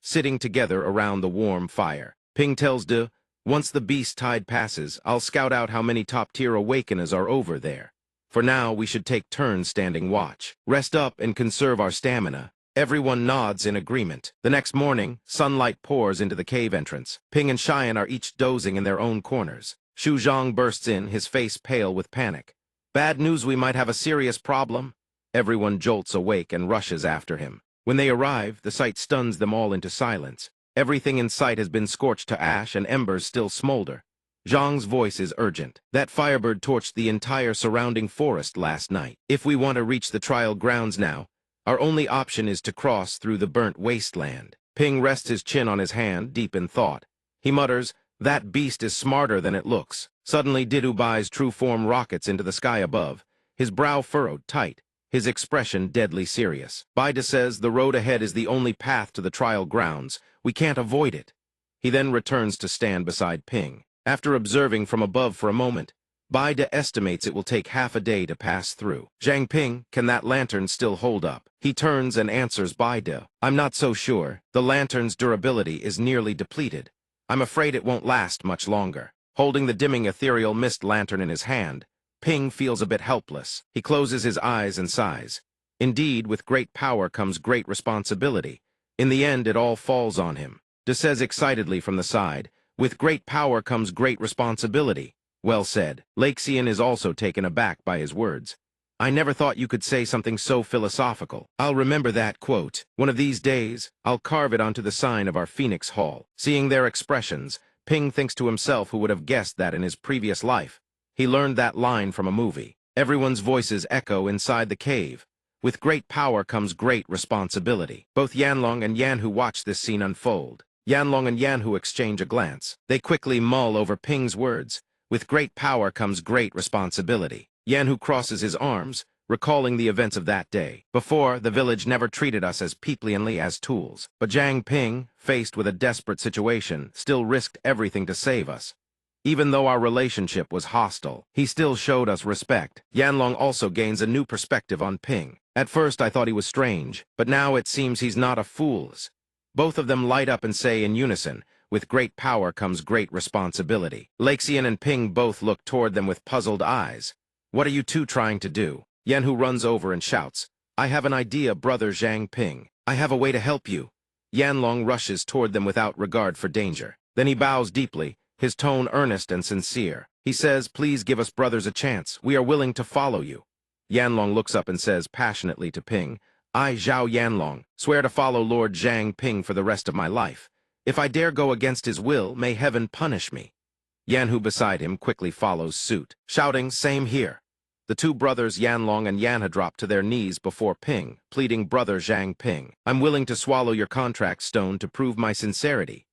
Sitting together around the warm fire, Ping tells De, once the beast tide passes, I'll scout out how many top-tier awakeners are over there. For now, we should take turns standing watch. Rest up and conserve our stamina. Everyone nods in agreement. The next morning, sunlight pours into the cave entrance. Ping and Cheyenne are each dozing in their own corners. Xu Zhang bursts in, his face pale with panic. Bad news, we might have a serious problem. Everyone jolts awake and rushes after him. When they arrive, the sight stuns them all into silence. Everything in sight has been scorched to ash and embers still smolder. Zhang's voice is urgent. That firebird torched the entire surrounding forest last night. If we want to reach the trial grounds now, our only option is to cross through the burnt wasteland. Ping rests his chin on his hand, deep in thought. He mutters, that beast is smarter than it looks. Suddenly Didubai's true form rockets into the sky above, his brow furrowed tight, his expression deadly serious. Baida says the road ahead is the only path to the trial grounds. We can't avoid it. He then returns to stand beside Ping. After observing from above for a moment, Baida estimates it will take half a day to pass through. Zhang Ping, can that lantern still hold up? He turns and answers Baida. I'm not so sure. The lantern's durability is nearly depleted. I'm afraid it won't last much longer. Holding the dimming ethereal mist lantern in his hand, Ping feels a bit helpless. He closes his eyes and sighs. Indeed, with great power comes great responsibility. In the end, it all falls on him. De says excitedly from the side, with great power comes great responsibility. Well said. Laxian is also taken aback by his words. I never thought you could say something so philosophical. I'll remember that quote. One of these days, I'll carve it onto the sign of our Phoenix Hall. Seeing their expressions, Ping thinks to himself who would have guessed that in his previous life. He learned that line from a movie. Everyone's voices echo inside the cave. With great power comes great responsibility. Both Yanlong and Yanhu watch this scene unfold. Yanlong and Yanhu exchange a glance. They quickly mull over Ping's words. With great power comes great responsibility. Yanhu crosses his arms, recalling the events of that day. Before, the village never treated us as peoplely as tools. But Zhang Ping, faced with a desperate situation, still risked everything to save us. Even though our relationship was hostile, he still showed us respect. Yanlong also gains a new perspective on Ping. At first I thought he was strange, but now it seems he's not a fool. Both of them light up and say in unison, with great power comes great responsibility. Laxian and Ping both look toward them with puzzled eyes. What are you two trying to do? Yanhu runs over and shouts, I have an idea, brother Zhang Ping. I have a way to help you. Yanlong rushes toward them without regard for danger. Then he bows deeply, his tone earnest and sincere. He says, please give us brothers a chance. We are willing to follow you. Yanlong looks up and says passionately to Ping, I, Zhao Yanlong, swear to follow Lord Zhang Ping for the rest of my life. If I dare go against his will, may heaven punish me. Yanhu beside him quickly follows suit, shouting, same here. The two brothers Yanlong and Yanha drop to their knees before Ping, pleading brother Zhang Ping, I'm willing to swallow your contract stone to prove my sincerity.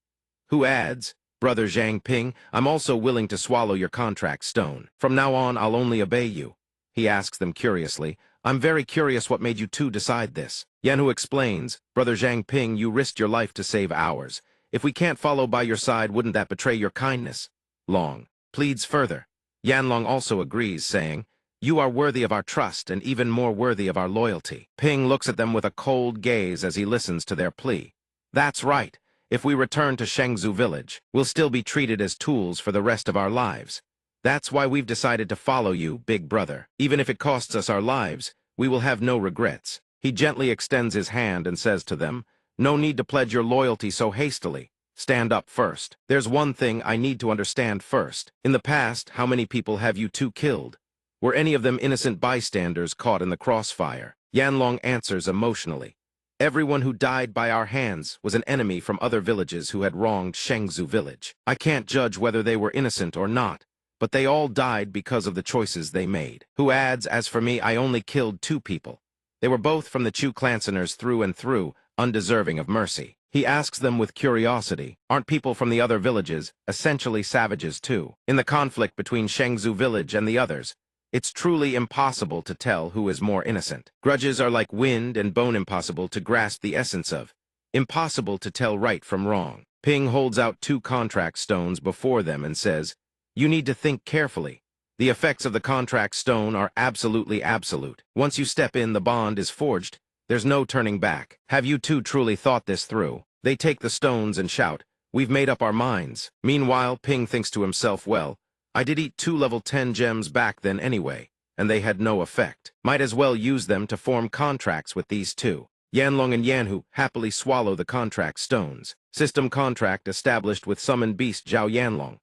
Who adds, brother Zhang Ping, I'm also willing to swallow your contract stone. From now on, I'll only obey you. He asks them curiously, I'm very curious what made you two decide this. Yanhu explains, brother Zhang Ping, you risked your life to save ours. If we can't follow by your side, wouldn't that betray your kindness? Long pleads further. Yanlong also agrees, saying, you are worthy of our trust and even more worthy of our loyalty. Ping looks at them with a cold gaze as he listens to their plea. That's right. If we return to Shengzhou village, we'll still be treated as tools for the rest of our lives. That's why we've decided to follow you, big brother. Even if it costs us our lives, we will have no regrets. He gently extends his hand and says to them, No need to pledge your loyalty so hastily. Stand up first. There's one thing I need to understand first. In the past, how many people have you two killed? Were any of them innocent bystanders caught in the crossfire? Yanlong answers emotionally. Everyone who died by our hands was an enemy from other villages who had wronged Shengzu village. I can't judge whether they were innocent or not, but they all died because of the choices they made. Who adds, as for me, I only killed 2 people. They were both from the Chu Clanceners through and through, undeserving of mercy. He asks them with curiosity, aren't people from the other villages essentially savages too? In the conflict between Shengzu village and the others, it's truly impossible to tell who is more innocent. Grudges are like wind and bone, impossible to grasp the essence of. Impossible to tell right from wrong. Ping holds out 2 contract stones before them and says, you need to think carefully. The effects of the contract stone are absolutely absolute. Once you step in, the bond is forged. There's no turning back. Have you two truly thought this through? They take the stones and shout, we've made up our minds. Meanwhile, Ping thinks to himself, well, I did eat 2 level 10 gems back then anyway, and they had no effect. Might as well use them to form contracts with these 2. Yanlong and Yanhu happily swallow the contract stones. System contract established with summoned beast Zhao Yanlong.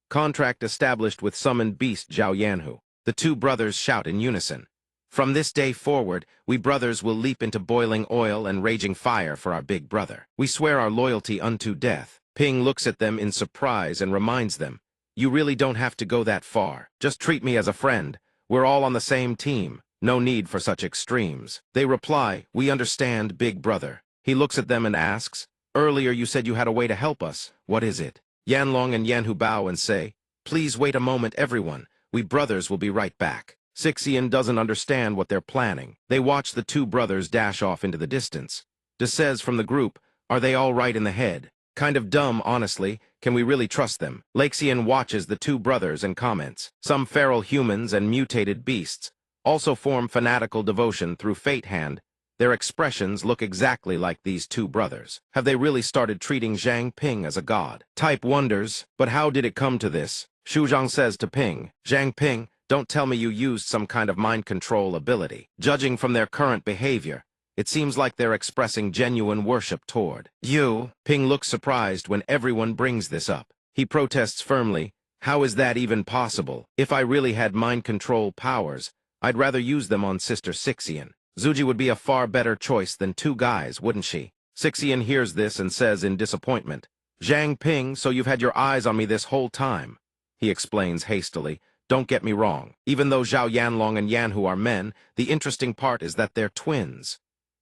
Contract established with summoned beast Zhao Yanhu. The 2 brothers shout in unison. From this day forward, we brothers will leap into boiling oil and raging fire for our big brother. We swear our loyalty unto death. Ping looks at them in surprise and reminds them, you really don't have to go that far. Just treat me as a friend. We're all on the same team. No need for such extremes. They reply, we understand, big brother. He looks at them and asks, earlier you said you had a way to help us. What is it? Yanlong and Yanhu bow and say, please wait a moment, everyone. We brothers will be right back. Sixian doesn't understand what they're planning. They watch the 2 brothers dash off into the distance. De says from the group, are they all right in the head? Kind of dumb, honestly. Can we really trust them? Laxian watches the 2 brothers and comments. Some feral humans and mutated beasts also form fanatical devotion through fate hand. Their expressions look exactly like these 2 brothers. Have they really started treating Zhang Ping as a god? Type wonders, but how did it come to this? Xu Zhang says to Ping, Zhang Ping, don't tell me you used some kind of mind control ability. Judging from their current behavior, it seems like they're expressing genuine worship toward you. Ping looks surprised when everyone brings this up. He protests firmly, how is that even possible? If I really had mind control powers, I'd rather use them on Sister Sixian. Zuji would be a far better choice than 2 guys, wouldn't she? Sixian hears this and says in disappointment, Zhang Ping, so you've had your eyes on me this whole time. He explains hastily, don't get me wrong. Even though Zhao Yanlong and Yanhu are men, the interesting part is that they're twins.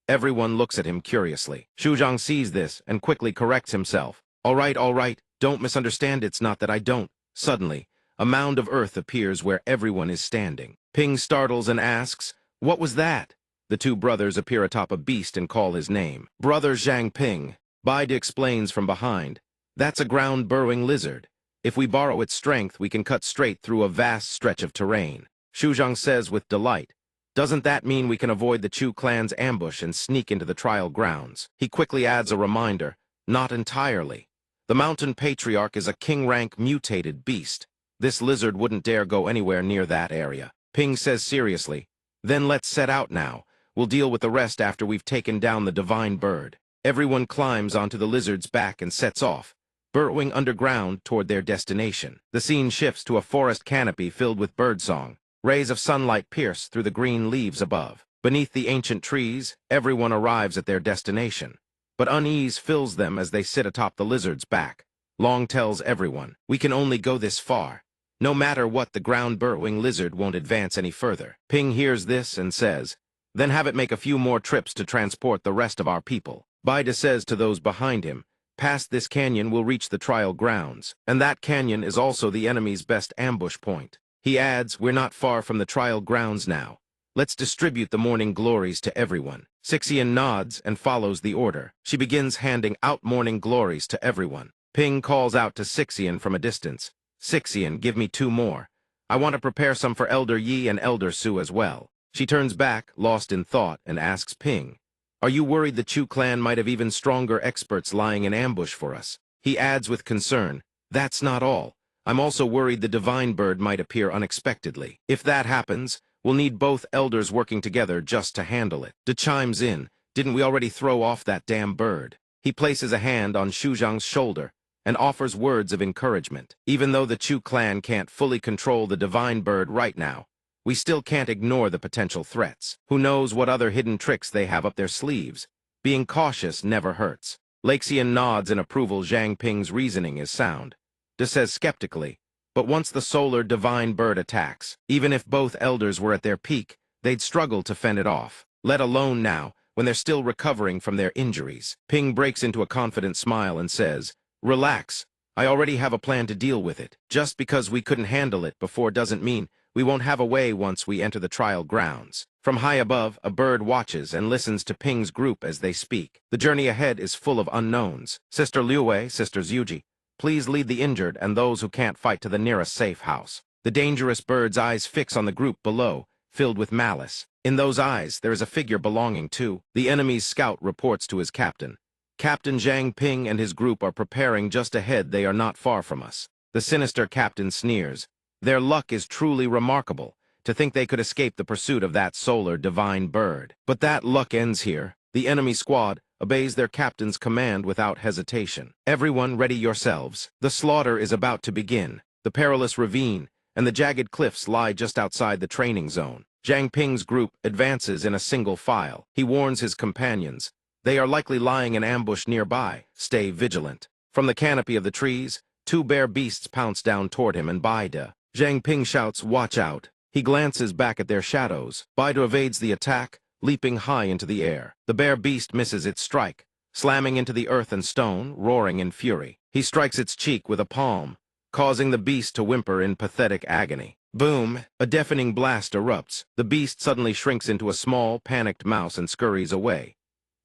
Everyone looks at him curiously. Xu Zhang sees this and quickly corrects himself. All right, don't misunderstand, it's not that I don't. Suddenly, a mound of earth appears where everyone is standing. Ping startles and asks, what was that? The 2 brothers appear atop a beast and call his name. Brother Zhang Ping. Bide explains from behind, that's a ground-burrowing lizard. If we borrow its strength, we can cut straight through a vast stretch of terrain. Xu Zhang says with delight, doesn't that mean we can avoid the Chu clan's ambush and sneak into the trial grounds? He quickly adds a reminder, not entirely. The mountain patriarch is a king-rank mutated beast. This lizard wouldn't dare go anywhere near that area. Ping says seriously, then let's set out now. We'll deal with the rest after we've taken down the divine bird. Everyone climbs onto the lizard's back and sets off, burrowing underground toward their destination. The scene shifts to a forest canopy filled with birdsong. Rays of sunlight pierce through the green leaves above. Beneath the ancient trees, everyone arrives at their destination. But unease fills them as they sit atop the lizard's back. Long tells everyone, we can only go this far. No matter what, the ground-burrowing lizard won't advance any further. Ping hears this and says, then have it make a few more trips to transport the rest of our people. Bide says to those behind him, past this canyon we'll reach the trial grounds, and that canyon is also the enemy's best ambush point. He adds, we're not far from the trial grounds now. Let's distribute the morning glories to everyone. Sixian nods and follows the order. She begins handing out morning glories to everyone. Ping calls out to Sixian from a distance. Sixian, give me 2 more. I want to prepare some for Elder Yi and Elder Su as well. She turns back, lost in thought, and asks Ping, are you worried the Chu clan might have even stronger experts lying in ambush for us? He adds with concern, that's not all. I'm also worried the divine bird might appear unexpectedly. If that happens, we'll need both elders working together just to handle it. De chimes in, didn't we already throw off that damn bird? He places a hand on Xu Zhang's shoulder and offers words of encouragement. Even though the Chu clan can't fully control the divine bird right now, we still can't ignore the potential threats. Who knows what other hidden tricks they have up their sleeves? Being cautious never hurts. Laxian nods in approval. Zhang Ping's reasoning is sound. De says skeptically, but once the solar divine bird attacks, even if both elders were at their peak, they'd struggle to fend it off, let alone now, when they're still recovering from their injuries. Ping breaks into a confident smile and says, "Relax, I already have a plan to deal with it. Just because we couldn't handle it before doesn't mean we won't have a way once we enter the trial grounds." From high above, a bird watches and listens to Ping's group as they speak. The journey ahead is full of unknowns. Sister Liuwei, Sister Zhuji, please lead the injured and those who can't fight to the nearest safe house. The dangerous bird's eyes fix on the group below, filled with malice. In those eyes, there is a figure belonging to the enemy's scout. Reports to his captain. Captain Zhang Ping and his group are preparing just ahead. They are not far from us. The sinister captain sneers. Their luck is truly remarkable, to think they could escape the pursuit of that solar divine bird. But that luck ends here. The enemy squad obeys their captain's command without hesitation. Everyone ready yourselves. The slaughter is about to begin. The perilous ravine and the jagged cliffs lie just outside the training zone. Zhang Ping's group advances in a single file. He warns his companions. They are likely lying in ambush nearby. Stay vigilant. From the canopy of the trees, two bear beasts pounce down toward him and Baide. Zhang Ping shouts, "Watch out." He glances back at their shadows. Baide evades the attack, leaping high into the air. The bear beast misses its strike, slamming into the earth and stone, roaring in fury. He strikes its cheek with a palm, causing the beast to whimper in pathetic agony. Boom! A deafening blast erupts. The beast suddenly shrinks into a small, panicked mouse and scurries away.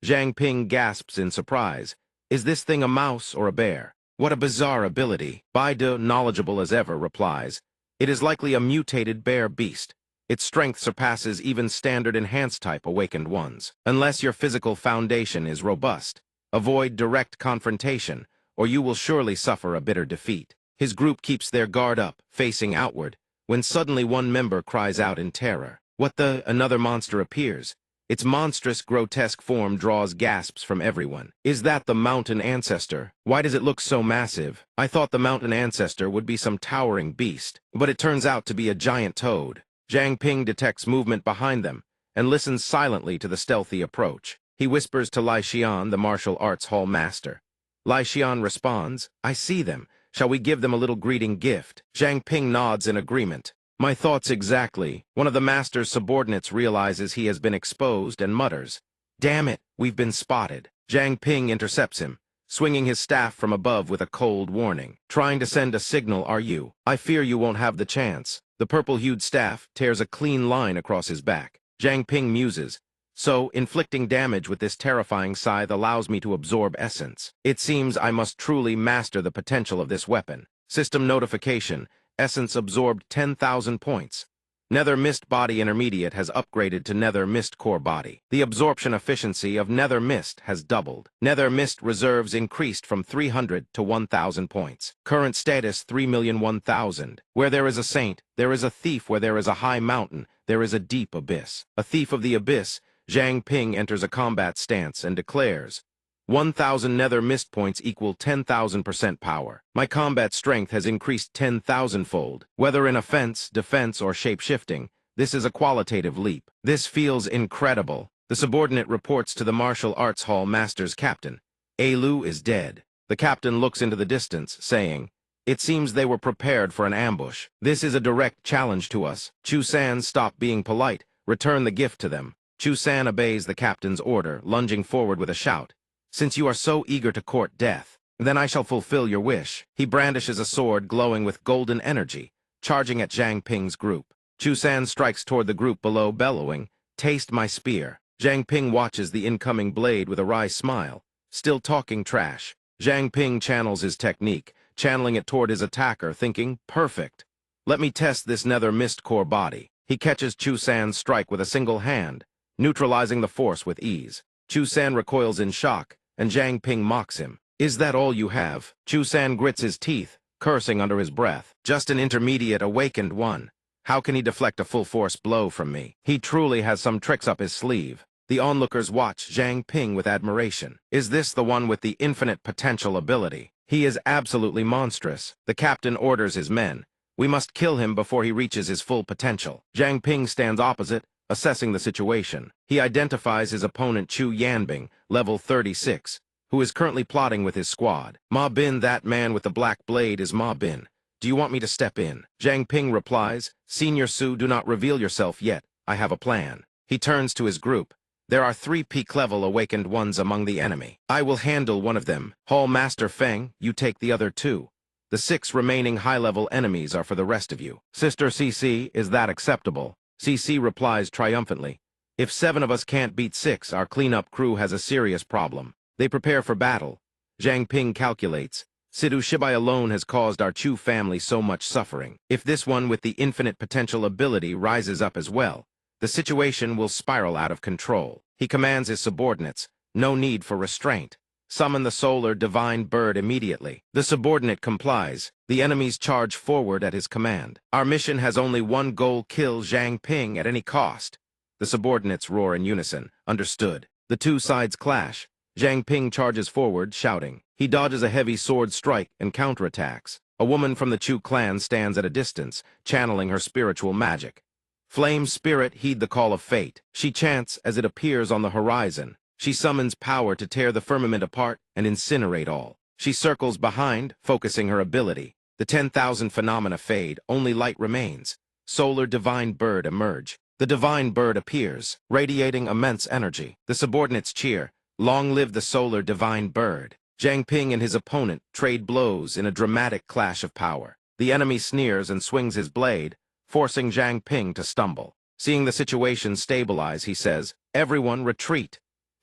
Zhang Ping gasps in surprise. Is this thing a mouse or a bear? What a bizarre ability. Baide, knowledgeable as ever, replies. It is likely a mutated bear beast. Its strength surpasses even standard enhanced type awakened ones. Unless your physical foundation is robust, avoid direct confrontation, or you will surely suffer a bitter defeat. His group keeps their guard up, facing outward, when suddenly one member cries out in terror. What the? Another monster appears. Its monstrous, grotesque form draws gasps from everyone. Is that the mountain ancestor? Why does it look so massive? I thought the mountain ancestor would be some towering beast, but it turns out to be a giant toad. Zhang Ping detects movement behind them and listens silently to the stealthy approach. He whispers to Lai Xian, the martial arts hall master. Lai Xian responds, "I see them. Shall we give them a little greeting gift?" Zhang Ping nods in agreement. "My thoughts exactly." One of the master's subordinates realizes he has been exposed and mutters, "Damn it, we've been spotted." Zhang Ping intercepts him, swinging his staff from above with a cold warning. "Trying to send a signal, are you? I fear you won't have the chance." The purple-hued staff tears a clean line across his back. Zhang Ping muses. So, inflicting damage with this terrifying scythe allows me to absorb essence. It seems I must truly master the potential of this weapon. System notification. Essence absorbed 10,000 points. Nether Mist Body Intermediate has upgraded to Nether Mist Core Body. The absorption efficiency of Nether Mist has doubled. Nether Mist reserves increased from 300 to 1,000 points. Current status 3,001,000. Where there is a saint, there is a thief. Where there is a high mountain, there is a deep abyss. A thief of the abyss, Zhang Ping enters a combat stance and declares, 1,000 Nether Mist points equal 10,000% power. My combat strength has increased 10,000-fold. Whether in offense, defense, or shape-shifting, this is a qualitative leap. This feels incredible. The subordinate reports to the martial arts hall master's captain. Lu is dead. The captain looks into the distance, saying, "It seems they were prepared for an ambush. This is a direct challenge to us. Chu San, stop being polite. Return the gift to them." Chu San obeys the captain's order, lunging forward with a shout. "Since you are so eager to court death, then I shall fulfill your wish." He brandishes a sword glowing with golden energy, charging at Zhang Ping's group. Chu San strikes toward the group below, bellowing, "Taste my spear." Zhang Ping watches the incoming blade with a wry smile, still talking trash. Zhang Ping channels his technique, channeling it toward his attacker, thinking, "Perfect. Let me test this Nether Mist Core Body." He catches Chu San's strike with a single hand, neutralizing the force with ease. Chu San recoils in shock, and Zhang Ping mocks him. "Is that all you have?" Chu San grits his teeth, cursing under his breath. "Just an intermediate awakened one. How can he deflect a full-force blow from me? He truly has some tricks up his sleeve." The onlookers watch Zhang Ping with admiration. Is this the one with the infinite potential ability? He is absolutely monstrous. The captain orders his men. We must kill him before he reaches his full potential. Zhang Ping stands opposite, assessing the situation. He identifies his opponent Chu Yanbing, level 36, who is currently plotting with his squad. Ma Bin, that man with the black blade, is Ma Bin. Do you want me to step in? Zhang Ping replies, Senior Su, do not reveal yourself yet. I have a plan. He turns to his group. There are 3 peak-level awakened ones among the enemy. I will handle one of them. Hall Master Feng, you take the other 2. The 6 remaining high-level enemies are for the rest of you. Sister CC, is that acceptable? CC replies triumphantly. If 7 of us can't beat 6, our cleanup crew has a serious problem. They prepare for battle. Zhang Ping calculates. Sidhu Shibai alone has caused our Chu family so much suffering. If this one with the infinite potential ability rises up as well, the situation will spiral out of control. He commands his subordinates. No need for restraint. Summon the solar divine bird immediately. The subordinate complies. The enemies charge forward at his command. Our mission has only one goal: kill Zhang Ping at any cost. The subordinates roar in unison. Understood. The 2 sides clash. Zhang Ping charges forward, shouting. He dodges a heavy sword strike and counterattacks. A woman from the Chu clan stands at a distance, channeling her spiritual magic. Flame spirit, heed the call of fate. She chants as it appears on the horizon. She summons power to tear the firmament apart and incinerate all. She circles behind, focusing her ability. The 10,000 phenomena fade, only light remains. Solar divine bird emerge. The divine bird appears, radiating immense energy. The subordinates cheer. Long live the solar divine bird. Zhang Ping and his opponent trade blows in a dramatic clash of power. The enemy sneers and swings his blade, forcing Zhang Ping to stumble. Seeing the situation stabilize, he says, Everyone retreat.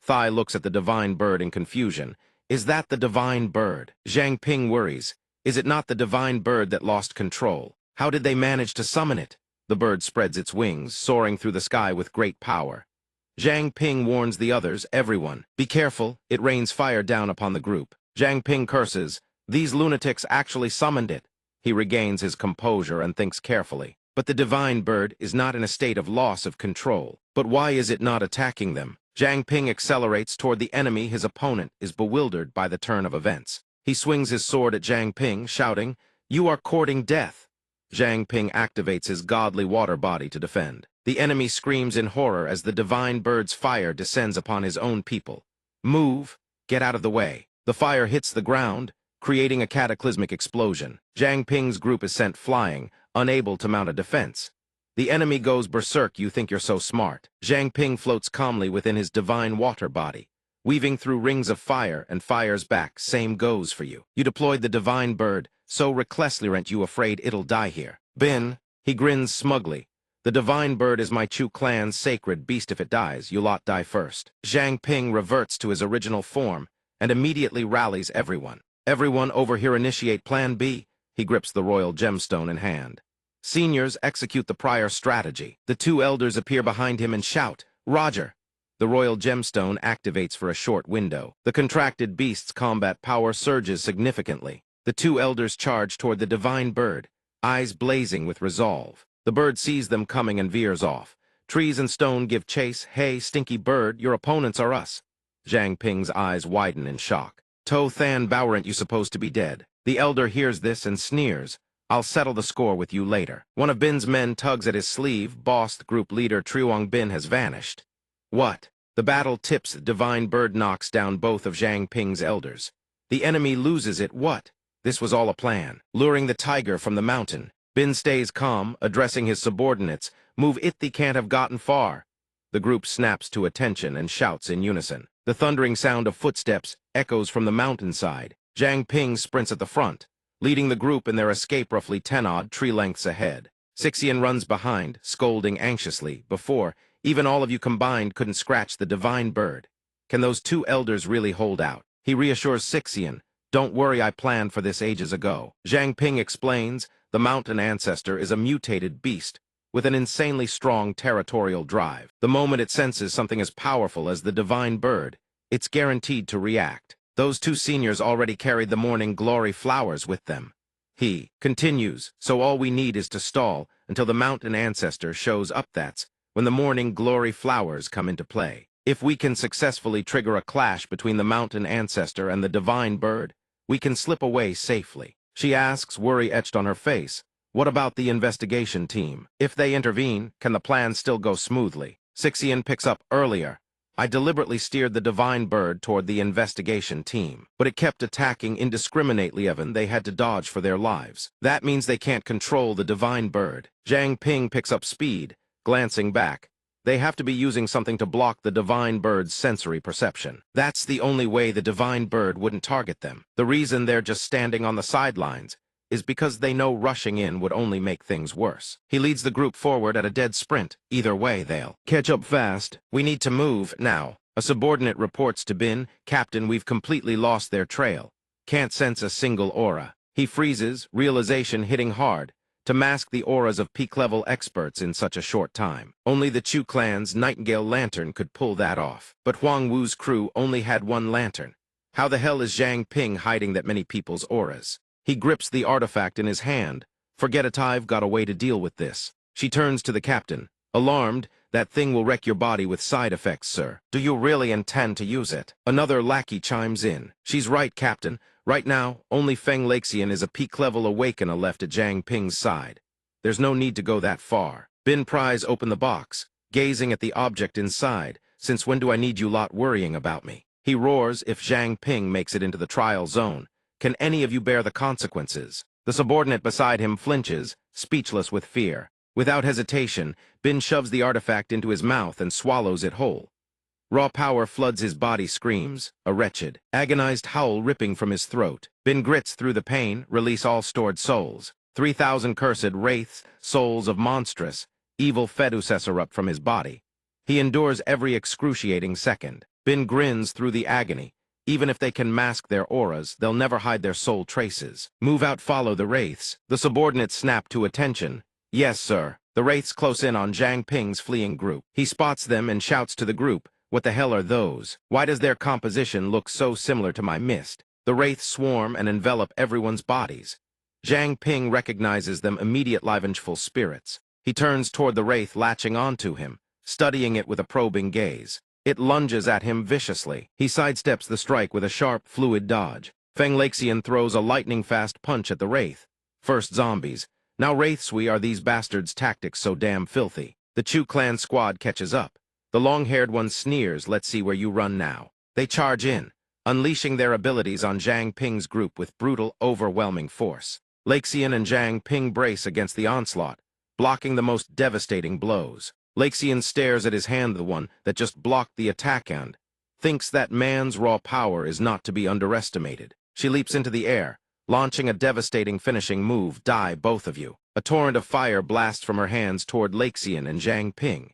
Thai looks at the divine bird in confusion. Is that the divine bird? Zhang Ping worries. Is it not the divine bird that lost control? How did they manage to summon it? The bird spreads its wings, soaring through the sky with great power. Zhang Ping warns the others, everyone, be careful, it rains fire down upon the group. Zhang Ping curses, these lunatics actually summoned it. He regains his composure and thinks carefully. But the divine bird is not in a state of loss of control. But why is it not attacking them? Zhang Ping accelerates toward the enemy. His opponent is bewildered by the turn of events. He swings his sword at Zhang Ping, shouting, You are courting death. Zhang Ping activates his godly water body to defend. The enemy screams in horror as the divine bird's fire descends upon his own people. Move, get out of the way. The fire hits the ground, creating a cataclysmic explosion. Zhang Ping's group is sent flying, unable to mount a defense. The enemy goes berserk. You think you're so smart. Zhang Ping floats calmly within his divine water body, weaving through rings of fire and fires back. Same goes for you. You deployed the divine bird, so recklessly aren't you afraid it'll die here? Bin, he grins smugly. The divine bird is my Chu clan's sacred beast. If it dies, you lot die first. Zhang Ping reverts to his original form and immediately rallies everyone. Everyone over here initiate Plan B. He grips the royal gemstone in hand. Seniors execute the prior strategy. The 2 elders appear behind him and shout, Roger. The royal gemstone activates for a short window. The contracted beast's combat power surges significantly. The 2 elders charge toward the divine bird, eyes blazing with resolve. The bird sees them coming and veers off. Trees and stone give chase. Hey, stinky bird, your opponents are us. Zhang Ping's eyes widen in shock. To Than Baorant, you supposed to be dead. The elder hears this and sneers. I'll settle the score with you later. One of Bin's men tugs at his sleeve. Boss, the group leader Triwang Bin has vanished. What? The battle tips. The divine bird knocks down both of Zhang Ping's elders. The enemy loses it. What? This was all a plan. Luring the tiger from the mountain. Bin stays calm, addressing his subordinates. Move it, they can't have gotten far. The group snaps to attention and shouts in unison. The thundering sound of footsteps echoes from the mountainside. Zhang Ping sprints at the front, leading the group in their escape roughly 10-odd tree lengths ahead. Sixian runs behind, scolding anxiously. Before, even all of you combined couldn't scratch the divine bird. Can those 2 elders really hold out? He reassures Sixian, don't worry, I planned for this ages ago. Zhang Ping explains, the mountain ancestor is a mutated beast with an insanely strong territorial drive. The moment it senses something as powerful as the divine bird, it's guaranteed to react. Those 2 seniors already carried the morning glory flowers with them. He continues, so all we need is to stall until the mountain ancestor shows up. That's when the morning glory flowers come into play. If we can successfully trigger a clash between the mountain ancestor and the divine bird, we can slip away safely. She asks, worry etched on her face, what about the investigation team? If they intervene, can the plan still go smoothly? Sixian picks up earlier. I deliberately steered the divine bird toward the investigation team, but it kept attacking indiscriminately. Evan, they had to dodge for their lives. That means they can't control the divine bird. Zhang Ping picks up speed, glancing back. They have to be using something to block the divine bird's sensory perception. That's the only way the divine bird wouldn't target them. The reason they're just standing on the sidelines is because they know rushing in would only make things worse. He leads the group forward at a dead sprint. Either way, they'll catch up fast. We need to move now. A subordinate reports to Bin, Captain, we've completely lost their trail. Can't sense a single aura. He freezes, realization hitting hard, to mask the auras of peak-level experts in such a short time. Only the Chu clan's Nightingale lantern could pull that off. But Huang Wu's crew only had one lantern. How the hell is Zhang Ping hiding that many people's auras? He grips the artifact in his hand. Forget it, I've got a way to deal with this. She turns to the captain. Alarmed, that thing will wreck your body with side effects, sir. Do you really intend to use it? Another lackey chimes in. She's right, Captain. Right now, only Feng Laxian is a peak-level awakener left at Zhang Ping's side. There's no need to go that far. Bin pries open the box, gazing at the object inside. Since when do I need you lot worrying about me? He roars if Zhang Ping makes it into the trial zone. Can any of you bear the consequences? The subordinate beside him flinches, speechless with fear. Without hesitation, Bin shoves the artifact into his mouth and swallows it whole. Raw power floods his body, screams, a wretched, agonized howl ripping from his throat. Bin grits through the pain, release all stored souls. 3,000 cursed wraiths, souls of monstrous, evil Fedusess erupt from his body. He endures every excruciating second. Bin grins through the agony. Even if they can mask their auras, they'll never hide their soul traces. Move out, follow the wraiths. The subordinates snap to attention. Yes, sir. The wraiths close in on Zhang Ping's fleeing group. He spots them and shouts to the group, what the hell are those? Why does their composition look so similar to my mist? The wraiths swarm and envelop everyone's bodies. Zhang Ping recognizes them, immediate livengeful spirits. He turns toward the wraith, latching onto him, studying it with a probing gaze. It lunges at him viciously. He sidesteps the strike with a sharp, fluid dodge. Feng Laxian throws a lightning-fast punch at the wraith. First zombies. Now wraiths, we are these bastards' tactics so damn filthy. The Chu clan squad catches up. The long-haired one sneers, let's see where you run now. They charge in, unleashing their abilities on Zhang Ping's group with brutal, overwhelming force. Laxian and Zhang Ping brace against the onslaught, blocking the most devastating blows. Laxian stares at his hand, the one that just blocked the attack, and thinks that man's raw power is not to be underestimated. She leaps into the air, launching a devastating finishing move. Die, both of you. A torrent of fire blasts from her hands toward Laxian and Zhang Ping.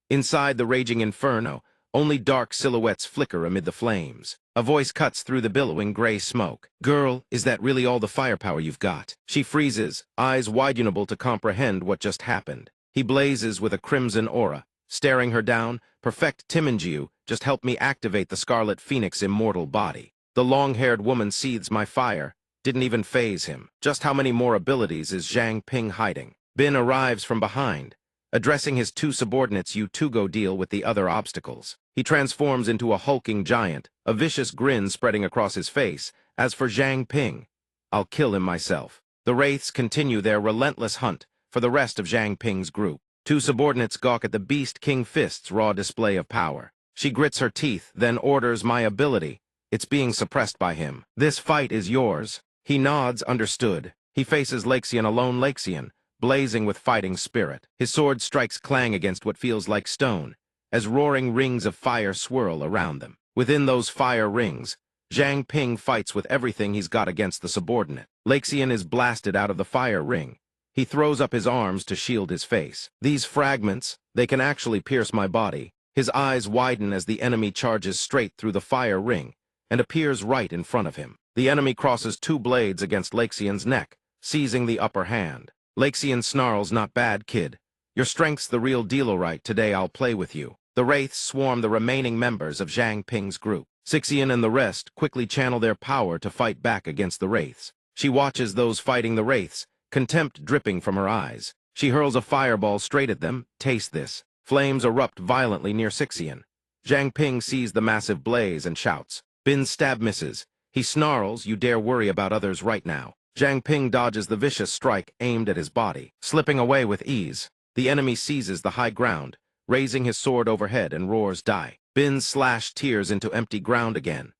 Inside the raging inferno, only dark silhouettes flicker amid the flames. A voice cuts through the billowing gray smoke. Girl, is that really all the firepower you've got? She freezes, eyes wide unable to comprehend what just happened. He blazes with a crimson aura, staring her down. Perfect Timinjiu, just help me activate the Scarlet Phoenix immortal body. The long-haired woman seethes, my fire didn't even faze him. Just how many more abilities is Zhang Ping hiding? Bin arrives from behind. Addressing his two subordinates, you two go deal with the other obstacles. He transforms into a hulking giant, a vicious grin spreading across his face. As for Zhang Ping, I'll kill him myself. The wraiths continue their relentless hunt for the rest of Zhang Ping's group. Two subordinates gawk at the Beast King Fist's raw display of power. She grits her teeth, then orders, my ability. It's being suppressed by him. This fight is yours. He nods, understood. He faces Laxian alone. Laxian, blazing with fighting spirit. His sword strikes clang against what feels like stone, as roaring rings of fire swirl around them. Within those fire rings, Zhang Ping fights with everything he's got against the subordinate. Laxian is blasted out of the fire ring. He throws up his arms to shield his face. These fragments, they can actually pierce my body. His eyes widen as the enemy charges straight through the fire ring and appears right in front of him. The enemy crosses two blades against Laxian's neck, seizing the upper hand. Laxian snarls, not bad, kid. Your strength's the real deal, right? Today I'll play with you. The wraiths swarm the remaining members of Zhang Ping's group. Sixian and the rest quickly channel their power to fight back against the wraiths. She watches those fighting the wraiths, contempt dripping from her eyes. She hurls a fireball straight at them. Taste this. Flames erupt violently near Sixian. Zhang Ping sees the massive blaze and shouts. Bin's stab misses. He snarls, "You dare worry about others right now." Zhang Ping dodges the vicious strike aimed at his body, slipping away with ease. The enemy seizes the high ground, raising his sword overhead and roars, "Die." Bin's slash tears into empty ground again.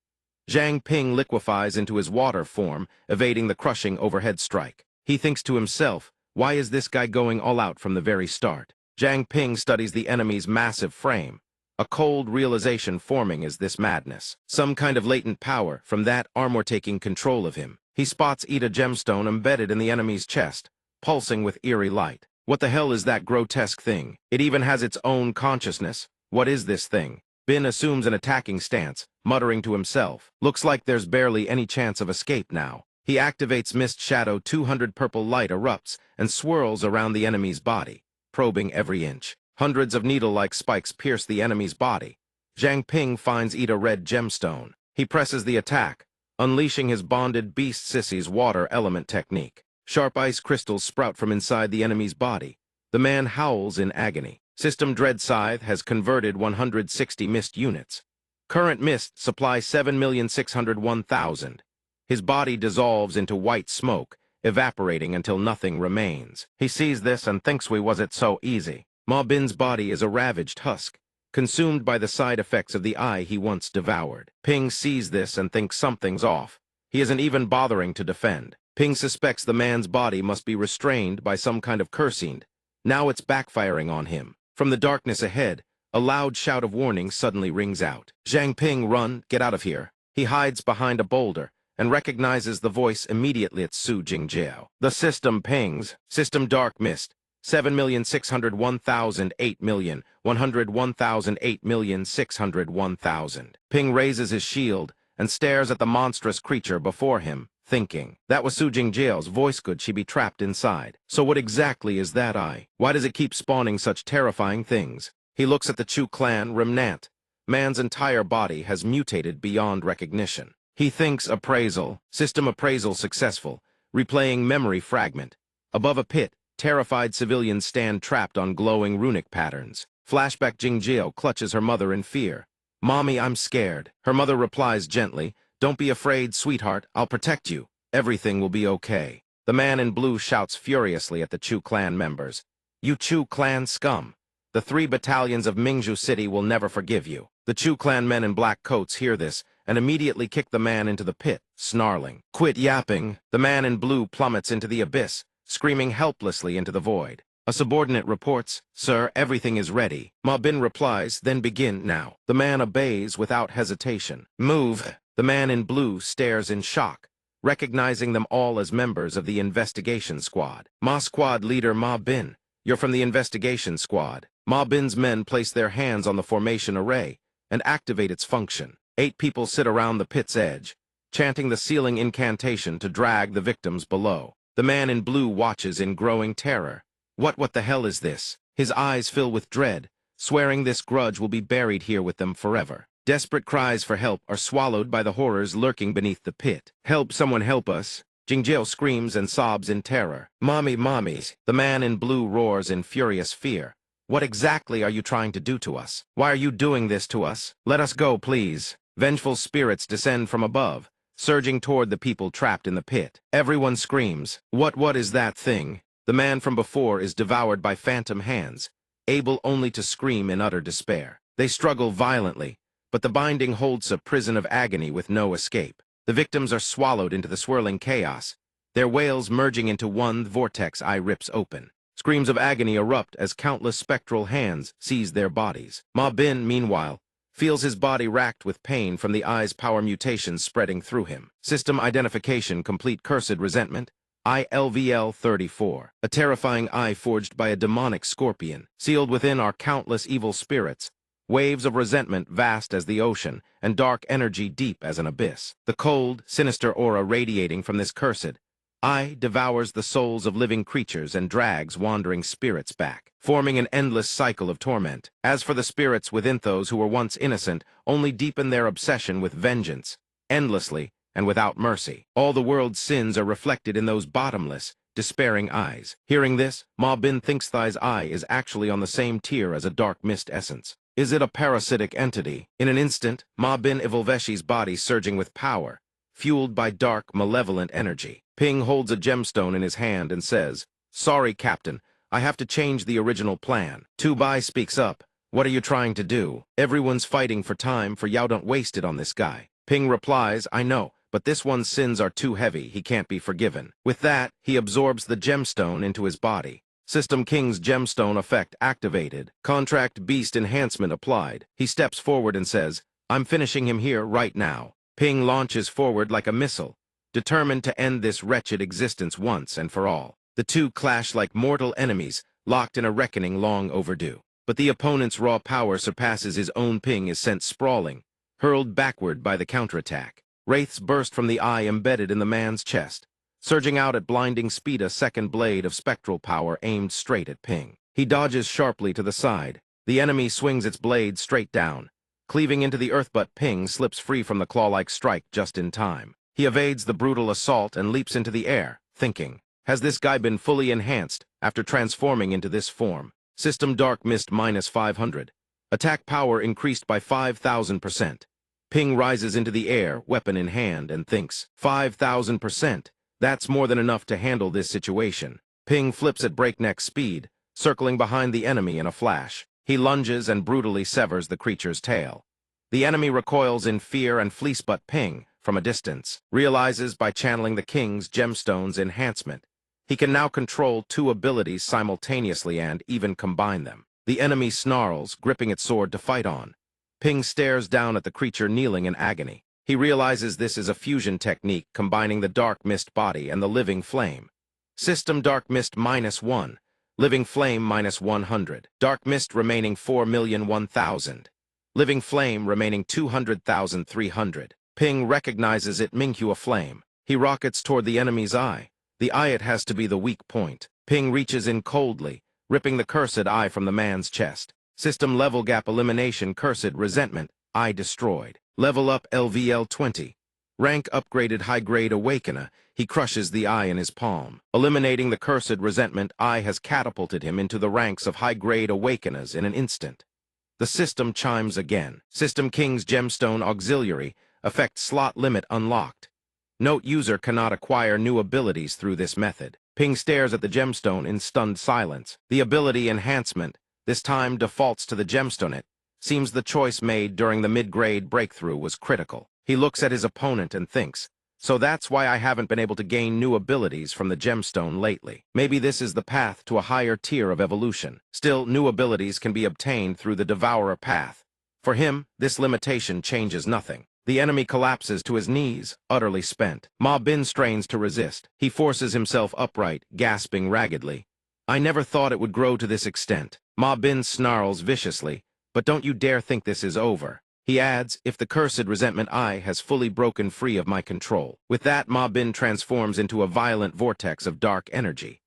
Zhang Ping liquefies into his water form, evading the crushing overhead strike. He thinks to himself, why is this guy going all out from the very start? Zhang Ping studies the enemy's massive frame. A cold realization forming is this madness. Some kind of latent power from that armor taking control of him. He spots a gemstone embedded in the enemy's chest, pulsing with eerie light. What the hell is that grotesque thing? It even has its own consciousness. What is this thing? Bin assumes an attacking stance, muttering to himself. Looks like there's barely any chance of escape now. He activates Mist Shadow. 200 purple light erupts and swirls around the enemy's body, probing every inch. Hundreds of needle-like spikes pierce the enemy's body. Zhang Ping finds a red gemstone. He presses the attack, unleashing his bonded beast sissy's water element technique. Sharp ice crystals sprout from inside the enemy's body. The man howls in agony. System Dread Scythe has converted 160 mist units. Current mist supply 7,601,000. His body dissolves into white smoke, evaporating until nothing remains. He sees this and thinks, was it so easy? Ma Bin's body is a ravaged husk, consumed by the side effects of the eye he once devoured. Ping sees this and thinks something's off. He isn't even bothering to defend. Ping suspects the man's body must be restrained by some kind of cursing. Now it's backfiring on him. From the darkness ahead, a loud shout of warning suddenly rings out. Zhang Ping, run, get out of here. He hides behind a boulder and recognizes the voice immediately. It's Su Jingjiao. The system pings. System Dark Mist. 7,601,000, 8,101,000, 8,601,000. Ping raises his shield and stares at the monstrous creature before him, thinking. That was Su Jingjiao's voice. Could she be trapped inside? So what exactly is that eye? Why does it keep spawning such terrifying things? He looks at the Chu clan remnant. Man's entire body has mutated beyond recognition. He thinks appraisal. System appraisal successful. Replaying memory fragment. Above a pit, terrified civilians stand trapped on glowing runic patterns. Flashback. Jingjiao clutches her mother in fear. "Mommy, I'm scared." Her mother replies gently, "Don't be afraid, sweetheart. I'll protect you. Everything will be okay." The man in blue shouts furiously at the Chu clan members. "You Chu clan scum. The 3 battalions of Mingzhu City will never forgive you." The Chu clan men in black coats hear this and immediately kick the man into the pit, snarling. "Quit yapping." The man in blue plummets into the abyss, screaming helplessly into the void. A subordinate reports, "Sir, everything is ready." Ma Bin replies, "Then begin now." The man obeys without hesitation. "Move." The man in blue stares in shock, recognizing them all as members of the investigation squad. "Ma Squad leader Ma Bin, you're from the investigation squad." Ma Bin's men place their hands on the formation array and activate its function. 8 people sit around the pit's edge, chanting the ceiling incantation to drag the victims below. The man in blue watches in growing terror. What the hell is this? His eyes fill with dread, swearing this grudge will be buried here with them forever. Desperate cries for help are swallowed by the horrors lurking beneath the pit. "Help, someone help us." Jingjiao screams and sobs in terror. "Mommy, mommies." The man in blue roars in furious fear. "What exactly are you trying to do to us? Why are you doing this to us? Let us go, please." Vengeful spirits descend from above, surging toward the people trapped in the pit. Everyone screams. What is that thing? The man from before is devoured by phantom hands, able only to scream in utter despair. They struggle violently, but the binding holds a prison of agony with no escape. The victims are swallowed into the swirling chaos, their wails merging into one vortex. Eye rips open. Screams of agony erupt as countless spectral hands seize their bodies. Ma Bin, meanwhile, feels his body racked with pain from the eye's power mutations spreading through him. System identification complete. Cursed resentment. ILVL 34. A terrifying eye forged by a demonic scorpion. Sealed within are countless evil spirits. Waves of resentment vast as the ocean, and dark energy deep as an abyss. The cold, sinister aura radiating from this cursed eye devours the souls of living creatures and drags wandering spirits back, forming an endless cycle of torment. As for the spirits within, those who were once innocent only deepen their obsession with vengeance, endlessly and without mercy. All the world's sins are reflected in those bottomless, despairing eyes. Hearing this, Ma Bin thinks Thai's eye is actually on the same tier as a dark mist essence. Is it a parasitic entity? In an instant, Ma Bin Ivolveshi's body surging with power, fueled by dark, malevolent energy. Ping holds a gemstone in his hand and says, "Sorry, Captain, I have to change the original plan." Tu Bai speaks up. "What are you trying to do? Everyone's fighting for time, for Yao don't waste it on this guy." Ping replies, "I know, but this one's sins are too heavy, he can't be forgiven." With that, he absorbs the gemstone into his body. System King's gemstone effect activated. Contract Beast enhancement applied. He steps forward and says, "I'm finishing him here right now." Ping launches forward like a missile, determined to end this wretched existence once and for all. The two clash like mortal enemies, locked in a reckoning long overdue. But the opponent's raw power surpasses his own. Ping is sent sprawling, hurled backward by the counterattack. Wraiths burst from the eye embedded in the man's chest, surging out at blinding speed, a second blade of spectral power aimed straight at Ping. He dodges sharply to the side. The enemy swings its blade straight down, cleaving into the earth, but Ping slips free from the claw-like strike just in time. He evades the brutal assault and leaps into the air, thinking, has this guy been fully enhanced after transforming into this form? System Dark Mist -500. Attack power increased by 5,000%. Ping rises into the air, weapon in hand, and thinks, 5,000%. That's more than enough to handle this situation. Ping flips at breakneck speed, circling behind the enemy in a flash. He lunges and brutally severs the creature's tail. The enemy recoils in fear and flees, but Ping, from a distance, realizes by channeling the king's gemstone's enhancement, he can now control two abilities simultaneously and even combine them. The enemy snarls, gripping its sword to fight on. Ping stares down at the creature kneeling in agony. He realizes this is a fusion technique combining the Dark Mist body and the Living Flame. System Dark Mist -1, Living Flame -100. Dark Mist remaining 4,001,000. Living Flame remaining 200,300. Ping recognizes it, Minghua Flame. He rockets toward the enemy's eye. The eye it has to be the weak point. Ping reaches in coldly, ripping the cursed eye from the man's chest. System Level Gap Elimination. Cursed Resentment, Eye destroyed. Level up LVL 20. Rank upgraded High-Grade Awakener. He crushes the eye in his palm. Eliminating the Cursed Resentment, Eye has catapulted him into the ranks of High-Grade Awakeners in an instant. The system chimes again. System King's Gemstone Auxiliary. Effect slot limit unlocked. Note: user cannot acquire new abilities through this method. Ping stares at the gemstone in stunned silence. The ability enhancement, this time defaults to the gemstone. It seems the choice made during the mid-grade breakthrough was critical. He looks at his opponent and thinks, so that's why I haven't been able to gain new abilities from the gemstone lately. Maybe this is the path to a higher tier of evolution. Still, new abilities can be obtained through the Devourer path. For him, this limitation changes nothing. The enemy collapses to his knees, utterly spent. Ma Bin strains to resist. He forces himself upright, gasping raggedly. I never thought it would grow to this extent. Ma Bin snarls viciously, but don't you dare think this is over. He adds, if the Cursed Resentment Eye has fully broken free of my control. With that, Ma Bin transforms into a violent vortex of dark energy.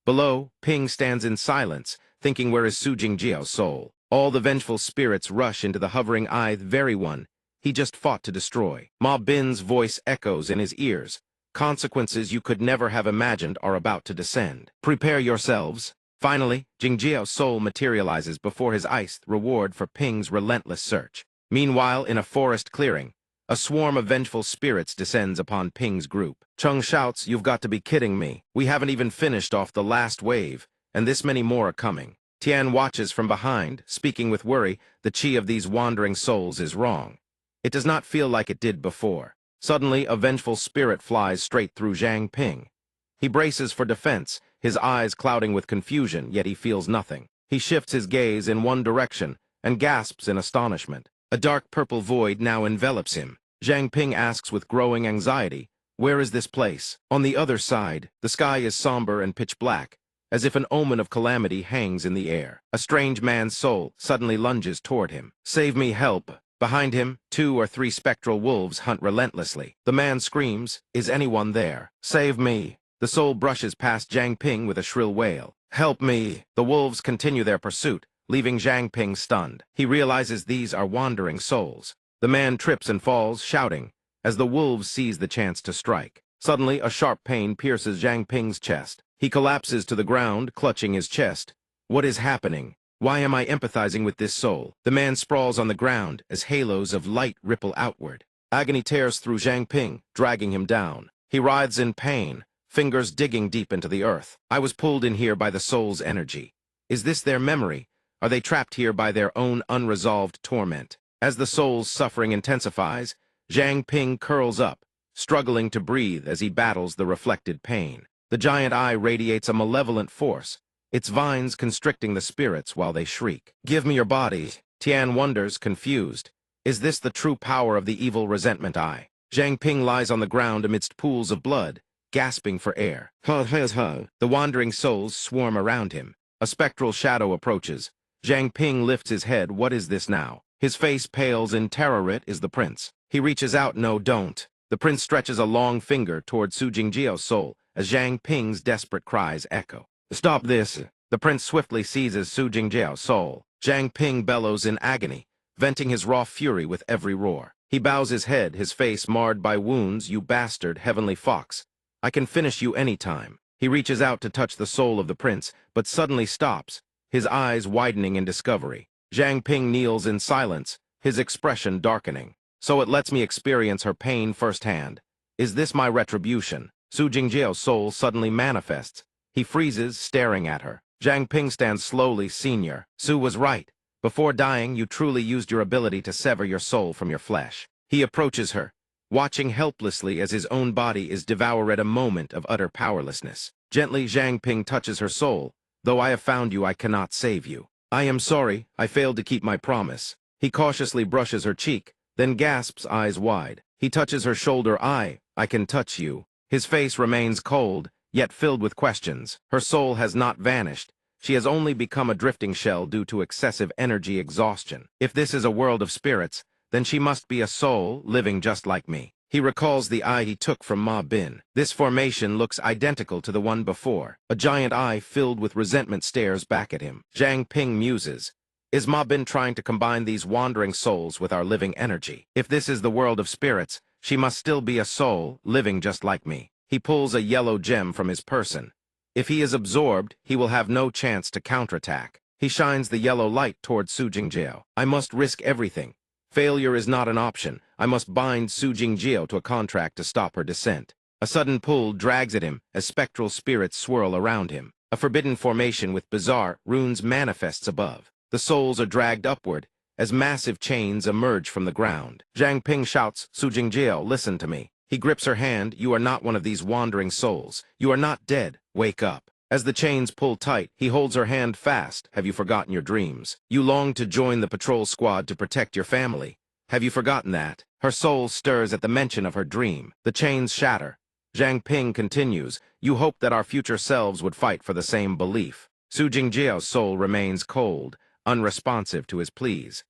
Below, Ping stands in silence, thinking where is Su Jingjiao's soul. All the vengeful spirits rush into the hovering eye, the very one he just fought to destroy. Ma Bin's voice echoes in his ears. Consequences you could never have imagined are about to descend. Prepare yourselves. Finally, Jingjiao's soul materializes before his eyes, reward for Ping's relentless search. Meanwhile, in a forest clearing, a swarm of vengeful spirits descends upon Ping's group. Chung shouts, "You've got to be kidding me. We haven't even finished off the last wave, and this many more are coming." Tian watches from behind, speaking with worry. The chi of these wandering souls is wrong. It does not feel like it did before. Suddenly, a vengeful spirit flies straight through Zhang Ping. He braces for defense, his eyes clouding with confusion, yet he feels nothing. He shifts his gaze in one direction and gasps in astonishment. A dark purple void now envelops him. Zhang Ping asks with growing anxiety, where is this place? On the other side, the sky is somber and pitch black, as if an omen of calamity hangs in the air. A strange man's soul suddenly lunges toward him. Save me, help! Behind him, 2 or 3 spectral wolves hunt relentlessly. The man screams, is anyone there? Save me! The soul brushes past Zhang Ping with a shrill wail. Help me! The wolves continue their pursuit, leaving Zhang Ping stunned. He realizes these are wandering souls. The man trips and falls, shouting, as the wolves seize the chance to strike. Suddenly, a sharp pain pierces Zhang Ping's chest. He collapses to the ground, clutching his chest. What is happening? Why am I empathizing with this soul? The man sprawls on the ground as halos of light ripple outward. Agony tears through Zhang Ping, dragging him down. He writhes in pain, fingers digging deep into the earth. I was pulled in here by the soul's energy. Is this their memory? Are they trapped here by their own unresolved torment? As the soul's suffering intensifies, Zhang Ping curls up, struggling to breathe as he battles the reflected pain. The giant eye radiates a malevolent force, its vines constricting the spirits while they shriek. Give me your body. Tian wonders, confused. Is this the true power of the evil resentment eye? Zhang Ping lies on the ground amidst pools of blood, gasping for air. The wandering souls swarm around him. A spectral shadow approaches. Zhang Ping lifts his head. What is this now? His face pales in terror. It is the prince. He reaches out. No, don't. The prince stretches a long finger toward Su Jingjiao's soul as Zhang Ping's desperate cries echo. Stop this. The prince swiftly seizes Su Jingjiao's soul. Zhang Ping bellows in agony, venting his raw fury with every roar. He bows his head, his face marred by wounds. You bastard, heavenly fox. I can finish you any time. He reaches out to touch the soul of the prince, but suddenly stops, his eyes widening in discovery. Zhang Ping kneels in silence, his expression darkening. So it lets me experience her pain firsthand. Is this my retribution? Su Jingjiao's soul suddenly manifests. He freezes, staring at her. Zhang Ping stands slowly. Senior, Su was right. Before dying, you truly used your ability to sever your soul from your flesh. He approaches her, watching helplessly as his own body is devoured at a moment of utter powerlessness. Gently, Zhang Ping touches her soul. Though I have found you, I cannot save you. I am sorry, I failed to keep my promise. He cautiously brushes her cheek, then gasps, eyes wide. He touches her shoulder. I can touch you. His face remains cold, yet filled with questions. Her soul has not vanished. She has only become a drifting shell due to excessive energy exhaustion. If this is a world of spirits, then she must be a soul living just like me. He recalls the eye he took from Ma Bin. This formation looks identical to the one before. A giant eye filled with resentment stares back at him. Zhang Ping muses. Is Ma Bin trying to combine these wandering souls with our living energy? If this is the world of spirits, she must still be a soul, living just like me. He pulls a yellow gem from his person. If he is absorbed, he will have no chance to counterattack. He shines the yellow light toward Su Jingjiao. I must risk everything. Failure is not an option. I must bind Su Jingjiao to a contract to stop her descent. A sudden pull drags at him as spectral spirits swirl around him. A forbidden formation with bizarre runes manifests above. The souls are dragged upward as massive chains emerge from the ground. Zhang Ping shouts, Su Jingjiao, listen to me. He grips her hand. You are not one of these wandering souls. You are not dead. Wake up. As the chains pull tight, he holds her hand fast. Have you forgotten your dreams? You longed to join the patrol squad to protect your family. Have you forgotten that? Her soul stirs at the mention of her dream. The chains shatter. Zhang Ping continues, you hoped that our future selves would fight for the same belief. Su Jingjiao's soul remains cold, unresponsive to his pleas.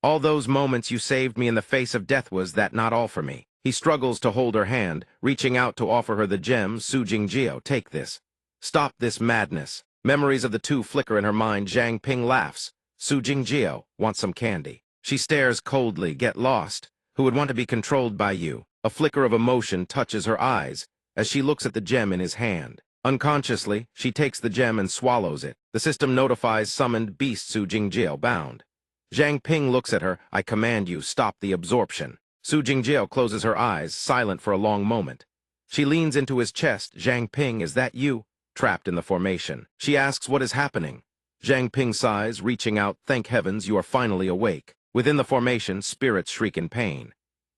All those moments you saved me in the face of death, was that not all for me? He struggles to hold her hand, reaching out to offer her the gem. Su Jingjiao, take this. Stop this madness. Memories of the two flicker in her mind. Zhang Ping laughs. Su Jingjiao, want some candy? She stares coldly. Get lost. Who would want to be controlled by you? A flicker of emotion touches her eyes as she looks at the gem in his hand. Unconsciously, she takes the gem and swallows it. The system notifies summoned beast Su Jingjiao bound. Zhang Ping looks at her. I command you, stop the absorption. Su Jingjiao closes her eyes, silent for a long moment. She leans into his chest. Zhang Ping, is that you? Trapped in the formation. She asks what is happening. Zhang Ping sighs, reaching out. Thank heavens, you are finally awake. Within the formation, spirits shriek in pain.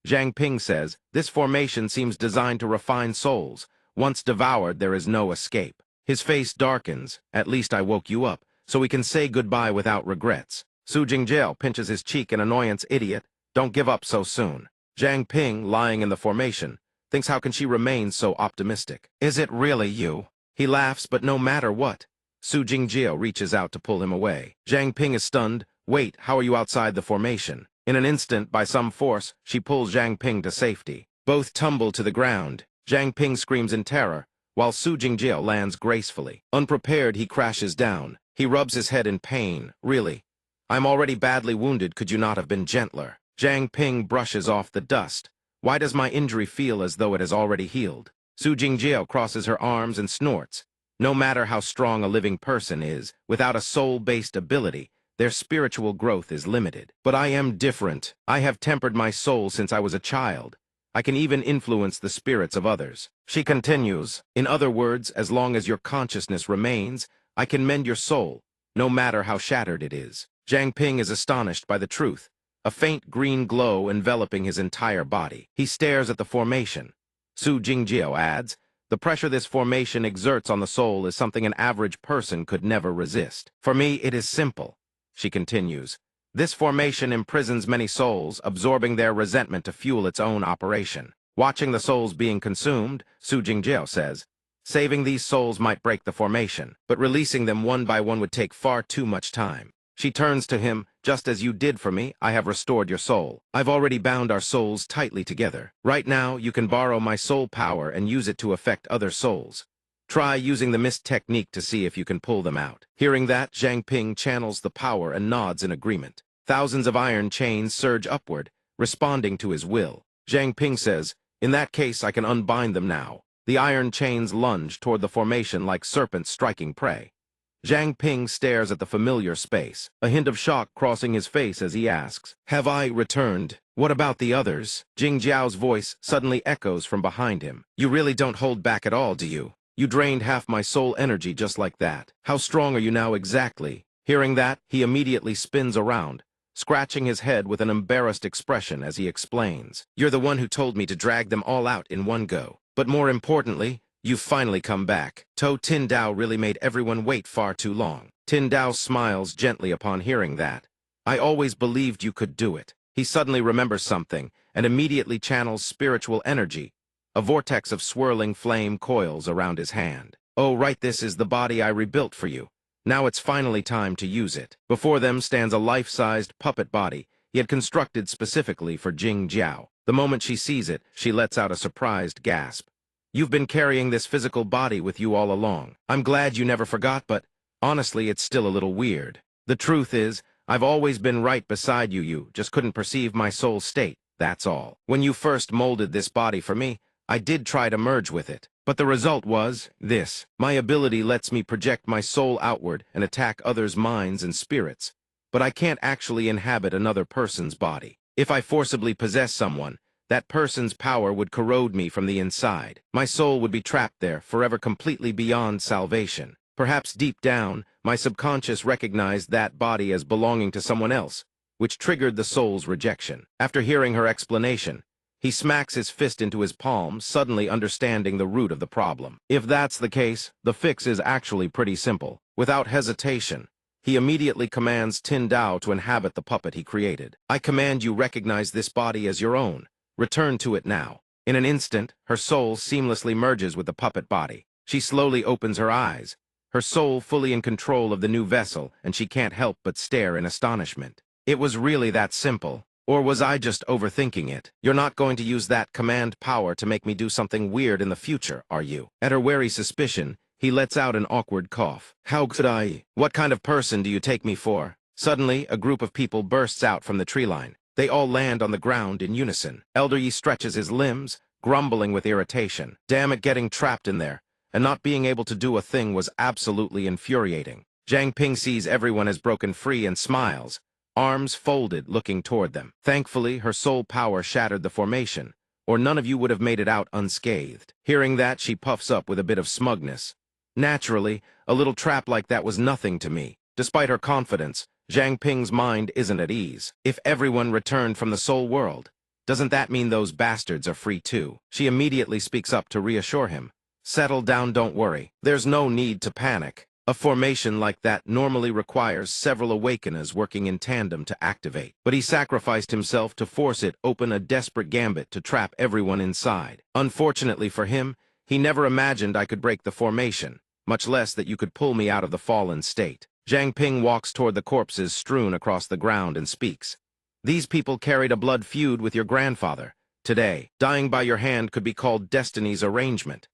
Zhang Ping says, this formation seems designed to refine souls. Once devoured, there is no escape. His face darkens. At least I woke you up, so we can say goodbye without regrets. Su Jingjiao pinches his cheek in annoyance. Idiot, don't give up so soon. Zhang Ping, lying in the formation, thinks how can she remain so optimistic? Is it really you? He laughs, but no matter what. Su Jingjiao reaches out to pull him away. Zhang Ping is stunned. Wait, how are you outside the formation? In an instant, by some force, she pulls Zhang Ping to safety. Both tumble to the ground. Zhang Ping screams in terror, while Su Jingjiao lands gracefully. Unprepared, he crashes down. He rubs his head in pain. Really? I'm already badly wounded. Could you not have been gentler? Zhang Ping brushes off the dust. Why does my injury feel as though it has already healed? Su Jingjiao crosses her arms and snorts. No matter how strong a living person is, without a soul-based ability, their spiritual growth is limited. But I am different. I have tempered my soul since I was a child. I can even influence the spirits of others. She continues, in other words, as long as your consciousness remains, I can mend your soul, no matter how shattered it is. Zhang Ping is astonished by the truth, a faint green glow enveloping his entire body. He stares at the formation. Su Jingjiao adds, the pressure this formation exerts on the soul is something an average person could never resist. For me, it is simple. She continues, this formation imprisons many souls, absorbing their resentment to fuel its own operation. Watching the souls being consumed, Su Jingjiao says, saving these souls might break the formation, but releasing them one by one would take far too much time. She turns to him, just as you did for me, I have restored your soul. I've already bound our souls tightly together. Right now, you can borrow my soul power and use it to affect other souls. Try using the mist technique to see if you can pull them out. Hearing that, Zhang Ping channels the power and nods in agreement. Thousands of iron chains surge upward, responding to his will. Zhang Ping says, in that case, I can unbind them now. The iron chains lunge toward the formation like serpents striking prey. Zhang Ping stares at the familiar space, a hint of shock crossing his face as he asks, have I returned? What about the others? Jing Jiao's voice suddenly echoes from behind him. You really don't hold back at all, do you? You drained half my soul energy just like that. How strong are you now exactly? Hearing that, he immediately spins around, scratching his head with an embarrassed expression as he explains. You're the one who told me to drag them all out in one go. But more importantly, you've finally come back. Tin Dao really made everyone wait far too long. Tin Dao smiles gently upon hearing that. I always believed you could do it. He suddenly remembers something and immediately channels spiritual energy. A vortex of swirling flame coils around his hand. Oh, right, this is the body I rebuilt for you. Now it's finally time to use it. Before them stands a life-sized puppet body he had constructed specifically for Jing Jiao. The moment she sees it, she lets out a surprised gasp. You've been carrying this physical body with you all along. I'm glad you never forgot, but honestly, it's still a little weird. The truth is, I've always been right beside you. You just couldn't perceive my soul state, that's all. When you first molded this body for me, I did try to merge with it. But the result was this. My ability lets me project my soul outward and attack others' minds and spirits. But I can't actually inhabit another person's body. If I forcibly possess someone, that person's power would corrode me from the inside. My soul would be trapped there, forever completely beyond salvation. Perhaps deep down, my subconscious recognized that body as belonging to someone else, which triggered the soul's rejection. After hearing her explanation, he smacks his fist into his palm, suddenly understanding the root of the problem. If that's the case, the fix is actually pretty simple. Without hesitation, he immediately commands Tin Dao to inhabit the puppet he created. I command you recognize this body as your own. Return to it now. In an instant, her soul seamlessly merges with the puppet body. She slowly opens her eyes, her soul fully in control of the new vessel, and she can't help but stare in astonishment. It was really that simple. Or was I just overthinking it? You're not going to use that command power to make me do something weird in the future, are you? At her wary suspicion, he lets out an awkward cough. How could I? What kind of person do you take me for? Suddenly, a group of people bursts out from the tree line. They all land on the ground in unison. Elder Yi stretches his limbs, grumbling with irritation. Damn it, getting trapped in there, and not being able to do a thing was absolutely infuriating. Zhang Ping sees everyone has broken free and smiles, arms folded, looking toward them. Thankfully, her soul power shattered the formation, or none of you would have made it out unscathed. Hearing that, she puffs up with a bit of smugness. Naturally, a little trap like that was nothing to me. Despite her confidence, Zhang Ping's mind isn't at ease. If everyone returned from the soul world, doesn't that mean those bastards are free too? She immediately speaks up to reassure him. Settle down, don't worry. There's no need to panic. A formation like that normally requires several awakeners working in tandem to activate. But he sacrificed himself to force it open, a desperate gambit to trap everyone inside. Unfortunately for him, he never imagined I could break the formation, much less that you could pull me out of the fallen state. Zhang Ping walks toward the corpses strewn across the ground and speaks. These people carried a blood feud with your grandfather. Today, dying by your hand could be called destiny's arrangement.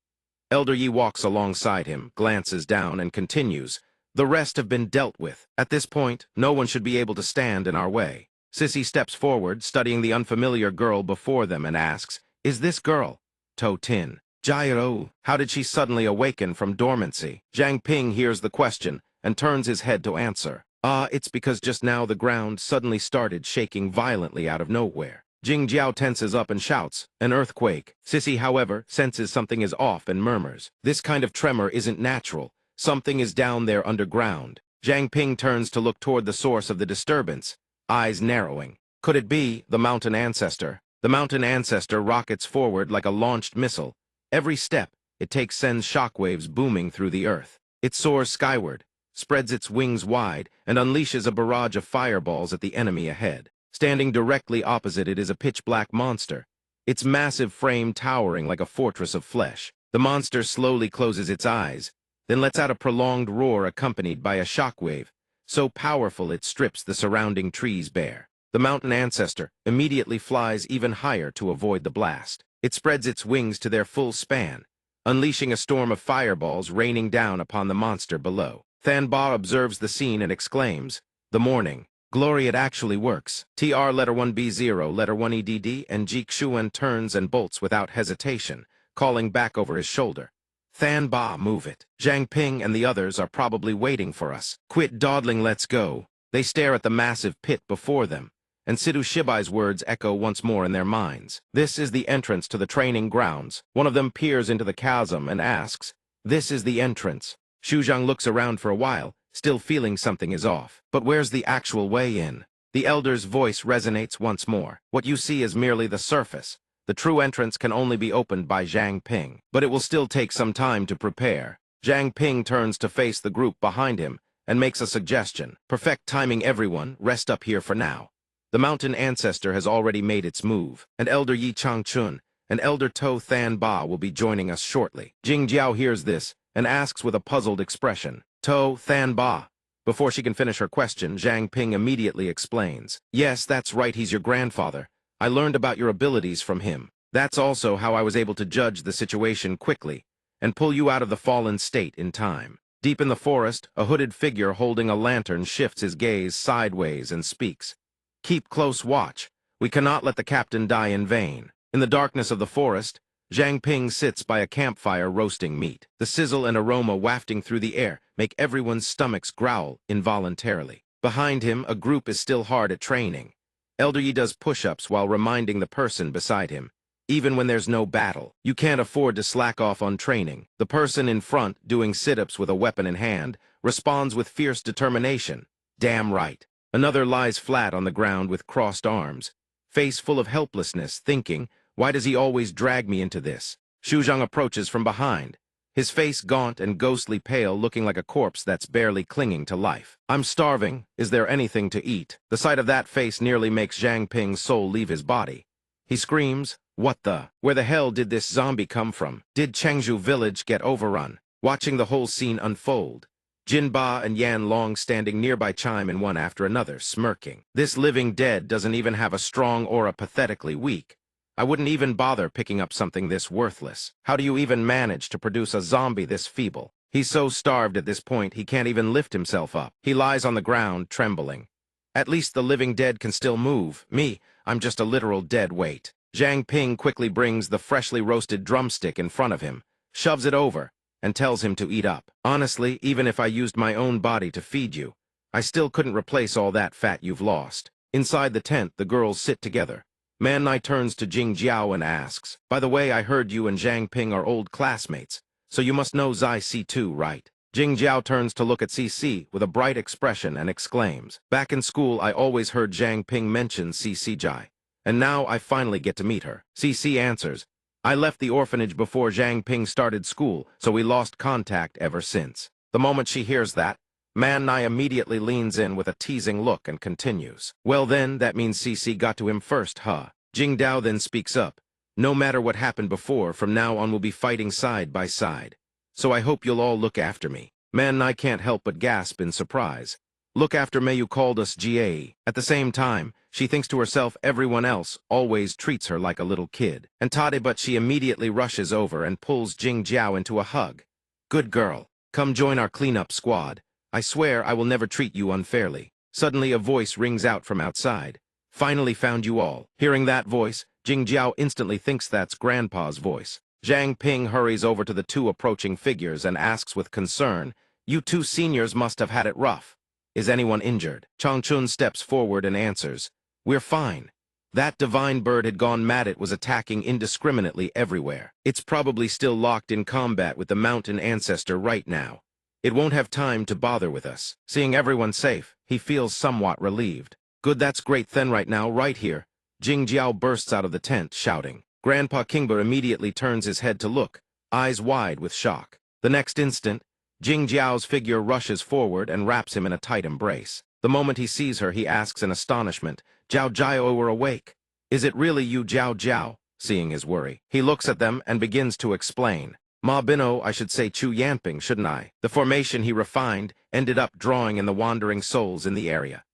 Elder Yi walks alongside him, glances down, and continues. The rest have been dealt with. At this point, no one should be able to stand in our way. Sissy steps forward, studying the unfamiliar girl before them, and asks, Is this girl Tin? Jairo? How did she suddenly awaken from dormancy? Zhang Ping hears the question and turns his head to answer. It's because just now the ground suddenly started shaking violently out of nowhere. Jing Jiao tenses up and shouts, "An earthquake." Sissy, however, senses something is off and murmurs, "This kind of tremor isn't natural. Something is down there underground." Zhang Ping turns to look toward the source of the disturbance, eyes narrowing. Could it be the mountain ancestor? The mountain ancestor rockets forward like a launched missile. Every step it takes sends shockwaves booming through the earth. It soars skyward, spreads its wings wide, and unleashes a barrage of fireballs at the enemy ahead. Standing directly opposite it is a pitch-black monster, its massive frame towering like a fortress of flesh. The monster slowly closes its eyes, then lets out a prolonged roar accompanied by a shockwave, so powerful it strips the surrounding trees bare. The mountain ancestor immediately flies even higher to avoid the blast. It spreads its wings to their full span, unleashing a storm of fireballs raining down upon the monster below. Than Ba observes the scene and exclaims, "The morning. Glory, it actually works." TR letter 1B0, letter 1EDD, and Jik Shuan turns and bolts without hesitation, calling back over his shoulder, "Than Ba, move it. Zhang Ping and the others are probably waiting for us. Quit dawdling, let's go." They stare at the massive pit before them, and Sidhu Shibai's words echo once more in their minds. This is the entrance to the training grounds. One of them peers into the chasm and asks, "This is the entrance." Shuzhang looks around for a while, still feeling something is off. But where's the actual way in? The elder's voice resonates once more. "What you see is merely the surface. The true entrance can only be opened by Zhang Ping, but it will still take some time to prepare." Zhang Ping turns to face the group behind him and makes a suggestion. "Perfect timing, everyone. Rest up here for now. The mountain ancestor has already made its move, and Elder Yi Changchun and Elder To Than Ba will be joining us shortly." Jing Jiao hears this and asks with a puzzled expression, "To Than Ba?" Before she can finish her question, Zhang Ping immediately explains, "Yes, that's right, he's your grandfather. I learned about your abilities from him. That's also how I was able to judge the situation quickly and pull you out of the fallen state in time." Deep in the forest, a hooded figure holding a lantern shifts his gaze sideways and speaks, "Keep close watch. We cannot let the captain die in vain." In the darkness of the forest, Zhang Ping sits by a campfire roasting meat. The sizzle and aroma wafting through the air make everyone's stomachs growl involuntarily. Behind him, a group is still hard at training. Elder Yi does push-ups while reminding the person beside him, "Even when there's no battle, you can't afford to slack off on training." The person in front, doing sit-ups with a weapon in hand, responds with fierce determination, "Damn right." Another lies flat on the ground with crossed arms, face full of helplessness, thinking, "Why does he always drag me into this?" Shuzhang approaches from behind, his face gaunt and ghostly pale, looking like a corpse that's barely clinging to life. "I'm starving. Is there anything to eat?" The sight of that face nearly makes Zhang Ping's soul leave his body. He screams, "What the? Where the hell did this zombie come from? Did Chengzhou village get overrun?" Watching the whole scene unfold, Jin Ba and Yan Long standing nearby chime in one after another, smirking. "This living dead doesn't even have a strong aura, pathetically weak. I wouldn't even bother picking up something this worthless. How do you even manage to produce a zombie this feeble?" He's so starved at this point he can't even lift himself up. He lies on the ground, trembling. "At least the living dead can still move. Me, I'm just a literal dead weight." Zhang Ping quickly brings the freshly roasted drumstick in front of him, shoves it over, and tells him to eat up. "Honestly, even if I used my own body to feed you, I still couldn't replace all that fat you've lost." Inside the tent, the girls sit together. Manhwa turns to Jing Jiao and asks, "By the way, I heard you and Zhang Ping are old classmates, so you must know Zai Si too, right?" Jing Jiao turns to look at CC with a bright expression and exclaims, "Back in school, I always heard Zhang Ping mention CC Jai, and now I finally get to meet her." CC answers, "I left the orphanage before Zhang Ping started school, so we lost contact ever since." The moment she hears that, Manhwa immediately leans in with a teasing look and continues, "Well then, that means CC got to him first, huh?" Jing Dao then speaks up, "No matter what happened before, from now on we'll be fighting side by side. So I hope you'll all look after me." Manhwa can't help but gasp in surprise. "Look after me, you called us GA." At the same time, she thinks to herself everyone else always treats her like a little kid. And Tade, but she immediately rushes over and pulls Jing Jiao into a hug. "Good girl. Come join our cleanup squad. I swear I will never treat you unfairly." Suddenly a voice rings out from outside. "Finally found you all." Hearing that voice, Jing Jiao instantly thinks that's Grandpa's voice. Zhang Ping hurries over to the two approaching figures and asks with concern, "You two seniors must have had it rough." Is anyone injured? Changchun steps forward and answers, "We're fine." That divine bird had gone mad. It was attacking indiscriminately everywhere. It's probably still locked in combat with the mountain ancestor right now. It won't have time to bother with us. Seeing everyone safe, he feels somewhat relieved. Good, that's great then right now, right here. Jing Jiao bursts out of the tent, shouting. Grandpa Kingba immediately turns his head to look, eyes wide with shock. The next instant, Jing Jiao's figure rushes forward and wraps him in a tight embrace. The moment he sees her, he asks in astonishment, "Jiao Jiao, we're awake. Is it really you, Jiao Jiao?" Seeing his worry, he looks at them and begins to explain. Ma Bino, I should say Chu Yanping, shouldn't I? The formation he refined ended up drawing in the wandering souls in the area.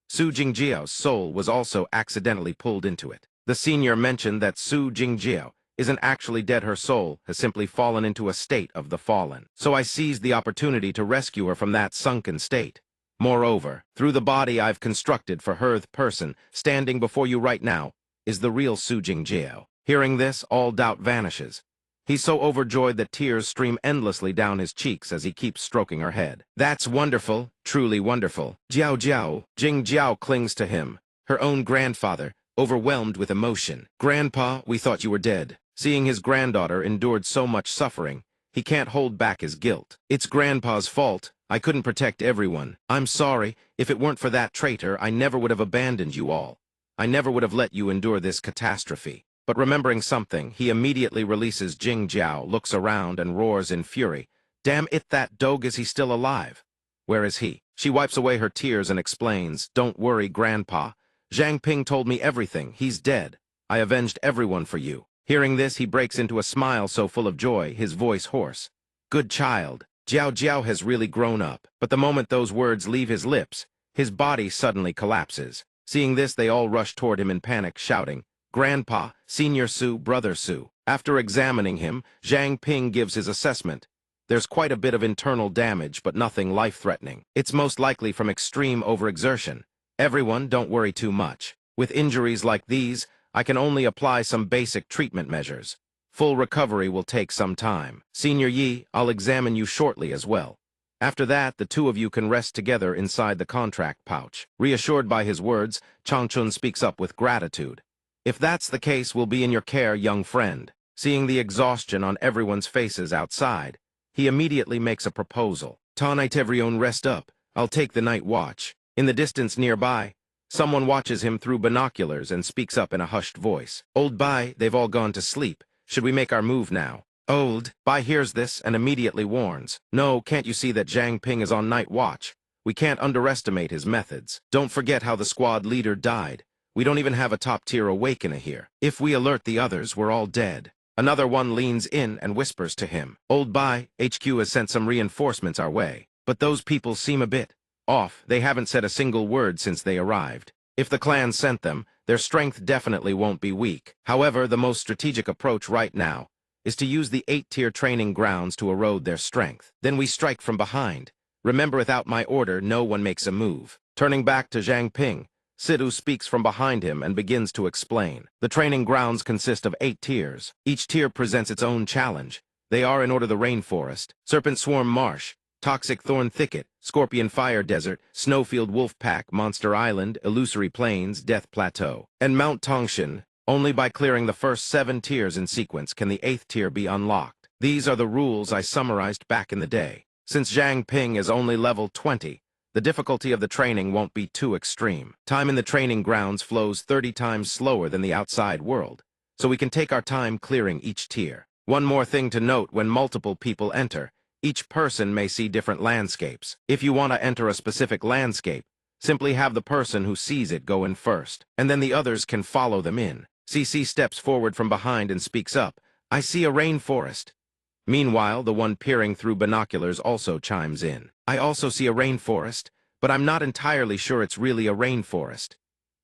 Su Jingjiao's soul was also accidentally pulled into it. The senior mentioned that Su Jingjiao isn't actually dead. Her soul has simply fallen into a state of the fallen. So I seized the opportunity to rescue her from that sunken state. Moreover, through the body I've constructed for her, the person standing before you right now is the real Su Jingjiao. Hearing this, all doubt vanishes. He's so overjoyed that tears stream endlessly down his cheeks as he keeps stroking her head. That's wonderful, truly wonderful. Jiao Jiao, Jing Jiao clings to him, her own grandfather, overwhelmed with emotion. Grandpa, we thought you were dead. Seeing his granddaughter endured so much suffering, he can't hold back his guilt. It's Grandpa's fault. I couldn't protect everyone. I'm sorry. If it weren't for that traitor, I never would have abandoned you all. I never would have let you endure this catastrophe. But remembering something, he immediately releases Jing Jiao, looks around, and roars in fury. Damn it, that dog, is he still alive? Where is he? She wipes away her tears and explains, Don't worry, Grandpa. Zhang Ping told me everything. He's dead. I avenged everyone for you. Hearing this, he breaks into a smile so full of joy, his voice hoarse. Good child. Jiao Jiao has really grown up. But the moment those words leave his lips, his body suddenly collapses. Seeing this, they all rush toward him in panic, shouting, Grandpa, Senior Su, Brother Su. After examining him, Zhang Ping gives his assessment. There's quite a bit of internal damage, but nothing life-threatening. It's most likely from extreme overexertion. Everyone, don't worry too much. With injuries like these, I can only apply some basic treatment measures. Full recovery will take some time. Senior Yi, I'll examine you shortly as well. After that, the two of you can rest together inside the contract pouch. Reassured by his words, Changchun speaks up with gratitude. If that's the case, we'll be in your care, young friend. Seeing the exhaustion on everyone's faces outside, he immediately makes a proposal. Tonight everyone rest up. I'll take the night watch. In the distance nearby, someone watches him through binoculars and speaks up in a hushed voice. Old Bai, they've all gone to sleep. Should we make our move now? Old Bai hears this and immediately warns. No, can't you see that Zhang Ping is on night watch? We can't underestimate his methods. Don't forget how the squad leader died. We don't even have a top-tier awakener here. If we alert the others, we're all dead. Another one leans in and whispers to him. Old Bai, HQ has sent some reinforcements our way. But those people seem a bit off. They haven't said a single word since they arrived. If the clan sent them, their strength definitely won't be weak. However, the most strategic approach right now is to use the 8-tier training grounds to erode their strength. Then we strike from behind. Remember, without my order, no one makes a move. Turning back to Zhang Ping, Sidhu speaks from behind him and begins to explain. The training grounds consist of 8 tiers. Each tier presents its own challenge. They are in order: the Rainforest, Serpent Swarm Marsh, Toxic Thorn Thicket, Scorpion Fire Desert, Snowfield Wolfpack, Monster Island, Illusory Plains, Death Plateau, and Mount Tongshan. Only by clearing the first 7 tiers in sequence can the 8th tier be unlocked. These are the rules I summarized back in the day. Since Zhang Ping is only level 20, the difficulty of the training won't be too extreme. Time in the training grounds flows 30 times slower than the outside world, so we can take our time clearing each tier. One more thing to note: when multiple people enter, each person may see different landscapes. If you want to enter a specific landscape, simply have the person who sees it go in first, and then the others can follow them in. CC steps forward from behind and speaks up. I see a rainforest. Meanwhile, the one peering through binoculars also chimes in. I also see a rainforest, but I'm not entirely sure it's really a rainforest.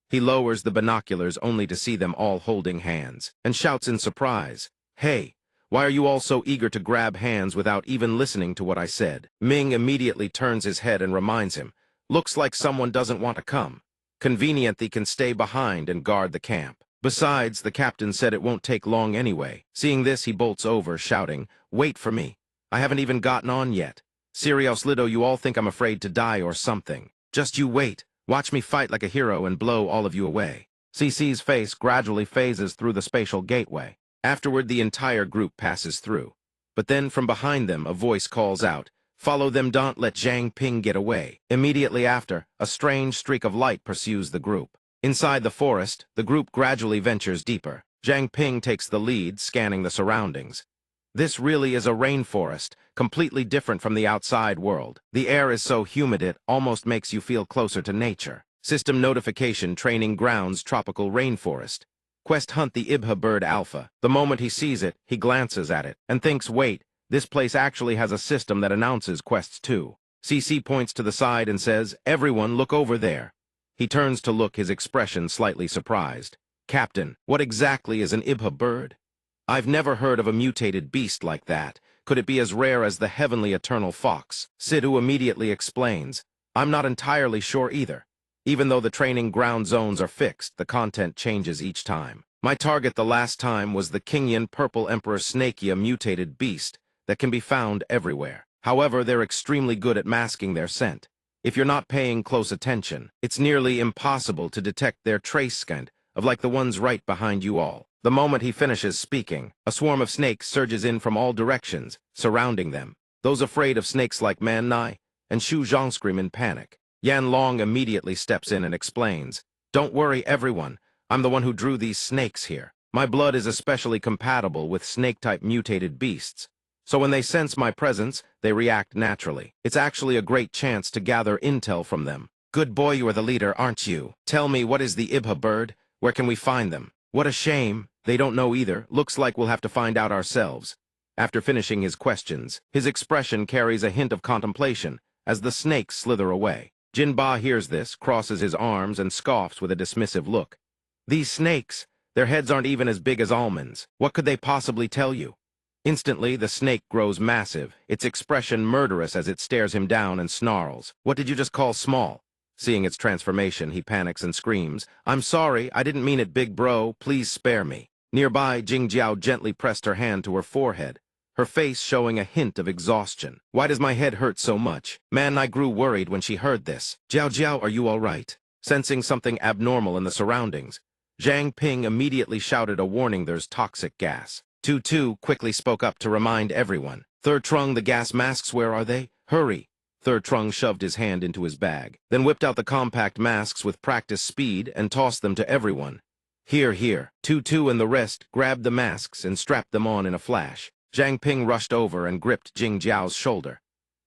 He lowers the binoculars only to see them all holding hands, and shouts in surprise, Hey, why are you all so eager to grab hands without even listening to what I said? Ming immediately turns his head and reminds him, Looks like someone doesn't want to come. Conveniently can stay behind and guard the camp. Besides, the captain said it won't take long anyway. Seeing this, he bolts over, shouting, Wait for me. I haven't even gotten on yet. Serious Lido, you all think I'm afraid to die or something. Just you wait. Watch me fight like a hero and blow all of you away. CC's face gradually phases through the spatial gateway. Afterward, the entire group passes through. But then from behind them, a voice calls out, "Follow them, don't let Zhang Ping get away." Immediately after, a strange streak of light pursues the group. Inside the forest, the group gradually ventures deeper. Zhang Ping takes the lead, scanning the surroundings. This really is a rainforest, completely different from the outside world. The air is so humid it almost makes you feel closer to nature. System notification: training grounds, tropical rainforest. Quest hunt the Ibha bird alpha. The moment he sees it, he glances at it and thinks, wait, this place actually has a system that announces quests too. CC points to the side and says, "Everyone look over there." He turns to look, his expression slightly surprised. "Captain, what exactly is an Ibha bird? I've never heard of a mutated beast like that. Could it be as rare as the heavenly eternal fox?" Sidhu immediately explains, "I'm not entirely sure either. Even though the training ground zones are fixed, the content changes each time. My target the last time was the Kingian Purple Emperor Snakey, a mutated beast that can be found everywhere. However, they're extremely good at masking their scent. If you're not paying close attention, it's nearly impossible to detect their trace scan of like the ones right behind you all." The moment he finishes speaking, a swarm of snakes surges in from all directions, surrounding them. Those afraid of snakes like Manhwa and Shu Zhang scream in panic. Yan Long immediately steps in and explains, "Don't worry, everyone. I'm the one who drew these snakes here. My blood is especially compatible with snake-type mutated beasts. So when they sense my presence, they react naturally. It's actually a great chance to gather intel from them." "Good boy, you are the leader, aren't you? Tell me, what is the Ibha bird? Where can we find them?" "What a shame. They don't know either. Looks like we'll have to find out ourselves." After finishing his questions, his expression carries a hint of contemplation as the snakes slither away. Jinba hears this, crosses his arms, and scoffs with a dismissive look. "These snakes, their heads aren't even as big as almonds. What could they possibly tell you?" Instantly, the snake grows massive, its expression murderous as it stares him down and snarls. "What did you just call small?" Seeing its transformation, he panics and screams, "I'm sorry, I didn't mean it, big bro. Please spare me." Nearby, Jingjiao gently pressed her hand to her forehead, her face showing a hint of exhaustion. "Why does my head hurt so much?" Man, I grew worried when she heard this. "Jiao Jiao, are you all right?" Sensing something abnormal in the surroundings, Zhang Ping immediately shouted a warning: "There's toxic gas." Tu quickly spoke up to remind everyone. "Third Trung, the gas masks, where are they? Hurry!" Third Trung shoved his hand into his bag, then whipped out the compact masks with practiced speed and tossed them to everyone. "Here, here." Tu and the rest grabbed the masks and strapped them on in a flash. Zhang Ping rushed over and gripped Jing Jiao's shoulder.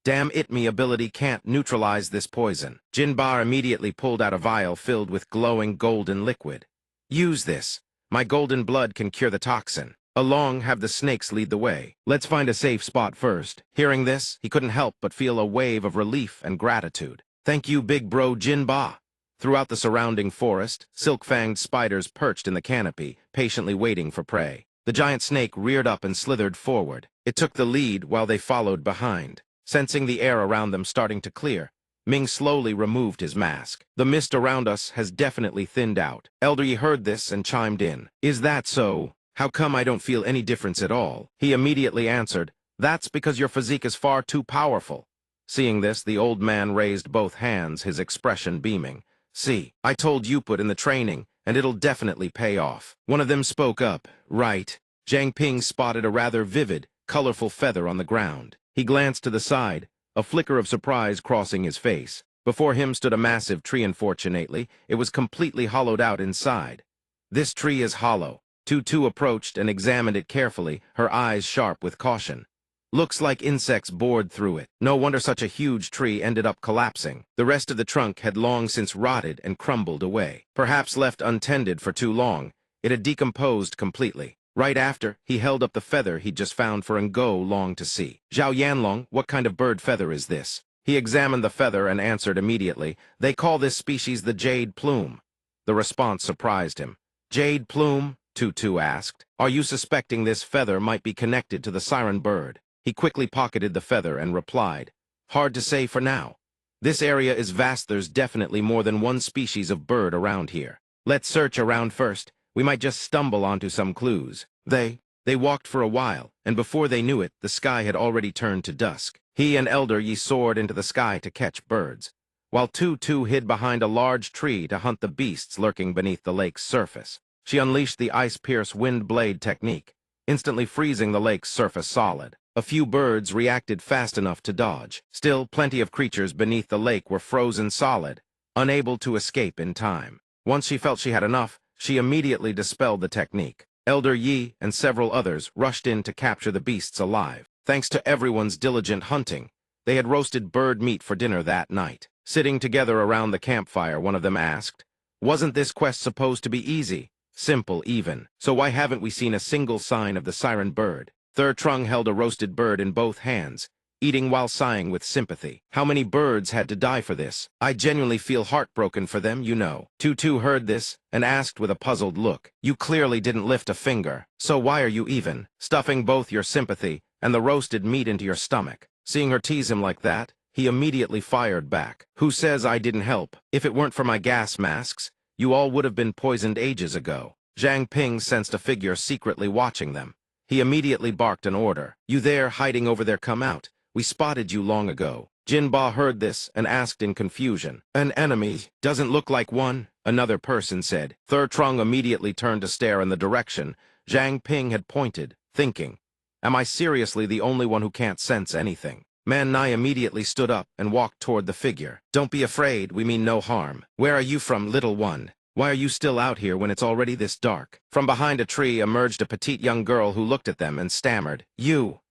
"Damn it, me ability can't neutralize this poison." Jinba immediately pulled out a vial filled with glowing golden liquid. "Use this. My golden blood can cure the toxin. Along, have the snakes lead the way. Let's find a safe spot first." Hearing this, he couldn't help but feel a wave of relief and gratitude. "Thank you, big bro Jinba." Throughout the surrounding forest, silk-fanged spiders perched in the canopy, patiently waiting for prey. The giant snake reared up and slithered forward. It took the lead while they followed behind. Sensing the air around them starting to clear, Ming slowly removed his mask. "The mist around us has definitely thinned out." Elder Yi heard this and chimed in. "Is that so? How come I don't feel any difference at all?" He immediately answered, "That's because your physique is far too powerful." Seeing this, the old man raised both hands, his expression beaming. "See, I told you put in the training, and it'll definitely pay off." One of them spoke up, "Right." Zhang Ping spotted a rather vivid, colorful feather on the ground. He glanced to the side, a flicker of surprise crossing his face. Before him stood a massive tree. Unfortunately, it was completely hollowed out inside. "This tree is hollow." Tu approached and examined it carefully, her eyes sharp with caution. "Looks like insects bored through it. No wonder such a huge tree ended up collapsing." The rest of the trunk had long since rotted and crumbled away. Perhaps left untended for too long, it had decomposed completely. Right after, he held up the feather he'd just found for Ngo longed to see. "Zhao Yanlong, what kind of bird feather is this?" He examined the feather and answered immediately, "They call this species the jade plume." The response surprised him. "Jade plume?" Tu asked. "Are you suspecting this feather might be connected to the siren bird?" He quickly pocketed the feather and replied, "Hard to say for now. This area is vast. There's definitely more than one species of bird around here. Let's search around first. We might just stumble onto some clues." They walked for a while, and before they knew it, the sky had already turned to dusk. He and Elder Yi soared into the sky to catch birds. while Tutu hid behind a large tree to hunt the beasts lurking beneath the lake's surface. She unleashed the ice-pierce wind blade technique, instantly freezing the lake's surface solid. A few birds reacted fast enough to dodge. Still, plenty of creatures beneath the lake were frozen solid, unable to escape in time. Once she felt she had enough, she immediately dispelled the technique. Elder Yi and several others rushed in to capture the beasts alive. Thanks to everyone's diligent hunting, they had roasted bird meat for dinner that night. Sitting together around the campfire, one of them asked, "Wasn't this quest supposed to be easy? Simple even. So why haven't we seen a single sign of the siren bird?" Trung held a roasted bird in both hands, eating while sighing with sympathy. "How many birds had to die for this? I genuinely feel heartbroken for them, you know." Tutu heard this and asked with a puzzled look, "You clearly didn't lift a finger, so why are you even stuffing both your sympathy and the roasted meat into your stomach?" Seeing her tease him like that, he immediately fired back. "Who says I didn't help? If it weren't for my gas masks, you all would have been poisoned ages ago." Zhang Ping sensed a figure secretly watching them. He immediately barked an order. "You there, hiding over there, come out. We spotted you long ago." Jinba heard this and asked in confusion, "An enemy? Doesn't look like one," another person said. Trung immediately turned to stare in the direction Zhang Ping had pointed, thinking, "Am I seriously the only one who can't sense anything?" Man Nai immediately stood up and walked toward the figure. "Don't be afraid, we mean no harm. Where are you from, little one? Why are you still out here when it's already this dark?" From behind a tree emerged a petite young girl who looked at them and stammered, You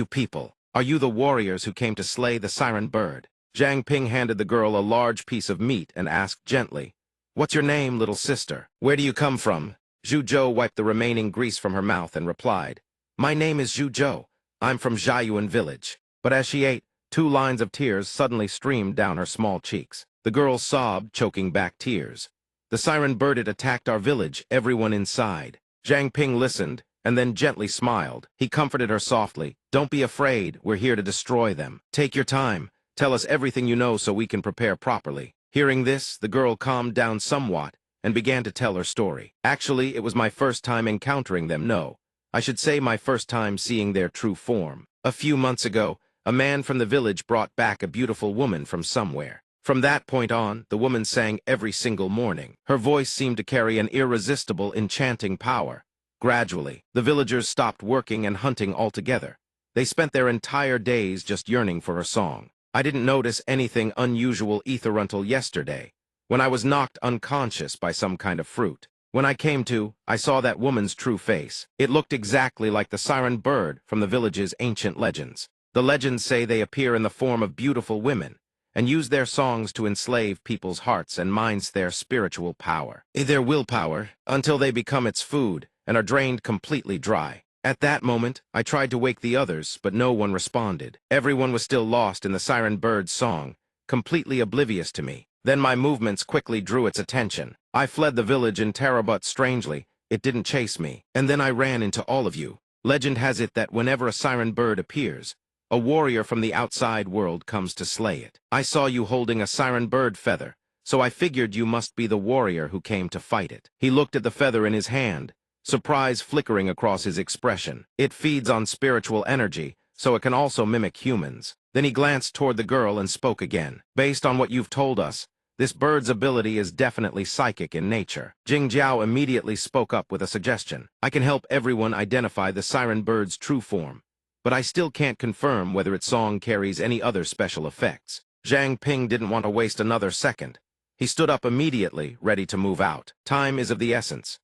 people, are you the warriors who came to slay the siren bird?" Zhang Ping handed the girl a large piece of meat and asked gently, "What's your name, little sister? Where do you come from?" Zhu Zhou wiped the remaining grease from her mouth and replied, "My name is Zhu Zhou. I'm from Jiayuan village." But as she ate, 2 lines of tears suddenly streamed down her small cheeks. The girl sobbed, choking back tears. "The siren bird had attacked our village, everyone inside." Zhang Ping listened, and then gently smiled. He comforted her softly. "Don't be afraid, we're here to destroy them. Take your time, tell us everything you know so we can prepare properly." Hearing this, the girl calmed down somewhat and began to tell her story. "Actually, it was my first time encountering them, no. I should say my first time seeing their true form. A few months ago, a man from the village brought back a beautiful woman from somewhere. From that point on, the woman sang every single morning. Her voice seemed to carry an irresistible, enchanting power. Gradually, the villagers stopped working and hunting altogether. They spent their entire days just yearning for her song. I didn't notice anything unusual ether until yesterday, when I was knocked unconscious by some kind of fruit. When I came to, I saw that woman's true face. It looked exactly like the siren bird from the village's ancient legends. The legends say they appear in the form of beautiful women, and use their songs to enslave people's hearts and minds their spiritual power, their willpower, until they become its food and are drained completely dry. At that moment, I tried to wake the others, but no one responded. Everyone was still lost in the siren bird's song, completely oblivious to me. Then my movements quickly drew its attention. I fled the village in terror, but strangely, it didn't chase me. And then I ran into all of you. Legend has it that whenever a siren bird appears, a warrior from the outside world comes to slay it. I saw you holding a siren bird feather, so I figured you must be the warrior who came to fight it." He looked at the feather in his hand, surprise flickering across his expression. "It feeds on spiritual energy, so it can also mimic humans." Then he glanced toward the girl and spoke again. "Based on what you've told us, this bird's ability is definitely psychic in nature." Jing Jiao immediately spoke up with a suggestion. "I can help everyone identify the siren bird's true form, but I still can't confirm whether its song carries any other special effects." Zhang Ping didn't want to waste another second. He stood up immediately, ready to move out. "Time is of the essence.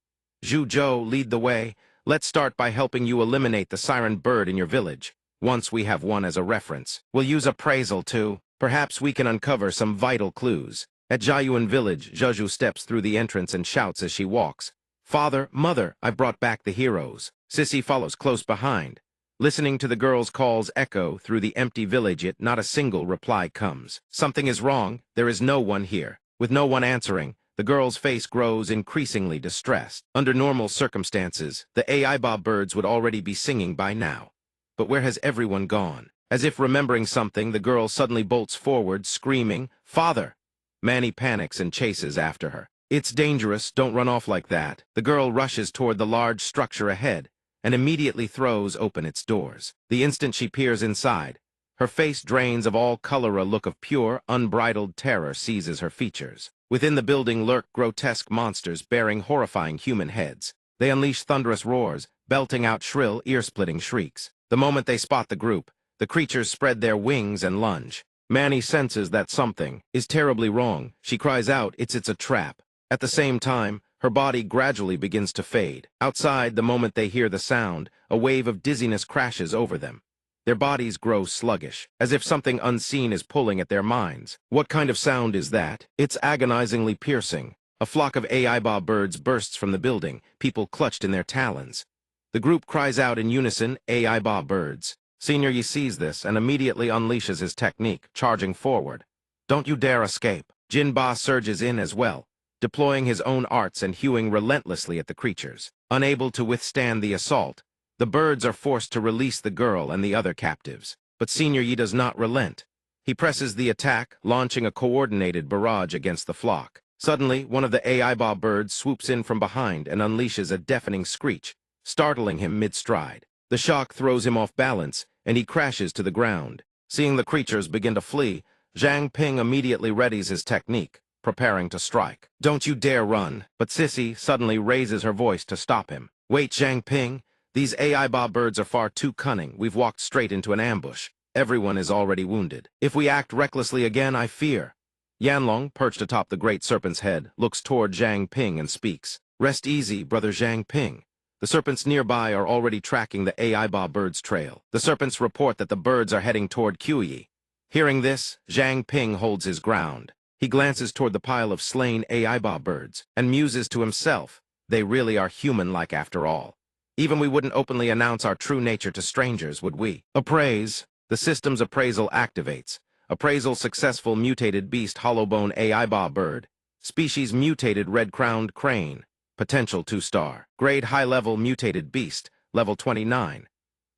Zhu Zhou, lead the way. Let's start by helping you eliminate the siren bird in your village. Once we have one as a reference, we'll use appraisal too. Perhaps we can uncover some vital clues." At Jiayuan village, Zhezhu steps through the entrance and shouts as she walks, "Father, Mother, I've brought back the heroes." Sissy follows close behind. Listening to the girl's calls echo through the empty village, yet not a single reply comes. Something is wrong. There is no one here. With no one answering, the girl's face grows increasingly distressed. Under normal circumstances, the AI bob birds would already be singing by now. But where has everyone gone? As if remembering something, the girl suddenly bolts forward, screaming, "Father!" Manny panics and chases after her. "It's dangerous, don't run off like that." The girl rushes toward the large structure ahead and immediately throws open its doors. The instant she peers inside, Her face drains of all color. A look of pure, unbridled terror seizes her features. Within the building lurk grotesque monsters bearing horrifying human heads. They unleash thunderous roars, belting out shrill, ear-splitting shrieks. The moment they spot the group, the creatures spread their wings and lunge. Manny senses that something is terribly wrong. She cries out, it's a trap. At the same time, her body gradually begins to fade. Outside, the moment they hear the sound, a wave of dizziness crashes over them. Their bodies grow sluggish, as if something unseen is pulling at their minds. What kind of sound is that? It's agonizingly piercing. A flock of AI birds bursts from the building, people clutched in their talons. The group cries out in unison, AI birds. Senior Yi sees this and immediately unleashes his technique, charging forward. Don't you dare escape. Jin Ba surges in as well, deploying his own arts and hewing relentlessly at the creatures. Unable to withstand the assault, the birds are forced to release the girl and the other captives. But Senior Yi does not relent. He presses the attack, launching a coordinated barrage against the flock. Suddenly, one of the AI birds swoops in from behind and unleashes a deafening screech, startling him mid-stride. The shock throws him off balance, and he crashes to the ground. Seeing the creatures begin to flee, Zhang Ping immediately readies his technique, preparing to strike. Don't you dare run! But Sissy suddenly raises her voice to stop him. Wait, Zhang Ping! These AI birds are far too cunning. We've walked straight into an ambush. Everyone is already wounded. If we act recklessly again, I fear. Yanlong, perched atop the great serpent's head, looks toward Zhang Ping and speaks. Rest easy, brother Zhang Ping. The serpents nearby are already tracking the AI bird's trail. The serpents report that the birds are heading toward Qiuyi. Hearing this, Zhang Ping holds his ground. He glances toward the pile of slain AI birds and muses to himself, they really are human-like after all. Even we wouldn't openly announce our true nature to strangers, would we? Appraise. The system's appraisal activates. Appraisal successful mutated beast hollowbone AI bird. Species mutated red-crowned crane. Potential 2-star. Grade high-level mutated beast, level 29.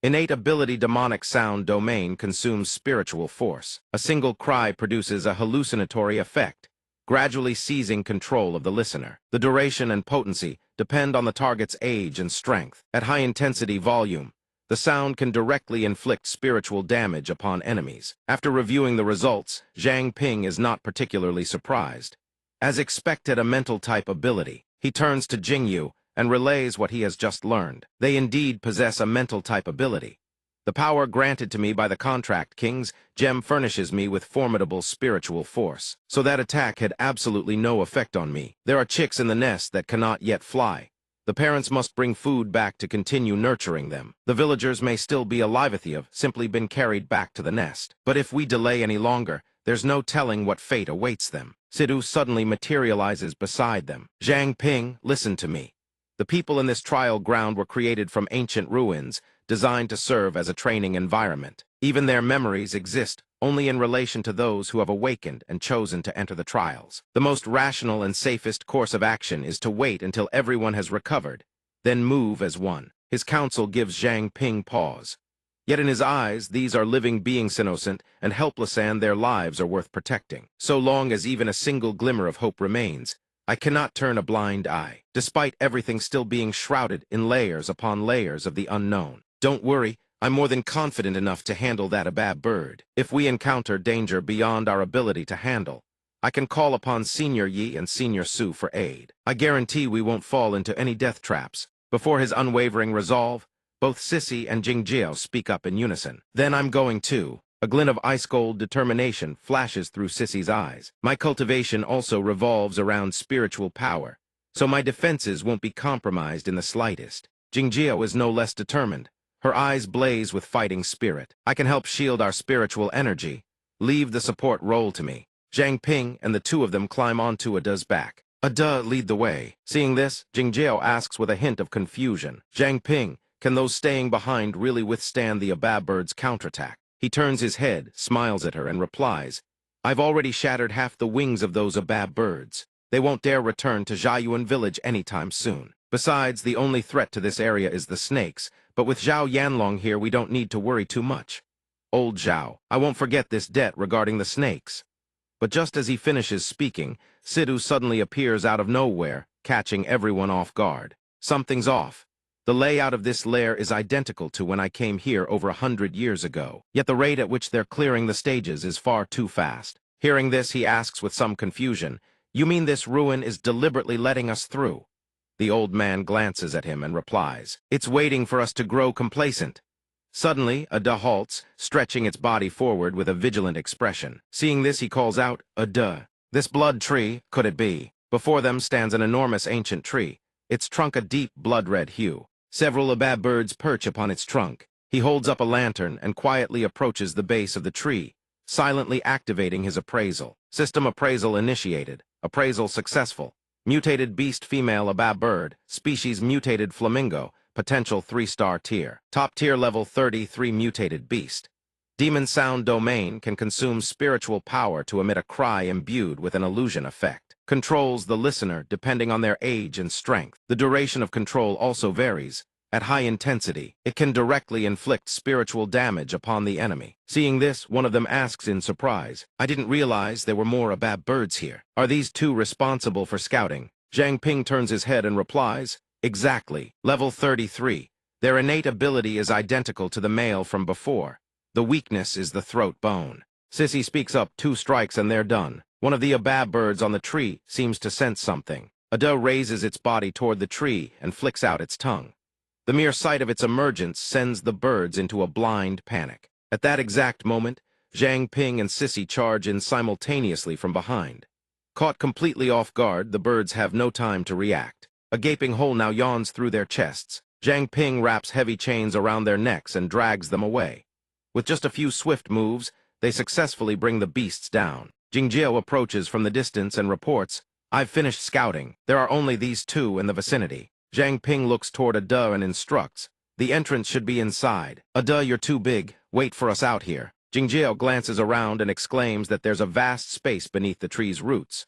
Innate ability demonic sound domain consumes spiritual force. A single cry produces a hallucinatory effect, gradually seizing control of the listener. The duration and potency depend on the target's age and strength. At high-intensity volume, the sound can directly inflict spiritual damage upon enemies. After reviewing the results, Zhang Ping is not particularly surprised. As expected, a mental-type ability. He turns to Jingyu and relays what he has just learned. They indeed possess a mental-type ability. The power granted to me by the Contract Kings gem furnishes me with formidable spiritual force. So that attack had absolutely no effect on me. There are chicks in the nest that cannot yet fly. The parents must bring food back to continue nurturing them. The villagers may still be alive if they have simply been carried back to the nest. But if we delay any longer, there's no telling what fate awaits them. Sidhu suddenly materializes beside them. Zhang Ping, listen to me. The people in this trial ground were created from ancient ruins, designed to serve as a training environment. Even their memories exist only in relation to those who have awakened and chosen to enter the trials. The most rational and safest course of action is to wait until everyone has recovered, then move as one. His counsel gives Zhang Ping pause. Yet in his eyes, these are living beings innocent and helpless, and their lives are worth protecting. So long as even a single glimmer of hope remains, I cannot turn a blind eye, despite everything still being shrouded in layers upon layers of the unknown. Don't worry, I'm more than confident enough to handle that Abab bird. If we encounter danger beyond our ability to handle, I can call upon Senior Yi and Senior Su for aid. I guarantee we won't fall into any death traps. Before his unwavering resolve, both Sissy and Jingjiao speak up in unison. Then I'm going to. A glint of ice-cold determination flashes through Sissy's eyes. My cultivation also revolves around spiritual power, so my defenses won't be compromised in the slightest. Jingjiao is no less determined. Her eyes blaze with fighting spirit. I can help shield our spiritual energy. Leave the support role to me. Zhang Ping and the two of them climb onto Ada's back. Ada lead the way. Seeing this, Jingjiao asks with a hint of confusion. Zhang Ping, can those staying behind really withstand the Abab bird's counterattack? He turns his head, smiles at her, and replies, I've already shattered half the wings of those Abab birds. They won't dare return to Jiayuan village anytime soon. Besides, the only threat to this area is the snakes, but with Zhao Yanlong here, we don't need to worry too much. Old Zhao, I won't forget this debt regarding the snakes. But just as he finishes speaking, Sidhu suddenly appears out of nowhere, catching everyone off guard. Something's off. The layout of this lair is identical to when I came here over 100 years ago, yet the rate at which they're clearing the stages is far too fast. Hearing this, he asks with some confusion, "You mean this ruin is deliberately letting us through?" The old man glances at him and replies, "It's waiting for us to grow complacent." Suddenly, a duh halts, stretching its body forward with a vigilant expression. Seeing this, he calls out, "A duh. This blood tree, could it be?" Before them stands an enormous ancient tree, its trunk a deep blood-red hue. Several abab birds perch upon its trunk. He holds up a lantern and quietly approaches the base of the tree, silently activating his appraisal. System appraisal initiated. Appraisal successful. Mutated beast female abab bird, species mutated flamingo, potential 3-star tier. Top tier level 33 mutated beast. Demon sound domain can consume spiritual power to emit a cry imbued with an illusion effect. Controls the listener depending on their age and strength. The duration of control also varies. At high intensity, it can directly inflict spiritual damage upon the enemy. Seeing this, one of them asks in surprise, "I didn't realize there were more abab birds here. Are these two responsible for scouting?" Zhang Ping turns his head and replies, "Exactly. Level 33. Their innate ability is identical to the male from before. The weakness is the throat bone." Sissy speaks up, 2 strikes and they're done. One of the abab birds on the tree seems to sense something. A doe raises its body toward the tree and flicks out its tongue. The mere sight of its emergence sends the birds into a blind panic. At that exact moment, Zhang Ping and Sissy charge in simultaneously from behind. Caught completely off guard, the birds have no time to react. A gaping hole now yawns through their chests. Zhang Ping wraps heavy chains around their necks and drags them away. With just a few swift moves, they successfully bring the beasts down. Jingjiao approaches from the distance and reports, "I've finished scouting. There are only these 2 in the vicinity." Zhang Ping looks toward a duh and instructs, "The entrance should be inside. A duh, you're too big. Wait for us out here." Jingjiao glances around and exclaims that there's a vast space beneath the tree's roots.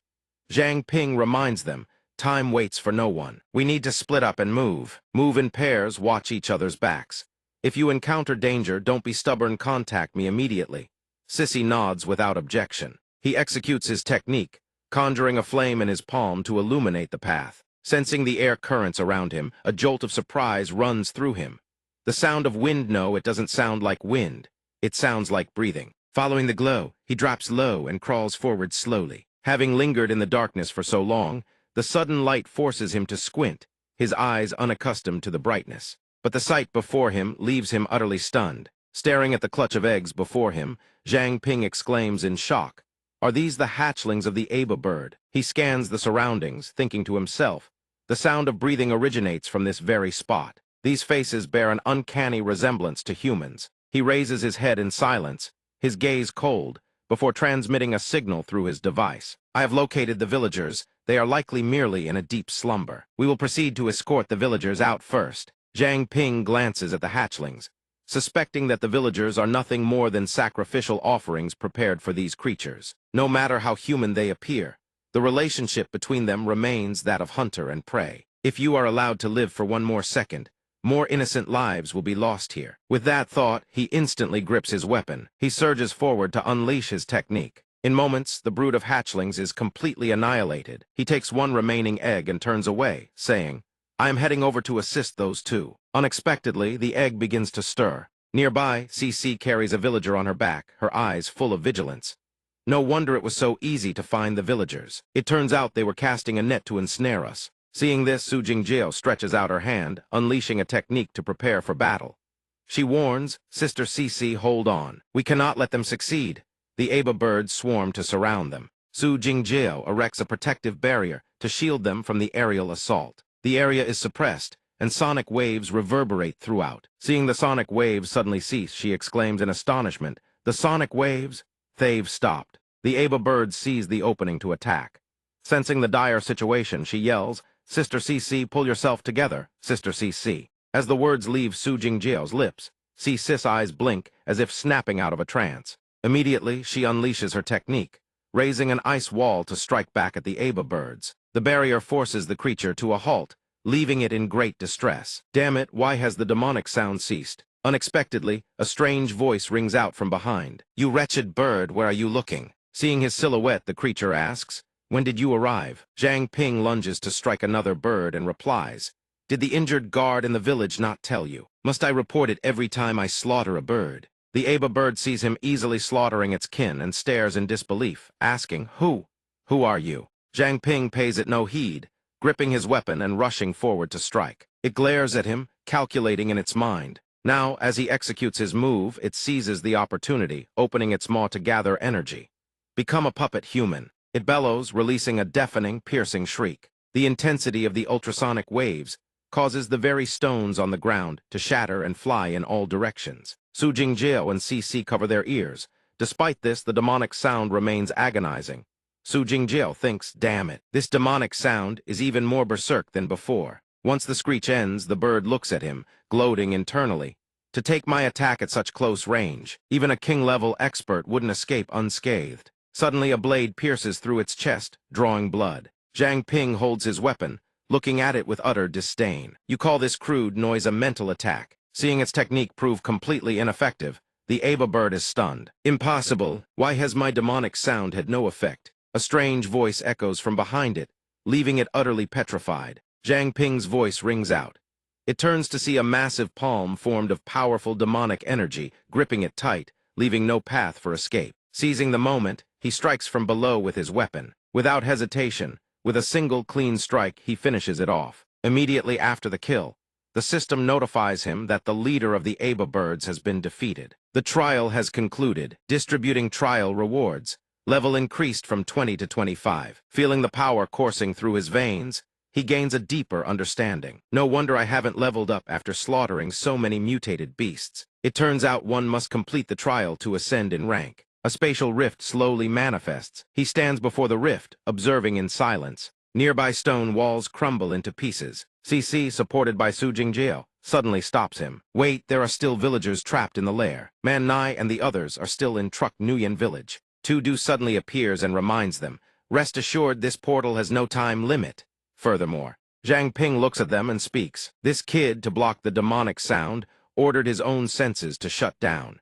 Zhang Ping reminds them, "Time waits for no one. We need to split up and move. Move in pairs, watch each other's backs. If you encounter danger, don't be stubborn, contact me immediately." Sissy nods without objection. He executes his technique, conjuring a flame in his palm to illuminate the path. Sensing the air currents around him, a jolt of surprise runs through him. The sound of wind. No, it doesn't sound like wind. It sounds like breathing. Following the glow, he drops low and crawls forward slowly. Having lingered in the darkness for so long, the sudden light forces him to squint, his eyes unaccustomed to the brightness. But the sight before him leaves him utterly stunned. Staring at the clutch of eggs before him, Zhang Ping exclaims in shock, "Are these the hatchlings of the Aba bird?" He scans the surroundings, thinking to himself, the sound of breathing originates from this very spot. These faces bear an uncanny resemblance to humans. He raises his head in silence, his gaze cold, before transmitting a signal through his device. "I have located the villagers. They are likely merely in a deep slumber. We will proceed to escort the villagers out first." Zhang Ping glances at the hatchlings, suspecting that the villagers are nothing more than sacrificial offerings prepared for these creatures. No matter how human they appear, the relationship between them remains that of hunter and prey. If you are allowed to live for one more second, more innocent lives will be lost here. With that thought, he instantly grips his weapon. He surges forward to unleash his technique. In moments, the brood of hatchlings is completely annihilated. He takes one remaining egg and turns away, saying, "I am heading over to assist those 2. Unexpectedly, the egg begins to stir. Nearby, CC carries a villager on her back, her eyes full of vigilance. No wonder it was so easy to find the villagers. It turns out they were casting a net to ensnare us." Seeing this, Su Jingjiao stretches out her hand, unleashing a technique to prepare for battle. She warns, "Sister CC, hold on. We cannot let them succeed." The Aba birds swarm to surround them. Su Jingjiao erects a protective barrier to shield them from the aerial assault. The area is suppressed, and sonic waves reverberate throughout. Seeing the sonic waves suddenly cease, she exclaims in astonishment, "The sonic waves?" They've stopped. The Aba bird sees the opening to attack. Sensing the dire situation, she yells, "Sister CC, pull yourself together, Sister CC." As the words leave Su Jingjiao's lips, Sis' eyes blink as if snapping out of a trance. Immediately, she unleashes her technique, raising an ice wall to strike back at the Aba birds. The barrier forces the creature to a halt, leaving it in great distress. Damn it, why has the demonic sound ceased? Unexpectedly, a strange voice rings out from behind. "You wretched bird, where are you looking?" Seeing his silhouette, the creature asks, "When did you arrive?" Zhang Ping lunges to strike another bird and replies, Did the injured guard in the village not tell you? Must I report it every time I slaughter a bird? The Aba bird sees him easily slaughtering its kin and stares in disbelief, asking, Who? Who are you? Zhang Ping pays it no heed, gripping his weapon and rushing forward to strike. It glares at him, calculating in its mind. Now, as he executes his move, it seizes the opportunity, opening its maw to gather energy. Become a puppet human. It bellows, releasing a deafening, piercing shriek. The intensity of the ultrasonic waves causes the very stones on the ground to shatter and fly in all directions. Su Jingjiao and CC cover their ears. Despite this, the demonic sound remains agonizing. Su Jingjiao thinks, damn it, this demonic sound is even more berserk than before. Once the screech ends, the bird looks at him, gloating internally. To take my attack at such close range, even a king-level expert wouldn't escape unscathed. Suddenly a blade pierces through its chest, drawing blood. Zhang Ping holds his weapon, looking at it with utter disdain. You call this crude noise a mental attack. Seeing its technique prove completely ineffective, the Aba bird is stunned. Impossible. Why has my demonic sound had no effect? A strange voice echoes from behind it, leaving it utterly petrified. Zhang Ping's voice rings out. It turns to see a massive palm formed of powerful demonic energy, gripping it tight, leaving no path for escape. Seizing the moment, he strikes from below with his weapon. Without hesitation, with a single clean strike, he finishes it off. Immediately after the kill, the system notifies him that the leader of the Aba birds has been defeated. The trial has concluded, distributing trial rewards. Level increased from 20 to 25. Feeling the power coursing through his veins, he gains a deeper understanding. No wonder I haven't leveled up after slaughtering so many mutated beasts. It turns out one must complete the trial to ascend in rank. A spatial rift slowly manifests. He stands before the rift, observing in silence. Nearby stone walls crumble into pieces. CC, supported by Su Jingjiao, suddenly stops him. Wait, there are still villagers trapped in the lair. Manhwa and the others are still in Truck Nguyen village. Tu suddenly appears and reminds them, rest assured this portal has no time limit. Furthermore, Zhang Ping looks at them and speaks. This kid, to block the demonic sound, ordered his own senses to shut down.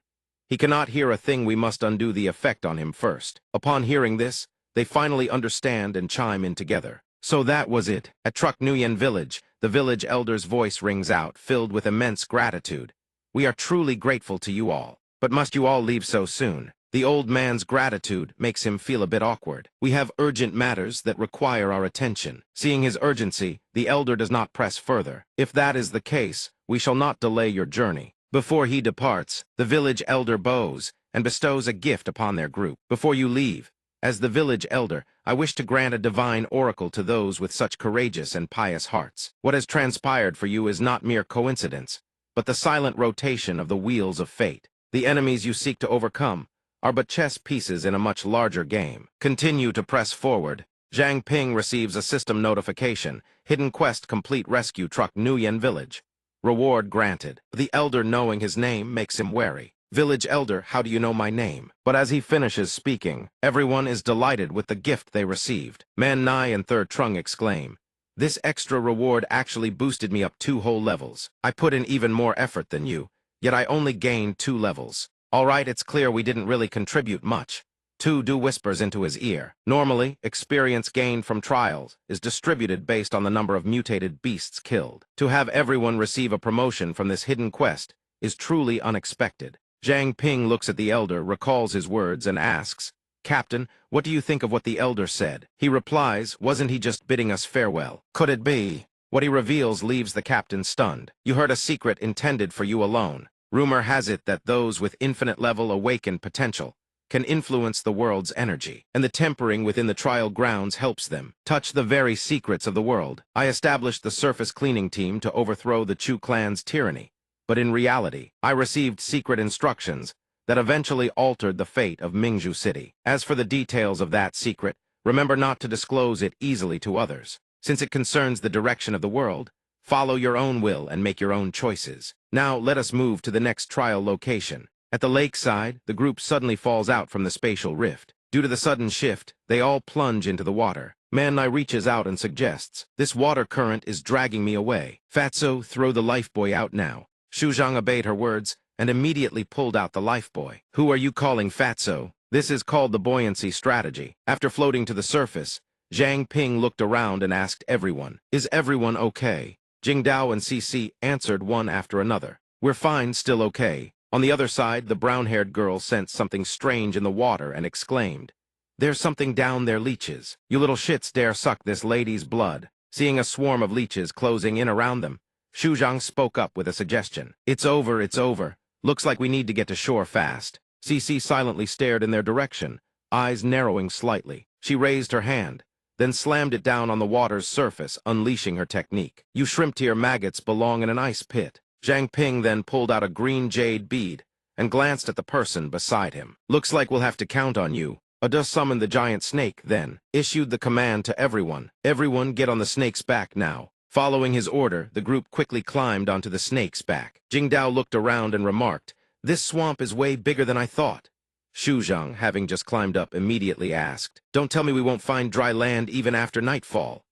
He cannot hear a thing. We must undo the effect on him first. Upon hearing this, they finally understand and chime in together. So that was it. At Truck Nguyen village, the village elder's voice rings out, filled with immense gratitude. We are truly grateful to you all. But must you all leave so soon? The old man's gratitude makes him feel a bit awkward. We have urgent matters that require our attention. Seeing his urgency, the elder does not press further. If that is the case, we shall not delay your journey. Before he departs, the village elder bows and bestows a gift upon their group. Before you leave, as the village elder, I wish to grant a divine oracle to those with such courageous and pious hearts. What has transpired for you is not mere coincidence, but the silent rotation of the wheels of fate. The enemies you seek to overcome are but chess pieces in a much larger game. Continue to press forward. Zhang Ping receives a system notification. Hidden quest complete, rescue Truck Nguyen village. Reward granted. The elder, knowing his name, makes him wary. Village elder, how do you know my name? But as he finishes speaking, everyone is delighted with the gift they received. Manhwa and Third Trung exclaim, this extra reward actually boosted me up 2 whole levels. I put in even more effort than you, yet I only gained 2 levels. All right, it's clear we didn't really contribute much. Tu whispers into his ear. Normally, experience gained from trials is distributed based on the number of mutated beasts killed. To have everyone receive a promotion from this hidden quest is truly unexpected. Zhang Ping looks at the elder, recalls his words, and asks, Captain, what do you think of what the elder said? He replies, wasn't he just bidding us farewell? Could it be? What he reveals leaves the captain stunned. You heard a secret intended for you alone. Rumor has it that those with infinite level awaken potential can influence the world's energy, and the tempering within the trial grounds helps them touch the very secrets of the world. I established the surface cleaning team to overthrow the Chu clan's tyranny, but in reality, I received secret instructions that eventually altered the fate of Mingzhu City. As for the details of that secret, remember not to disclose it easily to others. Since it concerns the direction of the world, follow your own will and make your own choices. Now let us move to the next trial location. At the lakeside, the group suddenly falls out from the spatial rift. Due to the sudden shift, they all plunge into the water. Manhwa reaches out and suggests, this water current is dragging me away. Fatso, throw the lifebuoy out now. Shuzhang obeyed her words and immediately pulled out the lifebuoy. Who are you calling Fatso? This is called the buoyancy strategy. After floating to the surface, Zhang Ping looked around and asked everyone, is everyone okay? Jingdao and CC answered one after another. We're fine, still okay. On the other side, the brown-haired girl sensed something strange in the water and exclaimed, "There's something down there, leeches. You little shits dare suck this lady's blood." Seeing a swarm of leeches closing in around them, Xu Zhang spoke up with a suggestion. It's over, it's over. Looks like we need to get to shore fast." CC silently stared in their direction, eyes narrowing slightly. She raised her hand, then slammed it down on the water's surface, unleashing her technique. "You shrimp-tier maggots belong in an ice pit." Zhang Ping then pulled out a green jade bead and glanced at the person beside him. "Looks like we'll have to count on you." Ada summoned the giant snake, then issued the command to everyone. "Everyone get on the snake's back now." Following his order, the group quickly climbed onto the snake's back. Jingdao looked around and remarked, "This swamp is way bigger than I thought." Xu Zhang, having just climbed up, immediately asked, "Don't tell me we won't find dry land even after nightfall."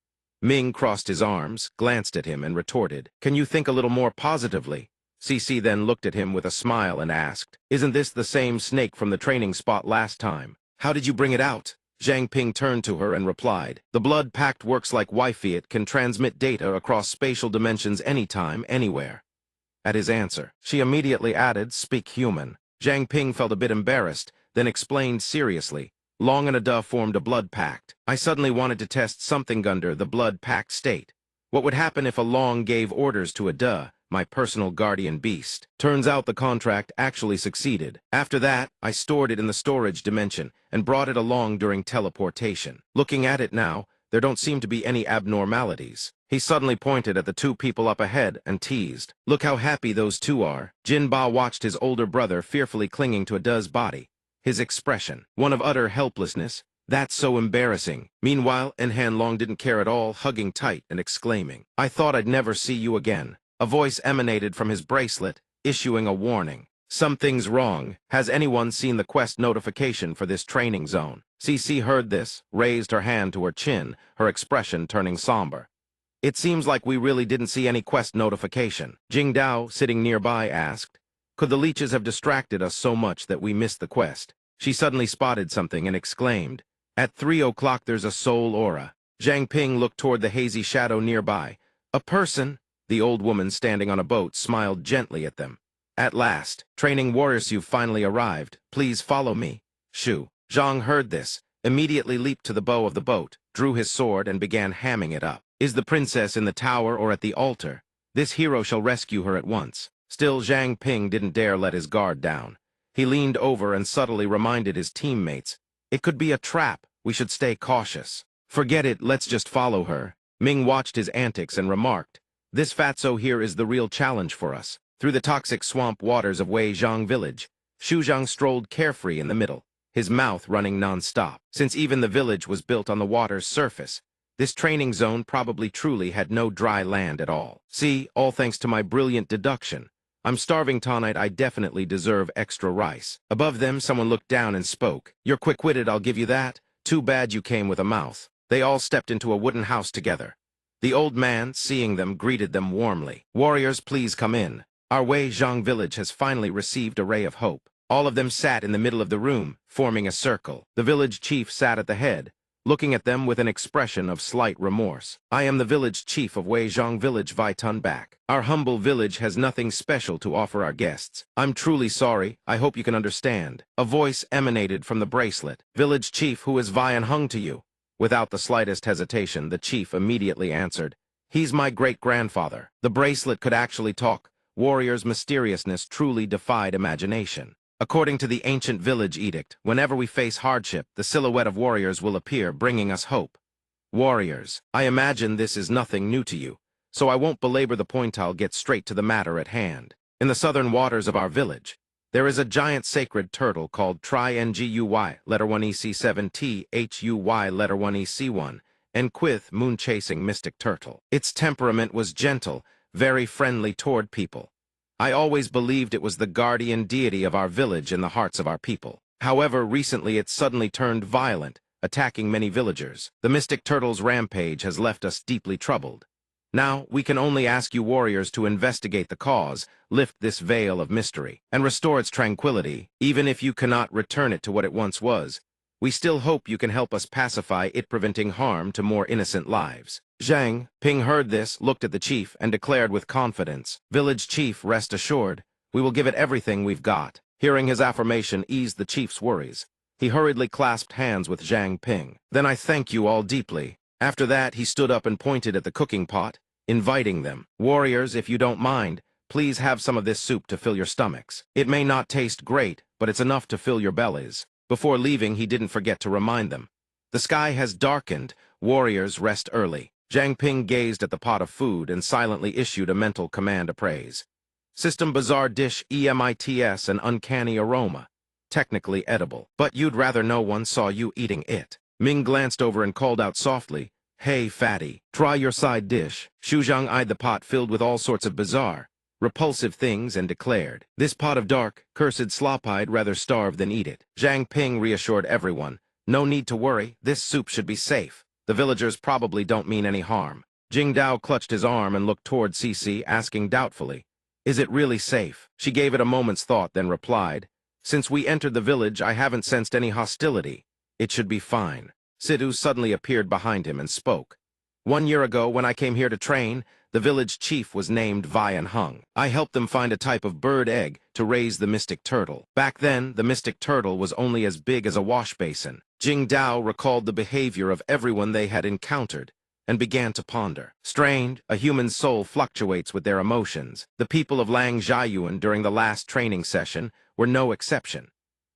Ming crossed his arms, glanced at him, and retorted, "Can you think a little more positively?" CC then looked at him with a smile and asked, "Isn't this the same snake from the training spot last time? How did you bring it out?" Zhang Ping turned to her and replied, "The blood pact works like Wi-Fi. It can transmit data across spatial dimensions anytime, anywhere." At his answer, she immediately added, "Speak human." Zhang Ping felt a bit embarrassed, then explained seriously, "Long and Ada formed a blood pact. I suddenly wanted to test something under the blood pact state. What would happen if a Long gave orders to Ada, my personal guardian beast? Turns out the contract actually succeeded. After that, I stored it in the storage dimension and brought it along during teleportation. Looking at it now, there don't seem to be any abnormalities." He suddenly pointed at the two people up ahead and teased, "Look how happy those two are." Jin Ba watched his older brother fearfully clinging to Ada's body, his expression one of utter helplessness. "That's so embarrassing." Meanwhile, Enhan Long didn't care at all, hugging tight and exclaiming, "I thought I'd never see you again." A voice emanated from his bracelet, issuing a warning. "Something's wrong. Has anyone seen the quest notification for this training zone?" CC heard this, raised her hand to her chin, her expression turning somber. "It seems like we really didn't see any quest notification." Jingdao, sitting nearby, asked, "Could the leeches have distracted us so much that we missed the quest?" She suddenly spotted something and exclaimed, "At 3 o'clock there's a soul aura." Zhang Ping looked toward the hazy shadow nearby. "A person?" The old woman standing on a boat smiled gently at them. "At last, training warriors, you've finally arrived. Please follow me." Xu Zhang heard this, immediately leaped to the bow of the boat, drew his sword, and began hamming it up. "Is the princess in the tower or at the altar? This hero shall rescue her at once." Still, Zhang Ping didn't dare let his guard down. He leaned over and subtly reminded his teammates, "It could be a trap. We should stay cautious." "Forget it, let's just follow her." Ming watched his antics and remarked, "This fatso here is the real challenge for us." Through the toxic swamp waters of Weizhang village, Xu Zhang strolled carefree in the middle, his mouth running non-stop. Since even the village was built on the water's surface, this training zone probably truly had no dry land at all. See, all thanks to my brilliant deduction. I'm starving tonight, I definitely deserve extra rice. Above them, someone looked down and spoke. "You're quick-witted, I'll give you that. Too bad you came with a mouth." They all stepped into a wooden house together. The old man, seeing them, greeted them warmly. "Warriors, please come in. Our Weizhang village has finally received a ray of hope." All of them sat in the middle of the room, forming a circle. The village chief sat at the head, looking at them with an expression of slight remorse. "I am the village chief of Weizhang village Vaitun back. Our humble village has nothing special to offer our guests. I'm truly sorry, I hope you can understand." A voice emanated from the bracelet. "Village chief, who is Vian Hung to you?" Without the slightest hesitation, the chief immediately answered, "He's my great-grandfather." The bracelet could actually talk. Warriors' mysteriousness truly defied imagination. "According to the ancient village edict, whenever we face hardship, the silhouette of warriors will appear, bringing us hope." Warriors, I imagine this is nothing new to you, so I won't belabor the point. I'll get straight to the matter at hand. In the southern waters of our village, there is a giant sacred turtle called Tri-Nguy, letter 1 EC7 Thui, letter 1 EC1, and Quith, moon-chasing mystic turtle. Its temperament was gentle, very friendly toward people. I always believed it was the guardian deity of our village in the hearts of our people. However, recently it suddenly turned violent, attacking many villagers. The mystic turtle's rampage has left us deeply troubled. Now, we can only ask you warriors to investigate the cause, lift this veil of mystery, and restore its tranquility. Even if you cannot return it to what it once was, We still hope you can help us pacify it, preventing harm to more innocent lives. Zhang Ping heard this, looked at the chief, and declared with confidence, "Village chief, rest assured. We will give it everything we've got." Hearing his affirmation eased the chief's worries. He hurriedly clasped hands with Zhang Ping. "Then I thank you all deeply." After that, he stood up and pointed at the cooking pot, inviting them. "Warriors, if you don't mind, please have some of this soup to fill your stomachs. It may not taste great, but it's enough to fill your bellies." Before leaving, he didn't forget to remind them. "The sky has darkened. Warriors, rest early." Zhang Ping gazed at the pot of food and silently issued a mental command of praise. "System bizarre dish EMITS an uncanny aroma. Technically edible, but you'd rather no one saw you eating it." Ming glanced over and called out softly, "Hey, fatty, try your side dish." Shuzhang eyed the pot filled with all sorts of bizarre, repulsive things and declared, "This pot of dark, cursed slop, I'd rather starve than eat it." Zhang Ping reassured everyone, "No need to worry, this soup should be safe. The villagers probably don't mean any harm." Jing Dao clutched his arm and looked toward Cici, asking doubtfully, "Is it really safe?" She gave it a moment's thought, then replied, "Since we entered the village, I haven't sensed any hostility. It should be fine." Sidhu suddenly appeared behind him and spoke. "1 year ago, when I came here to train, the village chief was named Vian Hung. I helped them find a type of bird egg to raise the mystic turtle. Back then, the mystic turtle was only as big as a wash basin." Jing Dao recalled the behavior of everyone they had encountered and began to ponder. Strange, a human soul fluctuates with their emotions. The people of Lang Jiayuan during the last training session were no exception.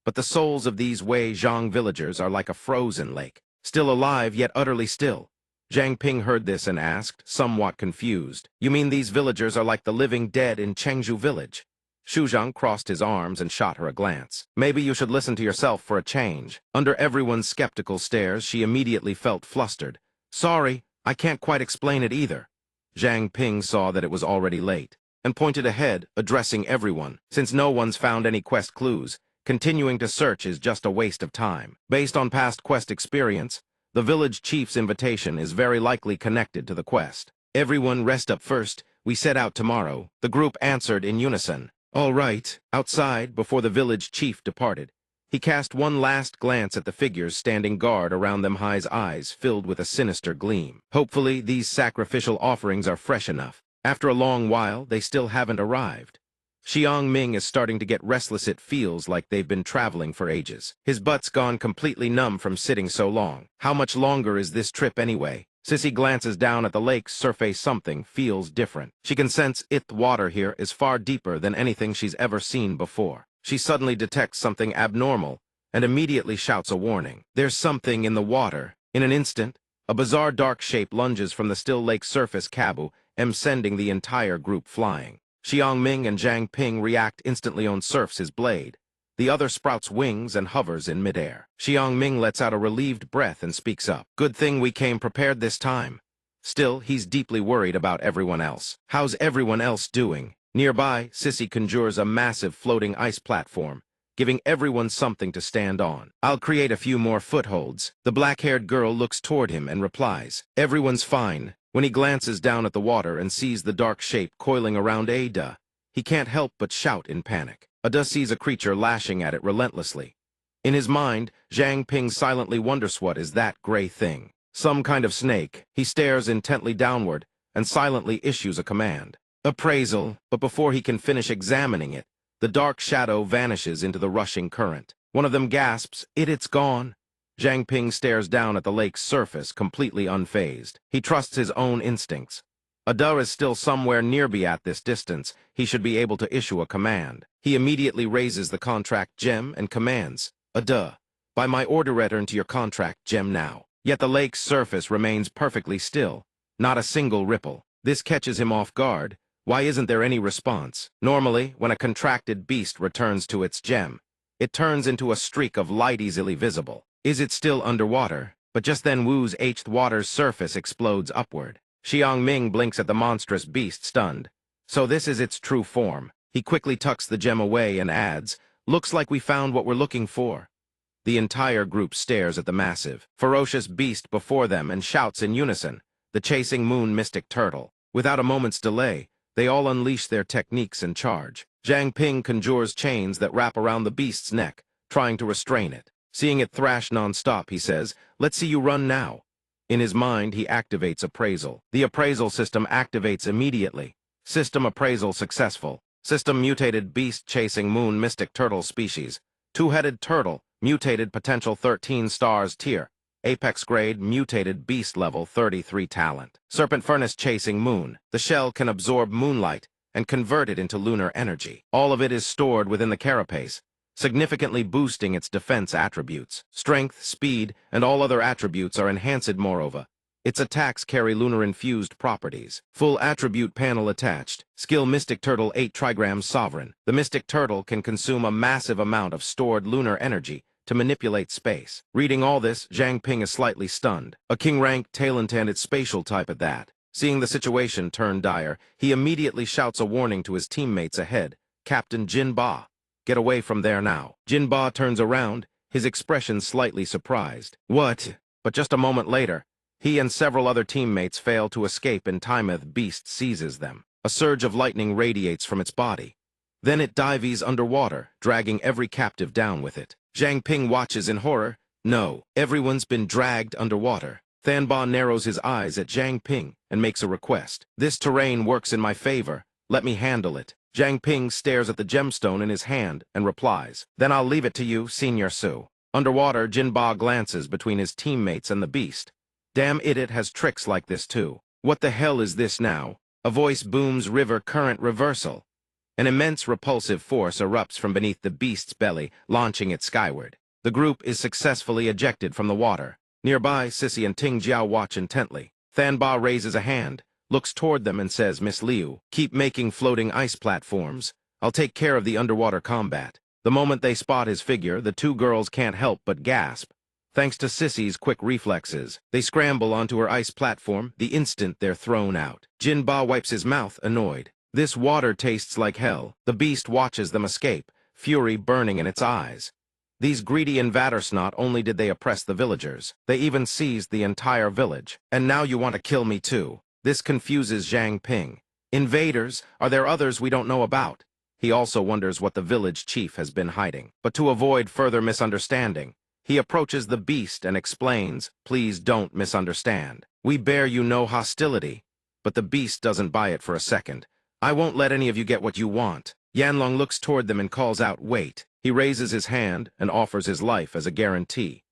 But the souls of these Wei Zhang villagers are like a frozen lake, still alive yet utterly still. Zhang Ping heard this and asked, somewhat confused, "You mean these villagers are like the living dead in Chengzhou village?" Shuzhang crossed his arms and shot her a glance. "Maybe you should listen to yourself for a change." Under everyone's skeptical stares, she immediately felt flustered. "Sorry, I can't quite explain it either." Zhang Ping saw that it was already late, and pointed ahead, addressing everyone. "Since no one's found any quest clues, continuing to search is just a waste of time. Based on past quest experience, the village chief's invitation is very likely connected to the quest." "Everyone rest up first. We set out tomorrow," the group answered in unison. "All right." Outside, before the village chief departed, he cast one last glance at the figures standing guard around them. His eyes filled with a sinister gleam. Hopefully, these sacrificial offerings are fresh enough. After a long while, they still haven't arrived. Xiang Ming is starting to get restless. It feels like they've been traveling for ages. His butt's gone completely numb from sitting so long. How much longer is this trip anyway? Sissy glances down at the lake's surface. Something feels different. She can sense the water here is far deeper than anything she's ever seen before. She suddenly detects something abnormal and immediately shouts a warning. There's something in the water. In an instant, a bizarre dark shape lunges from the still lake surface, sending the entire group flying. Xiang Ming and Zhang Ping react instantly. On surfs his blade. The other sprouts wings and hovers in midair. Xiang Ming lets out a relieved breath and speaks up. "Good thing we came prepared this time." Still, he's deeply worried about everyone else. "How's everyone else doing?" Nearby, Sissy conjures a massive floating ice platform, giving everyone something to stand on. "I'll create a few more footholds." The black-haired girl looks toward him and replies, "Everyone's fine." When he glances down at the water and sees the dark shape coiling around Ada, he can't help but shout in panic. Ada sees a creature lashing at it relentlessly. In his mind, Zhang Ping silently wonders, what is that gray thing? Some kind of snake. He stares intently downward and silently issues a command. "Appraisal," but before he can finish examining it, the dark shadow vanishes into the rushing current. One of them gasps, "It's gone." Zhang Ping stares down at the lake's surface, completely unfazed. He trusts his own instincts. Ada is still somewhere nearby. At this distance, he should be able to issue a command. He immediately raises the contract gem and commands, "Ada, by my order return to your contract gem now." Yet the lake's surface remains perfectly still, not a single ripple. This catches him off guard. Why isn't there any response? Normally, when a contracted beast returns to its gem, it turns into a streak of light easily visible. Is it still underwater? But just then Wu's water's surface explodes upward. Xiang Ming blinks at the monstrous beast, stunned. So this is its true form. He quickly tucks the gem away and adds, "Looks like we found what we're looking for." The entire group stares at the massive, ferocious beast before them and shouts in unison, "The chasing moon mystic turtle." Without a moment's delay, they all unleash their techniques and charge. Zhang Ping conjures chains that wrap around the beast's neck, trying to restrain it. Seeing it thrash non-stop, he says, "Let's see you run now." In his mind, he activates appraisal. The appraisal system activates immediately. System appraisal successful. System mutated beast chasing moon mystic turtle species. Two-headed turtle, mutated potential 13 stars tier. Apex grade, mutated beast level 33 talent. Serpent furnace chasing moon. The shell can absorb moonlight and convert it into lunar energy. All of it is stored within the carapace, significantly boosting its defense attributes. Strength, speed, and all other attributes are enhanced moreover. Its attacks carry lunar-infused properties. Full attribute panel attached. Skill Mystic Turtle 8 Trigrams Sovereign. The Mystic Turtle can consume a massive amount of stored lunar energy to manipulate space. Reading all this, Zhang Ping is slightly stunned. A king-rank, tail-intended spatial type at that. Seeing the situation turn dire, he immediately shouts a warning to his teammates ahead. Captain Jin Ba. Get away from there now. Jin Ba turns around, his expression slightly surprised. What? But just a moment later, he and several other teammates fail to escape and Timeth Beast seizes them. A surge of lightning radiates from its body. Then it dives underwater, dragging every captive down with it. Zhang Ping watches in horror. No, everyone's been dragged underwater. Thanba narrows his eyes at Zhang Ping and makes a request. This terrain works in my favor. Let me handle it. Zhang Ping stares at the gemstone in his hand and replies, "Then I'll leave it to you, Senior Su." Underwater, Jin Ba glances between his teammates and the beast. Damn it has tricks like this too. What the hell is this now? A voice booms river current reversal. An immense repulsive force erupts from beneath the beast's belly, launching it skyward. The group is successfully ejected from the water. Nearby, Sissy and Ting Jiao watch intently. Thanba raises a hand, looks toward them and says, "Miss Liu, keep making floating ice platforms. I'll take care of the underwater combat." The moment they spot his figure, the two girls can't help but gasp. Thanks to Sissy's quick reflexes, they scramble onto her ice platform the instant they're thrown out. Jin Ba wipes his mouth, annoyed. This water tastes like hell. The beast watches them escape, fury burning in its eyes. These greedy invaders not only did they oppress the villagers, they even seized the entire village. And now you want to kill me too. This confuses Zhang Ping. Invaders? Are there others we don't know about? He also wonders what the village chief has been hiding. But to avoid further misunderstanding, he approaches the beast and explains, "Please don't misunderstand. We bear you no hostility." But the beast doesn't buy it for a second. "I won't let any of you get what you want." Yanlong looks toward them and calls out, "Wait." He raises his hand and offers his life as a guarantee.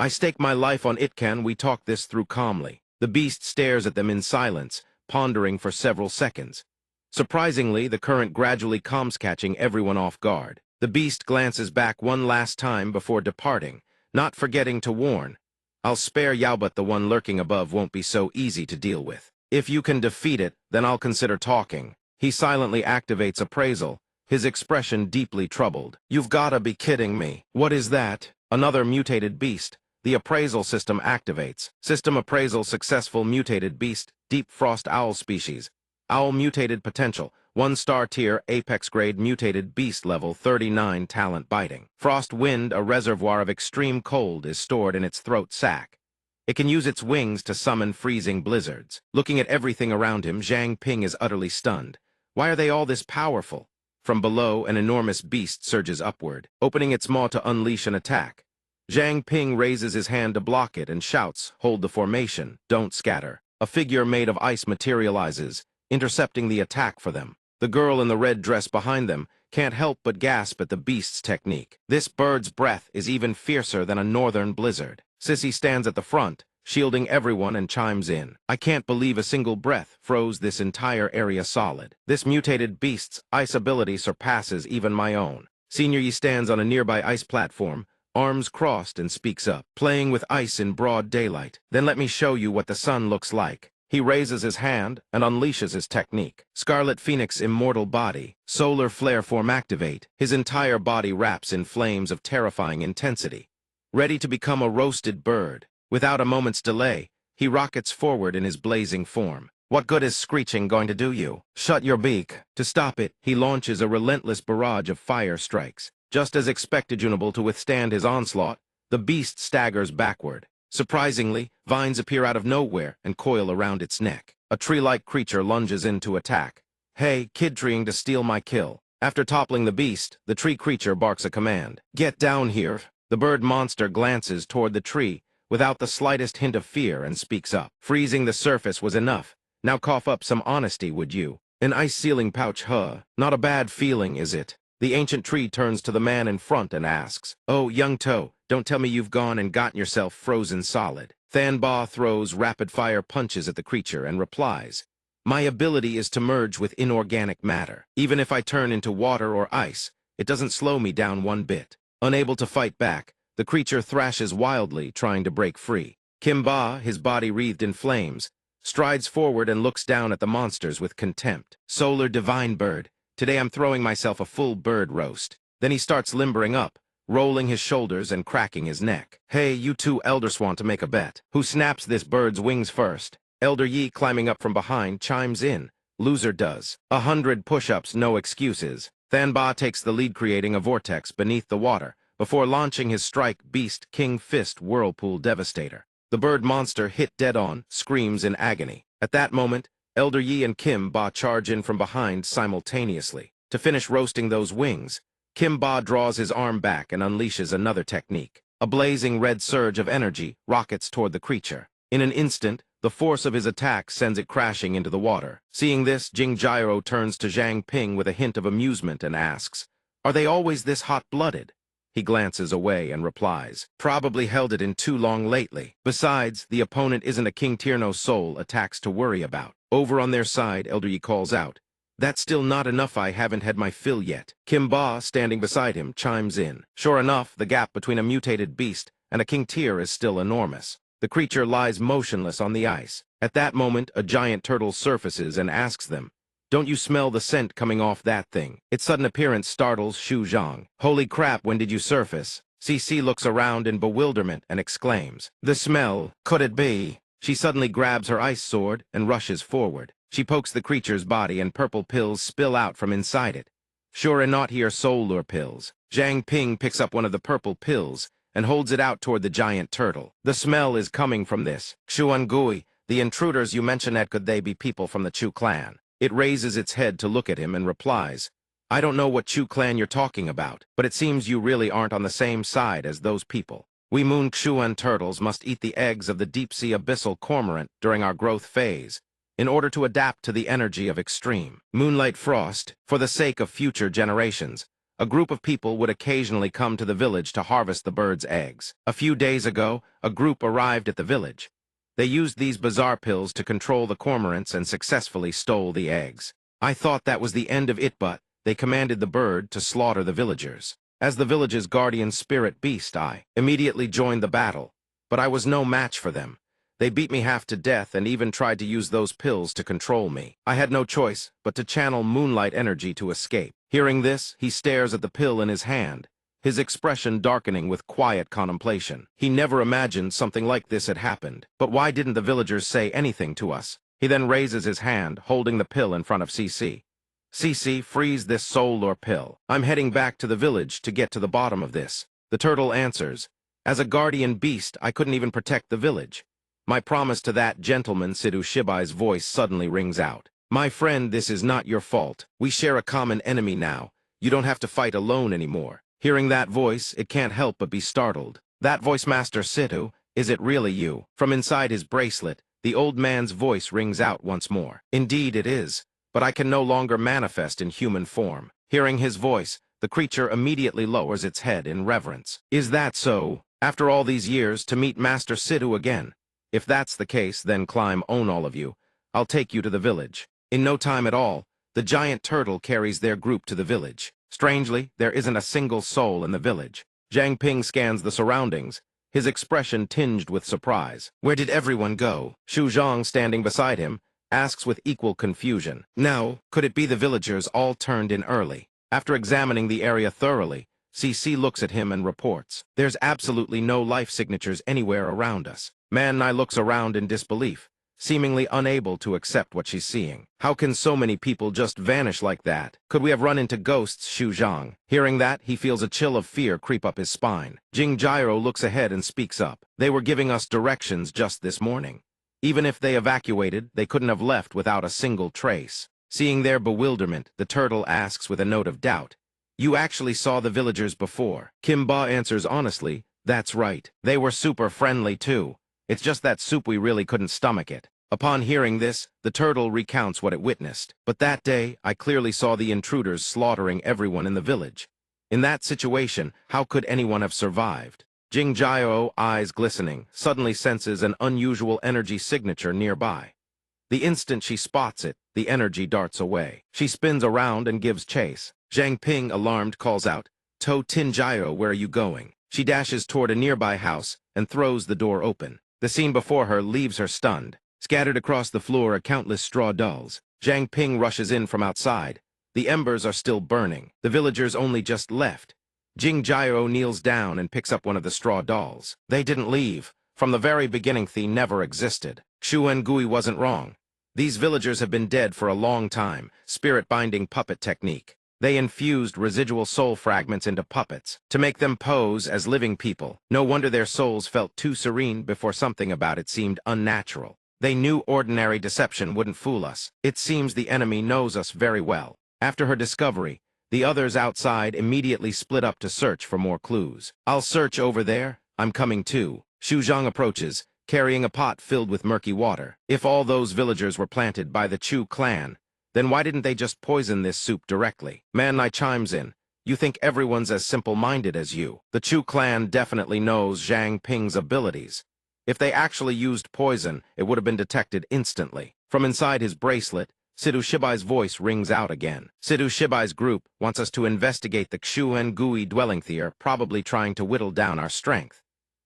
"I stake my life on it. Can we talk this through calmly?" The beast stares at them in silence, pondering for several seconds. Surprisingly, the current gradually calms, catching everyone off guard. The beast glances back one last time before departing, not forgetting to warn, "I'll spare Yao, but the one lurking above won't be so easy to deal with. If you can defeat it, then I'll consider talking." He silently activates appraisal, his expression deeply troubled. "You've gotta be kidding me. What is that?" Another mutated beast. The appraisal system activates. System appraisal successful. Mutated beast, deep frost owl species. Owl mutated potential, 1-star tier, apex grade mutated beast level 39 talent biting. Frost wind, a reservoir of extreme cold, is stored in its throat sac. It can use its wings to summon freezing blizzards. Looking at everything around him, Zhang Ping is utterly stunned. Why are they all this powerful? From below, an enormous beast surges upward, opening its maw to unleash an attack. Zhang Ping raises his hand to block it and shouts, "Hold the formation, don't scatter." A figure made of ice materializes, intercepting the attack for them. The girl in the red dress behind them can't help but gasp at the beast's technique. This bird's breath is even fiercer than a northern blizzard. Sissy stands at the front, shielding everyone, and chimes in. "I can't believe a single breath froze this entire area solid. This mutated beast's ice ability surpasses even my own." Senior Yi stands on a nearby ice platform, arms crossed, and speaks up. "Playing with ice in broad daylight. Then let me show you what the sun looks like." He raises his hand and unleashes his technique. Scarlet Phoenix immortal body, solar flare form activate. His entire body wraps in flames of terrifying intensity. Ready to become a roasted bird. Without a moment's delay, he rockets forward in his blazing form. "What good is screeching going to do you? Shut your beak." To stop it, he launches a relentless barrage of fire strikes. Just as expected to withstand his onslaught, the beast staggers backward. Surprisingly, vines appear out of nowhere and coil around its neck. A tree-like creature lunges in to attack. "Hey, kid, trying to steal my kill." After toppling the beast, the tree creature barks a command. "Get down here." The bird monster glances toward the tree without the slightest hint of fear and speaks up. Freezing the surface was enough. Now cough up some honesty, would you? An ice-sealing pouch, huh? Not a bad feeling, is it? The ancient tree turns to the man in front and asks, "Oh, young toe, don't tell me you've gone and gotten yourself frozen solid." Thanba throws rapid-fire punches at the creature and replies, "My ability is to merge with inorganic matter. Even if I turn into water or ice, it doesn't slow me down one bit." Unable to fight back, the creature thrashes wildly, trying to break free. Kimba, his body wreathed in flames, strides forward and looks down at the monsters with contempt. "Solar divine bird, today I'm throwing myself a full bird roast." Then he starts limbering up, rolling his shoulders and cracking his neck. "Hey, you two elders want to make a bet. Who snaps this bird's wings first?" Elder Yi, climbing up from behind, chimes in. "Loser does. 100 push-ups, no excuses." Thanba takes the lead, creating a vortex beneath the water before launching his strike beast King Fist Whirlpool Devastator. The bird monster, hit dead on, screams in agony. At that moment, Elder Yi and Kim Ba charge in from behind simultaneously. To finish roasting those wings, Kim Ba draws his arm back and unleashes another technique. A blazing red surge of energy rockets toward the creature. In an instant, the force of his attack sends it crashing into the water. Seeing this, Jing Gyro turns to Zhang Ping with a hint of amusement and asks, "Are they always this hot-blooded?" He glances away and replies, "Probably held it in too long lately. Besides, the opponent isn't a King Tierno soul attacks to worry about." Over on their side, Elder Yi calls out, "That's still not enough, I haven't had my fill yet." Kim Ba, standing beside him, chimes in. Sure enough, the gap between a mutated beast and a King Tier is still enormous. The creature lies motionless on the ice. At that moment, a giant turtle surfaces and asks them, "Don't you smell the scent coming off that thing?" Its sudden appearance startles Xu Zhang. "Holy crap, when did you surface?" CC looks around in bewilderment and exclaims, "The smell, could it be?" She suddenly grabs her ice sword and rushes forward. She pokes the creature's body and purple pills spill out from inside it. Sure and not here soul lure pills. Zhang Ping picks up one of the purple pills and holds it out toward the giant turtle. "The smell is coming from this. Xuan Gui, the intruders you mentioned, could they be people from the Chu clan?" It raises its head to look at him and replies, "I don't know what Chu clan you're talking about, but it seems you really aren't on the same side as those people. We Moon Xuan turtles must eat the eggs of the deep-sea abyssal cormorant during our growth phase, in order to adapt to the energy of extreme moonlight frost. For the sake of future generations, a group of people would occasionally come to the village to harvest the bird's eggs. A few days ago, a group arrived at the village. They used these bizarre pills to control the cormorants and successfully stole the eggs. I thought that was the end of it, but they commanded the bird to slaughter the villagers. As the village's guardian spirit beast, I immediately joined the battle, but I was no match for them. They beat me half to death and even tried to use those pills to control me. I had no choice but to channel moonlight energy to escape." Hearing this, he stares at the pill in his hand, his expression darkening with quiet contemplation. He never imagined something like this had happened. But why didn't the villagers say anything to us? He then raises his hand, holding the pill in front of CC. "CC, freeze this soul lure pill. I'm heading back to the village to get to the bottom of this." The turtle answers, "As a guardian beast, I couldn't even protect the village. My promise to that gentleman," Sidhu Shibai's voice suddenly rings out. "My friend, this is not your fault. We share a common enemy now. You don't have to fight alone anymore." Hearing that voice, it can't help but be startled. "That voice, Master Sidhu, is it really you?" From inside his bracelet, the old man's voice rings out once more. "Indeed it is, but I can no longer manifest in human form." Hearing his voice, the creature immediately lowers its head in reverence. "Is that so? After all these years, to meet Master Sidhu again? If that's the case, then climb on, all of you. I'll take you to the village." In no time at all, the giant turtle carries their group to the village. Strangely, there isn't a single soul in the village. Zhang Ping scans the surroundings, his expression tinged with surprise. "Where did everyone go?" Xu Zhang, standing beside him, asks with equal confusion. "Now, could it be the villagers all turned in early?" After examining the area thoroughly, CC looks at him and reports, "There's absolutely no life signatures anywhere around us." Man Nai looks around in disbelief, seemingly unable to accept what she's seeing. "How can so many people just vanish like that? Could we have run into ghosts?" Xu Zhang. Hearing that, he feels a chill of fear creep up his spine. Jing Gyro looks ahead and speaks up. "They were giving us directions just this morning. Even if they evacuated, they couldn't have left without a single trace." Seeing their bewilderment, the turtle asks with a note of doubt, You actually saw the villagers before. Kim Ba answers honestly, that's right. They were super friendly too. It's just that soup we really couldn't stomach it. Upon hearing this, the turtle recounts what it witnessed. But that day, I clearly saw the intruders slaughtering everyone in the village. In that situation, how could anyone have survived? Jing Jiao, eyes glistening, suddenly senses an unusual energy signature nearby. The instant she spots it, the energy darts away. She spins around and gives chase. Zhang Ping, alarmed, calls out, "To Tin Jiao, where are you going?" She dashes toward a nearby house and throws the door open. The scene before her leaves her stunned. Scattered across the floor are countless straw dolls. Zhang Ping rushes in from outside. The embers are still burning. The villagers only just left. Jing Jiao kneels down and picks up one of the straw dolls. They didn't leave. From the very beginning, they never existed. Xu Gui wasn't wrong. These villagers have been dead for a long time, spirit-binding puppet technique. They infused residual soul fragments into puppets to make them pose as living people. No wonder their souls felt too serene before something about it seemed unnatural. They knew ordinary deception wouldn't fool us. It seems the enemy knows us very well. After her discovery, the others outside immediately split up to search for more clues. "I'll search over there. I'm coming too." Xu Zhang approaches, carrying a pot filled with murky water. If all those villagers were planted by the Chu clan, then why didn't they just poison this soup directly? Man Nai chimes in. "You think everyone's as simple-minded as you. The Chu clan definitely knows Zhang Ping's abilities. If they actually used poison, it would have been detected instantly." From inside his bracelet, Sidhu Shibai's voice rings out again. Sidhu Shibai's group wants us to investigate the Xu Gui dwelling there, probably trying to whittle down our strength.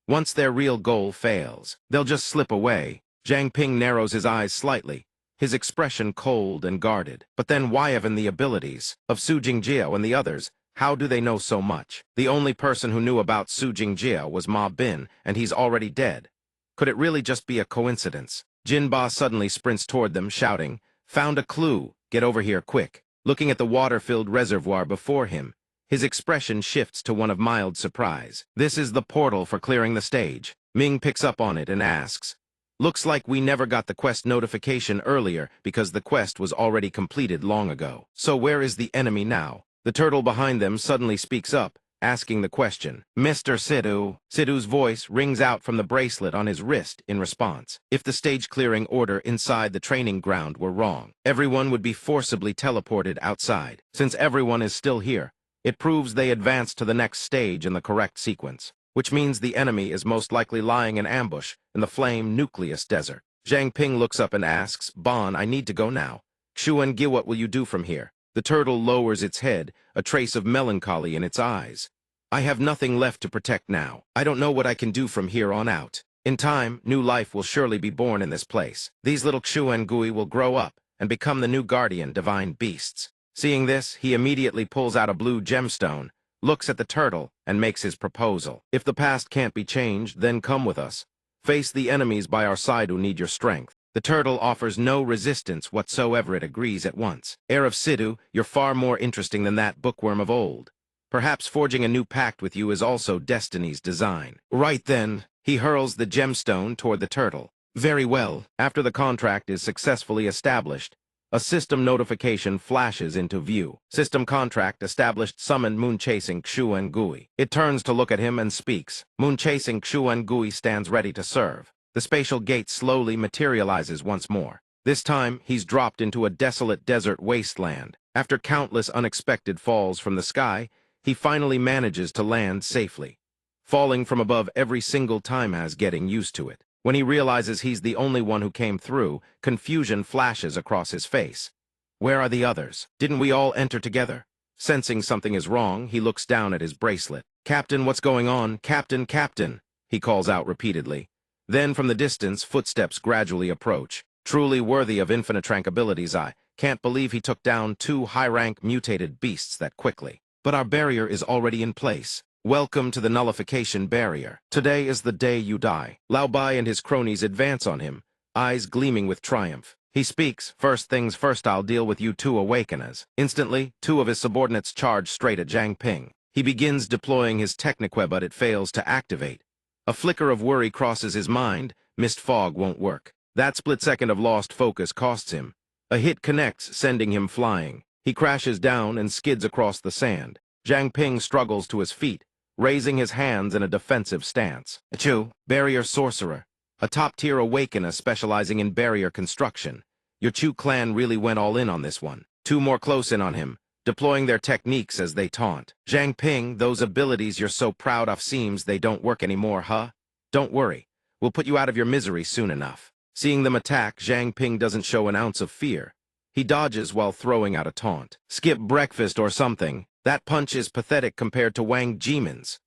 Once their real goal fails, they'll just slip away. Zhang Ping narrows his eyes slightly, his expression cold and guarded. But then why even the abilities of Su Jingjiao and the others? How do they know so much? The only person who knew about Su Jingjiao was Ma Bin, and he's already dead. Could it really just be a coincidence? Jin Ba suddenly sprints toward them, shouting, "Found a clue! Get over here, quick!" Looking at the water-filled reservoir before him, his expression shifts to one of mild surprise. "This is the portal for clearing the stage." Ming picks up on it and asks, "Looks like we never got the quest notification earlier because the quest was already completed long ago. So where is the enemy now?" The turtle behind them suddenly speaks up, asking the question. "Mr. Sidhu." Sidhu's voice rings out from the bracelet on his wrist in response. If the stage-clearing order inside the training ground were wrong, everyone would be forcibly teleported outside. Since everyone is still here, it proves they advanced to the next stage in the correct sequence, which means the enemy is most likely lying in ambush in the flame nucleus desert. Zhang Ping looks up and asks, "Bon, I need to go now. Xu Gi, what will you do from here?" The turtle lowers its head, a trace of melancholy in its eyes. "I have nothing left to protect now. I don't know what I can do from here on out. In time, new life will surely be born in this place. These little Xu Gui will grow up and become the new guardian divine beasts." Seeing this, he immediately pulls out a blue gemstone, looks at the turtle, and makes his proposal. "If the past can't be changed, then come with us. Face the enemies by our side who need your strength." The turtle offers no resistance whatsoever. It agrees at once. "Heir of Sidhu, you're far more interesting than that bookworm of old. Perhaps forging a new pact with you is also destiny's design." Right then, he hurls the gemstone toward the turtle. Very well. After the contract is successfully established, a system notification flashes into view. System contract established. Summoned moon-chasing Xu Gui. It turns to look at him and speaks. Moon-chasing Xu Gui stands ready to serve. The spatial gate slowly materializes once more. This time, he's dropped into a desolate desert wasteland. After countless unexpected falls from the sky, he finally manages to land safely. Falling from above every single time has getting used to it. When he realizes he's the only one who came through, confusion flashes across his face. Where are the others? Didn't we all enter together? Sensing something is wrong, he looks down at his bracelet. "Captain, what's going on? Captain, Captain!" he calls out repeatedly. Then from the distance, footsteps gradually approach. Truly worthy of infinite tranquility's eye. Can't believe he took down 2 high-rank mutated beasts that quickly. But our barrier is already in place. Welcome to the nullification barrier. Today is the day you die. Lao Bai and his cronies advance on him, eyes gleaming with triumph. He speaks, "First things first, I'll deal with you 2 awakeners." Instantly, 2 of his subordinates charge straight at Zhang Ping. He begins deploying his technique, but it fails to activate. A flicker of worry crosses his mind. Mist fog won't work. That split second of lost focus costs him. A hit connects, sending him flying. He crashes down and skids across the sand. Zhang Ping struggles to his feet, raising his hands in a defensive stance. Achoo, barrier sorcerer. A top-tier awakener specializing in barrier construction. Your Chu clan really went all in on this one. Two more close in on him, deploying their techniques as they taunt. Zhang Ping, those abilities you're so proud of seems they don't work anymore, huh? Don't worry. We'll put you out of your misery soon enough. Seeing them attack, Zhang Ping doesn't show an ounce of fear. He dodges while throwing out a taunt. Skip breakfast or something. That punch is pathetic compared to Wang Jimin's.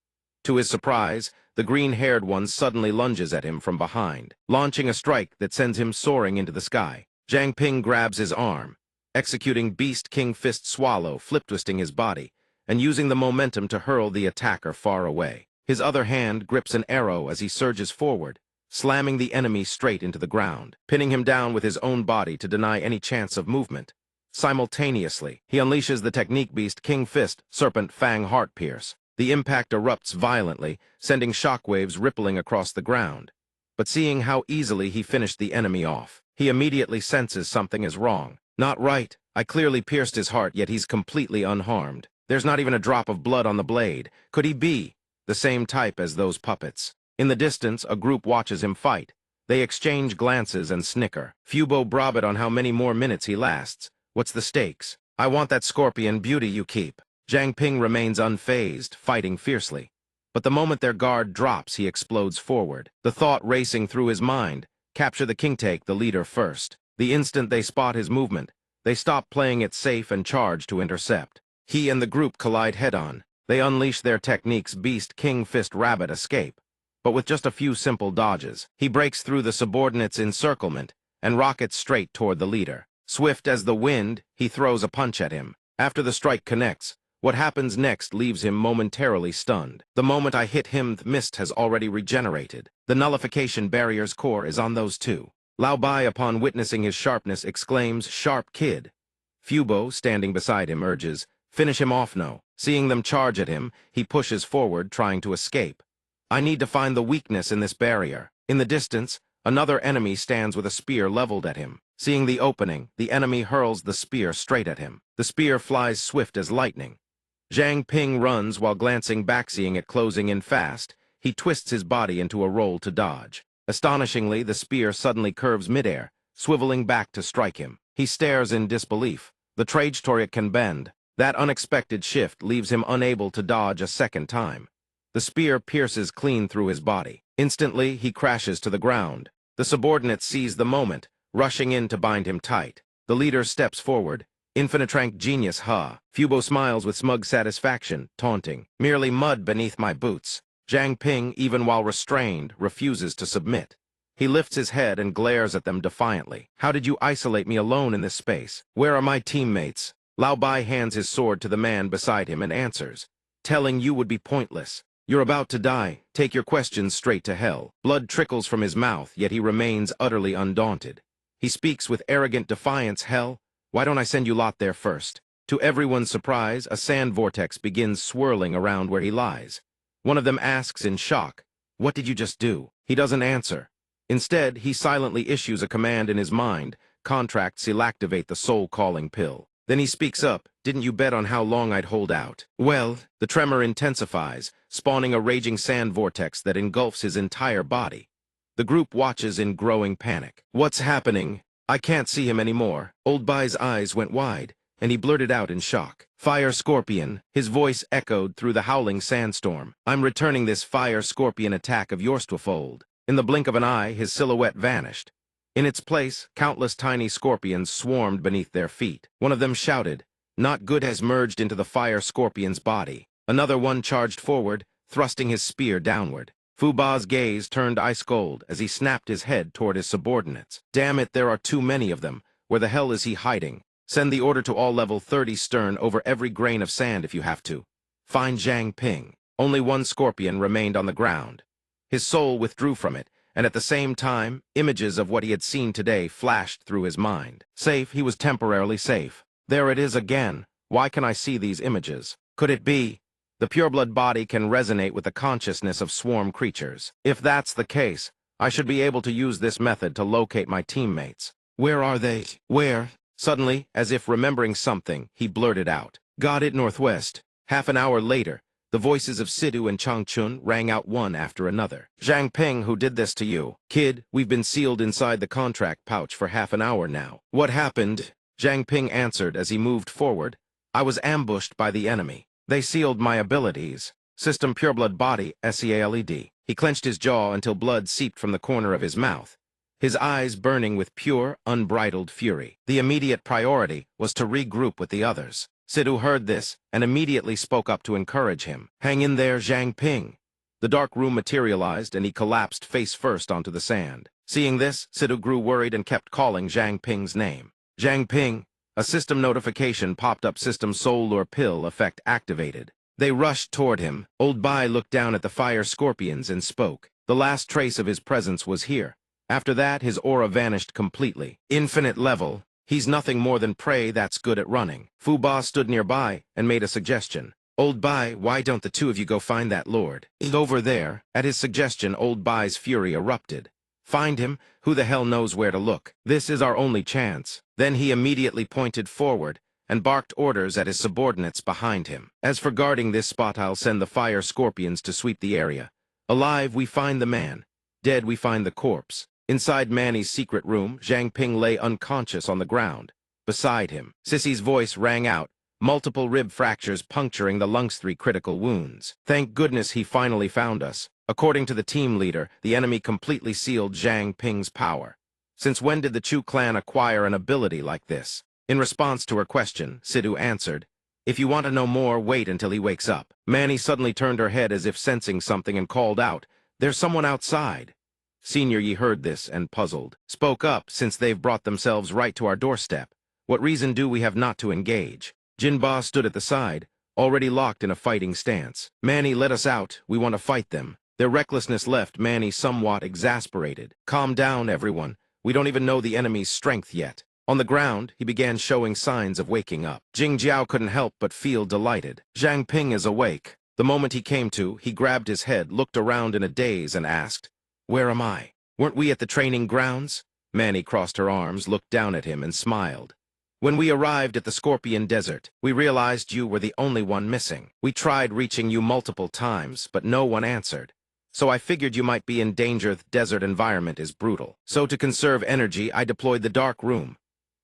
To his surprise, the green-haired one suddenly lunges at him from behind, launching a strike that sends him soaring into the sky. Zhang Ping grabs his arm, executing Beast King Fist Swallow, flip-twisting his body, and using the momentum to hurl the attacker far away. His other hand grips an arrow as he surges forward, slamming the enemy straight into the ground, pinning him down with his own body to deny any chance of movement. Simultaneously, he unleashes the technique Beast King Fist Serpent Fang Heart Pierce. The impact erupts violently, sending shockwaves rippling across the ground. But seeing how easily he finished the enemy off, he immediately senses something is wrong. Not right. I clearly pierced his heart, yet he's completely unharmed. There's not even a drop of blood on the blade. Could he be the same type as those puppets? In the distance, a group watches him fight. They exchange glances and snicker. Fubo brabit on how many more minutes he lasts. What's the stakes? I want that scorpion beauty you keep. Zhang Ping remains unfazed, fighting fiercely. But the moment their guard drops, he explodes forward. The thought racing through his mind, capture the king, take the leader first. The instant they spot his movement, they stop playing it safe and charge to intercept. He and the group collide head-on. They unleash their techniques Beast King Fist Rabbit escape. But with just a few simple dodges, he breaks through the subordinates' encirclement and rockets straight toward the leader. Swift as the wind, he throws a punch at him. After the strike connects, what happens next leaves him momentarily stunned. The moment I hit him, the mist has already regenerated. The nullification barrier's core is on those two. Lao Bai, upon witnessing his sharpness, exclaims, "Sharp kid." Fubo, standing beside him, urges, "Finish him off, no." Seeing them charge at him, he pushes forward, trying to escape. I need to find the weakness in this barrier. In the distance, another enemy stands with a spear leveled at him. Seeing the opening, the enemy hurls the spear straight at him. The spear flies swift as lightning. Zhang Ping runs while glancing back, seeing it closing in fast. He twists his body into a roll to dodge. Astonishingly, the spear suddenly curves midair, swiveling back to strike him. He stares in disbelief. The trajectory can bend. That unexpected shift leaves him unable to dodge a second time. The spear pierces clean through his body. Instantly, he crashes to the ground. The subordinates seize the moment, rushing in to bind him tight. The leader steps forward. Infinitrank genius, huh? Fubo smiles with smug satisfaction, taunting. Merely mud beneath my boots. Zhang Ping, even while restrained, refuses to submit. He lifts his head and glares at them defiantly. How did you isolate me alone in this space? Where are my teammates? Lao Bai hands his sword to the man beside him and answers. Telling you would be pointless. You're about to die. Take your questions straight to hell. Blood trickles from his mouth, yet he remains utterly undaunted. He speaks with arrogant defiance. Hell, why don't I send you lot there first? To everyone's surprise, a sand vortex begins swirling around where he lies. One of them asks in shock, "What did you just do?" He doesn't answer. Instead, he silently issues a command in his mind, contract selectivate the soul-calling pill. Then he speaks up, "Didn't you bet on how long I'd hold out?" Well, the tremor intensifies, spawning a raging sand vortex that engulfs his entire body. The group watches in growing panic. What's happening? I can't see him anymore. Old Bai's eyes went wide, and he blurted out in shock. Fire Scorpion. His voice echoed through the howling sandstorm. I'm returning this Fire Scorpion attack of yours twofold. In the blink of an eye, his silhouette vanished. In its place, countless tiny scorpions swarmed beneath their feet. One of them shouted, "Not good," has merged into the Fire Scorpion's body. Another one charged forward, thrusting his spear downward. Fuba's gaze turned ice cold as he snapped his head toward his subordinates. Damn it, there are too many of them. Where the hell is he hiding? Send the order to all level 30 stern over every grain of sand if you have to. Find Zhang Ping. Only one scorpion remained on the ground. His soul withdrew from it, and at the same time, images of what he had seen today flashed through his mind. Safe, he was temporarily safe. There it is again. Why can I see these images? Could it be? The pureblood body can resonate with the consciousness of swarm creatures. If that's the case, I should be able to use this method to locate my teammates. Where are they? Where? Suddenly, as if remembering something, he blurted out. Got it, northwest. Half an hour later, the voices of Sidhu and Changchun rang out one after another. Zhang Ping, who did this to you? Kid, we've been sealed inside the contract pouch for half an hour now. What happened? Zhang Ping answered as he moved forward. I was ambushed by the enemy. They sealed my abilities. System Pureblood Body, SEALED. He clenched his jaw until blood seeped from the corner of his mouth, his eyes burning with pure, unbridled fury. The immediate priority was to regroup with the others. Sidhu heard this and immediately spoke up to encourage him. Hang in there, Zhang Ping. The dark room materialized and he collapsed face first onto the sand. Seeing this, Sidhu grew worried and kept calling Zhang Ping's name. Zhang Ping. A system notification popped up. System Soul Lure Pill effect activated. They rushed toward him. Old Bai looked down at the fire scorpions and spoke. The last trace of his presence was here. After that, his aura vanished completely. Infinite level. He's nothing more than prey that's good at running. Fu Ba stood nearby and made a suggestion. Old Bai, why don't the two of you go find that lord? Over there. At his suggestion, Old Bai's fury erupted. Find him? Who the hell knows where to look? This is our only chance. Then he immediately pointed forward and barked orders at his subordinates behind him. As for guarding this spot, I'll send the fire scorpions to sweep the area. Alive, we find the man. Dead, we find the corpse. Inside Manny's secret room, Zhang Ping lay unconscious on the ground. Beside him, Sissy's voice rang out, multiple rib fractures puncturing the lungs, 3 critical wounds. Thank goodness he finally found us. According to the team leader, the enemy completely sealed Zhang Ping's power. Since when did the Chu clan acquire an ability like this? In response to her question, Sidhu answered, if you want to know more, wait until he wakes up. Manny suddenly turned her head as if sensing something and called out, there's someone outside. Senior Yi heard this and, puzzled, spoke up, since they've brought themselves right to our doorstep. What reason do we have not to engage? Jinba stood at the side, already locked in a fighting stance. Manny, let us out. We want to fight them. Their recklessness left Manny somewhat exasperated. Calm down, everyone. We don't even know the enemy's strength yet. On the ground, he began showing signs of waking up. Jing Jiao couldn't help but feel delighted. Zhang Ping is awake. The moment he came to, he grabbed his head, looked around in a daze, and asked, where am I? Weren't we at the training grounds? Manny crossed her arms, looked down at him, and smiled. When we arrived at the Scorpion Desert, we realized you were the only one missing. We tried reaching you multiple times, but no one answered. So I figured you might be in danger. The desert environment is brutal. So to conserve energy, I deployed the dark room.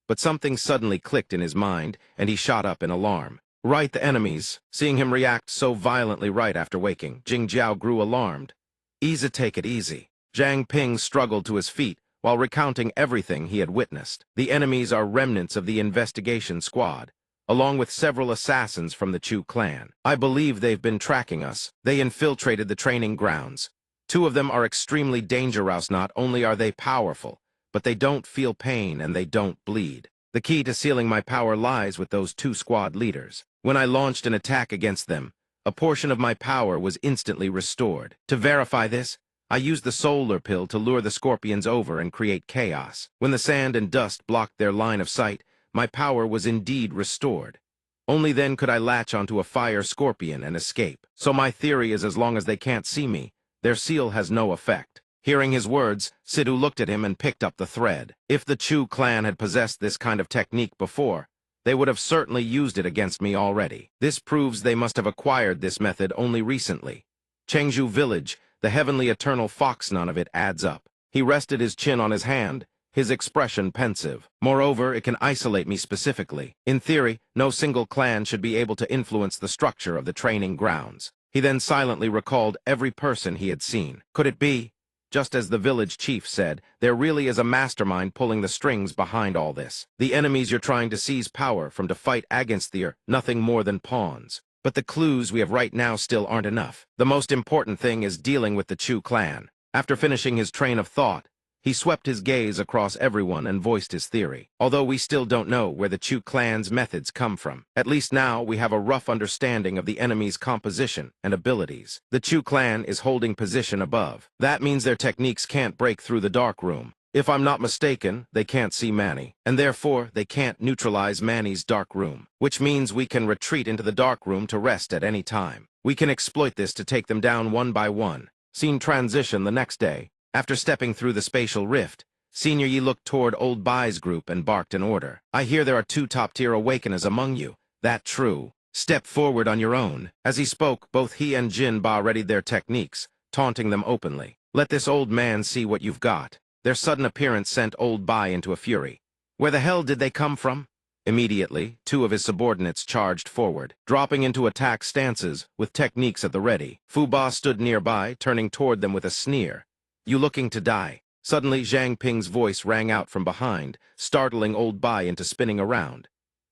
But something suddenly clicked in his mind, and he shot up in alarm. Right, the enemies. Seeing him react so violently right after waking, Jing Jiao grew alarmed. Take it easy. Zhang Ping struggled to his feet while recounting everything he had witnessed. The enemies are remnants of the investigation squad, along with several assassins from the Chu clan. I believe they've been tracking us. They infiltrated the training grounds. 2 of them are extremely dangerous. Not only are they powerful, but they don't feel pain and they don't bleed. The key to sealing my power lies with those 2 squad leaders. When I launched an attack against them, a portion of my power was instantly restored. To verify this, I used the solar pill to lure the scorpions over and create chaos. When the sand and dust blocked their line of sight, my power was indeed restored. Only then could I latch onto a fire scorpion and escape. So my theory is, as long as they can't see me, their seal has no effect. Hearing his words, Sidhu looked at him and picked up the thread. If the Chu clan had possessed this kind of technique before, they would have certainly used it against me already. This proves they must have acquired this method only recently. Chengzhu village, the heavenly eternal fox, none of it adds up. He rested his chin on his hand, his expression pensive. Moreover, it can isolate me specifically. In theory, no single clan should be able to influence the structure of the training grounds. He then silently recalled every person he had seen. Could it be? Just as the village chief said, there really is a mastermind pulling the strings behind all this. The enemies you're trying to seize power from to fight against are nothing more than pawns. But the clues we have right now still aren't enough. The most important thing is dealing with the Chu clan. After finishing his train of thought, he swept his gaze across everyone and voiced his theory. Although we still don't know where the Chu clan's methods come from, at least now we have a rough understanding of the enemy's composition and abilities. The Chu clan is holding position above. That means their techniques can't break through the dark room. If I'm not mistaken, they can't see Manny, and therefore they can't neutralize Manny's dark room, which means we can retreat into the dark room to rest at any time. We can exploit this to take them down one by one. Scene transition the next day. After stepping through the spatial rift, Senior Yi looked toward Old Bai's group and barked an order. I hear there are 2 top-tier awakeners among you. That true? Step forward on your own. As he spoke, both he and Jin Ba readied their techniques, taunting them openly. Let this old man see what you've got. Their sudden appearance sent old Bai into a fury. Where the hell did they come from? Immediately, two of his subordinates charged forward, dropping into attack stances with techniques at the ready. Fu Ba stood nearby, turning toward them with a sneer. You looking to die? Suddenly, Zhang Ping's voice rang out from behind, startling old Bai into spinning around.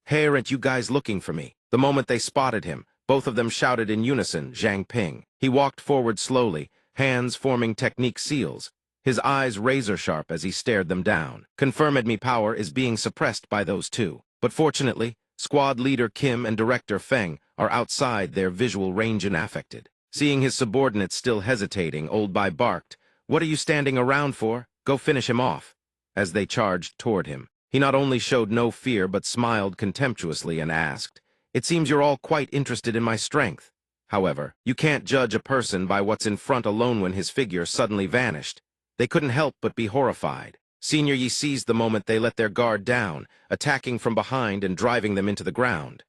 Hey, aren't you guys looking for me? The moment they spotted him, both of them shouted in unison, Zhang Ping. He walked forward slowly, hands forming technique seals, his eyes razor-sharp as he stared them down. Confirmed me power is being suppressed by those two. But fortunately, squad leader Kim and director Feng are outside their visual range and affected. Seeing his subordinates still hesitating, old Bai barked, What are you standing around for? Go finish him off. As they charged toward him, he not only showed no fear but smiled contemptuously and asked, It seems you're all quite interested in my strength. However, you can't judge a person by what's in front alone when his figure suddenly vanished. They couldn't help but be horrified. Senior Yi seized the moment they let their guard down, attacking from behind and driving them into the ground.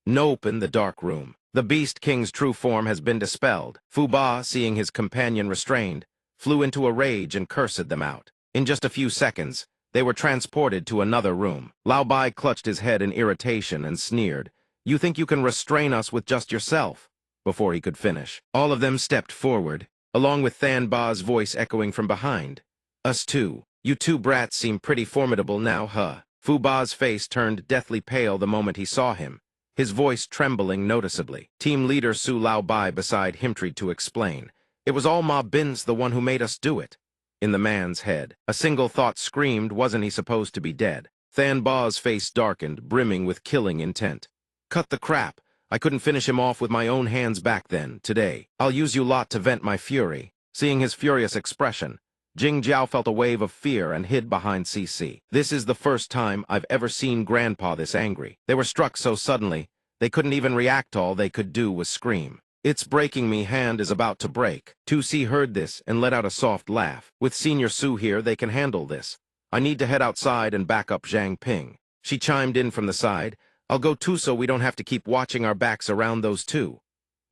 Nope, in the dark room. The Beast King's true form has been dispelled. Fu Ba, seeing his companion restrained, flew into a rage and cursed them out. In just a few seconds, they were transported to another room. Lao Bai clutched his head in irritation and sneered, You think you can restrain us with just yourself? Before he could finish, all of them stepped forward, along with Than Ba's voice echoing from behind. Us too. You two brats seem pretty formidable now, huh? Fu Ba's face turned deathly pale the moment he saw him, his voice trembling noticeably. Team leader Su Lao Bai beside him tried to explain. It was all Ma Bin's the one who made us do it. In the man's head, a single thought screamed, wasn't he supposed to be dead? Than Ba's face darkened, brimming with killing intent. Cut the crap. I couldn't finish him off with my own hands back then. Today, I'll use you lot to vent my fury. Seeing his furious expression, Jing Jiao felt a wave of fear and hid behind CC. This is the first time I've ever seen Grandpa this angry. They were struck so suddenly, they couldn't even react. All they could do was scream. It's breaking me, hand is about to break. 2C heard this and let out a soft laugh. With Senior Su here, they can handle this. I need to head outside and back up Zhang Ping. She chimed in from the side. I'll go too so we don't have to keep watching our backs around those two.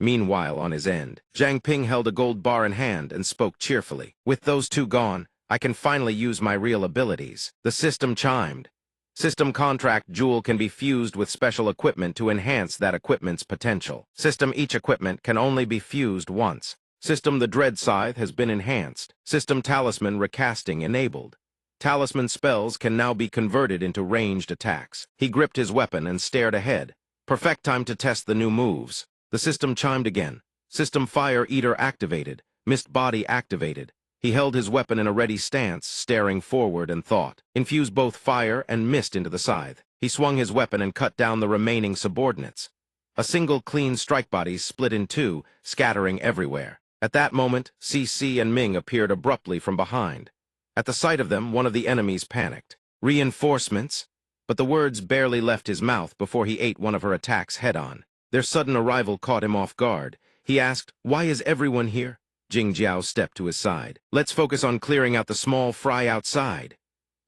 Meanwhile, on his end, Zhang Ping held a gold bar in hand and spoke cheerfully. With those two gone, I can finally use my real abilities. The system chimed. System contract jewel can be fused with special equipment to enhance that equipment's potential. System each equipment can only be fused once. System the Dread Scythe has been enhanced. System talisman recasting enabled. Talisman spells can now be converted into ranged attacks. He gripped his weapon and stared ahead. Perfect time to test the new moves. The system chimed again. System Fire Eater activated. Mist Body activated. He held his weapon in a ready stance, staring forward and thought. Infuse both fire and mist into the scythe. He swung his weapon and cut down the remaining subordinates. A single clean strike body split in two, scattering everywhere. At that moment, CC and Ming appeared abruptly from behind. At the sight of them, one of the enemies panicked. Reinforcements? But the words barely left his mouth before he ate one of her attacks head-on. Their sudden arrival caught him off guard. He asked, Why is everyone here? Jing Jiao stepped to his side. Let's focus on clearing out the small fry outside.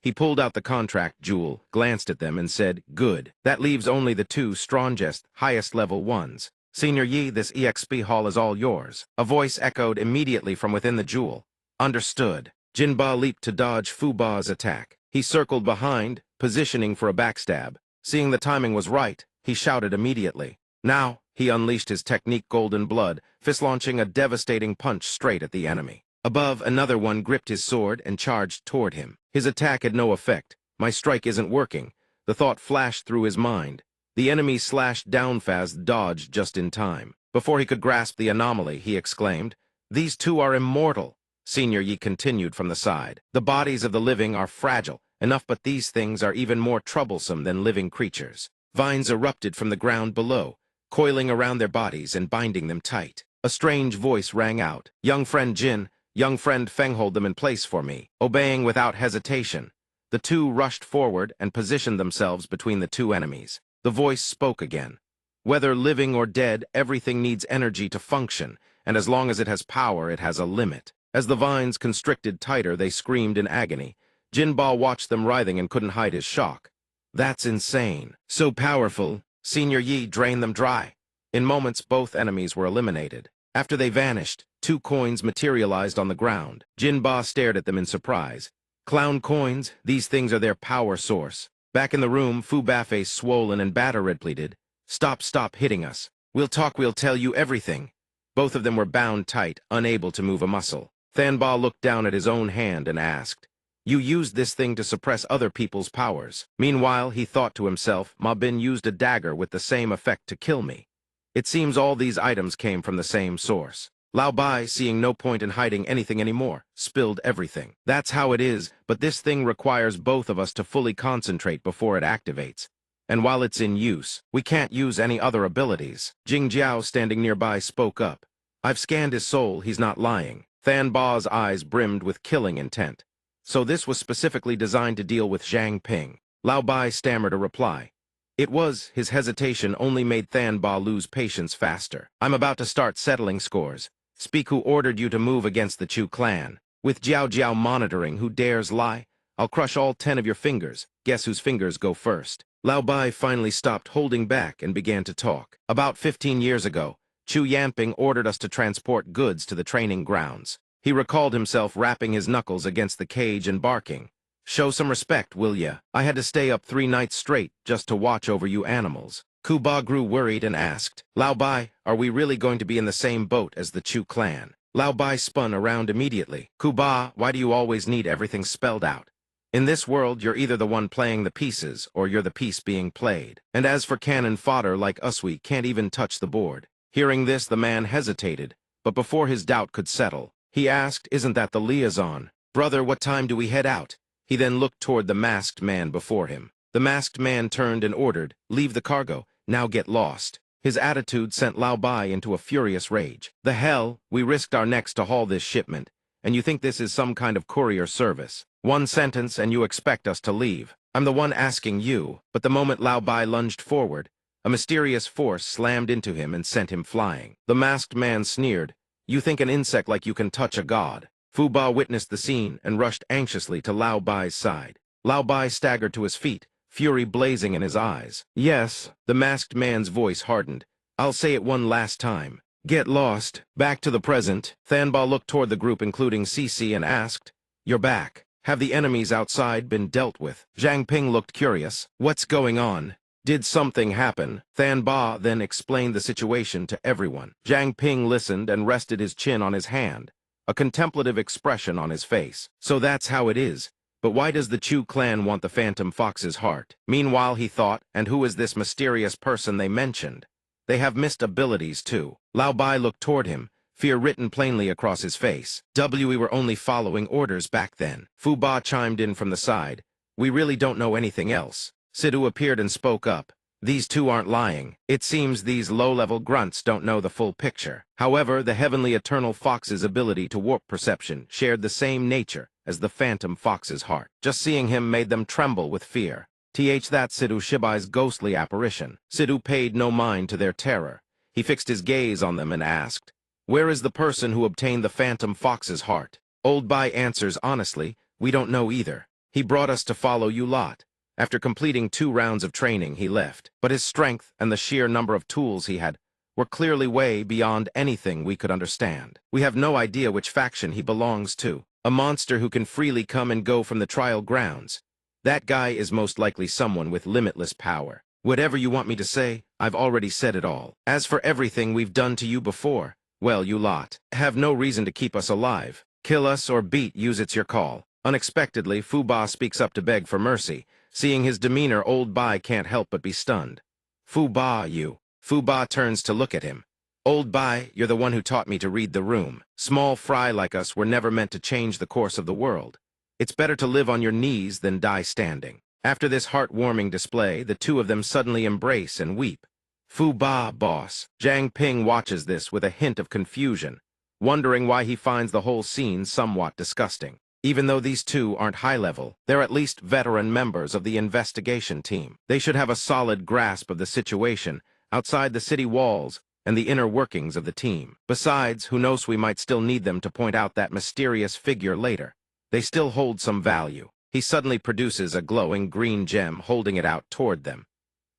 He pulled out the contract jewel, glanced at them, and said, Good. That leaves only the two strongest, highest level ones. Senior Yi, this EXP hall is all yours. A voice echoed immediately from within the jewel. Understood. Jin Ba leaped to dodge Fu Ba's attack. He circled behind, positioning for a backstab. Seeing the timing was right, he shouted immediately. Now, he unleashed his technique Golden Blood, fist-launching a devastating punch straight at the enemy. Above, another one gripped his sword and charged toward him. His attack had no effect. My strike isn't working. The thought flashed through his mind. The enemy slashed down fast, dodged just in time. Before he could grasp the anomaly, he exclaimed, These two are immortal. Senior Yi continued from the side. The bodies of the living are fragile, enough, but these things are even more troublesome than living creatures. Vines erupted from the ground below, coiling around their bodies and binding them tight. A strange voice rang out. Young friend Jin, young friend Feng, hold them in place for me. Obeying without hesitation, the two rushed forward and positioned themselves between the two enemies. The voice spoke again. Whether living or dead, everything needs energy to function, and as long as it has power, it has a limit. As the vines constricted tighter, they screamed in agony. Jin Ba watched them writhing and couldn't hide his shock. That's insane. So powerful. Senior Yi drained them dry. In moments, both enemies were eliminated. After they vanished, 2 coins materialized on the ground. Jinba stared at them in surprise. Clown coins, these things are their power source. Back in the room, Fu Bafe, swollen and battered, pleaded, Stop hitting us. We'll tell you everything." Both of them were bound tight, unable to move a muscle. Thanba looked down at his own hand and asked, "You used this thing to suppress other people's powers." Meanwhile, he thought to himself, "Ma Bin used a dagger with the same effect to kill me." It seems all these items came from the same source. Lao Bai, seeing no point in hiding anything anymore, spilled everything. "That's how it is, but this thing requires both of us to fully concentrate before it activates. And while it's in use, we can't use any other abilities." Jing Jiao, standing nearby, spoke up. "I've scanned his soul, he's not lying." Thanba's eyes brimmed with killing intent. So this was specifically designed to deal with Zhang Ping. Lao Bai stammered a reply. It was, his hesitation only made Thanba lose patience faster. "I'm about to start settling scores. Speak who ordered you to move against the Chu clan. With Jiao Jiao monitoring, who dares lie? I'll crush all 10 of your fingers. Guess whose fingers go first?" Lao Bai finally stopped holding back and began to talk. "About 15 years ago, Chu Yanping ordered us to transport goods to the training grounds. He recalled himself rapping his knuckles against the cage and barking, 'Show some respect, will ya? I had to stay up 3 nights straight just to watch over you animals.'" Kuba grew worried and asked, "Lao Bai, are we really going to be in the same boat as the Chu clan?" Lao Bai spun around immediately. "Kuba, why do you always need everything spelled out? In this world, you're either the one playing the pieces, or you're the piece being played. And as for cannon fodder like us, we can't even touch the board." Hearing this, the man hesitated, but before his doubt could settle, he asked, "Isn't that the liaison? Brother, what time do we head out?" He then looked toward the masked man before him. The masked man turned and ordered, "Leave the cargo, now get lost." His attitude sent Lao Bai into a furious rage. "The hell, we risked our necks to haul this shipment, and you think this is some kind of courier service? 1 sentence and you expect us to leave. I'm the one asking you." But the moment Lao Bai lunged forward, a mysterious force slammed into him and sent him flying. The masked man sneered, "You think an insect like you can touch a god?" Fu Ba witnessed the scene and rushed anxiously to Lao Bai's side. Lao Bai staggered to his feet, fury blazing in his eyes. "Yes," the masked man's voice hardened. "I'll say it one last time. Get lost." Back to the present, Thanba looked toward the group including Cici and asked, "You're back. Have the enemies outside been dealt with?" Zhang Ping looked curious. "What's going on? Did something happen?" Thanba then explained the situation to everyone. Zhang Ping listened and rested his chin on his hand, a contemplative expression on his face. "So that's how it is. But why does the Chu clan want the Phantom Fox's heart?" Meanwhile, he thought, and who is this mysterious person they mentioned? They have missed abilities, too. Lao Bai looked toward him, fear written plainly across his face. "We were only following orders back then." Fu Ba chimed in from the side. "We really don't know anything else." Sidhu appeared and spoke up. "These two aren't lying. It seems these low-level grunts don't know the full picture." However, the Heavenly Eternal Fox's ability to warp perception shared the same nature as the Phantom Fox's heart. Just seeing him made them tremble with fear. That's Sidhu Shibai's ghostly apparition. Sidhu paid no mind to their terror. He fixed his gaze on them and asked, "Where is the person who obtained the Phantom Fox's heart?" Old Bai answers honestly, "We don't know either. He brought us to follow you lot." After completing 2 rounds of training, he left. But his strength and the sheer number of tools he had were clearly way beyond anything we could understand. We have no idea which faction he belongs to. A monster who can freely come and go from the trial grounds. That guy is most likely someone with limitless power. Whatever you want me to say, I've already said it all. As for everything we've done to you before, well, you lot have no reason to keep us alive. Kill us or beat yous, it's your call. Unexpectedly, Fu Ba speaks up to beg for mercy. Seeing his demeanor, Old Bai can't help but be stunned. "Fu Ba, you." Fu Ba turns to look at him. "Old Bai, you're the one who taught me to read the room. Small fry like us were never meant to change the course of the world. It's better to live on your knees than die standing." After this heartwarming display, the two of them suddenly embrace and weep. "Fu Ba, boss." Zhang Ping watches this with a hint of confusion, wondering why he finds the whole scene somewhat disgusting. Even though these two aren't high-level, they're at least veteran members of the investigation team. They should have a solid grasp of the situation outside the city walls and the inner workings of the team. Besides, who knows, we might still need them to point out that mysterious figure later. They still hold some value. He suddenly produces a glowing green gem, holding it out toward them.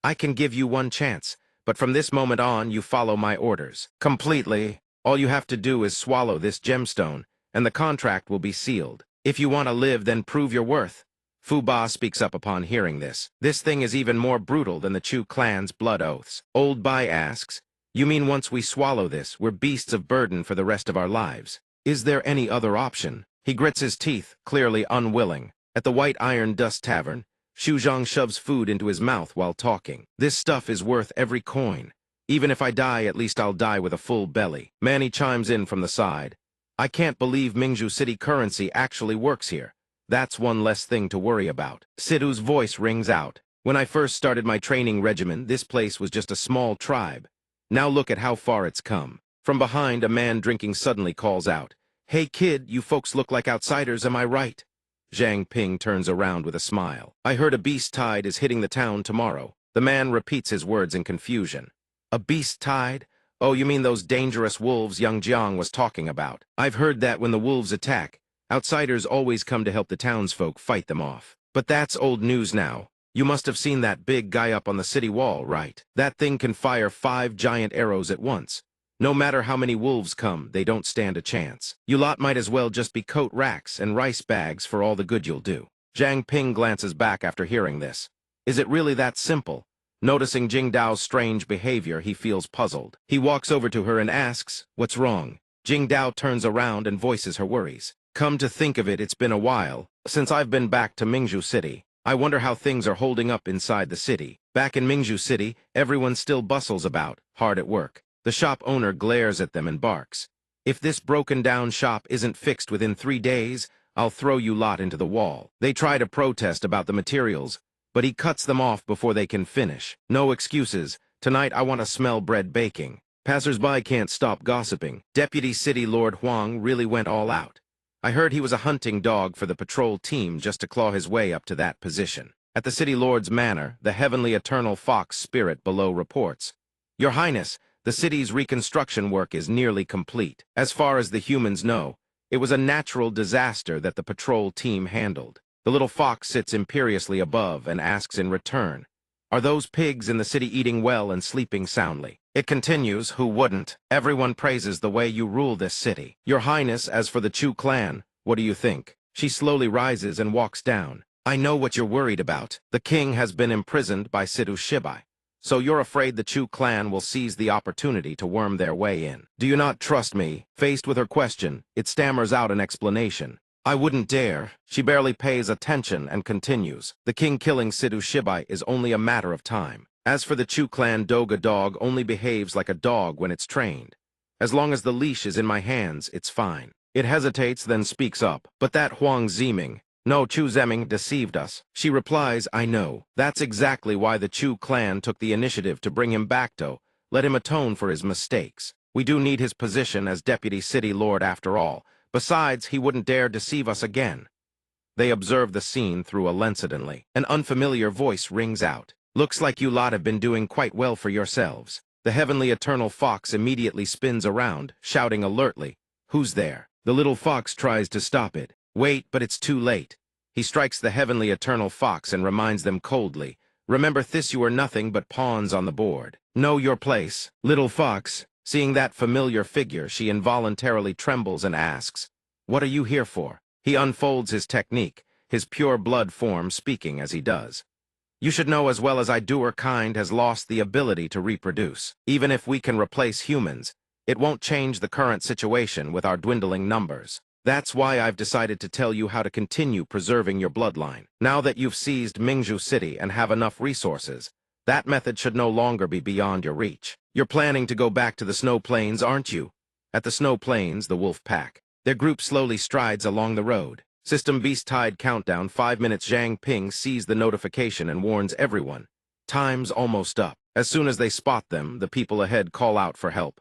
I can give you one chance, but from this moment on, you follow my orders. Completely. All you have to do is swallow this gemstone, and the contract will be sealed. If you want to live, then prove your worth. Fu Ba speaks up upon hearing this. This thing is even more brutal than the Chu clan's blood oaths. Old Bai asks, you mean once we swallow this, we're beasts of burden for the rest of our lives? Is there any other option? He grits his teeth, clearly unwilling. At the White Iron Dust Tavern, Xu Zhang shoves food into his mouth while talking. This stuff is worth every coin. Even if I die, at least I'll die with a full belly. Manny chimes in from the side. I can't believe Mingzhu City currency actually works here. That's one less thing to worry about. Sidhu's voice rings out. When I first started my training regimen, this place was just a small tribe. Now look at how far it's come. From behind, a man drinking suddenly calls out, Hey kid, you folks look like outsiders, am I right? Zhang Ping turns around with a smile. I heard a beast tide is hitting the town tomorrow. The man repeats his words in confusion. A beast tide? Oh, you mean those dangerous wolves young Jiang was talking about. I've heard that when the wolves attack, outsiders always come to help the townsfolk fight them off. But that's old news now. You must have seen that big guy up on the city wall, right? That thing can fire 5 giant arrows at once. No matter how many wolves come, they don't stand a chance. You lot might as well just be coat racks and rice bags for all the good you'll do. Zhang Ping glances back after hearing this. Is it really that simple? Noticing Jingdao's strange behavior, he feels puzzled. He walks over to her and asks, what's wrong? Jingdao turns around and voices her worries. Come to think of it, it's been a while since I've been back to Mingzhu City. I wonder how things are holding up inside the city. Back in Mingzhu City, everyone still bustles about, hard at work. The shop owner glares at them and barks. If this broken-down shop isn't fixed within 3 days, I'll throw you lot into the wall. They try to protest about the materials, but he cuts them off before they can finish. No excuses. Tonight I want to smell bread baking. Passers-by can't stop gossiping. Deputy City Lord Huang really went all out. I heard he was a hunting dog for the patrol team just to claw his way up to that position. At the City Lord's manor, the heavenly eternal fox spirit below reports. Your Highness, the city's reconstruction work is nearly complete. As far as the humans know, it was a natural disaster that the patrol team handled. The little fox sits imperiously above and asks in return, are those pigs in the city eating well and sleeping soundly? It continues, who wouldn't? Everyone praises the way you rule this city. Your Highness, as for the Chu clan, what do you think? She slowly rises and walks down. I know what you're worried about. The king has been imprisoned by Sidhu Shibai. So you're afraid the Chu clan will seize the opportunity to worm their way in. Do you not trust me? Faced with her question, it stammers out an explanation. I wouldn't dare. She barely pays attention and continues. The king killing Sidhu Shibai is only a matter of time. As for the Chu clan, Doga dog only behaves like a dog when it's trained. As long as the leash is in my hands, it's fine. It hesitates, then speaks up. But that Huang Ziming, no, Chu Zemming deceived us. She replies, I know. That's exactly why the Chu clan took the initiative to bring him back to let him atone for his mistakes. We do need his position as deputy city lord after all. Besides, he wouldn't dare deceive us again. They observe the scene through a lensidently. An unfamiliar voice rings out. Looks like you lot have been doing quite well for yourselves. The heavenly eternal fox immediately spins around, shouting alertly, Who's there? The little fox tries to stop it. Wait, but it's too late. He strikes the heavenly eternal fox and reminds them coldly, Remember this, you are nothing but pawns on the board. Know your place. Little fox, seeing that familiar figure, she involuntarily trembles and asks, What are you here for? He unfolds his technique, his pure blood form speaking as he does. You should know as well as I do, our kind has lost the ability to reproduce. Even if we can replace humans, it won't change the current situation with our dwindling numbers. That's why I've decided to tell you how to continue preserving your bloodline. Now that you've seized Mingzhu City and have enough resources, that method should no longer be beyond your reach. You're planning to go back to the snow plains, aren't you? At the snow plains, the wolf pack. Their group slowly strides along the road. System Beast Tide countdown, 5 minutes. Zhang Ping sees the notification and warns everyone. Time's almost up. As soon as they spot them, the people ahead call out for help.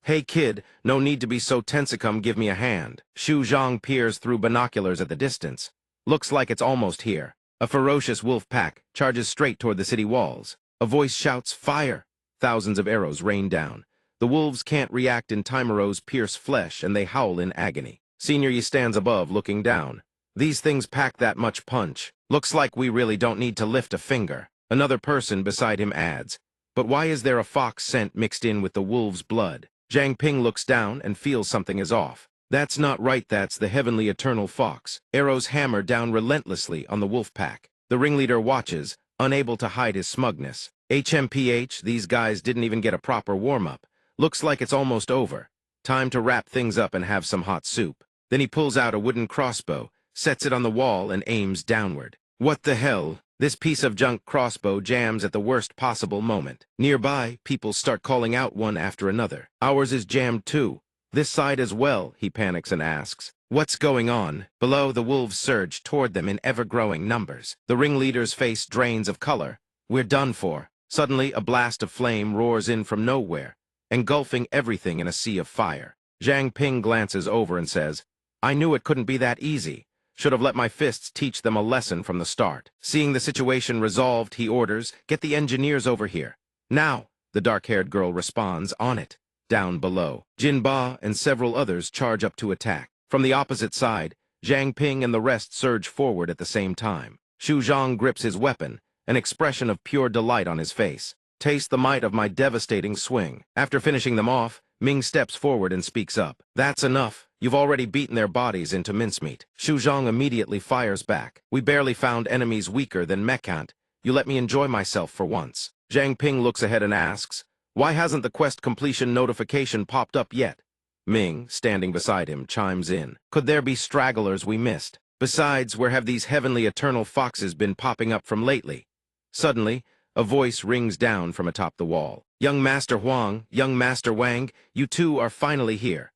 Hey kid, no need to be so tense, come give me a hand. Xu Zhang peers through binoculars at the distance. Looks like it's almost here. A ferocious wolf pack charges straight toward the city walls. A voice shouts, Fire! Thousands of arrows rain down. The wolves can't react in time, arrows pierce flesh and they howl in agony. Senior Yi stands above looking down. These things pack that much punch. Looks like we really don't need to lift a finger. Another person beside him adds, "But why is there a fox scent mixed in with the wolf's blood?" Zhang Ping looks down and feels something is off. That's not right, that's the heavenly eternal fox. Arrows hammer down relentlessly on the wolf pack. The ringleader watches, unable to hide his smugness. HMPH, these guys didn't even get a proper warm-up. Looks like it's almost over. Time to wrap things up and have some hot soup. Then he pulls out a wooden crossbow, sets it on the wall and aims downward. What the hell? This piece of junk crossbow jams at the worst possible moment. Nearby, people start calling out one after another. Ours is jammed too. This side as well, he panics and asks. What's going on? Below, the wolves surge toward them in ever-growing numbers. The ringleader's face drains of color. We're done for. Suddenly, a blast of flame roars in from nowhere, engulfing everything in a sea of fire. Zhang Ping glances over and says, "I knew it couldn't be that easy. Should have let my fists teach them a lesson from the start." Seeing the situation resolved, he orders, "Get the engineers over here." "Now," the dark-haired girl responds, "On it." Down below, Jin Ba and several others charge up to attack. From the opposite side, Zhang Ping and the rest surge forward at the same time. Xu Zhang grips his weapon, an expression of pure delight on his face. "Taste the might of my devastating swing." After finishing them off, Ming steps forward and speaks up. "That's enough. You've already beaten their bodies into mincemeat." Xu Zhang immediately fires back. "We barely found enemies weaker than Mechant. You let me enjoy myself for once." Zhang Ping looks ahead and asks, "Why hasn't the quest completion notification popped up yet?" Ming, standing beside him, chimes in. "Could there be stragglers we missed? Besides, where have these heavenly eternal foxes been popping up from lately?" Suddenly, a voice rings down from atop the wall. "Young Master Huang, young Master Wang, you two are finally here."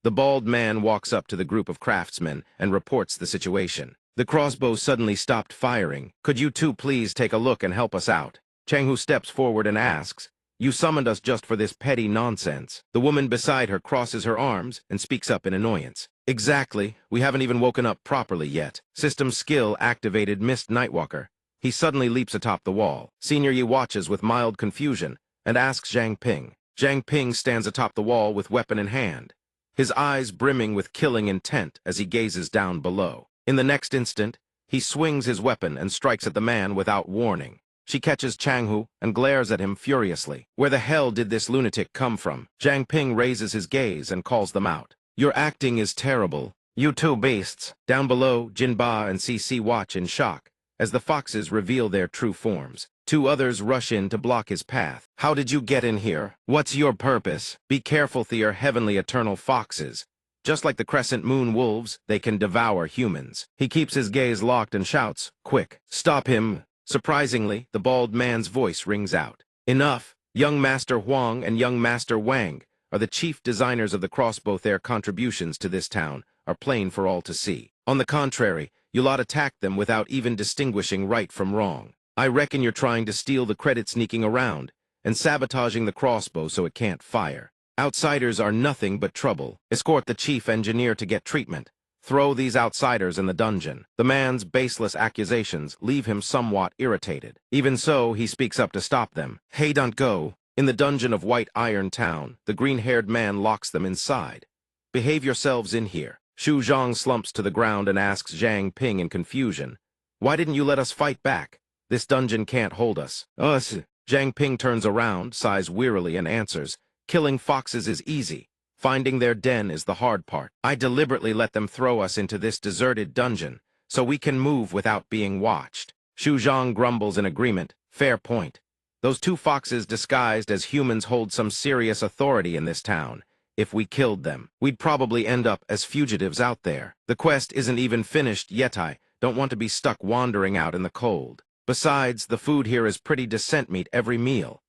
The bald man walks up to the group of craftsmen and reports the situation. "The crossbow suddenly stopped firing. Could you two please take a look and help us out?" Changhu steps forward and asks, "You summoned us just for this petty nonsense." The woman beside her crosses her arms and speaks up in annoyance. "Exactly. We haven't even woken up properly yet. System skill activated Mist Nightwalker." He suddenly leaps atop the wall. Senior Yi watches with mild confusion and asks Zhang Ping. Zhang Ping stands atop the wall with weapon in hand, his eyes brimming with killing intent as he gazes down below. In the next instant, he swings his weapon and strikes at the man without warning. She catches Changhu and glares at him furiously. Where the hell did this lunatic come from? Zhang Ping raises his gaze and calls them out. "Your acting is terrible. You two beasts." Down below, Jin Ba and CC watch in shock as the foxes reveal their true forms. Two others rush in to block his path. "How did you get in here? What's your purpose?" "Be careful, they are heavenly eternal foxes. Just like the crescent moon wolves, they can devour humans." He keeps his gaze locked and shouts, "Quick, stop him." Surprisingly, the bald man's voice rings out. "Enough. Young Master Huang and young Master Wang are the chief designers of the crossbow. Their contributions to this town are plain for all to see. On the contrary, you lot attack them without even distinguishing right from wrong. I reckon you're trying to steal the credit sneaking around and sabotaging the crossbow so it can't fire. Outsiders are nothing but trouble. Escort the chief engineer to get treatment. Throw these outsiders in the dungeon." The man's baseless accusations leave him somewhat irritated. Even so, he speaks up to stop them. "Hey, don't go." In the dungeon of White Iron Town, the green-haired man locks them inside. "Behave yourselves in here." Xu Zhang slumps to the ground and asks Zhang Ping in confusion, "Why didn't you let us fight back? This dungeon can't hold us." "Us." Zhang Ping turns around, sighs wearily, and answers, "Killing foxes is easy. Finding their den is the hard part. I deliberately let them throw us into this deserted dungeon, so we can move without being watched." Xu Zhang grumbles in agreement. "Fair point. Those two foxes disguised as humans hold some serious authority in this town. If we killed them, we'd probably end up as fugitives out there. The quest isn't even finished yet. I don't want to be stuck wandering out in the cold. Besides, the food here is pretty decent meat every meal."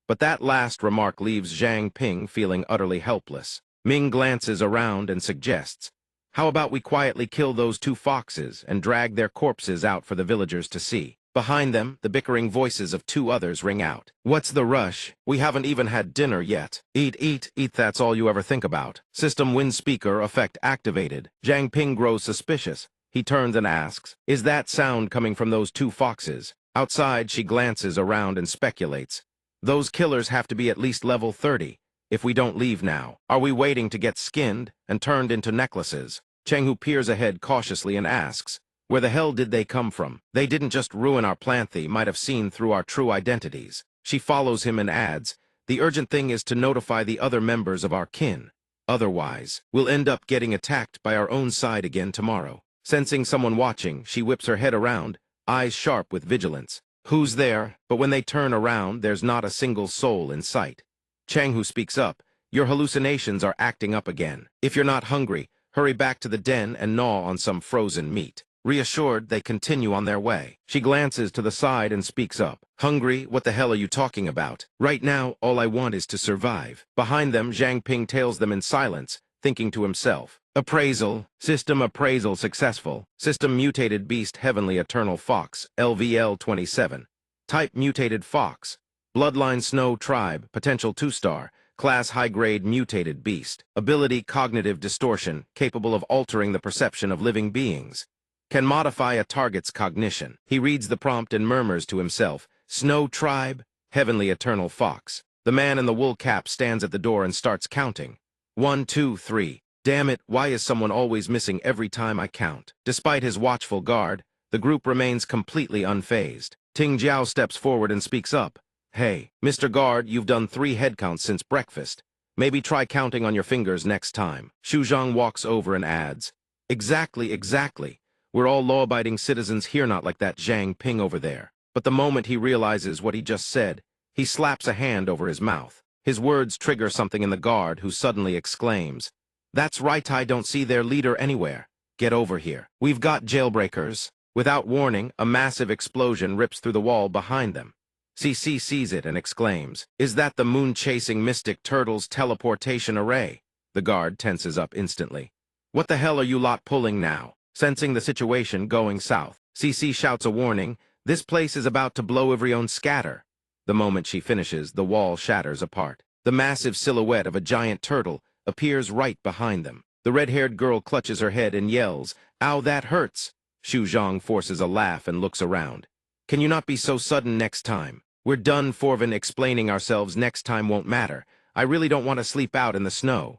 But that last remark leaves Zhang Ping feeling utterly helpless. Ming glances around and suggests, "How about we quietly kill those two foxes and drag their corpses out for the villagers to see?" Behind them, the bickering voices of two others ring out. "What's the rush? We haven't even had dinner yet. Eat, eat, eat, that's all you ever think about." System wind speaker effect activated. Zhang Ping grows suspicious. He turns and asks, "Is that sound coming from those two foxes?" Outside, she glances around and speculates. "Those killers have to be at least level 30, if we don't leave now. Are we waiting to get skinned and turned into necklaces?" Chenghu peers ahead cautiously and asks, Where the hell did they come from? They didn't just ruin our plan, they might have seen through our true identities. She follows him and adds, the urgent thing is to notify the other members of our kin. Otherwise, we'll end up getting attacked by our own side again tomorrow. Sensing someone watching, she whips her head around, eyes sharp with vigilance. Who's there? But when they turn around, there's not a single soul in sight. Chang, who speaks up, your hallucinations are acting up again. If you're not hungry, hurry back to the den and gnaw on some frozen meat. Reassured, they continue on their way. She glances to the side and speaks up. Hungry? What the hell are you talking about? Right now, all I want is to survive. Behind them, Zhang Ping tails them in silence, thinking to himself. Appraisal. System appraisal successful. System mutated beast heavenly eternal fox, LVL 27. Type mutated fox. Bloodline snow tribe, potential 2-star. Class high-grade mutated beast. Ability cognitive distortion, capable of altering the perception of living beings. Can modify a target's cognition. He reads the prompt and murmurs to himself, Snow Tribe, Heavenly Eternal Fox. The man in the wool cap stands at the door and starts counting. 1, 2, 3. Damn it, why is someone always missing every time I count? Despite his watchful guard, the group remains completely unfazed. Ting Jiao steps forward and speaks up. Hey, Mr. Guard, you've done 3 head counts since breakfast. Maybe try counting on your fingers next time. Xu Zhang walks over and adds, Exactly. We're all law-abiding citizens here, not like that Zhang Ping over there. But the moment he realizes what he just said, he slaps a hand over his mouth. His words trigger something in the guard, who suddenly exclaims, That's right, I don't see their leader anywhere. Get over here. We've got jailbreakers. Without warning, a massive explosion rips through the wall behind them. CC sees it and exclaims, Is that the moon-chasing mystic turtle's teleportation array? The guard tenses up instantly. What the hell are you lot pulling now? Sensing the situation going south, CC shouts a warning, This place is about to blow every own scatter. The moment she finishes, the wall shatters apart. The massive silhouette of a giant turtle appears right behind them. The red-haired girl clutches her head and yells, Ow, that hurts. Xu Zhang forces a laugh and looks around. Can you not be so sudden next time? We're done Forvin explaining ourselves, next time won't matter. I really don't want to sleep out in the snow.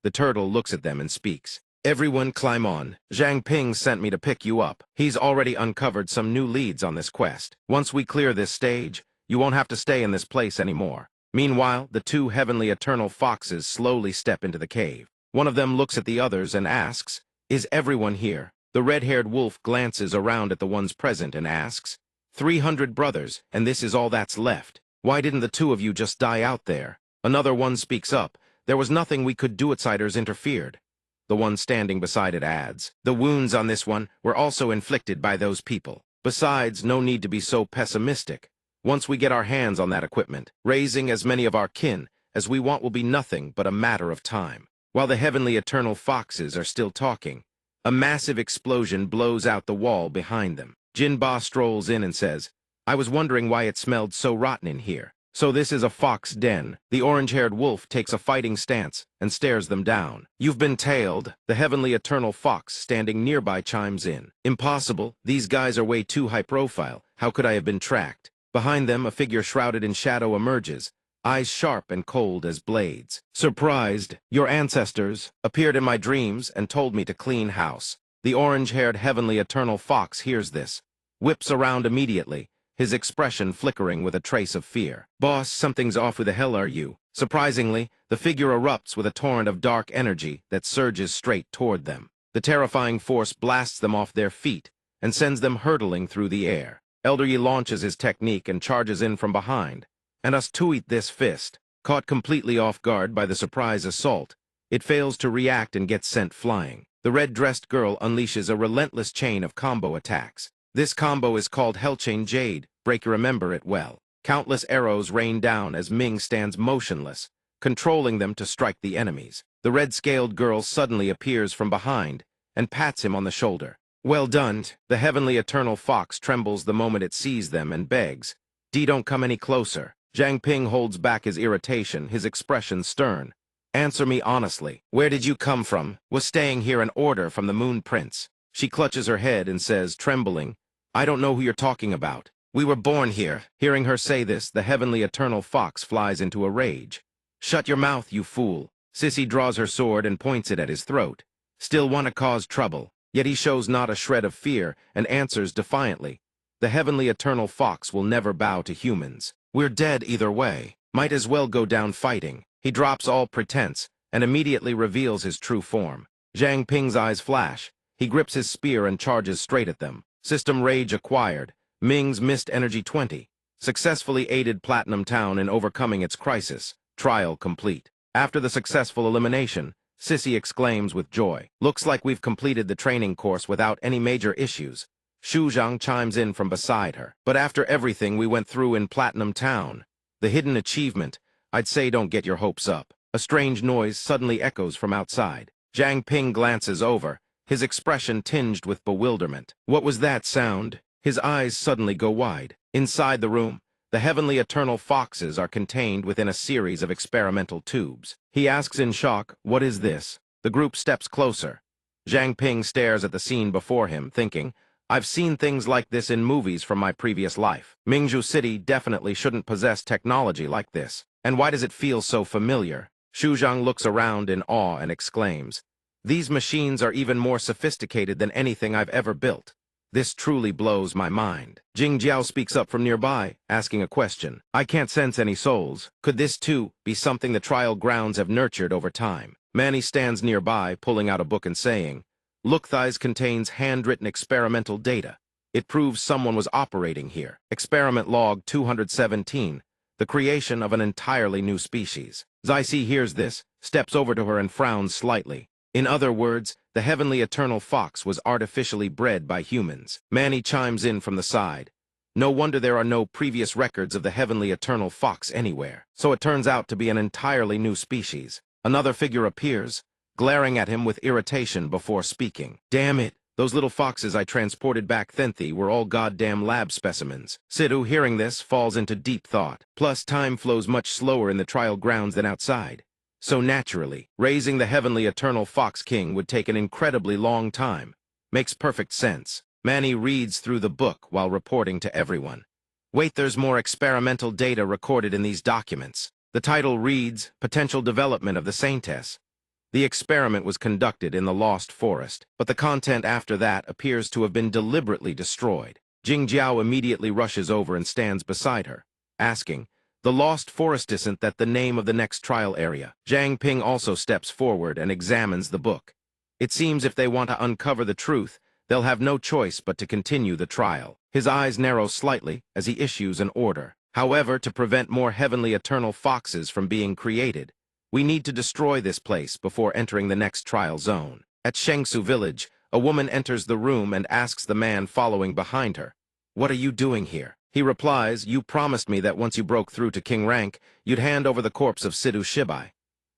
The turtle looks at them and speaks. Everyone climb on. Zhang Ping sent me to pick you up. He's already uncovered some new leads on this quest. Once we clear this stage, you won't have to stay in this place anymore. Meanwhile, the 2 heavenly eternal foxes slowly step into the cave. One of them looks at the others and asks, Is everyone here? The red-haired wolf glances around at the ones present and asks, 300 brothers, and this is all that's left. Why didn't the 2 of you just die out there? Another one speaks up. There was nothing we could do, outsiders interfered. The one standing beside it adds, The wounds on this one were also inflicted by those people. Besides, no need to be so pessimistic. Once we get our hands on that equipment, raising as many of our kin as we want will be nothing but a matter of time. While the heavenly eternal foxes are still talking, a massive explosion blows out the wall behind them. Jinba strolls in and says, I was wondering why it smelled so rotten in here. So this is a fox den. The orange-haired wolf takes a fighting stance and stares them down. You've been tailed. The heavenly eternal fox standing nearby chimes in. Impossible. These guys are way too high-profile. How could I have been tracked? Behind them, a figure shrouded in shadow emerges, eyes sharp and cold as blades. Surprised, your ancestors appeared in my dreams and told me to clean house. The orange-haired heavenly eternal fox hears this, whips around immediately, his expression flickering with a trace of fear. Boss, something's off. Who the hell are you? Surprisingly, the figure erupts with a torrent of dark energy that surges straight toward them. The terrifying force blasts them off their feet and sends them hurtling through the air. Elder Yi launches his technique and charges in from behind. And us to eat this fist. Caught completely off guard by the surprise assault, it fails to react and gets sent flying. The red-dressed girl unleashes a relentless chain of combo attacks. This combo is called Hellchain Jade. Break, remember it well. Countless arrows rain down as Ming stands motionless, controlling them to strike the enemies. The red-scaled girl suddenly appears from behind and pats him on the shoulder. Well done. The heavenly eternal fox trembles the moment it sees them and begs, Don't come any closer. Zhang Ping holds back his irritation, his expression stern. Answer me honestly. Where did you come from? Was staying here an order from the Moon Prince? She clutches her head and says, trembling, I don't know who you're talking about. We were born here. Hearing her say this, the heavenly eternal fox flies into a rage. Shut your mouth, you fool. Sissy draws her sword and points it at his throat. Still want to cause trouble. Yet he shows not a shred of fear and answers defiantly, "The heavenly eternal fox will never bow to humans. We're dead either way. Might as well go down fighting." He drops all pretense and immediately reveals his true form. Zhang Ping's eyes flash. He grips his spear and charges straight at them. System rage acquired. Ming's missed energy 20. Successfully aided Platinum Town in overcoming its crisis. Trial complete. After the successful elimination, Sissy exclaims with joy, "Looks like we've completed the training course without any major issues." Shu Zhang chimes in from beside her. "But after everything we went through in Platinum Town, the hidden achievement, I'd say don't get your hopes up." A strange noise suddenly echoes from outside. Zhang Ping glances over, his expression tinged with bewilderment. What was that sound? His eyes suddenly go wide. Inside the room, the heavenly eternal foxes are contained within a series of experimental tubes. He asks in shock, "What is this?" The group steps closer. Zhang Ping stares at the scene before him, thinking, "I've seen things like this in movies from my previous life. Mingzhu City definitely shouldn't possess technology like this. And why does it feel so familiar?" Shu Zhang looks around in awe and exclaims, "These machines are even more sophisticated than anything I've ever built. This truly blows my mind." Jing Jiao speaks up from nearby, asking a question. "I can't sense any souls. Could this, too, be something the trial grounds have nurtured over time?" Manny stands nearby, pulling out a book and saying, "Look, thighs contains handwritten experimental data. It proves someone was operating here. Experiment log 217, the creation of an entirely new species." Zai hears this, steps over to her and frowns slightly. In other words, the heavenly eternal fox was artificially bred by humans. Manny chimes in from the side. "No wonder there are no previous records of the heavenly eternal fox anywhere. So it turns out to be an entirely new species." Another figure appears, glaring at him with irritation before speaking. "Damn it, those little foxes I transported back Thenthi were all goddamn lab specimens." Sidhu, hearing this, falls into deep thought. Plus, time flows much slower in the trial grounds than outside. So naturally, raising the heavenly eternal Fox King would take an incredibly long time. Makes perfect sense. Manny reads through the book while reporting to everyone. "Wait, there's more experimental data recorded in these documents." The title reads, "Potential Development of the Saintess." The experiment was conducted in the Lost Forest, but the content after that appears to have been deliberately destroyed. Jing Jiao immediately rushes over and stands beside her, asking, "The Lost Forest, isn't that the name of the next trial area?" Zhang Ping also steps forward and examines the book. It seems if they want to uncover the truth, they'll have no choice but to continue the trial. His eyes narrow slightly as he issues an order. "However, to prevent more heavenly eternal foxes from being created, we need to destroy this place before entering the next trial zone." At Shengsu village, a woman enters the room and asks the man following behind her, "What are you doing here?" He replies, "You promised me that once you broke through to King rank, you'd hand over the corpse of Sidhu Shibai."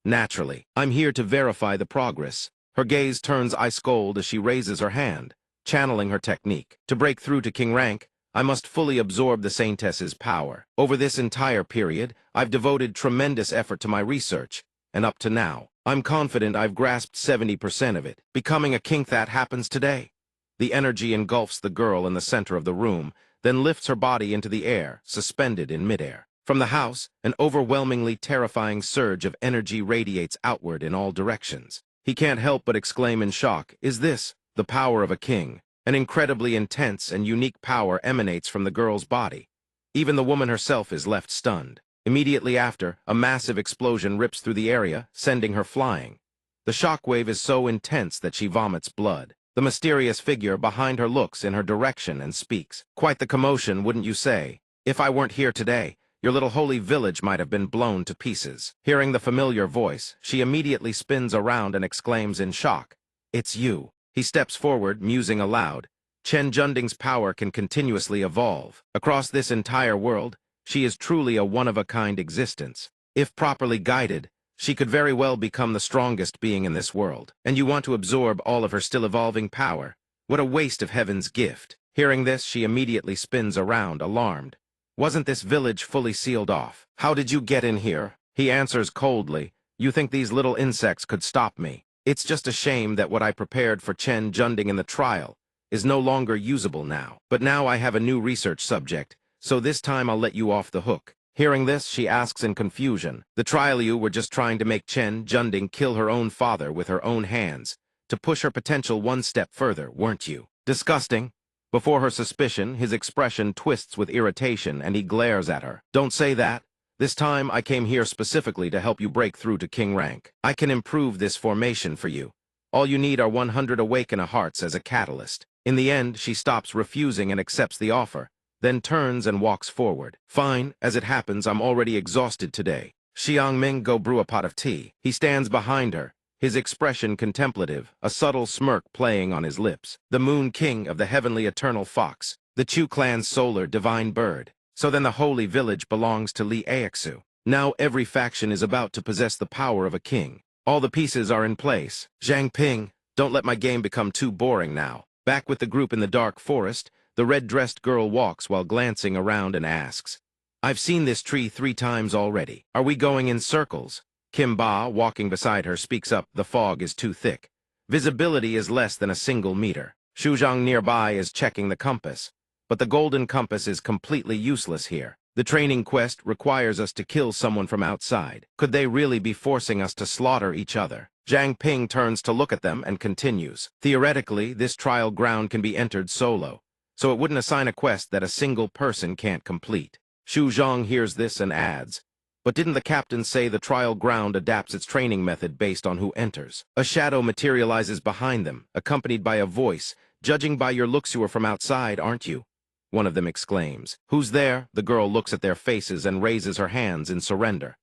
"Naturally, I'm here to verify the progress." Her gaze turns ice cold as she raises her hand, channeling her technique. "To break through to King rank, I must fully absorb the Saintess's power. Over this entire period, I've devoted tremendous effort to my research, and up to now, I'm confident I've grasped 70% of it. Becoming a king, that happens today." The energy engulfs the girl in the center of the room, then lifts her body into the air, suspended in midair. From the house, an overwhelmingly terrifying surge of energy radiates outward in all directions. He can't help but exclaim in shock, "Is this the power of a king?" An incredibly intense and unique power emanates from the girl's body. Even the woman herself is left stunned. Immediately after, a massive explosion rips through the area, sending her flying. The shockwave is so intense that she vomits blood. The mysterious figure behind her looks in her direction and speaks. "Quite the commotion, wouldn't you say? If I weren't here today, your little holy village might have been blown to pieces." Hearing the familiar voice, she immediately spins around and exclaims in shock, "It's you." He steps forward, musing aloud. Chen Junding's power can continuously evolve. Across this entire world, she is truly a one-of-a-kind existence. If properly guided, she could very well become the strongest being in this world. And you want to absorb all of her still evolving power? What a waste of heaven's gift. Hearing this, she immediately spins around, alarmed. "Wasn't this village fully sealed off? How did you get in here?" He answers coldly, "You think these little insects could stop me? It's just a shame that what I prepared for Chen Junding in the trial is no longer usable now. But now I have a new research subject, so this time I'll let you off the hook." Hearing this, she asks in confusion, "The trial you were just trying to make Chen Junding kill her own father with her own hands. to push her potential one step further, weren't you? Disgusting. Before her suspicion, his expression twists with irritation and he glares at her. Don't say that. This time I came here specifically to help you break through to king rank. I can improve this formation for you. All you need are 100 awaken hearts as a catalyst. In the end, she stops refusing and accepts the offer, then turns and walks forward. Fine, as it happens, I'm already exhausted today. Xiang Ming, go brew a pot of tea. He stands behind her, his expression contemplative, a subtle smirk playing on his lips. The Moon King of the heavenly eternal fox, the Chu clan's solar divine bird. So then the holy village belongs to Li Aixu. Now every faction is about to possess the power of a king. All the pieces are in place. Zhang Ping, don't let my game become too boring now. Back with the group in the dark forest, the red-dressed girl walks while glancing around and asks, I've seen this tree 3 times already. Are we going in circles? Kim Ba, walking beside her, speaks up, the fog is too thick. Visibility is less than a single meter. Xu Zhang nearby is checking the compass. But the golden compass is completely useless here. The training quest requires us to kill someone from outside. Could they really be forcing us to slaughter each other? Zhang Ping turns to look at them and continues. Theoretically, this trial ground can be entered solo, so it wouldn't assign a quest that a single person can't complete. Xu Zhang hears this and adds, but didn't the captain say the trial ground adapts its training method based on who enters? A shadow materializes behind them, accompanied by a voice. Judging by your looks, you are from outside, aren't you? One of them exclaims. Who's there? The girl looks at their faces and raises her hands in surrender.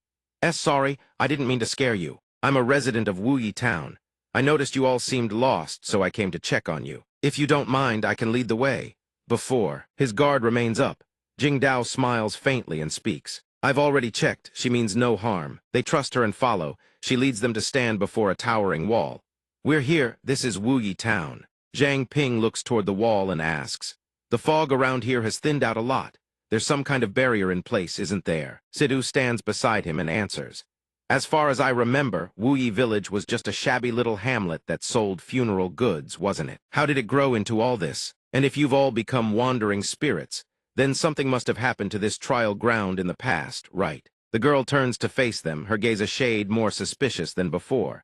Sorry, I didn't mean to scare you. I'm a resident of Wuyi Town. I noticed you all seemed lost, so I came to check on you. If you don't mind, I can lead the way. Before, his guard remains up. Jingdao smiles faintly and speaks. I've already checked. She means no harm. They trust her and follow. She leads them to stand before a towering wall. We're here. This is Wuyi Town. Zhang Ping looks toward the wall and asks, the fog around here has thinned out a lot. There's some kind of barrier in place, isn't there? Sidhu stands beside him and answers. As far as I remember, Wuyi Village was just a shabby little hamlet that sold funeral goods, wasn't it? How did it grow into all this? And if you've all become wandering spirits, then something must have happened to this trial ground in the past, right? The girl turns to face them, her gaze a shade more suspicious than before.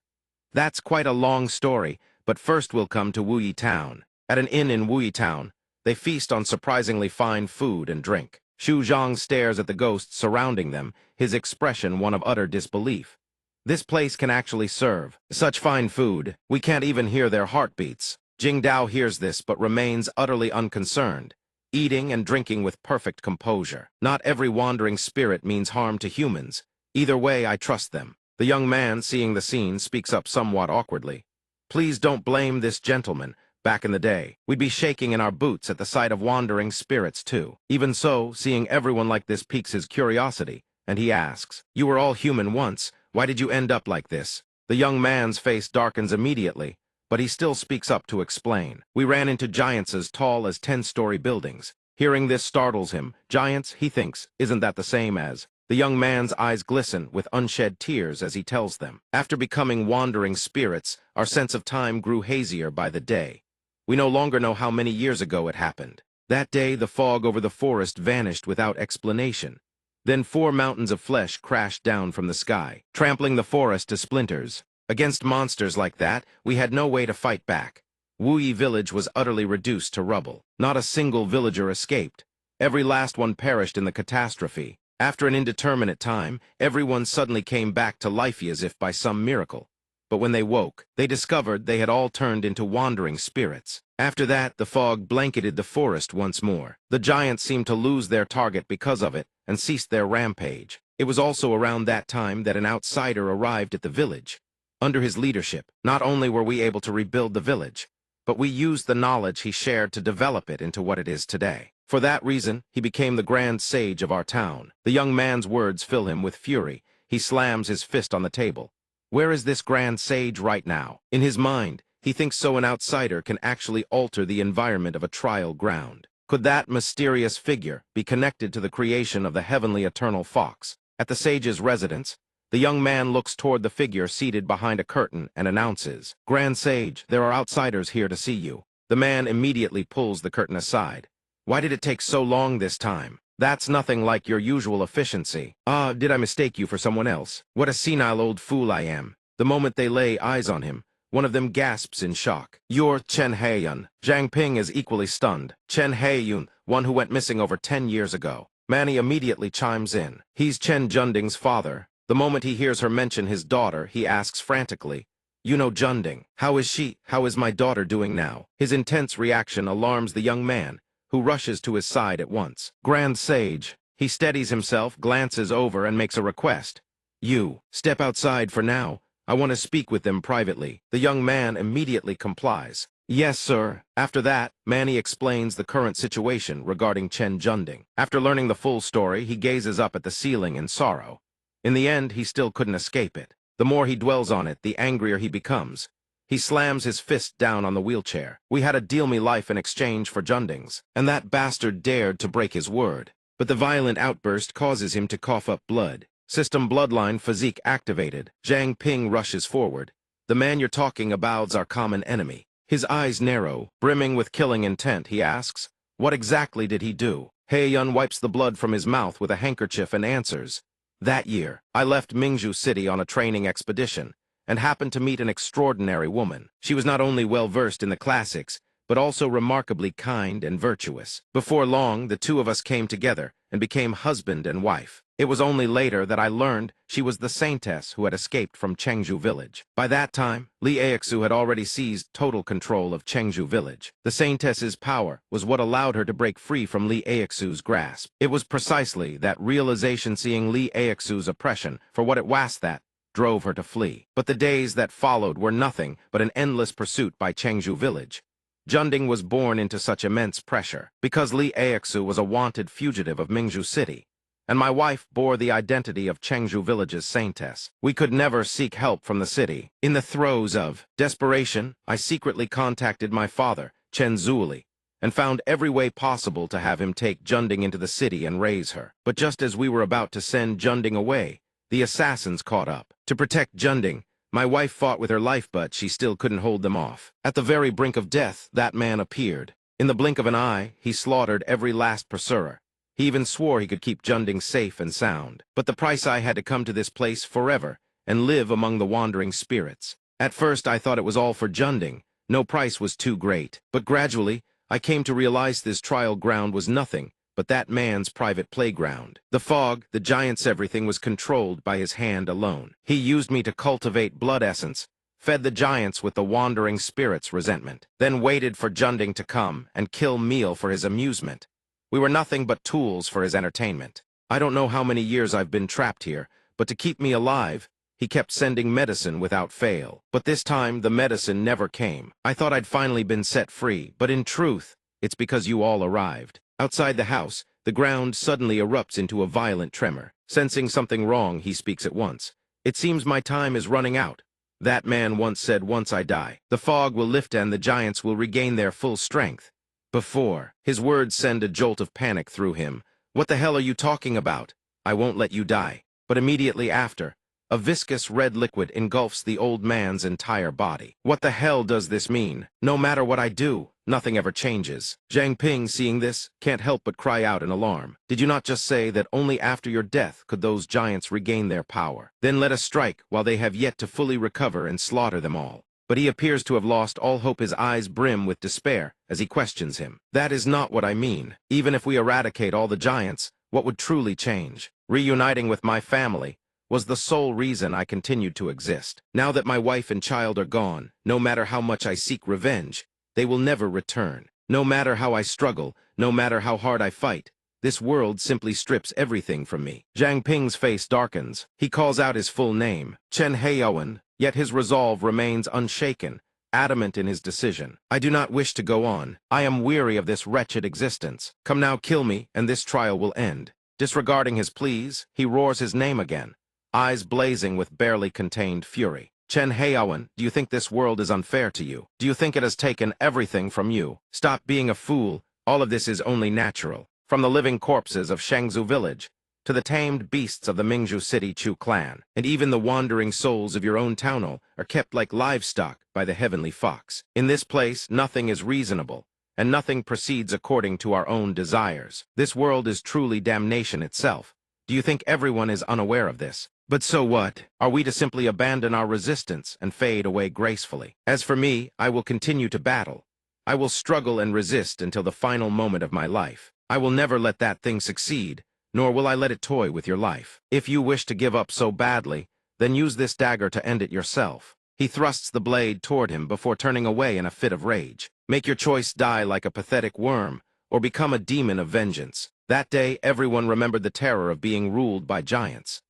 That's quite a long story, but first we'll come to Wuyi Town. At an inn in Wuyi Town, they feast on surprisingly fine food and drink. Xu Zhang stares at the ghosts surrounding them, his expression one of utter disbelief. This place can actually serve such fine food, we can't even hear their heartbeats. Jingdao hears this but remains utterly unconcerned, eating and drinking with perfect composure. Not every wandering spirit means harm to humans. Either way, I trust them. The young man, seeing the scene, speaks up somewhat awkwardly. Please don't blame this gentleman. Back in the day, we'd be shaking in our boots at the sight of wandering spirits too. Even so, seeing everyone like this piques his curiosity, and he asks, you were all human once, why did you end up like this? The young man's face darkens immediately, but he still speaks up to explain. We ran into giants as tall as 10-story buildings. Hearing this startles him. Giants, he thinks, isn't that the same as? The young man's eyes glisten with unshed tears as he tells them. After becoming wandering spirits, our sense of time grew hazier by the day. We no longer know how many years ago it happened. That day, the fog over the forest vanished without explanation. Then 4 mountains of flesh crashed down from the sky, trampling the forest to splinters. Against monsters like that, we had no way to fight back. Wuyi Village was utterly reduced to rubble. Not a single villager escaped. Every last one perished in the catastrophe. After an indeterminate time, everyone suddenly came back to life as if by some miracle. But when they woke, they discovered they had all turned into wandering spirits. After that, the fog blanketed the forest once more. The giants seemed to lose their target because of it and ceased their rampage. It was also around that time that an outsider arrived at the village. Under his leadership, not only were we able to rebuild the village, but we used the knowledge he shared to develop it into what it is today. For that reason, he became the grand sage of our town. The young man's words fill him with fury. He slams his fist on the table. Where is this grand sage right now? In his mind, he thinks so an outsider can actually alter the environment of a trial ground. Could that mysterious figure be connected to the creation of the heavenly eternal fox? At the sage's residence, the young man looks toward the figure seated behind a curtain and announces, Grand Sage, there are outsiders here to see you. The man immediately pulls the curtain aside. Why did it take so long this time? That's nothing like your usual efficiency. Did I mistake you for someone else? What a senile old fool I am. The moment they lay eyes on him, One of them gasps in shock. "You're Chen Heiyun." Zhang Ping is equally stunned. "Chen Heiyun, one who went missing over 10 years ago." Manny immediately chimes in. He's Chen Junding's father. The moment he hears her mention his daughter, he asks frantically, "You know Junding. How is she? How is my daughter doing now?" His intense reaction alarms the young man, who rushes to his side at once. Grand Sage. He steadies himself, glances over, and makes a request. "You, step outside for now. I want to speak with them privately." The young man immediately complies. "Yes, sir." After that, Manny explains the current situation regarding Chen Junding. After learning the full story, he gazes up at the ceiling in sorrow. In the end, he still couldn't escape it. The more he dwells on it, the angrier he becomes. He slams his fist down on the wheelchair. "We had a deal me life in exchange for Junding's, and that bastard dared to break his word." But the violent outburst causes him to cough up blood. System bloodline physique activated. Zhang Ping rushes forward. "The man you're talking about's our common enemy." His eyes narrow, brimming with killing intent. He asks, "What exactly did he do?" Heiyun wipes the blood from his mouth with a handkerchief and answers, "That year, I left Mingzhu City on a training expedition and happened to meet an extraordinary woman. She was not only well-versed in the classics, but also remarkably kind and virtuous. Before long, the two of us came together and became husband and wife. It was only later that I learned she was the saintess who had escaped from Chengzhou village. By that time, Li Aixu had already seized total control of Chengzhou village. The saintess's power was what allowed her to break free from Li Aixu's grasp. It was precisely that realization, seeing Li Aixu's oppression for what it was, that drove her to flee. But the days that followed were nothing but an endless pursuit by Chengzhou village. Junding was born into such immense pressure because Li Aixu was a wanted fugitive of Mingzhu City, and my wife bore the identity of Chengzhou village's saintess. We could never seek help from the city. In the throes of desperation, I secretly contacted my father, Chen Zuli, and found every way possible to have him take Junding into the city and raise her. But just as we were about to send Junding away, the assassins caught up. To protect Junding, my wife fought with her life, but she still couldn't hold them off. At the very brink of death, that man appeared. In the blink of an eye, he slaughtered every last pursuer. He even swore he could keep Junding safe and sound. But the price I had to come to this place forever and live among the wandering spirits. At first, I thought it was all for Junding. No price was too great. But gradually, I came to realize this trial ground was nothing but that man's private playground. The fog, the giant's everything was controlled by his hand alone. He used me to cultivate blood essence, fed the giants with the wandering spirit's resentment, then waited for Junding to come and kill meal for his amusement. We were nothing but tools for his entertainment. I don't know how many years I've been trapped here, but to keep me alive, he kept sending medicine without fail. But this time, the medicine never came. I thought I'd finally been set free, but in truth, it's because you all arrived. Outside the house, the ground suddenly erupts into a violent tremor. Sensing something wrong, he speaks at once. "It seems my time is running out. That man once said, once I die, the fog will lift and the giants will regain their full strength. Before." His words send a jolt of panic through him. "What the hell are you talking about? I won't let you die." But immediately after, a viscous red liquid engulfs the old man's entire body. What the hell does this mean? No matter what I do, nothing ever changes. Zhang Ping, seeing this, can't help but cry out in alarm. "Did you not just say that only after your death could those giants regain their power? Then let us strike while they have yet to fully recover and slaughter them all." But he appears to have lost all hope. His eyes brim with despair as he questions him. "That is not what I mean. Even if we eradicate all the giants, what would truly change? Reuniting with my family was the sole reason I continued to exist. Now that my wife and child are gone, no matter how much I seek revenge, they will never return. No matter how I struggle, no matter how hard I fight, this world simply strips everything from me." Zhang Ping's face darkens. He calls out his full name, Chen Heiyun, yet his resolve remains unshaken, adamant in his decision. "I do not wish to go on. I am weary of this wretched existence. Come now, kill me, and this trial will end." Disregarding his pleas, he roars his name again, eyes blazing with barely contained fury. "Chen Heiyun, do you think this world is unfair to you? Do you think it has taken everything from you? Stop being a fool. All of this is only natural. From the living corpses of Shangzhou village, to the tamed beasts of the Mingzhu City Chu clan, and even the wandering souls of your own townel are kept like livestock by the heavenly fox. In this place, nothing is reasonable, and nothing proceeds according to our own desires. This world is truly damnation itself. Do you think everyone is unaware of this? But so what? Are we to simply abandon our resistance and fade away gracefully? As for me, I will continue to battle. I will struggle and resist until the final moment of my life. I will never let that thing succeed, nor will I let it toy with your life. If you wish to give up so badly, then use this dagger to end it yourself. He thrusts the blade toward him before turning away in a fit of rage. Make your choice die like a pathetic worm, or become a demon of vengeance. That day, everyone remembered the terror of being ruled by giants.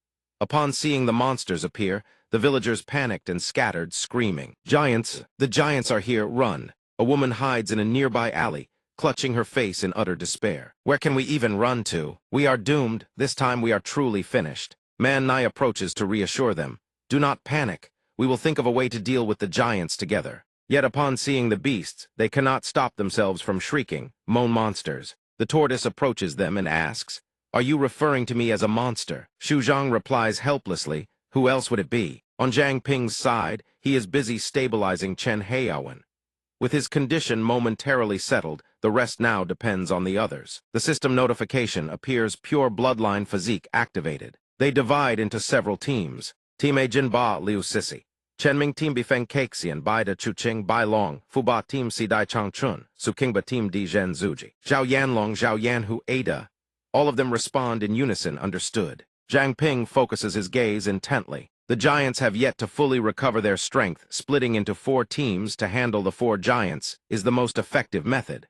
Upon seeing the monsters appear, the villagers panicked and scattered, screaming, "Giants! The giants are here, run!" A woman hides in a nearby alley, clutching her face in utter despair. Where can we even run to? We are doomed. This time we are truly finished. Man Nai approaches to reassure them. Do not panic. We will think of a way to deal with the giants together. Yet upon seeing the beasts, they cannot stop themselves from shrieking, "Moan monsters." The tortoise approaches them and asks, "Are you referring to me as a monster?" Xu Zhang replies helplessly, "Who else would it be?" On Zhang Ping's side, he is busy stabilizing Chen Heyawen. With his condition momentarily settled, the rest now depends on the others. The system notification appears pure bloodline physique activated. They divide into several teams. Team A Jinba Liu Sisi. Chenming Team Bifeng Keixian Bai De Chuqing Bai Long. Fuba Team Sidai Changchun. Sukingba Team Di Zhen Zuji. Zhao Yanlong Zhao Yanhu Ada. All of them respond in unison, understood. Zhang Ping focuses his gaze intently. The giants have yet to fully recover their strength. Splitting into 4 teams to handle the 4 giants is the most effective method.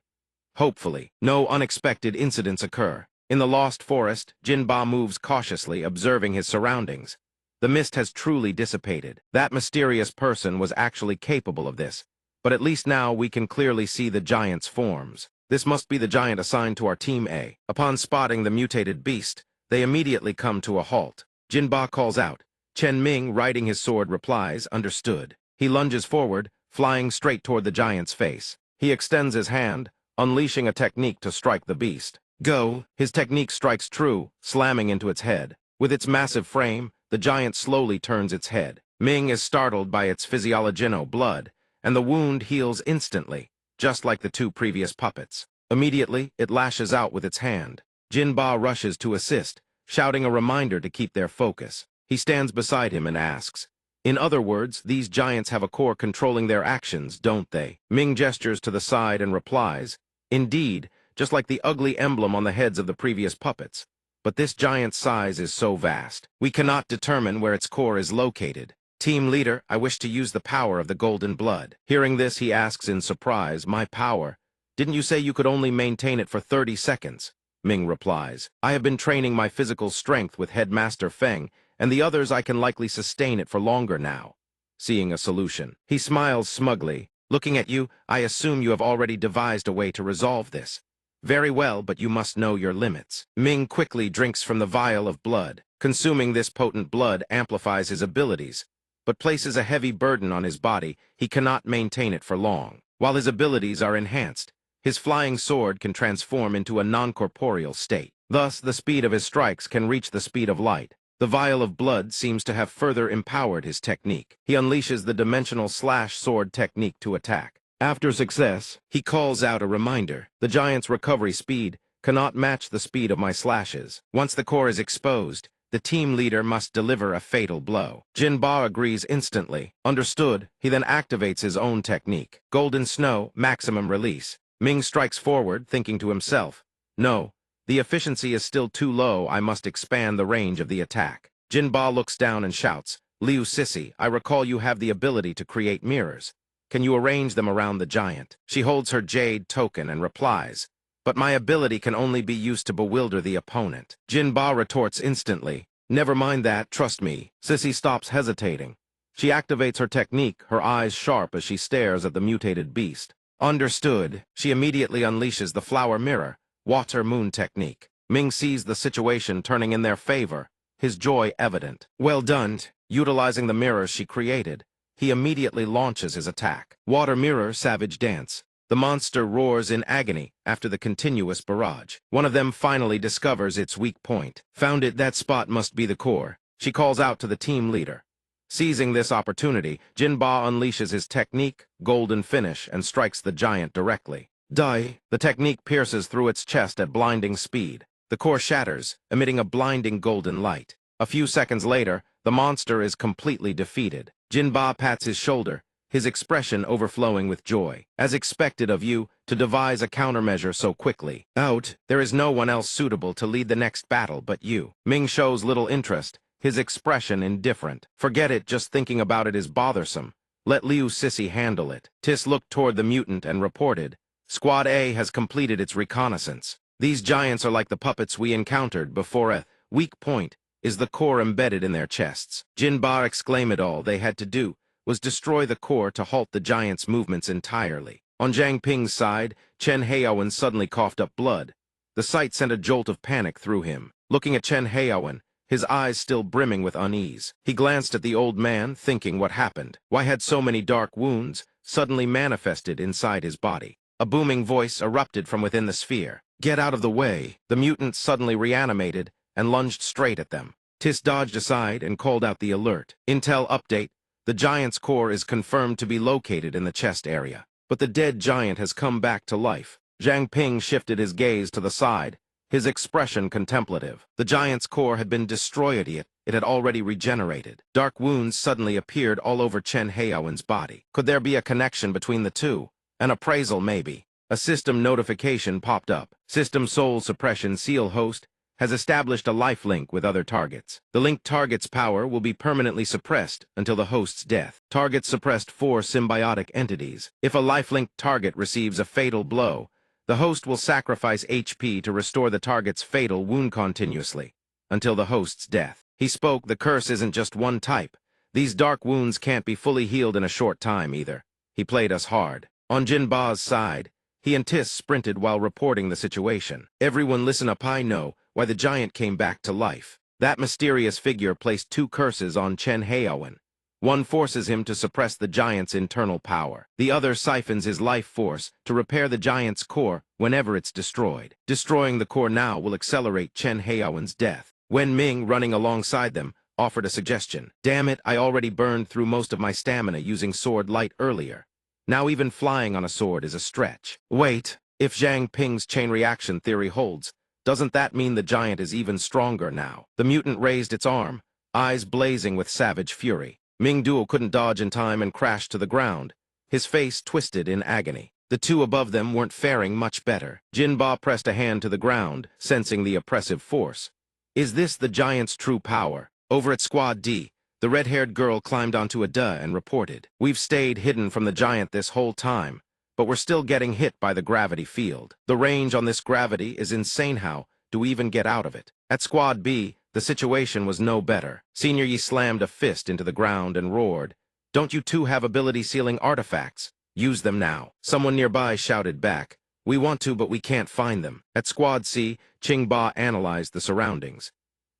Hopefully, no unexpected incidents occur. In the Lost Forest, Jinba moves cautiously, observing his surroundings. The mist has truly dissipated. That mysterious person was actually capable of this, but at least now we can clearly see the giant's forms. This must be the giant assigned to our Team A. Upon spotting the mutated beast, they immediately come to a halt. Jinba calls out. Chen Ming, riding his sword, replies, "Understood." He lunges forward, flying straight toward the giant's face. He extends his hand, unleashing a technique to strike the beast. Go! His technique strikes true, slamming into its head. With its massive frame, the giant slowly turns its head. Ming is startled by its physiologeno blood, and the wound heals instantly, just like the 2 previous puppets. Immediately, it lashes out with its hand. Jinba rushes to assist, shouting a reminder to keep their focus. He stands beside him and asks, "In other words, these giants have a core controlling their actions, don't they?" Ming gestures to the side and replies, "Indeed, just like the ugly emblem on the heads of the previous puppets. But this giant's size is so vast, we cannot determine where its core is located. Team leader, I wish to use the power of the golden blood." Hearing this, he asks in surprise, "My power? Didn't you say you could only maintain it for 30 seconds? Ming replies, "I have been training my physical strength with Headmaster Feng, and the others I can likely sustain it for longer now." Seeing a solution, he smiles smugly. "Looking at you, I assume you have already devised a way to resolve this. Very well, but you must know your limits." Ming quickly drinks from the vial of blood. Consuming this potent blood amplifies his abilities, but places a heavy burden on his body. He cannot maintain it for long. While his abilities are enhanced, his flying sword can transform into a non-corporeal state. Thus, the speed of his strikes can reach the speed of light. The vial of blood seems to have further empowered his technique. He unleashes the dimensional slash sword technique to attack. After success, he calls out a reminder. The giant's recovery speed cannot match the speed of my slashes. Once the core is exposed, the team leader must deliver a fatal blow. Jinba agrees instantly. Understood, he then activates his own technique. Golden Snow, maximum release. Ming strikes forward, thinking to himself, "No. The efficiency is still too low. I must expand the range of the attack." Jinba looks down and shouts, "Liu Sisi, I recall you have the ability to create mirrors. Can you arrange them around the giant?" She holds her jade token and replies, "But my ability can only be used to bewilder the opponent." Jinba retorts instantly, "Never mind that, trust me." Sisi stops hesitating. She activates her technique, her eyes sharp as she stares at the mutated beast. Understood, she immediately unleashes the flower mirror, water moon technique. Ming sees the situation turning in their favor, his joy evident. Well done. Utilizing the mirrors she created, he immediately launches his attack. Water mirror savage dance. The monster roars in agony after the continuous barrage. One of them finally discovers its weak point. Found it, that spot must be the core. She calls out to the team leader. Seizing this opportunity, Jinba unleashes his technique, golden finish, and strikes the giant directly. Die! The technique pierces through its chest at blinding speed. The core shatters, emitting a blinding golden light. A few seconds later, The monster is completely defeated. Jinba pats his shoulder, his expression overflowing with joy. As expected of you, to devise a countermeasure so quickly. There is no one else suitable to lead the next battle but you. Ming shows little interest, his expression indifferent. Forget it, just thinking about it is bothersome. Let Liu Sissy handle it. Tis looked toward the mutant and reported, Squad A has completed its reconnaissance. These giants are like the puppets we encountered before. A weak point is the core embedded in their chests. Jinba exclaimed all they had to do was destroy the core to halt the giants' movements entirely. On Zhang Ping's side, Chen Haowen suddenly coughed up blood. The sight sent a jolt of panic through him. Looking at Chen Haowen, his eyes still brimming with unease, he glanced at the old man, thinking what happened. Why had so many dark wounds suddenly manifested inside his body? A booming voice erupted from within the sphere. Get out of the way! The mutant suddenly reanimated and lunged straight at them. Tis dodged aside and called out the alert. Intel update. The giant's core is confirmed to be located in the chest area. But the dead giant has come back to life. Zhang Ping shifted his gaze to the side, his expression contemplative. The giant's core had been destroyed yet it had already regenerated. Dark wounds suddenly appeared all over Chen Haowen's body. Could there be a connection between the two? An appraisal, maybe. A system notification popped up. System Soul Suppression Seal Host has established a life link with other targets. The linked target's power will be permanently suppressed until the host's death. Target suppressed 4 symbiotic entities. If a life-linked target receives a fatal blow, the host will sacrifice HP to restore the target's fatal wound continuously until the host's death. He spoke, the curse isn't just one type. These dark wounds can't be fully healed in a short time either. He played us hard. On Jinba's side, he and Tis sprinted while reporting the situation. Everyone listen up, I know why the giant came back to life. That mysterious figure placed 2 curses on Chen Haowen. One forces him to suppress the giant's internal power. The other siphons his life force to repair the giant's core whenever it's destroyed. Destroying the core now will accelerate Chen Haowen's death. Wen Ming, running alongside them, offered a suggestion. Damn it, I already burned through most of my stamina using sword light earlier. Now even flying on a sword is a stretch. Wait, if Zhang Ping's chain reaction theory holds, doesn't that mean the giant is even stronger now? The mutant raised its arm, eyes blazing with savage fury. Ming Duo couldn't dodge in time and crashed to the ground, his face twisted in agony. The two above them weren't faring much better. Jinba pressed a hand to the ground, sensing the oppressive force. Is this the giant's true power? Over at Squad D, the red-haired girl climbed onto a duh and reported. We've stayed hidden from the giant this whole time, but we're still getting hit by the gravity field. The range on this gravity is insane. How do we even get out of it? At Squad B, the situation was no better. Senior Yi slammed a fist into the ground and roared, Don't you two have ability-sealing artifacts? Use them now. Someone nearby shouted back, We want to, but we can't find them. At Squad C, Qingba analyzed the surroundings.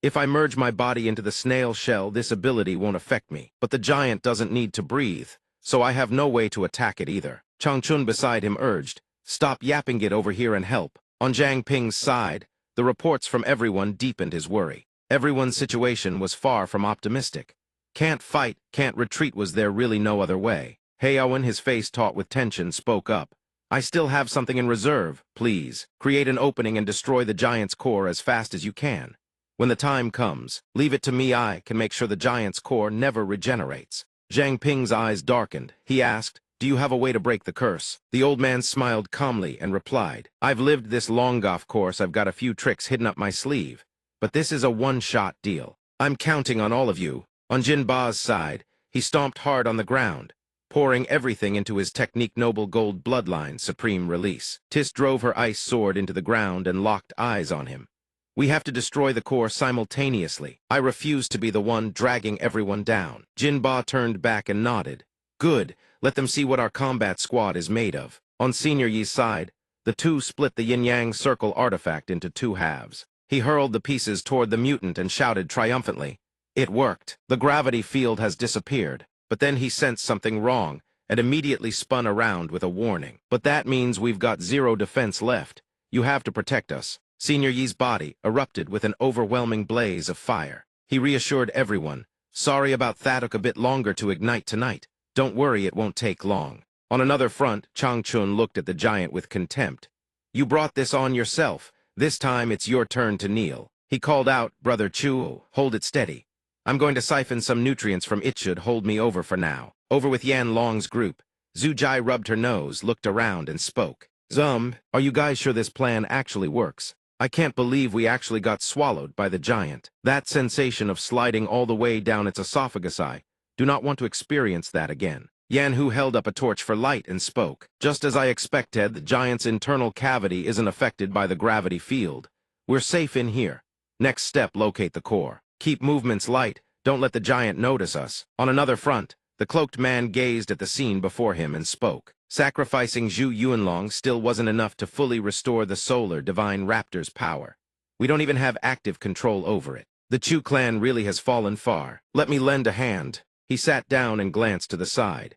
If I merge my body into the snail shell, this ability won't affect me. But the giant doesn't need to breathe, so I have no way to attack it either. Changchun beside him urged, Stop yapping, get over here and help. On Zhang Ping's side, the reports from everyone deepened his worry. Everyone's situation was far from optimistic. Can't fight, can't retreat, was there really no other way? Haowen, his face taut with tension, spoke up. I still have something in reserve, please. Create an opening and destroy the giant's core as fast as you can. When the time comes, leave it to me, I can make sure the giant's core never regenerates. Zhang Ping's eyes darkened. He asked, Do you have a way to break the curse? The old man smiled calmly and replied, I've lived this long golf course, I've got a few tricks hidden up my sleeve. But this is a one-shot deal. I'm counting on all of you. On Jinba's side, he stomped hard on the ground, pouring everything into his Technique Noble Gold Bloodline Supreme Release. Tis drove her ice sword into the ground and locked eyes on him. We have to destroy the core simultaneously. I refuse to be the one dragging everyone down. Jinba turned back and nodded. Good, let them see what our combat squad is made of. On Senior Yi's side, the two split the yin-yang circle artifact into 2 halves. He hurled the pieces toward the mutant and shouted triumphantly, It worked. The gravity field has disappeared. But then he sensed something wrong and immediately spun around with a warning. But that means we've got 0 defense left. You have to protect us. Senior Yi's body erupted with an overwhelming blaze of fire. He reassured everyone, Sorry about that, took a bit longer to ignite tonight. Don't worry, it won't take long. On another front, Changchun looked at the giant with contempt. You brought this on yourself. This time it's your turn to kneel. He called out, Brother Chu, hold it steady. I'm going to siphon some nutrients from it. Should hold me over for now. Over with Yan Long's group. Zhu Jai rubbed her nose, looked around, and spoke. Are you guys sure this plan actually works? I can't believe we actually got swallowed by the giant. That sensation of sliding all the way down its esophagus, I do not want to experience that again. Yan Hu held up a torch for light and spoke. Just as I expected, the giant's internal cavity isn't affected by the gravity field. We're safe in here. Next step, locate the core. Keep movements light. Don't let the giant notice us. On another front, the cloaked man gazed at the scene before him and spoke. Sacrificing Zhu Yuanlong still wasn't enough to fully restore the solar divine raptor's power. We don't even have active control over it. The Chu clan really has fallen far. Let me lend a hand. He sat down and glanced to the side.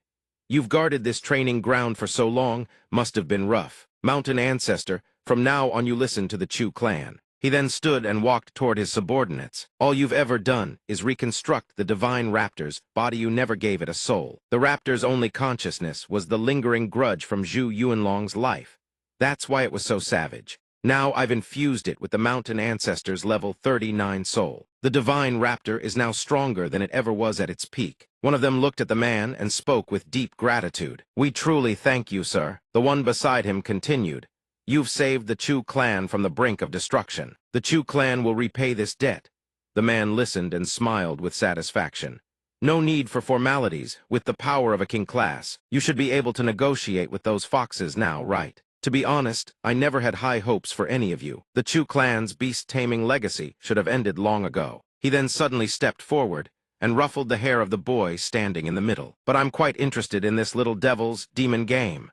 You've guarded this training ground for so long, must have been rough. Mountain ancestor, from now on you listen to the Chu clan. He then stood and walked toward his subordinates. All you've ever done is reconstruct the divine raptor's body. You never gave it a soul. The raptor's only consciousness was the lingering grudge from Zhu Yuanlong's life. That's why it was so savage. Now I've infused it with the mountain ancestor's level 39 soul. The divine raptor is now stronger than it ever was at its peak. One of them looked at the man and spoke with deep gratitude. We truly thank you, sir. The one beside him continued. You've saved the Chu clan from the brink of destruction. The Chu clan will repay this debt. The man listened and smiled with satisfaction. No need for formalities. With the power of a king class, you should be able to negotiate with those foxes now, right? To be honest, I never had high hopes for any of you. The Chu clan's beast-taming legacy should have ended long ago. He then suddenly stepped forward and ruffled the hair of the boy standing in the middle. But I'm quite interested in this little devil's demon game.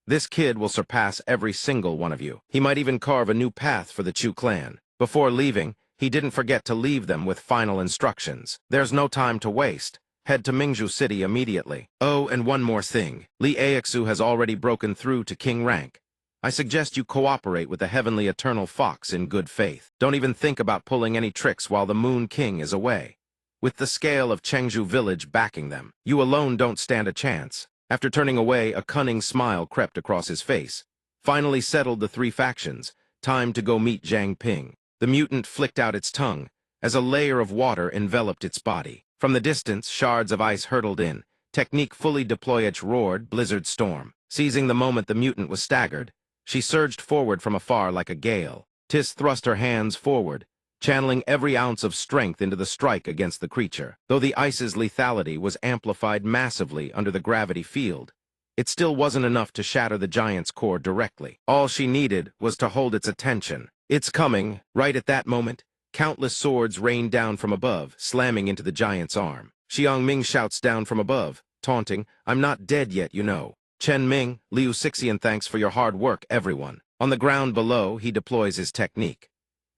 This kid will surpass every single one of you. He might even carve a new path for the Chu clan. Before leaving, he didn't forget to leave them with final instructions. There's no time to waste. Head to Mingzhu City immediately. Oh, and one more thing. Li Aixu has already broken through to king rank. I suggest you cooperate with the heavenly eternal fox in good faith. Don't even think about pulling any tricks while the Moon King is away. With the scale of Chengzhu village backing them, you alone don't stand a chance. After turning away, a cunning smile crept across his face. Finally settled the three factions. Time to go meet Zhang Ping. The mutant flicked out its tongue as a layer of water enveloped its body. From the distance, shards of ice hurtled in. Technique fully deployed, roared, blizzard storm. Seizing the moment the mutant was staggered, she surged forward from afar like a gale. Tis thrust her hands forward, channeling every ounce of strength into the strike against the creature. Though the ice's lethality was amplified massively under the gravity field, it still wasn't enough to shatter the giant's core directly. All she needed was to hold its attention. It's coming. Right at that moment, countless swords rained down from above, slamming into the giant's arm. Xiang Ming shouts down from above, taunting, I'm not dead yet, you know. Chen Ming, Liu Sixian, thanks for your hard work, everyone. On the ground below, he deploys his technique.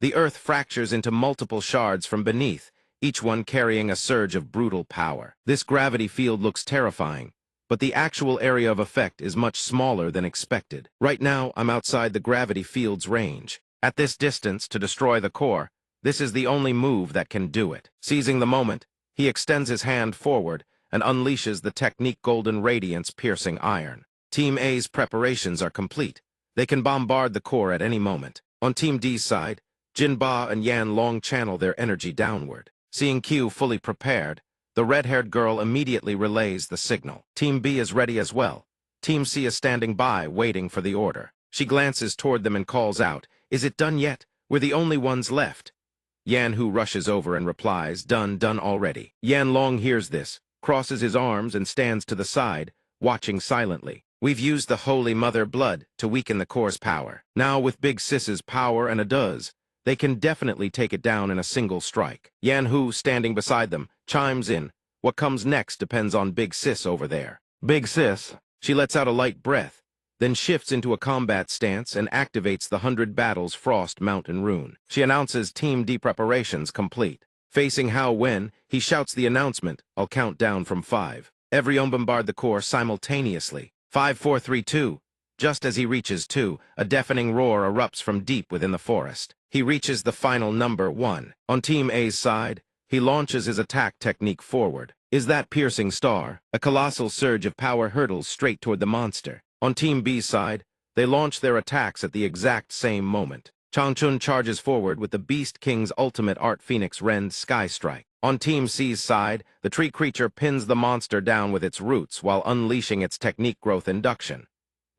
The earth fractures into multiple shards from beneath, each one carrying a surge of brutal power. This gravity field looks terrifying, but the actual area of effect is much smaller than expected. Right now, I'm outside the gravity field's range. At this distance, to destroy the core, this is the only move that can do it. Seizing the moment, he extends his hand forward and unleashes the technique Golden Radiance piercing iron. Team A's preparations are complete. They can bombard the core at any moment. On Team D's side, Jin Ba and Yan Long channel their energy downward. Seeing Q fully prepared, the red-haired girl immediately relays the signal. Team B is ready as well. Team C is standing by, waiting for the order. She glances toward them and calls out, Is it done yet? We're the only ones left. Yan Hu rushes over and replies, Done already. Yan Long hears this, crosses his arms and stands to the side, watching silently. We've used the Holy Mother blood to weaken the core's power. Now with Big Sis's power and a does, they can definitely take it down in a single strike. Yan Hu, standing beside them, chimes in. What comes next depends on Big Sis over there. Big Sis, she lets out a light breath, then shifts into a combat stance and activates the 100 Battles Frost Mountain Rune. She announces Team D preparations complete. Facing Hao Wen, he shouts the announcement, I'll count down from 5. Everyone bombard the core simultaneously. 5, 4, 3, 2. Just as he reaches 2, a deafening roar erupts from deep within the forest. He reaches the final number 1. On Team A's side, he launches his attack technique forward. Is that piercing star? A colossal surge of power hurtles straight toward the monster. On Team B's side, they launch their attacks at the exact same moment. Changchun charges forward with the Beast King's ultimate Art Phoenix Rend Sky Strike. On Team C's side, the tree creature pins the monster down with its roots while unleashing its technique growth induction.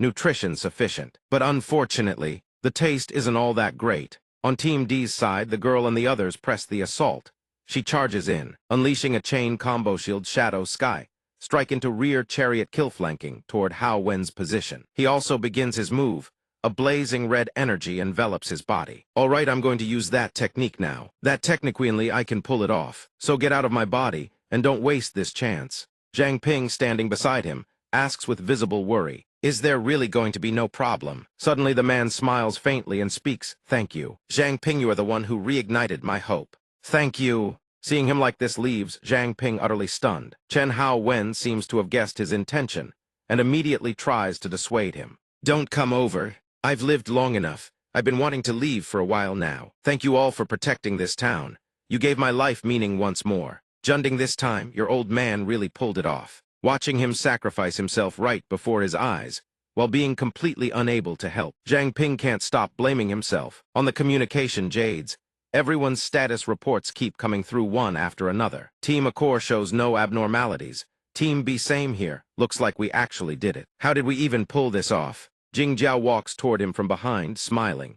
Nutrition sufficient. But unfortunately, the taste isn't all that great. On Team D's side, the girl and the others press the assault. She charges in, unleashing a chain combo shield Shadow Sky, strike into rear chariot kill flanking toward Hao Wen's position. He also begins his move. A blazing red energy envelops his body. All right, I'm going to use that technique now. That technically I can pull it off. So get out of my body, and don't waste this chance. Zhang Ping, standing beside him, asks with visible worry, is there really going to be no problem? Suddenly the man smiles faintly and speaks, thank you. Zhang Ping, you are the one who reignited my hope. Thank you. Seeing him like this leaves Zhang Ping utterly stunned. Chen Hao Wen seems to have guessed his intention, and immediately tries to dissuade him. Don't come over. I've lived long enough. I've been wanting to leave for a while now. Thank you all for protecting this town. You gave my life meaning once more. Junding, this time, your old man really pulled it off. Watching him sacrifice himself right before his eyes, while being completely unable to help. Zhang Ping can't stop blaming himself. On the communication jades, everyone's status reports keep coming through one after another. Team Acor shows no abnormalities. Team B, same here. Looks like we actually did it. How did we even pull this off? Jing Jiao walks toward him from behind, smiling.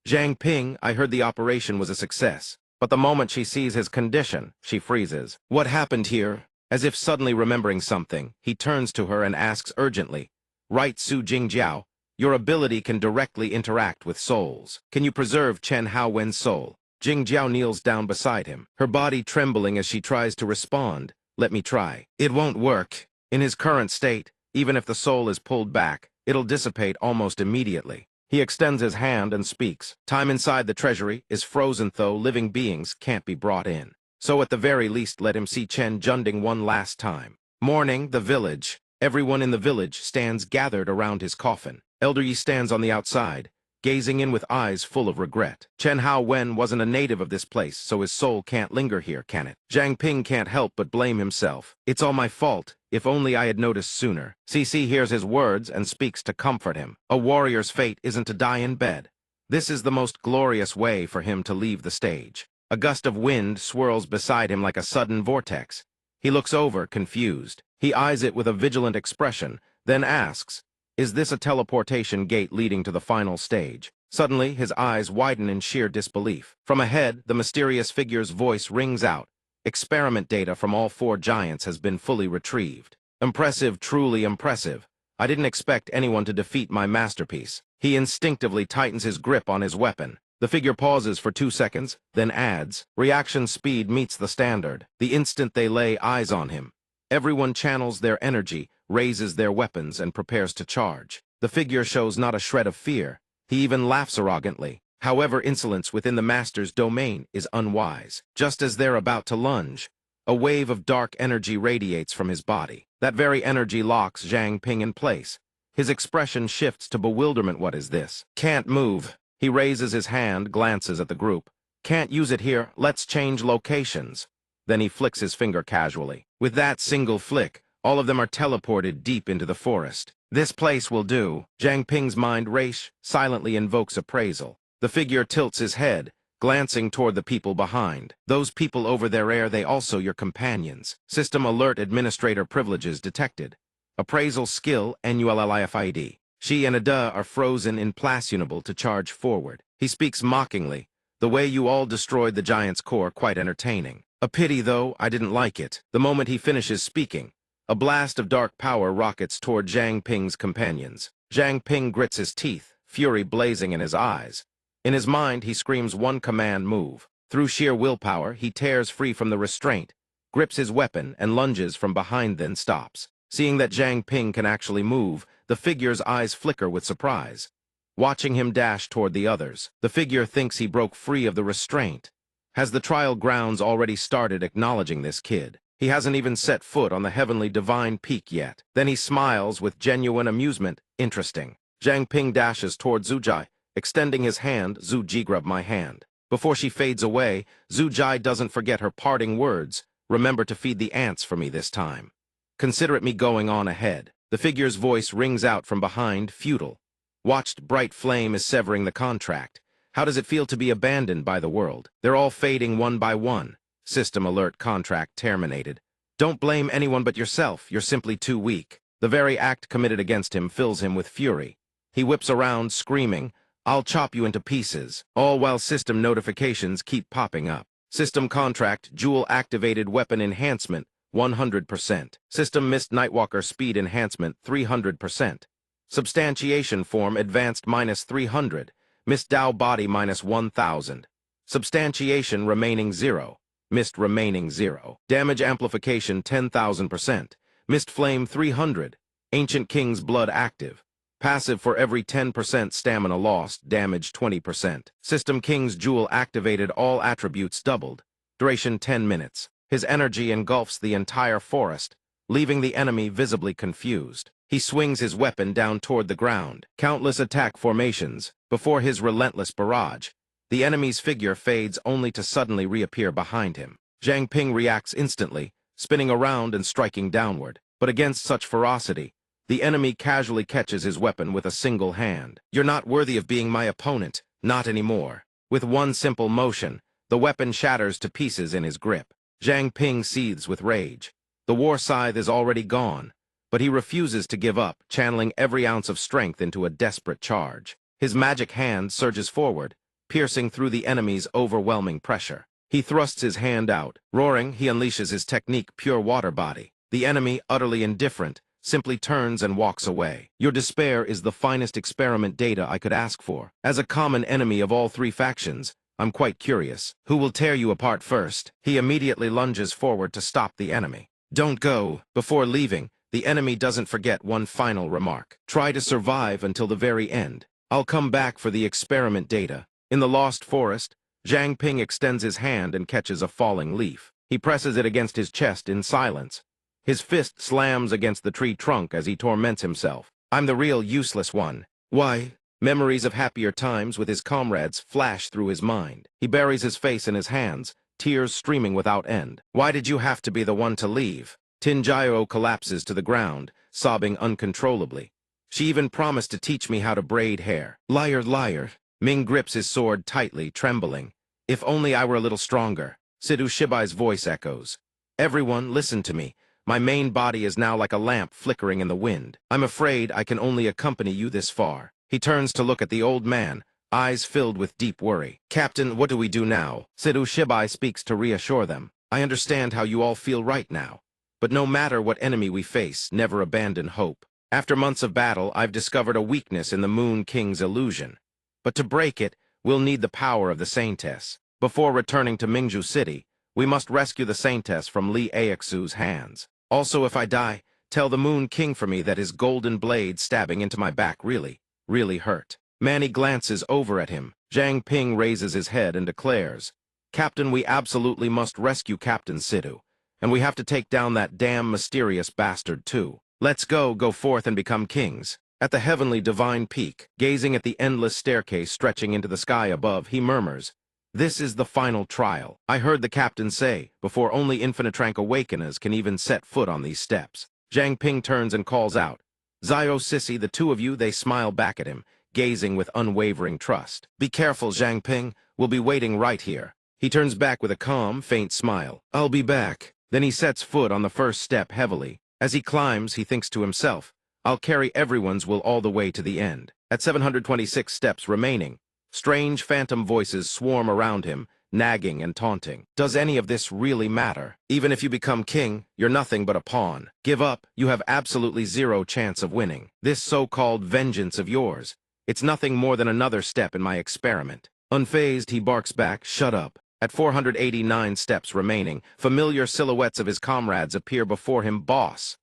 Zhang Ping, I heard the operation was a success. But the moment she sees his condition, she freezes. What happened here? As if suddenly remembering something, he turns to her and asks urgently, right, Su Jingjiao, your ability can directly interact with souls. Can you preserve Chen Hao Wen's soul? Jingjiao kneels down beside him, her body trembling as she tries to respond. Let me try. It won't work. In his current state, even if the soul is pulled back, it'll dissipate almost immediately. He extends his hand and speaks. Time inside the treasury is frozen, though living beings can't be brought in. So at the very least let him see Chen Junding one last time. Morning, the village. Everyone in the village stands gathered around his coffin. Elder Yi stands on the outside, gazing in with eyes full of regret. Chen Hao Wen wasn't a native of this place, so his soul can't linger here, can it? Zhang Ping can't help but blame himself. It's all my fault. If only I had noticed sooner. CC hears his words and speaks to comfort him. A warrior's fate isn't to die in bed. This is the most glorious way for him to leave the stage. A gust of wind swirls beside him like a sudden vortex. He looks over, confused. He eyes it with a vigilant expression, then asks, is this a teleportation gate leading to the final stage? Suddenly, his eyes widen in sheer disbelief. From ahead, the mysterious figure's voice rings out. Experiment data from all 4 giants has been fully retrieved. Impressive, truly impressive. I didn't expect anyone to defeat my masterpiece. He instinctively tightens his grip on his weapon. The figure pauses for 2 seconds, then adds, reaction speed meets the standard. The instant they lay eyes on him, everyone channels their energy, raises their weapons, and prepares to charge. The figure shows not a shred of fear. He even laughs arrogantly. However, insolence within the master's domain is unwise. Just as they're about to lunge, a wave of dark energy radiates from his body. That very energy locks Zhang Ping in place. His expression shifts to bewilderment. What is this? Can't move. He raises his hand, glances at the group. Can't use it here. Let's change locations. Then he flicks his finger casually. With that single flick, all of them are teleported deep into the forest. This place will do. Zhang Ping's mind race silently invokes appraisal. The figure tilts his head, glancing toward the people behind. Those people over there, are they also your companions? System alert, administrator privileges detected. Appraisal skill, NULLIFID. She and Ada are frozen in place, unable to charge forward. He speaks mockingly. The way you all destroyed the giant's core, quite entertaining. A pity, though, I didn't like it. The moment he finishes speaking, a blast of dark power rockets toward Zhang Ping's companions. Zhang Ping grits his teeth, fury blazing in his eyes. In his mind, he screams one command move. Through sheer willpower, he tears free from the restraint, grips his weapon, and lunges from behind, then stops. Seeing that Zhang Ping can actually move, the figure's eyes flicker with surprise. Watching him dash toward the others, the figure thinks he broke free of the restraint. Has the trial grounds already started acknowledging this kid? He hasn't even set foot on the heavenly divine peak yet. Then he smiles with genuine amusement. Interesting. Zhang Ping dashes toward Zujai, extending his hand. Zuji, grab my hand. Before she fades away, Zujai doesn't forget her parting words. Remember to feed the ants for me this time. Consider it me going on ahead. The figure's voice rings out from behind, futile. Watched bright flame is severing the contract. How does it feel to be abandoned by the world? They're all fading one by one. System alert, contract terminated. Don't blame anyone but yourself, you're simply too weak. The very act committed against him fills him with fury. He whips around, screaming, I'll chop you into pieces, all while system notifications keep popping up. System contract, Jewel-activated weapon enhancement, 100%. System missed Nightwalker speed enhancement, 300%. Substantiation form advanced -300. Missed Dao body -1000. Substantiation remaining 0. Missed remaining 0. Damage amplification 10,000%. Missed flame 300. Ancient King's blood active. Passive for every 10% stamina lost, damage 20%. System King's Jewel activated, all attributes doubled. Duration 10 minutes. His energy engulfs the entire forest, leaving the enemy visibly confused. He swings his weapon down toward the ground. Countless attack formations. Before his relentless barrage, the enemy's figure fades only to suddenly reappear behind him. Zhang Ping reacts instantly, spinning around and striking downward. But against such ferocity, the enemy casually catches his weapon with a single hand. You're not worthy of being my opponent, not anymore. With one simple motion, the weapon shatters to pieces in his grip. Zhang Ping seethes with rage. The war scythe is already gone, but he refuses to give up, channeling every ounce of strength into a desperate charge. His magic hand surges forward, piercing through the enemy's overwhelming pressure. He thrusts his hand out. Roaring, he unleashes his technique, Pure Water Body. The enemy, utterly indifferent, simply turns and walks away. Your despair is the finest experiment data I could ask for. As a common enemy of all three factions, I'm quite curious. Who will tear you apart first? He immediately lunges forward to stop the enemy. Don't go. Before leaving, the enemy doesn't forget one final remark. Try to survive until the very end. I'll come back for the experiment data. In the Lost Forest, Zhang Ping extends his hand and catches a falling leaf. He presses it against his chest in silence. His fist slams against the tree trunk as he torments himself. I'm the real useless one. Why? Memories of happier times with his comrades flash through his mind. He buries his face in his hands, tears streaming without end. Why did you have to be the one to leave? Tinjiro collapses to the ground, sobbing uncontrollably. She even promised to teach me how to braid hair. Liar, liar. Ming grips his sword tightly, trembling. If only I were a little stronger. Sidhu Shibai's voice echoes. Everyone, listen to me. My main body is now like a lamp flickering in the wind. I'm afraid I can only accompany you this far. He turns to look at the old man, eyes filled with deep worry. Captain, what do we do now? Sidhu Shibai speaks to reassure them. I understand how you all feel right now. But no matter what enemy we face, never abandon hope. After months of battle, I've discovered a weakness in the Moon King's illusion. But to break it, we'll need the power of the Saintess. Before returning to Mingju City, we must rescue the Saintess from Li Aixu's hands. Also, if I die, tell the Moon King for me that his golden blade stabbing into my back really hurt. Manny glances over at him. Zhang Ping raises his head and declares, Captain, we absolutely must rescue Captain Sidhu. And we have to take down that damn mysterious bastard too. Let's go forth and become kings. At the heavenly divine peak, gazing at the endless staircase stretching into the sky above, he murmurs, This is the final trial. I heard the captain say, before only infinite rank awakeners can even set foot on these steps. Zhang Ping turns and calls out, Zio Sissy, the two of you, they smile back at him, gazing with unwavering trust. Be careful, Zhang Ping, we'll be waiting right here. He turns back with a calm, faint smile. I'll be back. Then he sets foot on the first step heavily. As he climbs, he thinks to himself, I'll carry everyone's will all the way to the end. At 726 steps remaining, strange phantom voices swarm around him, nagging and taunting. Does any of this really matter? Even if you become king, you're nothing but a pawn. Give up, you have absolutely zero chance of winning. This so-called vengeance of yours, it's nothing more than another step in my experiment. Unfazed, he barks back, shut up. At 489 steps remaining, familiar silhouettes of his comrades appear before him. Boss,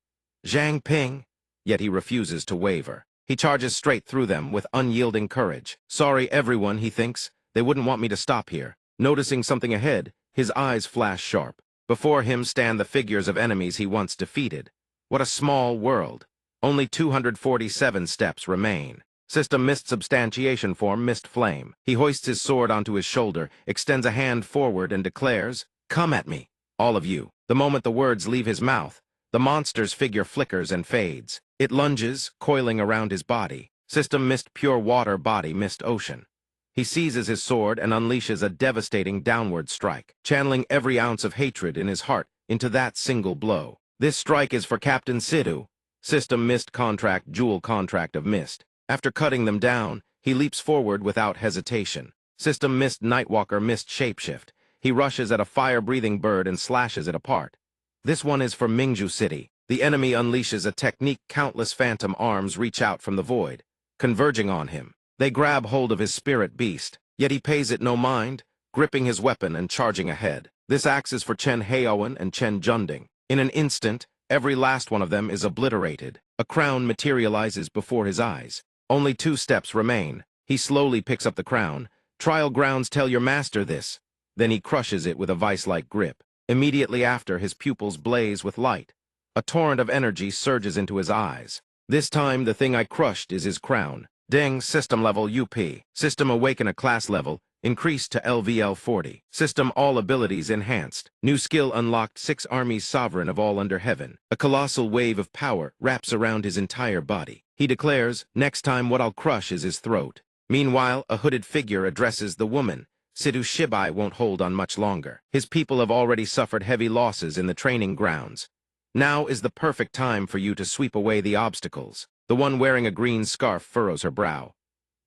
Zhang Ping. Yet he refuses to waver. He charges straight through them with unyielding courage. Sorry, everyone, he thinks. They wouldn't want me to stop here. Noticing something ahead, his eyes flash sharp. Before him stand the figures of enemies he once defeated. What a small world. Only 247 steps remain. System missed substantiation form, missed flame. He hoists his sword onto his shoulder, extends a hand forward and declares, Come at me, all of you. The moment the words leave his mouth, the monster's figure flickers and fades. It lunges, coiling around his body. System missed Pure Water Body, missed ocean. He seizes his sword and unleashes a devastating downward strike, channeling every ounce of hatred in his heart into that single blow. This strike is for Captain Sidhu, System Mist Contract, Jewel Contract of Mist. After cutting them down, he leaps forward without hesitation. System Mist Nightwalker Mist Shapeshift. He rushes at a fire-breathing bird and slashes it apart. This one is for Mingju City. The enemy unleashes a technique. Countless phantom arms reach out from the void, converging on him. They grab hold of his spirit beast, yet he pays it no mind, gripping his weapon and charging ahead. This axe is for Chen Haowen and Chen Junding. In an instant, every last one of them is obliterated. A crown materializes before his eyes. Only 2 steps remain. He slowly picks up the crown. Trial grounds tell your master this. Then he crushes it with a vice-like grip. Immediately after, his pupils blaze with light. A torrent of energy surges into his eyes. This time, the thing I crushed is his crown. Ding, system level UP. System awaken a class level, increased to LVL 40. System all abilities enhanced. New skill unlocked. 6 armies sovereign of all under heaven. A colossal wave of power wraps around his entire body. He declares, next time what I'll crush is his throat. Meanwhile, a hooded figure addresses the woman. Sidhu Shibai won't hold on much longer. His people have already suffered heavy losses in the training grounds. Now is the perfect time for you to sweep away the obstacles. The one wearing a green scarf furrows her brow.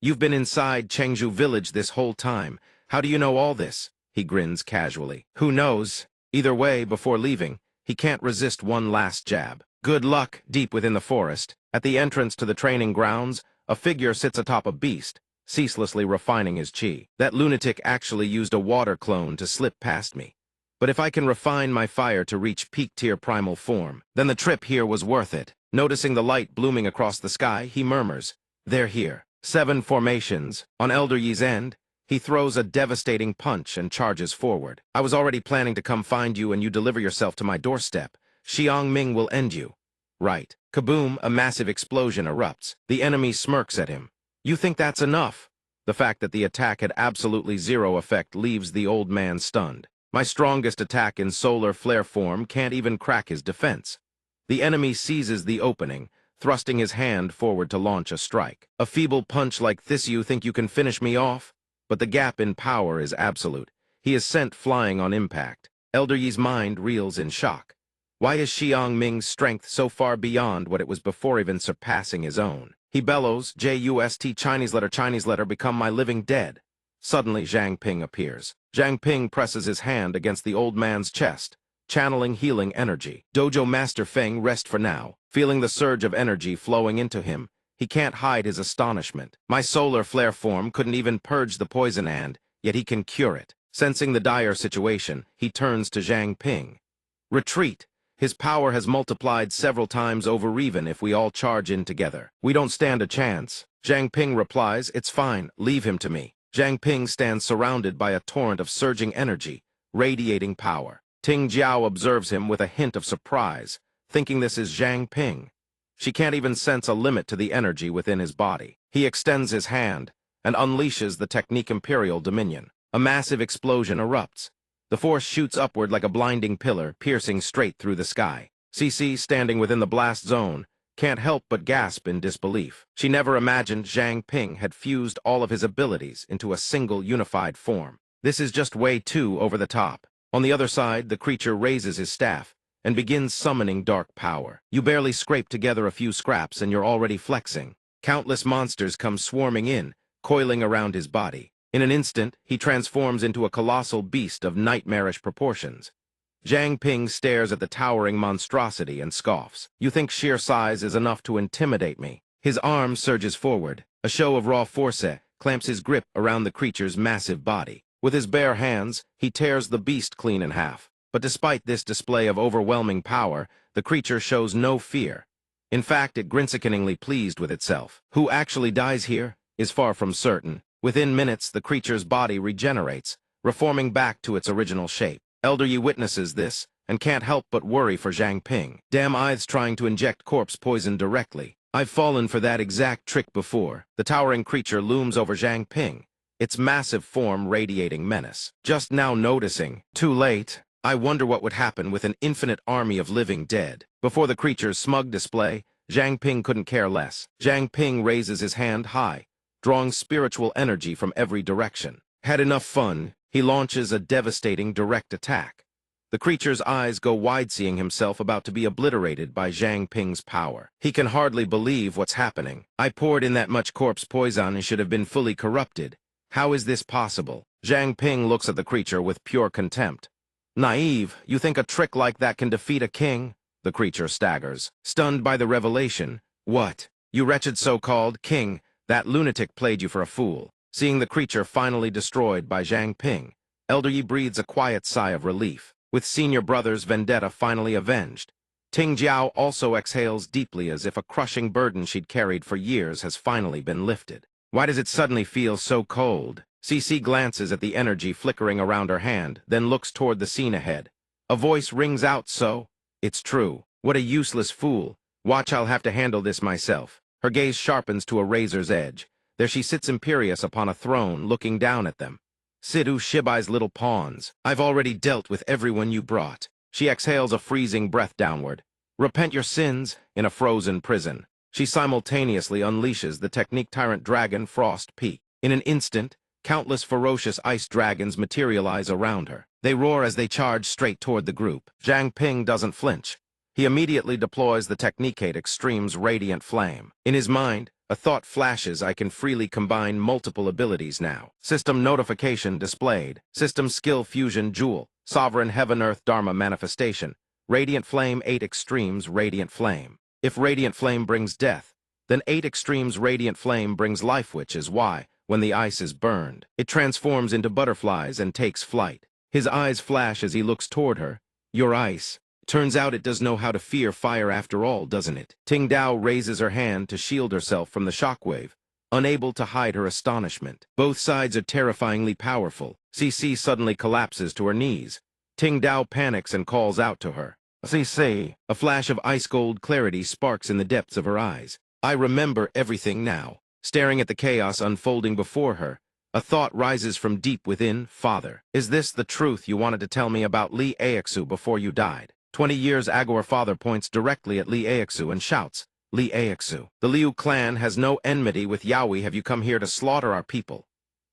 You've been inside Chengzhou village this whole time. How do you know all this? He grins casually. Who knows? Either way, before leaving, he can't resist one last jab. Good luck. Deep within the forest, at the entrance to the training grounds, a figure sits atop a beast, ceaselessly refining his chi. That lunatic actually used a water clone to slip past me. But if I can refine my fire to reach peak-tier primal form, then the trip here was worth it. Noticing the light blooming across the sky, he murmurs, they're here. 7 formations. On Elder Yi's end, he throws a devastating punch and charges forward. I was already planning to come find you and you deliver yourself to my doorstep. Xiang Ming will end you. Right. Kaboom, a massive explosion erupts. The enemy smirks at him. You think that's enough? The fact that the attack had absolutely zero effect leaves the old man stunned. My strongest attack in solar flare form can't even crack his defense. The enemy seizes the opening, thrusting his hand forward to launch a strike. A feeble punch like this, you think you can finish me off? But the gap in power is absolute. He is sent flying on impact. Elder Yi's mind reels in shock. Why is Xiang Ming's strength so far beyond what it was before even surpassing his own? He bellows, J-U-S-T, Chinese letter, become my living dead. Suddenly, Zhang Ping appears. Zhang Ping presses his hand against the old man's chest, channeling healing energy. Dojo Master Feng, rest for now. Feeling the surge of energy flowing into him, he can't hide his astonishment. My solar flare form couldn't even purge the poison and, yet he can cure it. Sensing the dire situation, he turns to Zhang Ping. Retreat. His power has multiplied several times over even if we all charge in together. We don't stand a chance. Zhang Ping replies, it's fine, leave him to me. Zhang Ping stands surrounded by a torrent of surging energy, radiating power. Ting Jiao observes him with a hint of surprise, thinking this is Zhang Ping. She can't even sense a limit to the energy within his body. He extends his hand and unleashes the technique Imperial Dominion. A massive explosion erupts. The force shoots upward like a blinding pillar, piercing straight through the sky. CC, standing within the blast zone, can't help but gasp in disbelief. She never imagined Zhang Ping had fused all of his abilities into a single unified form. This is just way too over the top. On the other side, the creature raises his staff and begins summoning dark power. You barely scrape together a few scraps and you're already flexing. Countless monsters come swarming in, coiling around his body. In an instant, he transforms into a colossal beast of nightmarish proportions. Zhang Ping stares at the towering monstrosity and scoffs. You think sheer size is enough to intimidate me? His arm surges forward. A show of raw force clamps his grip around the creature's massive body. With his bare hands, he tears the beast clean in half. But despite this display of overwhelming power, the creature shows no fear. In fact, it grinsicaningly pleased with itself. Who actually dies here is far from certain. Within minutes, the creature's body regenerates, reforming back to its original shape. Elder Yi witnesses this, and can't help but worry for Zhang Ping. Damn Ithe's trying to inject corpse poison directly. I've fallen for that exact trick before. The towering creature looms over Zhang Ping, its massive form radiating menace. Just now noticing. Too late. I wonder what would happen with an infinite army of living dead. Before the creature's smug display, Zhang Ping couldn't care less. Zhang Ping raises his hand high, drawing spiritual energy from every direction. Had enough fun, he launches a devastating direct attack. The creature's eyes go wide, seeing himself about to be obliterated by Zhang Ping's power. He can hardly believe what's happening. I poured in that much corpse poison and should have been fully corrupted. How is this possible? Zhang Ping looks at the creature with pure contempt. Naive, you think a trick like that can defeat a king? The creature staggers, stunned by the revelation. What? You wretched so-called king, that lunatic played you for a fool. Seeing the creature finally destroyed by Zhang Ping, Elder Yi breathes a quiet sigh of relief. With senior brother's vendetta finally avenged, Ting Jiao also exhales deeply, as if a crushing burden she'd carried for years has finally been lifted. Why does it suddenly feel so cold? CC glances at the energy flickering around her hand, then looks toward the scene ahead. A voice rings out, so, it's true. What a useless fool. Watch, I'll have to handle this myself. Her gaze sharpens to a razor's edge. There she sits imperious upon a throne, looking down at them. Sidhu Shibai's little pawns. I've already dealt with everyone you brought. She exhales a freezing breath downward. Repent your sins in a frozen prison. She simultaneously unleashes the technique Tyrant Dragon Frost Peak. In an instant, countless ferocious ice dragons materialize around her. They roar as they charge straight toward the group. Zhang Ping doesn't flinch. He immediately deploys the Technicate Extreme's Radiant Flame. In his mind, a thought flashes: I can freely combine multiple abilities now. System notification displayed. System skill fusion jewel. Sovereign Heaven-Earth Dharma manifestation. Radiant Flame 8 Extremes Radiant Flame. If Radiant Flame brings death, then 8 Extremes Radiant Flame brings life, which is why, when the ice is burned, it transforms into butterflies and takes flight. His eyes flash as he looks toward her. Your ice. Turns out it does know how to fear fire after all, doesn't it? Ting Dao raises her hand to shield herself from the shockwave, unable to hide her astonishment. Both sides are terrifyingly powerful. CC suddenly collapses to her knees. Ting Dao panics and calls out to her. CC. A flash of ice-gold clarity sparks in the depths of her eyes. I remember everything now. Staring at the chaos unfolding before her, a thought rises from deep within. Father, is this the truth you wanted to tell me about Li Aixu before you died? 20 years ago, her father points directly at Li Aixu and shouts, Li Aixu, the Liu clan has no enmity with Yaoi. Have you come here to slaughter our people?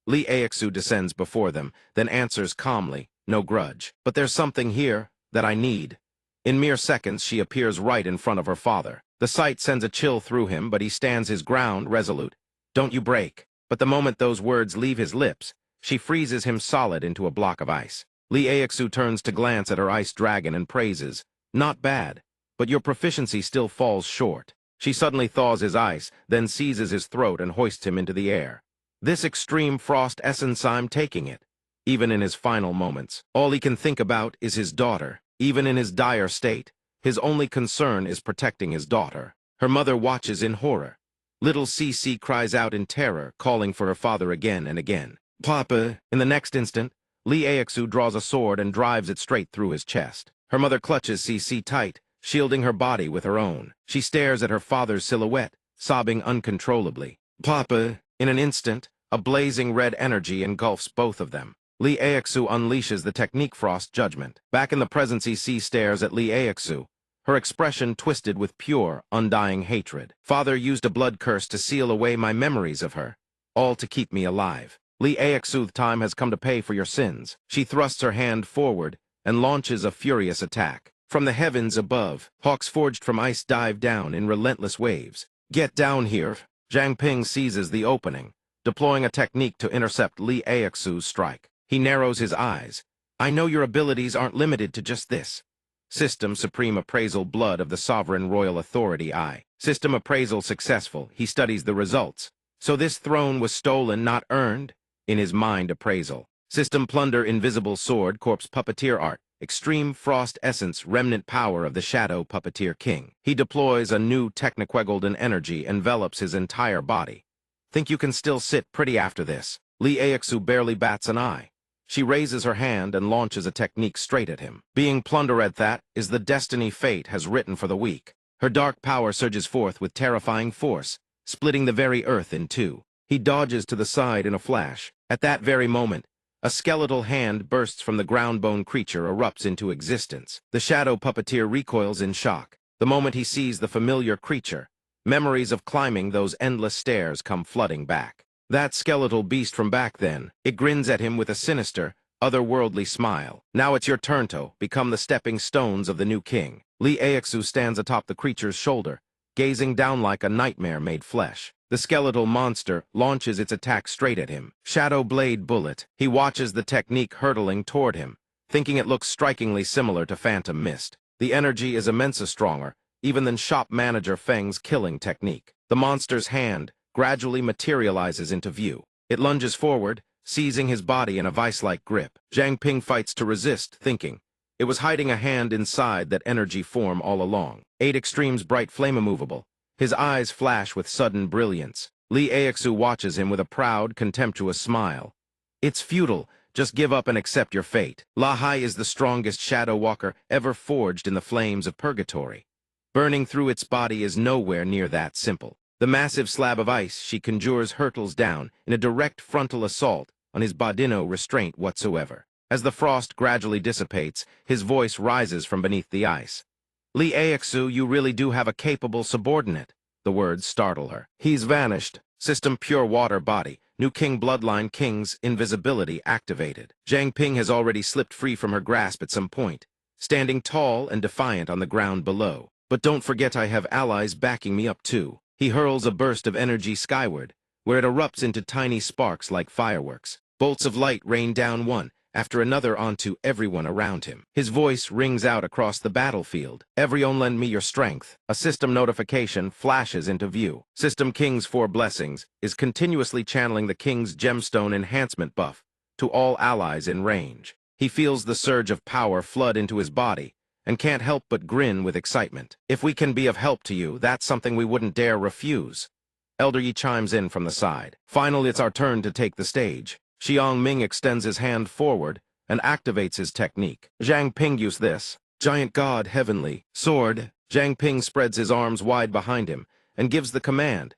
Li Aixu descends before them, then answers calmly, no grudge. But there's something here that I need. In mere seconds, she appears right in front of her father. The sight sends a chill through him, but he stands his ground, resolute. Don't you break. But the moment those words leave his lips, she freezes him solid into a block of ice. Li Aixu turns to glance at her ice dragon and praises, not bad, but your proficiency still falls short. She suddenly thaws his ice, then seizes his throat and hoists him into the air. This extreme frost essence, I'm taking it. Even in his final moments, all he can think about is his daughter. Even in his dire state, his only concern is protecting his daughter. Her mother watches in horror. Little CC cries out in terror, calling for her father again and again. Papa! In the next instant, Li Aixu draws a sword and drives it straight through his chest. Her mother clutches CC tight, shielding her body with her own. She stares at her father's silhouette, sobbing uncontrollably. Papa! In an instant, a blazing red energy engulfs both of them. Li Aixu unleashes the technique Frost Judgment. Back in the present, CC stares at Li Aixu, her expression twisted with pure, undying hatred. Father used a blood curse to seal away my memories of her, all to keep me alive. Li Aixu, time has come to pay for your sins. She thrusts her hand forward and launches a furious attack. From the heavens above, hawks forged from ice dive down in relentless waves. Get down here. Zhang Ping seizes the opening, deploying a technique to intercept Li Aixu's strike. He narrows his eyes. I know your abilities aren't limited to just this. System Supreme Appraisal, Blood of the Sovereign Royal Authority. System appraisal successful. He studies the results. So this throne was stolen, not earned? In his mind, appraisal. System Plunder, Invisible Sword, Corpse Puppeteer Art. Extreme Frost Essence, Remnant Power of the Shadow Puppeteer King. He deploys a new Techniquegolden energy, envelops his entire body. Think you can still sit pretty after this? Li Aixu barely bats an eye. She raises her hand and launches a technique straight at him. Being plunder at that is the destiny fate has written for the weak. Her dark power surges forth with terrifying force, splitting the very earth in two. He dodges to the side in a flash. At that very moment, a skeletal hand bursts from the ground-bone creature, erupts into existence. The shadow puppeteer recoils in shock. The moment he sees the familiar creature, memories of climbing those endless stairs come flooding back. That skeletal beast from back then. It grins at him with a sinister, otherworldly smile. Now it's your turn to become the stepping stones of the new king. Lee Aixu stands atop the creature's shoulder, gazing down like a nightmare made flesh. The skeletal monster launches its attack straight at him. Shadow Blade Bullet. He watches the technique hurtling toward him, thinking it looks strikingly similar to Phantom Mist. The energy is immensely stronger, even than shop manager Feng's killing technique. The monster's hand gradually materializes into view. It lunges forward, seizing his body in a vice-like grip. Zhang Ping fights to resist, thinking it was hiding a hand inside that energy form all along. 8 Extreme's bright flame immovable. His eyes flash with sudden brilliance. Lee Aixu watches him with a proud, contemptuous smile. It's futile. Just give up and accept your fate. Lahai is the strongest shadow walker ever forged in the flames of purgatory. Burning through its body is nowhere near that simple. The massive slab of ice she conjures hurtles down in a direct frontal assault on his Bodino restraint whatsoever. As the frost gradually dissipates, his voice rises from beneath the ice. Lee Aixu, you really do have a capable subordinate. The words startle her. He's vanished. System pure water body. New King Bloodline King's invisibility activated. Zhang Ping has already slipped free from her grasp at some point, standing tall and defiant on the ground below. But don't forget I have allies backing me up too. He hurls a burst of energy skyward, where it erupts into tiny sparks like fireworks. Bolts of light rain down one after another onto everyone around him. His voice rings out across the battlefield. Everyone lend me your strength. A system notification flashes into view. System King's 4 Blessings is continuously channeling the King's Gemstone enhancement buff to all allies in range. He feels the surge of power flood into his body and can't help but grin with excitement. If we can be of help to you, that's something we wouldn't dare refuse. Elder Yi chimes in from the side. Finally, it's our turn to take the stage. Xiang Ming extends his hand forward and activates his technique. Zhang Ping used this. Giant God Heavenly Sword. Zhang Ping spreads his arms wide behind him and gives the command.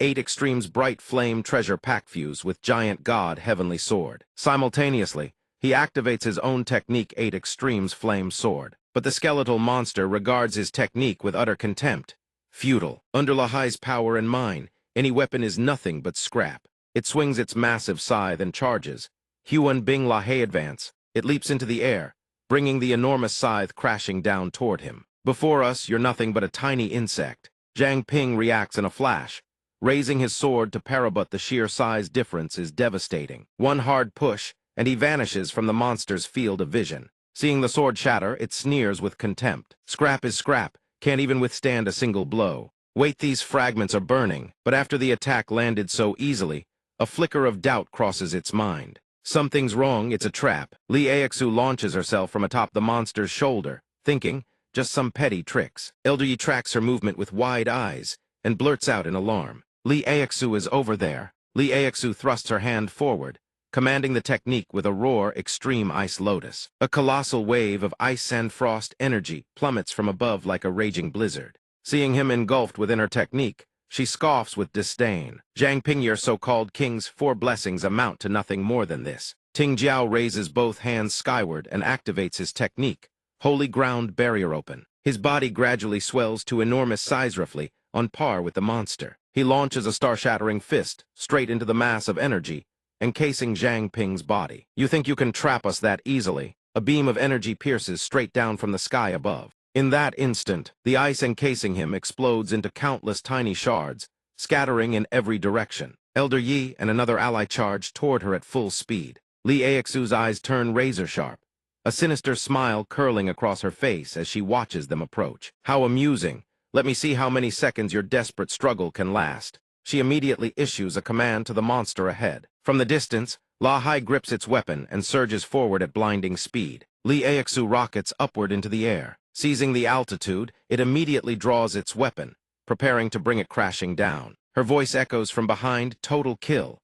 8 Extreme's bright flame treasure pack fuse with Giant God Heavenly Sword. Simultaneously, he activates his own technique 8 Extreme's flame sword. But the skeletal monster regards his technique with utter contempt. Futile. Under Lahai's power and mine, any weapon is nothing but scrap. It swings its massive scythe and charges. Huan Bing Lahai advance. It leaps into the air, bringing the enormous scythe crashing down toward him. Before us, you're nothing but a tiny insect. Zhang Ping reacts in a flash, raising his sword to parabut. The sheer size difference is devastating. One hard push, and he vanishes from the monster's field of vision. Seeing the sword shatter, it sneers with contempt. Scrap is scrap, can't even withstand a single blow. Wait, these fragments are burning. But after the attack landed so easily, a flicker of doubt crosses its mind. Something's wrong, it's a trap. Lee Aixu launches herself from atop the monster's shoulder, thinking, just some petty tricks. Elder Yi tracks her movement with wide eyes and blurts out in alarm. Lee Aixu is over there. Lee Aixu thrusts her hand forward, commanding the technique with a roar. Extreme Ice Lotus. A colossal wave of ice and frost energy plummets from above like a raging blizzard. Seeing him engulfed within her technique, she scoffs with disdain. Zhang Ping, your so-called King's 4 Blessings amount to nothing more than this. Ting Jiao raises both hands skyward and activates his technique. Holy Ground Barrier Open. His body gradually swells to enormous size, roughly on par with the monster. He launches a star-shattering fist straight into the mass of energy, encasing Zhang Ping's body. You think you can trap us that easily? A beam of energy pierces straight down from the sky above. In that instant, the ice encasing him explodes into countless tiny shards, scattering in every direction. Elder Yi and another ally charge toward her at full speed. Lee Aixu's eyes turn razor-sharp, a sinister smile curling across her face as she watches them approach. How amusing. Let me see how many seconds your desperate struggle can last. She immediately issues a command to the monster ahead. From the distance, Lahai grips its weapon and surges forward at blinding speed. Lee Aixu rockets upward into the air. Seizing the altitude, it immediately draws its weapon, preparing to bring it crashing down. Her voice echoes from behind, total kill.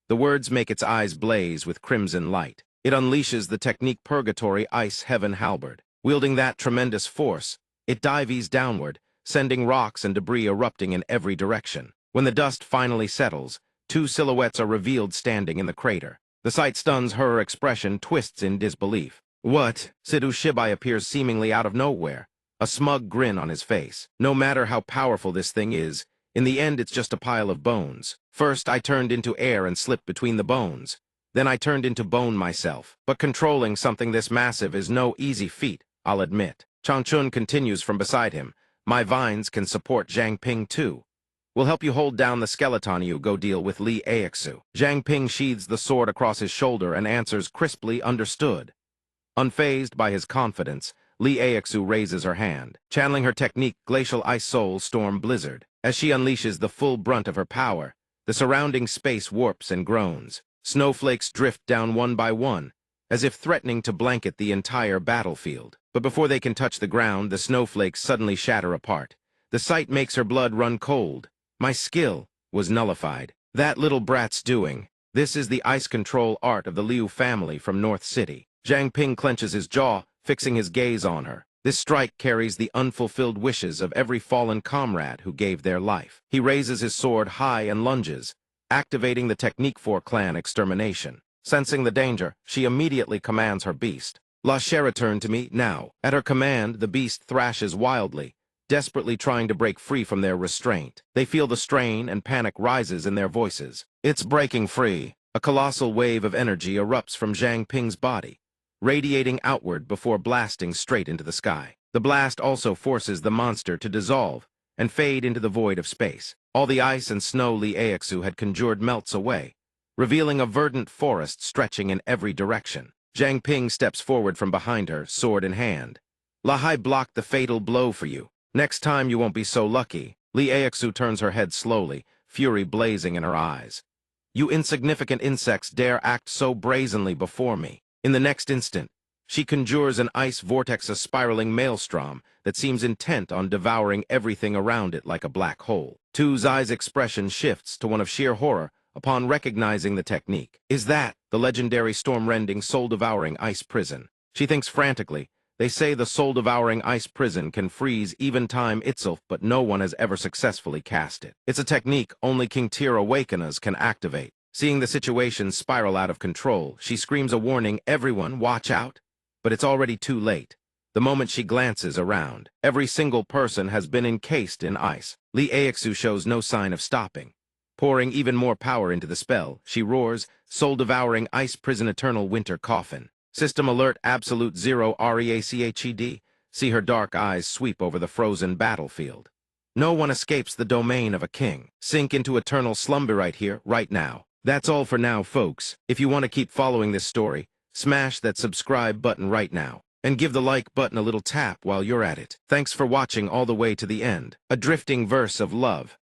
The words make its eyes blaze with crimson light. It unleashes the technique Purgatory Ice Heaven Halberd. Wielding that tremendous force, it dives downward, sending rocks and debris erupting in every direction. When the dust finally settles, 2 silhouettes are revealed standing in the crater. The sight stuns her. Expression twists in disbelief. What? Sidhu Shibai appears seemingly out of nowhere, a smug grin on his face. No matter how powerful this thing is, In the end, it's just a pile of bones. First, I turned into air and slipped between the bones. Then I turned into bone myself. But controlling something this massive is no easy feat, I'll admit. Changchun continues from beside him. My vines can support Zhang Ping too. We'll help you hold down the skeleton. You go deal with Li Aixu. Zhang Ping sheathes the sword across his shoulder and answers crisply, understood. Unfazed by his confidence, Li Aixu raises her hand, channeling her technique Glacial Ice Soul Storm Blizzard. As she unleashes the full brunt of her power, the surrounding space warps and groans. Snowflakes drift down one by one, as if threatening to blanket the entire battlefield. But before they can touch the ground, the snowflakes suddenly shatter apart. The sight makes her blood run cold. My skill was nullified. That little brat's doing. This is the ice control art of the Liu family from North City. Zhang Ping clenches his jaw, fixing his gaze on her. This strike carries the unfulfilled wishes of every fallen comrade who gave their life. He raises his sword high and lunges, activating the technique for clan extermination. Sensing the danger, she immediately commands her beast. La Che, return to me, now. At her command, the beast thrashes wildly, desperately trying to break free from their restraint. They feel the strain and panic rises in their voices. It's breaking free. A colossal wave of energy erupts from Zhang Ping's body, radiating outward before blasting straight into the sky. The blast also forces the monster to dissolve and fade into the void of space. All the ice and snow Li Aixu had conjured melts away, revealing a verdant forest stretching in every direction. Zhang Ping steps forward from behind her, sword in hand. Lahai blocked the fatal blow for you. Next time you won't be so lucky. Li Aixu turns her head slowly, fury blazing in her eyes. You insignificant insects dare act so brazenly before me. In the next instant, she conjures an ice vortex, a spiraling maelstrom that seems intent on devouring everything around it like a black hole. Tu Zai's expression shifts to one of sheer horror upon recognizing the technique. Is that the legendary storm-rending, soul-devouring ice prison? She thinks frantically. They say the soul-devouring ice prison can freeze even time itself, but no one has ever successfully cast it. It's a technique only King Tier Awakeners can activate. Seeing the situation spiral out of control, she screams a warning, everyone, watch out. But it's already too late. The moment she glances around, every single person has been encased in ice. Li Aixu shows no sign of stopping. Pouring even more power into the spell, she roars, soul-devouring ice prison eternal winter coffin. System alert absolute 0 REACHED. See her dark eyes sweep over the frozen battlefield. No one escapes the domain of a king. Sink into eternal slumber right here, right now. That's all for now, folks. If you want to keep following this story, smash that subscribe button right now, and give the like button a little tap while you're at it. Thanks for watching all the way to the end. A drifting verse of love.